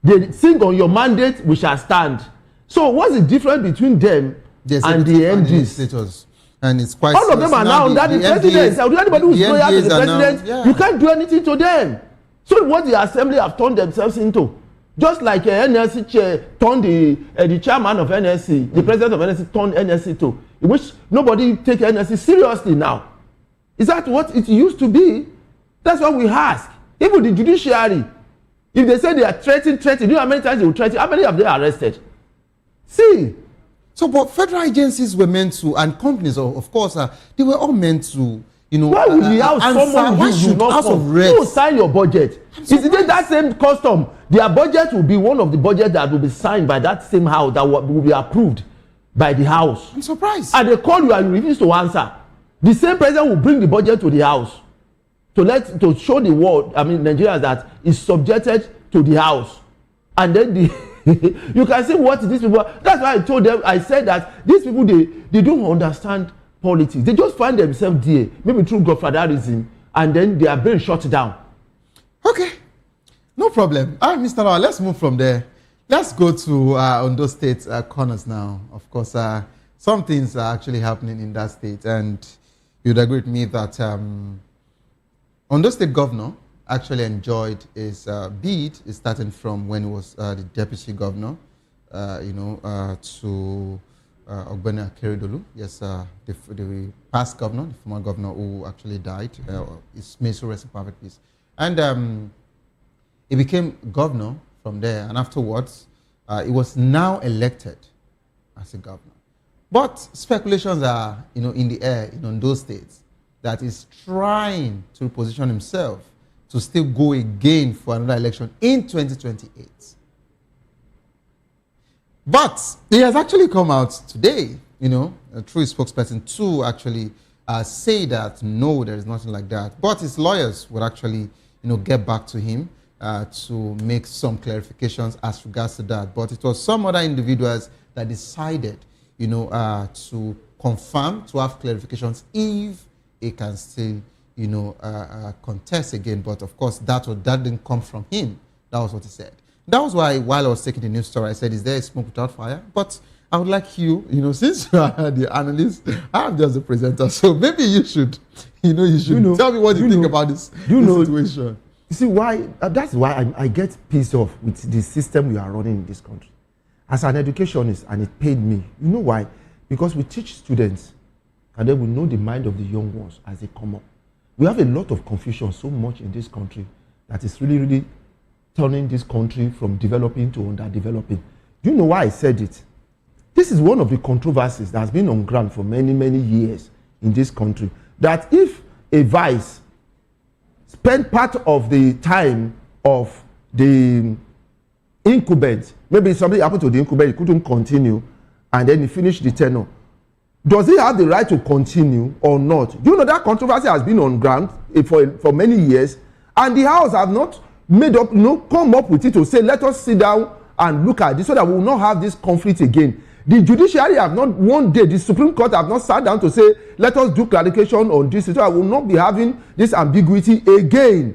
They sing on your mandate, we shall stand. So what's the difference between them and the MDs? And it's quite all of them are now under the president. So anybody who is loyal to the president, you can't do anything to them. So what the assembly have turned themselves into, just like NSC chair turned the chairman of NSC, the president of NSC turned NSC to, in which nobody take NSC seriously now. Is that what it used to be? That's what we ask. Even the judiciary, if they say they are threatening, you know how many times they will threaten? How many have they arrested? See. So, but federal agencies were meant to, and companies, of course, they were all meant to, why would you have someone who should not come? Who will sign your budget? Is it that same custom? Their budget will be one of the budgets that will be signed by that same house, that will be approved by the house. I'm surprised. And they call you and you refuse to answer. The same president will bring the budget to the house to show the world, Nigerians, that is subjected to the house. And then you can see what these people. That's why I told them. I said that these people they don't understand politics. They just find themselves there, maybe through godfatherism, and then they are being shut down. Okay, no problem. All right, Mr. Lawa, let's move from there. Let's go to Ondo State corners now. Of course, some things are actually happening in that state, and you'd agree with me that Ondo State governor actually enjoyed his bid, starting from when he was the deputy governor, to Ogbeni Akeredolu. Yes, the past governor, the former governor who actually died. May so rest in perfect peace. And he became governor from there, and afterwards, he was now elected as a governor. But speculations are, in the air in those states that he's trying to position himself to still go again for another election in 2028. But he has actually come out today, through his spokesperson, to actually say that no, there is nothing like that. But his lawyers would actually, get back to him to make some clarifications as regards to that. But it was some other individuals that decided, to confirm, to have clarifications if he can still, contest again. But of course, that didn't come from him. That was what he said. That was why, while I was taking the news story, I said, is there a smoke without fire? But I would like you, since you are the analyst, I'm just the presenter, so maybe you should, tell me what you think about this situation. You see why? That's why I get pissed off with the system we are running in this country. As an educationist, and it paid me. You know why? Because we teach students, and then we know the mind of the young ones as they come up. We have a lot of confusion so much in this country that is really, really turning this country from developing to underdeveloping. Do you know why I said it? This is one of the controversies that has been on ground for many, many years in this country. That if a vice spent part of the time of the incumbent, maybe something happened to the incumbent, he couldn't continue, and then he finished the tenure, does he have the right to continue or not? Do you know that controversy has been on ground for many years, and the House have not made up, come up with it to say, let us sit down and look at this so that we will not have this conflict again. The judiciary have not, one day, the Supreme Court have not sat down to say, let us do clarification on this, so that we will not be having this ambiguity again.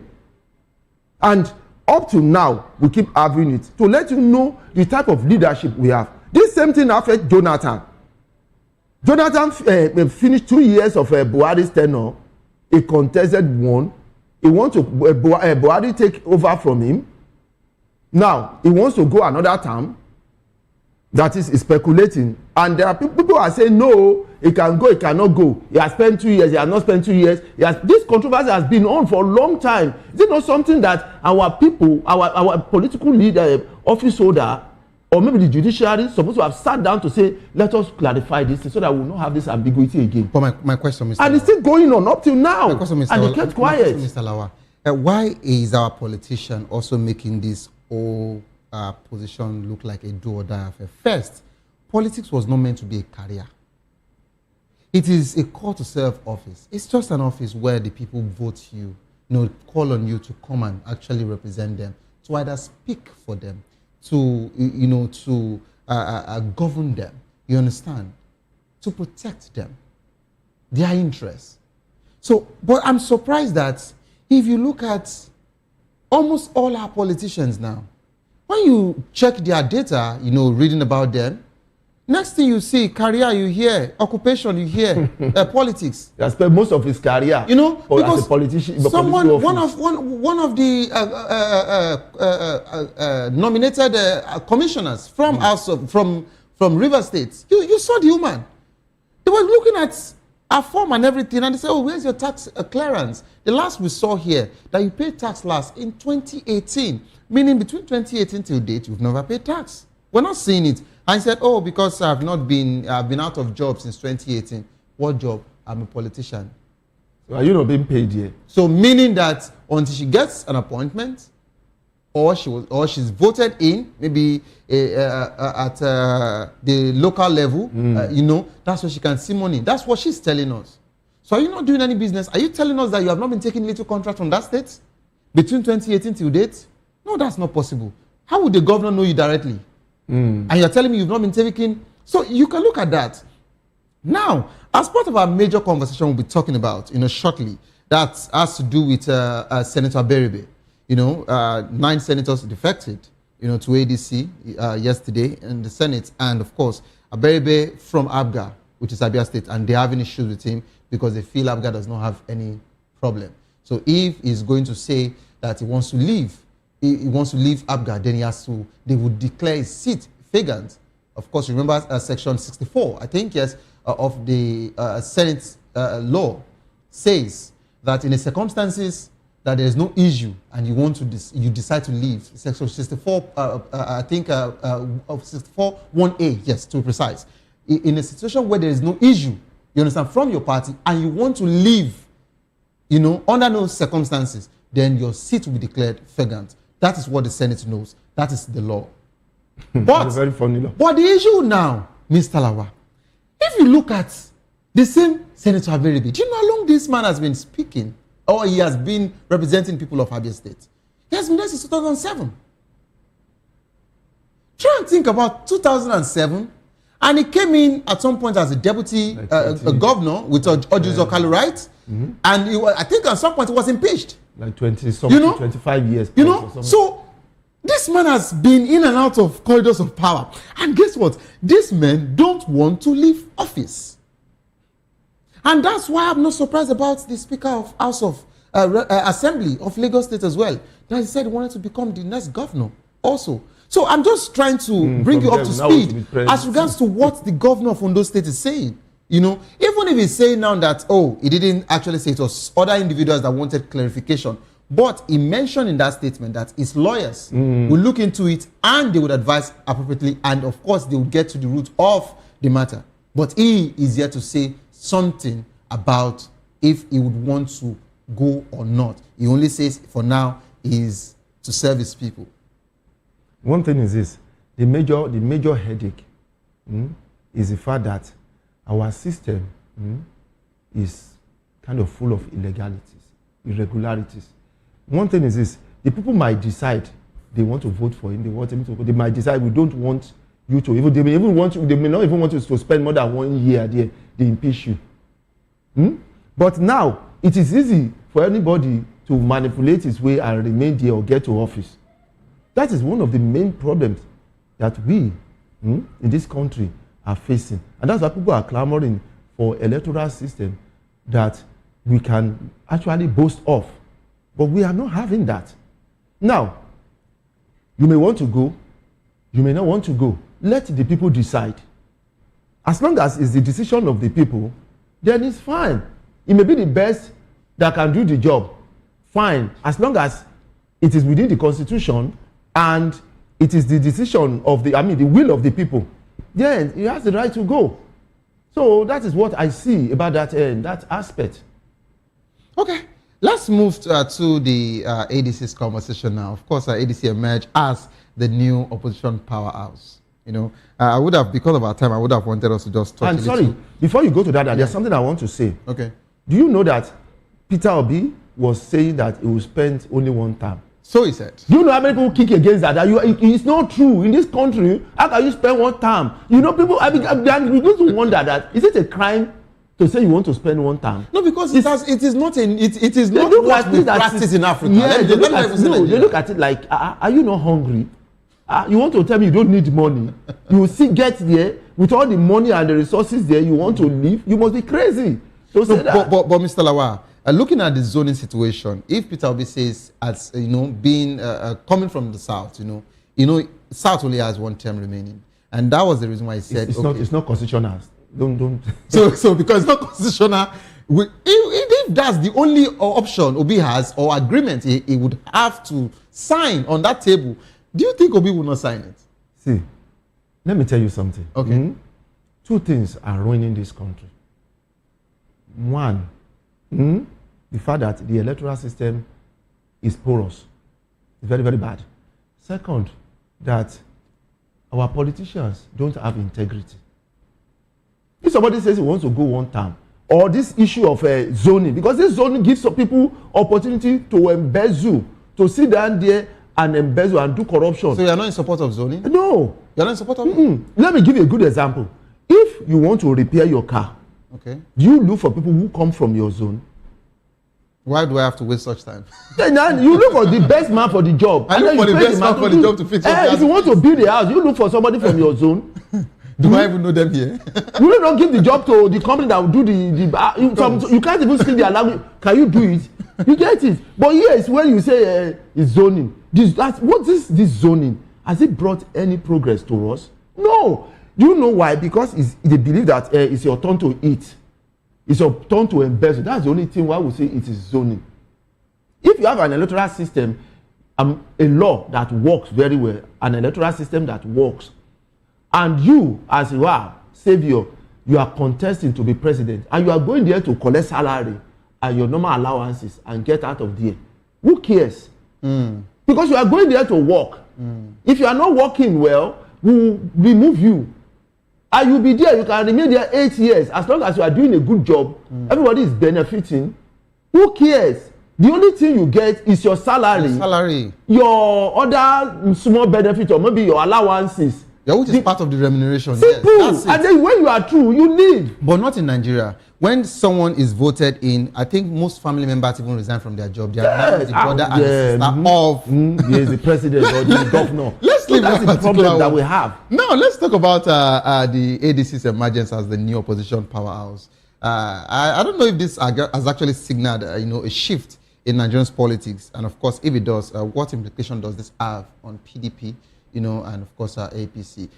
And up to now, we keep having it. To let you know the type of leadership we have. This same thing affects Jonathan. Jonathan finished 2 years of Buhari's tenure. He contested one. He wants to, Buhari take over from him. Now, he wants to go another term. That is speculating, and there are people who are saying no, he can go, he cannot go. He has spent 2 years, he has not spent 2 years. This controversy has been on for a long time. Is it not something that our people, our political leader, office holder, or maybe the judiciary supposed to have sat down to say, let us clarify this so that we will not have this ambiguity again? But my question, Mr. And it's still going on up till now. My question, Mr. And they kept quiet. Mr. Lawa, why is our politician also making this whole position look like a do or die affair? First, politics was not meant to be a career. It is a call to serve office. It's just an office where the people vote you, call on you to come and actually represent them, to either speak for them, to govern them. You understand? To protect them, their interests. So, but I'm surprised that if you look at almost all our politicians now, when you check their data, reading about them, next thing you see, career you hear, occupation you hear, politics. He has spent most of his career, because as a politician. One of the nominated commissioners from from River State, you saw the woman. They were looking at her form and everything, and they said, "Oh, where's your tax clearance?" The last we saw here that you paid tax last in 2018. Meaning between 2018 till date, you've never paid tax. We're not seeing it. I said, oh, because I've been out of job since 2018. What job? I'm a politician. So are you not being paid yet? So meaning that until she gets an appointment, or she's voted in, maybe at the local level, that's where she can see money. That's what she's telling us. So are you not doing any business? Are you telling us that you have not been taking little contract from that state between 2018 till date? No, that's not possible. How would the governor know you directly? And you're telling me you've not been taking. So you can look at that. Now, as part of our major conversation we'll be talking about, shortly, that has to do with Senator Berebe. 9 senators defected, to ADC yesterday in the Senate, and of course, Berebe from Abga, which is Abia State, and they're having issues with him because they feel Abga does not have any problem. So if he's going to say that he wants to leave Abga, then they would declare his seat vacant. Of course, remember section 64, I think, yes, of the Senate law says that in the circumstances that there is no issue and you decide to leave, section 64, I think, of 64 1A, yes, to be precise. In a situation where there is no issue, you understand, from your party, and you want to leave, under no circumstances, then your seat will be declared vacant. That is what the Senate knows. That is the law. But, very funny law. But the issue now, Mr. Lawa, if you look at the same Senator Abiribi, do you know how long this man has been speaking, or he has been representing people of Abia State? He has been there since 2007. Try and think about 2007, and he came in at some point as a deputy governor with Oju Zokalu, right? Mm-hmm. And I think at some point he was impeached. Like 20-something, 25 years. You know, so this man has been in and out of corridors of power. And guess what? These men don't want to leave office. And that's why I'm not surprised about the Speaker of House of Assembly of Lagos State as well. That he said he wanted to become the next governor also. So I'm just trying to bring you up to speed as regards to what the governor of Ondo State is saying. You know, even if he's saying now that, oh, he didn't actually say it was other individuals that wanted clarification, but he mentioned in that statement that his lawyers will look into it and they would advise appropriately, and of course they would get to the root of the matter. But he is here to say something about if he would want to go or not. He only says for now is to serve his people. One thing is this: the major headache is the fact that our system is kind of full of illegalities, irregularities. One thing is this: the people might decide they want to vote for him. They want him to. They might decide we don't want you to. Even they may even want you. They may not even want you to spend more than 1 year there. They impeach you. But now it is easy for anybody to manipulate his way and remain there or get to office. That is one of the main problems that we in this country are facing. And that's why people are clamoring for electoral system that we can actually boast of. But we are not having that. Now, you may want to go, you may not want to go. Let the people decide. As long as it's the decision of the people, then it's fine. It may be the best that can do the job. Fine. As long as it is within the Constitution and it is the decision of the will of the people, then he has the right to go. So that is what I see about that aspect. Okay, let's move to the ADC's conversation now. Of course, ADC emerged as the new opposition powerhouse. You know, I would have, because of our time, I would have wanted us to just talk. And sorry, before you go to that, there's something I want to say. Okay. Do you know that Peter Obi was saying that he will spend only 1 term? So he said. Do you know how many people kick against that? It's not true. In this country, how can you spend 1 term? You know, people, we need to wonder that, is it a crime to say you want to spend 1 term? No, because it is not what we practice in Africa. Yeah, they look at it like, are you not hungry? You want to tell me you don't need money? You get there with all the money and the resources there, you want to live? You must be crazy to say that. But Mr. Lawal, looking at the zoning situation, if Peter Obi says, as you know, being coming from the south, South only has 1 term remaining, and that was the reason why he said it's not constitutional. Don't. So because it's not constitutional, if that's the only option Obi has or agreement he would have to sign on that table, do you think Obi will not sign it? See, let me tell you something. Okay. 2 things are ruining this country. 1, the fact that the electoral system is porous. It's very, very bad. 2nd, that our politicians don't have integrity. If somebody says he wants to go 1 term, or this issue of zoning, because this zoning gives some people opportunity to embezzle, to sit down there and embezzle and do corruption. So you are not in support of zoning? No. You are not in support of it? Let me give you a good example. If you want to repair your car, okay, do you look for people who come from your zone? Why do I have to waste such time? Then you look for the best man for the job. I look for the best man for the job to fix your car. If you want to build a house, you look for somebody from your zone. Do I even know them here? You will not give the job to the company that will do you can't even speak their language. Can you do it? You get it. But here is when you say it's zoning. What is this zoning? Has it brought any progress to us? No. Do you know why? Because they believe that it's your turn to eat. It's your turn to embezzle. That's the only thing why we say it is zoning. If you have an electoral system, a law that works very well, an electoral system that works, and you, as you are, savior, you are contesting to be president, and you are going there to collect salary and your normal allowances and get out of there, who cares? Because you are going there to work. If you are not working well, we will remove you. And you'll be there, you can remain there 8 years. As long as you are doing a good job, everybody is benefiting. Who cares? The only thing you get is your salary. Your other small benefit, or maybe your allowances. Yeah, which is part of the remuneration. Simple. Yes, and then when you are through, you leave. But not in Nigeria. When someone is voted in, I think most family members even resign from their job. They are the brother and the sister of yes, the president or the governor. Let's leave that's the problem that we have. Now let's talk about the ADC's emergence as the new opposition powerhouse. I don't know if this has actually signaled a shift in Nigerian politics, and of course, if it does, what implication does this have on PDP, and of course APC?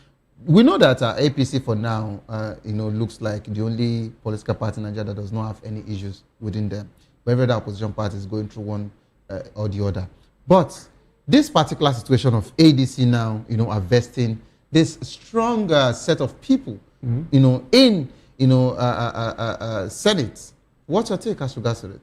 We know that APC for now, looks like the only political party in Nigeria that does not have any issues within them. But every other opposition party is going through one or the other. But this particular situation of ADC now, investing this strong set of people, in Senate. What's your take as regards to it?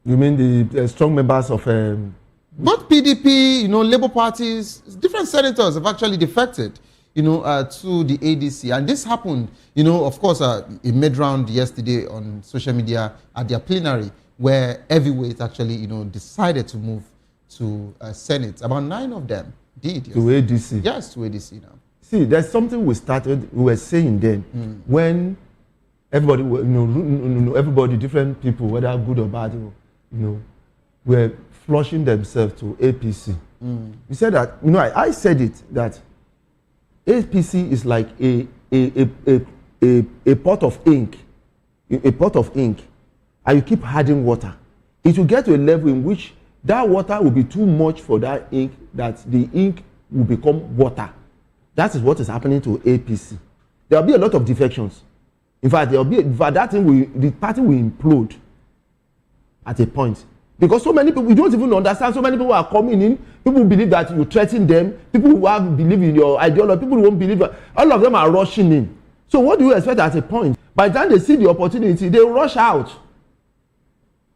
You mean the strong members of both PDP, Labour parties, different senators have actually defected, to the ADC. And this happened, of course, it made round yesterday on social media at their plenary, where heavyweight actually, decided to move to Senate. About 9 of them did. Yes. To ADC? Yes, to ADC now. See, there's something we were saying then, when everybody, everybody, different people, whether good or bad, were flushing themselves to APC. We said that, I said it, that APC is like a pot of ink, and you keep adding water. It will get to a level in which that water will be too much for that ink, that the ink will become water. That is what is happening to APC. There will be a lot of defections. In fact, the party will implode at a point. Because so many people, we don't even understand, so many people are coming in, people believe that you threaten them, people who believe in your ideology, people who won't believe, all of them are rushing in. So what do you expect at a point? By the time they see the opportunity, they rush out.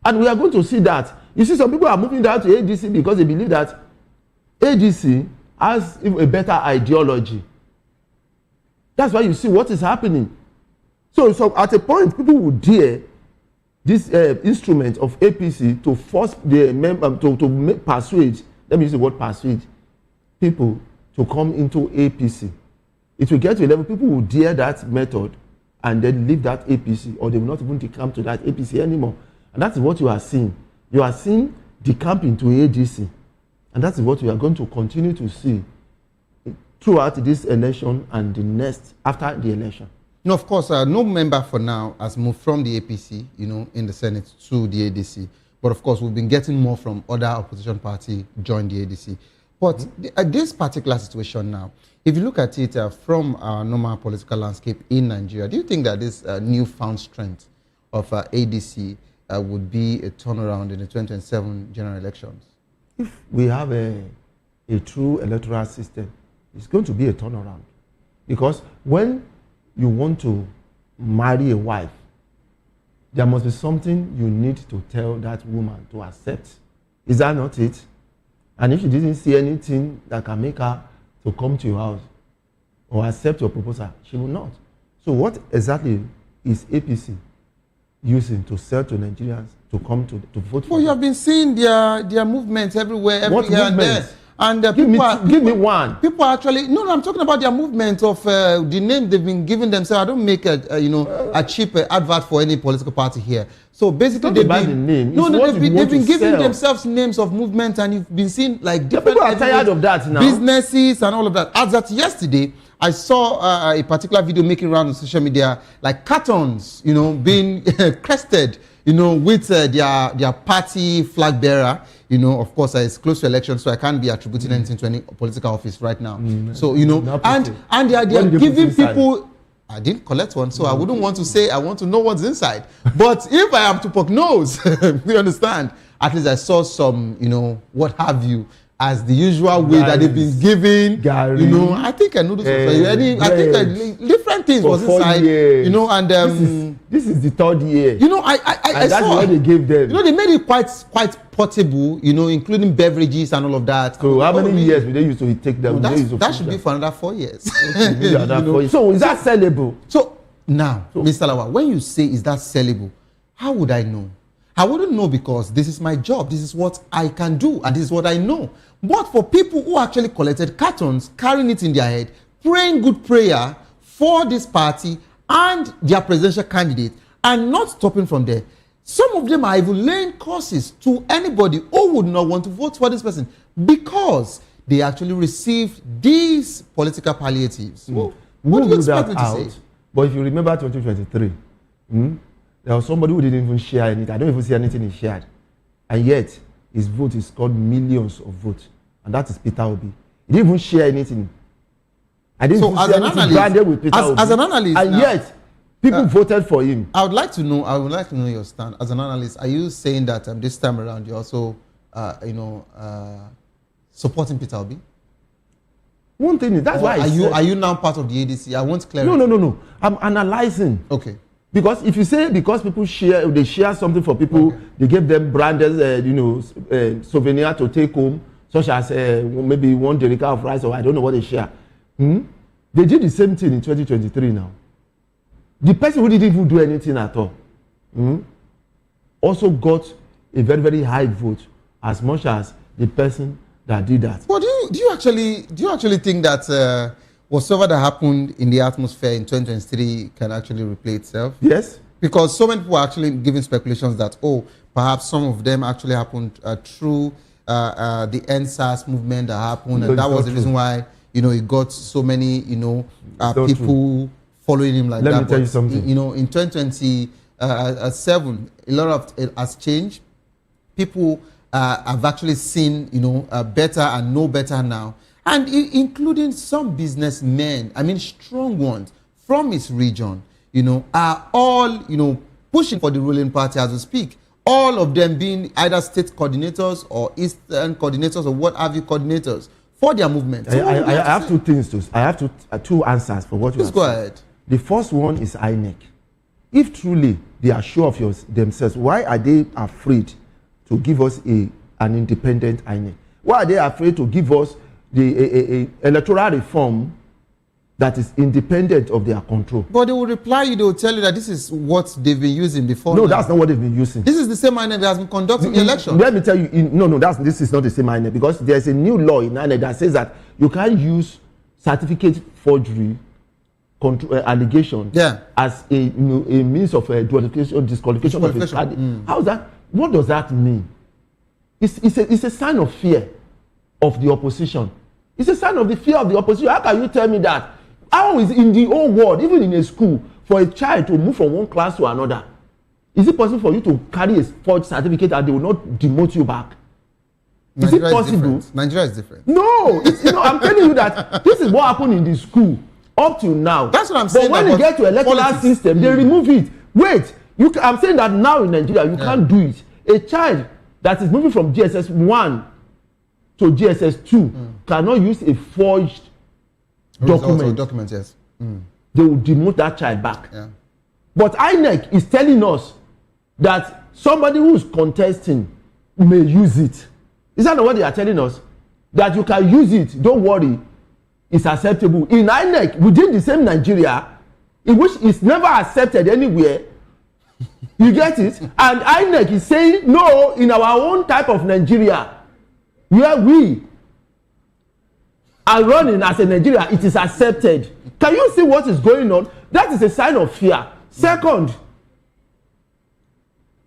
And we are going to see that. You see, some people are moving down to ADC because they believe that ADC has a better ideology. That's why you see what is happening. So at a point, people will dare this instrument of APC to force the member to persuade, let me use the word persuade, people to come into APC. It will get to a level people will dare that method and then leave that APC, or they will not even decamp to that APC anymore. And that's what you are seeing. You are seeing decamp into ADC. And that's what we are going to continue to see throughout this election and the next after the election. No, of course, no member for now has moved from the APC, in the Senate to the ADC. But of course, we've been getting more from other opposition party join the ADC. But this particular situation now, if you look at it from our normal political landscape in Nigeria, do you think that this newfound strength of ADC would be a turnaround in the 2027 general elections? If we have a true electoral system, it's going to be a turnaround. Because when you want to marry a wife, there must be something you need to tell that woman to accept. Is that not it? And if she didn't see anything that can make her to come to your house or accept your proposal, she will not. So what exactly is APC using to sell to Nigerians to come to vote for? Well, you have been seeing their movements everywhere, every here and there. And give me one. People actually, no, I'm talking about their movement of the name they've been giving themselves. I don't make a cheap advert for any political party here. So basically, they've been giving themselves names of movements, and you've been seeing like different. People are tired of that now. Businesses and all of that. As that yesterday, I saw a particular video making around on social media, like cartons, being crested, with their party flag bearer. Of course, it's close to election, so I can't be attributing anything to any political office right now. So, and they are giving people. I didn't collect one, so I wouldn't want to say I want to know what's inside. But if I am to prognose, you understand, at least I saw some, what have you, as the usual way that they've been giving, I think I noticed different different things was inside. Years. You know, and this is the 3rd year. You know, I that's saw what they gave them. You know, they made it quite portable. You know, including beverages and all of that. So how many years will they use to take them? That should be for another 4 years. So is that sellable? So now, Mr. Lawa, when you say is that sellable, how would I know? I wouldn't know because this is my job. This is what I can do, and this is what I know. But for people who actually collected cartons, carrying it in their head, praying good prayer for this party and their presidential candidate, and not stopping from there, some of them are even laying curses to anybody who would not want to vote for this person because they actually received these political palliatives. What do you expect me to say? But if you remember 2023, there was somebody who didn't even share anything. I don't even see anything he shared. And yet, his vote is called millions of votes. And that is Peter Obi. He didn't even share anything. I didn't even see anything branded with Peter Obi. As an analyst, and yet, people voted for him. I would like to know your stand. As an analyst, are you saying that this time around you're also, supporting Peter Obi? One thing is, that's why are you now part of the ADC? I want clarity. No. I'm analyzing. Okay. Because if you say because people they share something for people, they give them branded, souvenir to take home, such as maybe 1 derica of rice or I don't know what they share. They did the same thing in 2023 now. The person who didn't even do anything at all also got a very, very high vote as much as the person that did that. But do you actually think that whatsoever that happened in the atmosphere in 2023 can actually replay itself? Yes. Because so many people are actually giving speculations that, perhaps some of them actually happened through the NSAS movement that happened, and that was the reason why, it got so many, people following him like that. Let me tell you something. In 2027, a lot of it has changed. People have actually seen, better and know better now. And including some businessmen, strong ones from his region, are all, pushing for the ruling party as we speak. All of them being either state coordinators or eastern coordinators or what have you coordinators for their movement. I have two things I have two answers for what you have said. Please go ahead. The first one is INEC. If truly they are sure of themselves, why are they afraid to give us an independent INEC? Why are they afraid to give us the electoral reform that is independent of their control? But they will reply you, they will tell you that this is what they've been using before. No, that's not what they've been using. This is the same INEC that has been conducting the election. Let me tell you, this is not the same INEC, because there's a new law in INEC that says that you can't use certificate forgery allegation as a means of disqualification of a candidate. How's that? What does that mean? It's a sign of fear of the opposition. It's a sign of the fear of the opposition. How can you tell me that? How is in the whole world, even in a school, for a child to move from one class to another, is it possible for you to carry a forged certificate and they will not demote you back? Is it possible? Nigeria is different. No, I'm telling you that this is what happened in the school up till now. That's what I'm saying. But when you get to electoral system, they remove it. Wait, I'm saying that now in Nigeria, you can't do it. A child that is moving from GSS 1 to GSS 2 cannot use a forged document. Yes. They will demote that child back. But INEC is telling us that somebody who is contesting may use it. Is that not what they are telling us? That you can use it, don't worry, it's acceptable. In INEC, within the same Nigeria, in which it's never accepted anywhere, you get it? And INEC is saying, no, in our own type of Nigeria, where we are running as a Nigeria, it is accepted. Can you see what is going on? That is a sign of fear. Second,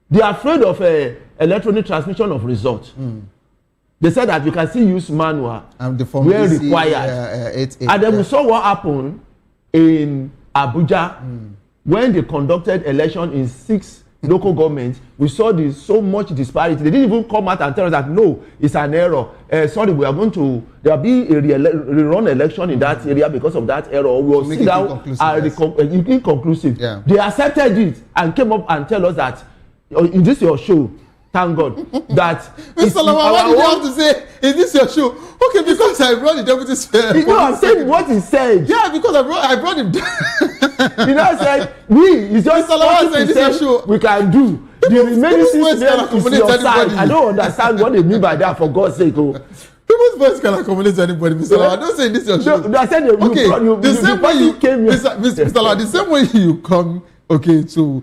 they are afraid of electronic transmission of results. They said that you can still use manual where required. And then we saw what happened in Abuja when they conducted election in 6 local governments. We saw so much disparity. They didn't even come out and tell us that no, it's an error. Sorry, there will be a rerun election in that area because of that error. We will see that inconclusive. They accepted it and came up and tell us that in this your show. Thank God that Mr. Lawa, what did you have to say? Is this your show? Okay, because I brought the deputy. I'm saying what he said. Yeah, because I brought him. You know, said it's just 40% we can do. The remaining 60% is your side. I don't understand what they mean by that, for God's sake. Oh. People's voice can accommodate anybody, Mr. Lawa. I don't say this is your show. I said the same way you came here. Mr. Lawa, the same way you come, to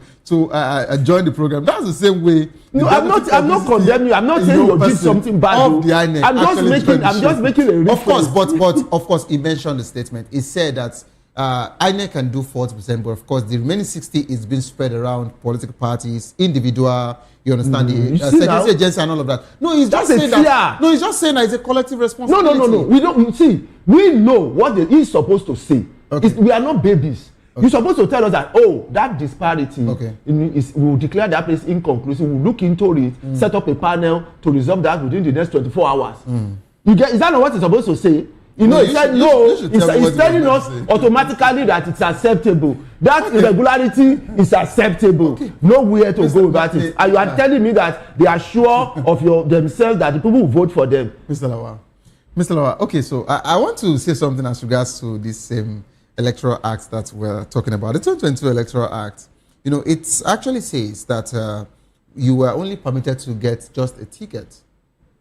join the program. That's the same way. No, I'm not condemning you. I'm not saying you did something bad. I'm just making a reference. But of course, he mentioned the statement. He said that INEC can do 40%, but of course, the remaining 60% is being spread around political parties, individual. You understand the security agency and all of that. No, he's just saying that. No, he's just saying that it's a collective responsibility. No. We don't see. We know what he's supposed to say. Okay. We are not babies. Okay. You're supposed to tell us that, that disparity, we'll declare that place inconclusive, we'll look into it, set up a panel to resolve that within the next 24 hours. You get? Is that not what he's supposed to say? You know, he said no. He's telling us automatically that it's acceptable. That irregularity is acceptable. Okay. Nowhere to go about it. And you are telling me that they are sure of themselves that the people will vote for them. Mr. Lawa. Okay, so I want to say something as regards to this same Electoral Act that we're talking about. The 2022 Electoral Act, it actually says that you were only permitted to get just a ticket,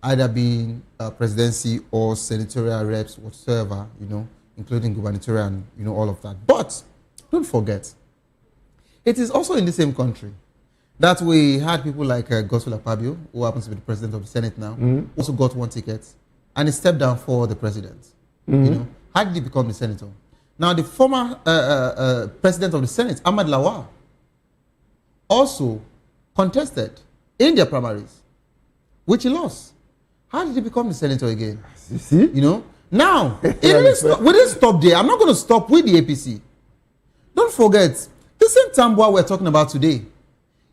either being presidency or senatorial reps, whatsoever, including gubernatorial and, all of that. But don't forget, it is also in the same country that we had people like Godswill Akpabio, who happens to be the president of the Senate now, also got one ticket, and he stepped down for the president. How did he become the senator? Now, the former president of the Senate, Ahmad Lawal, also contested in their primaries, which he lost. How did he become the senator again? You see? Now, we didn't stop there. I'm not going to stop with the APC. Don't forget, the same Tambwa we're talking about today,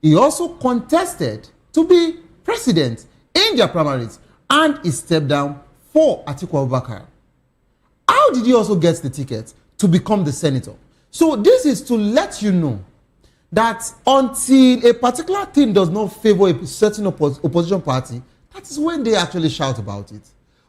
he also contested to be president in their primaries, and he stepped down for Atiku Abubakar. How did he also get the ticket to become the senator? So this is to let you know that until a particular thing does not favor a certain opposition party, that is when they actually shout about it.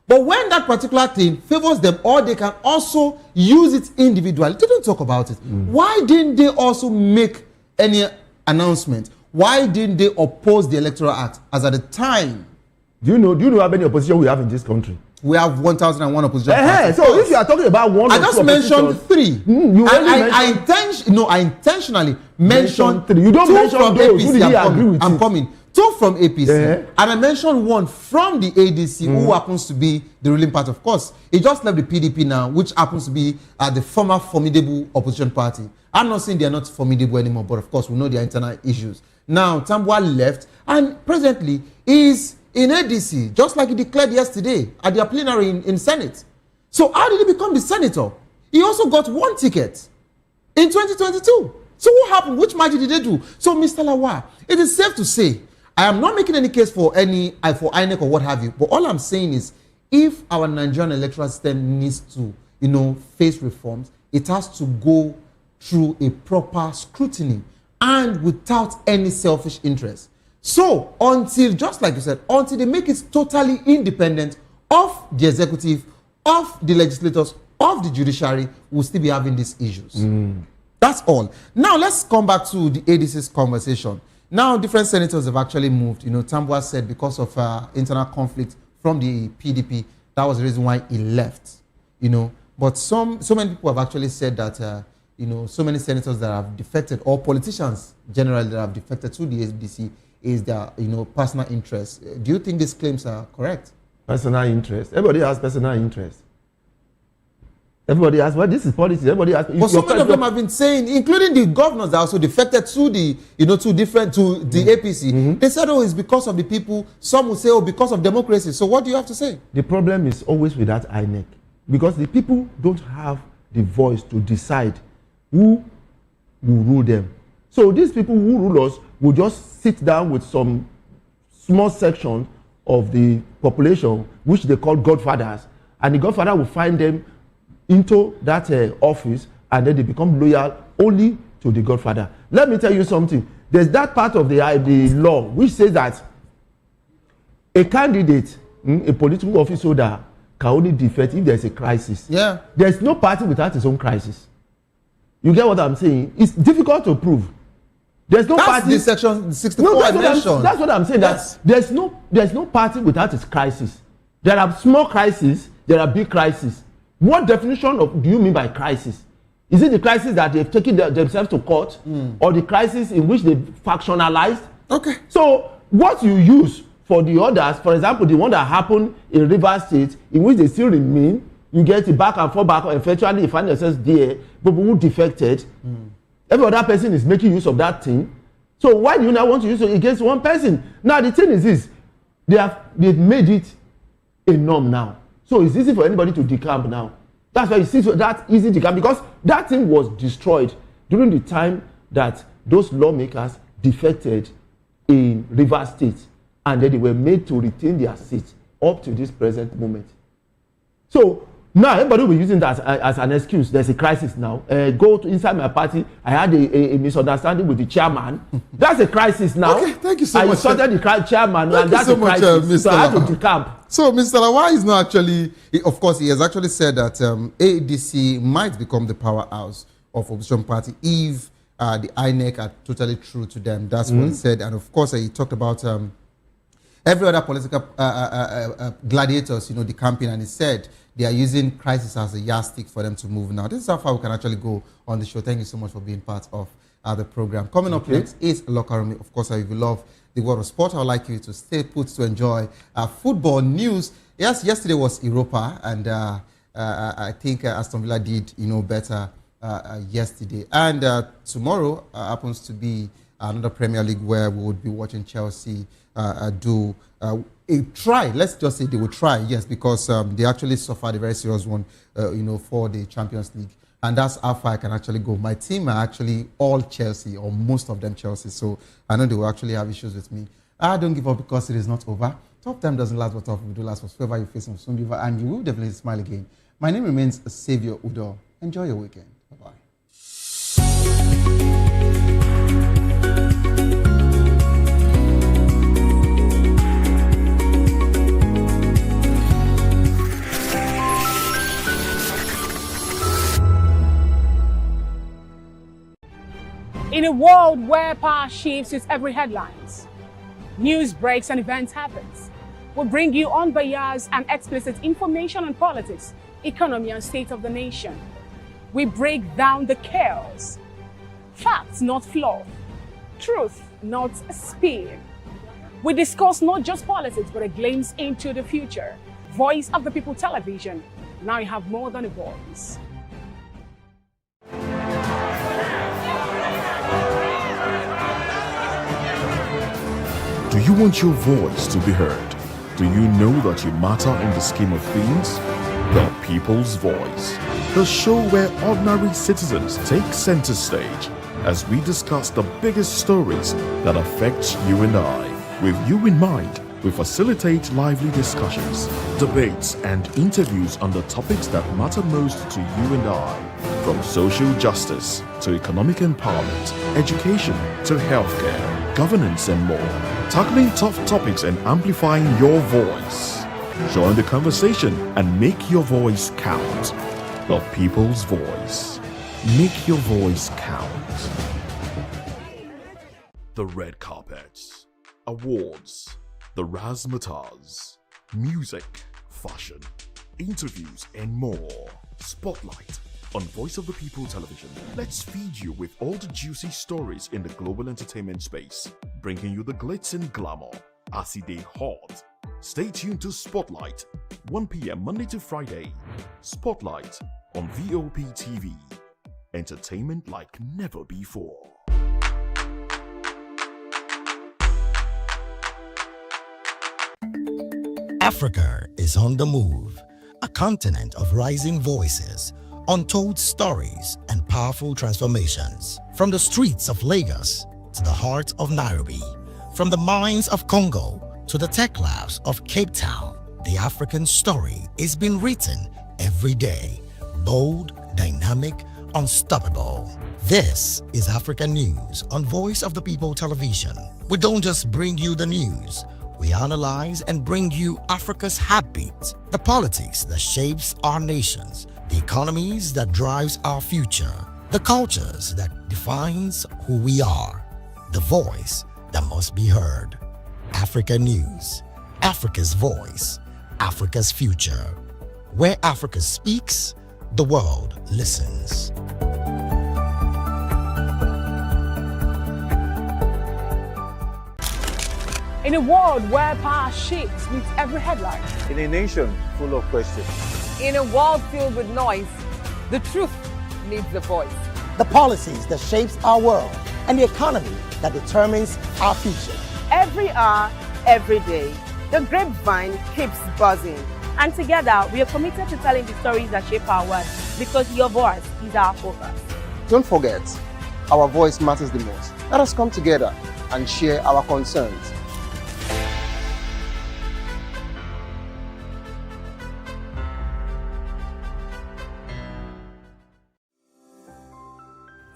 But when that particular thing favors them, or they can also use it individually, they don't talk about it. Why didn't they also make any announcement? Why didn't they oppose the Electoral Act as at the time? Do you know how many opposition we have in this country? We have 1,001 opposition parties. So if you are talking about one, I just mentioned three. I intentionally mentioned three. You don't mention those. Who did he agree with? I'm coming. Two from APC, and I mentioned one from the ADC, who happens to be the ruling party. Of course, he just left the PDP now, which happens to be the former formidable opposition party. I'm not saying they are not formidable anymore, but of course we know their internal issues. Now Tambwa left, and presently is in ADC, just like he declared yesterday at their plenary in Senate. So how did he become the senator? He also got one ticket in 2022. So what happened? Which magic did they do? So Mr. Lawa, it is safe to say, I am not making any case for INEC or what have you, but all I'm saying is, if our Nigerian electoral system needs to, face reforms, it has to go through a proper scrutiny and without any selfish interest. So until, just like you said, until they make it totally independent of the executive, of the legislators, of the judiciary, we'll still be having these issues. That's all. Now let's come back to the ADC's conversation. Now different senators have actually moved. Tambwa said because of internal conflict from the PDP, that was the reason why he left. But so many people have actually said that so many senators that have defected, or politicians generally that have defected to the ADC, is their personal interest. Do you think these claims are correct? Personal interest. Everybody has personal interest. Everybody has, well, this is politics. Everybody has. But so many of them have been saying, including the governors that also defected to the, to the APC. They said, it's because of the people. Some will say, because of democracy. So what do you have to say? The problem is always with that INEC, because the people don't have the voice to decide who will rule them. So these people who rule us will just sit down with some small section of the population, which they call godfathers, and the godfather will find them into that office, and then they become loyal only to the godfather. Let me tell you something. There's that part of the law which says that a candidate, a political office holder, can only defect if there's a crisis. Yeah. There's no party without its own crisis. You get what I'm saying? It's difficult to prove. There's no party. That's the section 64 No, I mentioned. that's what I'm saying. Yes. That there's no party without its crisis. There are small crises. There are big crises. What definition do you mean by crisis? Is it the crisis that they've taken themselves to court, or the crisis in which they factionalized? Okay. So what you use for the others, for example, the one that happened in Rivers State, in which they still remain, you get it back and forth, eventually you find yourselves there, people who defected. Every other person is making use of that thing. So why do you now want to use it against one person? Now the thing is this, they've made it a norm now. So it's easy for anybody to decamp now. That's why you see so that easy decamp, because that thing was destroyed during the time that those lawmakers defected in Rivers State, and then they were made to retain their seats up to this present moment. So now everybody will be using that as an excuse. There's a crisis now. Go to inside my party. I had a misunderstanding with the chairman. That's a crisis now. Okay, thank you so much. I insulted the chairman, Thank and that's you so a crisis. much, Mr. So I had to Lawa. decamp. So Mr. Lawa is not actually, of course, he has actually said that ADC might become the powerhouse of opposition party if the INEC are totally true to them. That's what he said. And of course, he talked about every other political gladiators, the campaign, and he said they are using crisis as a yardstick for them to move now. This is how far we can actually go on the show. Thank you so much for being part of the program. Coming up next is Locker Room. Of course, if you love the world of sport, I would like you to stay put to enjoy football news. Yes, yesterday was Europa, and I think Aston Villa did better yesterday. And tomorrow happens to be another Premier League where we would be watching Chelsea do a try. Let's just say they will try, yes, because they actually suffered a very serious one, for the Champions League. And that's how far I can actually go. My team are actually all Chelsea, or most of them Chelsea. So I know they will actually have issues with me. I don't give up because it is not over. Tough time doesn't last, but tough will do last. Whatever you face, soon be over, and you will definitely smile again. My name remains Xavier Udo. Enjoy your weekend. Bye-bye. In a world where power shifts its every headlines, news breaks and events happens, we bring you unbiased and explicit information on politics, economy, and state of the nation. We break down the chaos. Facts, not fluff. Truth, not spin. We discuss not just politics, but a glimpse into the future. Voice of the People Television. Now you have more than a voice. Do you want your voice to be heard? Do you know that you matter in the scheme of things? The People's Voice, the show where ordinary citizens take center stage as we discuss the biggest stories that affect you and I. With you in mind, we facilitate lively discussions, debates, and interviews on the topics that matter most to you and I, from social justice to economic empowerment, education to healthcare, governance, and more. Tackling tough topics and amplifying your voice. Join the conversation and make your voice count. The People's Voice. Make your voice count. The red carpets, awards, the razzmatazz, music, fashion, interviews, and more. Spotlight on Voice of the People Television. Let's feed you with all the juicy stories in the global entertainment space, bringing you the glitz and glamour as it is hot. Stay tuned to Spotlight, 1 p.m. Monday to Friday. Spotlight on VOP TV. Entertainment like never before. Africa is on the move, a continent of rising voices, untold stories, and powerful transformations. From the streets of Lagos to the heart of Nairobi, from the mines of Congo to the tech labs of Cape Town, the African story is being written every day. Bold, dynamic, unstoppable. This is African News on Voice of the People Television. We don't just bring you the news. We analyze and bring you Africa's heartbeat, the politics that shapes our nations, the economies that drives our future, the cultures that defines who we are, the voice that must be heard. Africa News, Africa's voice, Africa's future. Where Africa speaks, the world listens. In a world where power shifts with every headline. In a nation full of questions. In a world filled with noise, the truth needs a voice. The policies that shapes our world and the economy that determines our future. Every hour, every day, the grapevine keeps buzzing. And together, we are committed to telling the stories that shape our world because your voice is our focus. Don't forget, our voice matters the most. Let us come together and share our concerns.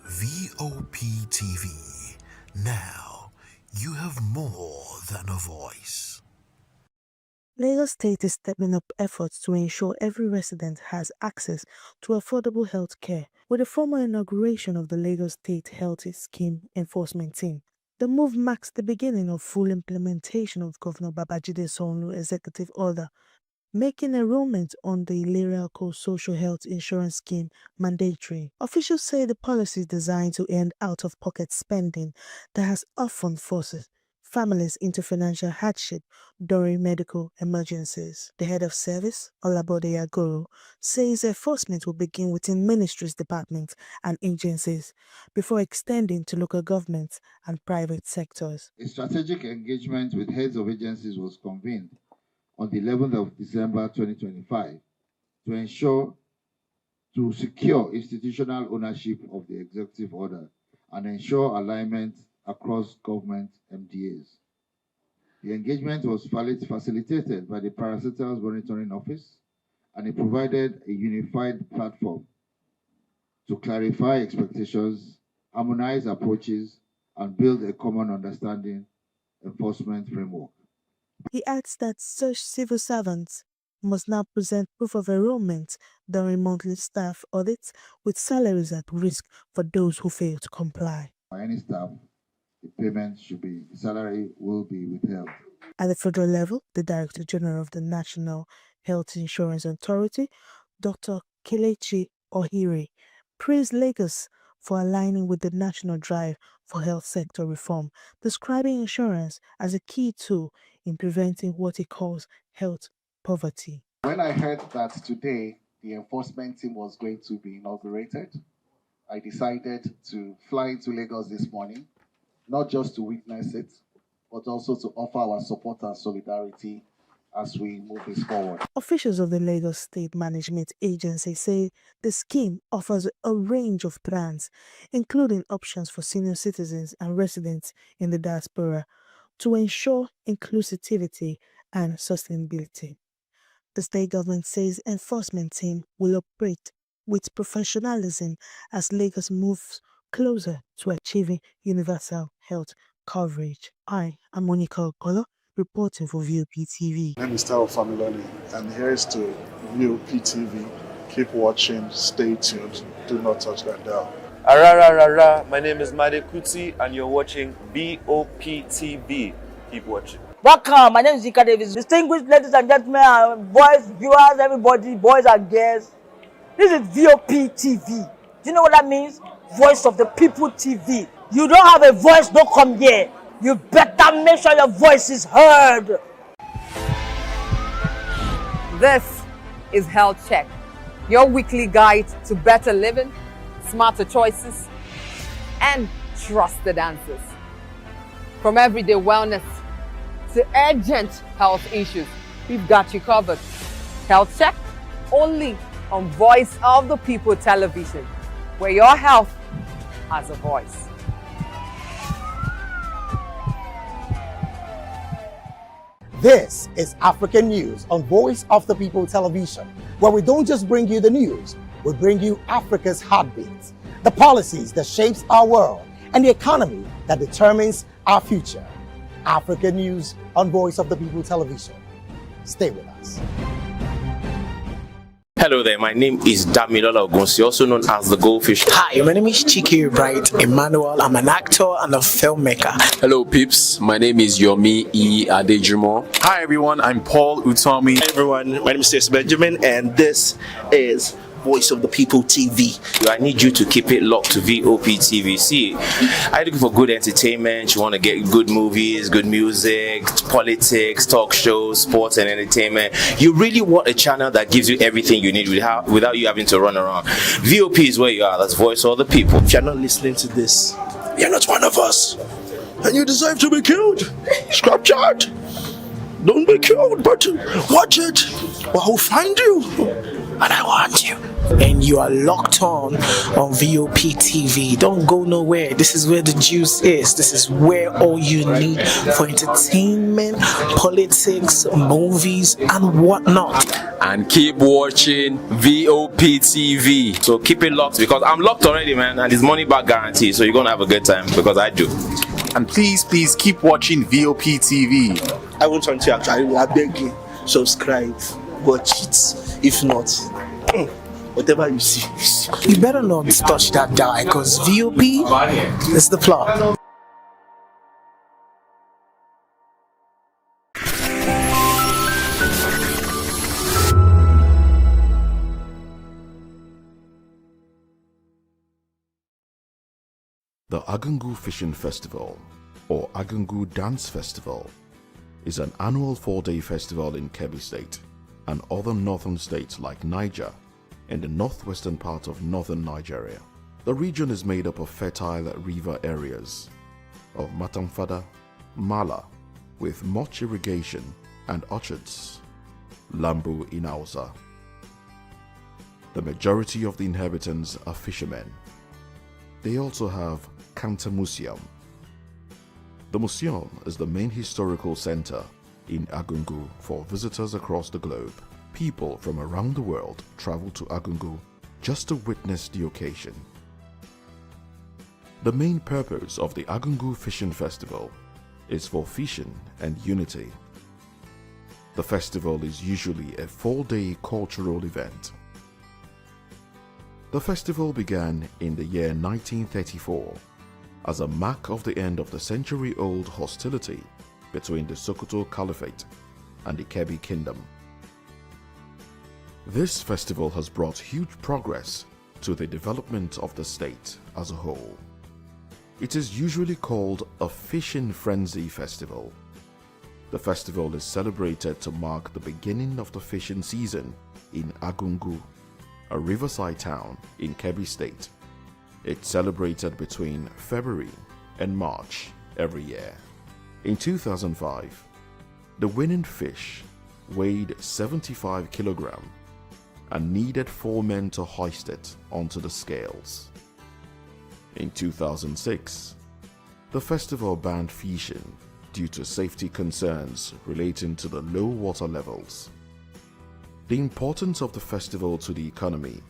VOP TV. Now, you have more than a voice. Lagos State is stepping up efforts to ensure every resident has access to affordable health care with the formal inauguration of the Lagos State Health Scheme Enforcement Team. The move marks the beginning of full implementation of Governor Babajide Sanwo-Olu's executive order, making enrollment on the Ilerial Coast Social Health Insurance Scheme mandatory. Officials say the policy is designed to end out-of-pocket spending that has often forced families into financial hardship during medical emergencies. The head of service, Olabode Agoro, says enforcement will begin within ministries, departments and agencies before extending to local governments and private sectors. A strategic engagement with heads of agencies was convened on the 11th of December 2025 to secure institutional ownership of the executive order and ensure alignment across government MDAs. The engagement was facilitated by the Parastatals Monitoring Office, and it provided a unified platform to clarify expectations, harmonize approaches, and build a common understanding enforcement framework. He adds that such civil servants must now present proof of enrollment during monthly staff audits with salaries at risk for those who fail to comply. For any staff, the salary will be withheld. At the federal level, the Director General of the National Health Insurance Authority, Dr. Tracy Ohiri, praised Lagos for aligning with the national drive for health sector reform, describing insurance as a key tool in preventing what he calls health poverty. When I heard that today the enforcement team was going to be inaugurated, I decided to fly into Lagos this morning, not just to witness it, but also to offer our support and solidarity as we move this forward. Officials of the Lagos State Management Agency say the scheme offers a range of plans, including options for senior citizens and residents in the diaspora, to ensure inclusivity and sustainability. The state government says the enforcement team will operate with professionalism as Lagos moves closer to achieving universal health coverage. I am Monica Okolo, reporting for VOP TV. My name is Tao Familoni, and here's to VOP TV. Keep watching, stay tuned, do not touch that dial. My name is Nnamdi Kanu, and you're watching VOP TV. Keep watching. Welcome, my name is Zika Davis. Distinguished ladies and gentlemen, boys, viewers, everybody, boys and girls. This is VOP TV. Do you know what that means? Voice of the People TV. You don't have a voice, don't come here. You better make sure your voice is heard. This is Health Check, your weekly guide to better living, smarter choices, and trusted answers. From everyday wellness to urgent health issues, we've got you covered. Health Check, only on Voice of the People television, where your health has a voice. This is African News on Voice of the People television, where we don't just bring you the news, we bring you Africa's heartbeats, the policies that shapes our world, and the economy that determines our future. African News on Voice of the People television. Stay with us. Hello there, my name is Damilola Ogunsi, also known as the Goldfish. Hi, my name is Chike Bright Emmanuel. I'm an actor and a filmmaker. Hello, peeps. My name is Yomi E. Adejimo. Hi, everyone. I'm Paul Utomi. Hi, everyone. My name is Stacey Benjamin, and this is Voice of the People TV. I need you to keep it locked to VOP TV. See, are you looking for good entertainment? You want to get good movies, good music, politics, talk shows, sports and entertainment. You really want a channel that gives you everything you need without you having to run around. VOP is where you are. That's Voice of the People. If you're not listening to this, you're not one of us. And you deserve to be killed. Scrap chat. Don't be killed, but watch it. Or I'll find you. And I want you. And you are locked on VOP TV. Don't go nowhere. This is where the juice is. This is where all you need for entertainment, politics, movies, and whatnot. And keep watching VOP TV. So keep it locked because I'm locked already, man, and it's money back guarantee. So you're gonna have a good time because I do. And please keep watching VOP TV. I want you to actually, I beg you, subscribe, watch it. If not, whatever you see. You better not touch that die because VOP is the plot. The Agungu Fishing Festival, or Agungu Dance Festival, is an annual 4-day festival in Kebbi State and other northern states like Niger and the northwestern part of northern Nigeria. The region is made up of fertile river areas of Matamfada, Mala, with much irrigation and orchards, Lambu in Hausa. The majority of the inhabitants are fishermen. They also have Kanta Museum. The museum is the main historical center in Agungu for visitors across the globe. People from around the world travel to Agungu just to witness the occasion. The main purpose of the Agungu Fishing Festival is for fishing and unity. The festival is usually a 4-day cultural event. The festival began in the year 1934 as a mark of the end of the century-old hostility between the Sokoto Caliphate and the Kebbi Kingdom. This festival has brought huge progress to the development of the state as a whole. It is usually called a fishing frenzy festival. The festival is celebrated to mark the beginning of the fishing season in Agungu, a riverside town in Kebbi State. It's celebrated between February and March every year. In 2005, the winning fish weighed 75 kilograms and needed 4 men to hoist it onto the scales. In 2006, the festival banned fishing due to safety concerns relating to the low water levels. The importance of the festival to the economy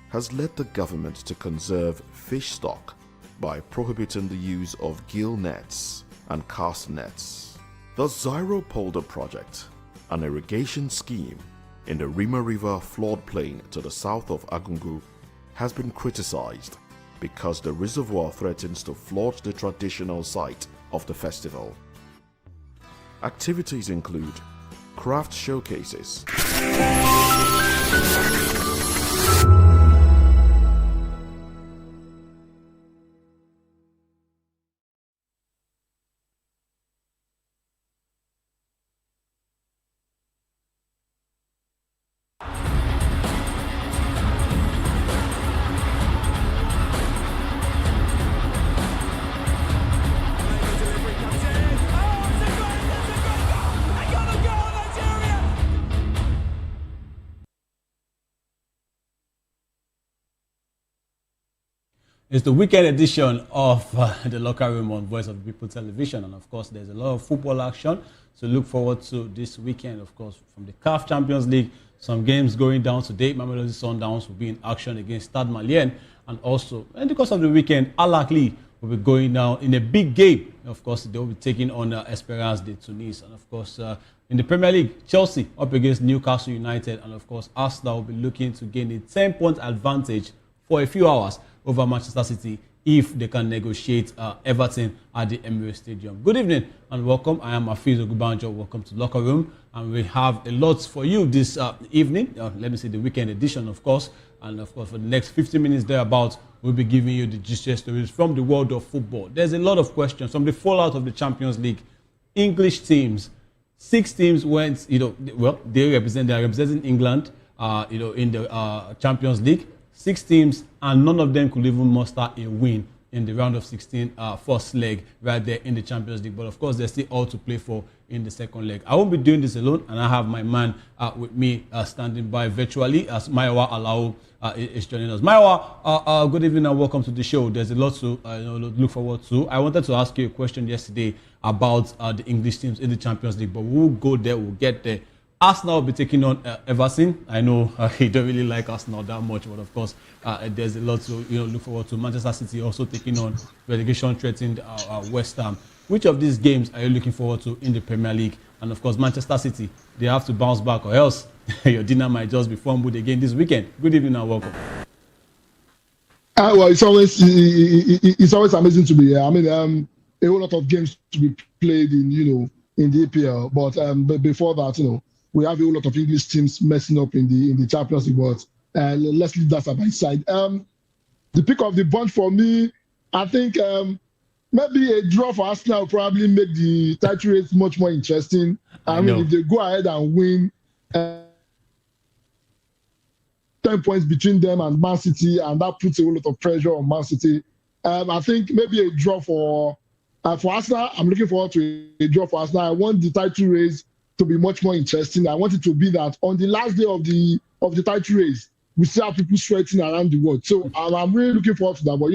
has led the government to conserve fish stock by prohibiting the use of gill nets and cast nets. The Zairo Polder project, an irrigation scheme in the Rima River floodplain to the south of Agungu, has been criticized because the reservoir threatens to flood the traditional site of the festival. Activities include craft showcases, It's the weekend edition of the Locker Room on Voice of the People Television. And of course, there's a lot of football action to look forward to this weekend. Of course, from the CAF Champions League, some games going down today. Mamelodi Sundowns will be in action against Stade Malien. And also, and because of the weekend, Al Ahly will be going down in a big game. Of course, they will be taking on Esperance de Tunis. And of course, In the Premier League, Chelsea up against Newcastle United, and of course, Arsenal will be looking to gain a 10-point advantage for a few hours over Manchester City if they can negotiate Everton at the Emirates Stadium. Good evening and welcome. I am Afiz Ogubanjo. Welcome to Locker Room, and we have a lot for you this evening. Let me say the weekend edition, of course. And of course, for the next 15 minutes thereabouts, we'll be giving you the juiciest stories from the world of football. There's a lot of questions from the fallout of the Champions League. English teams, 6 teams went, they are representing England, in the Champions League. 6 teams, and none of them could even muster a win in the round of 16 first leg right there in the Champions League. But of course, there's still all to play for in the second leg. I won't be doing this alone, and I have my man with me standing by virtually as Maiwa Alao is joining us. Maiwa, good evening and welcome to the show. There's a lot to look forward to. I wanted to ask you a question yesterday about the English teams in the Champions League, but we'll go there, we'll get there. Arsenal will be taking on Everton. I know you don't really like Arsenal that much, but of course, there's a lot to look forward to. Manchester City also taking on relegation threatened West Ham. Which of these games are you looking forward to in the Premier League? And of course, Manchester City, they have to bounce back, or else your dinner might just be fumbled again this weekend. Good evening and welcome. Well, it's always amazing to be here. I mean, a whole lot of games to be played in the EPL, but before that, we have a whole lot of English teams messing up in the Champions League, but let's leave that aside. The pick of the bunch for me, I think maybe a draw for Arsenal will probably make the title race much more interesting. I mean, if they go ahead and win 10 points between them and Man City, and that puts a whole lot of pressure on Man City. I think maybe a draw for Arsenal. I'm looking forward to a draw for Arsenal. I want the title race to be much more interesting. I want it to be that on the last day of the title race, we still have people sweating around the world. So I'm really looking forward to that. But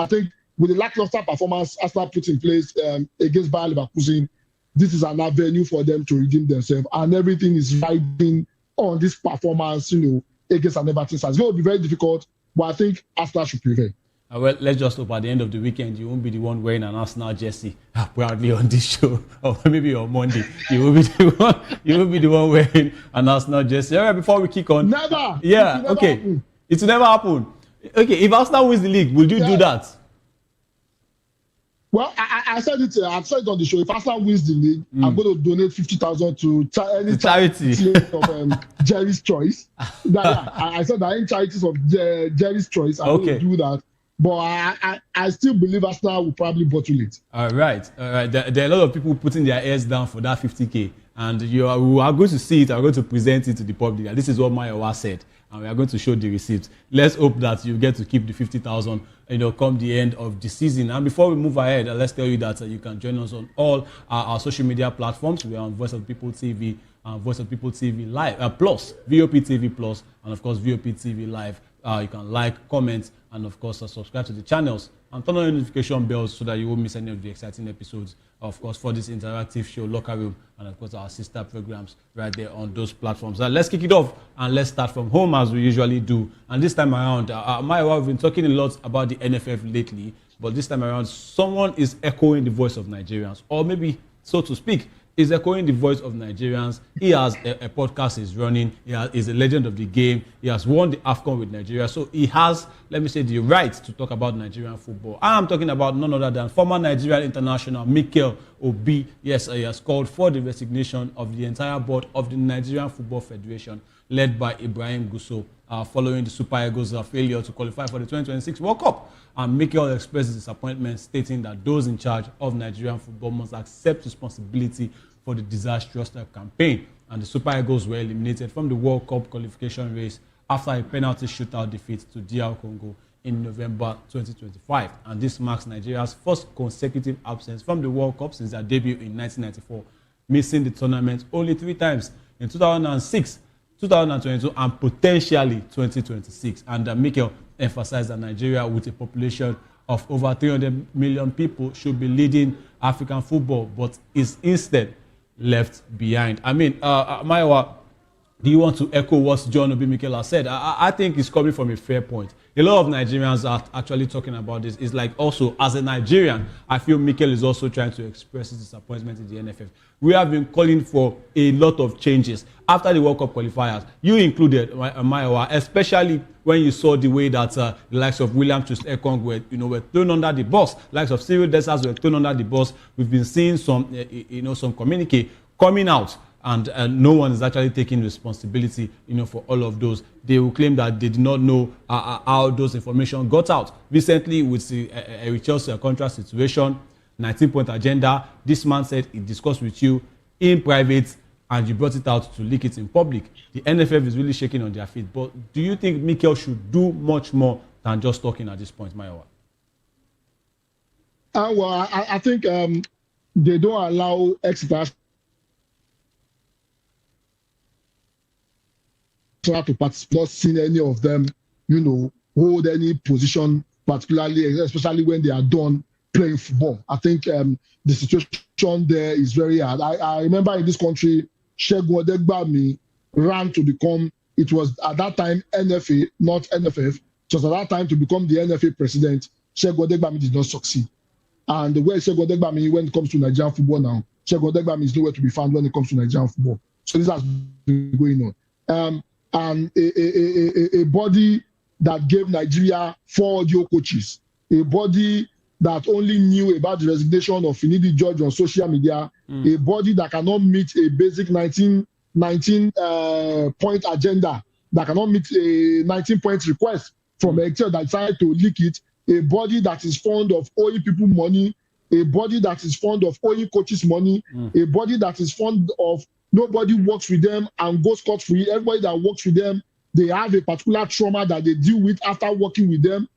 I think with the lackluster performance Arsenal put in place against Bayer Leverkusen, this is an avenue for them to redeem themselves, and everything is riding on this performance, against an Everton side. It's going to be very difficult, but I think Arsenal should prevail. Well, let's just hope at the end of the weekend you won't be the one wearing an Arsenal jersey proudly on this show, or maybe on Monday you will be the one wearing an Arsenal jersey. All right, before we kick on, never. Yeah, okay, happen. It will never happen. Okay, if Arsenal wins the league, will you do that? Well, I said it. I've said it on the show. If Arsenal wins the league, I'm going to donate 50,000 to any charity of Jerry's Choice. I said that any charities of Jerry's Choice, I'm going to do that. But I still believe Arsenal will probably bottle it. All right. There are a lot of people putting their ears down for that 50K. And we are going to see it. I'm going to present it to the public. This is what Mayowa said. And we are going to show the receipts. Let's hope that you get to keep the 50,000, come the end of the season. And before we move ahead, let's tell you that you can join us on all our social media platforms. We are on Voice of People TV, Voice of People TV Live, Plus, VOP TV Plus, and of course, VOP TV Live. You can like, comment, and of course, subscribe to the channels and turn on the notification bells so that you won't miss any of the exciting episodes, of course, for this interactive show, Locker Room, and of course, our sister programs right there on those platforms. Let's kick it off and let's start from home as we usually do. And this time around, we've been talking a lot about the NFF lately, but this time around, someone is echoing the voice of Nigerians, or maybe, so to speak, is echoing the voice of Nigerians. He has a podcast he's running. He is a legend of the game. He has won the AFCON with Nigeria. So he has, let me say, the right to talk about Nigerian football. I am talking about none other than former Nigerian international Mikel Obi. Yes, he has called for the resignation of the entire board of the Nigerian Football Federation, led by Ibrahim Gusso, following the Super Eagles' failure to qualify for the 2026 World Cup. And Mikel expressed his disappointment, stating that those in charge of Nigerian football must accept responsibility for the disastrous campaign. And the Super Eagles were eliminated from the World Cup qualification race after a penalty shootout defeat to DR Congo in November 2025. And this marks Nigeria's first consecutive absence from the World Cup since their debut in 1994, missing the tournament only 3 times in 2006, 2022, and potentially 2026. And Mikel emphasized that Nigeria, with a population of over 300 million people, should be leading African football, but is instead left behind. I mean, Maiwa, do you want to echo what John Obi Mikel has said? I think he's coming from a fair point. A lot of Nigerians are actually talking about this. It's like also, as a Nigerian, I feel Mikel is also trying to express his disappointment in the NFF. We have been calling for a lot of changes after the World Cup qualifiers. You included, Mayowa, especially when you saw the way that the likes of William Troost-Ekong were thrown under the bus. The likes of Cyril Dessers were thrown under the bus. We've been seeing some, some communique coming out. And no one is actually taking responsibility, for all of those. They will claim that they did not know how those information got out. Recently, with the Eric Chelsea contract situation, 19-point agenda, this man said he discussed with you in private and you brought it out to leak it in public. The NFF is really shaking on their feet. But do you think Mikel should do much more than just talking at this point, Mayowa? Well, I think they don't allow experts to participate. Not seen any of them, hold any position, particularly, especially when they are done playing football. I think the situation there is very hard. I remember in this country, Segun Odegbami ran to become, it was at that time NFA, not NFF. It was at that time to become the NFA president. Segun Odegbami did not succeed. And the way Segun Odegbami, when it comes to Nigerian football now, Segun Odegbami is nowhere to be found when it comes to Nigerian football. So this has been going on. And a body that gave Nigeria 4 audio coaches, a body that only knew about the resignation of Finidi George on social media, a body that cannot meet a basic 19 point agenda, that cannot meet a 19-point request from a that decided to leak it, a body that is fond of owing people money, a body that is fond of owing coaches money, a body that is fond of nobody works with them and goes scot-free. Everybody that works with them, they have a particular trauma that they deal with after working with them.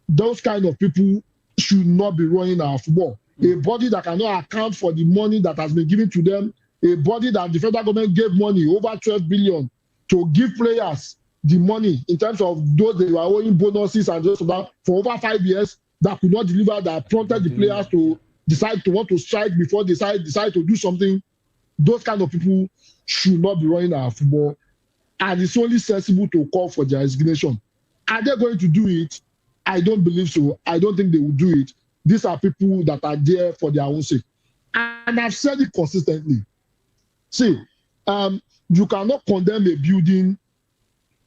Those kind of people should not be running our football. A body that cannot account for the money that has been given to them, a body that the federal government gave money, over 12 billion, to give players the money in terms of those they were owing bonuses and just about for over 5 years, that could not deliver, that prompted the players to decide to want to strike before they decide to do something. Those kind of people should not be running our football, and it's only sensible to call for their resignation. Are they going to do it? I don't believe so. I don't think they will do it. These are people that are there for their own sake, and I've said it consistently. See, you cannot condemn a building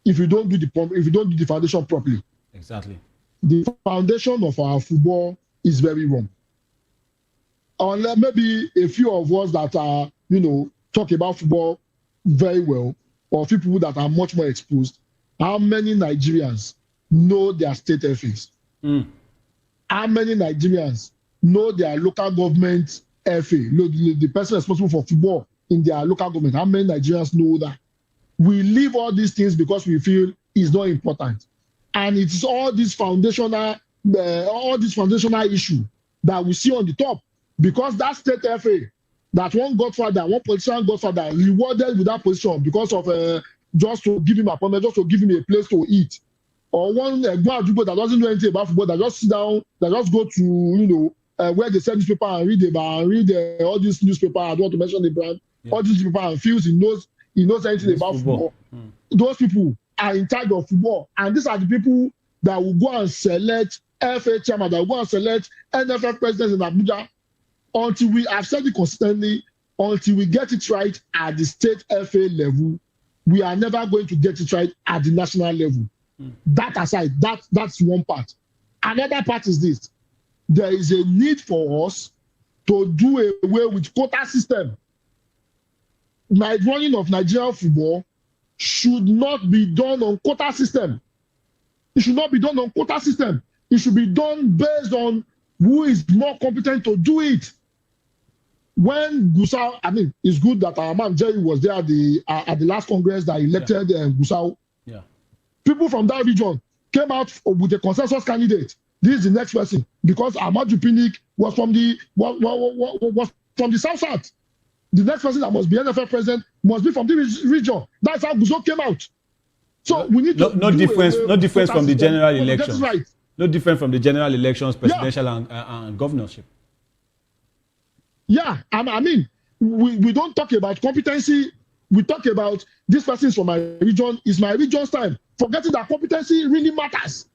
if you don't do the foundation properly. Exactly. The foundation of our football is very wrong. Unless maybe a few of us that are, talk about football very well, or people that are much more exposed, how many Nigerians know their state FAs? How many Nigerians know their local government FA, the person responsible for football in their local government? How many Nigerians know that? We leave all these things because we feel it's not important. And it's all this foundational issue that we see on the top. Because that state FA, that one politician godfather rewarded with that position because of just to give him appointment, just to give him a place to eat. Or one Gbadugo that doesn't know anything about football, that just sit down, that just go to, where they sell newspaper and read all these newspaper, I don't want to mention the brand, all these newspaper and feels he knows anything about football. Those people are in charge of football. And these are the people that will go and select FA chairman, that will go and select NFF presidents in Abuja. Until I've said it consistently, until we get it right at the state FA level, we are never going to get it right at the national level. That aside, that's one part. Another part is this. There is a need for us to do away with quota system. My running of Nigerian football should not be done on quota system. It should not be done on quota system. It should be done based on who is more competent to do it. When Gusau, it's good that our man Jerry was there at the last Congress that elected Gusau. Yeah. People from that region came out with a consensus candidate. This is the next person, because Ahmadu Pinnick was from the south. The next person that must be NFL president must be from this region. That's how Gusau came out. So we need to no difference from the general elections. Right. No different from the general elections, presidential and governorship. Yeah, we don't talk about competency. We talk about this person is from my region. It's my region's time. Forgetting that competency really matters.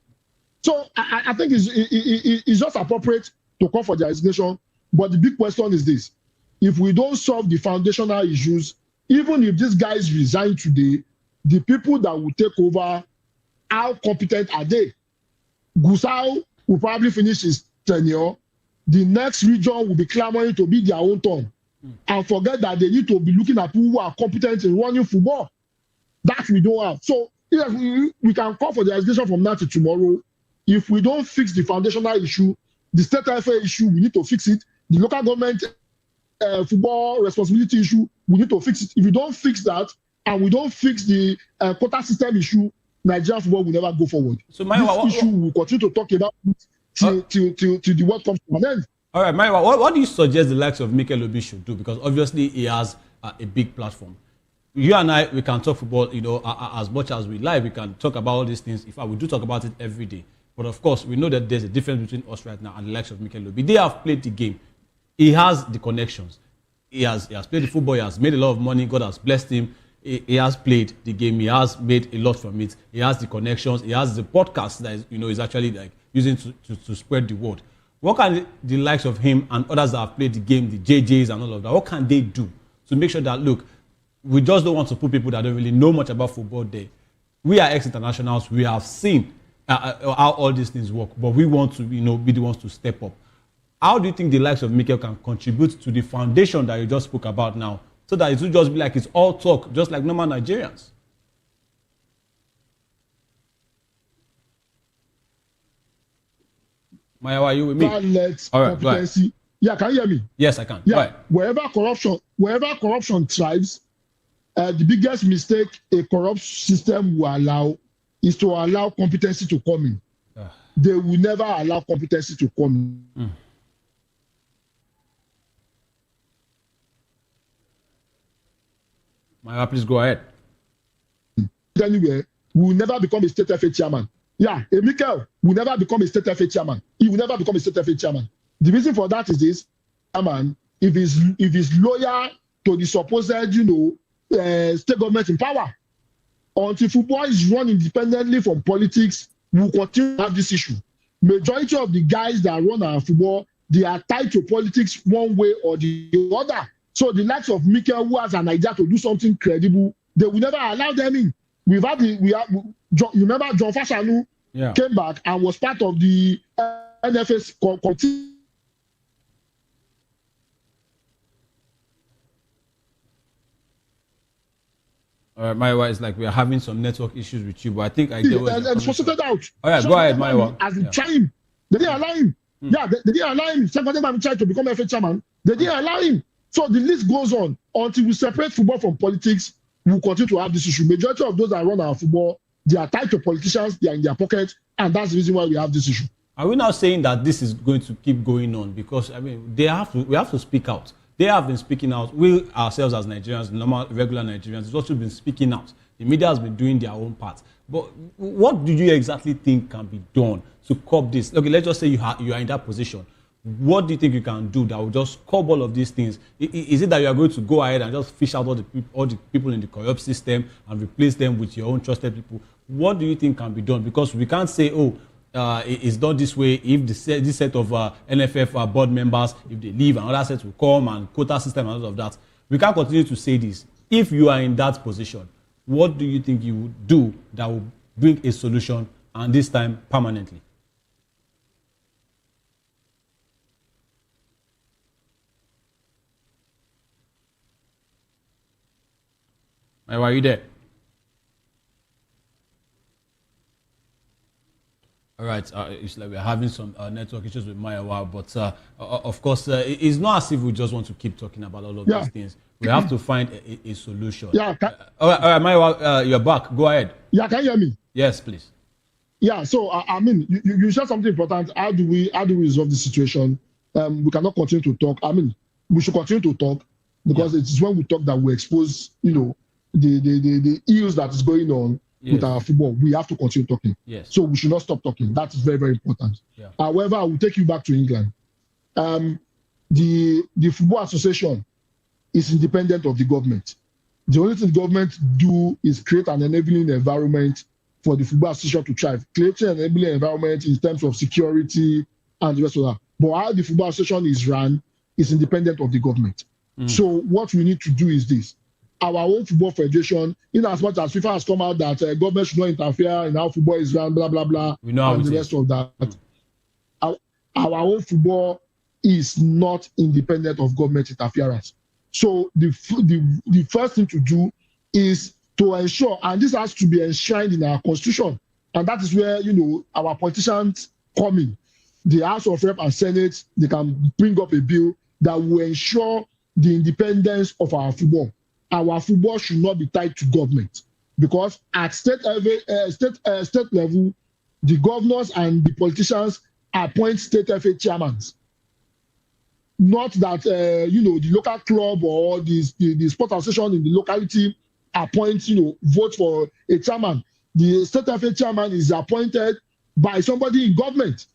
So I think it's just appropriate to call for their resignation. But the big question is this: if we don't solve the foundational issues, even if these guys resign today, the people that will take over, how competent are they? Gusau will probably finish his tenure. The next region will be clamoring to be their own turn. And forget that they need to be looking at people who are competent in running football. That we don't have. So yes, we can call for the resignation from now to tomorrow. If we don't fix the foundational issue, the state welfare issue, we need to fix it. The local government football responsibility issue, we need to fix it. If we don't fix that, and we don't fix the quota system issue, Nigerian football will never go forward. So this issue we will continue to talk about till the world comes to an end. All right, Maiwa, what do you suggest the likes of Mikel Obi should do? Because obviously he has a big platform. You and I, we can talk football, you know, as much as we like. We can talk about all these things. In fact, we do talk about it every day. But of course, we know that there's a difference between us right now and the likes of Mikel Obi. They have played the game. He has the connections. He has played the football. He has made a lot of money. God has blessed him. He has played the game. He has made a lot from it. He has the connections. He has the podcast that is, you know, is actually like using to spread the word. What can the likes of him and others that have played the game, the JJs and all of that, what can they do to make sure that, look, we just don't want to put people that don't really know much about football there. We are ex-internationals. We have seen how all these things work, but we want to, you know, be the ones to step up. How do you think the likes of Mikel can contribute to the foundation that you just spoke about now, so that it will just be like it's all talk, just like normal Nigerians? Maya, are you with me? All right, go ahead. Yeah, can you hear me? Yes, I can. Yeah, wherever corruption thrives, the biggest mistake a corrupt system will allow is to allow competency to come in. They will never allow competency to come in. Maya, please go ahead. Anyway, we will never become a state FA chairman. Yeah, Mikel will never become a state FA chairman. He will never become a state FA chairman. The reason for that is this: chairman, if he's loyal to the supposed, you know, state government in power, until football is run independently from politics, we will continue to have this issue. Majority of the guys that run our football, they are tied to politics one way or the other. So the likes of Mikel, who has an idea to do something credible, they will never allow them in. You remember John Fashanu came back and was part of the NFS committee. All right, Maiwa, it's like we are having some network issues with you, but I think I get what and sorted out. All right, go ahead, Maiwa. As the chairman, they didn't allow him. Yeah, they didn't allow him. Second time tried to become FA chairman. They didn't allow him. So the list goes on until we separate football from politics. We will continue to have this issue. Majority of those that run our football, they are tied to politicians. They are in their pocket, and that's the reason why we have this issue. Are we now saying that this is going to keep going on? Because I mean, we have to speak out. They have been speaking out. We ourselves as Nigerians, normal, regular Nigerians, have also been speaking out. The media has been doing their own part. But what do you exactly think can be done to curb this? Okay, let's just say you are in that position. What do you think you can do that will just curb all of these things? Is it that you are going to go ahead and just fish out all the people in the corrupt system and replace them with your own trusted people? What do you think can be done? Because we can't say, it's done this way. If this set of NFF board members, if they leave, and other sets will come, and quota system and all of that, we can't continue to say this. If you are in that position, what do you think you would do that will bring a solution, and this time permanently? Why are you there? All right, it's like we're having some network issues with Maya, but of course, it's not as if we just want to keep talking about all of these things. We have to find a solution. Yeah. All right, Maya, you're back. Go ahead. Yeah, can you hear me? Yes, please. Yeah. So I mean, you said something important. How do we resolve the situation? We cannot continue to talk. I mean, we should continue to talk because it is when we talk that we expose, you know, the ills that is going on with our football. We have to continue talking. Yes. So we should not stop talking. That is very, very important. Yeah. However, I will take you back to England. The Football Association is independent of the government. The only thing the government do is create an enabling environment for the Football Association to thrive, creating an enabling environment in terms of security and the rest of that. But how the Football Association is run is independent of the government. So what we need to do is this. Our own football federation, in as much as FIFA has come out that government should not interfere in how football is run, blah, blah, blah, and the rest of that, our own football is not independent of government interference. So the first thing to do is to ensure, and this has to be enshrined in our constitution, and that is where, you know, our politicians come in. The House of Rep and Senate, they can bring up a bill that will ensure the independence of our football. Our football should not be tied to government, because at state level, the governors and the politicians appoint state FA chairmen. Not that you know, the local club or the sport association in the locality appoints, you know, vote for a chairman. The state FA chairman is appointed by somebody in government,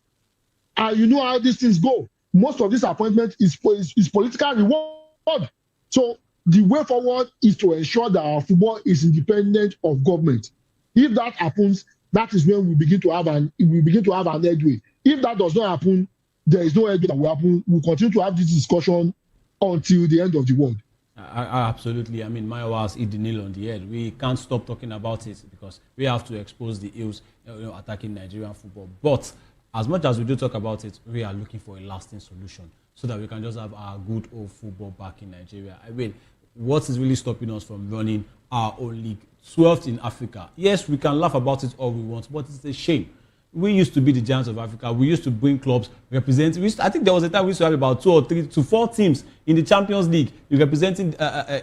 and you know how these things go. Most of this appointment is political reward. So the way forward is to ensure that our football is independent of government. If that happens, that is when we begin to have an headway. If that does not happen, there is no headway that will happen. We'll continue to have this discussion until the end of the world. Absolutely. I mean, my was hit the nail on the head. We can't stop talking about it because we have to expose the ills, you know, attacking Nigerian football. But as much as we do talk about it, we are looking for a lasting solution so that we can just have our good old football back in Nigeria. I mean, what is really stopping us from running our own league, 12th in Africa? Yes, we can laugh about it all we want, but it's a shame. We used to be the giants of Africa. We used to bring clubs representing. I think there was a time we used to have about 2 or 3 to 4 teams in the Champions League representing,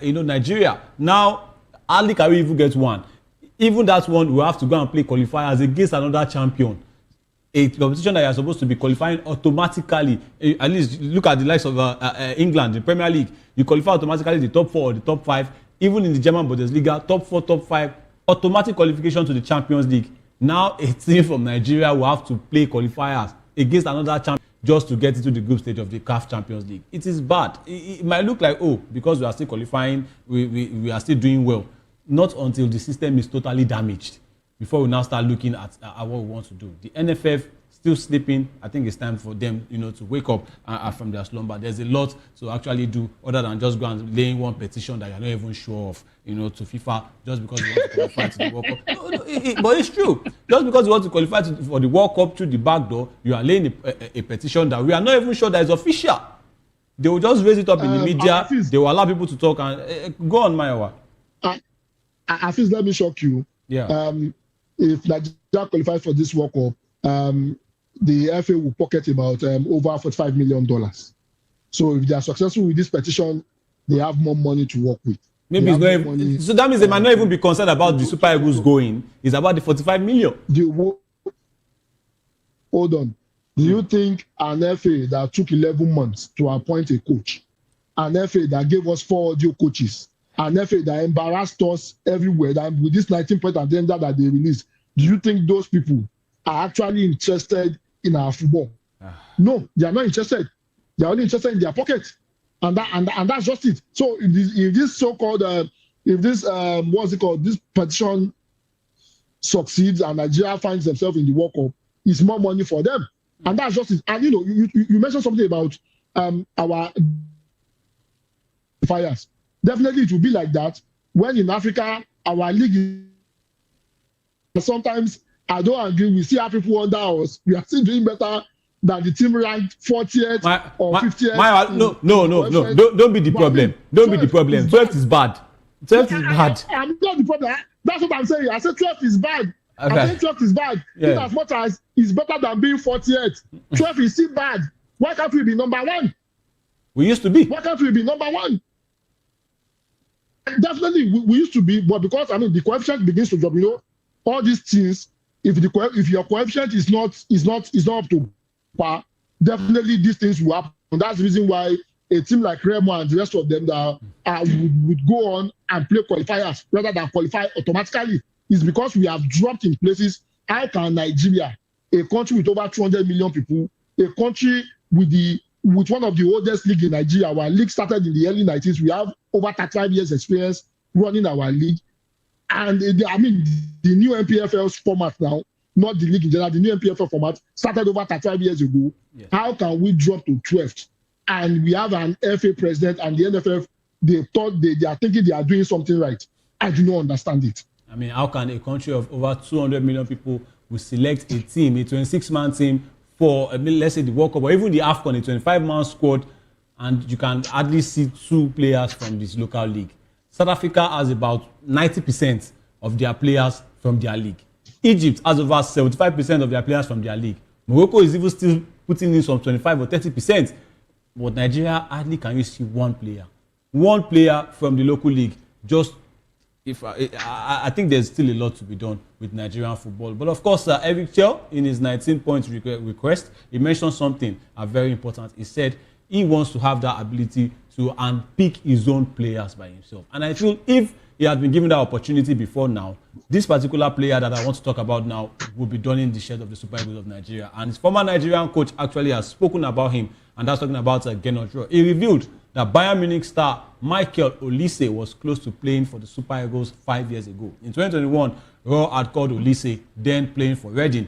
you know, Nigeria. Now, hardly can we even get one. Even that one, we have to go and play qualifiers against another champion. A competition that you are supposed to be qualifying automatically. At least look at the likes of England, the Premier League. You qualify automatically the top 4 or the top 5. Even in the German Bundesliga, top 4, top 5, automatic qualification to the Champions League. Now a team from Nigeria will have to play qualifiers against another champion just to get into the group stage of the CAF Champions League. It is bad. It might look like, oh, because we are still qualifying, we are still doing well. Not until the system is totally damaged before we now start looking at what we want to do. The NFF still sleeping. I think it's time for them, you know, to wake up from their slumber. There's a lot to actually do other than just go and lay in one petition that you're not even sure of, you know, to FIFA just because you want to qualify to the World Cup. No, but it's true. Just because you want to qualify for the World Cup through the back door, you are laying a petition that we are not even sure that is official. They will just raise it up in the media. They will allow people to talk and go on, Mayowa. I feel, let me shock you. Yeah. If Nigeria qualifies for this World Cup, the FA will pocket about over $45 million. So if they are successful with this petition, they have more money to work with. Maybe it's not even, so that means they might not even be concerned about the Super Eagles going. It's about the 45 million. Hold on. Do you think an FA that took 11 months to appoint a coach, an FA that gave us 4 audio coaches, an FA that embarrassed us everywhere, that with this 19-point agenda that they released, do you think those people are actually interested in our football? No, they are not interested. They are only interested in their pocket, and that's just it. So if this so-called what's it called, this petition succeeds and Nigeria finds themselves in the World Cup, it's more money for them, and that's just it. And you know, you mentioned something about our fires. Definitely, it will be like that when in Africa our league is sometimes. I don't agree. We see how people under us. We are still doing better than the team ranked 40th or 50th. No. Don't be the problem. Don't be the problem. 12th is bad. 12th is bad. I'm not the problem. That's what I'm saying. I said 12th is bad. Okay. I think 12th is bad. Yeah. In as much as it's better than being 40th. 12th is still bad. Why can't we be number 1? We used to be. Why can't we be number 1? Definitely, we used to be, but because I mean the coefficient begins to drop. You know, all these things. If your coefficient is not up to par, definitely these things will happen. And that's the reason why a team like Remo and the rest of them that would go on and play qualifiers rather than qualify automatically is because we have dropped in places. How can Nigeria, a country with over 200 million people, a country with one of the oldest leagues in Nigeria, our league started in the early 90s. We have over 35 years experience running our league. And I mean, the new NPFL format now, not the league in general, the new NPFL format started over 35 years ago. Yes. How can we drop to 12th? And we have an FA president and the NFF, they thought they are thinking they are doing something right. I do not understand it. I mean, how can a country of over 200 million people will select a team, a 26-man team for, let's say, the World Cup or even the AFCON, a 25-man squad, and you can hardly see 2 players from this local league? South Africa has about 90% of their players from their league. Egypt has over 75% of their players from their league. Morocco is even still putting in some 25 or 30%. But Nigeria hardly can you see one player from the local league. Just if I think there's still a lot to be done with Nigerian football. But of course, Eric Chell, in his 19-point request, he mentioned something very important. He said he wants to have that ability to unpick his own players by himself. And I feel if he had been given that opportunity before now, this particular player that I want to talk about now will be donning the shirt of the Super Eagles of Nigeria. And his former Nigerian coach actually has spoken about him, and that's talking about Gennaro Rohr. He revealed that Bayern Munich star Michael Olise was close to playing for the Super Eagles 5 years ago. In 2021, Rohr had called Olise, then playing for Reading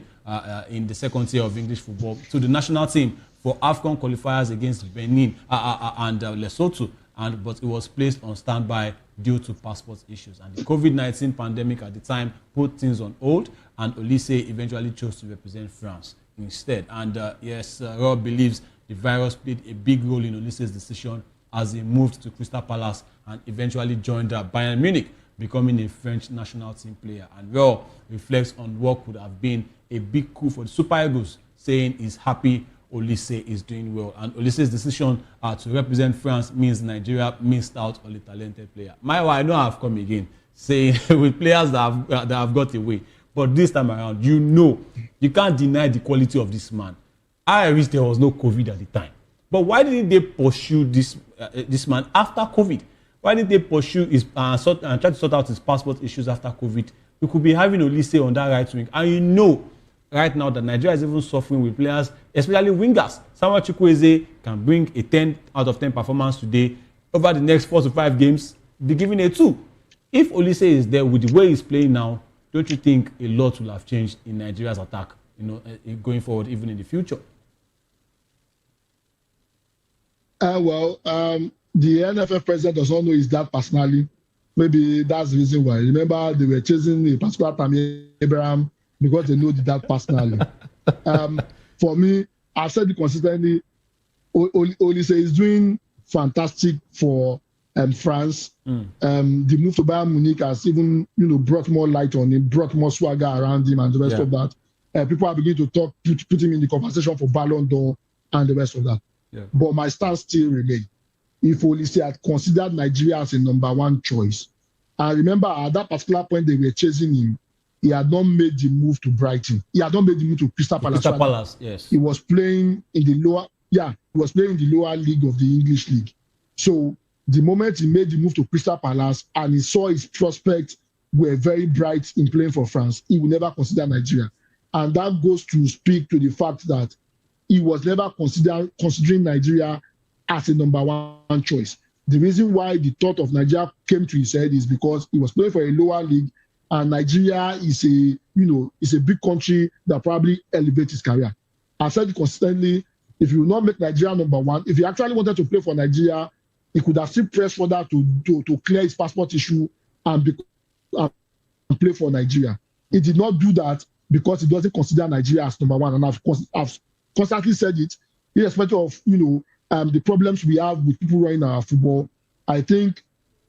in the second tier of English football, to the national team for AFCON qualifiers against Benin and Lesotho, but it was placed on standby due to passport issues. And the COVID-19 pandemic at the time put things on hold, and Olise eventually chose to represent France instead. And yes, Rohr believes the virus played a big role in Olise's decision as he moved to Crystal Palace and eventually joined Bayern Munich, becoming a French national team player. And Rohr reflects on what could have been a big coup for the Super Eagles, saying he's happy Olise is doing well. And Olise's decision to represent France means Nigeria missed out on a talented player. I know I've come again saying with players that have got away. But this time around, you can't deny the quality of this man. I wish there was no COVID at the time. But why didn't they pursue this man after COVID? Why didn't they pursue his and try to sort out his passport issues after COVID? We could be having Olise on that right wing. And right now that Nigeria is even suffering with players, especially wingers. Samuel Chukwueze can bring a 10 out of 10 performance today. Over the next 4 to 5 games, be given a 2. If Olise is there with the way he's playing now, don't you think a lot will have changed in Nigeria's attack, going forward, even in the future? The NFF president does not know his dad personally. Maybe that's the reason why. Remember, they were chasing a particular Tammy Abraham because they know the dad personally. For me, I've said it consistently, Olise is doing fantastic for France. The move to Bayern Munich has even brought more light on him, brought more swagger around him and the rest of that. People are beginning to put him in the conversation for Ballon d'Or and the rest of that. Yeah. But my stance still remains. If Olise had considered Nigeria as a number 1 choice, I remember at that particular point they were chasing him, he had not made the move to Brighton. He had not made the move to Crystal Palace. Crystal Palace, yes. He was playing in the lower league of the English league. So the moment he made the move to Crystal Palace and he saw his prospects were very bright in playing for France, he would never consider Nigeria. And that goes to speak to the fact that he was never considering Nigeria as a number 1 choice. The reason why the thought of Nigeria came to his head is because he was playing for a lower league, and Nigeria is a big country that probably elevates his career. I said it consistently, if you will not make Nigeria number 1, if he actually wanted to play for Nigeria, he could have still pressed for that to clear his passport issue and play for Nigeria. He did not do that because he doesn't consider Nigeria as number 1, and I've constantly said it, irrespective of the problems we have with people running our football. I think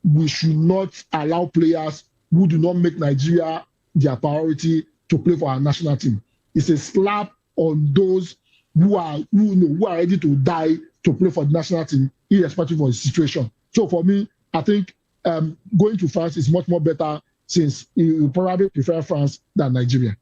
we should not allow players who do not make Nigeria their priority to play for our national team. It's a slap on those who are ready to die to play for the national team, irrespective of the situation. So for me, I think going to France is much more better, since you probably prefer France than Nigeria.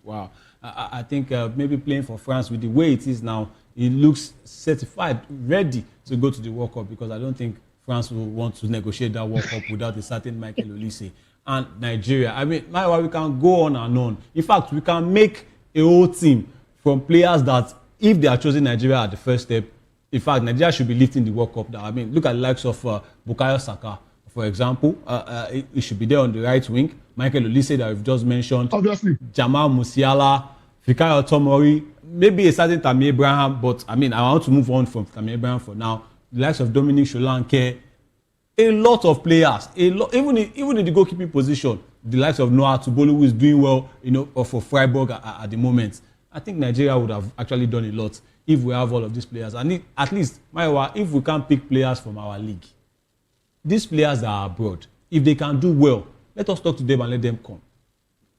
Wow. I think maybe playing for France with the way it is now, it looks certified, ready to go to the World Cup, because I don't think France will want to negotiate that World Cup without a certain Michael Olise. And Nigeria, I mean, we can go on and on. In fact, we can make a whole team from players that, if they are choosing Nigeria at the first step, in fact, Nigeria should be lifting the World Cup. I mean, look at the likes of Bukayo Saka for example, it should be there on the right wing. Michael Olise that we've just mentioned. Obviously. Jamal Musiala, Fikayo Tomori, maybe a certain Tammy Abraham, but I mean, I want to move on from Tammy Abraham for now. The likes of Dominic Solanke, a lot of players, even in the goalkeeping position, the likes of Noah Tubolu, who is doing well, for Freiburg at the moment. I think Nigeria would have actually done a lot if we have all of these players. And at least, if we can pick players from our league, these players that are abroad, if they can do well, let us talk to them and let them come.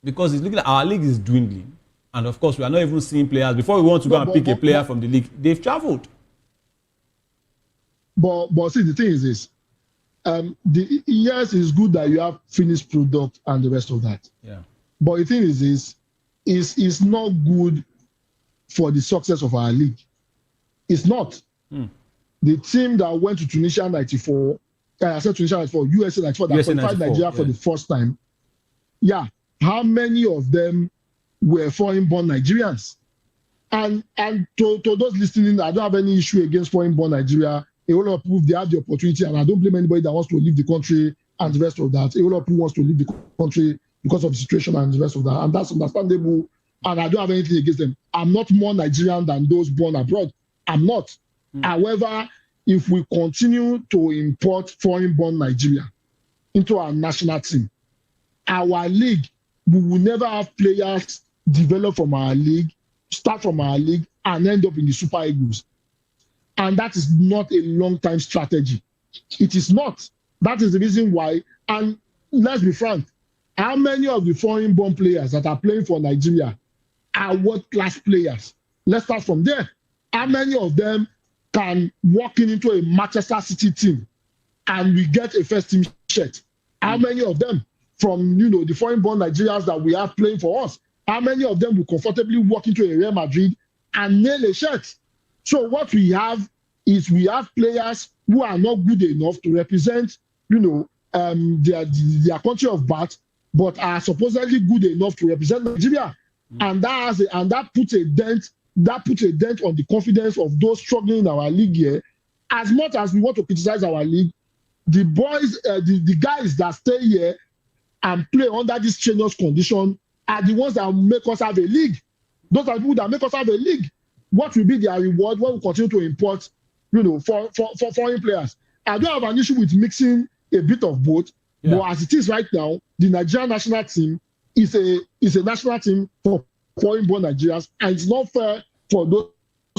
Because it's looking like our league is dwindling. And of course, we are not even seeing players. Before we want to go and pick a player from the league, they've traveled. But see, the thing is this. Yes, it's good that you have finished product and the rest of that. Yeah. But the thing is this, it's not good for the success of our league. It's not. The team that went to Tunisia 94, I said Tunisia 94, USA 94, that qualified Nigeria for the first time. Yeah. How many of them were foreign-born Nigerians? And to those listening, I don't have any issue against foreign-born Nigeria. A whole lot of people, they have the opportunity, and I don't blame anybody that wants to leave the country and the rest of that. A whole lot of people wants to leave the country because of the situation and the rest of that. And that's understandable. And I don't have anything against them. I'm not more Nigerian than those born abroad. I'm not. However, if we continue to import foreign-born Nigeria into our national team, our league, we will never have players develop from our league, start from our league, and end up in the Super Eagles. And that is not a long-time strategy. It is not. That is the reason why. And let's be frank, how many of the foreign-born players that are playing for Nigeria are world-class players? Let's start from there. How many of them can walk into a Manchester City team and we get a first-team shirt? How many of them from the foreign-born Nigerians that we have playing for us, how many of them will comfortably walk into a Real Madrid and nail a shirt? So what we have is we have players who are not good enough to represent, their country of birth, but are supposedly good enough to represent Nigeria, and that puts a dent. That puts a dent on the confidence of those struggling in our league here. As much as we want to criticize our league, the boys, the guys that stay here and play under this strenuous condition are the ones that make us have a league. Those are the people that make us have a league. What will be their reward when we continue to import, for foreign players? I don't have an issue with mixing a bit of both, but as it is right now, the Nigerian national team is a national team for foreign-born Nigerians, and it's not fair for those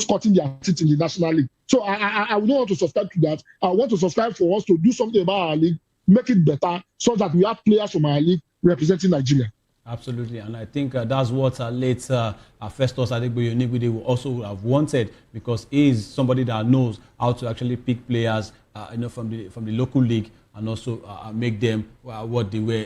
cutting their teeth in the National League. So I would not want to subscribe to that. I want to subscribe for us to do something about our league, make it better, so that we have players from our league representing Nigeria. Absolutely, and I think that's what late Festus Adegboye will also have wanted, because he is somebody that knows how to actually pick players, from the local league, and also make them what they were,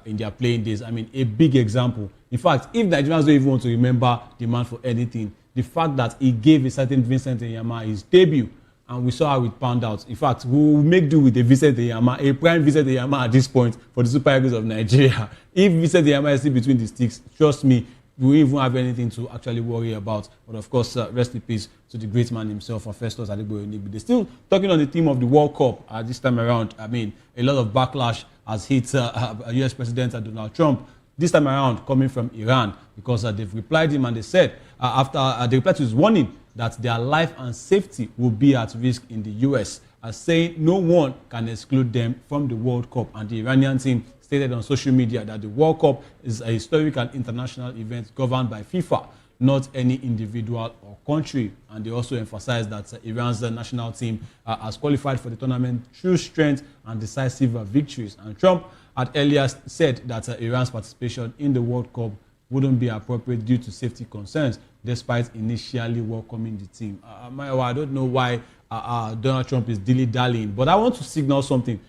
in their playing days. I mean, a big example. In fact, if Nigerians don't even want to remember the man for anything, the fact that he gave a certain Vincent Enyama his debut, and we saw how it panned out. In fact, we will make do with a Vincent Enyama, a prime Vincent Enyama at this point for the Super Eagles of Nigeria. If Vincent Enyama is still between the sticks, trust me, we won't even have anything to actually worry about. But of course, rest in peace to the great man himself, Festus Adegboye. They're still talking on the theme of the World Cup this time around. I mean, a lot of backlash has hit US President Donald Trump. This time around, coming from Iran, because they've replied him and they said, after they replied to his warning, that their life and safety will be at risk in the US, saying no one can exclude them from the World Cup. And the Iranian team stated on social media that the World Cup is a historic and international event governed by FIFA, not any individual or country. And they also emphasized that Iran's national team has qualified for the tournament through strength and decisive victories. And Trump had earlier said that Iran's participation in the World Cup wouldn't be appropriate due to safety concerns, despite initially welcoming the team. I don't know why Donald Trump is dilly-dallying, but I want to signal something,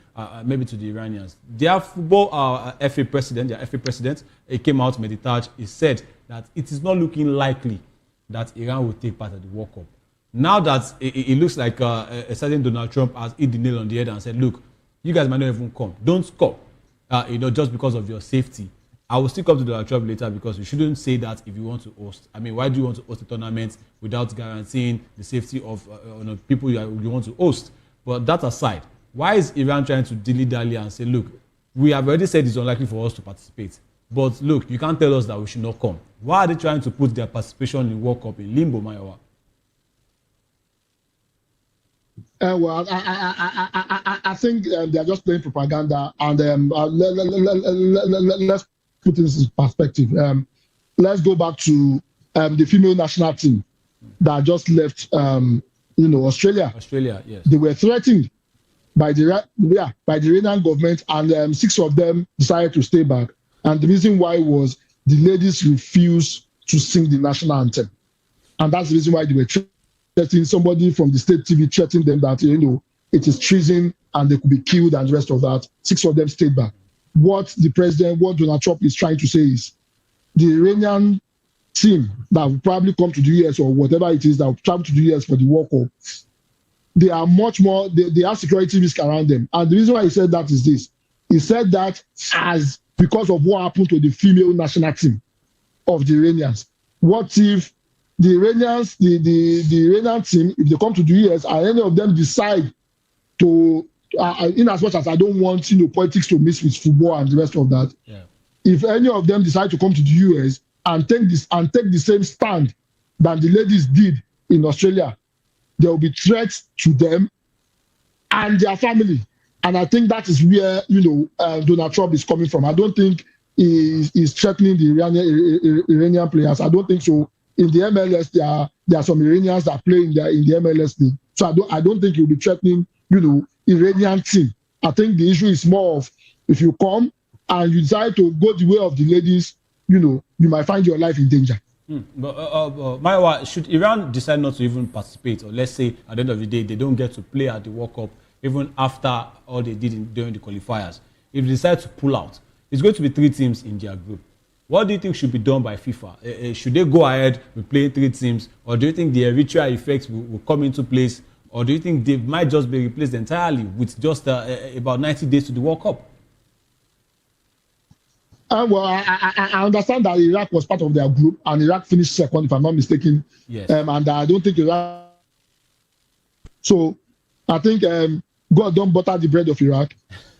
maybe to the Iranians. Their football FA president, he came out, Meditage, he said that it is not looking likely that Iran will take part of the World Cup. Now that it looks like a certain Donald Trump has hit the nail on the head and said, look, you guys might not even come. Don't come, just because of your safety. I will still come to Donald Trump later, because you shouldn't say that if you want to host. I mean, why do you want to host a tournament without guaranteeing the safety of people you want to host? But that aside, Why is Iran trying to dilly-dally and say, look, we have already said it's unlikely for us to participate, but look, you can't tell us that we should not come. Why are they trying to put their participation in World Cup in limbo, Mayowa? Well, I think they are just playing propaganda, and let's put this in perspective. Let's go back to the female national team that just left, Australia. Australia, yes. They were threatened by the Iranian government, and 6 of them decided to stay back. And the reason why was the ladies refused to sing the national anthem, and that's the reason why they were threatening. Somebody from the state TV threatening them that it is treason and they could be killed and the rest of that. 6 of them stayed back. What Donald Trump is trying to say is the Iranian team that will probably come to the US or whatever it is that will travel to the US for the World Cup, they are much more, they have security risk around them. And the reason why he said that is this. He said that because of what happened to the female national team of the Iranians. What if the Iranians, the Iranian team, if they come to the US and any of them decide to, in as much as I don't want politics to mix with football and the rest of that, if any of them decide to come to the US and take the same stand that the ladies did in Australia, there will be threats to them and their family. And I think that is where Donald Trump is coming from. I don't think he's threatening the Iranian players. I don't think so. In the MLS, there are some Iranians that play in the MLS league. So I don't think he'll be threatening Iranian team. I think the issue is more of if you come and you decide to go the way of the ladies, you might find your life in danger. But Mayowa, should Iran decide not to even participate, or let's say at the end of the day they don't get to play at the World Cup even after all they did during the qualifiers, if they decide to pull out, it's going to be 3 teams in their group. What do you think should be done by FIFA? Should they go ahead with playing 3 teams, or do you think the eritrea effects will come into place, or do you think they might just be replaced entirely with just about 90 days to the World Cup? Well, I understand that Iraq was part of their group, and Iraq finished second, if I'm not mistaken. Yes. And I don't think Iraq. So I think God don't butter the bread of Iraq.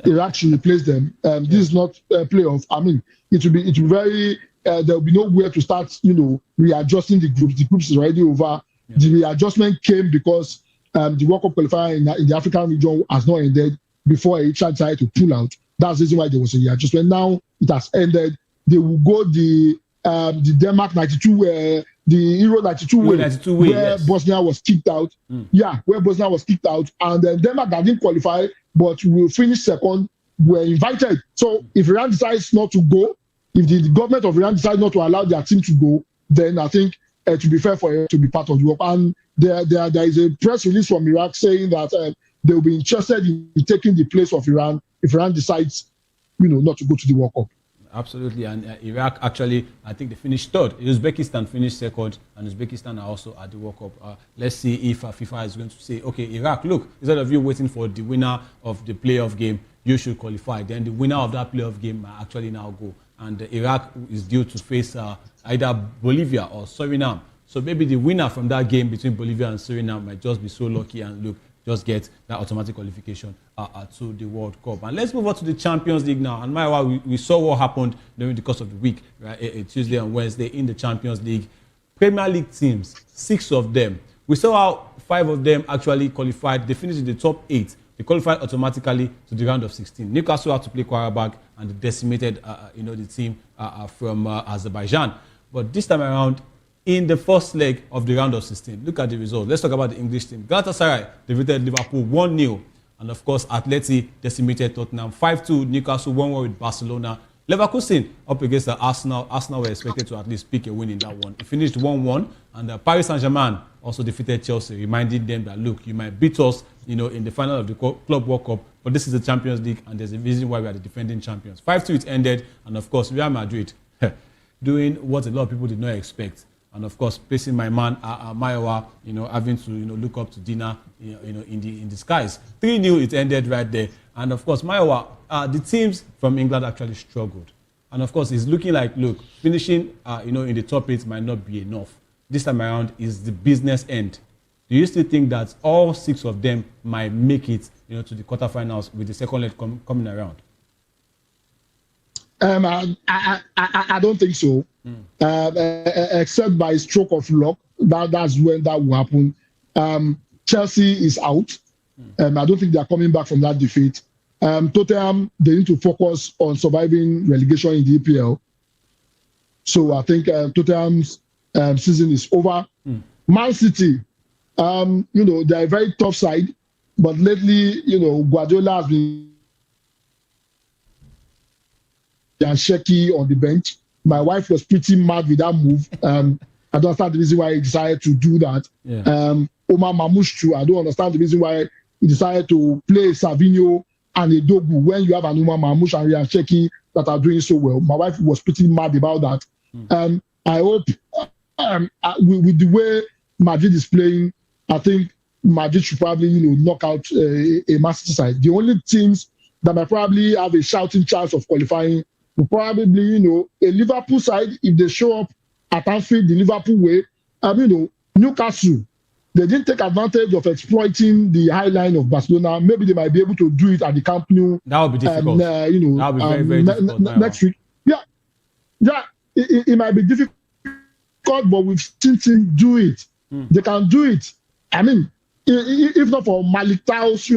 Iraq should replace them. This is not a playoff. I mean, it will be very. There will be nowhere to start. Readjusting the groups. The groups is already over. Yeah. The readjustment came because the World Cup qualifier in the African region has not ended before Eritrea decided to pull out. That's the reason why there was a readjustment. Now it has ended. They will go the Denmark 92 where the Euro 92 where yes. Bosnia was kicked out. Yeah, where Bosnia was kicked out, and then Denmark that didn't qualify but will finish second were invited. So if Iran decides not to go, if the government of Iran decides not to allow their team to go, then I think to be fair for it to be part of the World Cup. And there is a press release from Iraq saying that they will be interested in taking the place of Iran if Iran decides, not to go to the World Cup. Absolutely, and Iraq actually, I think they finished 3rd. Uzbekistan finished 2nd, and Uzbekistan are also at the World Cup. Let's see if FIFA is going to say, okay, Iraq, look, instead of you waiting for the winner of the playoff game, you should qualify. Then the winner of that playoff game might actually now go. And Iraq is due to face either Bolivia or Suriname. So maybe the winner from that game between Bolivia and Suriname might just be so lucky and look, just get that automatic qualification to the World Cup. And let's move on to the Champions League now. And Mayowa, we saw what happened during the course of the week, right? Tuesday and Wednesday in the Champions League. Premier League teams, 6 of them. We saw how 5 of them actually qualified. They finished in the top 8. They qualified automatically to the round of 16. Newcastle had to play Qarabag, and they decimated, the team from Azerbaijan. But this time around, in the first leg of the round of 16, look at the result. Let's talk about the English team. Galatasaray defeated Liverpool 1-0. And of course, Atleti decimated Tottenham 5-2. Newcastle 1-1 with Barcelona. Leverkusen up against Arsenal. Arsenal were expected to at least pick a win in that one. It finished 1-1. And Paris Saint-Germain also defeated Chelsea, reminding them that, look, you might beat us, in the final of the Club World Cup, but this is the Champions League, and there's a reason why we are the defending champions. 5-2 it ended. And of course, Real Madrid doing what a lot of people did not expect. And of course, placing my man Mayowa, having to look up to Dina, in the skies. 3-0 it ended right there. And of course, Mayowa, the teams from England actually struggled. And of course, it's looking like, look, finishing in the top 8 might not be enough. This time around is the business end. Do you still think that all 6 of them might make it to the quarterfinals with the second leg coming around? I don't think so. Except by stroke of luck, that's when that will happen. Chelsea is out. I don't think they are coming back from that defeat. Tottenham, they need to focus on surviving relegation in the EPL. So I think Tottenham's season is over. Man City, they are a very tough side, but lately, Guardiola has been shaky on the bench. My wife was pretty mad with that move. I don't understand the reason why he decided to do that. Yeah. Omar Mamouche too, I don't understand the reason why he decided to play Savinho and Edogu when you have an Omar Mamouche and Ryan Sheki that are doing so well. My wife was pretty mad about that. I hope with the way Madrid is playing, I think Madrid should probably knock out a Man City side. The only teams that might probably have a shouting chance of qualifying will probably be, a Liverpool side if they show up at Anfield the Liverpool way. Newcastle, they didn't take advantage of exploiting the high line of Barcelona. Maybe they might be able to do it at the Camp Nou. That would be difficult. That would be very, very difficult. Next week. Yeah, it might be difficult, but we've seen teams do it. They can do it. I mean, if not for Malik Taus,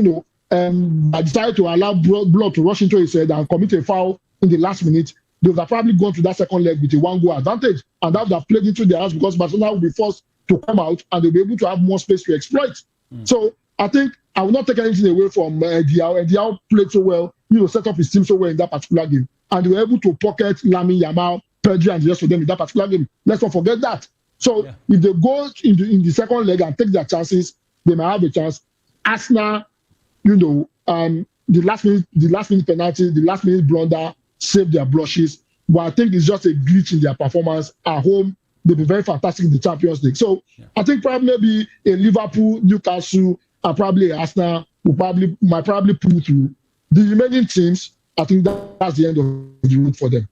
I decided to allow blood to rush into his head and commit a foul in the last minute, they would have probably gone to that second leg with a 1-goal advantage, and that would have played into their hands because Barcelona will be forced to come out and they'll be able to have more space to exploit. So I think I will not take anything away from Diao. Diao played so well, set up his team so well in that particular game, and they were able to pocket Lamine Yamal, Pedri, and the rest of them in that particular game. Let's not forget that. So if they go in the second leg and take their chances, they might have a chance. Arsenal, the last minute penalty, the last minute blunder saved their blushes. But I think it's just a glitch in their performance at home. They've been very fantastic in the Champions League. So I think probably maybe a Liverpool, Newcastle, and probably Arsenal might probably pull through. The remaining teams, I think that's the end of the road for them.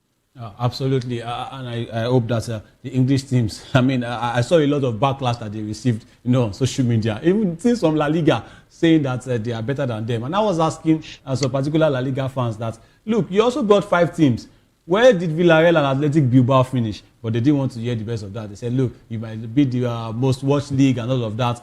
Absolutely, and I hope that the English teams, I saw a lot of backlash that they received, on social media, even things from La Liga saying that they are better than them. And I was asking some particular La Liga fans that, look, you also got 5 teams. Where did Villarreal and Athletic Bilbao finish? But they didn't want to hear the best of that. They said, look, you might be the most watched league and all of that.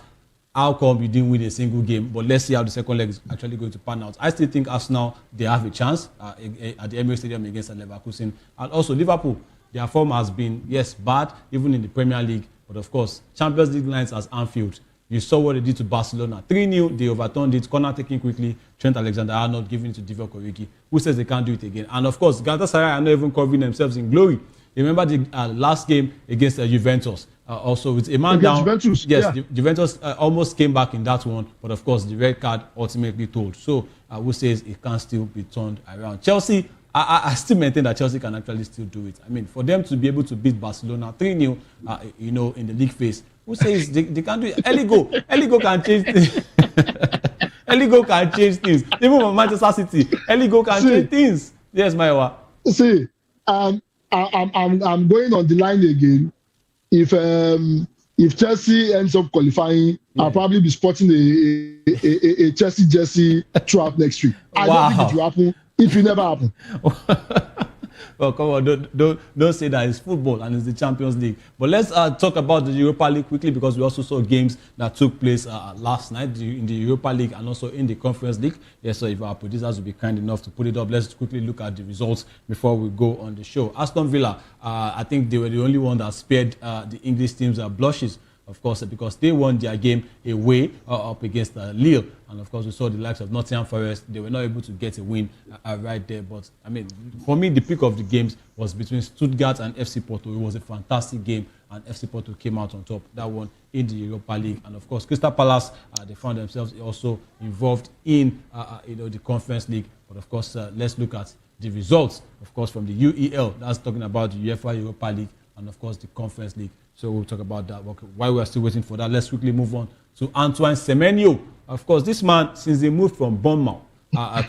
How come you didn't win a single game? But let's see how the second leg is actually going to pan out. I still think Arsenal, they have a chance at the Emirates Stadium against Leverkusen. And also Liverpool, their form has been, yes, bad, even in the Premier League. But of course, Champions League lines as Anfield. You saw what they did to Barcelona. 3-0, they overturned it, corner taking quickly, Trent Alexander-Arnold giving it to Divock Origi, who says they can't do it again. And of course, Galatasaray are not even covering themselves in glory. Remember the last game against Juventus? Also with a man down. Juventus, yes, yeah. Juventus almost came back in that one, but of course the red card ultimately told. So who says it can still be turned around? Chelsea, I still maintain that Chelsea can actually still do it. I mean, for them to be able to beat Barcelona 3-0, in the league phase, who says they can do it? Eligo can change things. Eligo can change things. Even for Manchester City, Eligo can change things. Yes, Maiwa. See, I'm going on the line again. If Chelsea ends up qualifying, I'll probably be sporting a Chelsea jersey throughout next week. I don't think it will happen. It will never happen. Well, come on, don't say that. It's football and it's the Champions League. But let's talk about the Europa League quickly, because we also saw games that took place last night in the Europa League and also in the Conference League. Yes, so if our producers will be kind enough to put it up, let's quickly look at the results before we go on the show. Aston Villa, I think they were the only one that spared the English teams' blushes. Of course, because they won their game away up against Lille. And of course, we saw the likes of Nottingham Forest. They were not able to get a win right there. But, I mean, for me, the pick of the games was between Stuttgart and FC Porto. It was a fantastic game, and FC Porto came out on top. That one in the Europa League. And, of course, Crystal Palace, they found themselves also involved in the Conference League. But, of course, let's look at the results, of course, from the UEL. That's talking about the UEFA Europa League and, of course, the Conference League. So we'll talk about that. While we're still waiting for that, let's quickly move on to Antoine Semenyo. Of course, this man, since he moved from Bournemouth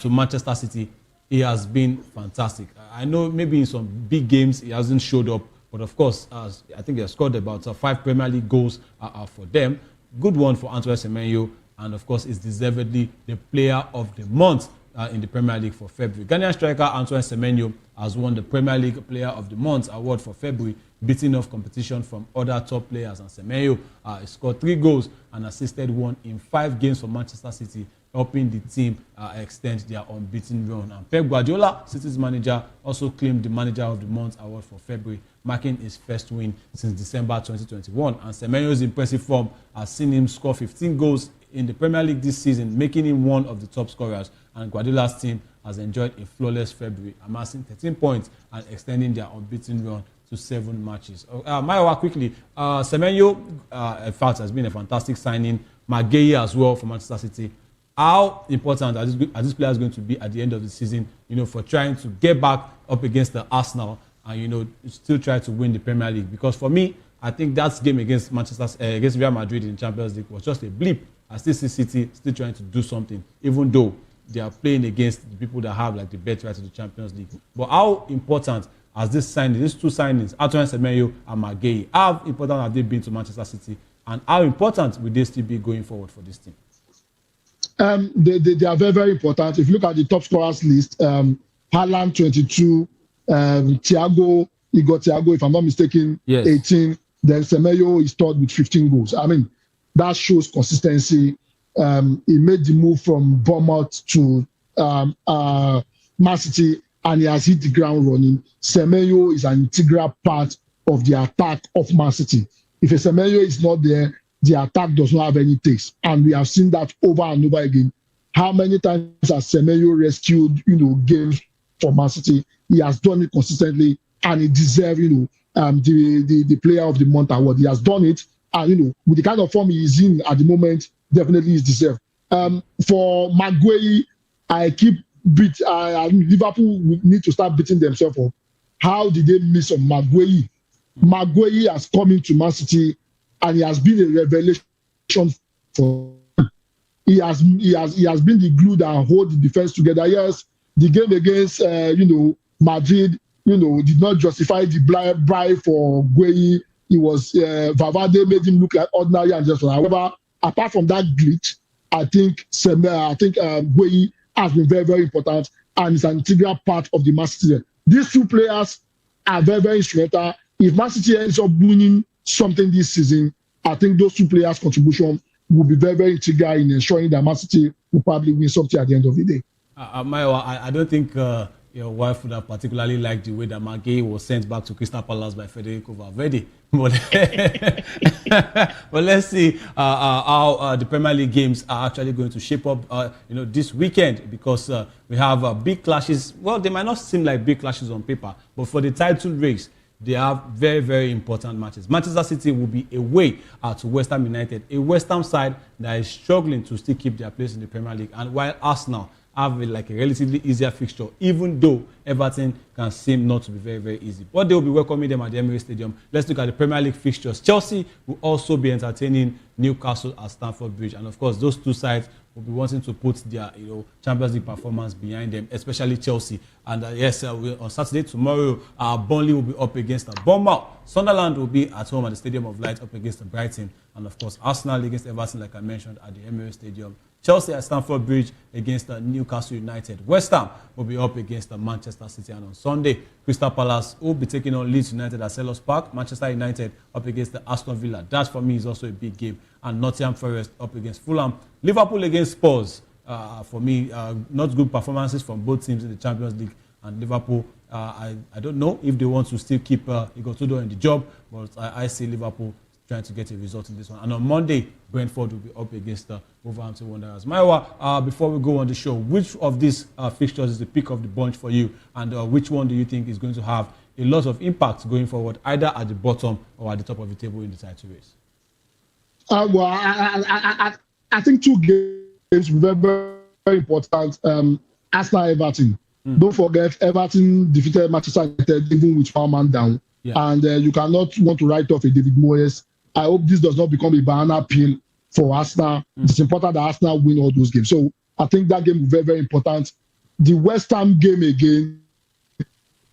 to Manchester City, he has been fantastic. I know maybe in some big games he hasn't showed up, but of course, I think he has scored about 5 Premier League goals for them. Good one for Antoine Semenyo. and of course is deservedly the player of the month in the Premier League for February. Ghanaian striker Antoine Semenyo has won the Premier League Player of the Month award for February, beating off competition from other top players. And Semenyo scored 3 goals and assisted 1 in 5 games for Manchester City, helping the team extend their unbeaten run. And Pep Guardiola, City's manager, also claimed the Manager of the Month award for February, marking his first win since December 2021. And Semenyo's impressive form has seen him score 15 goals in the Premier League this season, making him one of the top scorers. And Guardiola's team has enjoyed a flawless February, amassing 13 points and extending their unbeaten run to 7 matches. Maiwa, quickly, Semenyo, in fact, has been a fantastic signing. Maguire as well for Manchester City. How important are these players going to be at the end of the season, for trying to get back up against the Arsenal and, still try to win the Premier League? Because for me, I think that game against against Real Madrid in Champions League was just a blip. I still see City still trying to do something, even though they are playing against the people that have like the bet right to the Champions League. But how important has these two signings, Antoine Semenyo and Maguire, how important have they been to Manchester City, and how important will they still be going forward for this team? They are very, very important. If you look at the top scorers list, Haaland 22, Thiago, if I'm not mistaken, yes, 18. Then Semenyo is third with 15 goals. I mean, that shows consistency. He made the move from Bournemouth to Man City, and he has hit the ground running. Semenyo is an integral part of the attack of Man City. If a Semenyo is not there, the attack does not have any taste, and we have seen that over and over again. How many times has Semenyo rescued, games for Man City? He has done it consistently, and he deserves, the Player of the Month award. He has done it, and with the kind of form he is in at the moment, definitely is deserved. For Maguire, Liverpool need to start beating themselves up. How did they miss on Maguire? Maguire has come into Man City, and he has been a revelation for him. He has been the glue that holds the defense together. Yes, the game against Madrid, did not justify the bribe for Gueye. It was Valverde made him look like ordinary and just. However, apart from that glitch, I think Gueye has been very, very important, and is an integral part of the Man City. These 2 players are very, very instrumental. If Man City ends up winning something this season, I think those 2 players' contribution will be very, very integral in ensuring that Man City will probably win something at the end of the day. Maiwa, I don't think your wife would have particularly liked the way that Maguire was sent back to Crystal Palace by Federico Valverde. But let's see how the Premier League games are actually going to shape up, this weekend, because we have big clashes. Well, they might not seem like big clashes on paper, but for the title race, they have very, very important matches. Manchester City will be away to West Ham United, a West Ham side that is struggling to still keep their place in the Premier League, and while Arsenal have a relatively easier fixture, even though Everton can seem not to be very, very easy. But they will be welcoming them at the Emirates Stadium. Let's look at the Premier League fixtures. Chelsea will also be entertaining Newcastle at Stamford Bridge, and of course, those 2 sides will be wanting to put their Champions League performance behind them, especially Chelsea. And yes, on Saturday tomorrow, Burnley will be up against Bournemouth. Sunderland will be at home at the Stadium of Light up against Brighton, and of course, Arsenal against Everton, like I mentioned, at the Emirates Stadium. Chelsea at Stamford Bridge against Newcastle United. West Ham will be up against Manchester City. And on Sunday, Crystal Palace will be taking on Leeds United at Selhurst Park. Manchester United up against Aston Villa. That, for me, is also a big game. And Nottingham Forest up against Fulham. Liverpool against Spurs. For me, not good performances from both teams in the Champions League. And Liverpool, I don't know if they want to still keep Igor Tudor in the job, but I see Liverpool trying to get a result in this one. And on Monday, Brentford will be up against Wolverhampton Wanderers. Maiwa, before we go on the show, which of these fixtures is the pick of the bunch for you? And which one do you think is going to have a lot of impact going forward, either at the bottom or at the top of the table in the title race? I think 2 games will be very, very important. Arsenal-Everton. Don't forget, Everton defeated Manchester United even with 1 man down. Yeah. And you cannot want to write off a David Moyes. I hope this does not become a banana peel for Arsenal. It's important that Arsenal win all those games. So I think that game will be very, very important. The West Ham game again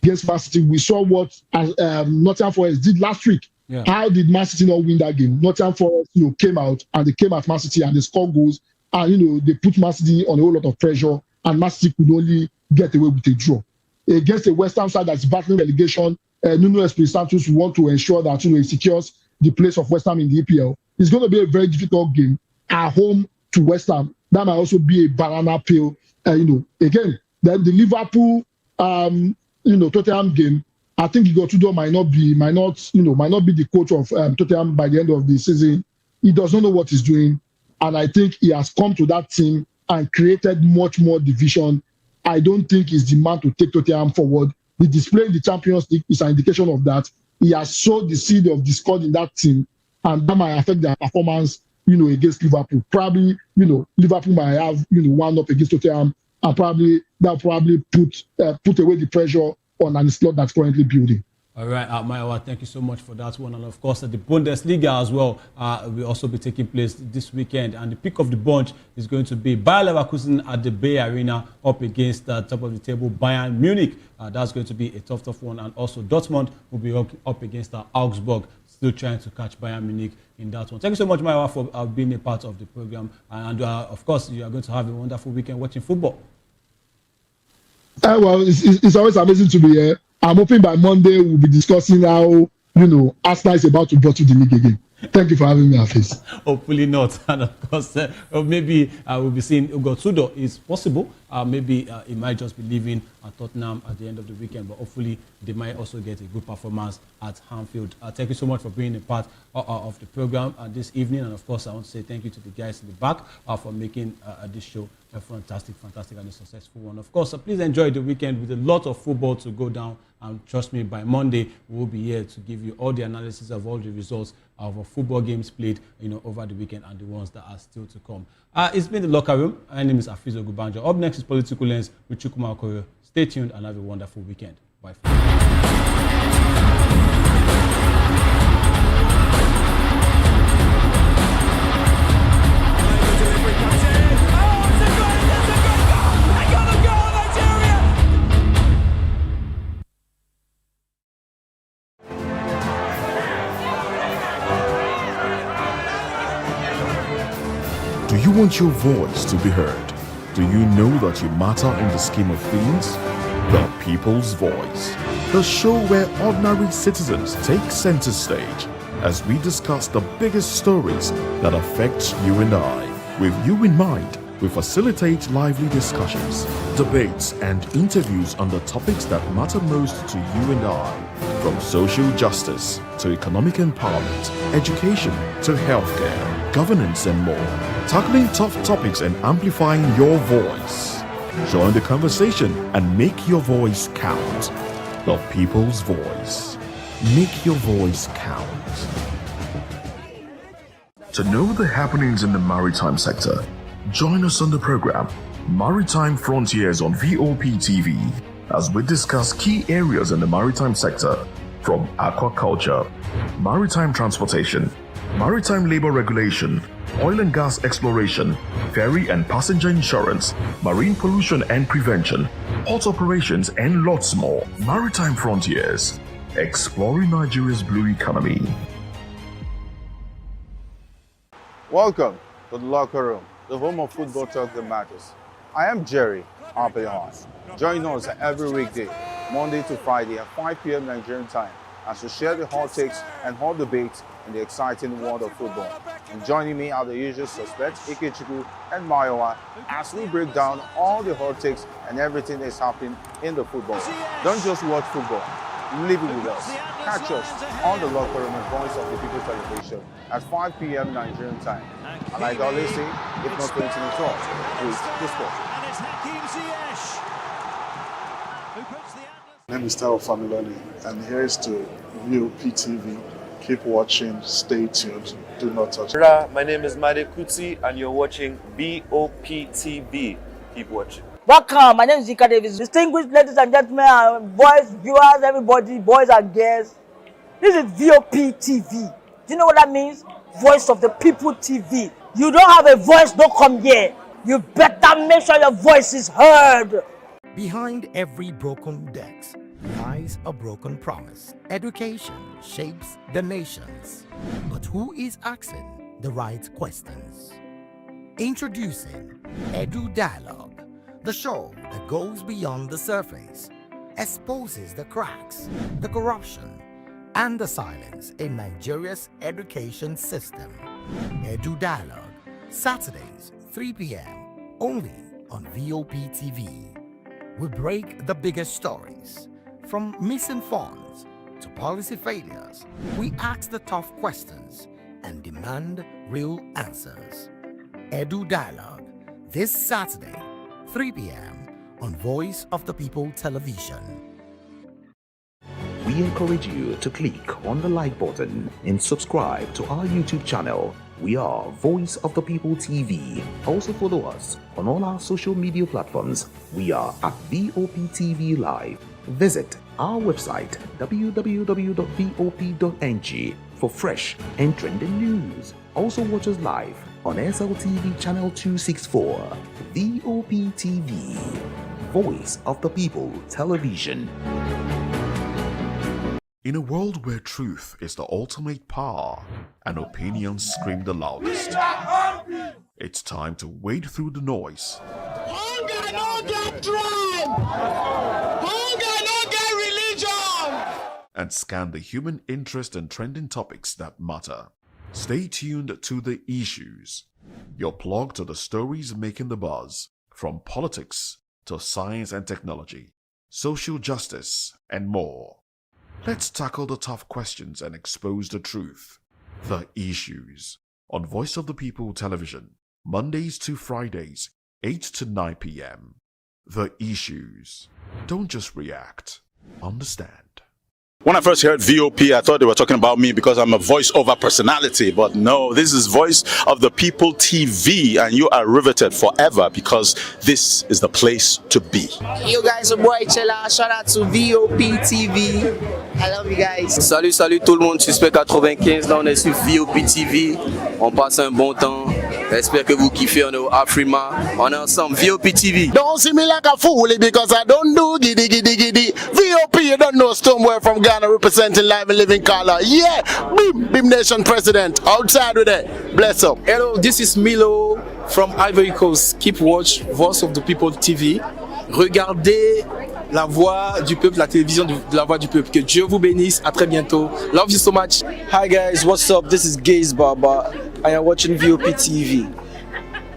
against Man City, we saw what Nottingham Forest did last week. Yeah. How did Man City not win that game? Nottingham Forest came out, and they came at Man City and they scored goals and they put Man City on a whole lot of pressure, and Man City could only get away with a draw. Against a West Ham side that's battling relegation, Nuno Espirito Santos want to ensure that he secures the place of West Ham in the EPL. It's going to be a very difficult game at home to West Ham. That might also be a banana peel. Again, then the Liverpool, Tottenham game. I think Igor Tudor might not be the coach of Tottenham by the end of the season. He does not know what he's doing, and I think he has come to that team and created much more division. I don't think he's the man to take Tottenham forward. The display in the Champions League is an indication of that. He has sowed the seed of discord in that team, and that might affect their performance, against Liverpool. Probably, Liverpool might have, one up against Tottenham, and that'll probably put away the pressure on an slot that's currently building. All right, Maiwa, thank you so much for that one. And of course, the Bundesliga as well will also be taking place this weekend. And the pick of the bunch is going to be Bayer Leverkusen at the Bay Arena up against the top of the table Bayern Munich. That's going to be a tough one. And also Dortmund will be up against Augsburg, still trying to catch Bayern Munich in that one. Thank you so much, Maiwa, for being a part of the program. And of course, you are going to have a wonderful weekend watching football. Well, it's always amazing to be here. I'm hoping by Monday we'll be discussing how, Arsenal is about to bottle the league again. Thank you for having me, Hafiz. Hopefully not. And of course, maybe we'll be seeing Igor Tudor. It's possible. Maybe he might just be leaving at Tottenham at the end of the weekend. But hopefully, they might also get a good performance at Anfield. Thank you so much for being a part of the program this evening. And of course, I want to say thank you to the guys in the back for making this show a fantastic and a successful one. Of course, please enjoy the weekend with a lot of football to go down. And trust me, by Monday, we'll be here to give you all the analysis of all the results of our football games played, over the weekend and the ones that are still to come. It's been the Locker Room. My name is Afiz Ogubanjo. Up next is Political Lens with Chukwuma Okoye. Stay tuned and have a wonderful weekend. Bye. Do you want your voice to be heard? Do you know that you matter in the scheme of things? The People's Voice, the show where ordinary citizens take center stage as we discuss the biggest stories that affect you and I. With you in mind, we facilitate lively discussions, debates, and interviews on the topics that matter most to you and I. From social justice to economic empowerment, education to healthcare, governance, and more. Tackling tough topics and amplifying your voice. Join the conversation and make your voice count. The People's Voice. Make your voice count. To know the happenings in the maritime sector, join us on the program Maritime Frontiers on VOP TV as we discuss key areas in the maritime sector from aquaculture, maritime transportation, maritime labor regulation, oil and gas exploration, ferry and passenger insurance, marine pollution and prevention, port operations, and lots more. Maritime Frontiers, exploring Nigeria's blue economy. Welcome to the Locker Room, the home of football talk that matters. I am Jerry Arpillon. Join us every weekday, Monday to Friday at 5 p.m. Nigerian time, as we share the hot takes and hot debates in the exciting world of football. And joining me are the usual suspects, Ikechukwu and Mayowa, as we break down all the hot takes and everything that's happening in the football. Don't just watch football, live it with us. Catch us on the Locker Room and Voice of the People television at 5 p.m. Nigerian time. And like I always say, if not 20 minutes off, please discuss. My name is Tao Familoni, and here's to VOP TV. Keep watching, stay tuned, do not touch it. My name is Nnamdi Kanu, and you're watching VOP TV. Keep watching. Welcome, my name is Zika Davis. Distinguished ladies and gentlemen, boys, viewers, everybody, boys and girls. This is VOP TV. Do you know what that means? Voice of the People TV. You don't have a voice, don't come here. You better make sure your voice is heard. Behind every broken desk lies a broken promise. Education shapes the nations. But who is asking the right questions? Introducing Edu Dialogue, the show that goes beyond the surface, exposes the cracks, the corruption, and the silence in Nigeria's education system. Edu Dialogue, Saturdays, 3 p.m., only on VOP TV. We break the biggest stories, from missing funds to policy failures. We ask the tough questions and demand real answers. Edu Dialogue, this Saturday, 3 p.m. on Voice of the People Television. We encourage you to click on the like button and subscribe to our YouTube channel. We are Voice of the People TV. Also follow us on all our social media platforms. We are at VOP TV Live. Visit our website www.vop.ng for fresh and trending news. Also watch us live on SLTV channel 264. VOP TV, Voice of the People Television. In a world where truth is the ultimate power and opinions scream the loudest, it's time to wade through the noise. Hunger no get tribe! Hunger no get religion! And scan the human interest and trending topics that matter. Stay tuned to The Issues, your plug to the stories making the buzz, from politics to science and technology, social justice, and more. Let's tackle the tough questions and expose the truth. The Issues on Voice of the People Television, Mondays to Fridays, 8 to 9 p.m. The Issues. Don't just react, understand. When I first heard VOP, I thought they were talking about me because I'm a voiceover personality. But no, this is Voice of the People TV, and you are riveted forever because this is the place to be. You guys, your boy Chella. Shout out to VOP TV. I love you guys. Salut, salut tout le monde. Suspect 95. Là, on est sur VOP TV. On passe un bon temps. J'espère que vous kiffez. On est au Afrima. On est ensemble. VOP TV. Don't see me like a fool because I don't do giddy giddy giddy. VOP, you don't know Stoneware from Ghana representing live and living color. Yeah, Beam Nation President. Outside with it. Bless up. Hello, this is Milo from Ivory Coast. Keep watch Voice of the People TV. Regardez la voix du peuple, la télévision de la voix du peuple. Que Dieu vous bénisse. À très bientôt. Love you so much. Hi guys, what's up? This is Gaze Baba. I am watching VOP TV.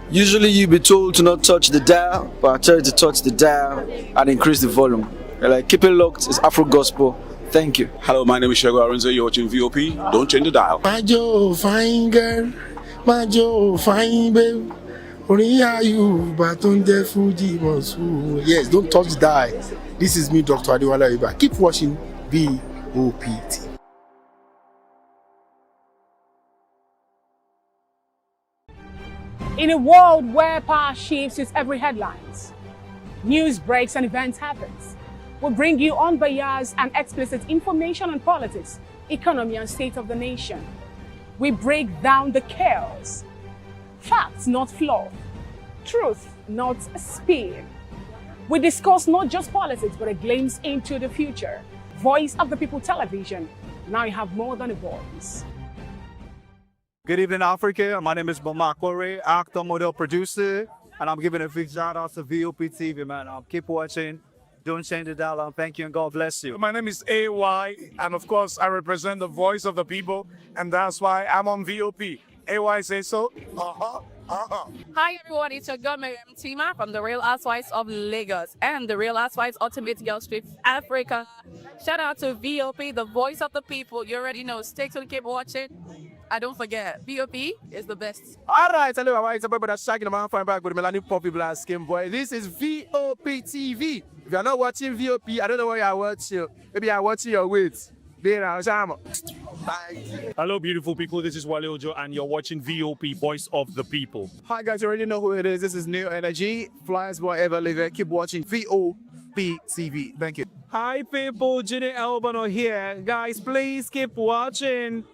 Usually you be told to not touch the dial, but I tell you to touch the dial and increase the volume. Like, keep it locked. It's Afro Gospel. Thank you. Hello, my name is Shego Aronzo. You're watching VOP. Don't change the dial. My Joe, fine girl. My Joe, fine babe. Only are you, but on the Fuji Monsoon. Yes, don't touch the dial. This is me, Dr. Adiwala Iba. Keep watching VOP TV. In a world where power shifts with every headlines, news breaks and events happens, we bring you unbiased and explicit information on politics, economy, and state of the nation. We break down the chaos. Facts, not fluff. Truth, not a spin. We discuss not just politics, but a glimpse into the future. Voice of the People Television. Now you have more than a voice. Good evening, Africa. My name is Bamakore, actor, model, producer, and I'm giving a big shout out to VOP TV, man. Keep watching. Don't change the dial. Thank you and God bless you. My name is AY, and of course, I represent the voice of the people, and that's why I'm on VOP. AY say so. Hi everyone, it's your girl Miriam Tima from The Real Housewives of Lagos and The Real Housewives Ultimate Girls Trip Africa. Shout out to VOP, the voice of the people. You already know. Stay tuned, keep watching. And don't forget, VOP is the best. All right, hello, it's a boy that's shaking the man, fine back with Melanie Poppy Black Skin Boy. This is VOP TV. If you're not watching VOP, I don't know why you're watching. Maybe you're watching your weight. Hello, beautiful people. This is Wale Ojo, and you're watching VOP, Voice of the People. Hi, guys. You already know who it is. This is New Energy. Flyers, whatever, live it. Keep watching VOP TV. Thank you. Hi, people. Ginny Albano here. Guys, please keep watching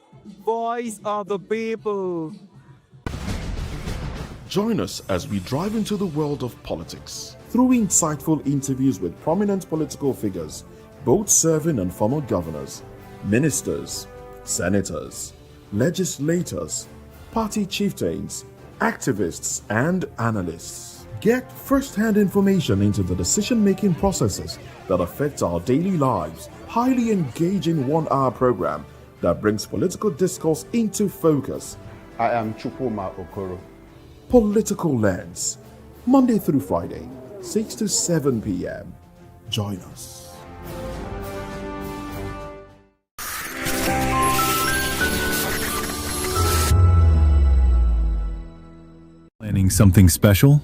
Voice of the People. Join us as we drive into the world of politics through insightful interviews with prominent political figures, both serving and former governors, ministers, senators, legislators, party chieftains, activists, and analysts. Get first-hand information into the decision-making processes that affect our daily lives. Highly engaging one-hour program that brings political discourse into focus. I am Chukwuma Okoro. Political Lens, Monday through Friday, 6 to 7 p.m. Join us. Planning something special?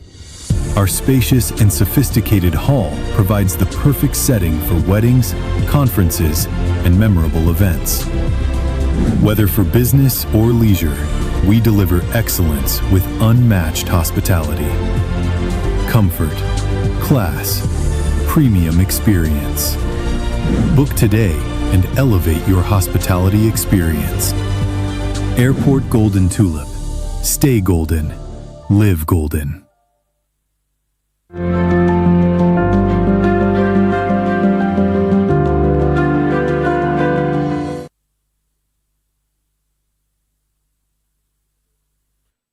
Our spacious and sophisticated hall provides the perfect setting for weddings, conferences, and memorable events. Whether for business or leisure, we deliver excellence with unmatched hospitality. Comfort, class, premium experience. Book today and elevate your hospitality experience. Airport Golden Tulip. Stay golden. Live golden.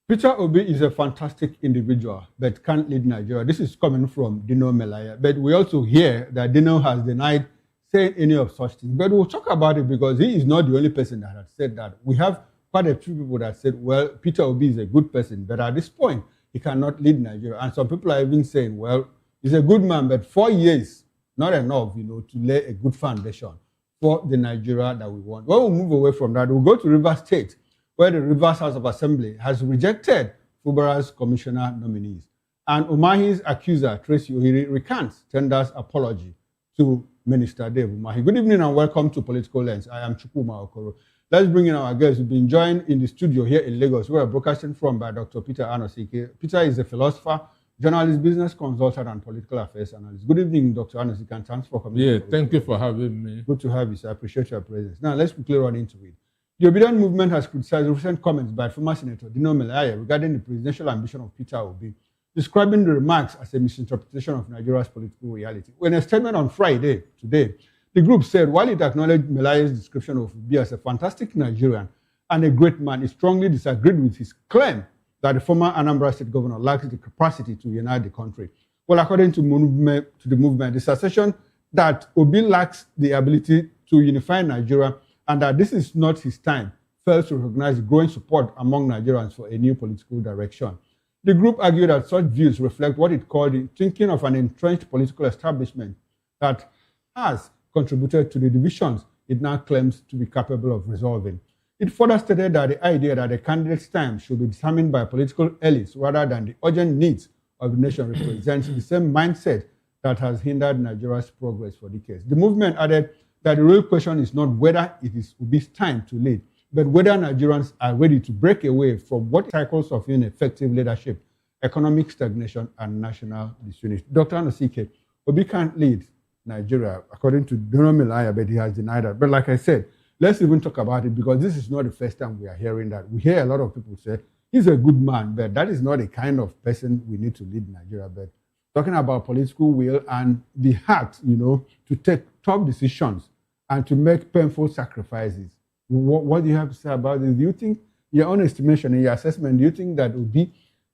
Peter Obi is a fantastic individual, but can't lead Nigeria. This is coming from Dino Melaya. But we also hear that Dino has denied saying any of such things. But we'll talk about it because he is not the only person that has said that. We have quite a few people that said, well, Peter Obi is a good person, but at this point, he cannot lead Nigeria. And some people are even saying, well, he's a good man, but 4 years, not enough, to lay a good foundation for the Nigeria that we want. When we move away from that, we'll go to Rivers State, where the Rivers House of Assembly has rejected Fubara's commissioner nominees. And Umahi's accuser, Tracy Ohiri, recants, tenders apology to Minister Dave Umahi. Good evening and welcome to Political Lens. I am Chukwuma Okoro. Let's bring in our guests. We've been joined in the studio here in Lagos, where we're broadcasting from by Dr. Peter Anosike. Peter is a philosopher, journalist, business consultant, and political affairs analyst. Good evening, Dr. Anosike, and thanks for coming. Yeah, thank you for having me. Good to have you, sir. I appreciate your presence. Now, let's quickly run into it. The Obedient movement has criticized recent comments by former Senator Dino Melaya regarding the presidential ambition of Peter Obi, describing the remarks as a misinterpretation of Nigeria's political reality. In a statement on Friday, today, the group said, while it acknowledged Melaya's description of Obi as a fantastic Nigerian and a great man, it strongly disagreed with his claim that the former Anambra State governor lacks the capacity to unite the country. Well, according to the movement, this assertion that Obi lacks the ability to unify Nigeria and that this is not his time fails to recognize growing support among Nigerians for a new political direction. The group argued that such views reflect what it called the thinking of an entrenched political establishment that has contributed to the divisions it now claims to be capable of resolving. It further stated that the idea that a candidate's time should be determined by political elites rather than the urgent needs of the nation represents the same mindset that has hindered Nigeria's progress for decades. The movement added that the real question is not whether it is Obi's time to lead, but whether Nigerians are ready to break away from what cycles of ineffective leadership, economic stagnation, and national disunity. Dr. Anosike, Obi can't lead Nigeria, according to Dino Melaya, but he has denied that. But like I said, let's even talk about it because this is not the first time we are hearing that. We hear a lot of people say, he's a good man, but that is not the kind of person we need to lead Nigeria. But talking about political will and the heart, to take tough decisions and to make painful sacrifices. What do you have to say about this? Do you think, your own estimation and your assessment, do you think that Obi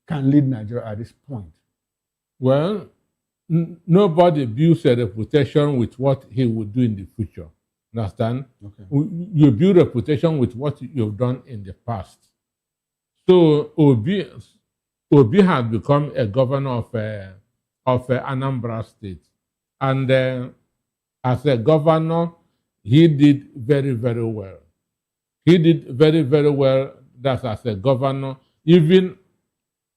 can lead Nigeria at this point? Well, nobody builds a reputation with what he will do in the future. Understand? Okay. You build a reputation with what you've done in the past. So Obi has become a governor of Anambra State. And as a governor, he did very, very well. He did very, very well that as a governor. Even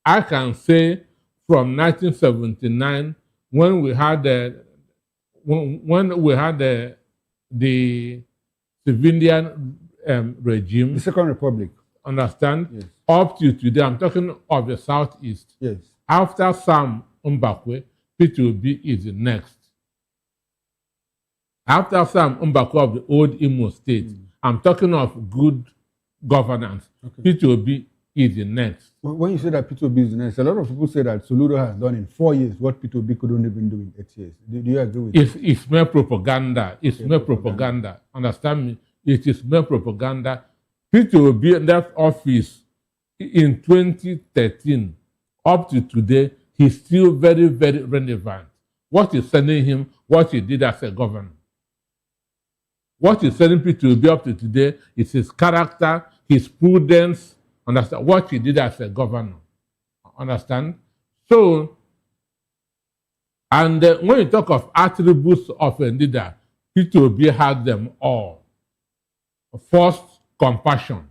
I can say from 1979, when we had the civilian regime, the Second Republic, understand? Yes. Up to today, I'm talking of the Southeast. Yes. After Sam Mbakwe, P2B is the next. After Sam Mbakwe of the old Imo State, I'm talking of good governance. Okay. P2B is the next. When you say that P2B is the next, a lot of people say that Soludo has done in 4 years what P2B couldn't even do in 8 years. Do you agree with that? It's mere propaganda. It's mere propaganda. Understand me? It is mere propaganda. P2B in that office in 2013 up to today, he's still very, very relevant. What is sending him, what he did as a governor. What is sending people to be up to today is his character, his prudence, understand, what he did as a governor. Understand? So, and when you talk of attributes of a leader, Peter Obi had them all. First, compassion.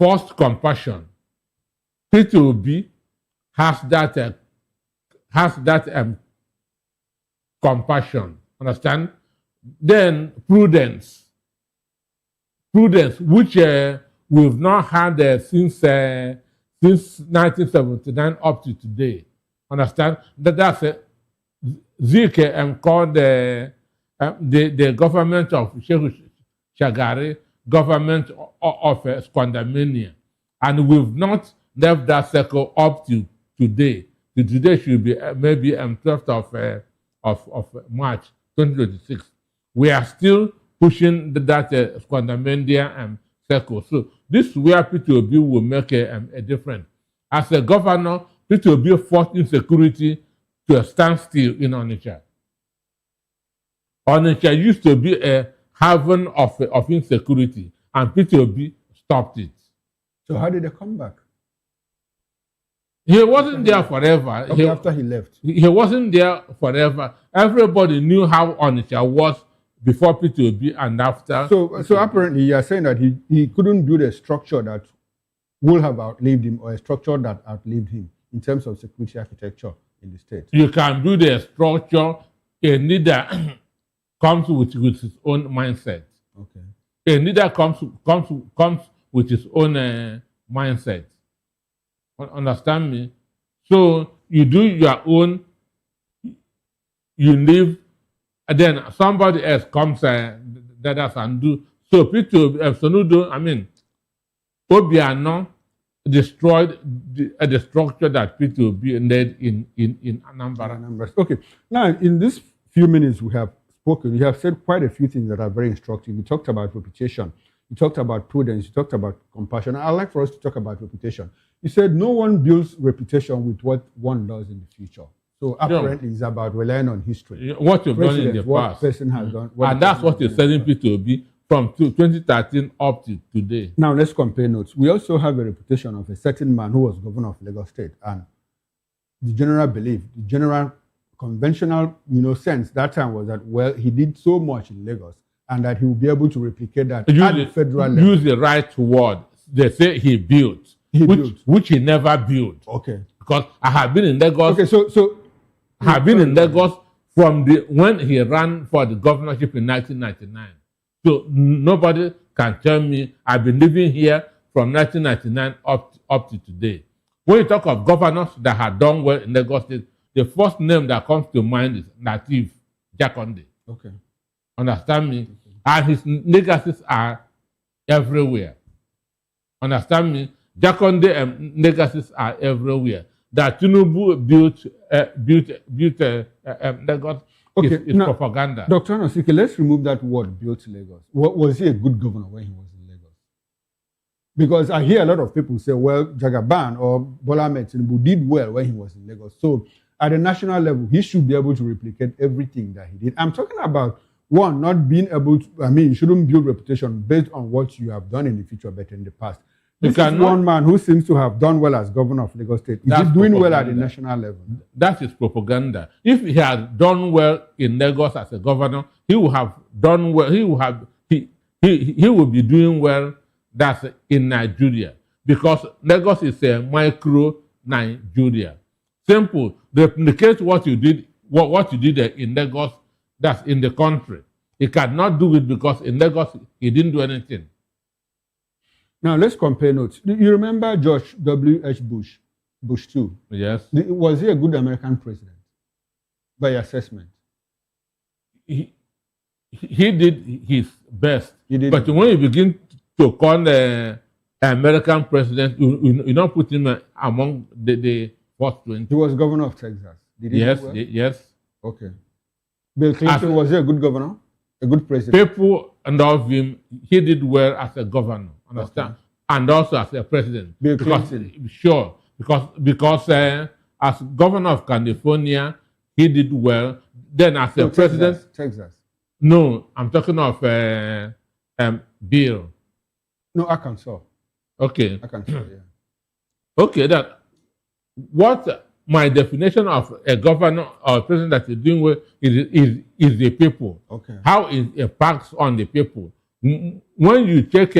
First, compassion. Peter Obi has that compassion. Understand? Then prudence. Prudence, which we've not had since 1979 up to today. Understand? That's Zike called the government of Shehu Shagari, government of Squandermania. And we've not left that circle up to today. Today should be maybe 12th of March 2026. We are still pushing that Squandermania circle. So this is where Peter Obi will make a difference. As a governor, Peter Obi fought insecurity to a standstill in Onitsha. Onitsha used to be a haven of insecurity, and Peter Obi stopped it. So how did they come back? He wasn't there forever. Okay, after he left. He wasn't there forever. Everybody knew how Onitsha was before Peter Obi and after. So apparently you are saying that he couldn't build a structure that would have outlived him, or a structure that outlived him in terms of security architecture in the state. You can build a structure. A leader comes with his own mindset. Okay. A leader comes with his own mindset. Understand me? So you do your own, you live, and then somebody else comes and do. So Peter Sonudo, Obiano destroyed the structure that Peter Obi led in Anambra. Okay. Now, in these few minutes we have spoken, you have said quite a few things that are very instructive. You talked about reputation. You talked about prudence. You talked about compassion. I'd like for us to talk about reputation. You said no one builds reputation with what one does in the future. So apparently it's about relying on history. What you've done in the past. What person has done. And that's what you're selling Peter Obi from 2013 up to today. Now let's compare notes. We also have a reputation of a certain man who was governor of Lagos State, and the general belief, the general conventional sense that time was that, well, he did so much in Lagos and that he will be able to replicate that at the federal level. Use the right word. They say he built. Which he never built. Okay. Because I have been in Lagos. Okay, so I have been in Lagos from when he ran for the governorship in 1999. So nobody can tell me I've been living here from 1999 up to today. When you talk of governors that have done well in Lagos State, the first name that comes to mind is Native Jakonde. Okay. Understand me? And his legacies are everywhere. Understand me? Jakonde legacies are everywhere. That Tinubu built Lagos is now, propaganda. Dr. Anosike, let's remove that word, built Lagos. Was he a good governor when he was in Lagos? Because I hear a lot of people say, well, Jagaban or Bola Ahmed Tinubu did well when he was in Lagos. So at a national level, he should be able to replicate everything that he did. I'm talking about, one, not being able to, you shouldn't build reputation based on what you have done in the future, but in the past. This is one man who seems to have done well as governor of Lagos State. Is he doing well at the national level? That is propaganda. If he had done well in Lagos as a governor, he would have done well. He would be doing well. That's in Nigeria, because Lagos is a micro Nigeria. Simple. Replicate what you did. What you did in Lagos. That's in the country. He cannot do it because in Lagos he didn't do anything. Now, let's compare notes. You remember George W.H. Bush, Bush 2? Yes. Was he a good American president, by assessment? He did his best. But when you begin to call the American president, you don't put him among the first 20. He was governor of Texas. Did he yes, do well? Yes. Okay. Bill Clinton, was he a good governor? A good president? People love him. He did well as a governor. Understand? and also as a president. Bill because Clinton. sure, because as governor of California, he did well. Then as a president, Texas. no, I'm talking of Bill. No, Arkansas. Okay. Arkansas, yeah. Okay, that what my definition of a governor or a president that is doing well is the people. Okay. How it impacts on the people. When you check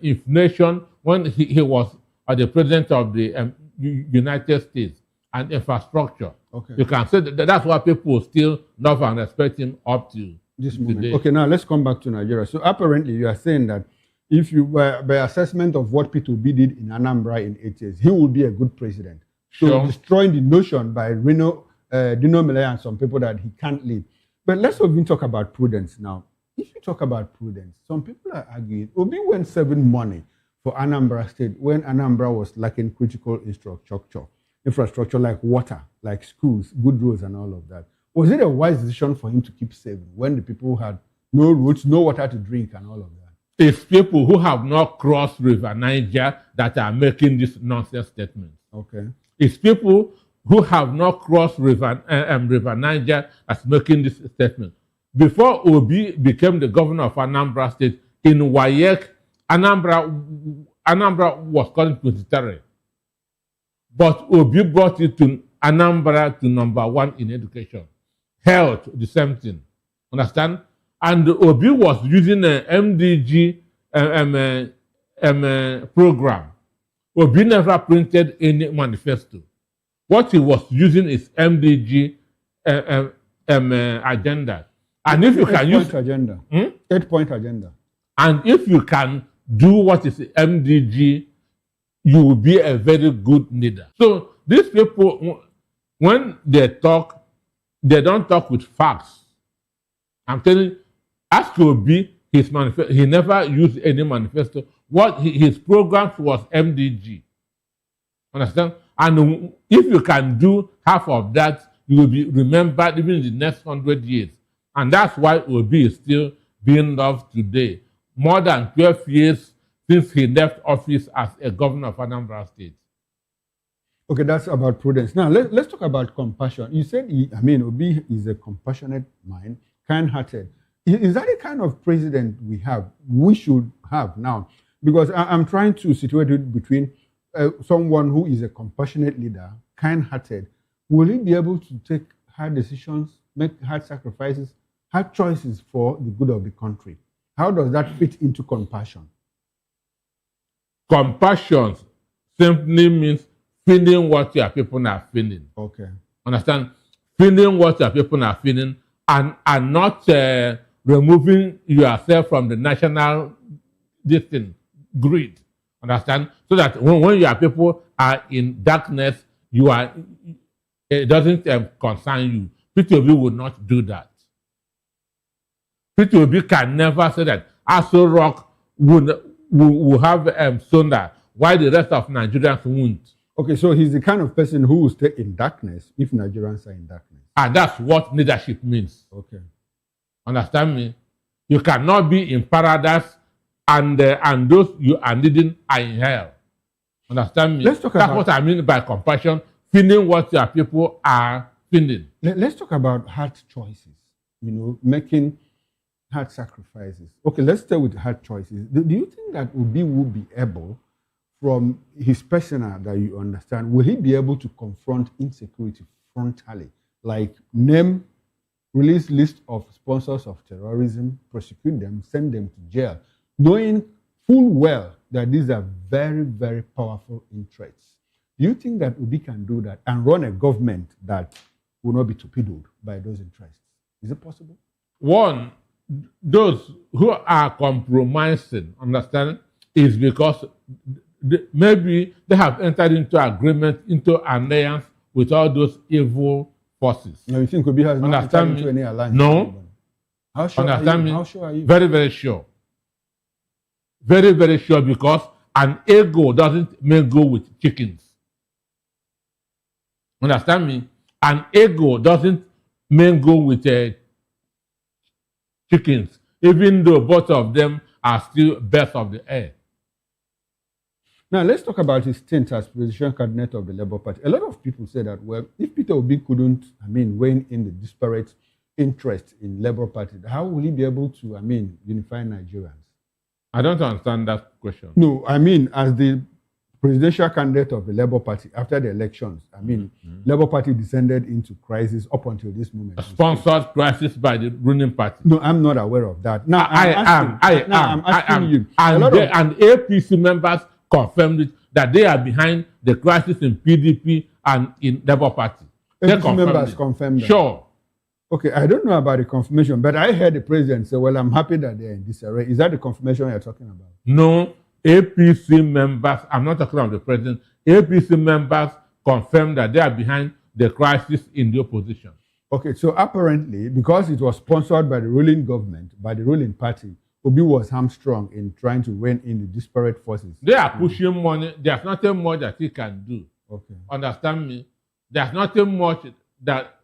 inflation, when he was the president of the United States and infrastructure, Okay. you can say that's why people still love and respect him up to This moment. today. Okay, now let's come back to Nigeria. So apparently you are saying that if you were by assessment of what P2B did in Anambra in 8 years, he will be a good president. So Sure. destroying the notion by Dino Melaye and some people that he can't lead. But let's even talk about prudence now. If you talk about prudence, some people are arguing Obi went saving money for Anambra State when Anambra was lacking critical infrastructure like water, like schools, good roads, and all of that. Was it a wise decision for him to keep saving when the people had no roads, no water to drink, and all of that? It's people who have not crossed River Niger that are making this nonsense statement. Okay. It's people who have not crossed River Niger that's making this statement. Before Obi became the governor of Anambra State, in WAEC, Anambra was called 23. But Obi brought it to Anambra to number 1 in education. Health, the same thing. Understand? And Obi was using an MDG program. Obi never printed any manifesto. What he was using is MDG agenda. And if you can use agenda, 8-point agenda. And if you can do what is MDG, you will be a very good leader. So these people, when they talk, they don't talk with facts. I'm telling you, ask Obi, his manifesto, he never used any manifesto. His program was MDG. Understand? And if you can do half of that, you will be remembered even in the next 100 years. And that's why Obi is still being loved today. More than 12 years since he left office as a governor of Anambra State. Okay, that's about prudence. Now, let's talk about compassion. You said, Obi is a compassionate mind, kind-hearted. Is that the kind of president we should have now? Because I'm trying to situate it between someone who is a compassionate leader, kind-hearted. Will he be able to take hard decisions, make hard sacrifices, hard choices for the good of the country? How does that fit into compassion? Compassion simply means feeling what your people are feeling. Okay. Understand? Feeling what your people are feeling and not removing yourself from the national grid. Understand? So that when your people are in darkness, it doesn't concern you. P2B will not do that. P2B can never say that Aso Rock will have Sonda, while the rest of Nigerians won't. Okay, so he's the kind of person who will stay in darkness if Nigerians are in darkness. And that's what leadership means. Okay. Understand me? You cannot be in paradise and those you are leading are in hell. Understand me? That's what I mean by compassion, feeling what your people are feeling. Let's talk about hard choices, making hard sacrifices. Okay, let's start with hard choices. Do you think that Obi will be able, from his persona that you understand, will he be able to confront insecurity frontally? Like release list of sponsors of terrorism, prosecute them, send them to jail, knowing full well that these are very, very powerful interests. Do you think that Obi can do that and run a government that will not be torpedoed by those interests? Is it possible? One, those who are compromising, understand, is because maybe they have entered into agreement, into alliance with all those evil forces. Now you think Obi has not entered into any alliance? No. How sure Understand are you? me? How sure are you? Very, very sure. Very, very sure, because an ego doesn't mingle with chickens. Understand me? An ego doesn't mingle with chickens, even though both of them are still birds of the air. Now, let's talk about his stint as presidential candidate of the Labour Party. A lot of people say that, well, if Peter Obi couldn't, rein in the disparate interest in Labour Party, how will he be able to, unify Nigerians? I don't understand that question. No, as the presidential candidate of the Labour Party after the elections, Labour Party descended into crisis up until this moment. A sponsored crisis by the ruling party. No, I'm not aware of that. Now, I'm asking you. And APC members confirmed it, that they are behind the crisis in PDP and in Labour Party. APC members confirmed that. Sure. Okay, I don't know about the confirmation, but I heard the president say, well, I'm happy that they're in disarray. Is that the confirmation you're talking about? No, APC members, I'm not talking about the president, APC members confirmed that they are behind the crisis in the opposition. Okay, so apparently, because it was sponsored by the ruling government, by the ruling party, Obi was hamstrung in trying to rein in the disparate forces. They are pushing money. There's nothing more that he can do. Okay. Understand me? There's nothing much that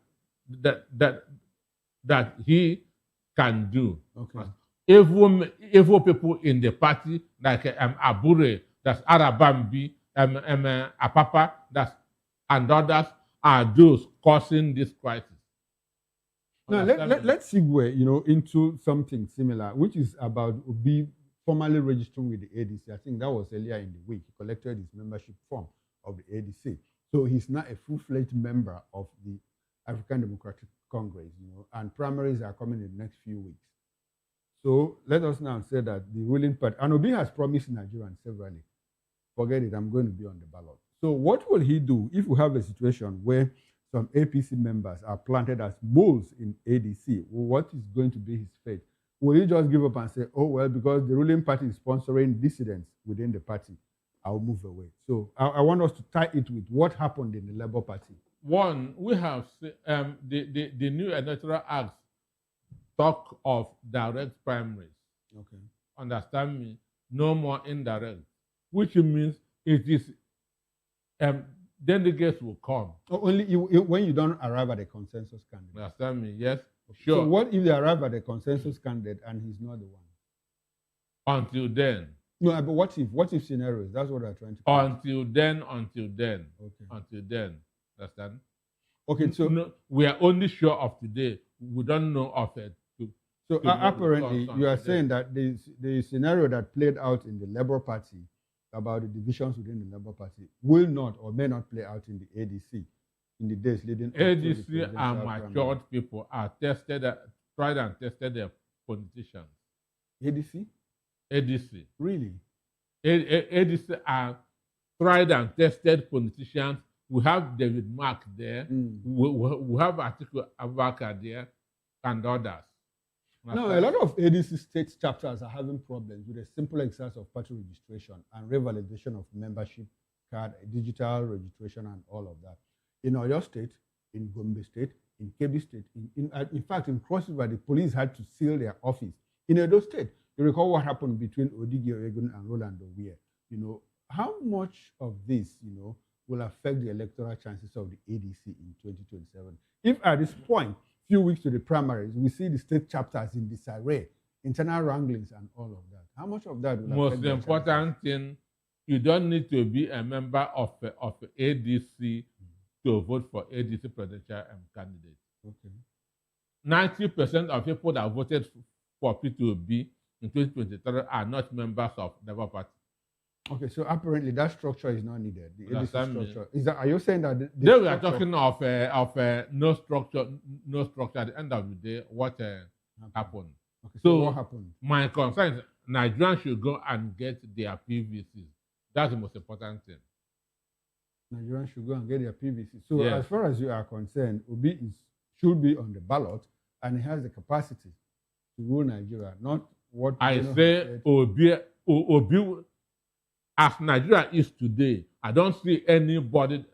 he can do. Okay. Evil people in the party, like Abure, that's Arabambi, Apapa, and others, are those causing this crisis. Now, let's segue, into something similar, which is about Obi formally registering with the ADC. I think that was earlier in the week. He collected his membership form of the ADC. So he's now a full-fledged member of the African Democratic Congress, and primaries are coming in the next few weeks. So let us now say that the ruling party, and Obi has promised Nigerians severally, forget it, I'm going to be on the ballot. So what will he do if we have a situation where some APC members are planted as moles in ADC? What is going to be his fate? Will he just give up and say, oh, well, because the ruling party is sponsoring dissidents within the party, I'll move away? So I want us to tie it with what happened in the Labour Party. One, we have the new electoral act talk of direct primaries. Okay. Understand me? No more indirect, which means it is delegates will come. Only when you don't arrive at a consensus candidate. Understand me? Yes. Okay. Sure. So what if they arrive at a consensus candidate and he's not the one? Until then. No, but what if scenarios? That's what I'm trying to. Until then. Okay. Until then. Understand? Okay, so no, we are only sure of today. We don't know of it. So apparently, you are saying that the scenario that played out in the Labour Party about the divisions within the Labour Party will not or may not play out in the ADC in the days leading up to the ADC and matured people are tested, tried and tested their politicians. ADC? ADC. Really? ADC are tried and tested politicians. We have David Mark there. We have Atiku Abubakar there and others. Now, a lot of ADC state chapters are having problems with a simple exercise of party registration and revalidation of membership card, digital registration, and all of that. In Oyo State, in Gombe State, in Kebbi State, in fact, in Cross River, the police had to seal their office. In Edo State, you recall what happened between Odigi Oyegun and Roland Owiye. How much of this, will affect the electoral chances of the ADC in 2027? If at this point, few weeks to the primaries, we see the state chapters in disarray, internal wranglings and all of that. How much of that will most important thing, you don't need to be a member of ADC to vote for ADC presidential candidate. Okay. 90% of people that voted for P2B in 2023 are not members of the Labour Party. Okay, so apparently that structure is not needed. The ADC structure. Are you saying that we are talking of no structure at the end of the day? What happened? Okay, so what happened? My concern is Nigerians should go and get their PVCs. That's the most important thing. Nigerians should go and get their PVC. So yes. As far as you are concerned, Obi should be on the ballot, and he has the capacity to rule Nigeria. Not what I say. Obi. As Nigeria is today, I don't see anybody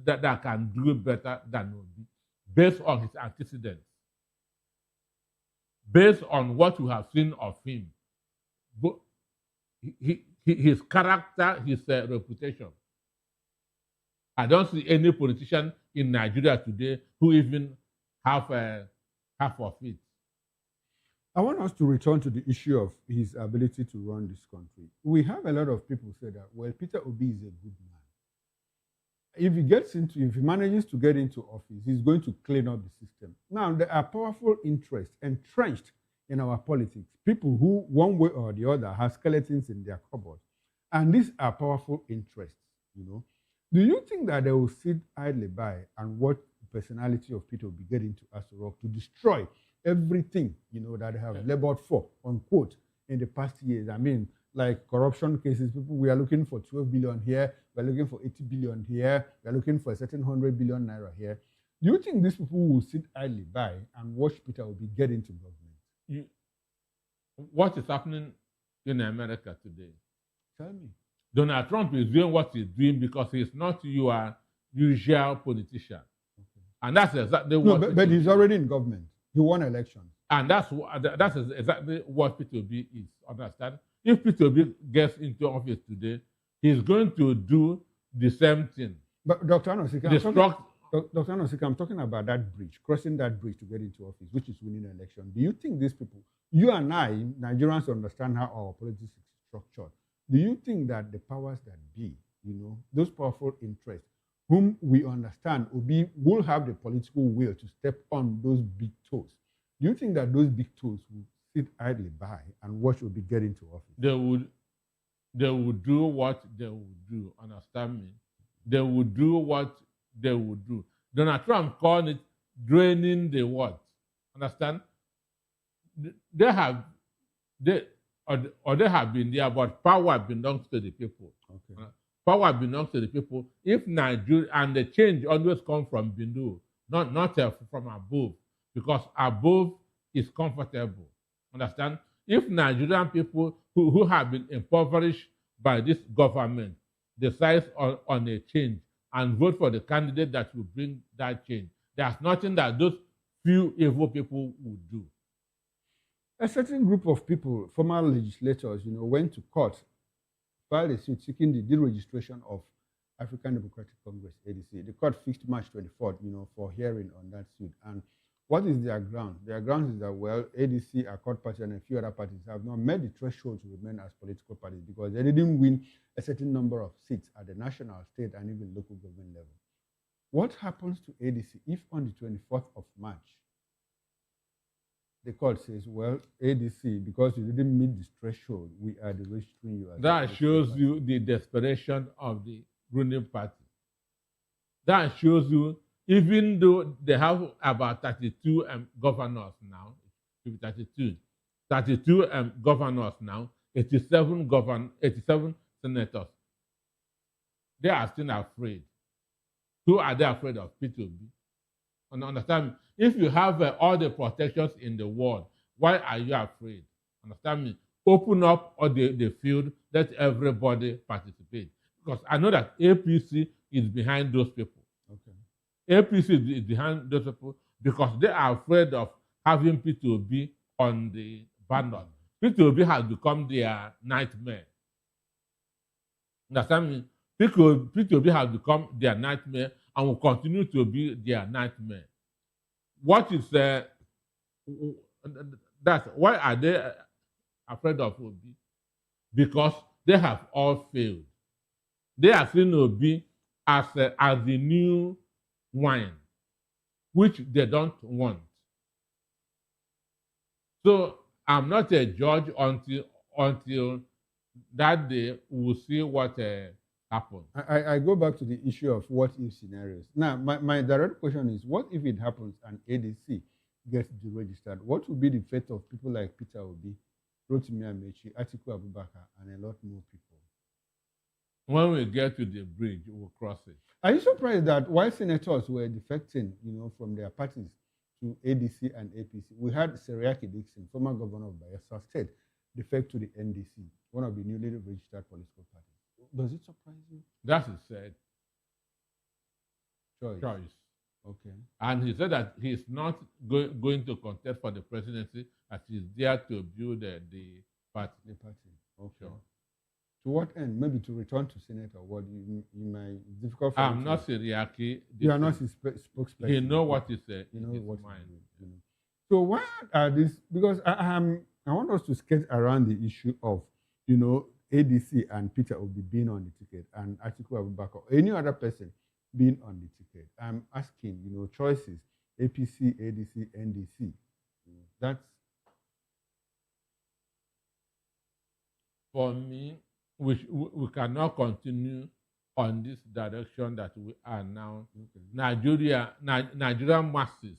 that can do better than Obi, based on his antecedents, based on what you have seen of him, but his character, his reputation. I don't see any politician in Nigeria today who even have half of it. I want us to return to the issue of his ability to run this country. We have a lot of people say that, well, Peter Obi is a good man. If he manages to get into office, he's going to clean up the system. Now, there are powerful interests entrenched in our politics. People who, one way or the other, have skeletons in their cupboard. And these are powerful interests, Do you think that they will sit idly by and watch the personality of Peter Obi get into Aso Rock to destroy everything, that they have labored for, unquote, in the past years? I mean, like corruption cases, we are looking for 12 billion here, we're looking for 80 billion here, we're looking for a certain 100 billion naira here. Do you think these people will sit idly by and watch Peter Obi get into government? What is happening in America today? Tell me. Donald Trump is doing what he's doing because he's not your usual politician. Okay. And that's exactly what... No, but he's already in government. He won elections. And that's exactly what Peter Obi is, understand? If Peter Obi gets into office today, he's going to do the same thing. But Dr. Anosika, I'm talking about that bridge, crossing that bridge to get into office, which is winning an election. Do you think these people, you and I, Nigerians, understand how our politics is structured? Do you think that the powers that be, those powerful interests, whom we understand will have the political will to step on those big toes? Do you think that those big toes will sit idly by and watch Obi get into office? They would do what they would do, understand me? They would do what they would do. Donald Trump called it draining the what? Understand? They have been there, but power belongs to the people. Okay. Power belongs to the people. If Nigeria, and the change always comes from below, not from above, because above is comfortable. Understand? If Nigerian people who have been impoverished by this government decide on a change and vote for the candidate that will bring that change, there's nothing that those few evil people would do. A certain group of people, former legislators, went to court, filed a suit seeking the deregistration of African Democratic Congress, ADC. The court fixed March 24th, for hearing on that suit. And what is their ground? Their ground is that, well, ADC, Accord Party, and a few other parties have not met the threshold to remain as political parties because they didn't win a certain number of seats at the national, state, and even local government level. What happens to ADC if on the 24th of March, the court says, well, ADC, because you didn't meet this threshold, we are registering you as... That shows you the desperation of the ruling party. That shows you, even though they have about 32 governors now, 32 governors now, 87 senators, they are still afraid. Who are they afraid of? P2B. And understand me? If you have all the protections in the world, why are you afraid? Understand me? Open up all the field, let everybody participate. Because I know that APC is behind those people. Okay. APC is behind those people because they are afraid of having P2B on the ballot. P2B has become their nightmare. Understand me? P2B has become their nightmare and will continue to be their nightmare. What is that's why are they afraid of Obi? Because they have all failed. They are seeing Obi as the new wine, which they don't want. So I'm not a judge until that day we'll see what happens. I go back to the issue of what if scenarios. Now, my direct question is, what if it happens and ADC gets deregistered? What will be the fate of people like Peter Obi, Rotimi Amechi, Atiku Abubakar, and a lot more people? When we get to the bridge, we'll cross it. Are you surprised that while senators were defecting, from their parties to ADC and APC, we had Seriake Dixon, former governor of Bayelsa State, defect to the NDC, one of the newly registered political parties? Does it surprise you? That is said. Choice. Okay. And he said that he's not going to contest for the presidency, as he's there to build the party. The party. Okay. Sure. To what end? Maybe to return to Senate or what? You might difficult for I'm not Seriake. You are not his spokesperson. He knows what is in his mind. So why are these? Because I want us to skate around the issue of, ADC and Peter Obi being on the ticket and Atiku Abubakar, or any other person being on the ticket. I'm asking, choices, APC, ADC, NDC. That's... For me, we cannot continue on this direction that we are now. Okay. Nigerian masses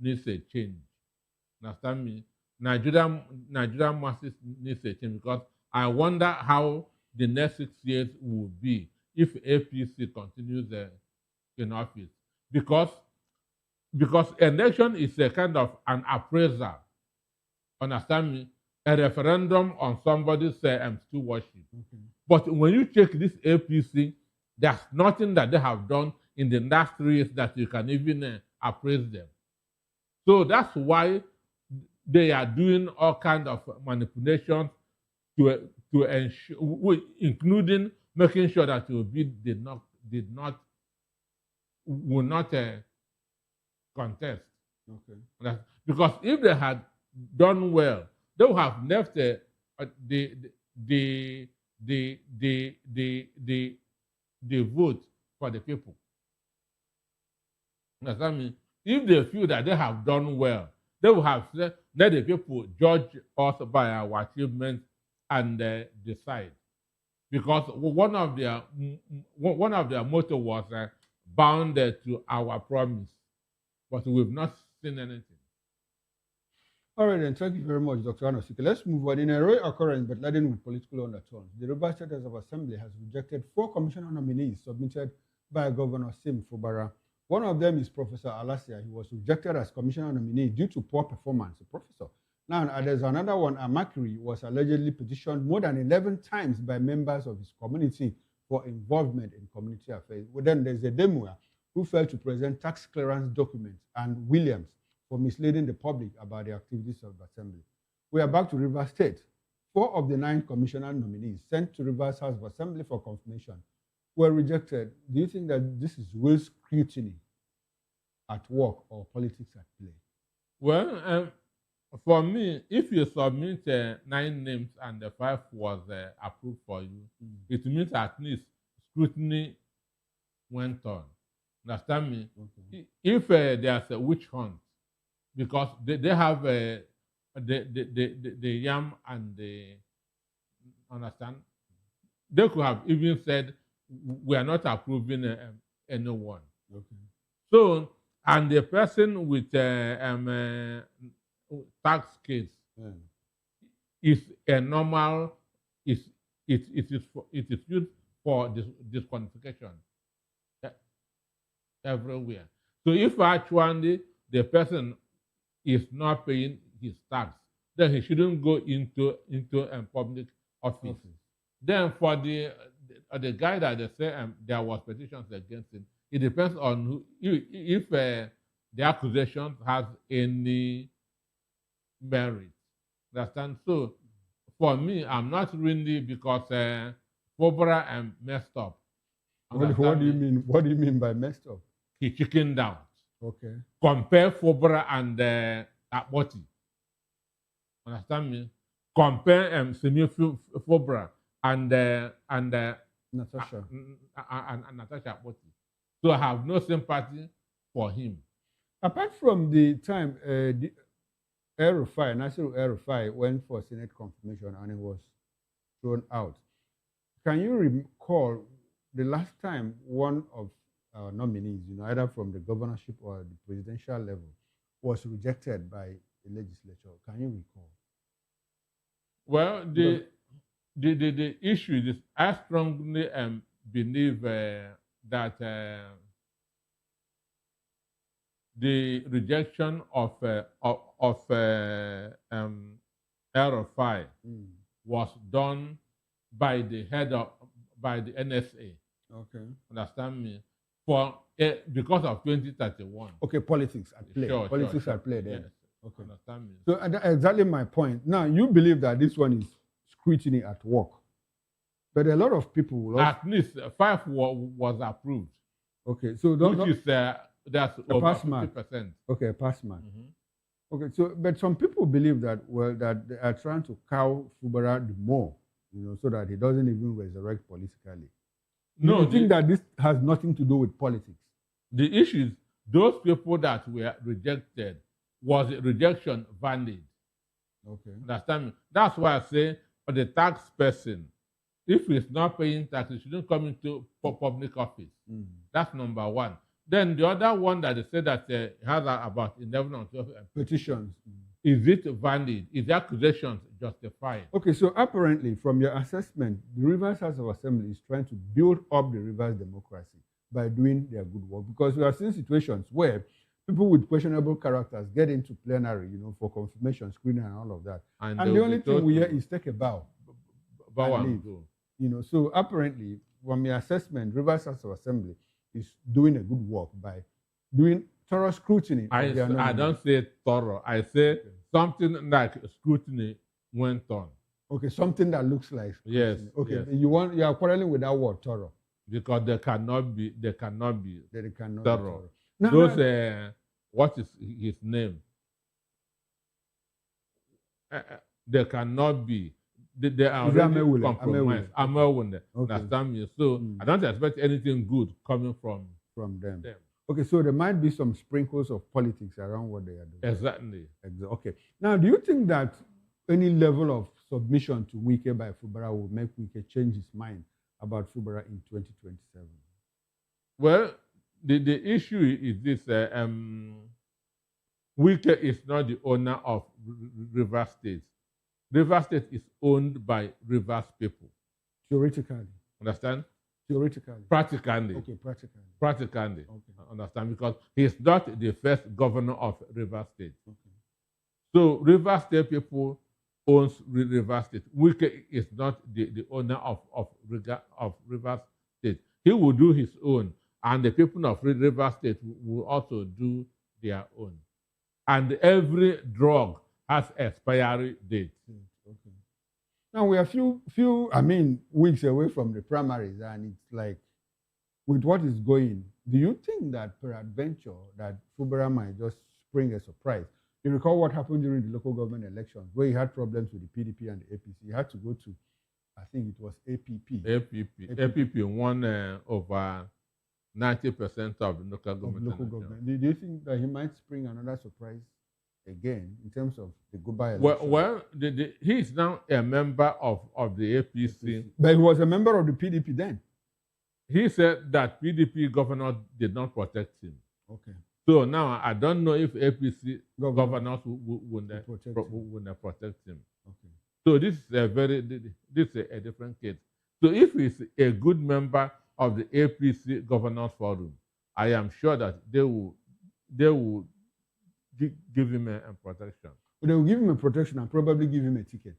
needs a change. Understand me? Nigerian masses needs a change, because I wonder how the next 6 years will be if APC continues in office. Because election is a kind of an appraisal. Understand me? A referendum on somebody's stewardship. Okay. But when you check this APC, there's nothing that they have done in the last 3 years that you can even appraise them. So that's why they are doing all kinds of manipulations to ensure, including making sure that Obi will not contest. Okay. Because if they had done well, they would have left the vote for the people. Understand me? If they feel that they have done well, they will have said, let the people judge us by our achievements and decide. Because one of their motto was bound to our promise, but we've not seen anything. All right, then. Thank you very much, Dr. Anosike. Let's move on. In a rare occurrence, but laden with political undertones, the Rivers State House of Assembly has rejected 4 commissioner nominees submitted by Governor Sim Fubara. One of them is Professor Alasia. He was rejected as commissioner nominee due to poor performance. Professor. Now, there's another one. Amakiri was allegedly petitioned more than 11 times by members of his community for involvement in community affairs. Well, then there's a Demua who failed to present tax clearance documents, and Williams for misleading the public about the activities of the assembly. We are back to Rivers State. 4 of the 9 commissioner nominees sent to Rivers House of Assembly for confirmation were rejected. Do you think that this is real scrutiny at work or politics at play? Well, for me, if you submit 9 names and the 5 was approved for you, it means at least scrutiny went on. Understand me? Okay. If there's a witch hunt, because they have the yam and the, understand? They could have even said, we are not approving anyone. Okay. So, and the person with tax case is a normal, it is used for disqualification everywhere. So if actually the person is not paying his tax, then he shouldn't go into a public office. Okay. Then for the guy that they say there was petitions against him, it depends on who, if the accusation has any merit. Understand? So for me, I'm not really, because Fobra messed up. What do you mean? What do you mean by messed up? He chickened out. Okay. Compare Fobra and Akpoti. Understand me? Compare Semi Fobra and Natasha. And Natasha Akpoti. So I have no sympathy for him. Apart from the time Nasiru El-Rufai went for Senate confirmation and it was thrown out, can you recall the last time one of our nominees, either from the governorship or the presidential level, was rejected by the legislature? Can you recall? Well, the issue is, I strongly believe that the rejection of El-Rufai was done by the head of the NSA. Okay. Understand me? Because of 2031. Okay, politics at play. Sure, politics at play there. Yes. Okay. Understand me? So that's exactly my point. Now, you believe that this one is scrutiny at work. But a lot of people will at least 5 was approved. Okay, so which is that's a over pass mark. 50%. Okay, a pass mark. Okay, so but some people believe that that they are trying to cow Fubara the more, so that he doesn't even resurrect politically. No, you think that this has nothing to do with politics? The issue is those people that were rejected, was rejection valid? Okay. Understand me? That's why I say for the tax person, if he's not paying tax, he shouldn't come into public office. That's number one. Then the other one that they say that has about 11 or 12 petitions. Is it valid? Is the accusations justified? Okay, so apparently from your assessment, the Rivers House of Assembly is trying to build up the Rivers democracy by doing their good work, because we have seen situations where people with questionable characters get into plenary, for confirmation, screening, and all of that. And the only thing we hear is take a bow. And leave. So apparently, from your assessment, Rivers House of Assembly is doing a good work by doing thorough scrutiny. I don't say thorough. I say something like scrutiny went on. Okay, something that looks like scrutiny. Yes. Okay, yes. You are quarreling with that word thorough. Because they cannot be thorough. Now, Those what is his name? They cannot be. They are already compromised. Okay. Understand me? So I don't expect anything good coming from them. Okay, so there might be some sprinkles of politics around what they are doing. Exactly. Okay. Now, do you think that any level of submission to Wike by Fubara will make Wike change his mind about Fubara in 2027? Well, the issue is this: Wike is not the owner of Rivers State. Rivers State is owned by Rivers people. Theoretically. Understand? Theoretically. Practically. Okay, practically. Practically. Okay. Understand? Because he's not the first governor of Rivers State. Okay. So Rivers State people owns Rivers State. Wike is not the owner of Rivers State. He will do his own, and the people of Rivers State will also do their own. And every drug has expiry date. Okay. Now we are few weeks away from the primaries, and it's like, with what is going, do you think that peradventure that Fubara might just spring a surprise? You recall what happened during the local government elections, where he had problems with the PDP and the APC. He had to go to, I think it was APP. APP won over 90% of the local government. Do you think that he might spring another surprise again in terms of the goodbye election? Well, he is now a member of the APC. But he was a member of the PDP then. He said that PDP governor did not protect him. Okay. So now I don't know if APC governors would protect him. Okay. So this is a different case. So if he's a good member of the APC governors forum, I am sure that they will give him a protection. But they will give him a protection and probably give him a ticket.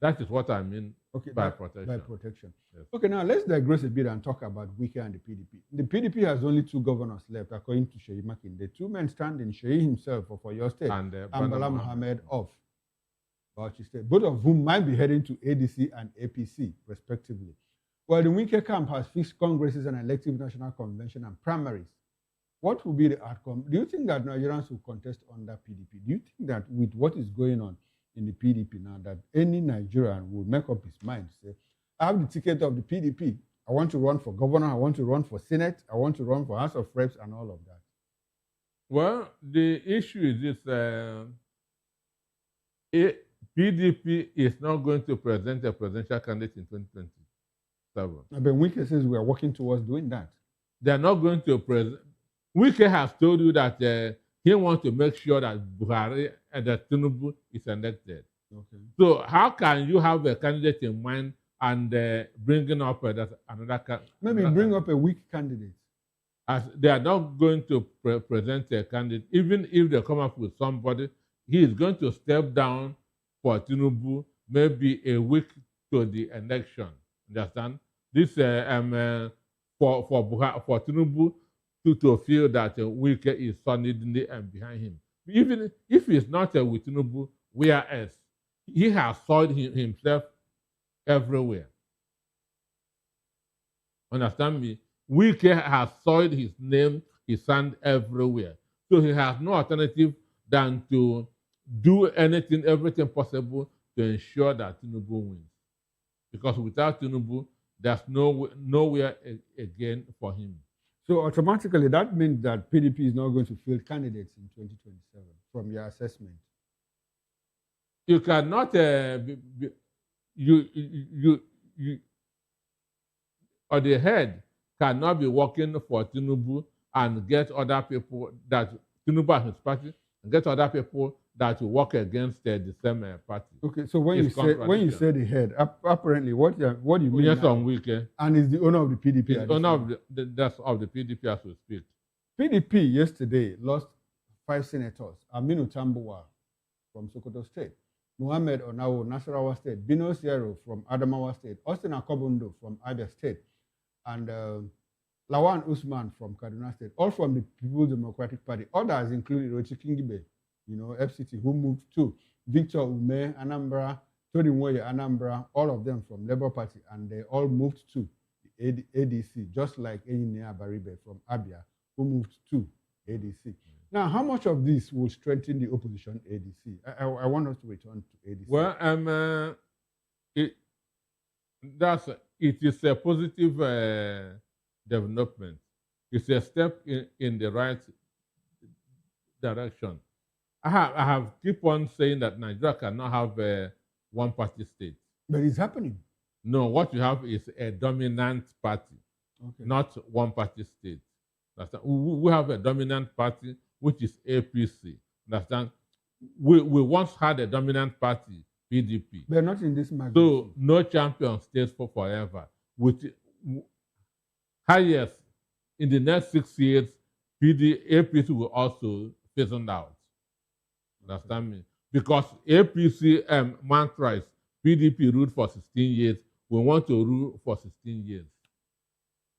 That is what I mean by protection. By protection. Yes. Okay, now let's digress a bit and talk about Wike and the PDP. The PDP has only 2 governors left, according to Sheyi Makinde. 2 men standing, Sheyi himself for your state, and Bala Mohammed of Bauchi State, both of whom might be heading to ADC and APC, respectively. Well, the Wike camp has fixed congresses and elective national convention and primaries. What will be the outcome? Do you think that Nigerians will contest under PDP? Do you think that with what is going on in the PDP now, that any Nigerian will make up his mind to say, I have the ticket of the PDP. I want to run for governor. I want to run for Senate. I want to run for House of Reps and all of that? Well, the issue is this. PDP is not going to present a presidential candidate in 2027. But Wike says we are working towards doing that. They are not going to present. Wike has told you that he wants to make sure that Buhari and that Tinubu is elected. Okay. So how can you have a candidate in mind and bringing up another candidate? Maybe bring up a weak candidate. As they are not going to present a candidate, even if they come up with somebody, he is going to step down for Tinubu maybe a week to the election. Understand? This for Tinubu to feel that Wike is solidly behind him. Even if he's not with Tinubu, where else? He has soiled himself everywhere. Understand me? Wike has soiled his name, his sound everywhere. So he has no alternative than to do anything, everything possible to ensure that Tinubu wins. Because without Tinubu, there's nowhere again for him. So automatically, that means that PDP is not going to field candidates in 2027, from your assessment. You cannot or the head cannot be working for Tinubu and get other people that Tinubu and his party and get other people that will work against the same party. Okay, so when you say the head, apparently what do you mean? Yes, on weekend. And is the owner of the PDP? The owner of the PDP as we speak. PDP yesterday lost 5 senators: Aminu Tambuwa from Sokoto State, Muhammad Onawo, Nasarawa State, Bino Sierro from Adamawa State, Austin Akobundo from Abia State, and Lawan Usman from Kaduna State, all from the People's Democratic Party. Others included Rochi Kingibe, FCT, who moved to Victor Ume, Anambra, Tony Nwoye, Anambra, all of them from Labour Party, and they all moved to the ADC, just like Enyinnaya Baribe from Abia, who moved to ADC. Now, how much of this will strengthen the opposition ADC? I want us to return to ADC. Well, it is a positive development. It's a step in the right direction. I have keep on saying that Nigeria cannot have a one-party state. But it's happening. No, what you have is a dominant party, not one-party state. We have a dominant party, which is APC. Understand? We once had a dominant party, PDP. They're not in this magnitude. So no champion stays for forever. With highest in the next 6 years, APC will also fizzle out. Understand me? Because APC mantra is PDP ruled for 16 years. We want to rule for 16 years.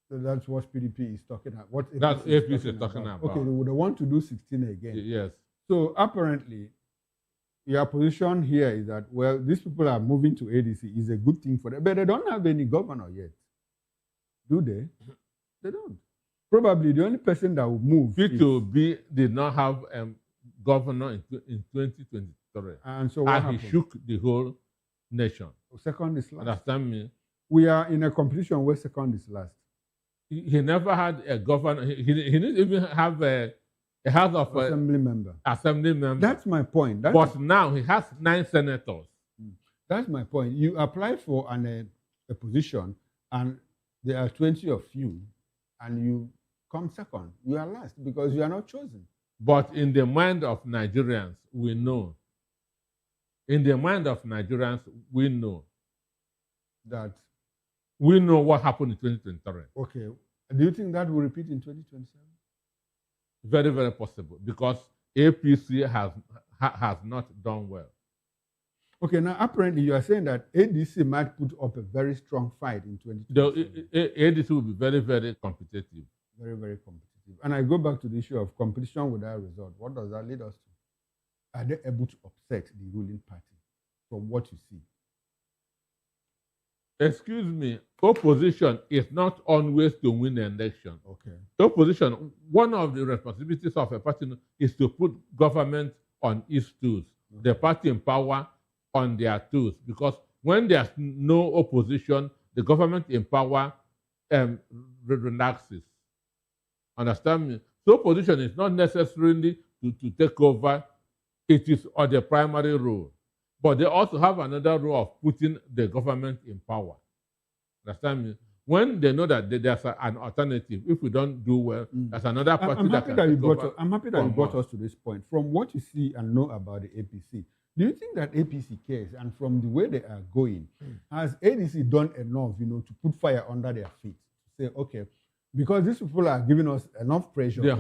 So that's what PDP is talking about. What that's APC is talking about. Okay, they would want to do 16 again. Yes. So apparently, your position here is that, well, these people are moving to ADC is a good thing for them, but they don't have any governor yet. Do they? They don't. Probably the only person that will move. P2B did not have governor in 2023. And so what happened? He shook the whole nation. Second is last. Understand me? We are in a competition where second is last. He never had a governor. He didn't even have a House of Assembly member. Assembly member. That's my point. But now he has 9 senators. That's my point. You apply for a position, and there are 20 of you, and you come second. You are last because you are not chosen. But in the mind of Nigerians, we know. In the mind of Nigerians, we know that. We know what happened in 2023. Okay. Do you think that will repeat in 2027? Very, very possible, because APC has not done well. Okay, now apparently you are saying that ADC might put up a very strong fight in 2027. The ADC will be very, very competitive. Very, very competitive. And I go back to the issue of competition without result. What does that lead us to? Are they able to upset the ruling party from what you see? Excuse me, opposition is not always to win an election. Okay. Opposition, one of the responsibilities of a party is to put government on its tools, the party in power on their tools. Because when there's no opposition, the government in power relaxes. Understand me? So opposition is not necessarily to take over. It is on the primary role. But they also have another role of putting the government in power. Understand me? When they know that there's an alternative, if we don't do well, there's another party I'm happy that you brought us to this point. From what you see and know about the APC, do you think that APC cares? And from the way they are going, has ADC done enough, to put fire under their feet? To say, okay, because these people are giving us enough pressure, the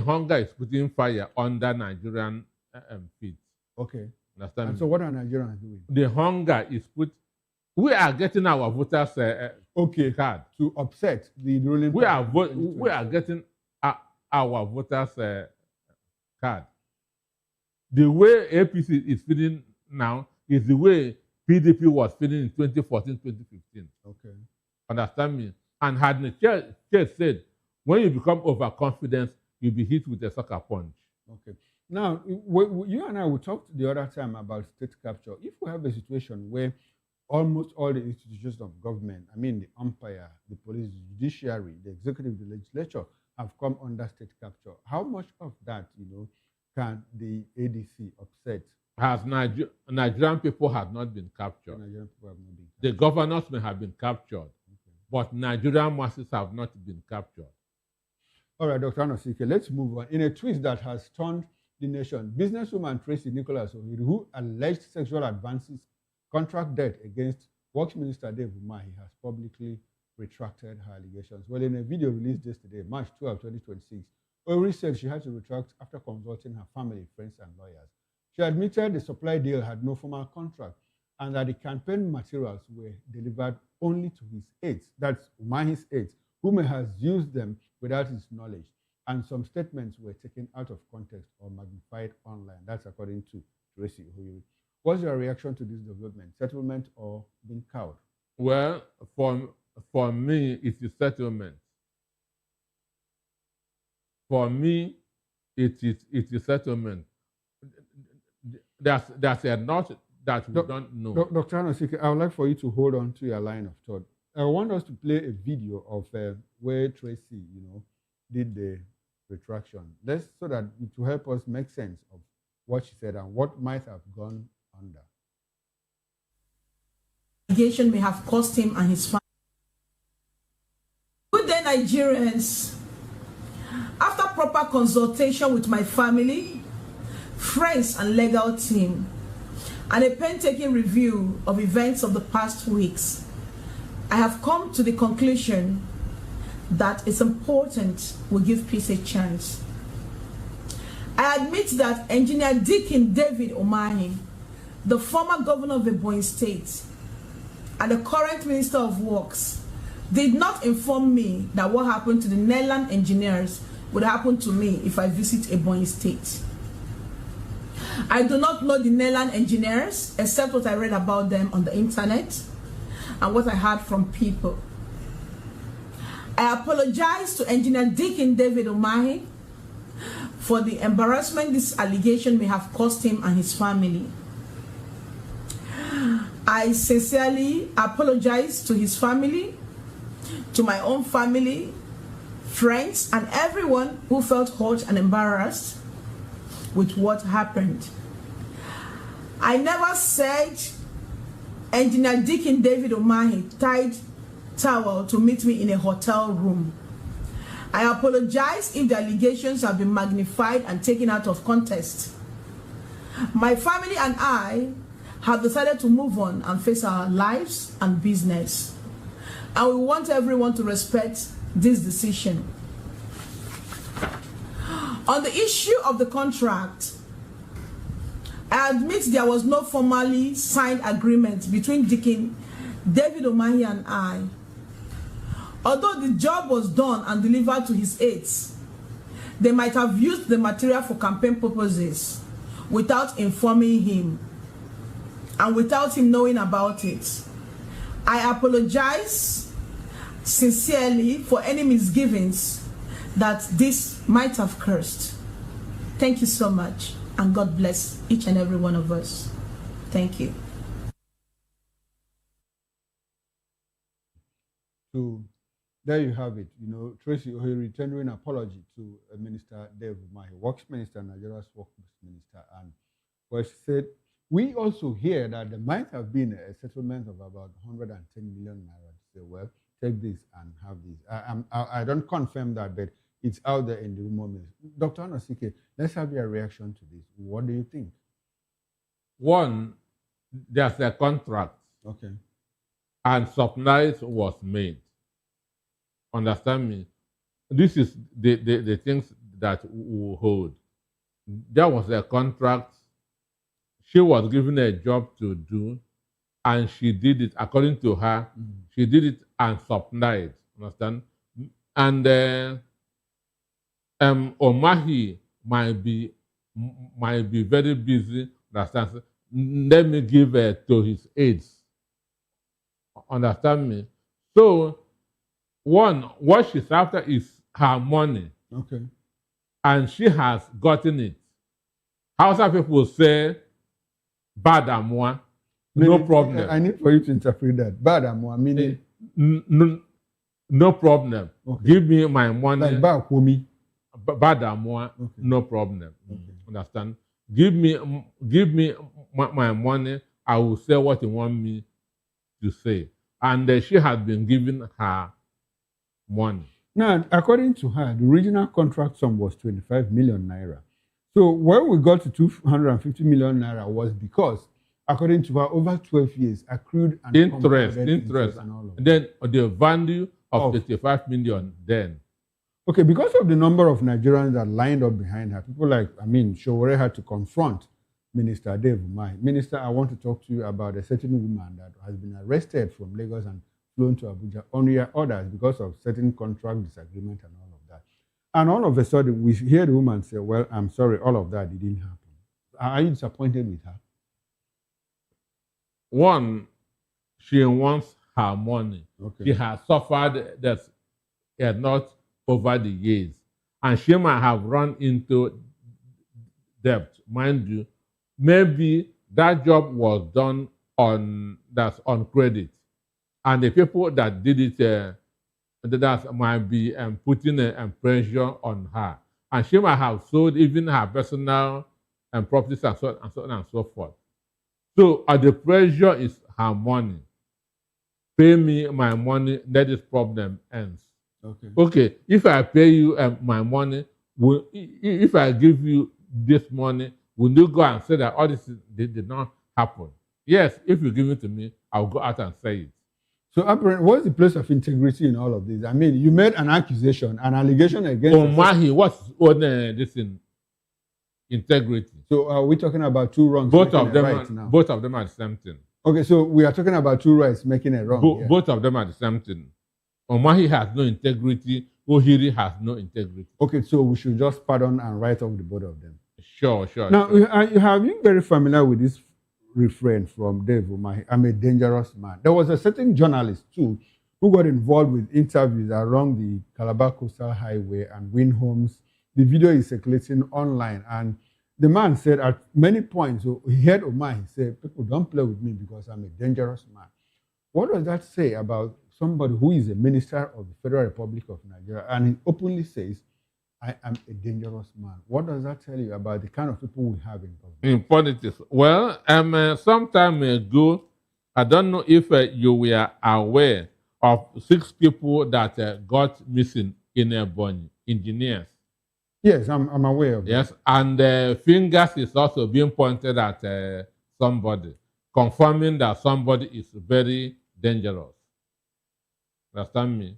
hunger is putting fire under Nigerian feet. Okay. Understand and me? So what are Nigerians doing? The hunger is we are getting our voters card to upset the ruling party. We are getting our voters card. The way APC is feeling now is the way PDP was feeling in 2014, 2015. Okay. Understand me? And had the church said, when you become overconfident, you'll be hit with a sucker punch. Okay. Now, you and I will talk the other time about state capture. If we have a situation where almost all the institutions of government, I mean the umpire, the police, the judiciary, the executive, the legislature, have come under state capture, how much of that, can the ADC upset? Has Nigerian people have not been captured. Nigerian people have not been captured. The governors may have been captured, but Nigerian masses have not been captured. All right, Dr. Anosike, let's move on. In a twist that has stunned the nation, businesswoman Tracy Ohiri, who alleged sexual advances, contract debt against Works Minister Dave Umahi, has publicly retracted her allegations. Well, in a video released yesterday, March 12, 2026, Ohiri said she had to retract after consulting her family, friends, and lawyers. She admitted the supply deal had no formal contract and that the campaign materials were delivered only to his aides, that's Umahi's aides, whom he has used them without his knowledge, and some statements were taken out of context or magnified online. That's according to Tracy Ohiri. What's your reaction to this development? Settlement or being cowed? Well, for me, it's a settlement. For me, it's a settlement. There's a lot that we don't know. Dr. Anosike, I would like for you to hold on to your line of thought. I want us to play a video of where Tracy, did the retraction. So that it will help us make sense of what she said and what might have gone under. May have cost him and his family. Good day, Nigerians. After proper consultation with my family, friends, and legal team, and a painstaking review of events of the past weeks, I have come to the conclusion that it's important we give peace a chance. I admit that Engineer Deacon David Umahi, the former governor of Ebonyi State and the current Minister of Works, did not inform me that what happened to the Netherlands engineers would happen to me if I visit Ebonyi State. I do not know the Netherlands engineers except what I read about them on the internet and what I heard from people. I apologize to Engineer Deacon David Umahi for the embarrassment this allegation may have cost him and his family. I sincerely apologize to his family, to my own family, friends, and everyone who felt hurt and embarrassed with what happened. I never said Engineer Deacon David Umahi tied towel to meet me in a hotel room. I apologize if the allegations have been magnified and taken out of context. My family and I have decided to move on and face our lives and business. And we want everyone to respect this decision. On the issue of the contract, I admit there was no formally signed agreement between Deacon David Umahi and I. Although the job was done and delivered to his aides, they might have used the material for campaign purposes without informing him and without him knowing about it. I apologize sincerely for any misgivings that this might have cursed. Thank you so much, and God bless each and every one of us. Thank you. So there you have it. Tracy Ohiri tendering apology to Minister Dave Umahi, Works Minister, Nigeria's Works Minister, and where she said, we also hear that there might have been a settlement of about 110 million naira. Say, well, take this and have this. I don't confirm that, but it's out there in the rumor mill. Dr. Anosike, let's have your reaction to this. What do you think? One, there's a contract. Okay. And supplies was made. Understand me? This is the things that we hold. There was a contract. She was given a job to do, and she did it according to her. She did it and supplied. Understand? And Umahi might be very busy. Understand? Let me give to his aides. Understand me? So, one, what she's after is her money. Okay. And she has gotten it. Hausa people say bad amwa, no problem. I need for you to interpret that. Bad amwa meaning no problem. Okay. Give me my money. Like bad homie. Bad amwa, okay. No problem. Okay. Understand? Give me my money. I will say what you want me to say. And she had been given her money. Now, according to her, the original contract sum was 25 million naira. So when we got to 250 million naira was because, according to her, over 12 years accrued and interest and all of that. Then the value of 35 million then. Okay, because of the number of Nigerians that lined up behind her, people like, Showore had to confront Minister Dave Umahi. Minister, I want to talk to you about a certain woman that has been arrested from Lagos and flown to Abuja on your orders because of certain contract disagreement and all of that. And all of a sudden, we hear the woman say, well, I'm sorry, all of that didn't happen. Are you disappointed with her? One, she wants her money. Okay. She has suffered that not over the years. And she might have run into debt. Mind you, maybe that job was done on credit. And the people that did it, that might be putting pressure on her. And she might have sold even her personal properties and so on and so forth. So the pressure is her money. Pay me my money, let this problem ends. Okay, if I pay you my money, if I give you this money, will you go and say that all this did not happen? Yes, if you give it to me, I'll go out and say it. So, what's the place of integrity in all of this? I mean, you made an accusation, an allegation against... Omahi, what's this in integrity? So, are we talking about two wrongs? Both of them are the same thing. Okay, so we are talking about two rights making a wrong. Both of them are the same thing. Omahi has no integrity. Ohiri has no integrity. Okay, so we should just pardon and write off the both of them. Sure. Now, you have been very familiar with this refrain from Dave Umahi, I'm a dangerous man. There was a certain journalist, too, who got involved with interviews along the Calabar Coastal Highway and Win Homes. The video is circulating online, and the man said at many points, so he heard Umahi say, people don't play with me because I'm a dangerous man. What does that say about somebody who is a minister of the Federal Republic of Nigeria, and he openly says, I am a dangerous man? What does that tell you about the kind of people we have in government? In politics? Well, some time ago, I don't know if you were aware of 6 people that got missing in Ebonyi, engineers. Yes, I'm aware of that. Yes, and fingers is also being pointed at somebody, confirming that somebody is very dangerous. Understand me?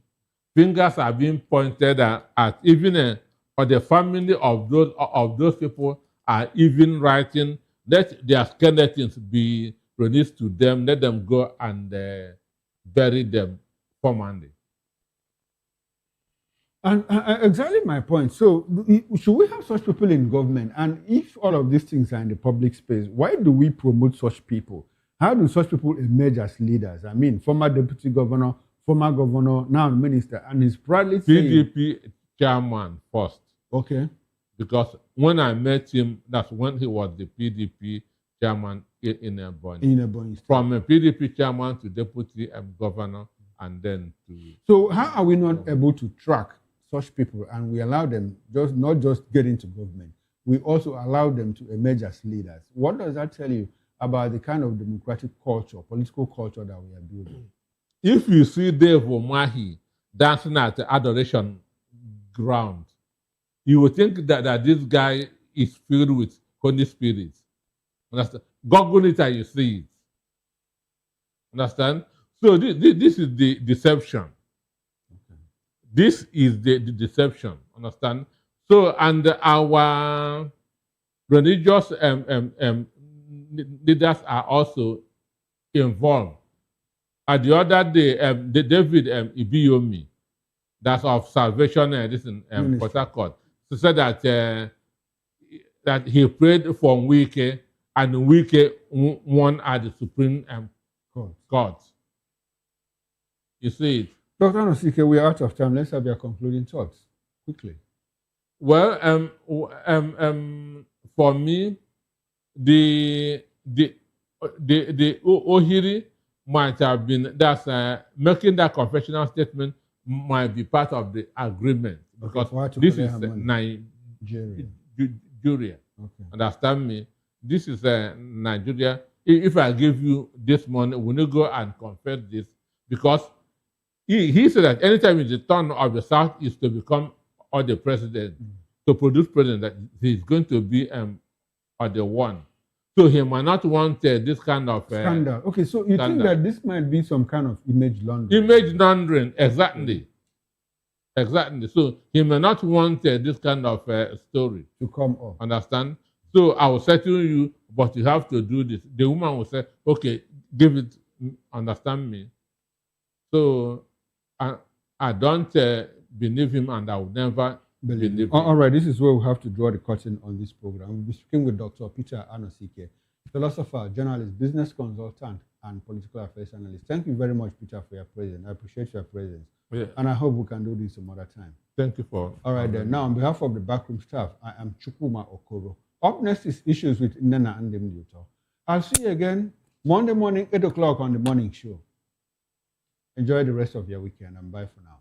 Fingers are being pointed at even or the family of those people are even writing, let their skeletons be released to them, let them go and bury them formally. And exactly my point. So should we have such people in government? And if all of these things are in the public space, why do we promote such people? How do such people emerge as leaders? I mean, former deputy governor, former governor, now minister, and he's proudly saying... PDP chairman first. Okay. Because when I met him, that's when he was the PDP chairman in Ebonyi. In Ebonyi. From a PDP chairman to deputy governor and then to... So how are we not able to track such people and we allow them not just get into government, we also allow them to emerge as leaders? What does that tell you about the kind of democratic culture, political culture that we are building? If you see Dave Umahi dancing at the adoration ground, you would think that this guy is filled with Holy Spirit. Understand? Google it and you see it. Understand? So this is the deception. Okay. This is the deception. Understand? So, and our religious leaders are also involved. The other day, David Ibiyomi, that's of Salvation, this in Port Harcourt, so said that he prayed for Wike, and Wike won at the Supreme Court. You see it? Dr. Nosike, we are out of time. Let's have your concluding thoughts quickly. Well, for me, the Ohiri might have been, making that confessional statement might be part of the agreement, because this is Nigeria. Okay. Understand me? This is Nigeria. If I give you this money, will you go and confess this? Because he said that anytime it's the turn of the South is to become or the president, to produce president, that he's going to be or the one. So he might not want this kind of scandal. Okay, so you think that this might be some kind of image laundering? Image laundering, exactly. Exactly. So he may not want this kind of story to come up. Understand? So I will settle you, but you have to do this. The woman will say, okay, give it, understand me. So I don't believe him, and I will never believe him. All right, this is where we have to draw the curtain on this program. We'll be speaking with Dr. Peter Anosike, philosopher, journalist, business consultant, and political affairs analyst. Thank you very much, Peter, for your presence. I appreciate your presence. Yeah. And I hope we can do this some other time. Thank you for. All right, then. Now, on behalf of the backroom staff, I am Chukwuma Okoro. Up next is Issues with Nnamdi Kanu. I'll see you again Monday morning, 8 o'clock on the morning show. Enjoy the rest of your weekend, and bye for now.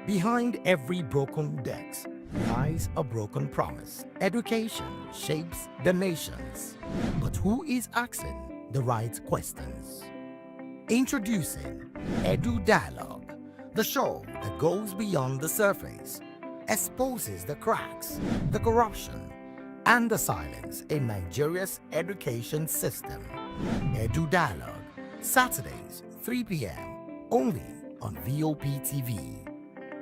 Behind every broken desk lies a broken promise. Education shapes the nations. But who is asking the right questions? Introducing Edu Dialogue, the show that goes beyond the surface, exposes the cracks, the corruption, and the silence in Nigeria's education system. Edu Dialogue, Saturdays, 3 p.m., only on VOP TV.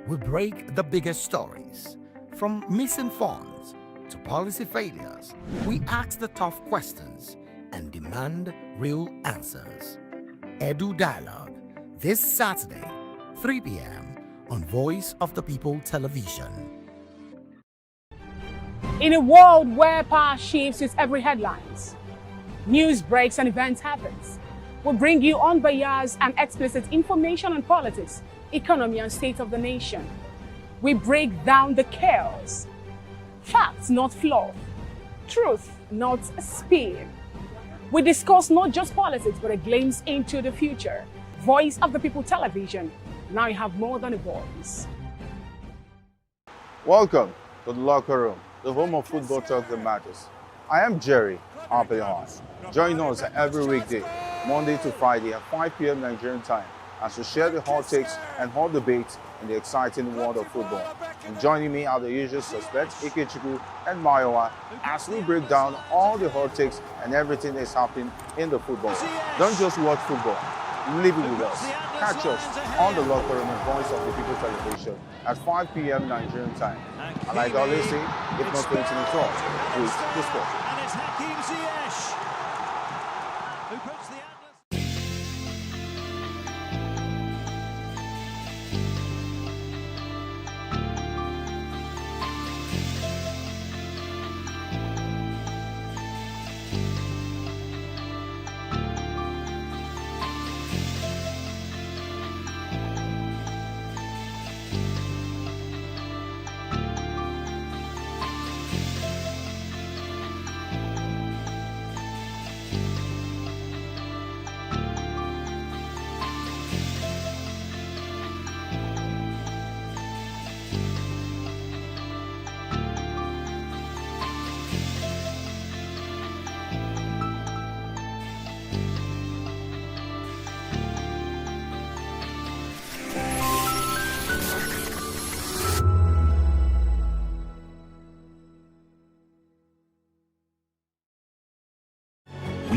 We break the biggest stories, from missing funds to policy failures. We ask the tough questions and demand real answers. Edu Dialogue, this Saturday, 3 p.m. on Voice of the People Television. In a world where power shifts with every headlines, news breaks and events happens, we bring you unbiased and explicit information on politics, economy, and state of the nation. We break down the chaos. Facts, not fluff. Truth, not spin. We discuss not just politics, but a glimpse into the future. Voice of the People Television. Now you have more than a voice. Welcome to the locker room, the home of football talk that matters. I am Jerry Arpillon. Join us every weekday, Monday to Friday at 5 p.m. Nigerian time, as we share the hot takes and hot debates in the exciting world of football. And joining me are the usual suspects, Ikechukwu and Mayowa, as we break down all the hot takes and everything that's happening in the football. Don't just watch football, live it with us. Catch us on the locker room and Voice of the People Television at 5 p.m. Nigerian time. And like I always say, if not going to the talk, please the sport. And it's Hakim Ziyech, who puts the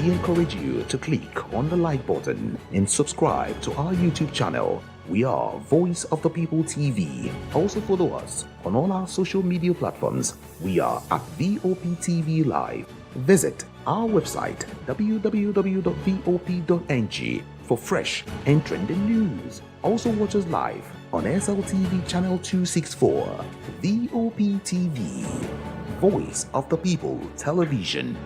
We encourage you to click on the like button and subscribe to our YouTube channel. We are Voice of the People TV. Also follow us on all our social media platforms. We are at VOP TV Live. Visit our website www.vop.ng for fresh and trending news. Also watch us live on SLTV channel 264, VOP TV, Voice of the People Television.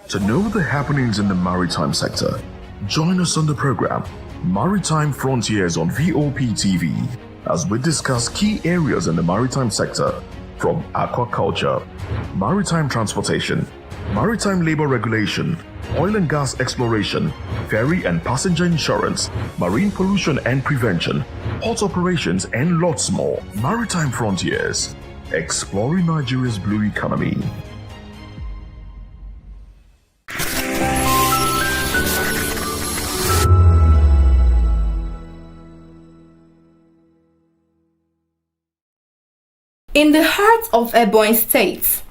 To know the happenings in the maritime sector, join us on the program Maritime Frontiers on VOP TV as we discuss key areas in the maritime sector from aquaculture, maritime transportation, maritime labor regulation, oil and gas exploration, ferry and passenger insurance, marine pollution and prevention, port operations, and lots more. Maritime Frontiers, exploring Nigeria's blue economy. In the heart of Ebonyi State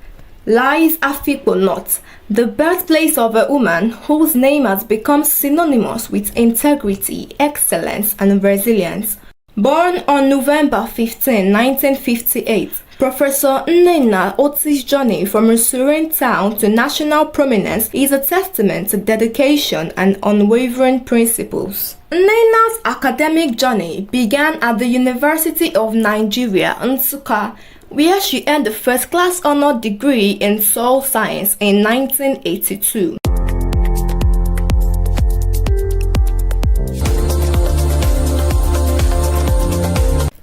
lies Afikpo North, the birthplace of a woman whose name has become synonymous with integrity, excellence, and resilience. Born on November 15, 1958, Professor Nnamdi Kanu's journey from a serene town to national prominence is a testament to dedication and unwavering principles. Nnamdi's academic journey began at the University of Nigeria, Nsukka, where she earned a first-class honor degree in soil science in 1982.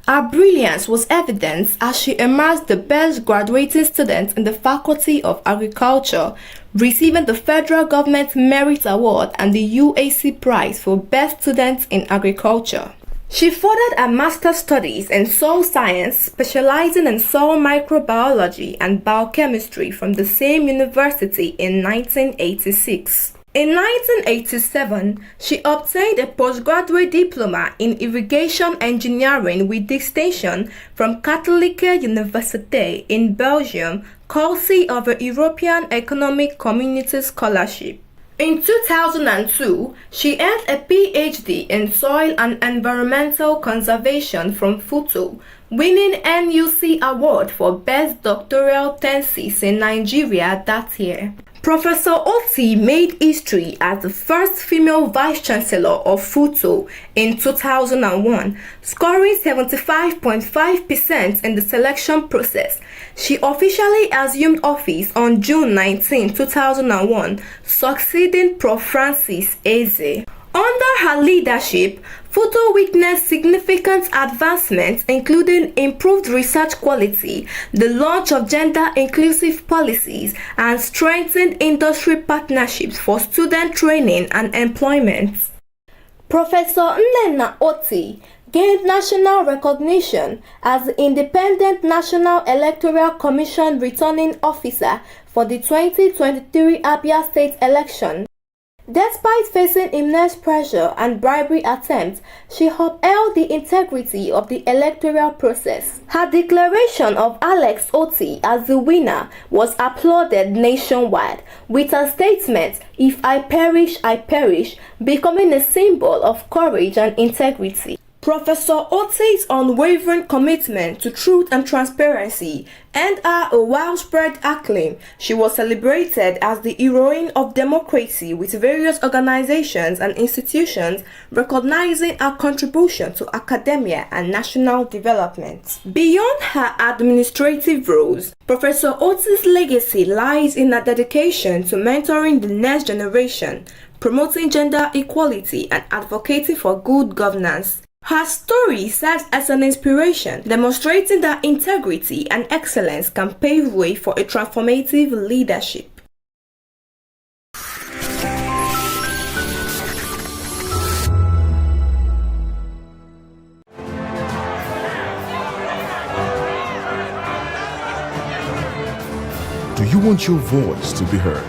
Her brilliance was evident as she emerged the best graduating student in the Faculty of Agriculture, receiving the Federal Government Merit Award and the UAC Prize for Best Student in Agriculture. She furthered her master's studies in soil science, specializing in soil microbiology and biochemistry from the same university in 1986. In 1987, she obtained a postgraduate diploma in irrigation engineering with distinction from Katholieke Université in Belgium, courtesy of a European Economic Community Scholarship. In 2002, she earned a PhD in soil and environmental conservation from FUTO, winning NUC Award for Best Doctoral Thesis in Nigeria that year. Professor Oti made history as the first female vice-chancellor of FUTO in 2001, scoring 75.5% in the selection process. She officially assumed office on June 19, 2001, succeeding Prof. Francis Eze. Under her leadership, FUTO witnessed significant advancements including improved research quality, the launch of gender-inclusive policies, and strengthened industry partnerships for student training and employment. Professor Nnamdi Kanu gained national recognition as the Independent National Electoral Commission returning officer for the 2023 Abia State election. Despite facing immense pressure and bribery attempts, she upheld the integrity of the electoral process. Her declaration of Alex Oti as the winner was applauded nationwide, with her statement, "If I perish, I perish," becoming a symbol of courage and integrity. Professor Oti's unwavering commitment to truth and transparency earned her a widespread acclaim. She was celebrated as the heroine of democracy, with various organizations and institutions recognizing her contribution to academia and national development. Beyond her administrative roles, Professor Oti's legacy lies in her dedication to mentoring the next generation, promoting gender equality, and advocating for good governance. Her story serves as an inspiration, demonstrating that integrity and excellence can pave way for a transformative leadership. Do you want your voice to be heard?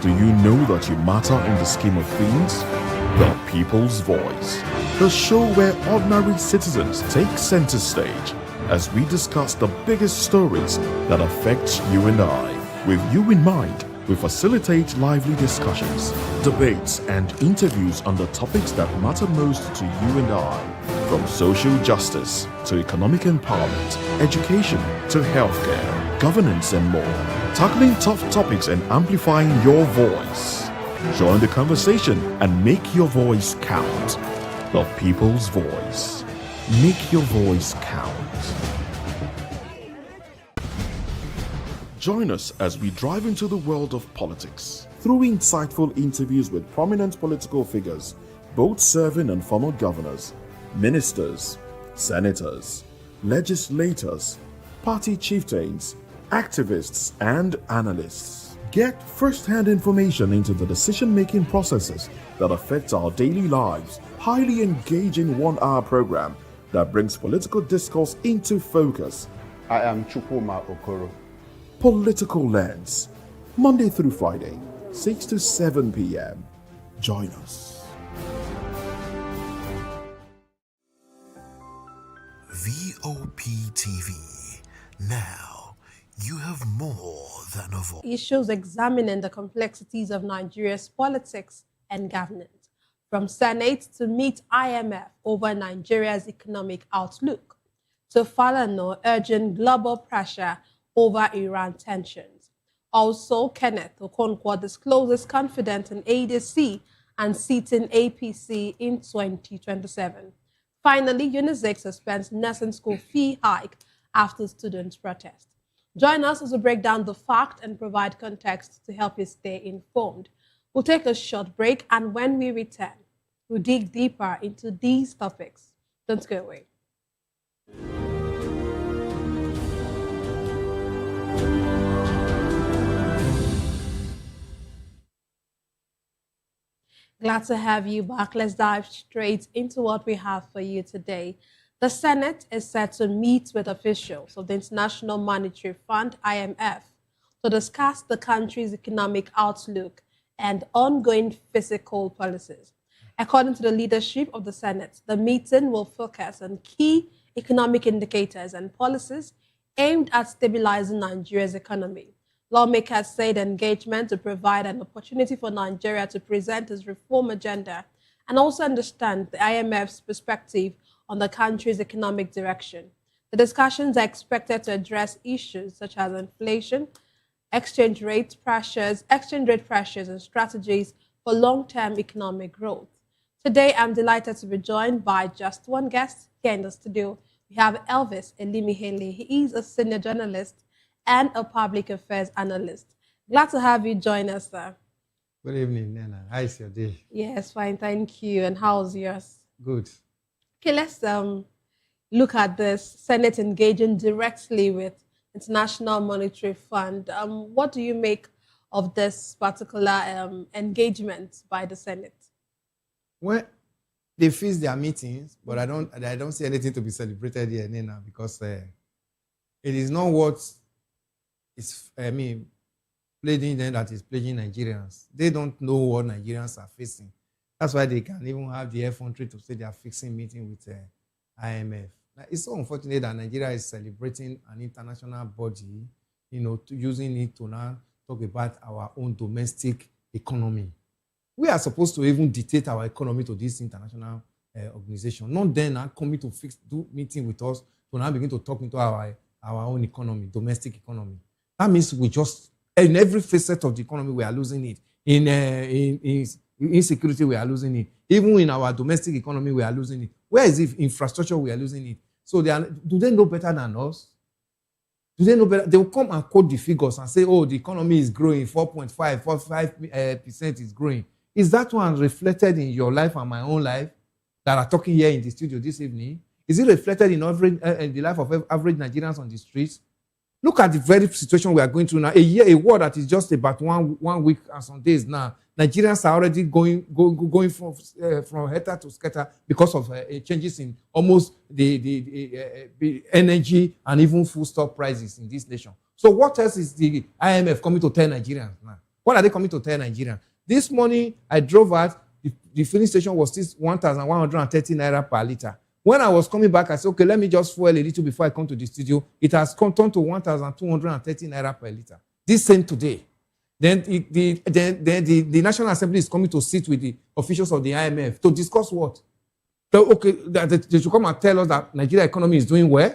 Do you know that you matter in the scheme of things? The People's Voice, the show where ordinary citizens take center stage as we discuss the biggest stories that affect you and I. With you in mind, we facilitate lively discussions, debates, and interviews on the topics that matter most to you and I, from social justice to economic empowerment, education to healthcare, governance, and more, tackling tough topics and amplifying your voice. Join the conversation and make your voice count. The people's voice. Make your voice count. Join us as we drive into the world of politics through insightful interviews with prominent political figures, both serving and former governors, ministers, senators, legislators, party chieftains, activists, and analysts. Get first-hand information into the decision-making processes that affect our daily lives. Highly engaging one-hour program that brings political discourse into focus. I am Chukwuma Okoro. Political Lens, Monday through Friday, 6 to 7 p.m. Join us. VOP TV. Now, you have more than a voice. Issues examining the complexities of Nigeria's politics and governance, from Senate to meet IMF over Nigeria's economic outlook, to Falana urging global pressure over Iran tensions. Also, Kenneth Okonkwo discloses confidence in ADC and seating APC in 2027. Finally, UNIZIC suspends nursing school fee hike after students' protest. Join us as we break down the fact and provide context to help you stay informed. We'll take a short break, and when we return, we'll dig deeper into these topics. Don't go away. Glad to have you back. Let's dive straight into what we have for you today. The Senate is set to meet with officials of the International Monetary Fund, IMF, to discuss the country's economic outlook and ongoing fiscal policies. According to the leadership of the Senate, the meeting will focus on key economic indicators and policies aimed at stabilizing Nigeria's economy. Lawmakers say the engagement to provide an opportunity for Nigeria to present its reform agenda and also understand the IMF's perspective on the country's economic direction. The discussions are expected to address issues such as inflation, exchange rate pressures, and strategies for long-term economic growth. Today, I'm delighted to be joined by just one guest here in the studio. We have Elvis Elimihele. He is a senior journalist and a public affairs analyst. Glad to have you join us, sir. Good evening, Nana. How is your day? Yes, fine, thank you. And how's yours? Good. Okay, let's look at this. Senate engaging directly with International Monetary Fund. What do you make of this particular engagement by the Senate? Well, they fix their meetings, but I don't see anything to be celebrated here, Nana, because it is not what is, plaguing them that is plaguing Nigerians. They don't know what Nigerians are facing. That's why they can even have the effrontery to say they are fixing meeting with IMF. Now, it's so unfortunate that Nigeria is celebrating an international body, using it to now talk about our own domestic economy. We are supposed to even dictate our economy to this international organization, not then coming to do meeting with us to now begin to talk into our own economy, domestic economy. That means we just, in every facet of the economy, we are losing it. In insecurity, we are losing it. Even in our domestic economy, we are losing it. Where is it? Infrastructure, we are losing it. So do they know better than us? Do they know better? They will come and quote the figures and say, oh, the economy is growing, 4.5% is growing. Is that one reflected in your life and my own life that are talking here in the studio this evening? Is it reflected in the life of average Nigerians on the streets? Look at the very situation we are going through now. A war that is just about one week and some days now. Nigerians are already going from helter to skelter because of changes in almost the energy and even foodstuff prices in this nation. So what else is the IMF coming to tell Nigerians now? What are they coming to tell Nigerians? This morning, I drove out, the filling station was still 1,130 naira per liter. When I was coming back, I said, okay, let me just fuel a little before I come to the studio. It has come down to 1,230 naira per liter. This same today. Then the National Assembly is coming to sit with the officials of the IMF to discuss what? So, okay, they should come and tell us that Nigeria economy is doing well.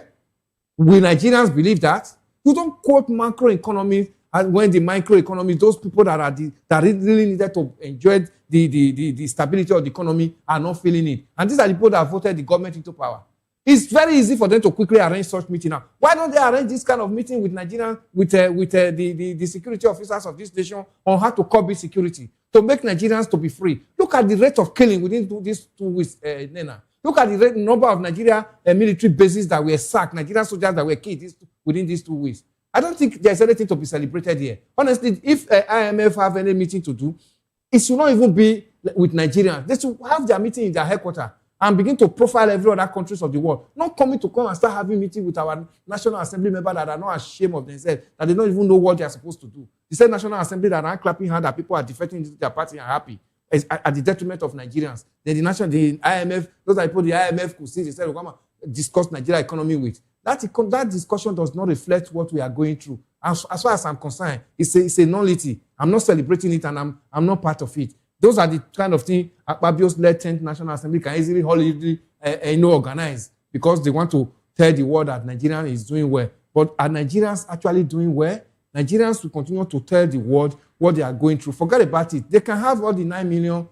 Will Nigerians believe that? You don't quote macroeconomy and when the microeconomy, those people that really needed to enjoy the stability of the economy are not feeling it. And these are the people that voted the government into power. It's very easy for them to quickly arrange such meeting now. Why don't they arrange this kind of meeting with Nigerians, with the security officers of this nation on how to curb security, to make Nigerians to be free? Look at the rate of killing within these 2 weeks, Nena. Look at the number of Nigeria military bases that were sacked, Nigerian soldiers that were killed within these 2 weeks. I don't think there's anything to be celebrated here. Honestly, if IMF have any meeting to do, it should not even be with Nigerians. They should have their meeting in their headquarters and begin to profile every other countries of the world. Not come and start having meeting with our National Assembly members that are not ashamed of themselves, that they don't even know what they are supposed to do. The same National Assembly that are clapping hands that people are defecting into their party and happy at the detriment of Nigerians. Then the IMF, those are people the IMF could see, they said, we're going to discuss Nigeria economy with. That discussion does not reflect what we are going through. As far as I'm concerned, it's a nullity. I'm not celebrating it, and I'm not part of it. Those are the kind of things Akpabio's led 10th National Assembly can easily organize, because they want to tell the world that Nigeria is doing well. But are Nigerians actually doing well? Nigerians will continue to tell the world what they are going through. Forget about it. They can have all the $9 million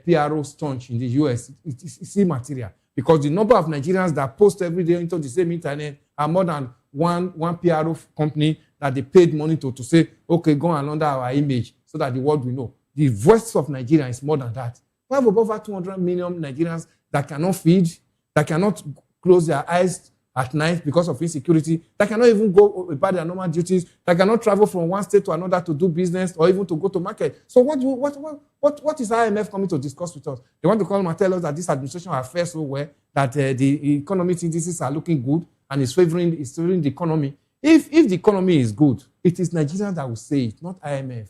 PRO staunch in the US. It's immaterial, because the number of Nigerians that post every day into the same internet are more than one PRO company that they paid money to say, okay, go and under our image so that the world will know. The voice of Nigeria is more than that. We have over 200 million Nigerians that cannot feed, that cannot close their eyes at night because of insecurity, that cannot even go about their normal duties, that cannot travel from one state to another to do business or even to go to market. So what is IMF coming to discuss with us? They want to come and tell us that this administration has fared so well, that the economic indices are looking good and is favoring the economy. If the economy is good, it is Nigerians that will say it, not IMF.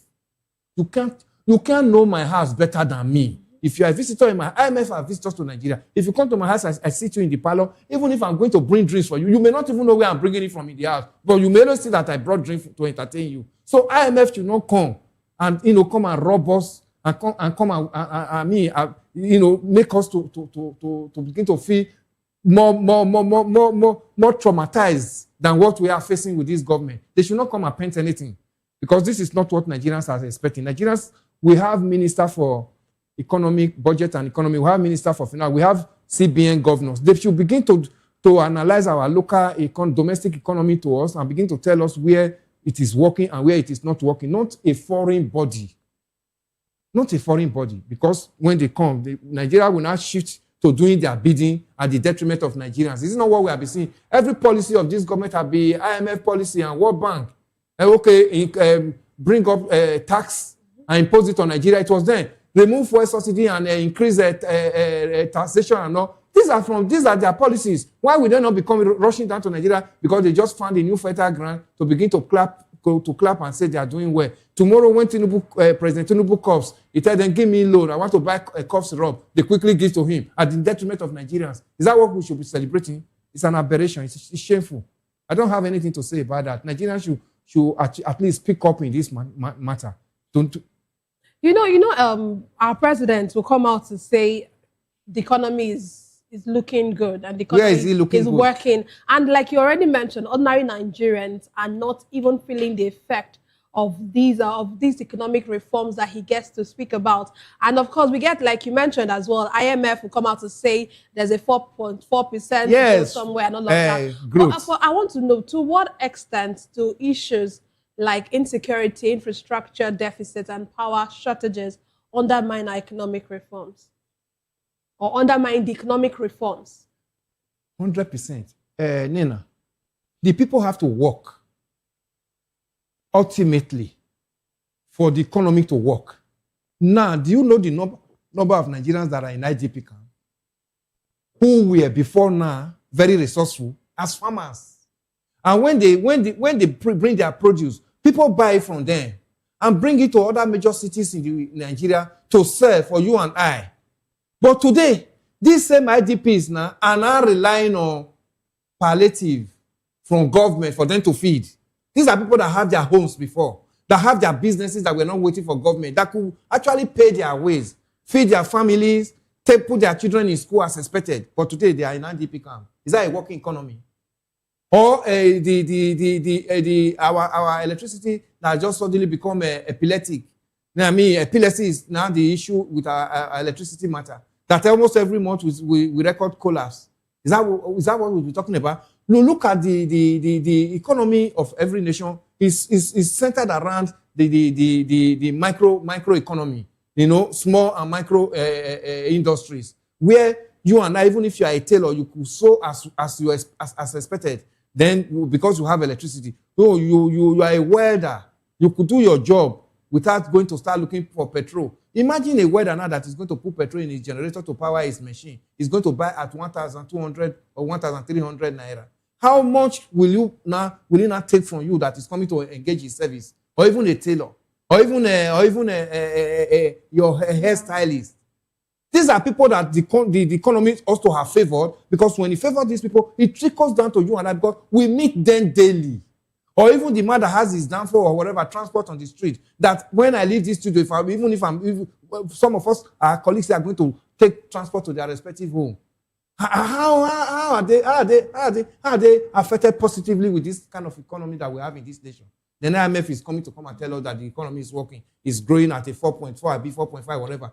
You can't know my house better than me. If you are a visitor in my IMF, are visitors to Nigeria. If you come to my house, I sit you in the parlor. Even if I'm going to bring drinks for you, you may not even know where I'm bringing it from in the house. But you may not see that I brought drinks to entertain you. So IMF should not come and come and rob us and come and make us to begin to feel more traumatized than what we are facing with this government. They should not come and paint anything, because this is not what Nigerians are expecting. Nigerians, we have Minister for Economic, Budget and Economy. We have Minister for Finance. We have CBN governors. They should begin to analyze our local domestic economy to us and begin to tell us where it is working and where it is not working. Not a foreign body. Not a foreign body. Because when they come, Nigeria will now shift to doing their bidding at the detriment of Nigerians. This is not what we have been seeing. Every policy of this government have been IMF policy and World Bank. Bring up tax and impose it on Nigeria. It was then. Remove fuel subsidy and increase taxation and all. These are their policies. Why would they not be rushing down to Nigeria? Because they just found a new federal grant to begin to clap and say they are doing well. Tomorrow, when President Tinubu coughs, he tells them, give me a loan. I want to buy a cough syrup. They quickly give to him at the detriment of Nigerians. Is that what we should be celebrating? It's an aberration. It's shameful. I don't have anything to say about that. Nigerians should at least pick up in this matter. Our president will come out to say the economy is looking good and the economy is working. And like you already mentioned, ordinary Nigerians are not even feeling the effect of these economic reforms that he gets to speak about. And of course, we get, like you mentioned as well, IMF will come out to say there's a 4.4% somewhere and all of that. But I want to know, to what extent do issues like insecurity, infrastructure deficits, and power shortages undermine our economic reforms? Or undermine the economic reforms? 100%. Nina, the people have to work ultimately for the economy to work. Now, do you know the number of Nigerians that are in IDP camp who were before now very resourceful as farmers? And when they bring their produce, people buy it from them and bring it to other major cities in Nigeria to sell for you and I. But today, these same IDPs now are now relying on palliative from government for them to feed. These are people that have their homes before, that have their businesses that were not waiting for government, that could actually pay their ways, feed their families, put their children in school as expected. But today, they are in IDP camp. Is that a working economy? Or our electricity that just suddenly become epileptic. I mean, epilepsy is now the issue with our electricity matter. That almost every month we record collapse. Is that what we'll be talking about? No, look at the economy of every nation is centered around the micro economy. You know, small and micro industries where you and I, even if you are a tailor, you could sew as expected. Then because you have electricity, you are a welder, you could do your job without going to start looking for petrol. Imagine a welder now that is going to put petrol in his generator to power his machine. He's going to buy at 1,200 or 1,300 naira. How much will he not take from you that is coming to engage his service? Or even a tailor, or even your hairstylist. These are people that the economy also have favored, because when you favor these people, it trickles down to you and I, because we meet them daily. Or even the man that has his downfall or whatever, transport on the street, that when I leave this studio, if some of us, our colleagues are going to take transport to their respective home. How are they affected positively with this kind of economy that we have in this nation? The IMF is coming to come and tell us that the economy is working, is growing at a 4.4, 4.5, whatever.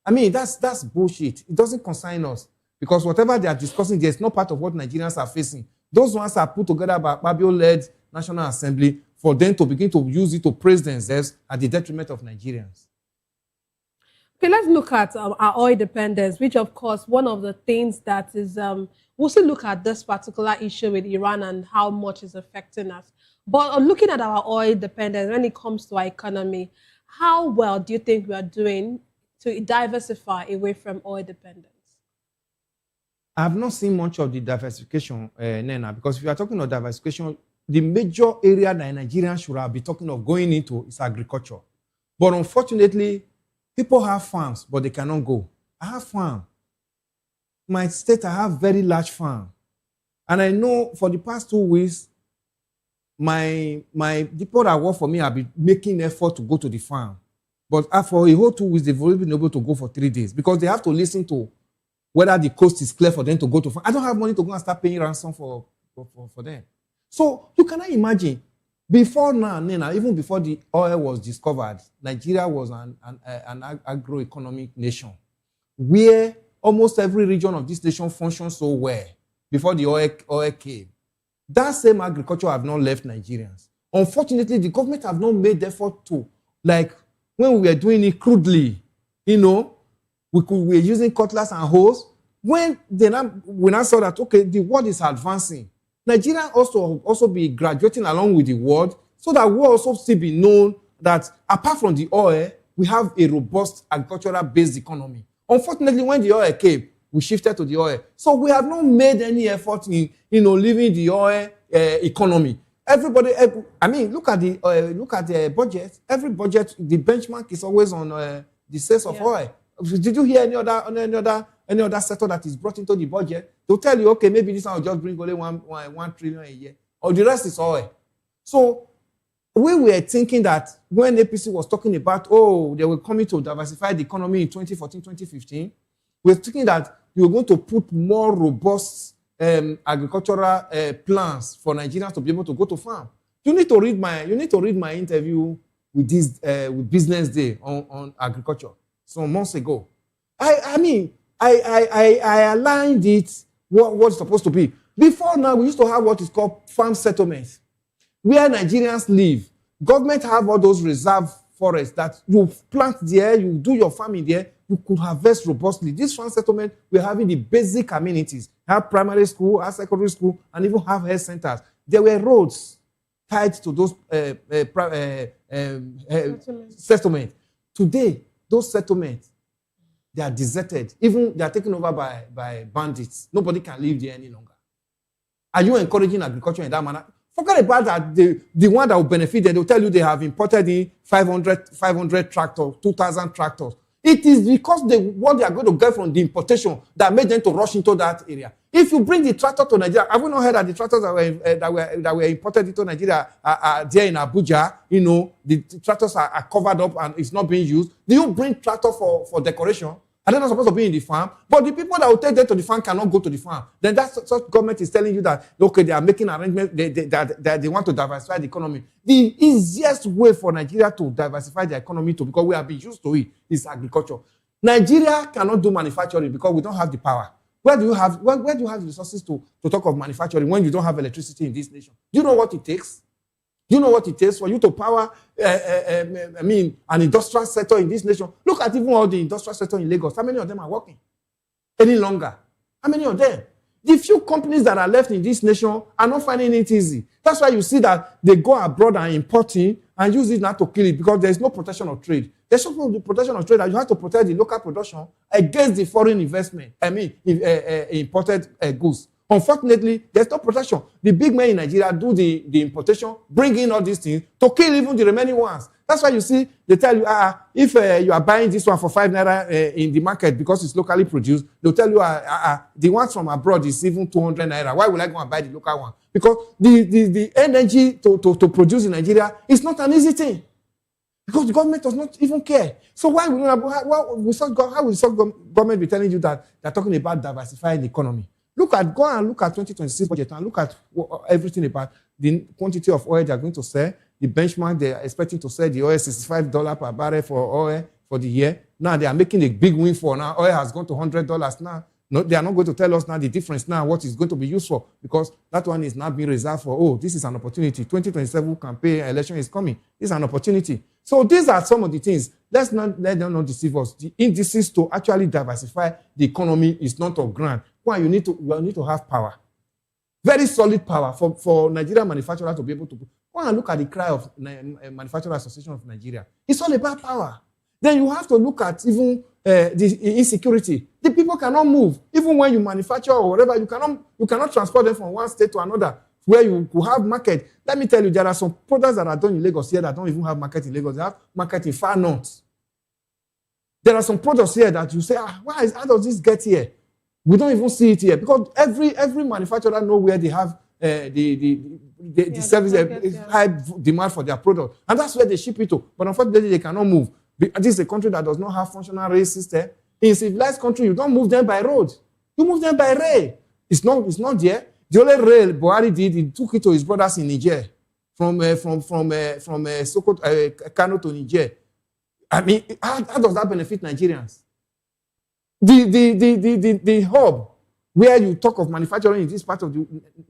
I mean, that's bullshit. It doesn't concern us, because whatever they are discussing, there's no part of what Nigerians are facing. Those ones are put together by Babio-led National Assembly for them to begin to use it to praise themselves at the detriment of Nigerians. Okay, let's look at our oil dependence, which, of course, one of the things that is, we'll still look at this particular issue with Iran and how much is affecting us. But looking at our oil dependence, when it comes to our economy, how well do you think we are doing to diversify away from oil dependence? I have not seen much of the diversification, Nena, because if you are talking of diversification, the major area that Nigerians should be talking of going into is agriculture. But unfortunately, people have farms, but they cannot go. I have farm. My state, I have very large farm. And I know for the past 2 weeks, the people that work for me have been making effort to go to the farm. But for a whole 2 weeks, they've only been able to go for 3 days, because they have to listen to whether the coast is clear for them to go to farm. I don't have money to go and start paying ransom for them. So you cannot imagine, before now, Nena, even before the oil was discovered, Nigeria was an agroeconomic nation where almost every region of this nation functioned so well before the oil came. That same agriculture have not left Nigerians. Unfortunately, the government have not made the effort to, like when we were doing it crudely, you know, we were using cutlass and hoes. When we now saw that, okay, the world is advancing, Nigeria also be graduating along with the world, so that we also still be known that apart from the oil, we have a robust agricultural-based economy. Unfortunately, when the oil came, we shifted to the oil. So we have not made any effort in, leaving the oil economy. Everybody, I mean, look at the budget. Every budget, the benchmark is always on the sales of oil. Did you hear any other sector that is brought into the budget? They'll tell you, okay, maybe this one will just bring only 1 trillion a year, or the rest is oil. So we were thinking that when APC was talking about, they were coming to diversify the economy in 2014, 2015, we were thinking that you were going to put more robust agricultural plans for Nigerians to be able to go to farm. You need to read my interview with with Business Day on agriculture some months ago. I mean, I aligned it what it's supposed to be. Before now, we used to have what is called farm settlements, where Nigerians live. Government have all those reserve forests that you plant there, you do your farming there, you could harvest robustly. This farm settlement, we're having the basic amenities. Have primary school, have secondary school, and even have health centers. There were roads tied to those settlements. Today, those settlements, they are deserted. Even they are taken over by bandits. Nobody can live there any longer. Are you encouraging agriculture in that manner? Forget about that. The one that will benefit them, they'll tell you they have imported in 500 tractors, 2,000 tractors. It is because what they are going to get from the importation that made them to rush into that area. If you bring the tractor to Nigeria, have you not heard that the tractors that were imported into Nigeria are there in Abuja? The tractors are covered up and it's not being used. Do you bring tractor for decoration? Are they not supposed to be in the farm? But the people that will take them to the farm cannot go to the farm. Then that such government is telling you that, okay, they are making arrangements, that they want to diversify the economy. The easiest way for Nigeria to diversify the economy, because we have been used to it, is agriculture. Nigeria cannot do manufacturing because we don't have the power. Where do you have the resources to talk of manufacturing when you don't have electricity in this nation? Do you know what it takes? Do you know what it takes for you to power, an industrial sector in this nation? Look at even all the industrial sector in Lagos. How many of them are working any longer? How many of them? The few companies that are left in this nation are not finding it easy. That's why you see that they go abroad and importing and use it now to kill it, because there's no protection of trade. There's no protection of trade that you have to protect the local production against the foreign investment, imported goods. Unfortunately, there's no protection. The big men in Nigeria do the importation, bring in all these things to kill even the remaining ones. That's why you see, they tell you, if you are buying this one for 5 naira in the market because it's locally produced, they'll tell you, the ones from abroad is even 200 naira. Why would I go and buy the local one? Because the energy to produce in Nigeria is not an easy thing. Because the government does not even care. So how will such government be telling you that they're talking about diversifying the economy? Go and look at 2026 budget and look at everything about the quantity of oil they're going to sell, the benchmark they're expecting to sell the oil, $65 per barrel for oil for the year. Now they are making a big win for now. Oil has gone to $100 now. No, they are not going to tell us now the difference now, what is going to be used for, because that one is now being reserved for, this is an opportunity. 2027 campaign election is coming. This is an opportunity. So these are some of the things. Let's not let them not deceive us. The indices to actually diversify the economy is not of grant. Why? You need to have power. Very solid power for Nigerian manufacturers to be able to. Go and look at the cry of Manufacturers Association of Nigeria. It's all about power. Then you have to look at even the insecurity. The people cannot move. Even when you manufacture or whatever, you cannot transport them from one state to another where you could have market. Let me tell you, there are some products that are done in Lagos here that don't even have market in Lagos. They have market in far north. There are some products here that you say, how does this get here? We don't even see it here, because every manufacturer know where they have the service, high demand for their product, and that's where they ship it to. But unfortunately, they cannot move. This is a country that does not have functional rail system. In a civilized country, you don't move them by road. You move them by rail. It's not there. The only rail Buhari did, he took it to his brothers in Niger, from Sokoto, Kano to Niger. I mean, how does that benefit Nigerians? The hub where you talk of manufacturing in this part of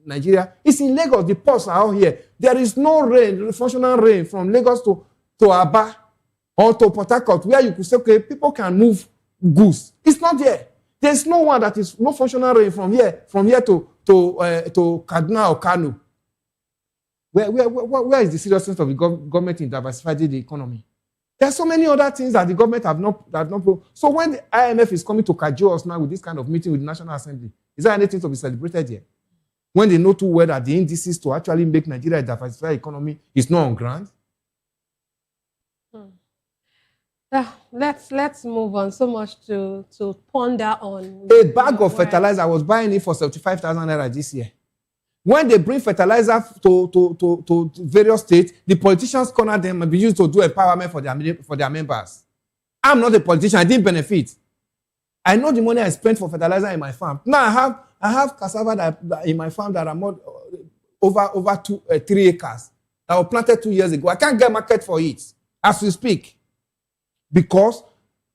Nigeria is in Lagos. The ports are out here. There is no rail, functional rail from Lagos to Aba or to Port Harcourt where you could say, okay, people can move goods. It's not there. There's no one that is no functional rail from here to Kaduna or Kanu. Where is the seriousness of the government in diversifying the economy? There are so many other things that the government have not. So when the IMF is coming to cajole us now with this kind of meeting with the National Assembly, is there anything to be celebrated here? When they know too well that the indices to actually make Nigeria a diversified economy is not on ground? Let's move on. So much to ponder on. A bag of fertilizer, I was buying it for 75,000 naira this year. When they bring fertilizer to various states, the politicians corner them and be used to do empowerment for their members. I'm not a politician. I didn't benefit. I know the money I spent for fertilizer in my farm. Now I have cassava in my farm that are more over 3 acres that were planted 2 years ago. I can't get market for it as we speak, because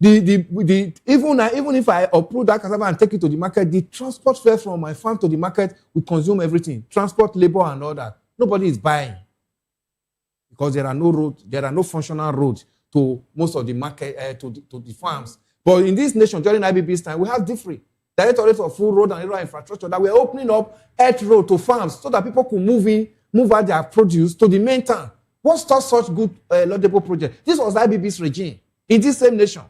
even if I uproot that cassava and take it to the market, the transport fare from my farm to the market will consume everything. Transport, labor, and all that. Nobody is buying because there are no roads. There are no functional roads to most of the market to the farms. But in this nation, during IBB's time, we have different Directorate of Food, Road, and Rural Infrastructure that we're opening up earth road to farms so that people could move out their produce to the main town. What starts such good laudable project? This was IBB's regime in this same nation.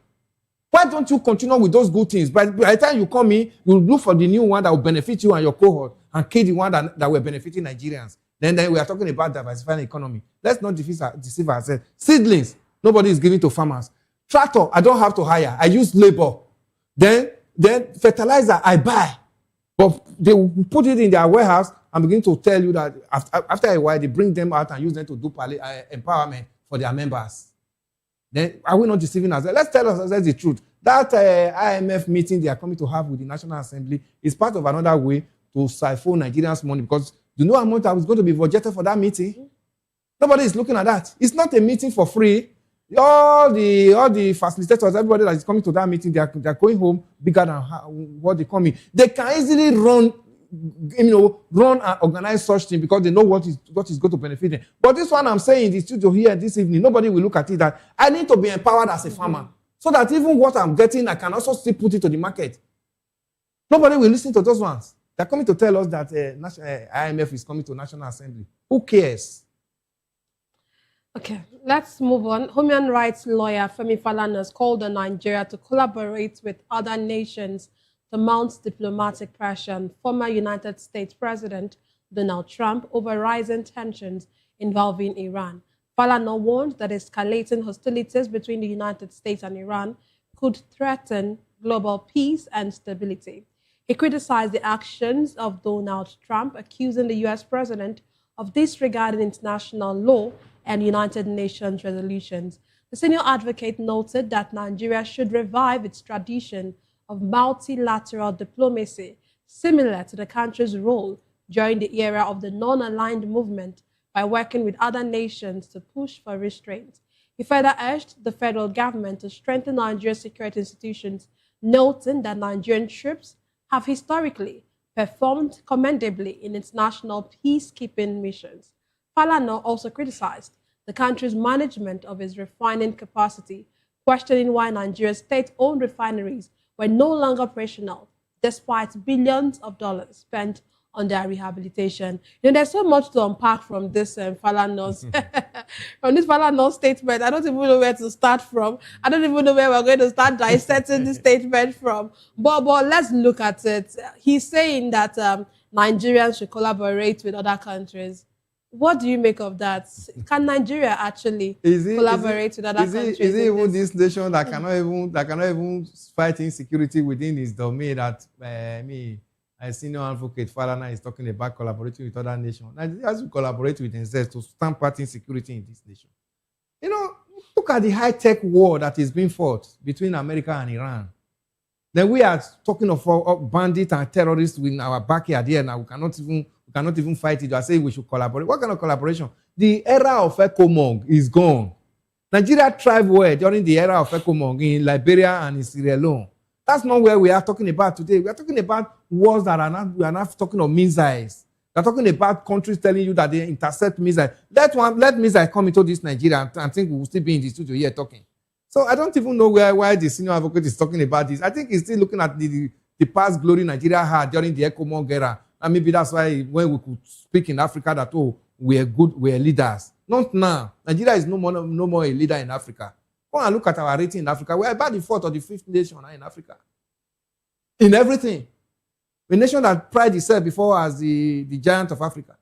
Why don't you continue with those good things? By the time you come in, you look for the new one that will benefit you and your cohort and kill the one that will benefit Nigerians. Then we are talking about diversifying the economy. Let's not deceive ourselves. Seedlings, nobody is giving to farmers. Tractor, I don't have to hire. I use labor. Then fertilizer, I buy. But they will put it in their warehouse and begin to tell you that after a while, they bring them out and use them to do empowerment for their members. Then are we not deceiving ourselves? Let's tell ourselves the truth. That IMF meeting they are coming to have with the National Assembly is part of another way to siphon Nigerians' money, because you know how much I was going to be budgeted for that meeting? Nobody is looking at that. It's not a meeting for free. All the facilitators, everybody that is coming to that meeting, they are going home bigger than what they come in. They can easily run and organize such thing because they know what is going to benefit them. But this one I'm saying in the studio here this evening, nobody will look at it that I need to be empowered as a farmer so that even what I'm getting, I can also still put it to the market. Nobody will listen to those ones. They're coming to tell us that IMF is coming to National Assembly. Who cares? Okay, let's move on. Human rights lawyer Femi Falana has called on Nigeria to collaborate with other nations to mount diplomatic pressure on former United States President Donald Trump over rising tensions involving Iran. Falana warned that escalating hostilities between the United States and Iran could threaten global peace and stability. He criticized the actions of Donald Trump, accusing the U.S. president of disregarding international law and United Nations resolutions. The senior advocate noted that Nigeria should revive its tradition of multilateral diplomacy, similar to the country's role during the era of the non-aligned movement, by working with other nations to push for restraint. He further urged the federal government to strengthen Nigeria's security institutions, noting that Nigerian troops have historically performed commendably in international peacekeeping missions. Falana also criticized the country's management of its refining capacity, questioning why Nigeria's state-owned refineries were no longer operational, despite billions of dollars spent on their rehabilitation. You know, there's so much to unpack from this Falana's statement. I don't even know where to start from. I don't even know where we're going to start dissecting this statement from. But let's look at it. He's saying that Nigerians should collaborate with other countries. What do you make of that? Can Nigeria actually collaborate with other countries? Is it even this nation that cannot even fight insecurity within its domain that a senior advocate Falana is talking about collaborating with other nations? Nigeria has to collaborate with themselves to stamp out insecurity in this nation. You know, look at the high-tech war that is being fought between America and Iran. Then we are talking of bandits and terrorists in our backyard here now. We cannot even fight it. I say we should collaborate. What kind of collaboration? The era of ECOMOG is gone. Nigeria thrived well during the era of ECOMOG in Liberia and in Sierra Leone. That's not where we are talking about today. We are talking about wars that we are not talking of missiles. We are talking about countries telling you that they intercept missiles. Let missiles come into this Nigeria and think we will still be in the studio here talking. So I don't even know why the senior advocate is talking about this. I think he's still looking at the past glory Nigeria had during the ECOMOG era. And maybe that's why when we could speak in Africa that, oh, we're leaders. Not now. Nigeria is no more a leader in Africa. Go and look at our rating in Africa. We're about the 4th or the 5th nation in Africa. In everything. A nation that pride itself before as the giant of Africa.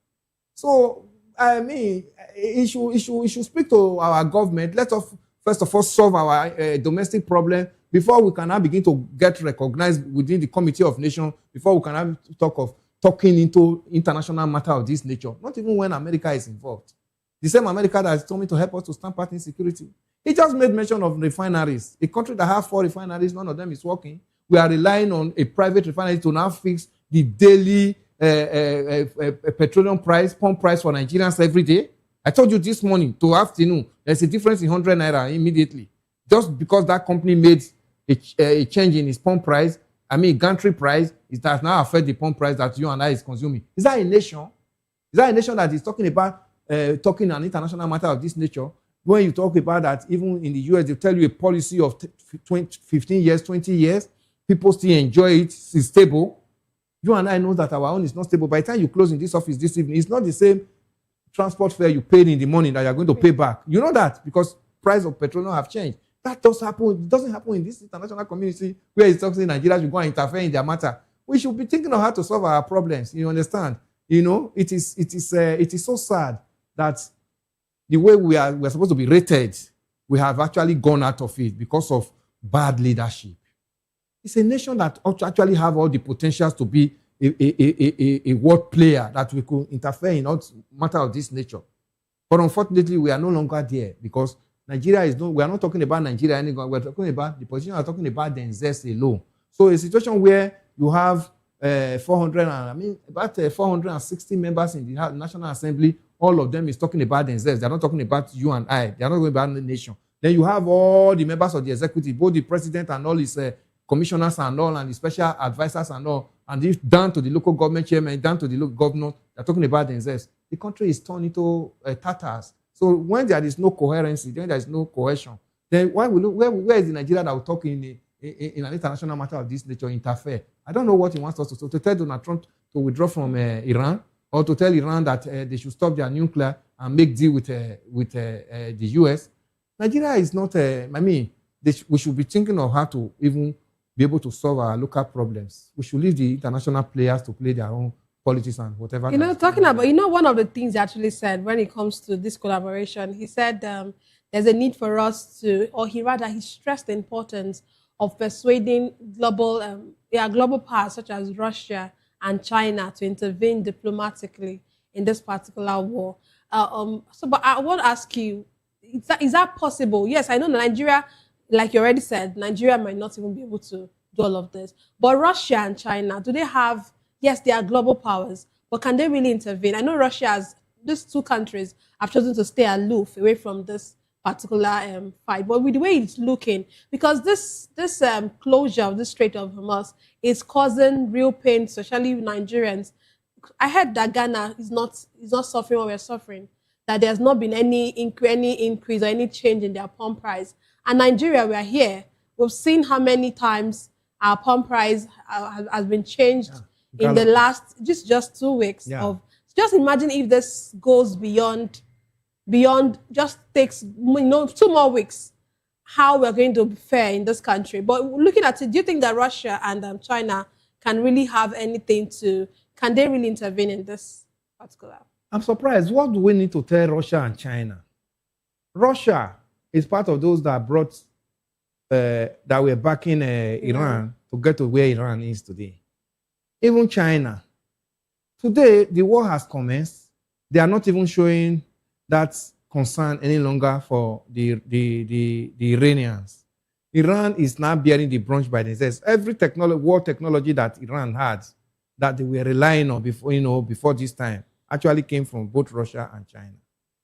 So, I mean, it should speak to our government. Let us, first of all, solve our domestic problem before we can now begin to get recognized within the Committee of Nations, before we can now talk of talking into international matter of this nature, not even when America is involved. The same America that is coming to help us to stamp out insecurity. He just made mention of refineries. A country that has 4 refineries, none of them is working. We are relying on a private refinery to now fix the daily petroleum price, pump price for Nigerians every day. I told you this morning to afternoon, there's a difference in 100 naira immediately. Just because that company made a change in its pump price, gantry price, it does now affect the pump price that you and I is consuming. Is that a nation? Is that a nation that is talking about talking an international matter of this nature? When you talk about that, even in the US, they tell you a policy of 15 years, 20 years, people still enjoy it, it's stable. You and I know that our own is not stable. By the time you close in this office this evening, it's not the same transport fare you paid in the morning that you're going to pay back. You know that because price of petroleum have changed. That does happen. It doesn't happen in this international community where it's talking Nigeria should go and interfere in their matter. We should be thinking of how to solve our problems. You understand? You know, it is so sad that the way we're supposed to be rated, we have actually gone out of it because of bad leadership. It's a nation that ought to actually have all the potentials to be a world player that we could interfere in all matter of this nature. But unfortunately, we are no longer there because Nigeria is no, we are not talking about Nigeria anymore. We're talking about the position, we're talking about the NZS alone. So a situation where you have 460 members in the National Assembly, all of them is talking about themselves. They're not talking about you and I. They're not talking about the nation. Then you have all the members of the executive, both the president and all his commissioners and all, and the special advisors and all, and if down to the local government chairman, down to the local governor, they're talking about themselves. The country is turned into tatters. So when there is no coherency, then there is no cohesion. Then where is the Nigeria that will talk in an international matter of this nature, interfere? I don't know what he wants us to do. To tell Donald Trump to withdraw from Iran, or to tell Iran that they should stop their nuclear and make deal with the US. Nigeria is not, we should be thinking of how to even be able to solve our local problems. We should leave the international players to play their own politics and whatever. Talking about, one of the things he actually said when it comes to this collaboration, he said there's a need for us to, or he stressed the importance of persuading global powers such as Russia and China to intervene diplomatically in this particular war. But I want to ask you, is that possible? Yes, I know Nigeria, like you already said, Nigeria might not even be able to do all of this. But Russia and China, do they have, yes, they are global powers, but can they really intervene? I know these two countries have chosen to stay aloof away from this particular fight. But with the way it's looking, because this closure of the Strait of Hormuz is causing real pain, especially Nigerians. I heard that Ghana is not suffering what we're suffering, that there's not been any increase or any change in their pump price. And Nigeria, we are here. We've seen how many times our pump price has been changed in the last just 2 weeks. Just imagine if this goes beyond, just takes 2 more weeks, how we're going to fare in this country. But looking at it, do you think that Russia and China can really have anything can they really intervene in this particular? I'm surprised. What do we need to tell Russia and China? Russia is part of those that brought, that were backing Iran to get to where Iran is today. Even China. Today, the war has commenced. They are not even showing that concern any longer for the Iranians. Iran is now bearing the brunt by themselves. Every war technology that Iran had, that they were relying on before this time, actually came from both Russia and China.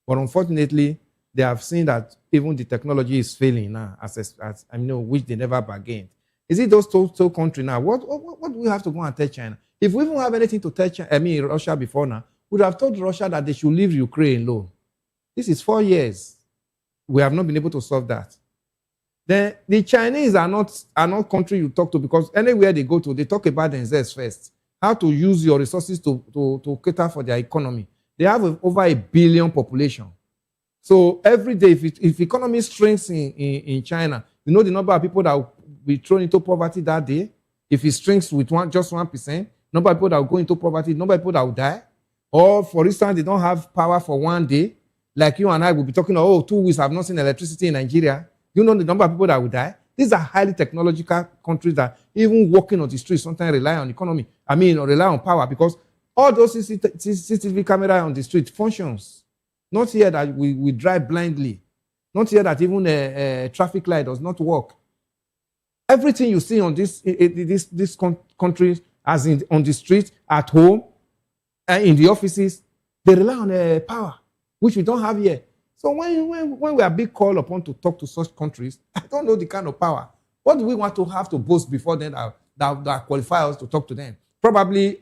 But unfortunately, they have seen that even the technology is failing now, which they never bargained. Is it those two countries now? What do we have to go and tell China? If we even have anything to tell Russia before now, we would have told Russia that they should leave Ukraine alone. This is 4 years. We have not been able to solve that. Then the Chinese are not country you talk to, because anywhere they go to, they talk about themselves first. How to use your resources to cater for their economy. They have over 1 billion population. So every day, if economy shrinks in China, you know the number of people that will be thrown into poverty that day. If it shrinks with just 1%, number of people that will go into poverty, number of people that will die. Or for instance, they don't have power for 1 day. Like you and I will be talking, 2 weeks I've not seen electricity in Nigeria. You know the number of people that will die? These are highly technological countries that even walking on the streets sometimes rely on economy. Or rely on power, because all those CCTV cameras on the street functions. Not here that we drive blindly. Not here that even a traffic light does not work. Everything you see on this country, as on the street, at home, in the offices, they rely on power, which we don't have here. So when we are being called upon to talk to such countries, I don't know the kind of power. What do we want to have to boast before then that qualify us to talk to them? Probably,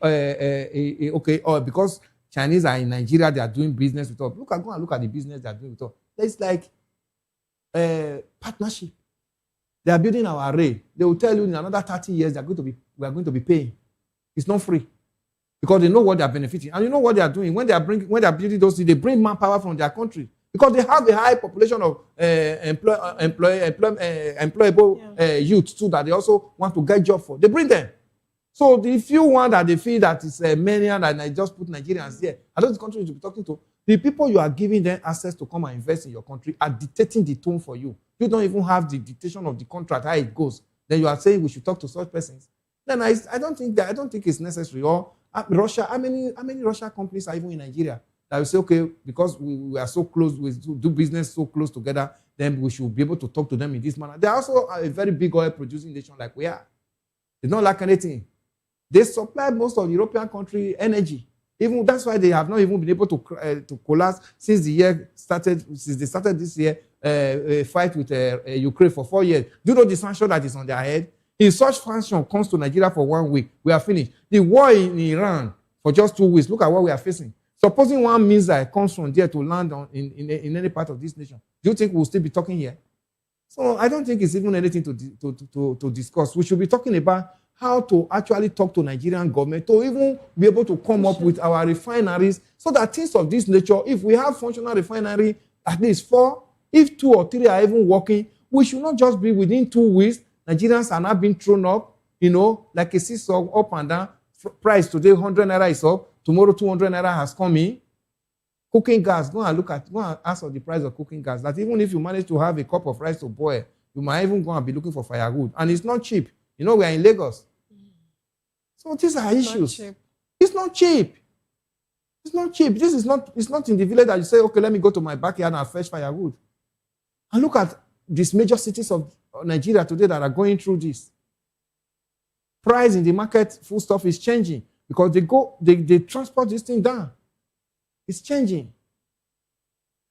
because Chinese are in Nigeria, they are doing business with us. Go and look at the business they are doing with us. It's like partnership. They are building our array. They will tell you in another 30 years we are going to be paying. It's not free, because they know what they are benefiting, and you know what they are doing when they are building those. They bring manpower from their country, because they have a high population of employable youth too, that they also want to get job for. They bring them. So the few one that they feel that is many and I just put Nigerians there, are those the countries you should be talking to. The people you are giving them access to come and invest in your country are dictating the tone for you. You don't even have the dictation of the contract, how it goes. Then you are saying we should talk to such persons. Then I don't think it's necessary. Or Russia, how many Russian companies are even in Nigeria that will say, okay, because we are so close, we do business so close together, then we should be able to talk to them in this manner. They are also a very big oil producing nation like we are. They don't lack anything. They supply most of the European country energy. Even that's why they have not even been able to collapse since the year started. Since they started this year, a fight with Ukraine for 4 years. Do you know the sanction that is on their head? If such sanction comes to Nigeria for 1 week, we are finished. The war in Iran for just 2 weeks. Look at what we are facing. Supposing one missile comes from there to land in any part of this nation, do you think we'll still be talking here? So I don't think it's even anything to discuss. We should be talking about how to actually talk to Nigerian government to even be able to come up with our refineries so that things of this nature, if we have functional refinery, at least 4, if 2 or 3 are even working, we should not just be within 2 weeks, Nigerians are not being thrown up, like a seesaw up and down. Price today, 100 naira is up. Tomorrow, 200 naira has come in. Cooking gas, go and ask for the price of cooking gas. That even if you manage to have a cup of rice to boil, you might even go and be looking for firewood. And it's not cheap. We are in Lagos. So these are issues. It's not cheap. It's not cheap. It's not in the village that you say, okay, let me go to my backyard and fetch firewood. And look at these major cities of Nigeria today that are going through this. Price in the market, food stuff is changing because they transport this thing down. It's changing.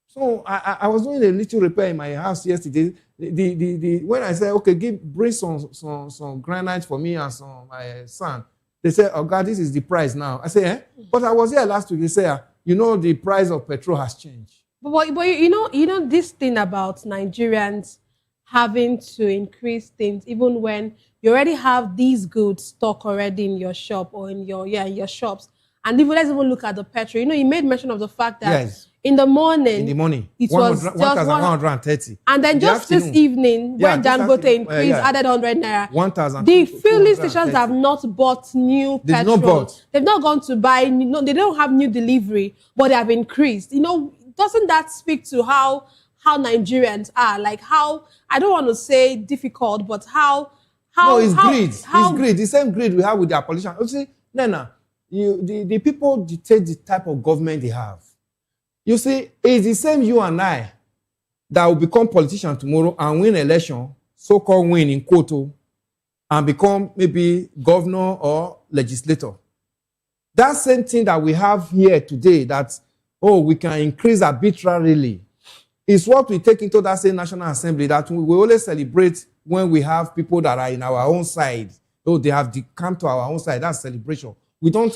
So I was doing a little repair in my house yesterday. When I said, okay, bring some granite for me and my son, they said, oh God, this is the price now. I said, eh? But I was here last week. They said, the price of petrol has changed. But you know this thing about Nigerians having to increase things even when you already have these goods stock already in your shop or in your shops. And even let's even look at the petrol. You made mention of the fact that in the morning it was just 1,130. And then just this evening, when Dangote increased, added 100 naira. 1,000. The filling stations have not bought new petrol. They've not gone to buy. They don't have new delivery, but they have increased. Doesn't that speak to how Nigerians are? Like how, I don't want to say difficult, but how it's greed. It's greed. The same greed we have with our politicians. You see, Nana, the people dictate the type of government they have. You see, it's the same you and I that will become politicians tomorrow and win election, so-called win in quote, and become maybe governor or legislator. That same thing that we have here today, that, we can increase arbitrarily, is what we take into that same National Assembly that we always celebrate when we have people that are in our own side. They have come to our own side. That's celebration. We don't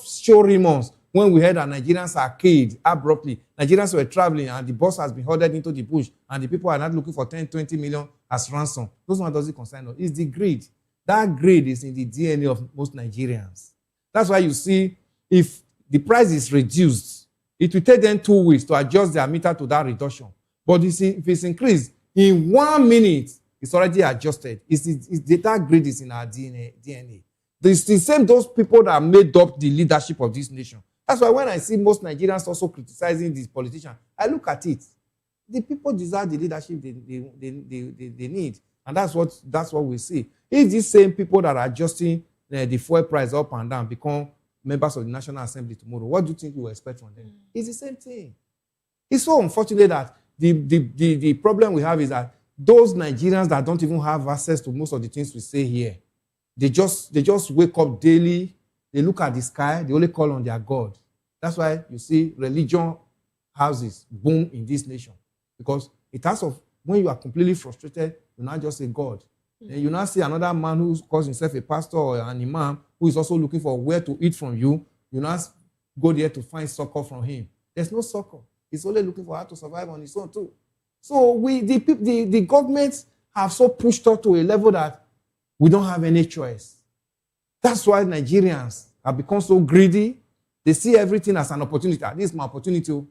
show remorse when we heard that Nigerians are killed abruptly. Nigerians were traveling and the bus has been herded into the bush and the people are not looking for 10, 20 million as ransom. Those one doesn't concern us. It's the greed. That greed is in the DNA of most Nigerians. That's why you see, if the price is reduced, it will take them 2 weeks to adjust their meter to that reduction. But if it's increased, in 1 minute, it's already adjusted. That greed is in our DNA. It's the same those people that made up the leadership of this nation. That's why when I see most Nigerians also criticizing these politicians, I look at it. The people deserve the leadership they need. And that's what we see. If these same people that are adjusting the fuel price up and down become members of the National Assembly tomorrow, what do you think you expect from them? It's the same thing. It's so unfortunate that the problem we have is that those Nigerians that don't even have access to most of the things we say here, they just wake up daily, they look at the sky, they only call on their God. That's why you see religion houses boom in this nation. Because it has of when you are completely frustrated, you not just say God. Then you now see another man who calls himself a pastor or an imam who is also looking for where to eat from you. You now go there to find succor from him. There's no succor. He's only looking for how to survive on his own too. So the governments have so pushed us to a level that we don't have any choice. That's why Nigerians have become so greedy. They see everything as an opportunity. This is my opportunity.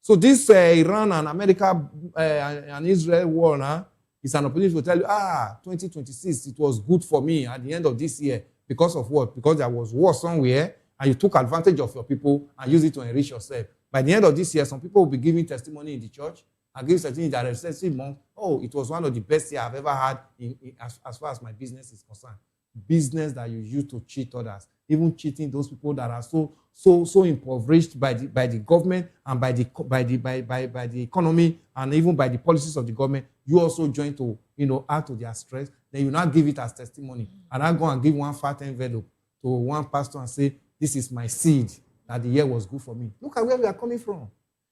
So this Iran and America and Israel war now is an opportunity to tell you, 2026, it was good for me at the end of this year. Because of what? Because there was war somewhere and you took advantage of your people and used it to enrich yourself. By the end of this year, some people will be giving testimony in the church and giving testimony in their respective month. It was one of the best years I've ever had as far as my business is concerned. Business that you use to cheat others, even cheating those people that are so so impoverished by the government and by the economy and even by the policies of the government, you also join to add to their stress. Then you now give it as testimony, and I go and give one fat envelope to one pastor and say, "This is my seed that the year was good for me." Look at where we are coming from.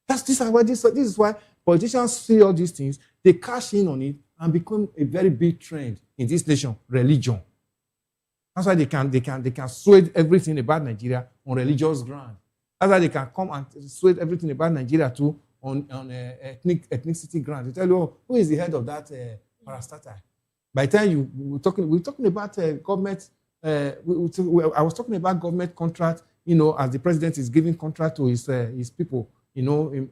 This is why politicians see all these things, they cash in on it and become a very big trend in this nation, religion. That's why they can sway everything about Nigeria on religious ground. That's why they can come and sway everything about Nigeria too on ethnicity ground. They tell you, oh, who is the head of that parastatal? By the time we're talking about government. I was talking about government contract. As the president is giving contract to his people. In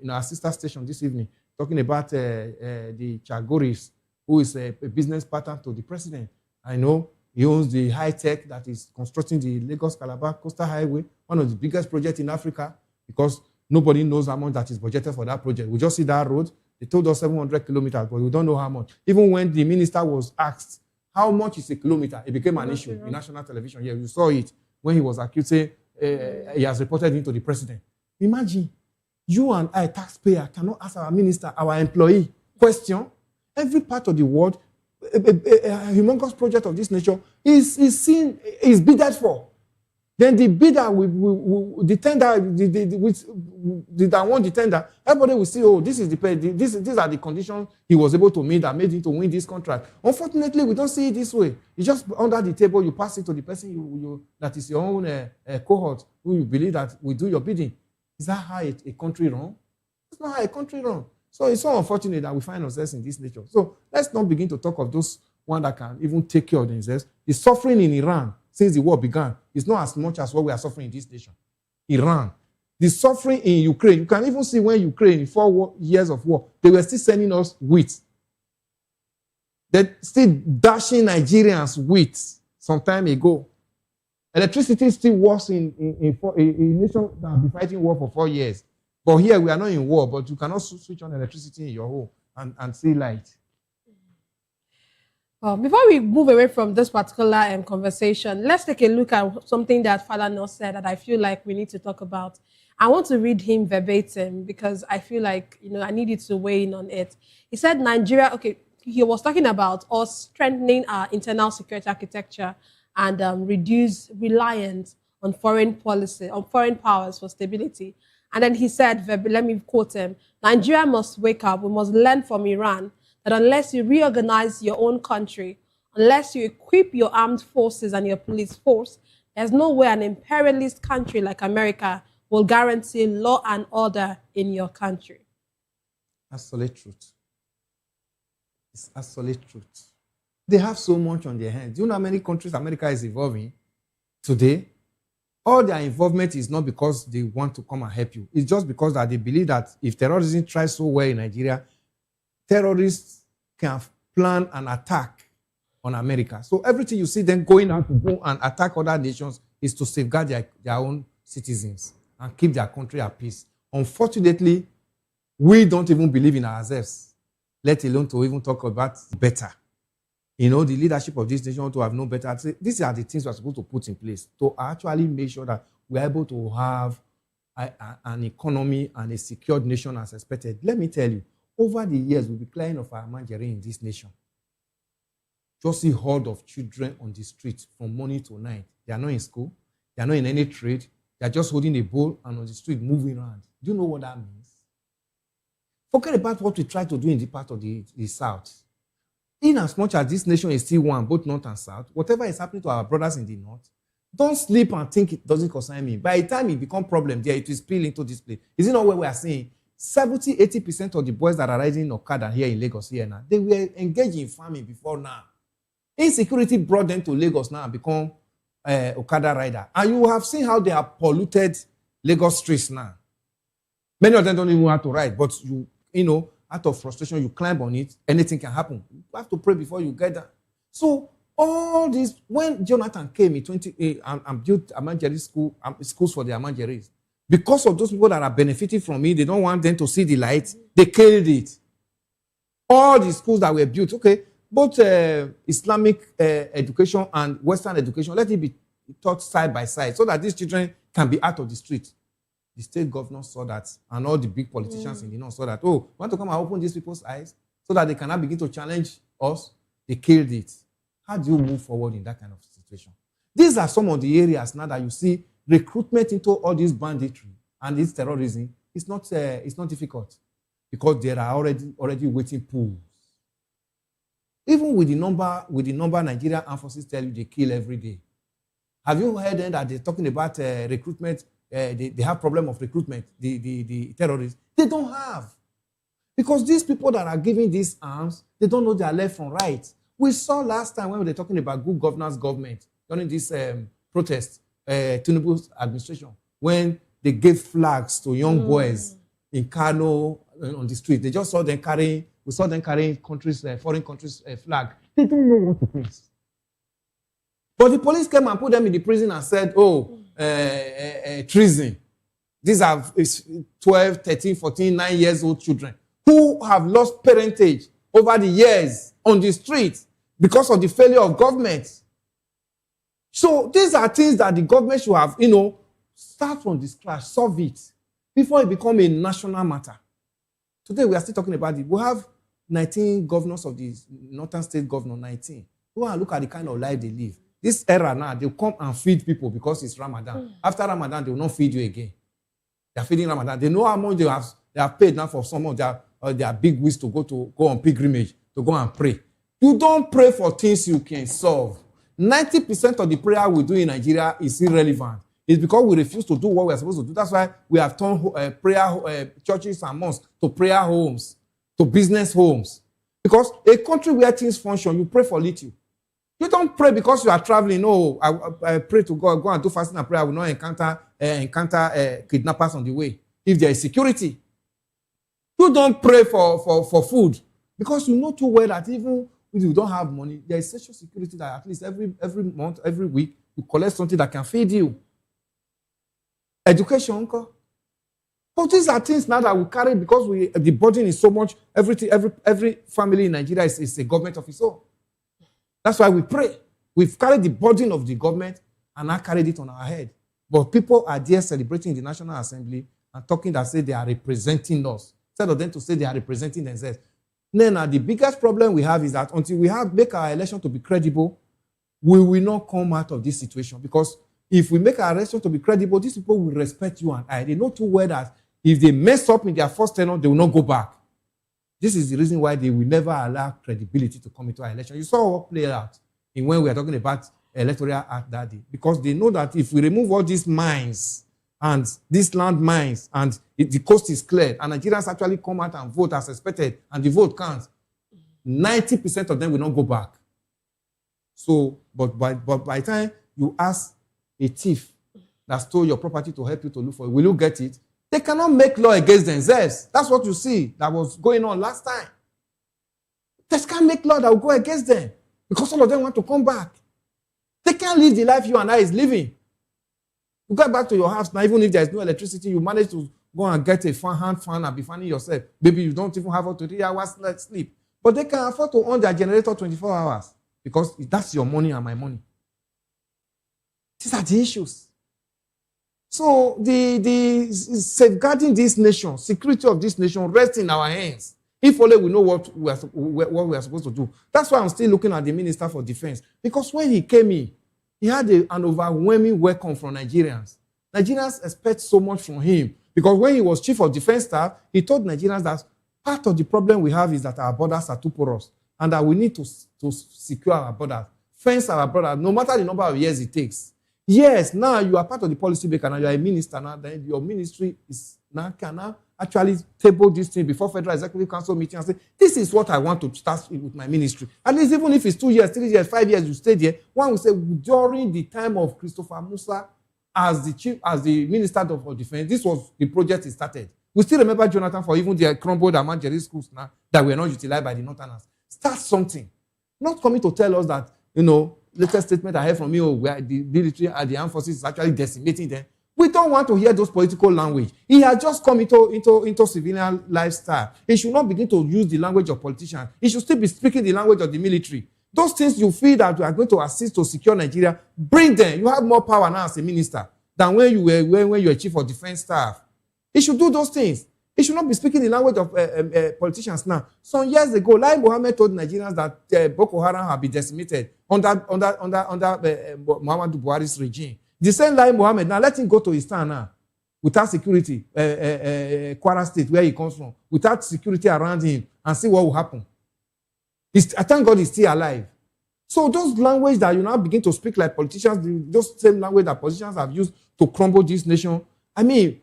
our sister station this evening, talking about the Chagoris, who is a business partner to the president. I know he owns the high tech that is constructing the Lagos-Calabar Coastal Highway, one of the biggest projects in Africa, because nobody knows how much that is budgeted for that project. We just see that road. They told us 700 kilometers, but we don't know how much. Even when the minister was asked, how much is a kilometer, it became an issue in national television. Yeah, you saw it when he was accusing, he has reported into the president. Imagine. You and I, taxpayer, cannot ask our minister, our employee, question. Every part of the world, a humongous project of this nature is bidded for. Then the bidder, the tender, that won the tender, everybody will see, oh, these are the conditions he was able to meet that made him to win this contract. Unfortunately, we don't see it this way. You just under the table, you pass it to the person that is your own cohort, who you believe that will do your bidding. Is that how a country runs? It's not how a country runs. So it's so unfortunate that we find ourselves in this nature. So let's not begin to talk of those one that can even take care of themselves. The suffering in Iran since the war began is not as much as what we are suffering in this nation. Iran. The suffering in Ukraine, you can even see when Ukraine, in 4 years of war, they were still sending us wheat. They're still dashing Nigerians wheat some time ago. Electricity still works in a nation that has been fighting war for 4 years. But here we are not in war, but you cannot switch on electricity in your home and see light. Well, before we move away from this particular conversation, let's take a look at something that Father Noah said that I feel like we need to talk about. I want to read him verbatim because I feel like, I need you to weigh in on it. He said Nigeria, he was talking about us strengthening our internal security architecture and reduce reliance on foreign policy, on foreign powers for stability. And then he said, let me quote him, Nigeria must wake up. We must learn from Iran that unless you reorganize your own country, unless you equip your armed forces and your police force, there's no way an imperialist country like America will guarantee law and order in your country. Absolute truth. It's absolute truth. They have so much on their hands. Do you know how many countries America is involving today? All their involvement is not because they want to come and help you. It's just because that they believe that if terrorism tries so well in Nigeria, terrorists can plan an attack on America. So everything you see them going out to go and attack other nations is to safeguard their own citizens and keep their country at peace. Unfortunately, we don't even believe in ourselves, let alone to even talk about better. The leadership of this nation to have no better. These are the things we're supposed to put in place to actually make sure that we're able to have an economy and a secured nation as expected. Let me tell you, over the years, we'll be crying of our margarine in this nation. Just see horde of children on the street from morning to night. They are not in school. They are not in any trade. They are just holding a bowl and on the street moving around. Do you know what that means? Forget about what we try to do in the part of the South. In as much as this nation is still one, both North and South, whatever is happening to our brothers in the North, don't sleep and think it doesn't concern me. By the time it becomes a problem there, it will spill into this place. Is it not what we are saying? 70-80% of the boys that are riding in Okada here in Lagos here now, they were engaged in farming before now. Insecurity brought them to Lagos now and become Okada rider. And you have seen how they have polluted Lagos streets now. Many of them don't even know how to ride, but out of frustration, you climb on it, anything can happen. You have to pray before you get there. So all this, when Jonathan came in 2008 and built Amanjeri schools for the Amanjeris, because of those people that are benefiting from it, they don't want them to see the light, they killed it. All the schools that were built, both Islamic education and Western education, let it be taught side by side so that these children can be out of the street. The state governor saw that, and all the big politicians in the north saw that, oh, we want to come and open these people's eyes so that they cannot begin to challenge us. They killed it. How do you move forward in that kind of situation? These are some of the areas now that you see recruitment into all this banditry and this terrorism. It's not difficult because there are already waiting pools. Even with the number Nigerian armed forces tell you they kill every day. Have you heard that they're talking about recruitment? They have problem of recruitment, the terrorists. They don't have. Because these people that are giving these arms, they don't know their left from right. We saw last time when we were talking about good governance government during this protest, Tinubu's administration, when they gave flags to young boys in Kano on the street. They just saw them carrying, we saw them carrying foreign countries' flag. They don't know what it is. But the police came and put them in the prison and said, treason. These are 12, 13, 14, 9 years old children who have lost parentage over the years on the street because of the failure of government. So these are things that the government should have, start from the scratch, solve it, before it becomes a national matter. Today we are still talking about it. We have 19 governors of the northern state governor, 19. Go and look at the kind of life they live. This era now, they come and feed people because it's Ramadan. After Ramadan, they will not feed you again. They are feeding Ramadan. They know how much they have paid now for some of their big wish to go on pilgrimage, to go and pray. You don't pray for things you can solve. 90% of the prayer we do in Nigeria is irrelevant. It's because we refuse to do what we're supposed to do. That's why we have turned churches and mosques to prayer homes, to business homes. Because a country where things function, you pray for little. You don't pray because you are traveling. No, I pray to God, go and do fasting and prayer. I will not encounter kidnappers on the way. If there is security, you don't pray for food because you know too well that even if you don't have money, there is social security that at least every month, every week, you collect something that can feed you. Education, uncle. But these are things now that we carry because the burden is so much. Every family in Nigeria is a government of its own. That's why we pray. We've carried the burden of the government and now carried it on our head. But people are there celebrating the National Assembly and talking that say they are representing us, instead of them to say they are representing themselves. Then the biggest problem we have is that until we make our election to be credible, we will not come out of this situation. Because if we make our election to be credible, these people will respect you and I. They know too well that if they mess up in their first tenure, they will not go back. This is the reason why they will never allow credibility to come into our election. You saw what played out in when we are talking about electoral act that day. Because they know that if we remove all these mines and these land mines and the coast is cleared and Nigerians actually come out and vote as expected and the vote counts, 90% of them will not go back. So, but by the time you ask a thief that stole your property to help you to look for it, will you get it? They cannot make law against themselves. That's what you see that was going on last time. They can't make law that will go against them because all of them want to come back. They can't live the life you and I is living. You go back to your house now, even if there is no electricity, you manage to go and get a hand fan and be fanning yourself. Maybe you don't even have up to 3 hours sleep. But they can afford to own their generator 24 hours because that's your money and my money. These are the issues. So the safeguarding this nation, security of this nation rests in our hands. If only we know what we are supposed to do. That's why I'm still looking at the Minister for Defense. Because when he came in, he had an overwhelming welcome from Nigerians. Nigerians expect so much from him. Because when he was Chief of Defense Staff, he told Nigerians that part of the problem we have is that our borders are too porous and that we need to secure our borders, fence our borders, no matter the number of years it takes. Yes, now you are part of the policy maker, now you are a minister, now then your ministry is now can now actually table this thing before Federal Executive Council meeting and say, this is what I want to start with my ministry. At least even if it's 2 years, 3 years, 5 years, you stay there. One will say, during the time of Christopher Musa as the Minister of Defense, this was the project he started. We still remember Jonathan for even the crumbled and Manjeri schools now that were not utilized by the Northerners. Start something. Not coming to tell us that, latest statement I heard from you where the military and the armed forces is actually decimating them. We don't want to hear those political language. He has just come into civilian lifestyle. He should not begin to use the language of politicians. He should still be speaking the language of the military. Those things you feel that we are going to assist to secure Nigeria, bring them. You have more power now as a minister than when you were chief of defense staff. He should do those things. He should not be speaking the language of politicians now. Some years ago, Lai Mohammed told Nigerians that Boko Haram have been decimated under Muhammadu Buhari's regime. The same Lai Mohammed, now let him go to his town now, without security, Kwara State, where he comes from, without security around him, and see what will happen. I thank God he's still alive. So those language that you now begin to speak like politicians, those same language that politicians have used to crumble this nation, I mean,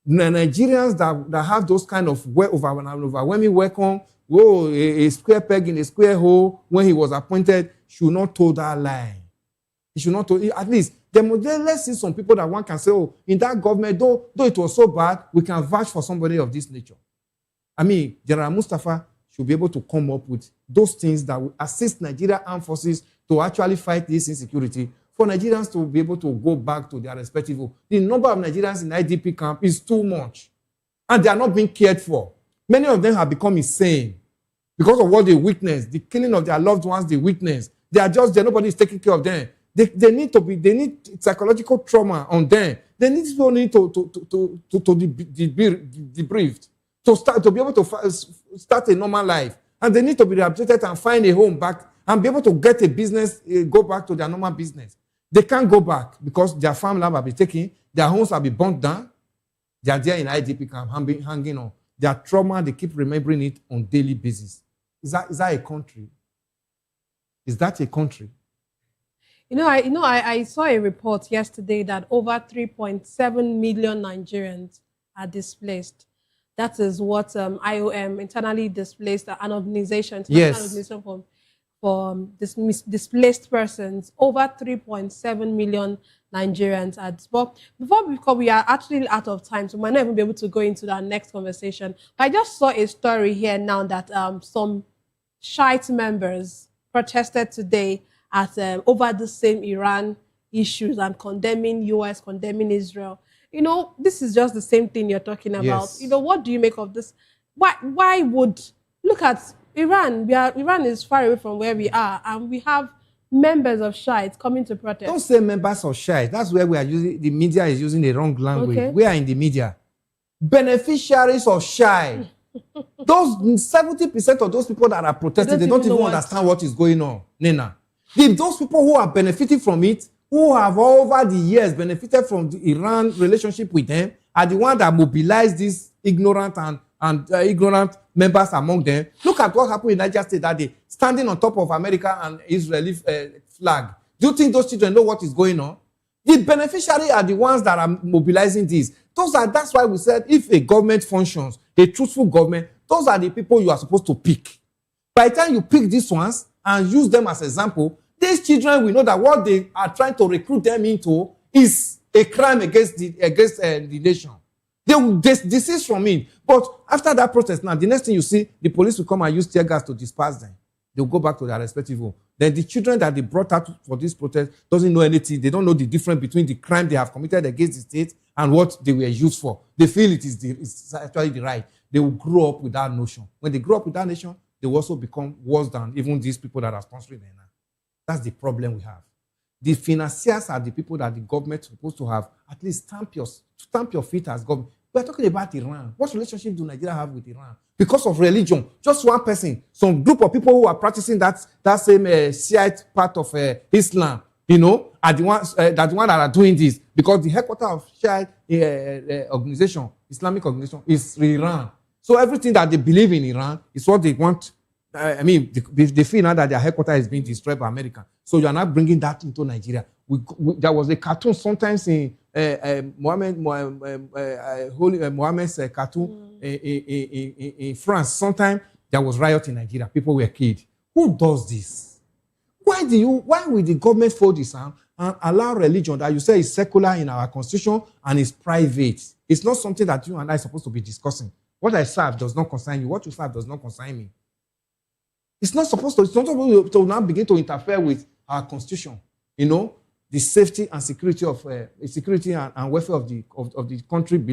Nigerians that have those kind of overwhelming welcome, a square peg in a square hole when he was appointed, should not told that lie. He should not told, at least, let's see some people that one can say, oh, in that government, though it was so bad, we can vouch for somebody of this nature. I mean, General Mustafa should be able to come up with those things that will assist Nigeria armed forces to actually fight this insecurity, for Nigerians to be able to go back to their respective home. The number of Nigerians in IDP camp is too much, and they are not being cared for. Many of them have become insane because of what they witnessed, the killing of their loved ones they witnessed. They are just there, nobody is taking care of them. They need psychological trauma on them. They need to be debriefed, to be able to start a normal life. And they need to be rehabilitated and find a home back and be able to get a business, go back to their normal business. They can't go back because their farmland will be taken, their homes will be burnt down. They are there in IDP camp, hanging on. Their trauma, they keep remembering it on daily basis. Is that a country? Is that a country? I saw a report yesterday that over 3.7 million Nigerians are displaced. That is what IOM, internally displaced, an organization, organization for displaced persons. Over 3.7 million Nigerians are displaced. Because we are actually out of time, so we might not even be able to go into that next conversation. But I just saw a story here now that some Shiite members protested today at over the same Iran issues and condemning US, condemning Israel. This is just the same thing you're talking about. Yes. What do you make of this? Why would, look at Iran. Iran is far away from where we are, and we have members of Shiites coming to protest. Don't say members of Shiites. That's where we are using, the media is using the wrong language. Okay. We are in the media. Beneficiaries of Shiites. Those 70% of those people that are protesting, they don't even understand what is going on, Nena. Those people who are benefiting from it, who have over the years benefited from the Iran relationship with them, are the ones that mobilize these ignorant and ignorant members among them. Look at what happened in Niger State that day, standing on top of America and Israeli flag. Do you think those children know what is going on? The beneficiaries are the ones that are mobilizing this. That's why we said if a government functions, a truthful government, those are the people you are supposed to pick. By the time you pick these ones and use them as example, these children will know that what they are trying to recruit them into is a crime against the nation. They will desist from it. But after that protest, now the next thing you see, the police will come and use tear gas to disperse them. They will go back to their respective home. Then the children that they brought out for this protest doesn't know anything. They don't know the difference between the crime they have committed against the state and what they were used for. They feel it's actually the right. They will grow up with that notion. When they grow up with that notion, they will also become worse than even these people that are sponsoring them now. That's the problem we have. The financiers are the people that the government is supposed to have at least stamp your feet as government. We're talking about Iran. What relationship do Nigeria have with Iran? Because of religion, just one person, some group of people who are practicing that same Shiite part of Islam, are the ones that are doing this. Because the headquarters of Shiite organization, Islamic organization, is Iran. So everything that they believe in Iran is what they want. They feel now that their headquarters is being destroyed by America. So you are not bringing that into Nigeria. There was a cartoon sometimes in Mohammed's cartoon in France. Sometimes there was riot in Nigeria. People were killed. Who does this? Why will the government fold this hand and allow religion that you say is secular in our constitution and is private? It's not something that you and I are supposed to be discussing. What I serve does not concern you. What you serve does not concern me. It's not supposed to now begin to interfere with our constitution. The safety and security of and welfare of the country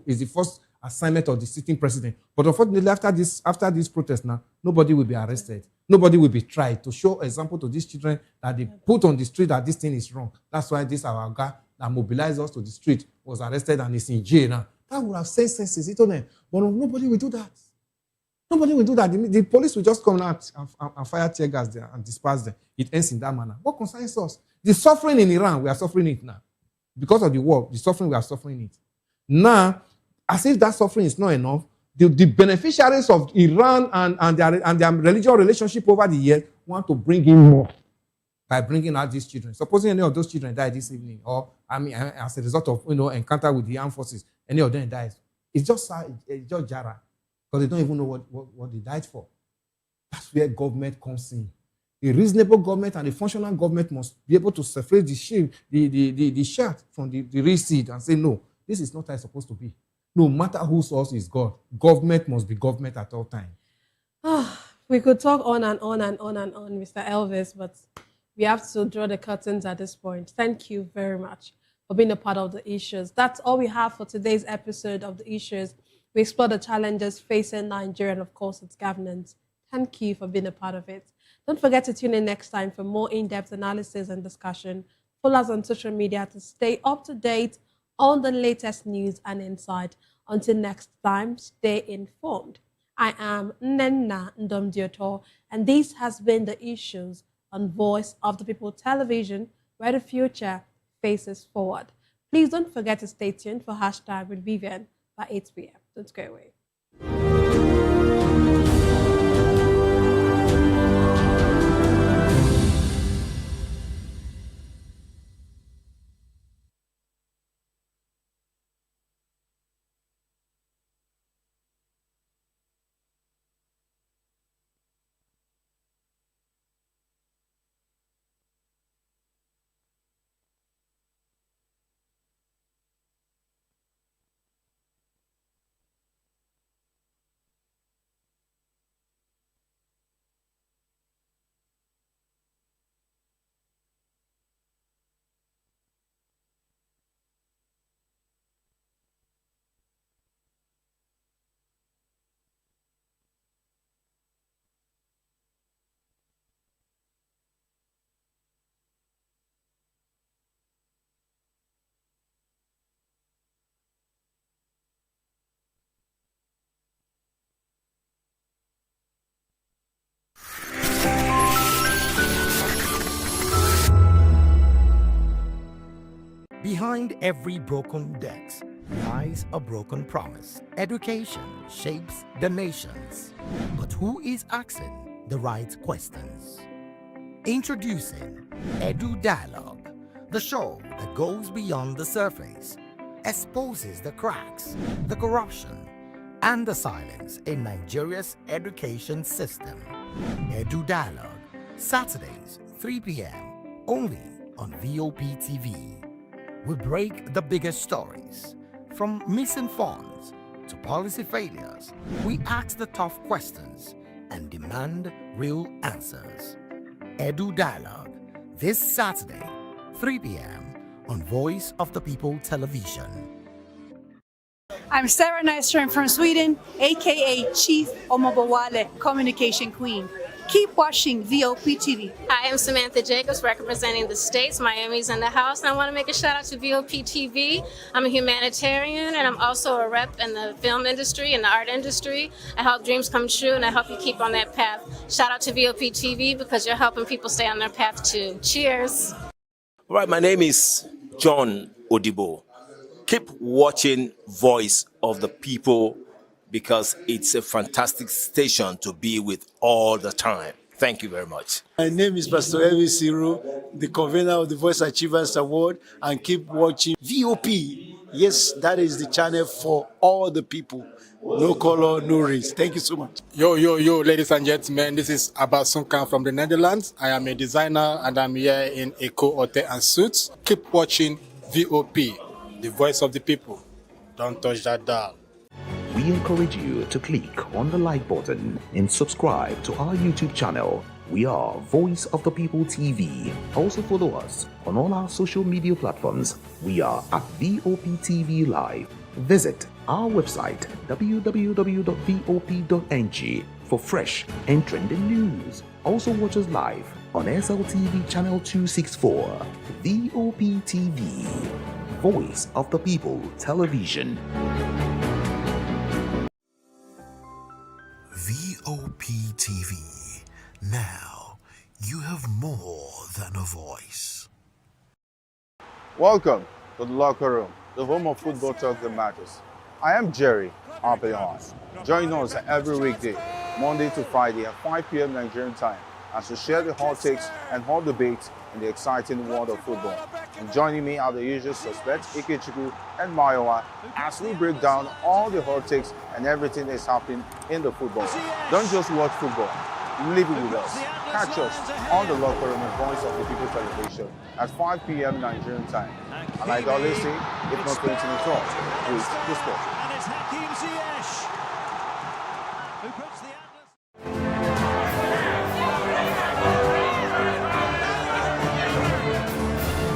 is the first assignment of the sitting president. But unfortunately, after this protest now, nobody will be arrested. Nobody will be tried to show example to these children that they put on the street that this thing is wrong. That's why this our guy that mobilized us to the street was arrested and is in jail now. That would have sent senses into them. But nobody will do that. Nobody will do that. The police will just come out and fire tear gas there and disperse them. It ends in that manner. What concerns us? The suffering in Iran, we are suffering it now. Because of the war, the suffering, we are suffering it. Now, as if that suffering is not enough, the beneficiaries of Iran and their religious relationship over the years want to bring in more by bringing out these children. Supposing any of those children die this evening, or as a result of encounter with the armed forces, any of them dies. It's just Jara, because they don't even know what they died for. That's where government comes in. A reasonable government and a functional government must be able to separate the shaft from the real seed and say, no, this is not how it's supposed to be. No matter whose source is God, government must be government at all times. We could talk on and on and on and on, Mr. Elvis, but we have to draw the curtains at this point. Thank you very much for being a part of the issues. That's all we have for today's episode of the issues. We explore the challenges facing Nigeria and, of course, its governance. Thank you for being a part of it. Don't forget to tune in next time for more in-depth analysis and discussion. Follow us on social media to stay up to date on the latest news and insight. Until next time, stay informed. I am Nnamdi Kanu, and this has been the issues on Voice of the People Television, where the future faces forward. Please don't forget to stay tuned for Hashtag with Vivian by 8 p.m. Don't go away. Behind every broken desk lies a broken promise. Education shapes the nations. But who is asking the right questions? Introducing Edu Dialogue, the show that goes beyond the surface, exposes the cracks, the corruption, and the silence in Nigeria's education system. Edu Dialogue, Saturdays, 3 p.m., only on VOP TV. We break the biggest stories, from missing funds to policy failures. We ask the tough questions and demand real answers. Edu Dialogue, this Saturday, 3 p.m. on Voice of the People Television. I'm Sarah Nystrom from Sweden, aka Chief Omobawale, Communication Queen. Keep watching VOP TV. Hi, I'm Samantha Jacobs, representing the States. Miami's in the house, and I want to make a shout out to VOP TV. I'm a humanitarian, and I'm also a rep in the film industry and the art industry. I help dreams come true, and I help you keep on that path. Shout out to VOP TV because you're helping people stay on their path too. Cheers. All right, my name is John Odibo. Keep watching Voice of the People because it's a fantastic station to be with all the time. Thank you very much. My name is Pastor Elvis Ciro, the convener of the Voice Achievers Award, and keep watching VOP. Yes, that is the channel for all the people. No color, no race. Thank you so much. Yo, ladies and gentlemen, this is Abbas Sunkan from the Netherlands. I am a designer and I'm here in Eco Hotel and Suits. Keep watching VOP, the Voice of the People. Don't touch that dial. We encourage you to click on the like button and subscribe to our YouTube channel. We are Voice of the People TV. Also follow us on all our social media platforms. We are at VOP TV Live. Visit our website www.vop.ng for fresh and trending news. Also watch us live on SLTV channel 264, VOP TV, Voice of the People Television. VOP TV. Now, you have more than a voice. Welcome to the locker room, the home of football talk that matters. I am Jerry Arpillon. Join us every weekday, Monday to Friday at 5 p.m. Nigerian time, as we share the hot takes and hot debates in the exciting world of football. And joining me are the usual suspects, Ikechukwu and Mayowa, as we break down all the hot takes and everything that's happening in the football. Don't just watch football, live it with us. Catch us on the locker room and Voice of the People Television at 5 p.m. Nigerian time. And like I always say, if not 20 minutes off, please the sport. And it's Hakim Ziyech who puts the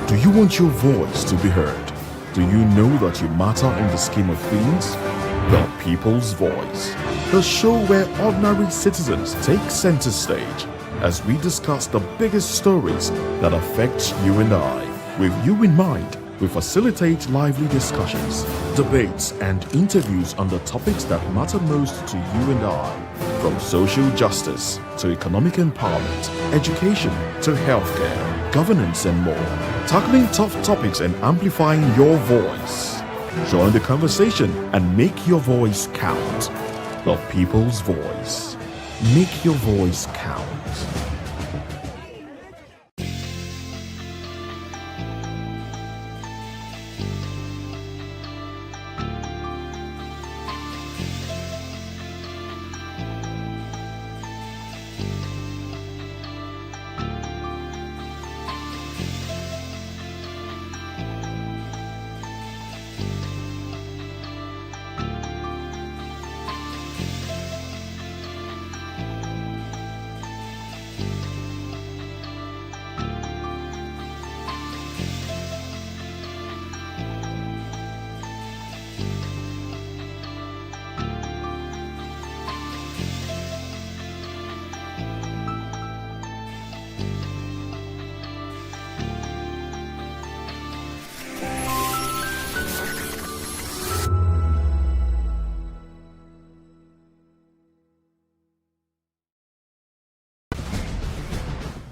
Do you want your voice to be heard? Do you know that you matter in the scheme of things? The People's Voice, the show where ordinary citizens take center stage as we discuss the biggest stories that affect you and I. With you in mind, we facilitate lively discussions, debates, and interviews on the topics that matter most to you and I, from social justice to economic empowerment, education to healthcare, governance, and more, tackling tough topics and amplifying your voice. Join the conversation and make your voice count. The People's Voice. Make your voice count.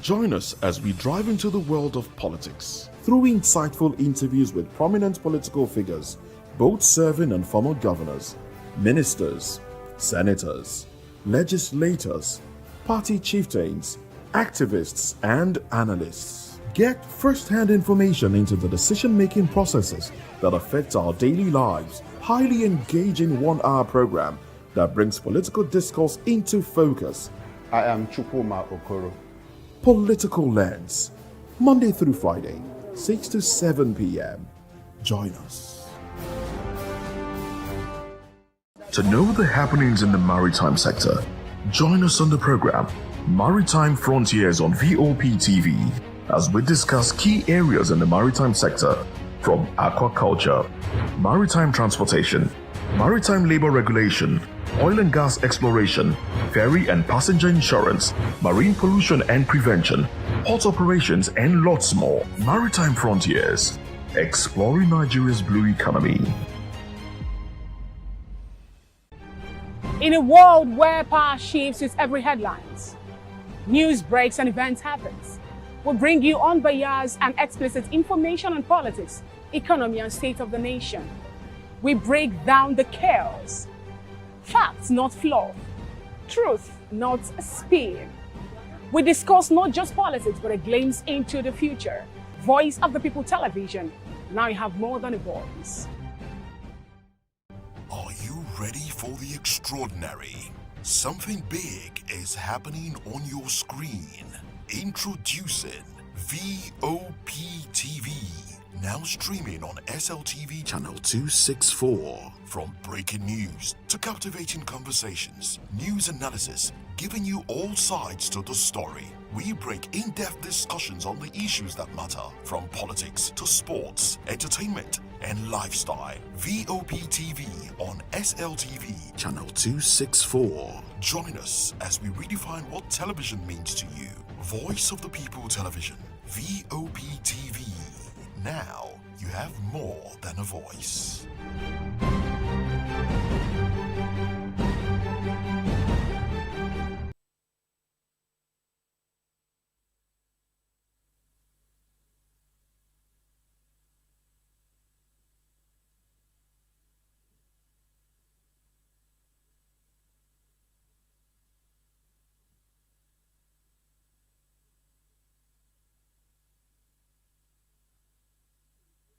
Join us as we drive into the world of politics through insightful interviews with prominent political figures, both serving and former governors, ministers, senators, legislators, party chieftains, activists, and analysts. Get first-hand information into the decision-making processes that affect our daily lives. Highly engaging one-hour program that brings political discourse into focus. I am Chukwuma Okoro. Political Lens, Monday through Friday, 6 to 7 p.m. Join us. To know the happenings in the maritime sector, join us on the program Maritime Frontiers on VOP TV as we discuss key areas in the maritime sector, from aquaculture, maritime transportation, maritime labor regulation, oil and gas exploration, ferry and passenger insurance, marine pollution and prevention, port operations, and lots more. Maritime Frontiers, exploring Nigeria's blue economy. In a world where power shifts with every headlines, news breaks and events happens, we bring you unbiased and explicit information on politics, economy, and state of the nation. We break down the chaos. Facts, not fluff. Truth, not spin. We discuss not just politics, but a glimpse into the future. Voice of the People Television. Now you have more than a voice. Are you ready for the extraordinary? Something big is happening on your screen. Introducing VOP TV. Now streaming on SLTV channel 264. From breaking news to captivating conversations, news analysis, giving you all sides to the story. We bring in-depth discussions on the issues that matter, from politics to sports, entertainment, and lifestyle. VOP TV on SLTV, channel 264. Join us as we redefine what television means to you. Voice of the People Television, VOP TV. Now you have more than a voice.